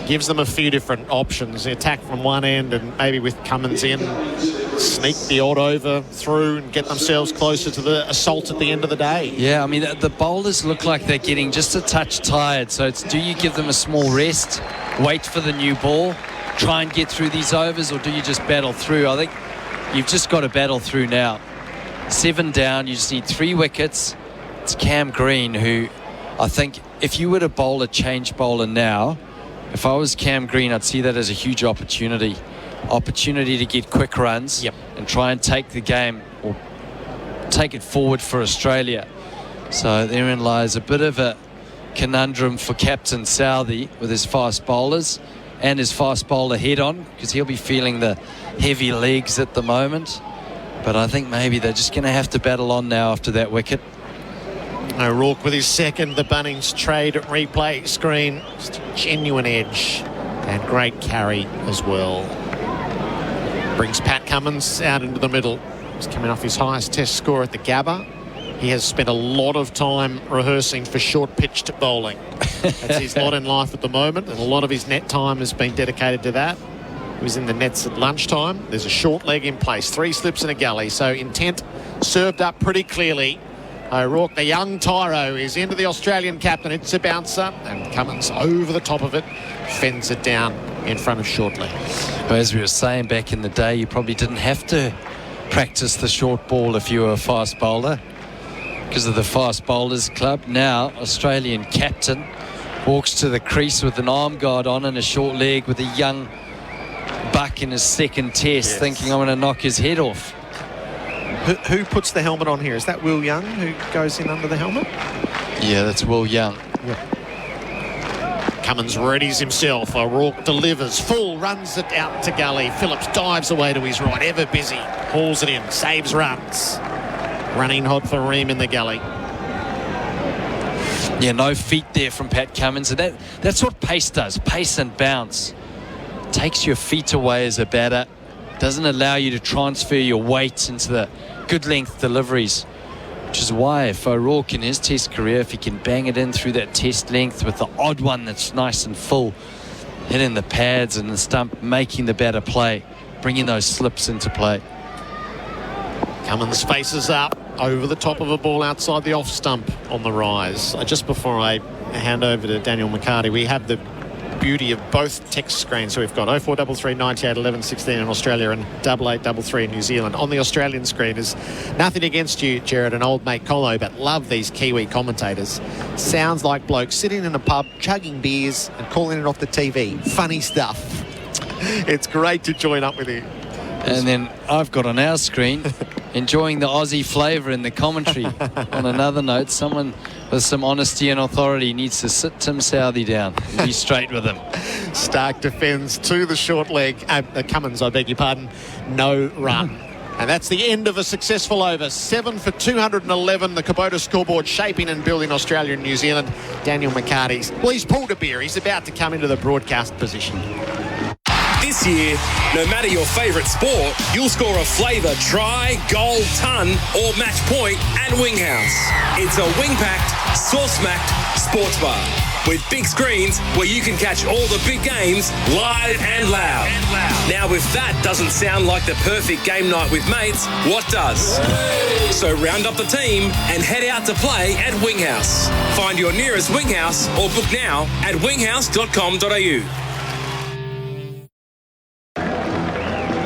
gives them a few different options. They attack from one end and maybe with Cummins in, sneak the odd over through and get themselves closer to the assault at the end of the day. Yeah, I mean, the bowlers look like they're getting just a touch tired. So it's, do you give them a small rest, wait for the new ball, try and get through these overs, or do you just battle through? I think you've just got to battle through now. 7 down, you just need 3 wickets. It's Cam Green, who I think if you were to bowl a change bowler now, if I was Cam Green, I'd see that as a huge opportunity to get quick runs and try and take the game or take it forward for Australia. So therein lies a bit of a conundrum for Captain Southey with his fast bowlers and his fast bowler head on, because he'll be feeling the heavy legs at the moment. But I think maybe they're just going to have to battle on now after that wicket. O'Rourke with his second, the Bunnings trade replay screen. Just a genuine edge and great carry as well. Brings Pat Cummins out into the middle. He's coming off his highest test score at the Gabba. He has spent a lot of time rehearsing for short-pitched bowling. That's his lot in life at the moment, and a lot of his net time has been dedicated to that. He was in the nets at lunchtime. There's a short leg in place, 3 slips and a gully, so intent served up pretty clearly. O'Rourke, the young Tyro, is into the Australian captain. It's a bouncer, and Cummins over the top of it, fends it down in front of short leg. But as we were saying back in the day, you probably didn't have to practice the short ball if you were a fast bowler because of the Fast Bowlers Club. Now, Australian captain walks to the crease with an arm guard on and a short leg with a young buck in his second test, thinking I'm going to knock his head off. Who puts the helmet on here? Is that Will Young who goes in under the helmet? Yeah, that's Will Young. Cummins readies himself. O'Rourke delivers. Full, runs it out to gully. Phillips dives away to his right. Ever busy. Hauls it in. Saves runs. Running hot for Ream in the gully. Yeah, no feet there from Pat Cummins. And that's what pace does. Pace and bounce. Takes your feet away as a batter. Doesn't allow you to transfer your weight into the good length deliveries, which is why if O'Rourke in his test career, if he can bang it in through that test length with the odd one that's nice and full, hitting the pads and the stump, making the batter play, bringing those slips into play. Cummins faces up over the top of a ball outside the off stump on the rise. Just before I hand over to Daniel McHardy, we have the beauty of both text screens. So we've got 0433 98 11 16 in Australia and 8833 in New Zealand. On the Australian screen is nothing against you, Gerard, and old mate Colo, but love these Kiwi commentators. Sounds like blokes sitting in a pub, chugging beers and calling it off the TV. Funny stuff. It's great to join up with you. And then I've got on our screen enjoying the Aussie flavour in the commentary. On another note, someone with some honesty and authority needs to sit Tim Southey down and be straight with him. Stark defends to the short leg. Cummins, I beg your pardon. No run. And that's the end of a successful over. 7 for 211. The Kubota scoreboard shaping and building Australia and New Zealand. Daniel McHardy. Well, he's pulled a beer. He's about to come into the broadcast position. This year, no matter your favourite sport, you'll score a flavour try, goal, ton or match point at Winghouse. It's a wing-packed, sauce-smacked sports bar with big screens where you can catch all the big games live and loud. Now, if that doesn't sound like the perfect game night with mates, what does? So round up the team and head out to play at Winghouse. Find your nearest Winghouse or book now at winghouse.com.au.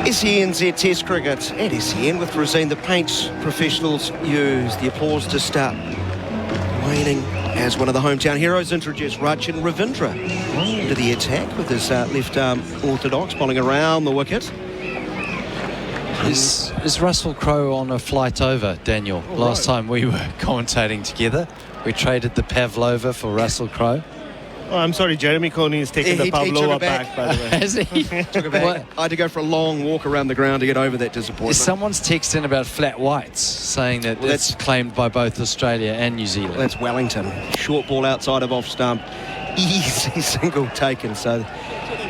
SENZ Test Cricket and SEN with Rosine, the paints professionals use. The applause to start waning as one of the hometown heroes introduced Rachin Ravindra into the attack with his left arm orthodox, bowling around the wicket. Is Russell Crowe on a flight over, Daniel? Last time we were commentating together, we traded the Pavlova for Russell Crowe. Oh, I'm sorry, Jeremy Coney is taking the Pavlova back, by the way. Has he? Took it back. I had to go for a long walk around the ground to get over that disappointment. Someone's texting about flat whites, saying that that's claimed by both Australia and New Zealand. Well, that's Wellington. Short ball outside of off stump. Easy single taken. So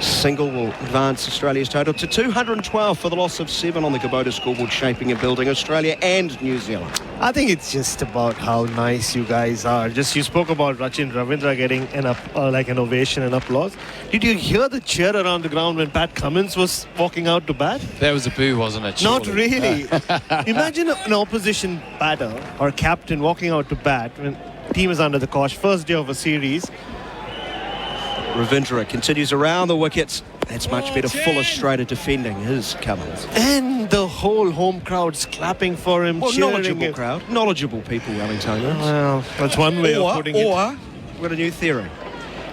single will advance Australia's total to 212 for the loss of 7 on the Kubota scoreboard, shaping and building Australia and New Zealand. I think it's just about how nice you guys are. Just you spoke about Rachin Ravindra getting an ovation and applause. Did you hear the cheer around the ground when Pat Cummins was walking out to bat? That was a boo, wasn't it? Not really. Imagine an opposition batter or captain walking out to bat when the team is under the cosh, first day of a series. Ravindra continues around the wickets. That's much better, fuller, straighter defending his Cummins. And the whole home crowd's clapping for him, cheering knowledgeable him. crowd. Knowledgeable people, Wellingtonians. Well, that's one way of putting it. Or, we've got a new theory.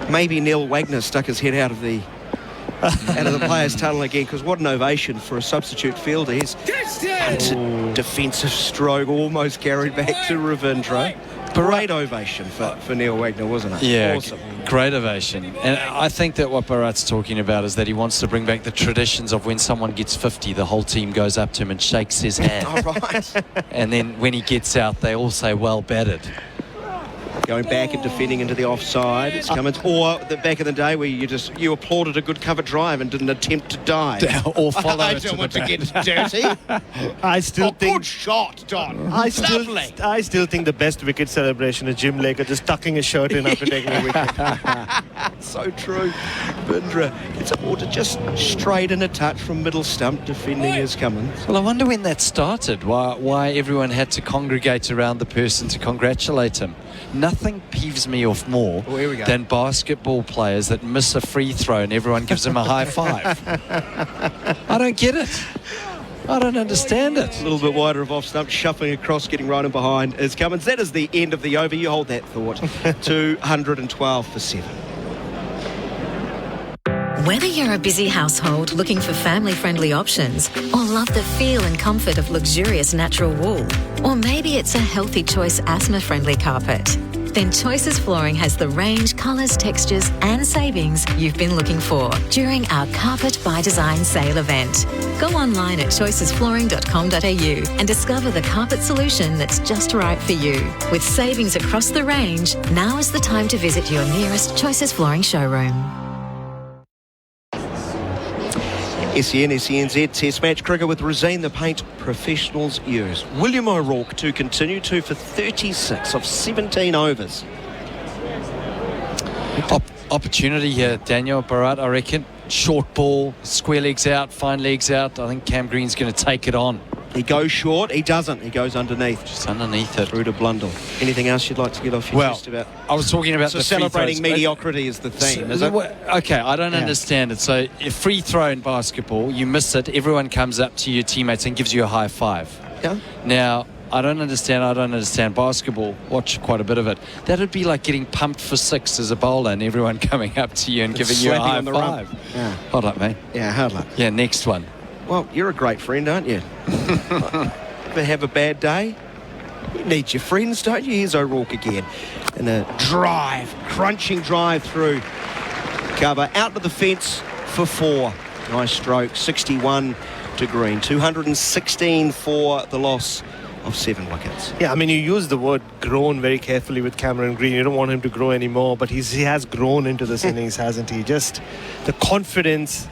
Maybe Neil Wagner stuck his head out of the players' tunnel again, because what an ovation for a substitute fielder. He's defensive stroke almost carried back to Ravindra. Great ovation for Neil Wagner, wasn't it? Yeah, awesome. Great ovation. And I think that what Bharat's talking about is that he wants to bring back the traditions of when someone gets 50, the whole team goes up to him and shakes his hand. All right. And then when he gets out, they all say, well batted. Going back and defending into the offside. It's Cummins. Or the back in the day where you applauded a good cover drive and didn't attempt to dive. Or follow I it don't to want the to bat. get dirty. I still think good shot, Don. I still think the best wicket celebration is Jim Laker just tucking his shirt in after taking a wicket. So true. Ravindra gets a ball to just straighten a touch from middle stump, defending his Cummins. Well, I wonder when that started, why everyone had to congregate around the person to congratulate him. Nothing peeves me off more than basketball players that miss a free throw and everyone gives them a high five. I don't get it. I don't understand it. A little bit wider of off stump, shuffling across, getting right in behind is Cummins. That is the end of the over. You hold that thought. 212 for 7. Whether you're a busy household looking for family-friendly options or love the feel and comfort of luxurious natural wool, or maybe it's a healthy choice asthma-friendly carpet, then Choices Flooring has the range, colours, textures and savings you've been looking for during our Carpet by Design sale event. Go online at choicesflooring.com.au and discover the carpet solution that's just right for you. With savings across the range, now is the time to visit your nearest Choices Flooring showroom. SEN, SENZ Test match cricket with Resine, the paint professionals use. William O'Rourke to continue, 2 for 36 of 17 overs. Opportunity here, Daniel Bharat, I reckon. Short ball, square legs out, fine legs out. I think Cam Green's going to take it on. He goes short. He doesn't. He goes underneath. Just underneath it. Through to Blundell. Anything else you'd like to get off your chest about? I was talking about so the celebrating free throws. mediocrity is the theme, is it? Okay, I don't understand it. So a free throw in basketball, you miss it, everyone comes up to your teammates and gives you a high five. Yeah. Now, I don't understand basketball. Watch quite a bit of it. That would be like getting pumped for 6 as a bowler and everyone coming up to you and giving you a high five. Yeah. Hard luck, mate. Yeah, hard luck. Yeah, next one. Well, you're a great friend, aren't you? Ever have a bad day? You need your friends, don't you? Here's O'Rourke again. And a crunching drive through cover. Out to the fence for 4. Nice stroke. 61 to Green. 216 for the loss of 7 wickets. Yeah, I mean, you use the word grown very carefully with Cameron Green. You don't want him to grow anymore, but he has grown into this innings, hasn't he? Just the confidence.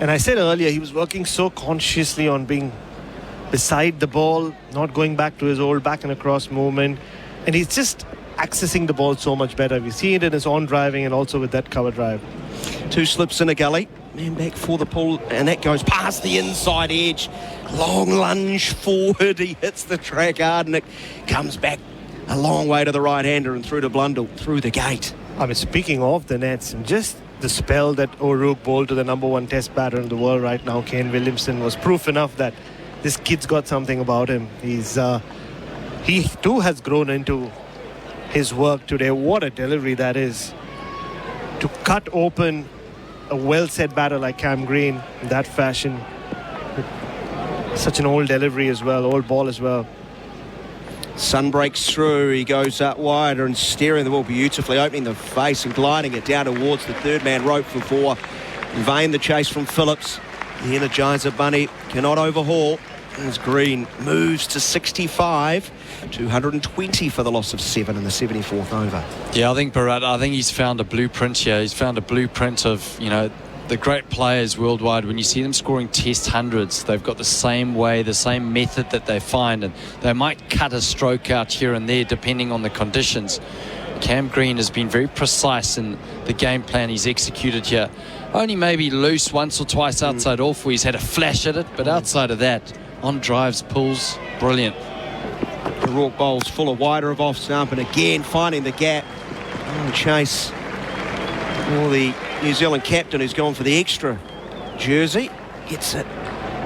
And I said earlier, he was working so consciously on being beside the ball, not going back to his old back and across movement. And he's just accessing the ball so much better. We see it in his on driving and also with that cover drive. 2 slips in a gully. Man back for the pull, and that goes past the inside edge. Long lunge forward. He hits the track hard, and it comes back a long way to the right-hander and through to Blundell, through the gate. I mean, speaking of the nets, and just the spell that O'Rourke bowled to the #1 test batter in the world right now, Kane Williamson, was proof enough that this kid's got something about him. He too has grown into his work today. What a delivery that is. To cut open a well-set batter like Cam Green in that fashion. Such an old delivery as well, old ball as well. Sun breaks through, he goes up wider and steering the ball beautifully, opening the face and gliding it down towards the third man rope for 4. In vain the chase from Phillips. The Energizer Bunny cannot overhaul. As Green moves to 65, 220 for the loss of 7 in the 74th over. Yeah, I think Bharat, he's found a blueprint here. He's found a blueprint of, the great players worldwide, when you see them scoring test hundreds, they've got the same way, the same method that they find, and they might cut a stroke out here and there depending on the conditions. Cam Green has been very precise in the game plan he's executed here. Only maybe loose once or twice outside off where he's had a flash at it, but outside of that, on drives, pulls, brilliant. The Rourke bowls full of wider of off stump, and again finding the gap. Oh, chase. Well, the New Zealand captain who's gone for the extra jersey gets it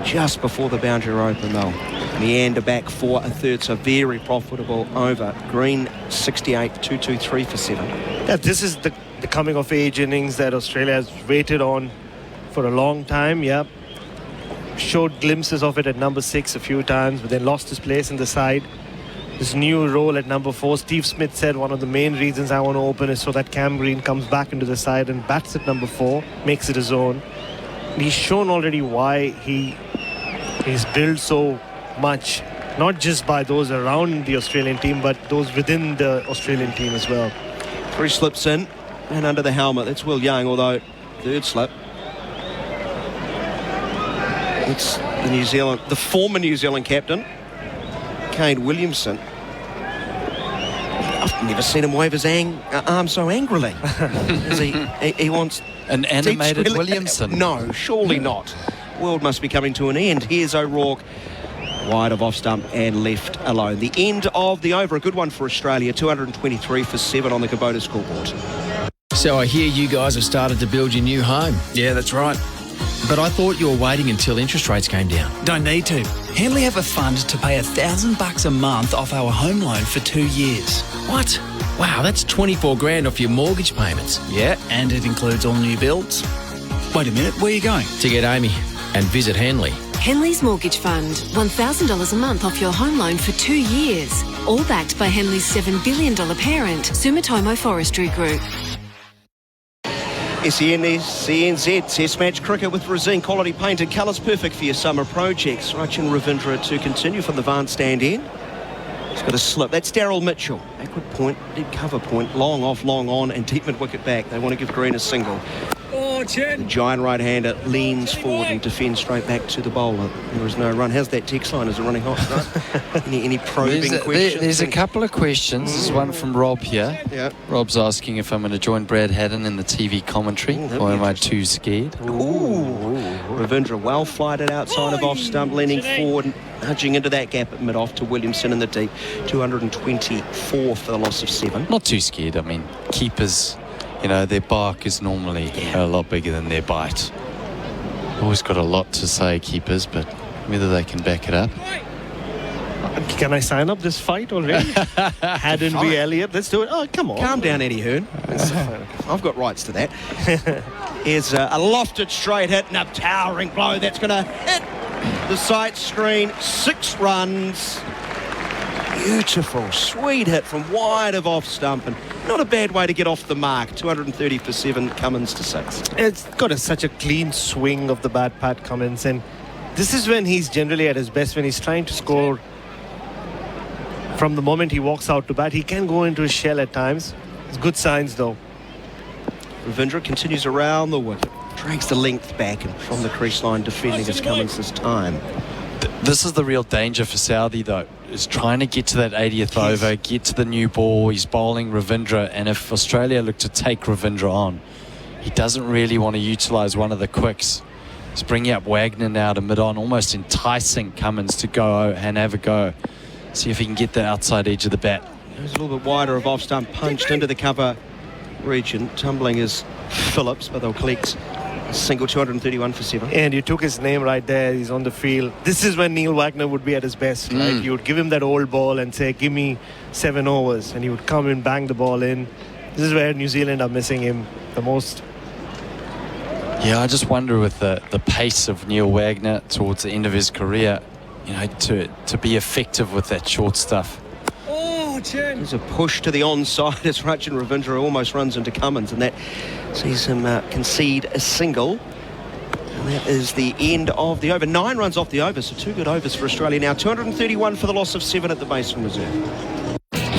just before the boundary open though. Meander back for a third, so very profitable over. Green 68, 2-2-3 for 7. Yeah, this is the coming of age innings that Australia has waited on for a long time. Yeah, showed glimpses of it at number 6 a few times, but then lost his place in the side. This new role at number 4, Steve Smith said one of the main reasons I want to open is so that Cam Green comes back into the side and bats at number 4, makes it his own. And he's shown already why he's built so much, not just by those around the Australian team, but those within the Australian team as well. 3 slips in and under the helmet. That's Will Young, although third slip. It's the former New Zealand captain, Kane Williamson. I've never seen him wave his arm so angrily. he wants an animated Williamson. No, surely not. World must be coming to an end. Here's O'Rourke, wide of off stump and left alone. The end of the over, a good one for Australia, 223 for 7 on the Kubota scoreboard. So I hear you guys have started to build your new home. Yeah, that's right. But I thought you were waiting until interest rates came down. Don't need to. Henley have a fund to pay $1,000 a month off our home loan for 2 years. What? Wow, that's 24 grand off your mortgage payments. Yeah, and it includes all new builds. Wait a minute, where are you going? To get Amy and visit Henley. Henley's Mortgage Fund. $1,000 a month off your home loan for 2 years. All backed by Henley's $7 billion parent, Sumitomo Forestry Group. SEN CNZ Test Match Cricket with Resine Quality Paint and colours perfect for your summer projects. Rachin Ravindra to continue from the Van stand end. He's got a slip. That's Daryl Mitchell. Backward point, dead cover point, long off, long on, and deep mid-wicket back. They want to give Green a single. The giant right-hander leans forward and defends straight back to the bowler. There is no run. How's that text line? Is it running hot? Any probing questions? There's a couple of questions. There's one from Rob here. Yeah. Rob's asking if I'm going to join Brad Haddon in the TV commentary, or am I too scared? Ravindra well flighted outside of off stump, leaning forward and nudging into that gap at mid-off to Williamson in the deep. 224 for the loss of 7. Not too scared. I mean, keepers, their bark is normally a lot bigger than their bite. Always got a lot to say, keepers, but whether they can back it up. Can I sign up this fight already? Haddon v. Elliott. Let's do it. Oh, come on. Calm down, Eddie Hearn. I've got rights to that. Here's a lofted straight hit and a towering blow. That's going to hit the sight screen. 6 runs. Beautiful, sweet hit from wide of off stump, and not a bad way to get off the mark. 230 for 7, Cummins to 6. It's got such a clean swing of the bat, Pat Cummins, and this is when he's generally at his best, when he's trying to score. From the moment he walks out to bat, he can go into his shell at times. It's good signs, though. Ravindra continues around the wicket, drags the length back, and from the crease line defending as Cummins this time. This is the real danger for Southee, though, is trying to get to that 80th over, get to the new ball. He's bowling Ravindra, and if Australia look to take Ravindra on, he doesn't really want to utilise one of the quicks. He's bringing up Wagner now to mid-on, almost enticing Cummins to go and have a go. See if he can get the outside edge of the bat. He's a little bit wider of off-stump, punched into the cover region. Tumbling is Phillips, but they'll collect a single. 231 for 7. And you took his name right there. He's on the field. This is when Neil Wagner would be at his best, right? You would give him that old ball and say, give me 7 overs. And he would come and bang the ball in. This is where New Zealand are missing him the most. Yeah, I just wonder with the pace of Neil Wagner towards the end of his career, to be effective with that short stuff. There's a push to the onside as Rachin Ravindra almost runs into Cummins, and that sees him concede a single. And that is the end of the over. 9 runs off the over, so 2 good overs for Australia now. 231 for the loss of 7 at the Basin Reserve.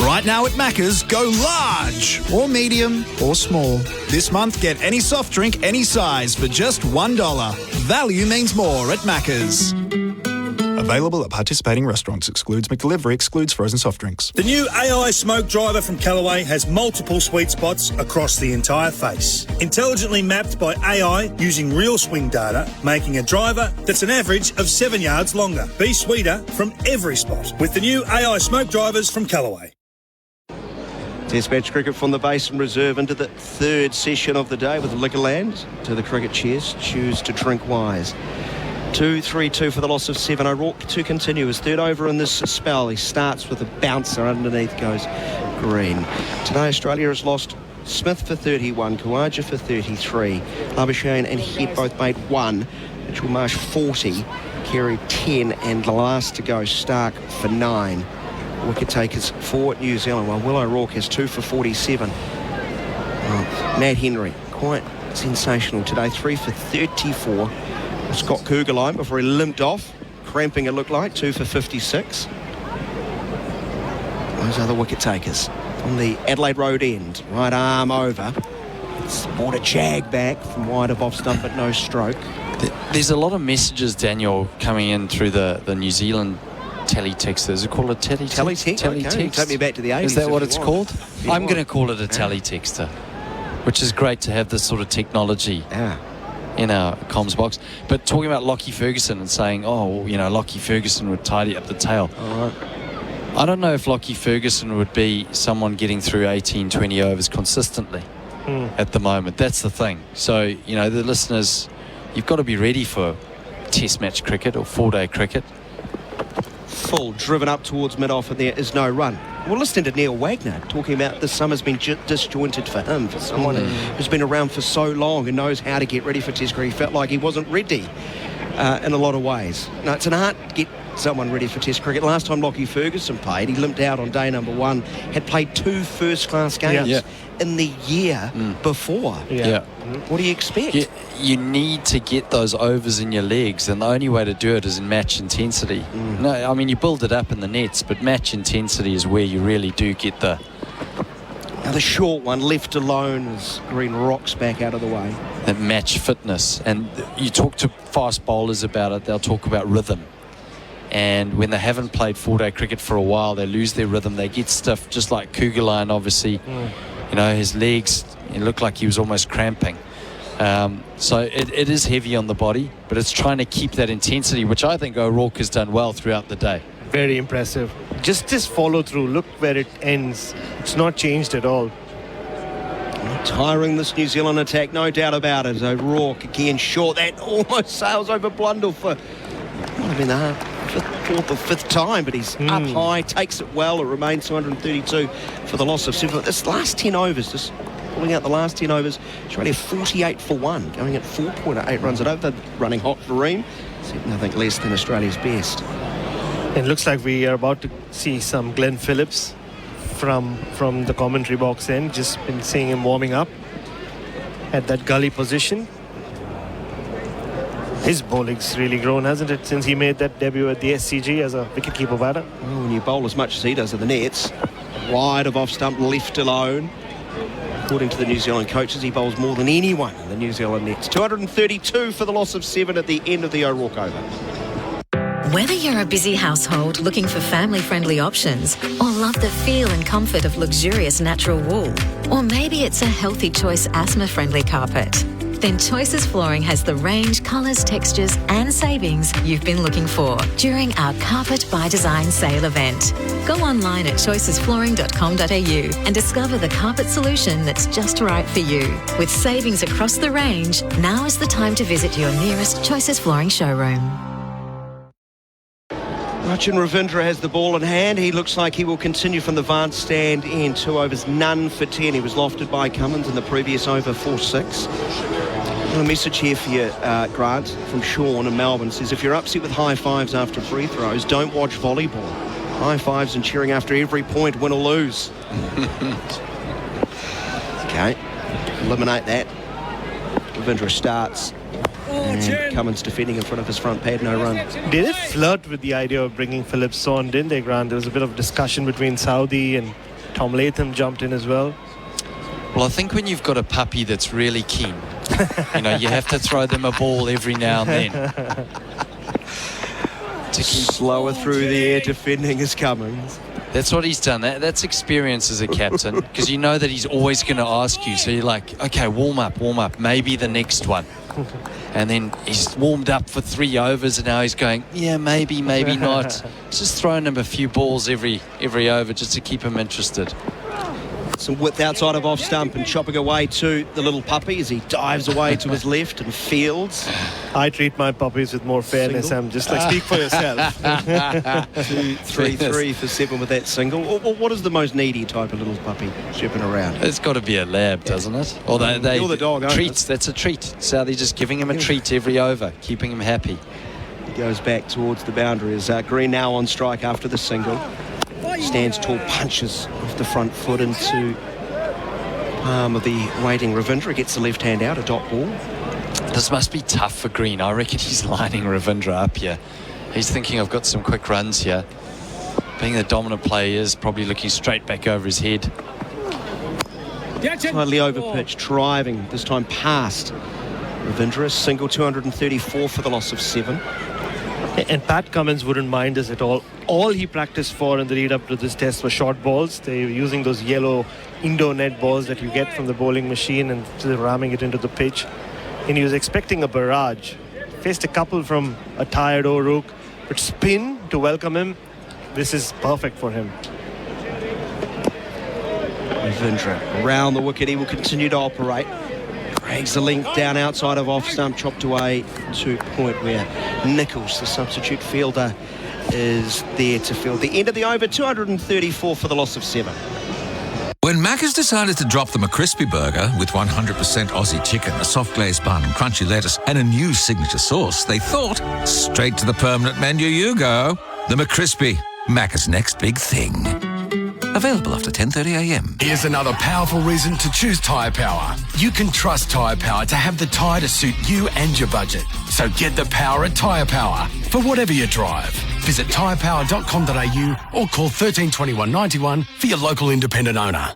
Right now at Macca's, go large or medium or small. This month, get any soft drink, any size for just $1. Value means more at Macca's. Available at participating restaurants. Excludes McDelivery. Excludes frozen soft drinks. The new AI smoke driver from Callaway has multiple sweet spots across the entire face. Intelligently mapped by AI using real swing data, making a driver that's an average of 7 yards longer. Be sweeter from every spot with the new AI smoke drivers from Callaway. Test match cricket from the Basin Reserve into the third session of the day with the Liquorland to the cricket chairs. Choose to drink wise. 2-3-2 for the loss of 7. O'Rourke to continue his third over in this spell. He starts with a bouncer. Underneath goes Green. Today Australia has lost Smith for 31, Khawaja for 33. Labuschagne and Head both made 1. Mitchell Marsh 40, Carey 10, and the last to go Stark for 9. Wicket takers for New Zealand, while Will O'Rourke has 2 for 47. Matt Henry, quite sensational today, 3 for 34. Scott Kugelheim before he limped off, cramping it looked like, 2 for 56. Those are the wicket takers on the Adelaide Road end. Right arm over. It's brought a jag back from wide of off stump, but no stroke. There's a lot of messages, Daniel, coming in through the New Zealand teletext. Is it called a teletext? Teletext. Take me back to the 80s. Is that what it's called? I'm going to call it a Yeah. teletexter, which is great to have this sort of technology in our comms box. But talking about Lockie Ferguson and saying, Lockie Ferguson would tidy up the tail. All right. I don't know if Lockie Ferguson would be someone getting through 18, 20 overs consistently at the moment. That's the thing. So, the listeners, you've got to be ready for test match cricket or 4-day cricket. Full, driven up towards mid-off, and there is no run. Well, listening to Neil Wagner talking about this summer's been disjointed for him, for someone who's been around for so long and knows how to get ready for Test cricket. He felt like he wasn't ready in a lot of ways. No, it's an art to get someone ready for Test cricket. Last time Lockie Ferguson played, he limped out on day number 1, had played 2 first-class games in the year before. What do you expect? You need to get those overs in your legs, and the only way to do it is in match intensity. No, I mean, you build it up in the nets, but match intensity is where you really do get the... Now the short one, left alone, as Green rocks back out of the way. That match fitness. And you talk to fast bowlers about it, they'll talk about rhythm. And when they haven't played 4-day cricket for a while, they lose their rhythm. They get stiff, just like Kugelheim, obviously. His legs, it looked like he was almost cramping. So it is heavy on the body, but it's trying to keep that intensity, which I think O'Rourke has done well throughout the day. Very impressive. Just follow through. Look where it ends. It's not changed at all. Tiring this New Zealand attack, no doubt about it. O'Rourke again short. That almost sails over Blundell for, might have been the fourth or fifth time, but he's up high, takes it well. It remains 232 for the loss of 7. This last 10 overs, just pulling out the last 10 overs, Australia 48 for 1, going at 4.8 runs at over. Running hot for Ream, nothing less than Australia's best. It looks like we are about to see some Glenn Phillips from the commentary box end. Just been seeing him warming up at that gully position. His bowling's really grown, hasn't it, since he made that debut at the SCG as a wicketkeeper batter? Well, when you bowl as much as he does at the nets, wide of off stump, left alone. According to the New Zealand coaches, he bowls more than anyone in the New Zealand nets. 232 for the loss of 7 at the end of the O'Rourke over. Whether you're a busy household looking for family-friendly options or love the feel and comfort of luxurious natural wool, or maybe it's a healthy choice asthma-friendly carpet, then Choices Flooring has the range, colours, textures and savings you've been looking for during our Carpet by Design sale event. Go online at choicesflooring.com.au and discover the carpet solution that's just right for you. With savings across the range, now is the time to visit your nearest Choices Flooring showroom. Rachin Ravindra has the ball in hand. He looks like he will continue from the Vance stand in 2 overs, none for 10. He was lofted by Cummins in the previous over, 4-6. A message here for you, Grant, from Sean in Melbourne. Says, if you're upset with high fives after free throws, don't watch volleyball. High fives and cheering after every point, win or lose. Okay, eliminate that. Ravindra starts. And Cummins defending in front of his front pad, no run. They did flirt with the idea of bringing Phillips on, didn't they, Grant? There was a bit of discussion between Saudi and Tom Latham jumped in as well. Well, I think when you've got a puppy that's really keen, you have to throw them a ball every now and then. To keep slower through the air defending his Cummins. That's what he's done. That's experience as a captain, because you know that he's always going to ask you. So you're like, okay, warm up, maybe the next one. And then he's warmed up for 3 overs, and now he's going, yeah, maybe not. Just throwing him a few balls every over just to keep him interested. Some width outside of off stump and chopping away to the little puppy as he dives away to his left and fields. I treat my puppies with more fairness. I'm just like, speak for yourself. 2-3-3 for 7 with that single. Or what is the most needy type of little puppy chirping around? It's got to be a lab, doesn't it? Or You're the dog, treats. That's a treat. So they're just giving him a treat every over, keeping him happy. He goes back towards the boundary as Green now on strike after the single. Stands tall, punches off the front foot into palm of the waiting Ravindra. Gets the left hand out, a dot ball. This must be tough for Green. I reckon he's lining Ravindra up here. He's thinking, I've got some quick runs here. Being the dominant player, he is probably looking straight back over his head. Slightly over pitch, driving, this time past Ravindra. Single 234 for the loss of 7. And Pat Cummins wouldn't mind us at all. All he practiced for in the lead up to this test were short balls. They were using those yellow Indo net balls that you get from the bowling machine and ramming it into the pitch. And he was expecting a barrage. Faced a couple from a tired O'Rourke, but spin to welcome him. This is perfect for him. Ravindra around the wicket. He will continue to operate. Drags the length down outside of off stump, chopped away to point where Nichols, the substitute fielder, is there to field the end of the over. 234 for the loss of 7. When Macca's decided to drop the McCrispy burger with 100% Aussie chicken, a soft glazed bun, crunchy lettuce, and a new signature sauce, they thought, straight to the permanent menu you go. The McCrispy, Macca's next big thing. Available after 10:30am. Here's another powerful reason to choose Tyre Power. You can trust Tyre Power to have the tyre to suit you and your budget. So get the power at Tyre Power for whatever you drive. Visit tyrepower.com.au or call 13 21 91 for your local independent owner.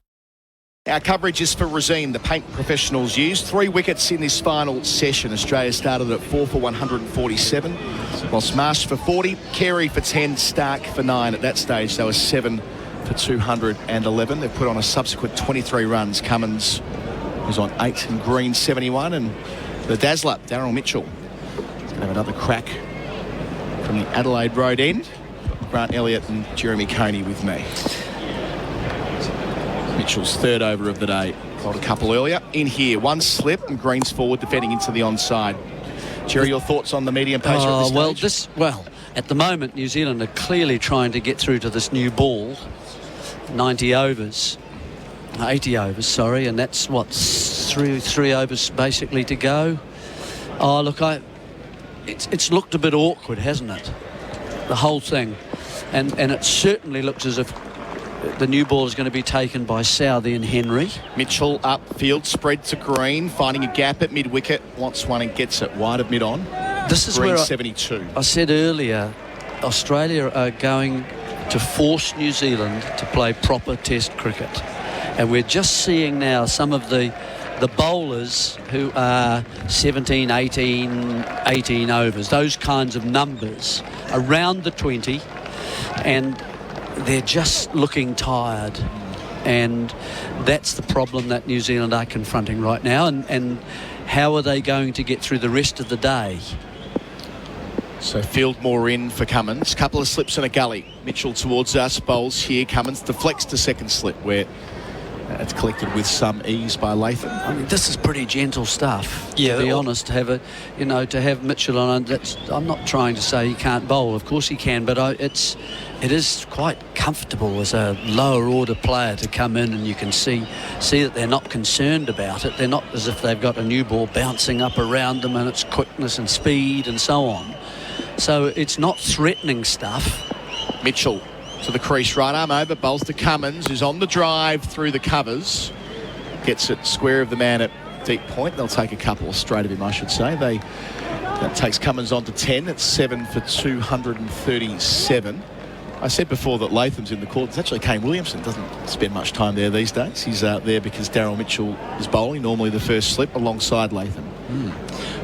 Our coverage is for Razine, the paint professionals use. 3 wickets in this final session. Australia started at 4 for 147, while Smash for 40, Carey for 10, Stark for 9. At that stage, they were 7 for 211. They've put on a subsequent 23 runs. Cummins was on 8 and Green 71, and the dazzler, Daryl Mitchell, is going to have another crack from the Adelaide Road end. Grant Elliott and Jeremy Coney with me. Mitchell's third over of the day. Got a couple earlier. In here, one slip and Green's forward defending into the onside. Jerry, your thoughts on the medium pacer at this stage? Well, at the moment, New Zealand are clearly trying to get through to this new ball. 80 overs, and that's what, three overs basically to go. Oh, look, it's looked a bit awkward, hasn't it? The whole thing, and it certainly looks as if the new ball is going to be taken by Southey and Henry. Mitchell upfield, spread to Green, finding a gap at mid-wicket, wants one and gets it wide of mid-on. This is Green where 72. I said earlier, Australia are going to force New Zealand to play proper test cricket. And we're just seeing now some of the bowlers who are 17, 18 overs, those kinds of numbers, around the 20, and they're just looking tired. And that's the problem that New Zealand are confronting right now. And how are they going to get through the rest of the day? So Fieldmore in for Cummins. Couple of slips and a gully. Mitchell towards us, bowls here. Cummins deflects to second slip where it's collected with some ease by Latham. I mean, this is pretty gentle stuff. Yeah, to be honest, to have Mitchell on. I'm not trying to say he can't bowl. Of course he can, but it is quite comfortable as a lower order player to come in, and you can see that they're not concerned about it. They're not as if they've got a new ball bouncing up around them and its quickness and speed and so on. So it's not threatening stuff. Mitchell to the crease, right arm over, bowls to Cummins, who's on the drive through the covers. Gets it square of the man at deep point. They'll take a couple straight of him, I should say. That takes Cummins on to 10. It's 7 for 237. I said before that Latham's in the court. It's actually Kane Williamson. Doesn't spend much time there these days. He's there because Daryl Mitchell is bowling, normally the first slip, alongside Latham.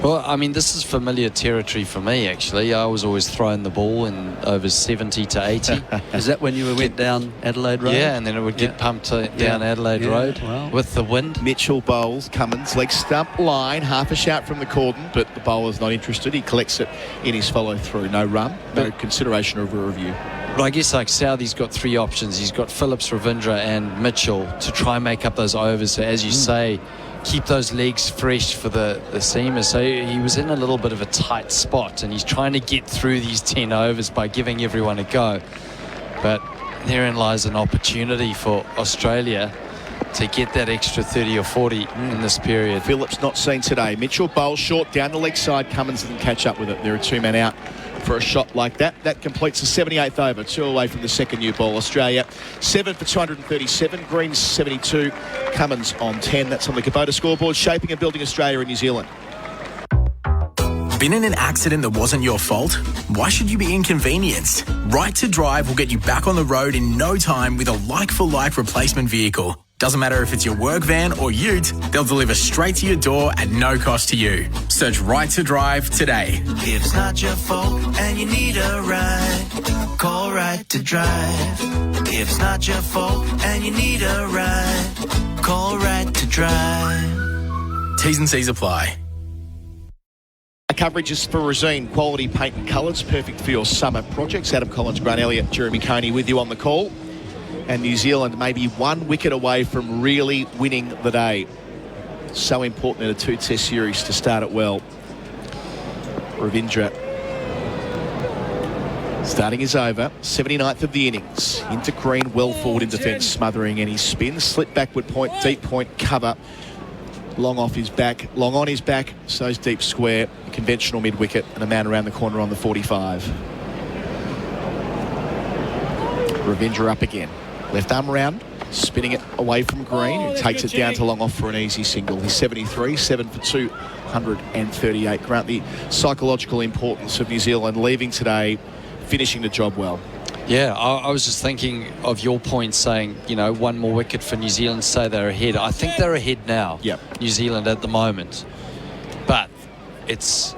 Well, I mean, this is familiar territory for me, actually. I was always throwing the ball in over 70 to 80. Is that when you went down Adelaide Road? Yeah, and then it would get pumped down Adelaide Road with the wind. Mitchell bowls, Cummins, leg stump line, half a shout from the cordon, but the bowler's not interested. He collects it in his follow-through. No run, no consideration of a review. But I guess like Southey's got three options. He's got Phillips, Ravindra and Mitchell to try and make up those overs. So as you say, keep those legs fresh for the seamer. So he was in a little bit of a tight spot and he's trying to get through these 10 overs by giving everyone a go. But therein lies an opportunity for Australia to get that extra 30 or 40 in this period. Phillips not seen today. Mitchell bowls short down the leg side. Cummins didn't catch up with it. There are two men out for a shot like that. That completes the 78th over. 2 away from the second new ball. Australia 7 for 237. Green's 72. Cummins on 10. That's on the Kubota scoreboard. Shaping and building Australia and New Zealand. Been in an accident that wasn't your fault? Why should you be inconvenienced? Right to Drive will get you back on the road in no time with a like-for-like replacement vehicle. Doesn't matter if it's your work van or ute, they'll deliver straight to your door at no cost to you. Search Right to Drive today. If it's not your fault and you need a ride, call Right to Drive. If it's not your fault and you need a ride, call Right to Drive. T's and C's apply. Coverage is for Resine Quality Paint and Colours, perfect for your summer projects. Adam Collins, Grant Elliott, Jeremy Coney with you on the call. And New Zealand maybe 1 wicket away from really winning the day. So important in a 2-test series to start it well. Ravindra starting his over, 79th of the innings. Into Green, well forward in defence, smothering any spin. Slip backward point, deep point, cover. Long off his back, long on his back, so's deep square, a conventional mid-wicket, and a man around the corner on the 45. Ravindra up again. Left arm round, spinning it away from Green, who takes it down to long off for an easy single. He's 73, 7 for 238. Grant, the psychological importance of New Zealand leaving today, finishing the job well. Yeah, I was just thinking of your point saying, you know, 1 more wicket for New Zealand, say they're ahead. I think they're ahead now, New Zealand at the moment. But it's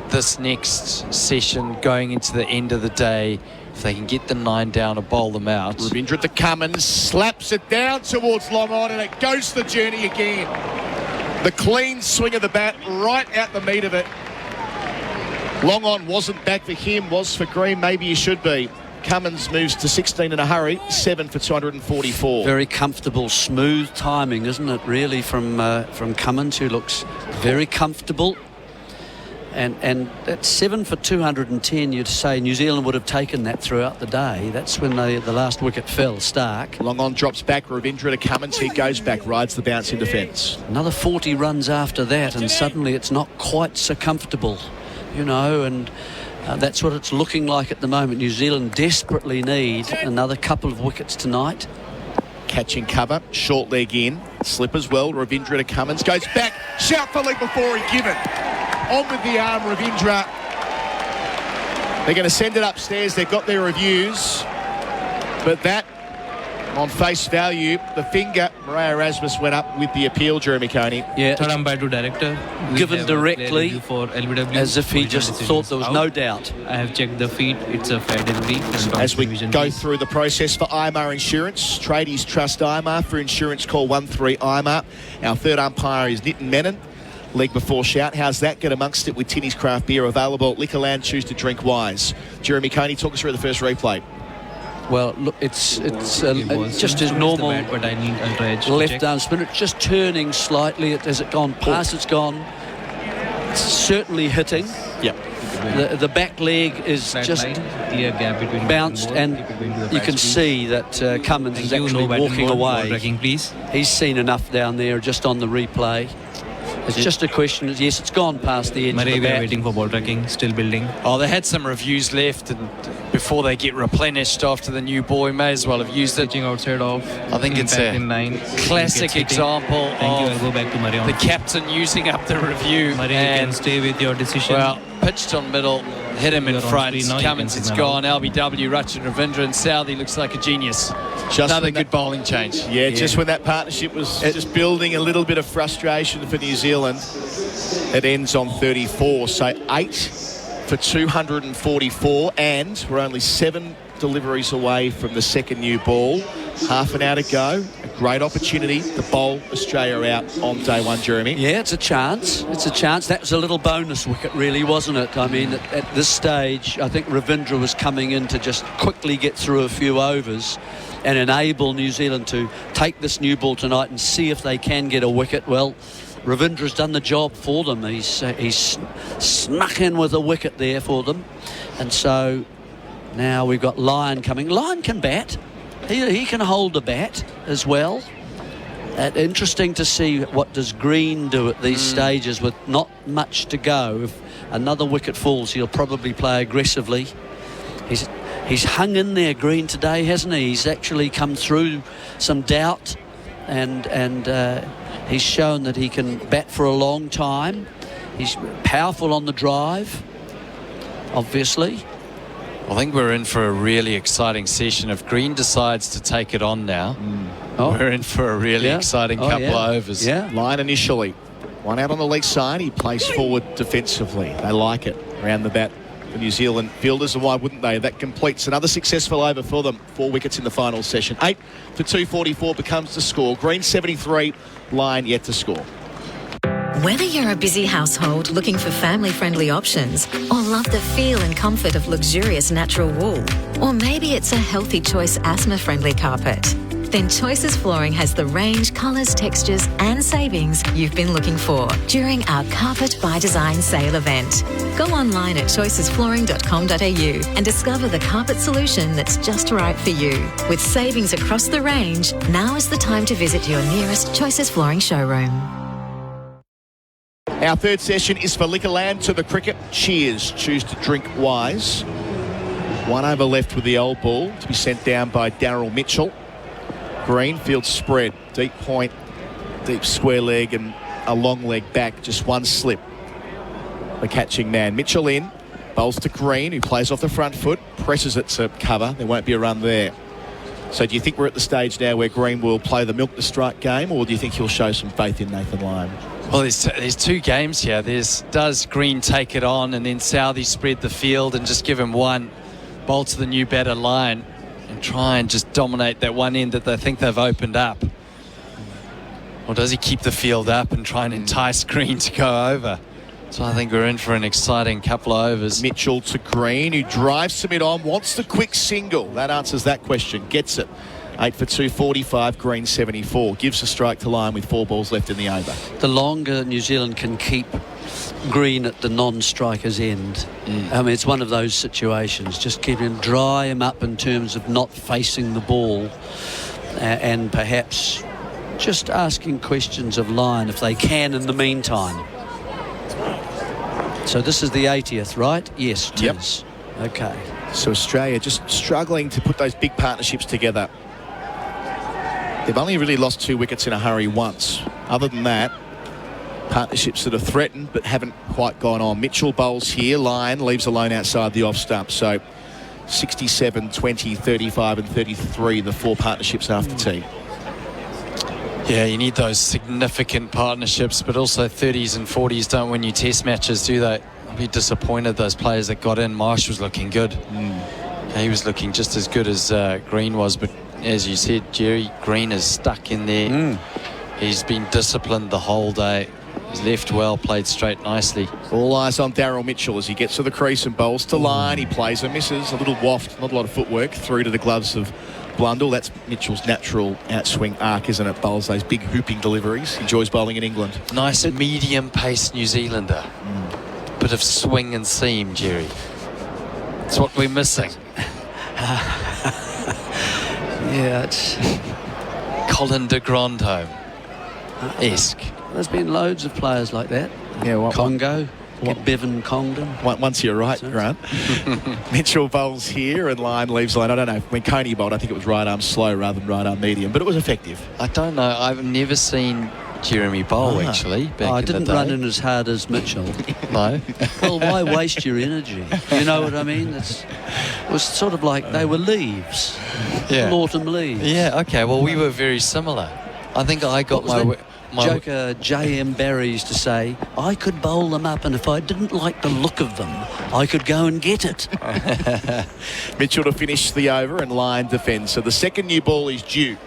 this next session going into the end of the day. If they can get the 9 down or bowl them out. Ravindra to Cummins, slaps it down towards long on, and it goes the journey again. The clean swing of the bat right out the meat of it. Long on wasn't back for him, was for Green. Maybe he should be. Cummins moves to 16 in a hurry, 7 for 244. Very comfortable, smooth timing, isn't it, really, from Cummins, who looks very comfortable. And at 7 for 210, you'd say New Zealand would have taken that throughout the day. That's when the last wicket fell, Stark. Long on drops back, Ravindra to Cummins. He goes back, rides the bounce in defence. Another 40 runs after that, and suddenly it's not quite so comfortable, you know, and that's what it's looking like at the moment. New Zealand desperately need another couple of wickets tonight. Catching cover, short leg in, slip as well. Ravindra to Cummins, goes back, shout for leg before he given. On with the arm, Ravindra. They're going to send it upstairs. They've got their reviews. But that, on face value, the finger, Maria Erasmus went up with the appeal, Jeremy Coney. Yeah, third umpire to director. Given directly, for LBW, as if he just thought there was no doubt. I have checked the feet. It's a fair delivery. As we go through the process for IMAR Insurance, Tradies Trust IMAR. For insurance, call 13 IMAR. Our third umpire is Nitin Menon. Leg before shout. How's that? Get amongst it with Tinny's Craft Beer available at Liquorland. Choose to drink wise. Jeremy Coney, talk us through the first replay. Well, look, it's just as normal. But I need ultra edge left arm spin. It's just turning slightly. Has it gone past? It's gone. It's certainly hitting. Yep. The back leg is just bounced, and you can see that Cummins is actually walking away. He's seen enough down there just on the replay. It's just a question. Yes, it's gone past the edge of the bat. Waiting for ball tracking, still building. Oh, they had some reviews left, and before they get replenished after the new boy, may as well have used it. Outside of. I think it's a classic example of go back to the captain using up the review. Maria, you can stay with your decision. Well, pitched on middle, hit him in You're on front. screen now, you Cummins, can it's signal gone. LBW, Rutchin, Ravindra, and Southey looks like a genius. Another good bowling change. Yeah, just when that partnership was just building a little bit of frustration for New Zealand, it ends on 34. So 8 for 244, and we're only 7 deliveries away from the second new ball. Half an hour to go. A great opportunity to bowl Australia out on day one, Jeremy. Yeah, it's a chance. It's a chance. That was a little bonus wicket, really, wasn't it? I mean, at this stage, I think Ravindra was coming in to just quickly get through a few overs and enable New Zealand to take this new ball tonight and see if they can get a wicket. Well, Ravindra's done the job for them. He's snuck in with a wicket there for them. And so now we've got Lyon coming. Lyon can bat. He can hold the bat as well. Interesting to see what does Green do at these stages with not much to go. If another wicket falls, he'll probably play aggressively. He's hung in there, Green, today, hasn't he? He's actually come through some doubt and he's shown that he can bat for a long time. He's powerful on the drive, obviously. I think we're in for a really exciting session. If Green decides to take it on now, we're in for a really exciting couple of overs. Line initially. One out on the leg side. He plays forward defensively. They like it around the bat. The New Zealand fielders, and why wouldn't they? That completes another successful over for them. 4 wickets in the final session. 8 for 244 becomes the score. Green 73, Line yet to score. Whether you're a busy household looking for family-friendly options or love the feel and comfort of luxurious natural wool, or maybe it's a healthy choice asthma-friendly carpet, then Choices Flooring has the range, colours, textures and savings you've been looking for during our Carpet by Design sale event. Go online at choicesflooring.com.au and discover the carpet solution that's just right for you. With savings across the range, now is the time to visit your nearest Choices Flooring showroom. Our third session is for Liquorland to the cricket. Cheers. Choose to drink wise. 1 over left with the old ball to be sent down by Daryl Mitchell. Greenfield spread. Deep point, deep square leg and a long leg back. Just one slip. The catching man. Mitchell in. Bowls to Green, who plays off the front foot. Presses it to cover. There won't be a run there. So do you think we're at the stage now where Green will play the milk to strike game, or do you think he'll show some faith in Nathan Lyon? Well, there's 2 games here. Does Green take it on and then Southey spread the field and just give him one, bowl to the new batter Lyon and try and just dominate that one end that they think they've opened up? Or does he keep the field up and try and entice Green to go over? So I think we're in for an exciting couple of overs. Mitchell to Green, who drives to mid-on, wants the quick single. That answers that question. Gets it. 8 for 245, Green 74. Gives a strike to Lyon with 4 balls left in the over. The longer New Zealand can keep Green at the non-striker's end, I mean, it's one of those situations. Just keep him, dry him up in terms of not facing the ball and perhaps just asking questions of Lyon if they can in the meantime. So this is the 80th, right? Yes, it is. Okay. So Australia just struggling to put those big partnerships together. They've only really lost 2 wickets in a hurry once. Other than that, partnerships that are threatened but haven't quite gone on. Mitchell bowls here. Lyon leaves alone outside the off stump. So 67, 20, 35 and 33, the 4 partnerships after tea. Yeah, you need those significant partnerships, but also 30s and 40s don't win you test matches, do they? I'll be disappointed those players that got in. Marsh was looking good. He was looking just as good as Green was, but as you said, Jerry, Green is stuck in there. He's been disciplined the whole day. He's left well, played straight nicely. All eyes on Daryl Mitchell as he gets to the crease and bowls to Lyon. He plays and misses. A little waft, not a lot of footwork, through to the gloves of Blundell. That's Mitchell's natural outswing arc, isn't it? Bowls those big hooping deliveries. Enjoys bowling in England. Nice medium-paced New Zealander. Bit of swing and seam, Jerry. It's what we're missing. Yeah, it's Colin de Grandhomme-esque. There's been loads of players like that. Yeah, Congo, Bevan Congdon. Once you're right, Grant. Mitchell bowls here and Lyon leaves line. I don't know. When Coney bowled, I think it was right arm slow rather than right arm medium, but it was effective. I don't know. I've never seen Jeremy Bowl, actually. Back I in didn't the day. run in as hard as Mitchell. No. Well, why waste your energy? You know what I mean? It was sort of like they were leaves. Yeah. Autumn leaves. Yeah, okay. Well, we were very similar. I think I got my joker J.M. Barry used to say, I could bowl them up, and if I didn't like the look of them, I could go and get it. Mitchell to finish the over and line defend. So the second new ball is due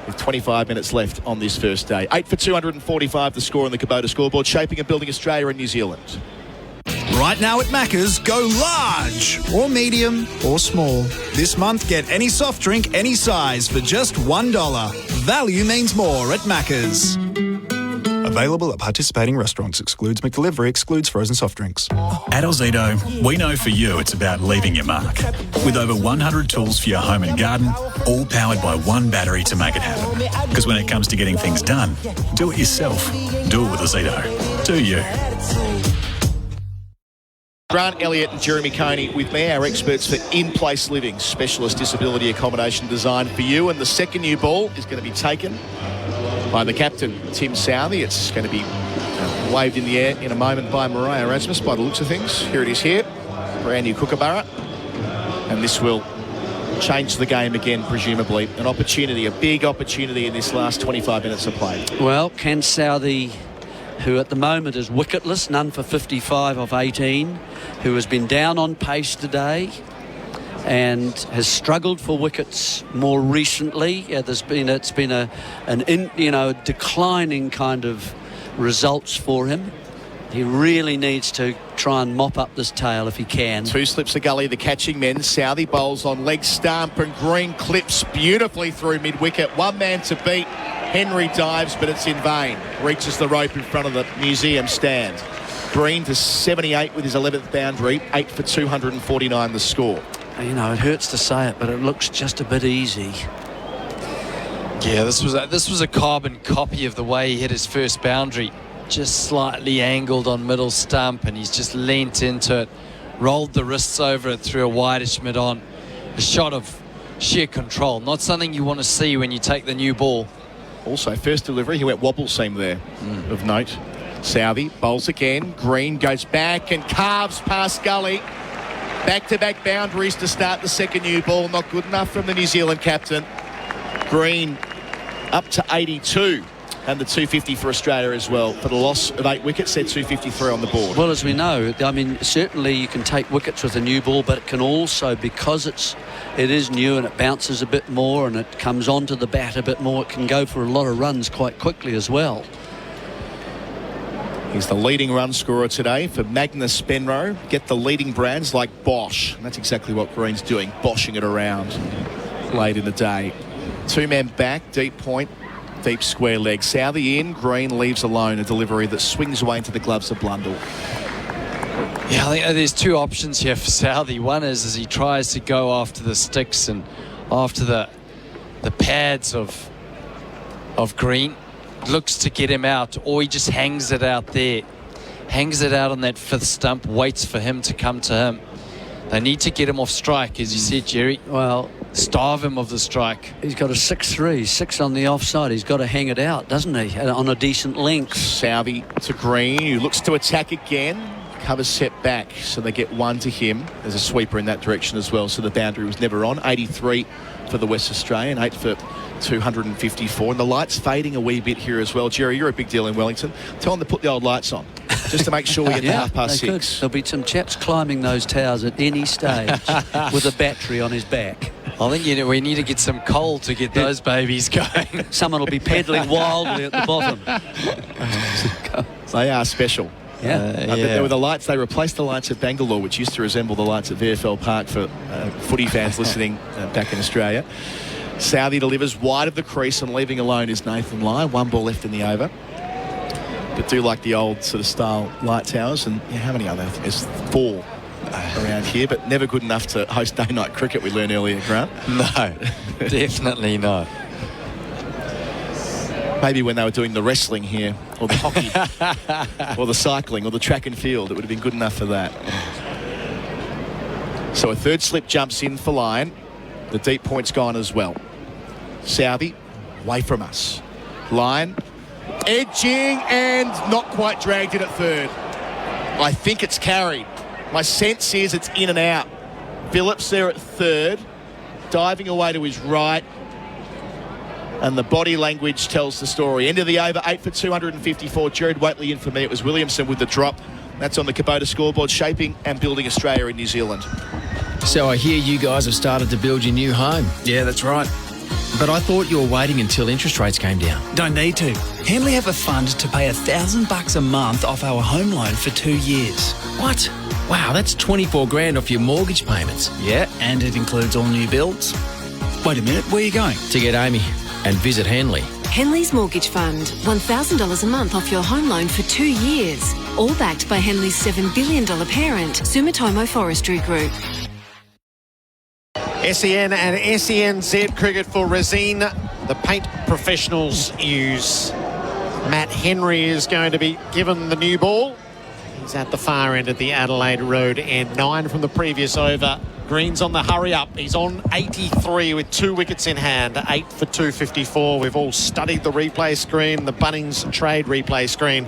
with 25 minutes left on this first day. 8 for 245 the score on the Kubota scoreboard, shaping and building Australia and New Zealand. Right now at Macca's, go large or medium or small. This month, get any soft drink, any size for just $1. Value means more at Macca's. Available at participating restaurants. Excludes McDelivery. Excludes frozen soft drinks. At Ozito, we know for you it's about leaving your mark. With over 100 tools for your home and garden, all powered by one battery to make it happen. Because when it comes to getting things done, do it yourself. Do it with Ozito. Do you? Grant Elliott and Jeremy Coney with me, our experts for in-place living, specialist disability accommodation designed for you. And the second new ball is going to be taken by the captain, Tim Southey. It's going to be waved in the air in a moment by Mariah Erasmus, by the looks of things. Here it is here, brand new Kookaburra. And this will change the game again, presumably. An opportunity, a big opportunity in this last 25 minutes of play. Well, can Southey, who at the moment is wicketless, none for 55 of 18, who has been down on pace today and has struggled for wickets more recently. It's been a declining kind of results for him. He really needs to try and mop up this tail if he can. Two slips of gully, the catching men. Southey bowls on leg stump and Green clips beautifully through mid-wicket. One man to beat. Henry dives, but it's in vain. Reaches the rope in front of the museum stand. Green to 78 with his 11th boundary. 8 for 249 the score. You know, it hurts to say it, but it looks just a bit easy. Yeah, this was a carbon copy of the way he hit his first boundary. Just slightly angled on middle stump, and he's just leant into it, rolled the wrists over it through a wideish mid-on. A shot of sheer control, not something you want to see when you take the new ball. Also, first delivery, he went wobble seam there, of note. Southey bowls again. Green goes back and carves past gully. Back-to-back boundaries to start the second new ball. Not good enough from the New Zealand captain. Green up to 82. And the 250 for Australia as well. For the loss of 8 wickets, they're 253 on the board. Well, as we know, I mean, certainly you can take wickets with a new ball, but it can also, because it is new and it bounces a bit more and it comes onto the bat a bit more, it can go for a lot of runs quite quickly as well. He's the leading run scorer today for Magnus Benroe. Get the leading brands like Bosch. And that's exactly what Green's doing, boshing it around late in the day. Two men back, deep point. Deep square leg. Southey in, Green leaves alone. A delivery that swings away into the gloves of Blundell. Yeah, I think there's two options here for Southey. One is as he tries to go after the sticks and after the pads of Green, looks to get him out, or he just hangs it out there. Hangs it out on that fifth stump, waits for him to come to him. They need to get him off strike, as you said, Jerry. Well, starve him of the strike. He's got a 6-3, 6 on the offside. He's got to hang it out, doesn't he, on a decent length. Southey to Green, who looks to attack again. Covers set back, so they get one to him. There's a sweeper in that direction as well, so the boundary was never on. 83 for the West Australian, 8 for 254. And the lights fading a wee bit here as well. Jerry, you're a big deal in Wellington. Tell them to put the old lights on, just to make sure we get to 6:30. Could. There'll be some chaps climbing those towers at any stage with a battery on his back. I think we need to get some coal to get those babies going. Someone will be pedalling wildly at the bottom. They are special. Yeah. There were the lights. They replaced the lights at Bangalore, which used to resemble the lights at VFL Park for footy fans listening back in Australia. Southey delivers wide of the crease, and leaving alone is Nathan Lyon. One ball left in the over. But do like the old sort of style light towers. And how many other? There's 4 around here, but never good enough to host day-night cricket, we learned earlier, Grant. No, definitely not. Maybe when they were doing the wrestling here, or the hockey, or the cycling, or the track and field, it would have been good enough for that. So a third slip jumps in for Lyon. The deep point's gone as well. Southey, away from us. Lyon Edging and not quite dragged in at third. I think it's carried. My sense is it's in and out. Phillips there at third, diving away to his right. And the body language tells the story. End of the over, 8 for 254. Gerard, Whateley in for me. It was Williamson with the drop. That's on the Kubota scoreboard, shaping and building Australia in New Zealand. So I hear you guys have started to build your new home. Yeah, that's right. But I thought you were waiting until interest rates came down. Don't need to. Henley have a fund to pay $1,000 a month off our home loan for 2 years. What? Wow, that's 24 grand off your mortgage payments. Yeah, and it includes all new builds. Wait a minute, where are you going? To get Amy and visit Henley. Henley's Mortgage Fund. $1,000 a month off your home loan for 2 years. All backed by Henley's $7 billion parent, Sumitomo Forestry Group. SEN and SENZ cricket for Resine. The paint professionals use. Matt Henry is going to be given the new ball. He's at the far end of the Adelaide Road end. 9 from the previous over. Green's on the hurry up. He's on 83 with 2 wickets in hand. 8 for 254. We've all studied the replay screen, the Bunnings trade replay screen.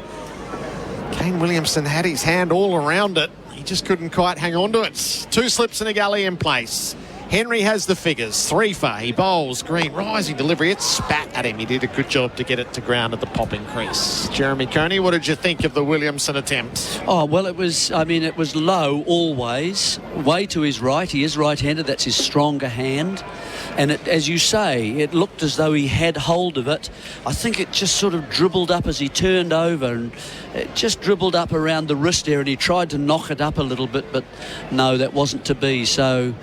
Kane Williamson had his hand all around it. He just couldn't quite hang on to it. 2 slips and a gully in place. Henry has the figures. 3 for. He bowls. Green, rising delivery. It spat at him. He did a good job to get it to ground at the popping crease. Jeremy Coney, what did you think of the Williamson attempt? Oh, well, it was low always. Way to his right. He is right-handed. That's his stronger hand. And it, as you say, it looked as though he had hold of it. I think it just sort of dribbled up as he turned over, and it just dribbled up around the wrist area, and he tried to knock it up a little bit, but no, that wasn't to be. So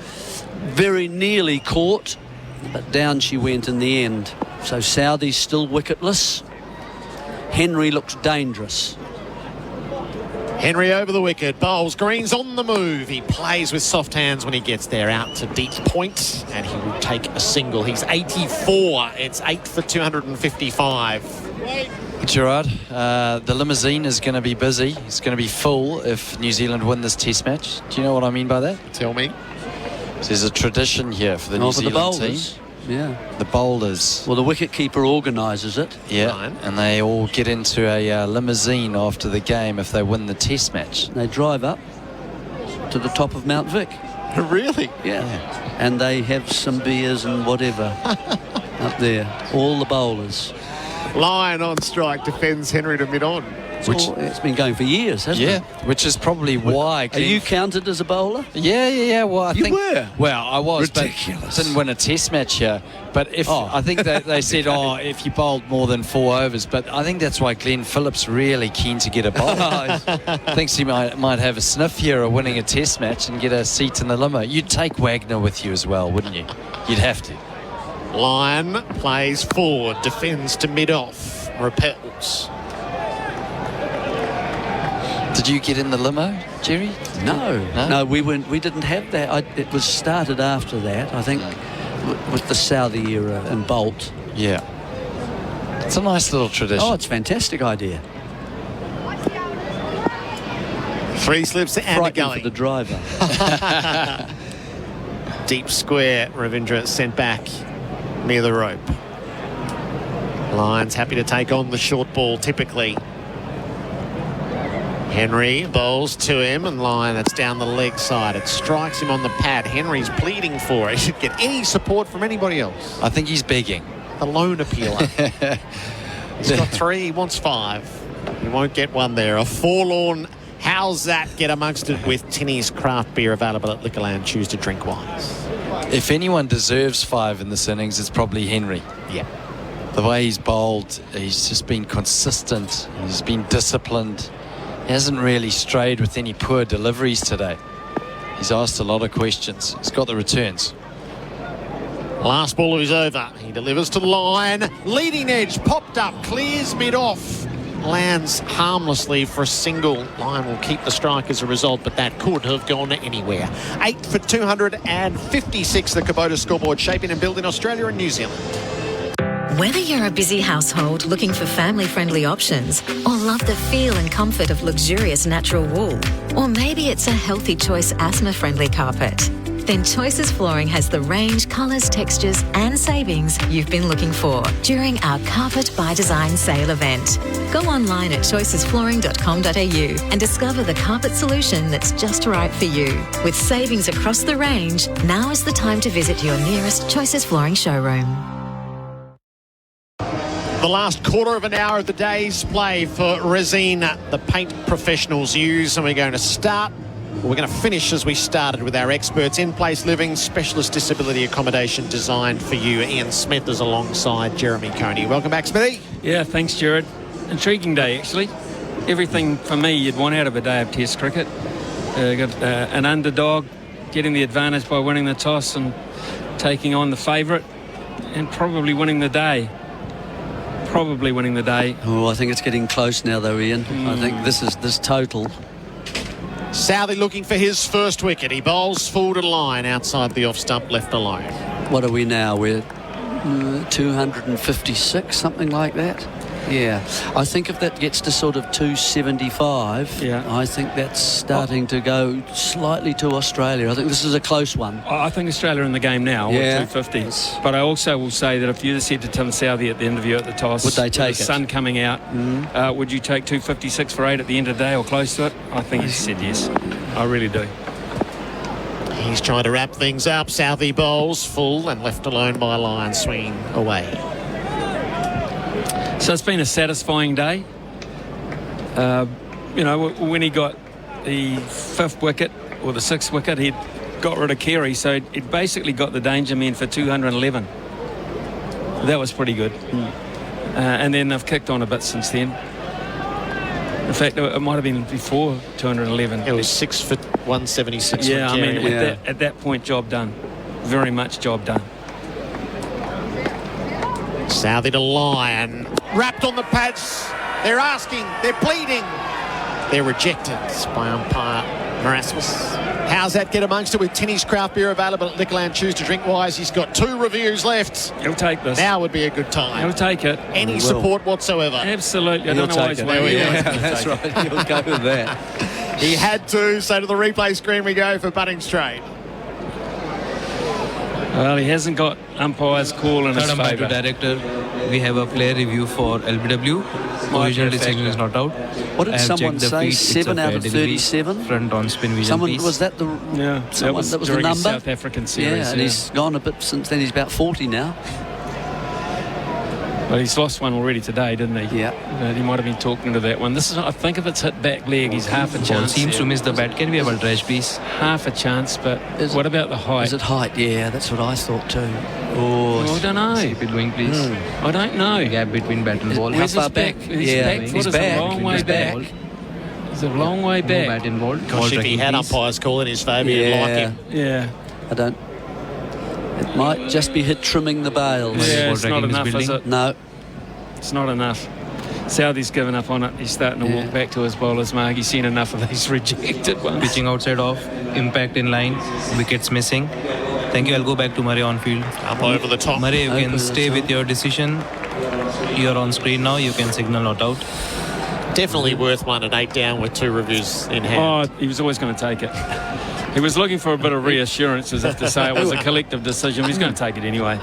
very nearly caught, but down she went in the end. So Southey's still wicketless. Henry looks dangerous. Henry over the wicket, bowls. Green's on the move. He plays with soft hands when he gets there, out to deep point, and he will take a single. He's 84. It's 8 for 255. Gerard, the limousine is going to be busy. It's going to be full if New Zealand win this test match. Do you know what I mean by that? Tell me. There's a tradition here for the New Zealand team. Yeah. The bowlers. Well, the wicketkeeper organises it. Yeah, and they all get into a limousine after the game if they win the test match. They drive up to the top of Mount Vic. Really? Yeah. And they have some beers and whatever up there. All the bowlers. Lyon on strike, defends Henry to mid-on. It's been going for years, hasn't it? Yeah, which is probably why. Are you counted as a bowler? Yeah. Well, I think. You were? Well, I was. Ridiculous. But didn't win a test match here. But I think that they said, if you bowled more than 4 overs. But I think that's why Glenn Phillips really keen to get a bowl. Thinks he might have a sniff here of winning a test match and get a seat in the limo. You'd take Wagner with you as well, wouldn't you? You'd have to. Lyon plays forward, defends to mid-off, repels. Did you get in the limo, Jerry? No, we weren't. We didn't have that. It was started after that, I think, with the Southey era and Bolt. Yeah. It's a nice little tradition. Oh, it's a fantastic idea. 3 slips and a gully. For the driver. Deep square, Ravindra sent back near the rope. Lyon's happy to take on the short ball typically. Henry bowls to him, and Lyon, that's down the leg side. It strikes him on the pad. Henry's pleading for it. He should get any support from anybody else. I think he's begging. The lone appealer. He's got 3, he wants 5. He won't get one there. A forlorn, how's that get amongst it with Tinny's craft beer available at Liquorland. Choose to drink wines. If anyone deserves 5 in this innings, it's probably Henry. Yeah. The way he's bowled, he's just been consistent. He's been disciplined. He hasn't really strayed with any poor deliveries today. He's asked a lot of questions. He's got the returns. Last ball of his over. He delivers to the line. Leading edge popped up, clears mid-off. Lands harmlessly for a single. Lyon will keep the strike as a result, but that could have gone anywhere. 8 for 256, the Kubota scoreboard, shaping and building Australia and New Zealand. Whether you're a busy household looking for family-friendly options, or love the feel and comfort of luxurious natural wool, or maybe it's a healthy choice asthma-friendly carpet, then Choices Flooring has the range, colours, textures and savings you've been looking for during our Carpet by Design sale event. Go online at choicesflooring.com.au and discover the carpet solution that's just right for you. With savings across the range, now is the time to visit your nearest Choices Flooring showroom. The last quarter of an hour of the day's play for Resina, the paint professionals use, and we're going to start. We're going to finish as we started with our experts. In-place living, specialist disability accommodation designed for you. Ian Smith is alongside Jeremy Coney. Welcome back, Smithy. Yeah, thanks, Gerard. Intriguing day, actually. Everything for me you'd want out of a day of Test cricket. Got an underdog getting the advantage by winning the toss and taking on the favourite and probably winning the day. Oh, I think it's getting close now, though, Ian. I think this total. Southey looking for his first wicket. He bowls full to line outside the off stump, left alone. What are we now? We're 256, something like that. Yeah, I think if that gets to sort of 275, I think that's starting to go slightly to Australia. I think this is a close one. I think Australia are in the game now with 250. But I also will say that if you said to Tim Southey at the interview at the toss, would they take with the sun coming out, would you take 256 for 8 at the end of the day or close to it? I think he said yes. I really do. He's trying to wrap things up. Southey bowls full and left alone by line, swinging away. So it's been a satisfying day. When he got the 5th wicket or the 6th wicket, he'd got rid of Carey, so he'd basically got the danger men for 211. That was pretty good. And then they've kicked on a bit since then. In fact, it might have been before 211. It was 6 for 176. Yeah, I mean, at that point, job done. Very much job done. Southey to Lyon. Wrapped on the pads. They're asking. They're pleading. They're rejected by umpire Marasmus. How's that get amongst it with Tinny's craft beer available at Liquorland? Choose to drink wise. He's got 2 reviews left. He'll take this. Now would be a good time. He'll take it. Any support whatsoever. Absolutely. I don't know why he's waiting. That's right. He'll go with that. He had to. So to the replay screen we go for Bunnings trade. Well, he hasn't got umpire's call in his favour. Director, we have a player review for LBW. Original decision is not out. What did someone say? 7 out of 37? Front on spin vision. Someone, was that the that was the number? South African series. Yeah, and he's gone a bit since then. He's about 40 now. Well, he's lost one already today, didn't he? Yeah. He might have been talking to that one. This is, I think, if it's hit back leg, he's half a chance. Seems to miss the bat. Can we have a dredge, please? Half a chance, but what about the height? Is it height? Yeah, that's what I thought too. I don't know. Keep it going, please. I don't know. Gap between bat and ball. How far back? His back foot is a long way back. It's a long way back. No bat involved. Gosh, if he had umpire's call in his favour, you'd like him. Yeah. I don't. It might just be hit trimming the bails. Yeah, it's not enough, is it? No. It's not enough. Southey's given up on it. He's starting to walk back to his bowler's mark. He's seen enough of these rejected ones. Pitching outside off, impact in line, wickets missing. Thank you. I'll go back to Murray on field. Up over the top. Murray, you can stay with your decision. You're on screen now. You can signal not out. Definitely worth one at 8 down with 2 reviews in hand. Oh, he was always going to take it. He was looking for a bit of reassurance, as if to say it was a collective decision, but he's going to take it anyway.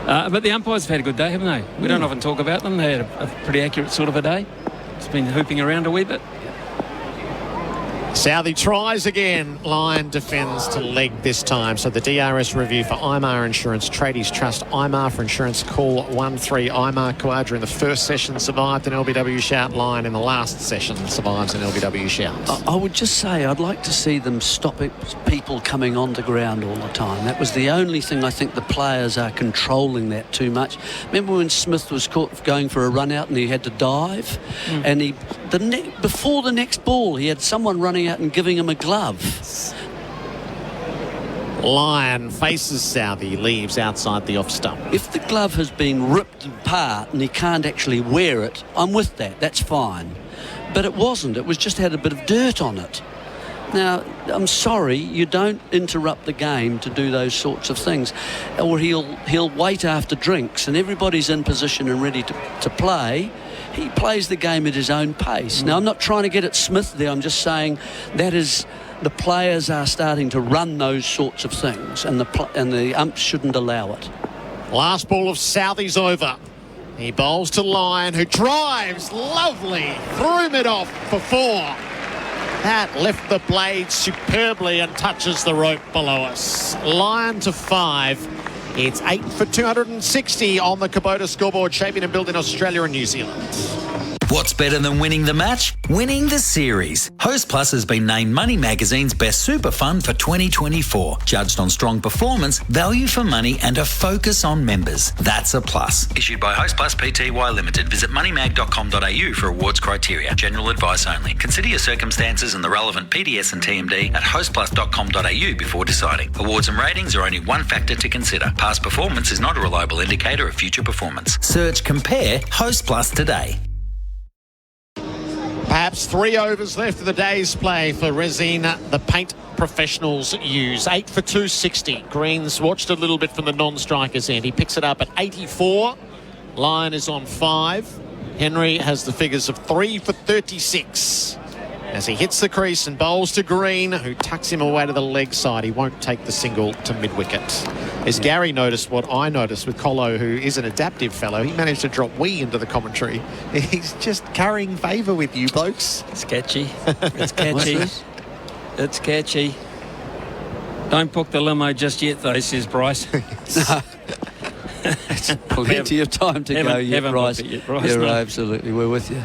But the umpires have had a good day, haven't they? We don't often talk about them. They had a pretty accurate sort of a day. It's been hooping around a wee bit. Southey tries again. Lyon defends to leg this time. So the DRS review for IMAR Insurance, Tradies Trust IMAR for insurance. Call 13 IMAR. Quadra in the first session survived an LBW shout. Lyon in the last session survives an LBW shout. I would just say I'd like to see them stop it, people coming onto ground all the time. That was the only thing. I think the players are controlling that too much. Remember when Smith was caught going for a run out and he had to dive, and before the next ball he had someone running out and giving him a glove. Lyon faces Southey, leaves outside the off stump. If the glove has been ripped apart and he can't actually wear it, I'm with that. That's fine. But it wasn't. It was just had a bit of dirt on it. Now, I'm sorry, you don't interrupt the game to do those sorts of things. Or he'll wait after drinks and everybody's in position and ready to play. He plays the game at his own pace. Now, I'm not trying to get at Smith there. I'm just saying that is the players are starting to run those sorts of things, and the umps shouldn't allow it. Last ball of Southie's over. He bowls to Lyon, who drives lovely through mid-off for 4. That left the blade superbly and touches the rope below us. Lyon to 5. It's 8 for 260 on the Kubota scoreboard, shaping and building Australia and New Zealand. What's better than winning the match? Winning the series. Host Plus has been named Money Magazine's Best Super Fund for 2024. Judged on strong performance, value for money and a focus on members. That's a plus. Issued by Host Plus Pty Limited. Visit moneymag.com.au for awards criteria. General advice only. Consider your circumstances and the relevant PDS and TMD at hostplus.com.au before deciding. Awards and ratings are only one factor to consider. Past performance is not a reliable indicator of future performance. Search Compare Host Plus today. Perhaps 3 overs left of the day's play for Resina, the paint professionals use. 8 for 260. Green's watched a little bit from the non-striker's end. He picks it up at 84. Lyon is on 5. Henry has the figures of 3 for 36. As he hits the crease and bowls to Green, who tucks him away to the leg side. He won't take the single to mid-wicket. As Gary noticed what I noticed with Colo, who is an adaptive fellow, he managed to drop "we" into the commentary. He's just carrying favour with you blokes. It's catchy. It's catchy. It's catchy. Don't book the limo just yet, though, says Bryce. Plenty of time to go yet, Bryce. You're absolutely, we're with you.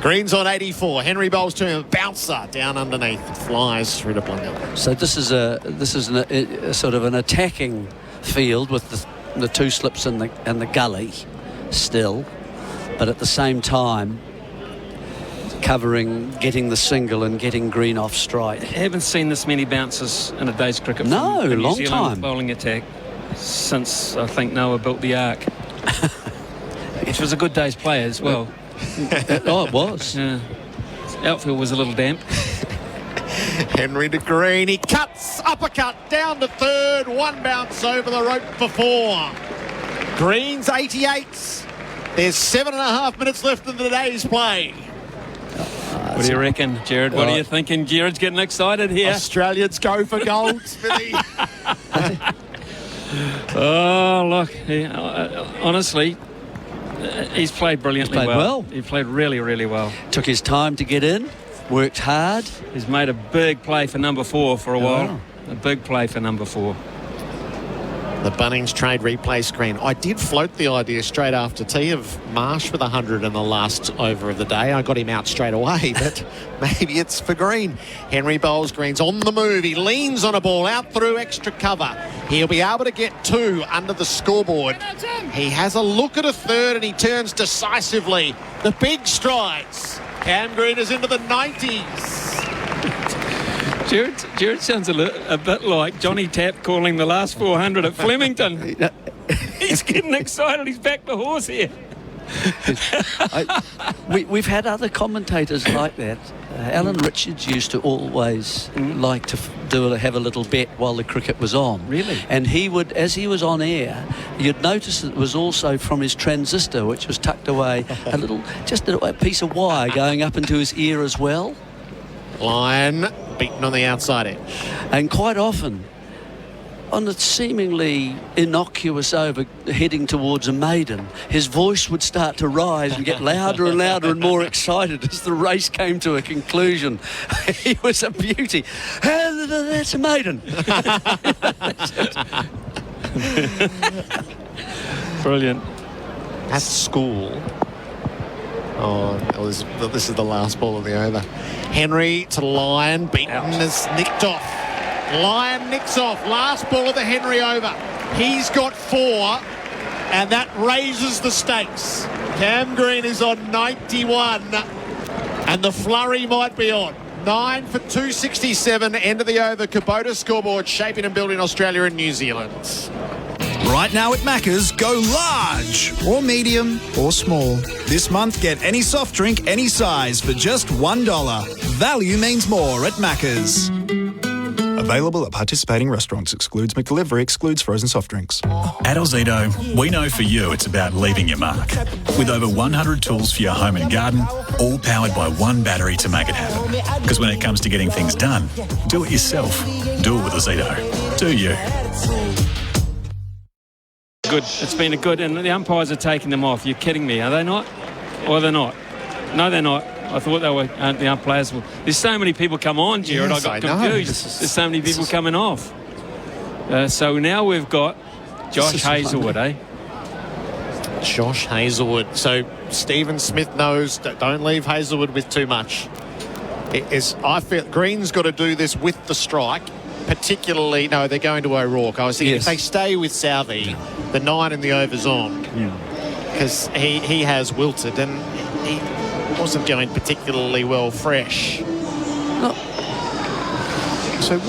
Green's on 84. Henry bowls to him. A bouncer down underneath. Flies through to Blundell. So this is a sort of an attacking field with the 2 slips and the gully still, but at the same time covering, getting the single and getting Green off strike. I haven't seen this many bounces in a day's cricket. No, from the long New Zealand time. Bowling attack since I think Noah built the Ark, which was a good day's play as well. Oh, it was. Yeah. Outfield was a little damp. Henry to Green. He cuts, uppercut down to 3rd. 1 bounce over the rope for 4. Green's 88. There's 7.5 minutes left in the day's play. What do you reckon, Gerard? What are you thinking? Gerard's getting excited here. Australians go for gold, Smithy. Oh, look. Honestly, he's played brilliantly well. He played really, really well. Took his time to get in, worked hard. He's made a big play for number 4 for a while. A big play for number 4. The Bunnings trade replay screen. I did float the idea straight after tea of Marsh with 100 in the last over of the day. I got him out straight away, but maybe it's for Green. Henry bowls. Green's on the move. He leans on a ball out through extra cover. He'll be able to get 2 under the scoreboard. He has a look at a 3rd and he turns decisively. The big strides. Cam Green is into the 90s. Gerard sounds a bit like Johnny Tapp calling the last 400 at Flemington. He's getting excited. He's back the horse here. We've had other commentators like that. Alan Richards used to always like to have a little bet while the cricket was on. Really? And he would, as he was on air, you'd notice that it was also from his transistor, which was tucked away, just a piece of wire going up into his ear as well. Lyon beaten on the outside edge. And quite often, on a seemingly innocuous over heading towards a maiden, his voice would start to rise and get louder and louder and more excited as the race came to a conclusion. He was a beauty. That's a maiden. Brilliant. At school. Oh, this is the last ball of the over. Henry to Lyon, beaten is nicked off. Lyon nicks off. Last ball of the Henry over. He's got 4, and that raises the stakes. Cam Green is on 91, and the flurry might be on. 9 for 267, end of the over. Kubota scoreboard, shaping and building Australia and New Zealand. Right now at Macca's, go large or medium or small. This month, get any soft drink, any size for just $1. Value means more at Macca's. Available at participating restaurants. Excludes McDelivery. Excludes frozen soft drinks. At Ozito, we know for you it's about leaving your mark. With over 100 tools for your home and garden, all powered by one battery to make it happen. Because when it comes to getting things done, do it yourself. Do it with Ozito. Do you? Good. It's been a good, and the umpires are taking them off. You're kidding me, are they not? Or they're not? No, they're not. I thought they were. The umpires were. There's so many people come on, Gerard. Yes, I got confused. There's so many people coming off. So now we've got Josh Hazlewood, eh? Josh Hazlewood. So Stephen Smith knows that don't leave Hazlewood with too much. I feel Green's got to do this with the strike. Particularly, no, they're going to O'Rourke. I was thinking if they stay with Southey, the 9 in the over's on. Because he has wilted and he wasn't going particularly well fresh. So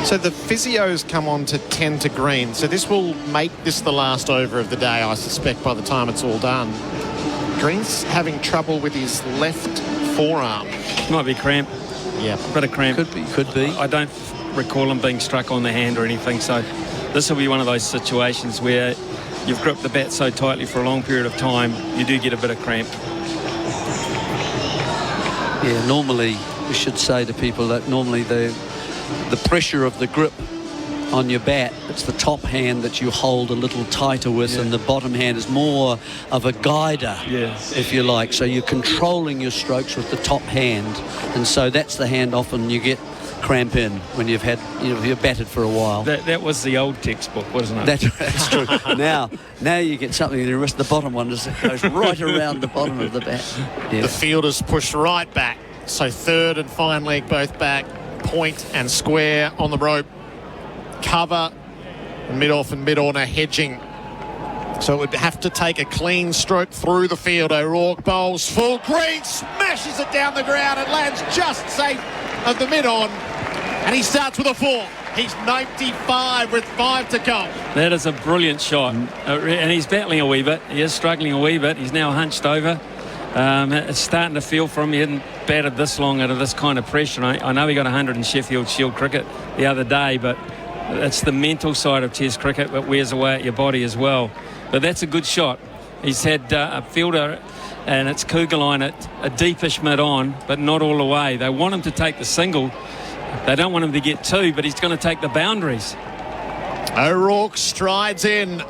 so the physios come on to 10 to Green. So this will make this the last over of the day, I suspect, by the time it's all done. Green's having trouble with his left forearm. Might be cramp. Yeah. Bit of cramp. Could be. I don't recall him being struck on the hand or anything, so this will be one of those situations where you've gripped the bat so tightly for a long period of time, you do get a bit of cramp. Yeah, normally we should say to people that normally the pressure of the grip on your bat, it's the top hand that you hold a little tighter with, and the bottom hand is more of a guider, if you like. So you're controlling your strokes with the top hand, and so that's the hand often you get cramp in when you've had, you've batted for a while. That was the old textbook, wasn't it? That's true. now you get something in the wrist. The bottom one just goes right around the bottom of the bat. Yeah. The fielders push right back. So third and fine leg both back, point and square on the rope. Cover, mid-off and mid-on are hedging. So it would have to take a clean stroke through the field. O'Rourke bowls full. Green smashes it down the ground and lands just safe of the mid-on. And he starts with a 4. He's 95 with 5 to go. That is a brilliant shot. And he's battling a wee bit. He is struggling a wee bit. He's now hunched over. It's starting to feel for him. He hadn't batted this long under this kind of pressure. I know he got 100 in Sheffield Shield cricket the other day, but it's the mental side of Test cricket that wears away at your body as well. But that's a good shot. He's had a fielder, and it's Kugelheim at a deepish mid-on, but not all the way. They want him to take the single. They don't want him to get 2, but he's going to take the boundaries. O'Rourke strides in.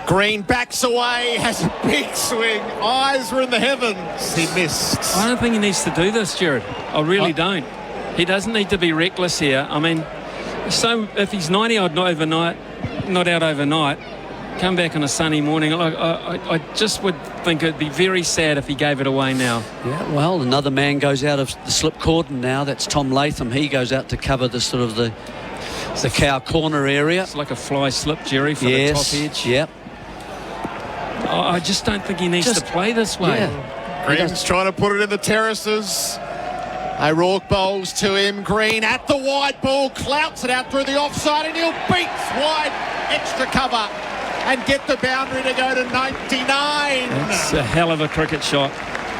Green backs away, has a big swing. Eyes were in the heavens. He missed. I don't think he needs to do this, Gerard. I really don't. He doesn't need to be reckless here. I mean, so if he's 90 odd not out overnight, come back on a sunny morning, I just would think it'd be very sad if he gave it away now. Yeah, well, another man goes out of the slip cordon now. That's Tom Latham. He goes out to cover the sort of the cow corner area. It's like a fly slip, Jerry, for the top edge. Yep. I just don't think he needs to play this way. Yeah. Green's trying to put it in the terraces. O'Rourke bowls to him. Green at the wide ball, clouts it out through the offside, and he'll beat wide extra cover and get the boundary to go to 99. That's a hell of a cricket shot.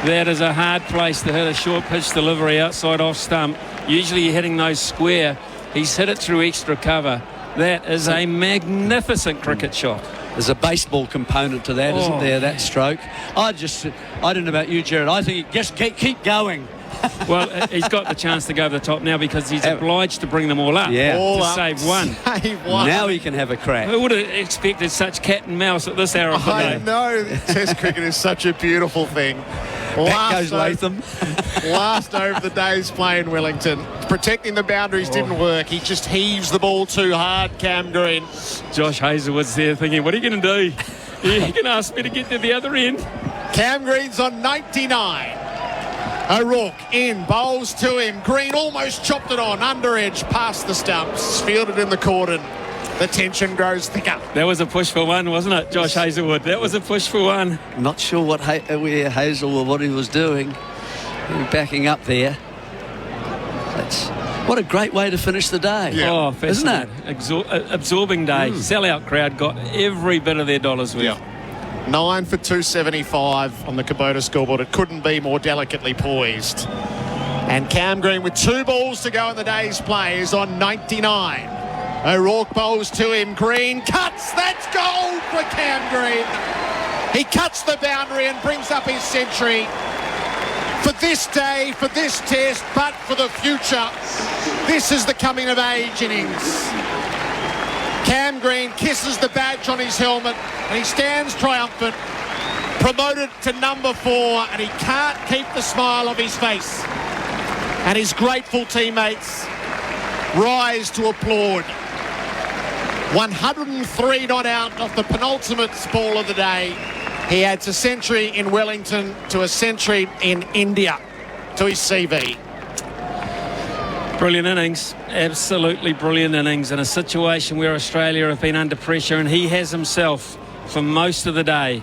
That is a hard place to hit a short pitch delivery outside off stump. Usually you're hitting those square. He's hit it through extra cover. That is a magnificent cricket shot. There's a baseball component to that, isn't there, that stroke? I don't know about you, Gerard. I think he just keep going. Well, he's got the chance to go to the top now because he's obliged to bring them all up to save one. Save one. Now he can have a crack. Who would have expected such cat and mouse at this hour of the day? I know. Test cricket is such a beautiful thing. Back goes Latham. Last over the day's play in Wellington. Protecting the boundaries didn't work. He just heaves the ball too hard, Cam Green. Josh Hazlewood's there thinking, what are you going to do? You can ask me to get to the other end. Cam Green's on 99. O'Rourke in, bowls to him. Green almost chopped it on, under edge, past the stumps, fielded in the cordon. The tension grows thicker. That was a push for one, wasn't it, Josh Hazlewood? That was a push for one. Not sure what Hazlewood, what he was doing. He was backing up there. What a great way to finish the day. Yeah. Oh, isn't it? Absorbing day. Sellout crowd got every bit of their dollars worth. Yeah. 9 for 275 on the Kubota scoreboard. It couldn't be more delicately poised. And Cam Green with 2 balls to go in the day's play is on 99. O'Rourke bowls to him. Green cuts. That's gold for Cam Green. He cuts the boundary and brings up his century. For this day, for this test, but for the future. This is the coming of age innings. Cam Green kisses the badge on his helmet and he stands triumphant, promoted to number 4, and he can't keep the smile off his face. And his grateful teammates rise to applaud. 103 not out off the penultimate ball of the day. He adds a century in Wellington to a century in India to his CV. Brilliant innings, absolutely brilliant innings in a situation where Australia have been under pressure, and he has himself for most of the day.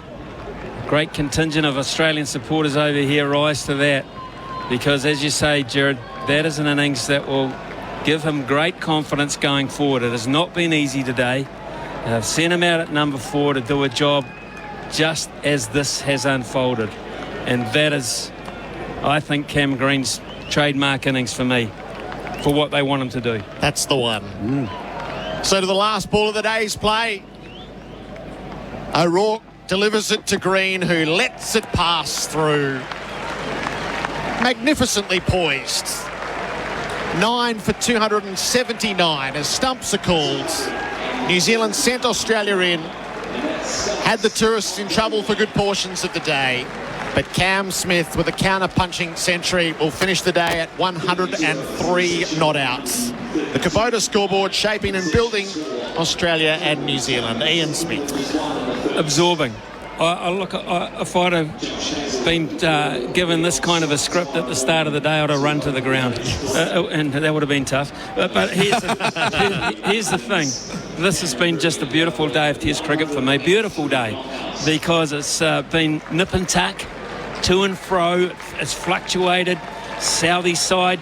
A great contingent of Australian supporters over here rise to that, because as you say, Gerard, that is an innings that will give him great confidence going forward. It has not been easy today. They've sent him out at number 4 to do a job just as this has unfolded, and that is, I think, Cam Green's trademark innings for me, for what they want him to do. That's the one. So to the last ball of the day's play. O'Rourke delivers it to Green, who lets it pass through. Magnificently poised. 9 for 279 as stumps are called. New Zealand sent Australia in. Had the tourists in trouble for good portions of the day. But Cam Smith with a counter-punching century will finish the day at 103 not outs. The Kubota scoreboard shaping and building Australia and New Zealand. Ian Smith. Absorbing. If I'd have been given this kind of a script at the start of the day, I'd have run to the ground. And that would have been tough. But here's the thing. This has been just a beautiful day of Test cricket for me. Beautiful day. Because it's been nip and tuck, to and fro. It's fluctuated. Southie side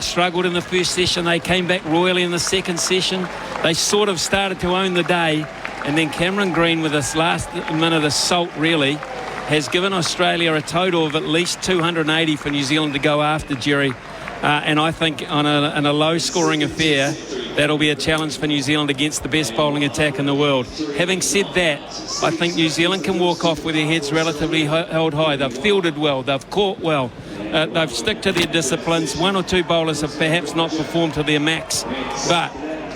struggled in the first session. They came back royally in the second session. They sort of started to own the day. And then Cameron Green, with this last minute assault, really, has given Australia a total of at least 280 for New Zealand to go after, Jerry. And I think in a low-scoring affair, that'll be a challenge for New Zealand against the best bowling attack in the world. Having said that, I think New Zealand can walk off with their heads relatively held high. They've fielded well. They've caught well. They've stuck to their disciplines. 1 or 2 bowlers have perhaps not performed to their max, but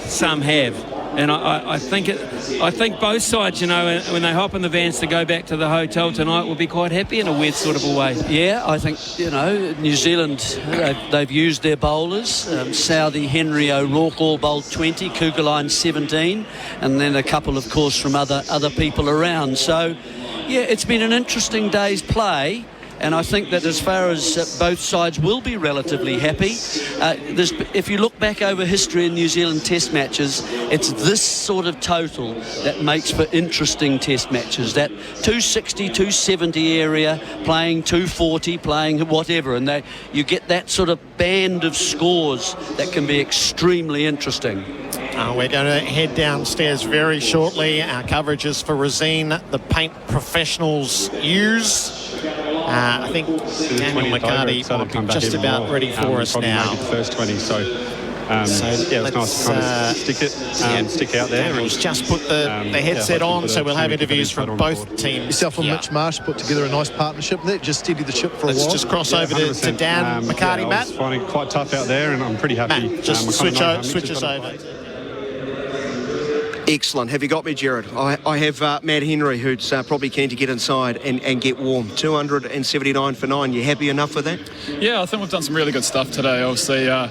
some have. And I think both sides, when they hop in the vans to go back to the hotel tonight, will be quite happy in a weird sort of a way. Yeah, I think, New Zealand, they've used their bowlers. Southie, Henry, O'Rourke all bowled 20, Kugelheim 17, and then a couple, of course, from other people around. So, yeah, it's been an interesting day's play. And I think that as far as both sides will be relatively happy, if you look back over history in New Zealand test matches, it's this sort of total that makes for interesting test matches. That 260, 270 area, playing 240, playing whatever, and you get that sort of band of scores that can be extremely interesting. We're going to head downstairs very shortly. Our coverage is for Rosine, the paint professionals use. I think Daniel McHardy might be just about ready for us now. The first 20, so yeah, it's nice to kind of stick out there. Daniel's just put the headset on, so we'll have interviews from both teams. Yourself and Mitch Marsh put together a nice partnership there. Just steady the ship for a while. Let's just cross over to Dan McHardy, Matt. I was finding it quite tough out there, and I'm pretty happy. Matt, just switch us over. Excellent. Have you got me, Gerard? I have Matt Henry, who's probably keen to get inside and get warm. 279 for 9. You happy enough with that? Yeah, I think we've done some really good stuff today. Obviously, a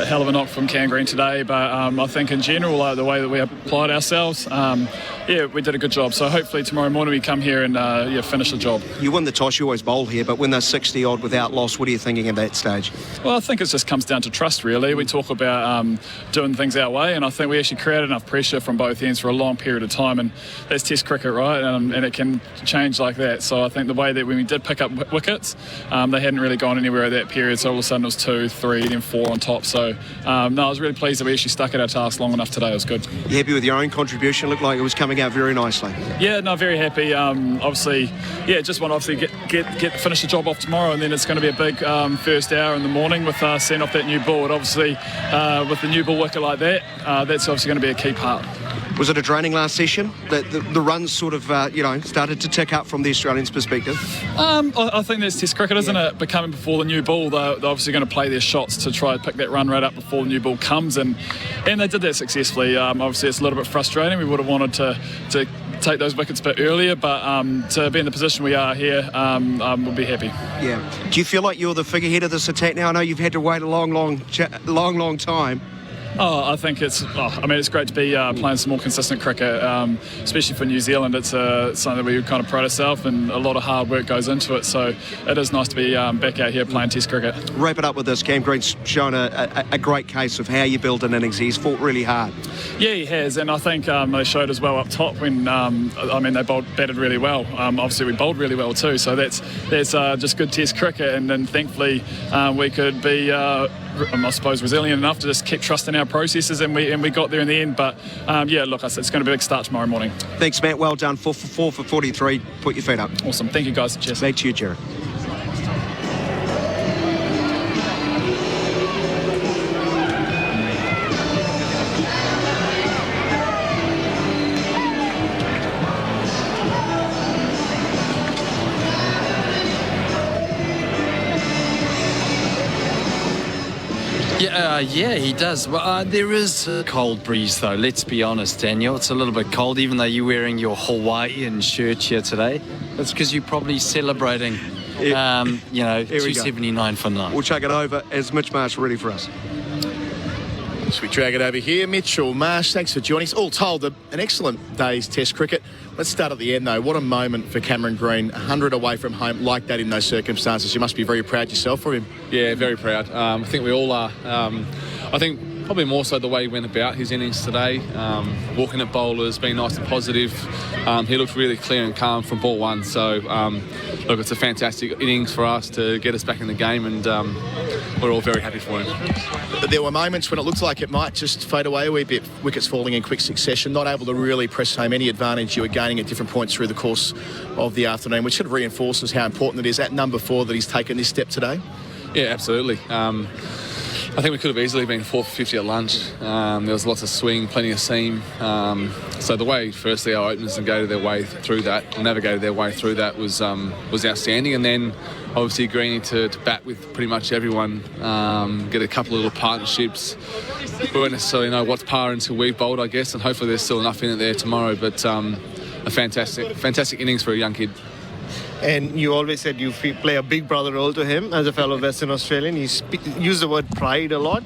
hell of a knock from Cam Green today, but I think in general, the way that we applied ourselves, we did a good job. So hopefully tomorrow morning we come here and finish the job. You win the toss, you always bowl here, but when they're 60-odd without loss, what are you thinking at that stage? Well, I think it just comes down to trust, really. We talk about doing things our way, and I think we actually created enough pressure from both both ends for a long period of time, and that's Test cricket, right? And it can change like that. So I think the way that when we did pick up wickets, they hadn't really gone anywhere at that period, so all of a sudden it was 2, 3, then 4 on top. So I was really pleased that we actually stuck at our task long enough today. It was good. You happy with your own contribution? Looked like it was coming out very nicely. Yeah, no, very happy. Obviously, just want to finish the job off tomorrow, and then it's going to be a big first hour in the morning with setting off that new ball. And obviously, with the new ball wicket like that, that's obviously going to be a key part. Was it a draining last session? The runs sort of, started to tick up from the Australians' perspective? I think that's Test cricket, isn't it? But coming before the new ball, they're obviously going to play their shots to try and pick that run rate up before the new ball comes, and they did that successfully. Obviously, it's a little bit frustrating. We would have wanted to take those wickets a bit earlier, but to be in the position we are here, we'll be happy. Yeah. Do you feel like you're the figurehead of this attack now? I know you've had to wait a long time. I think it's great to be playing some more consistent cricket, especially for New Zealand. It's something that we kind of pride ourselves, and a lot of hard work goes into it. So it is nice to be back out here playing Test cricket. Wrap it up with this. Cam Green's shown a great case of how you build an innings. He's fought really hard. Yeah, he has, and I think they showed as well up top when they batted really well. Obviously, we bowled really well too. So that's just good Test cricket, and then thankfully we could be. I suppose resilient enough to just keep trusting our processes, and we got there in the end. But it's going to be a big start tomorrow morning. Thanks, Matt. Well done. 4 for 43. Put your feet up. Awesome. Thank you, guys. Cheers. Back to you, Gerard. Yeah, he does. Well, there is a cold breeze, though. Let's be honest, Daniel. It's a little bit cold, even though you're wearing your Hawaiian shirt here today. It's because you're probably celebrating, 279 for 9. We'll chuck it over as Mitch Marsh ready for us. So we drag it over here. Mitchell Marsh, thanks for joining us. All told, an excellent day's Test cricket. Let's start at the end, though. What a moment for Cameron Green. 100 away from home like that in those circumstances. You must be very proud yourself for him. Yeah, very proud. I think we all are. I think probably more so the way he went about his innings today, walking at bowlers, being nice and positive. He looked really clear and calm from ball one. So, look, it's a fantastic innings for us to get us back in the game, and we're all very happy for him. But there were moments when it looked like it might just fade away a wee bit, wickets falling in quick succession, not able to really press home any advantage you were gaining at different points through the course of the afternoon, which sort of reinforces how important it is at number 4 that he's taken this step today. Yeah, absolutely. I think we could have easily been 4 for 50 at lunch. There was lots of swing, plenty of seam. So the way, firstly, our openers navigated their way through that was outstanding. And then, obviously, Greeny to bat with pretty much everyone, get a couple of little partnerships. We won't necessarily know what's par until we've bowled, I guess, and hopefully there's still enough in it there tomorrow. But a fantastic innings for a young kid. And you always said you play a big brother role to him as a fellow Western Australian. You use the word pride a lot.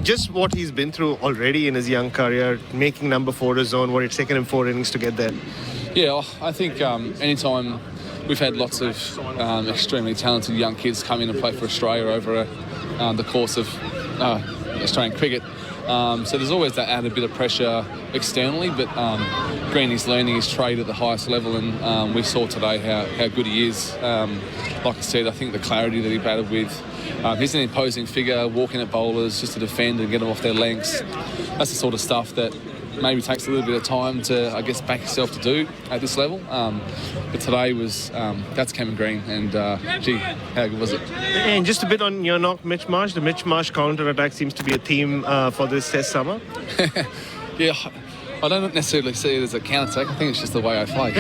Just what he's been through already in his young career, making number 4 his own, what it's taken him 4 innings to get there. Yeah, I think anytime we've had lots of extremely talented young kids come in and play for Australia over the course of Australian cricket. So there's always that added bit of pressure externally, but Greeny's learning his trade at the highest level, and we saw today how good he is. Like I said, I think the clarity that he batted with, he's an imposing figure, walking at bowlers just to defend and get them off their lengths. That's the sort of stuff that maybe takes a little bit of time to, I guess, back yourself to do at this level. But today was, that's Cameron Green, and gee, how good was it? And just a bit on your knock, Mitch Marsh. The Mitch Marsh counter-attack seems to be a theme for this Test summer. Yeah, I don't necessarily see it as a counter-attack. I think it's just the way I play.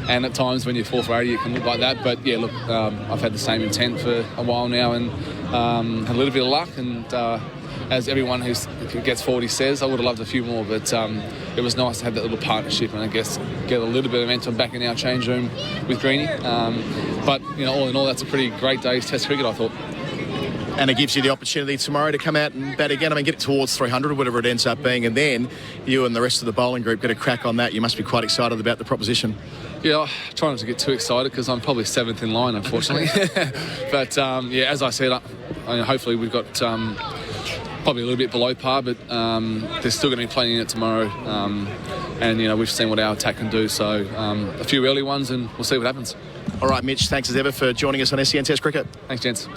And at times when you're 4 for 80, it can look like that. But yeah, look, I've had the same intent for a while now, and had a little bit of luck, and as everyone who gets 40 says, I would have loved a few more, but it was nice to have that little partnership and I guess get a little bit of momentum back in our change room with Greeny. But all in all, that's a pretty great day's Test cricket, I thought. And it gives you the opportunity tomorrow to come out and bat again. I mean, get it towards 300 or whatever it ends up being, and then you and the rest of the bowling group get a crack on that. You must be quite excited about the proposition. Yeah, I try not to get too excited because I'm probably 7th in line, unfortunately. But, as I said, hopefully we've got probably a little bit below par, but they're still going to be playing in it tomorrow. And, you know, we've seen what our attack can do. So a few early ones and we'll see what happens. All right, Mitch, thanks as ever for joining us on SEN Test Cricket. Thanks, gents.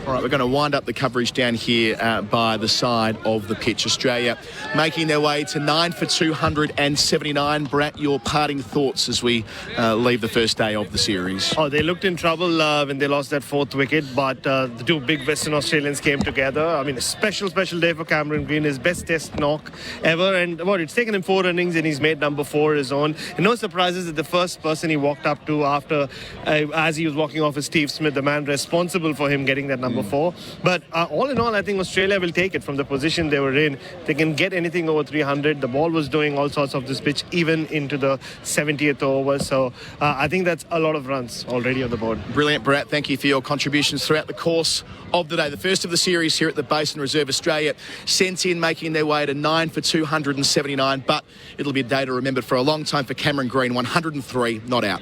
All right, we're going to wind up the coverage down here by the side of the pitch. Australia making their way to 9 for 279. Bharat, your parting thoughts as we leave the first day of the series? Oh, they looked in trouble when they lost that 4th wicket, but the two big Western Australians came together. I mean, a special day for Cameron Green, his best test knock ever. And it's taken him 4 innings and he's made number 4 his own. And no surprises that the first person he walked up to after, as he was walking off, is Steve Smith, the man responsible for him getting that number 4. But all in all, I think Australia will take it from the position they were in. They can get anything over 300. The ball was doing all sorts of this pitch, even into the 70th over. So I think that's a lot of runs already on the board. Brilliant, Bharat. Thank you for your contributions throughout the course of the day. The first of the series here at the Basin Reserve. Australia sent in, making their way to 9 for 279. But it'll be a day to remember for a long time for Cameron Green. 103 not out.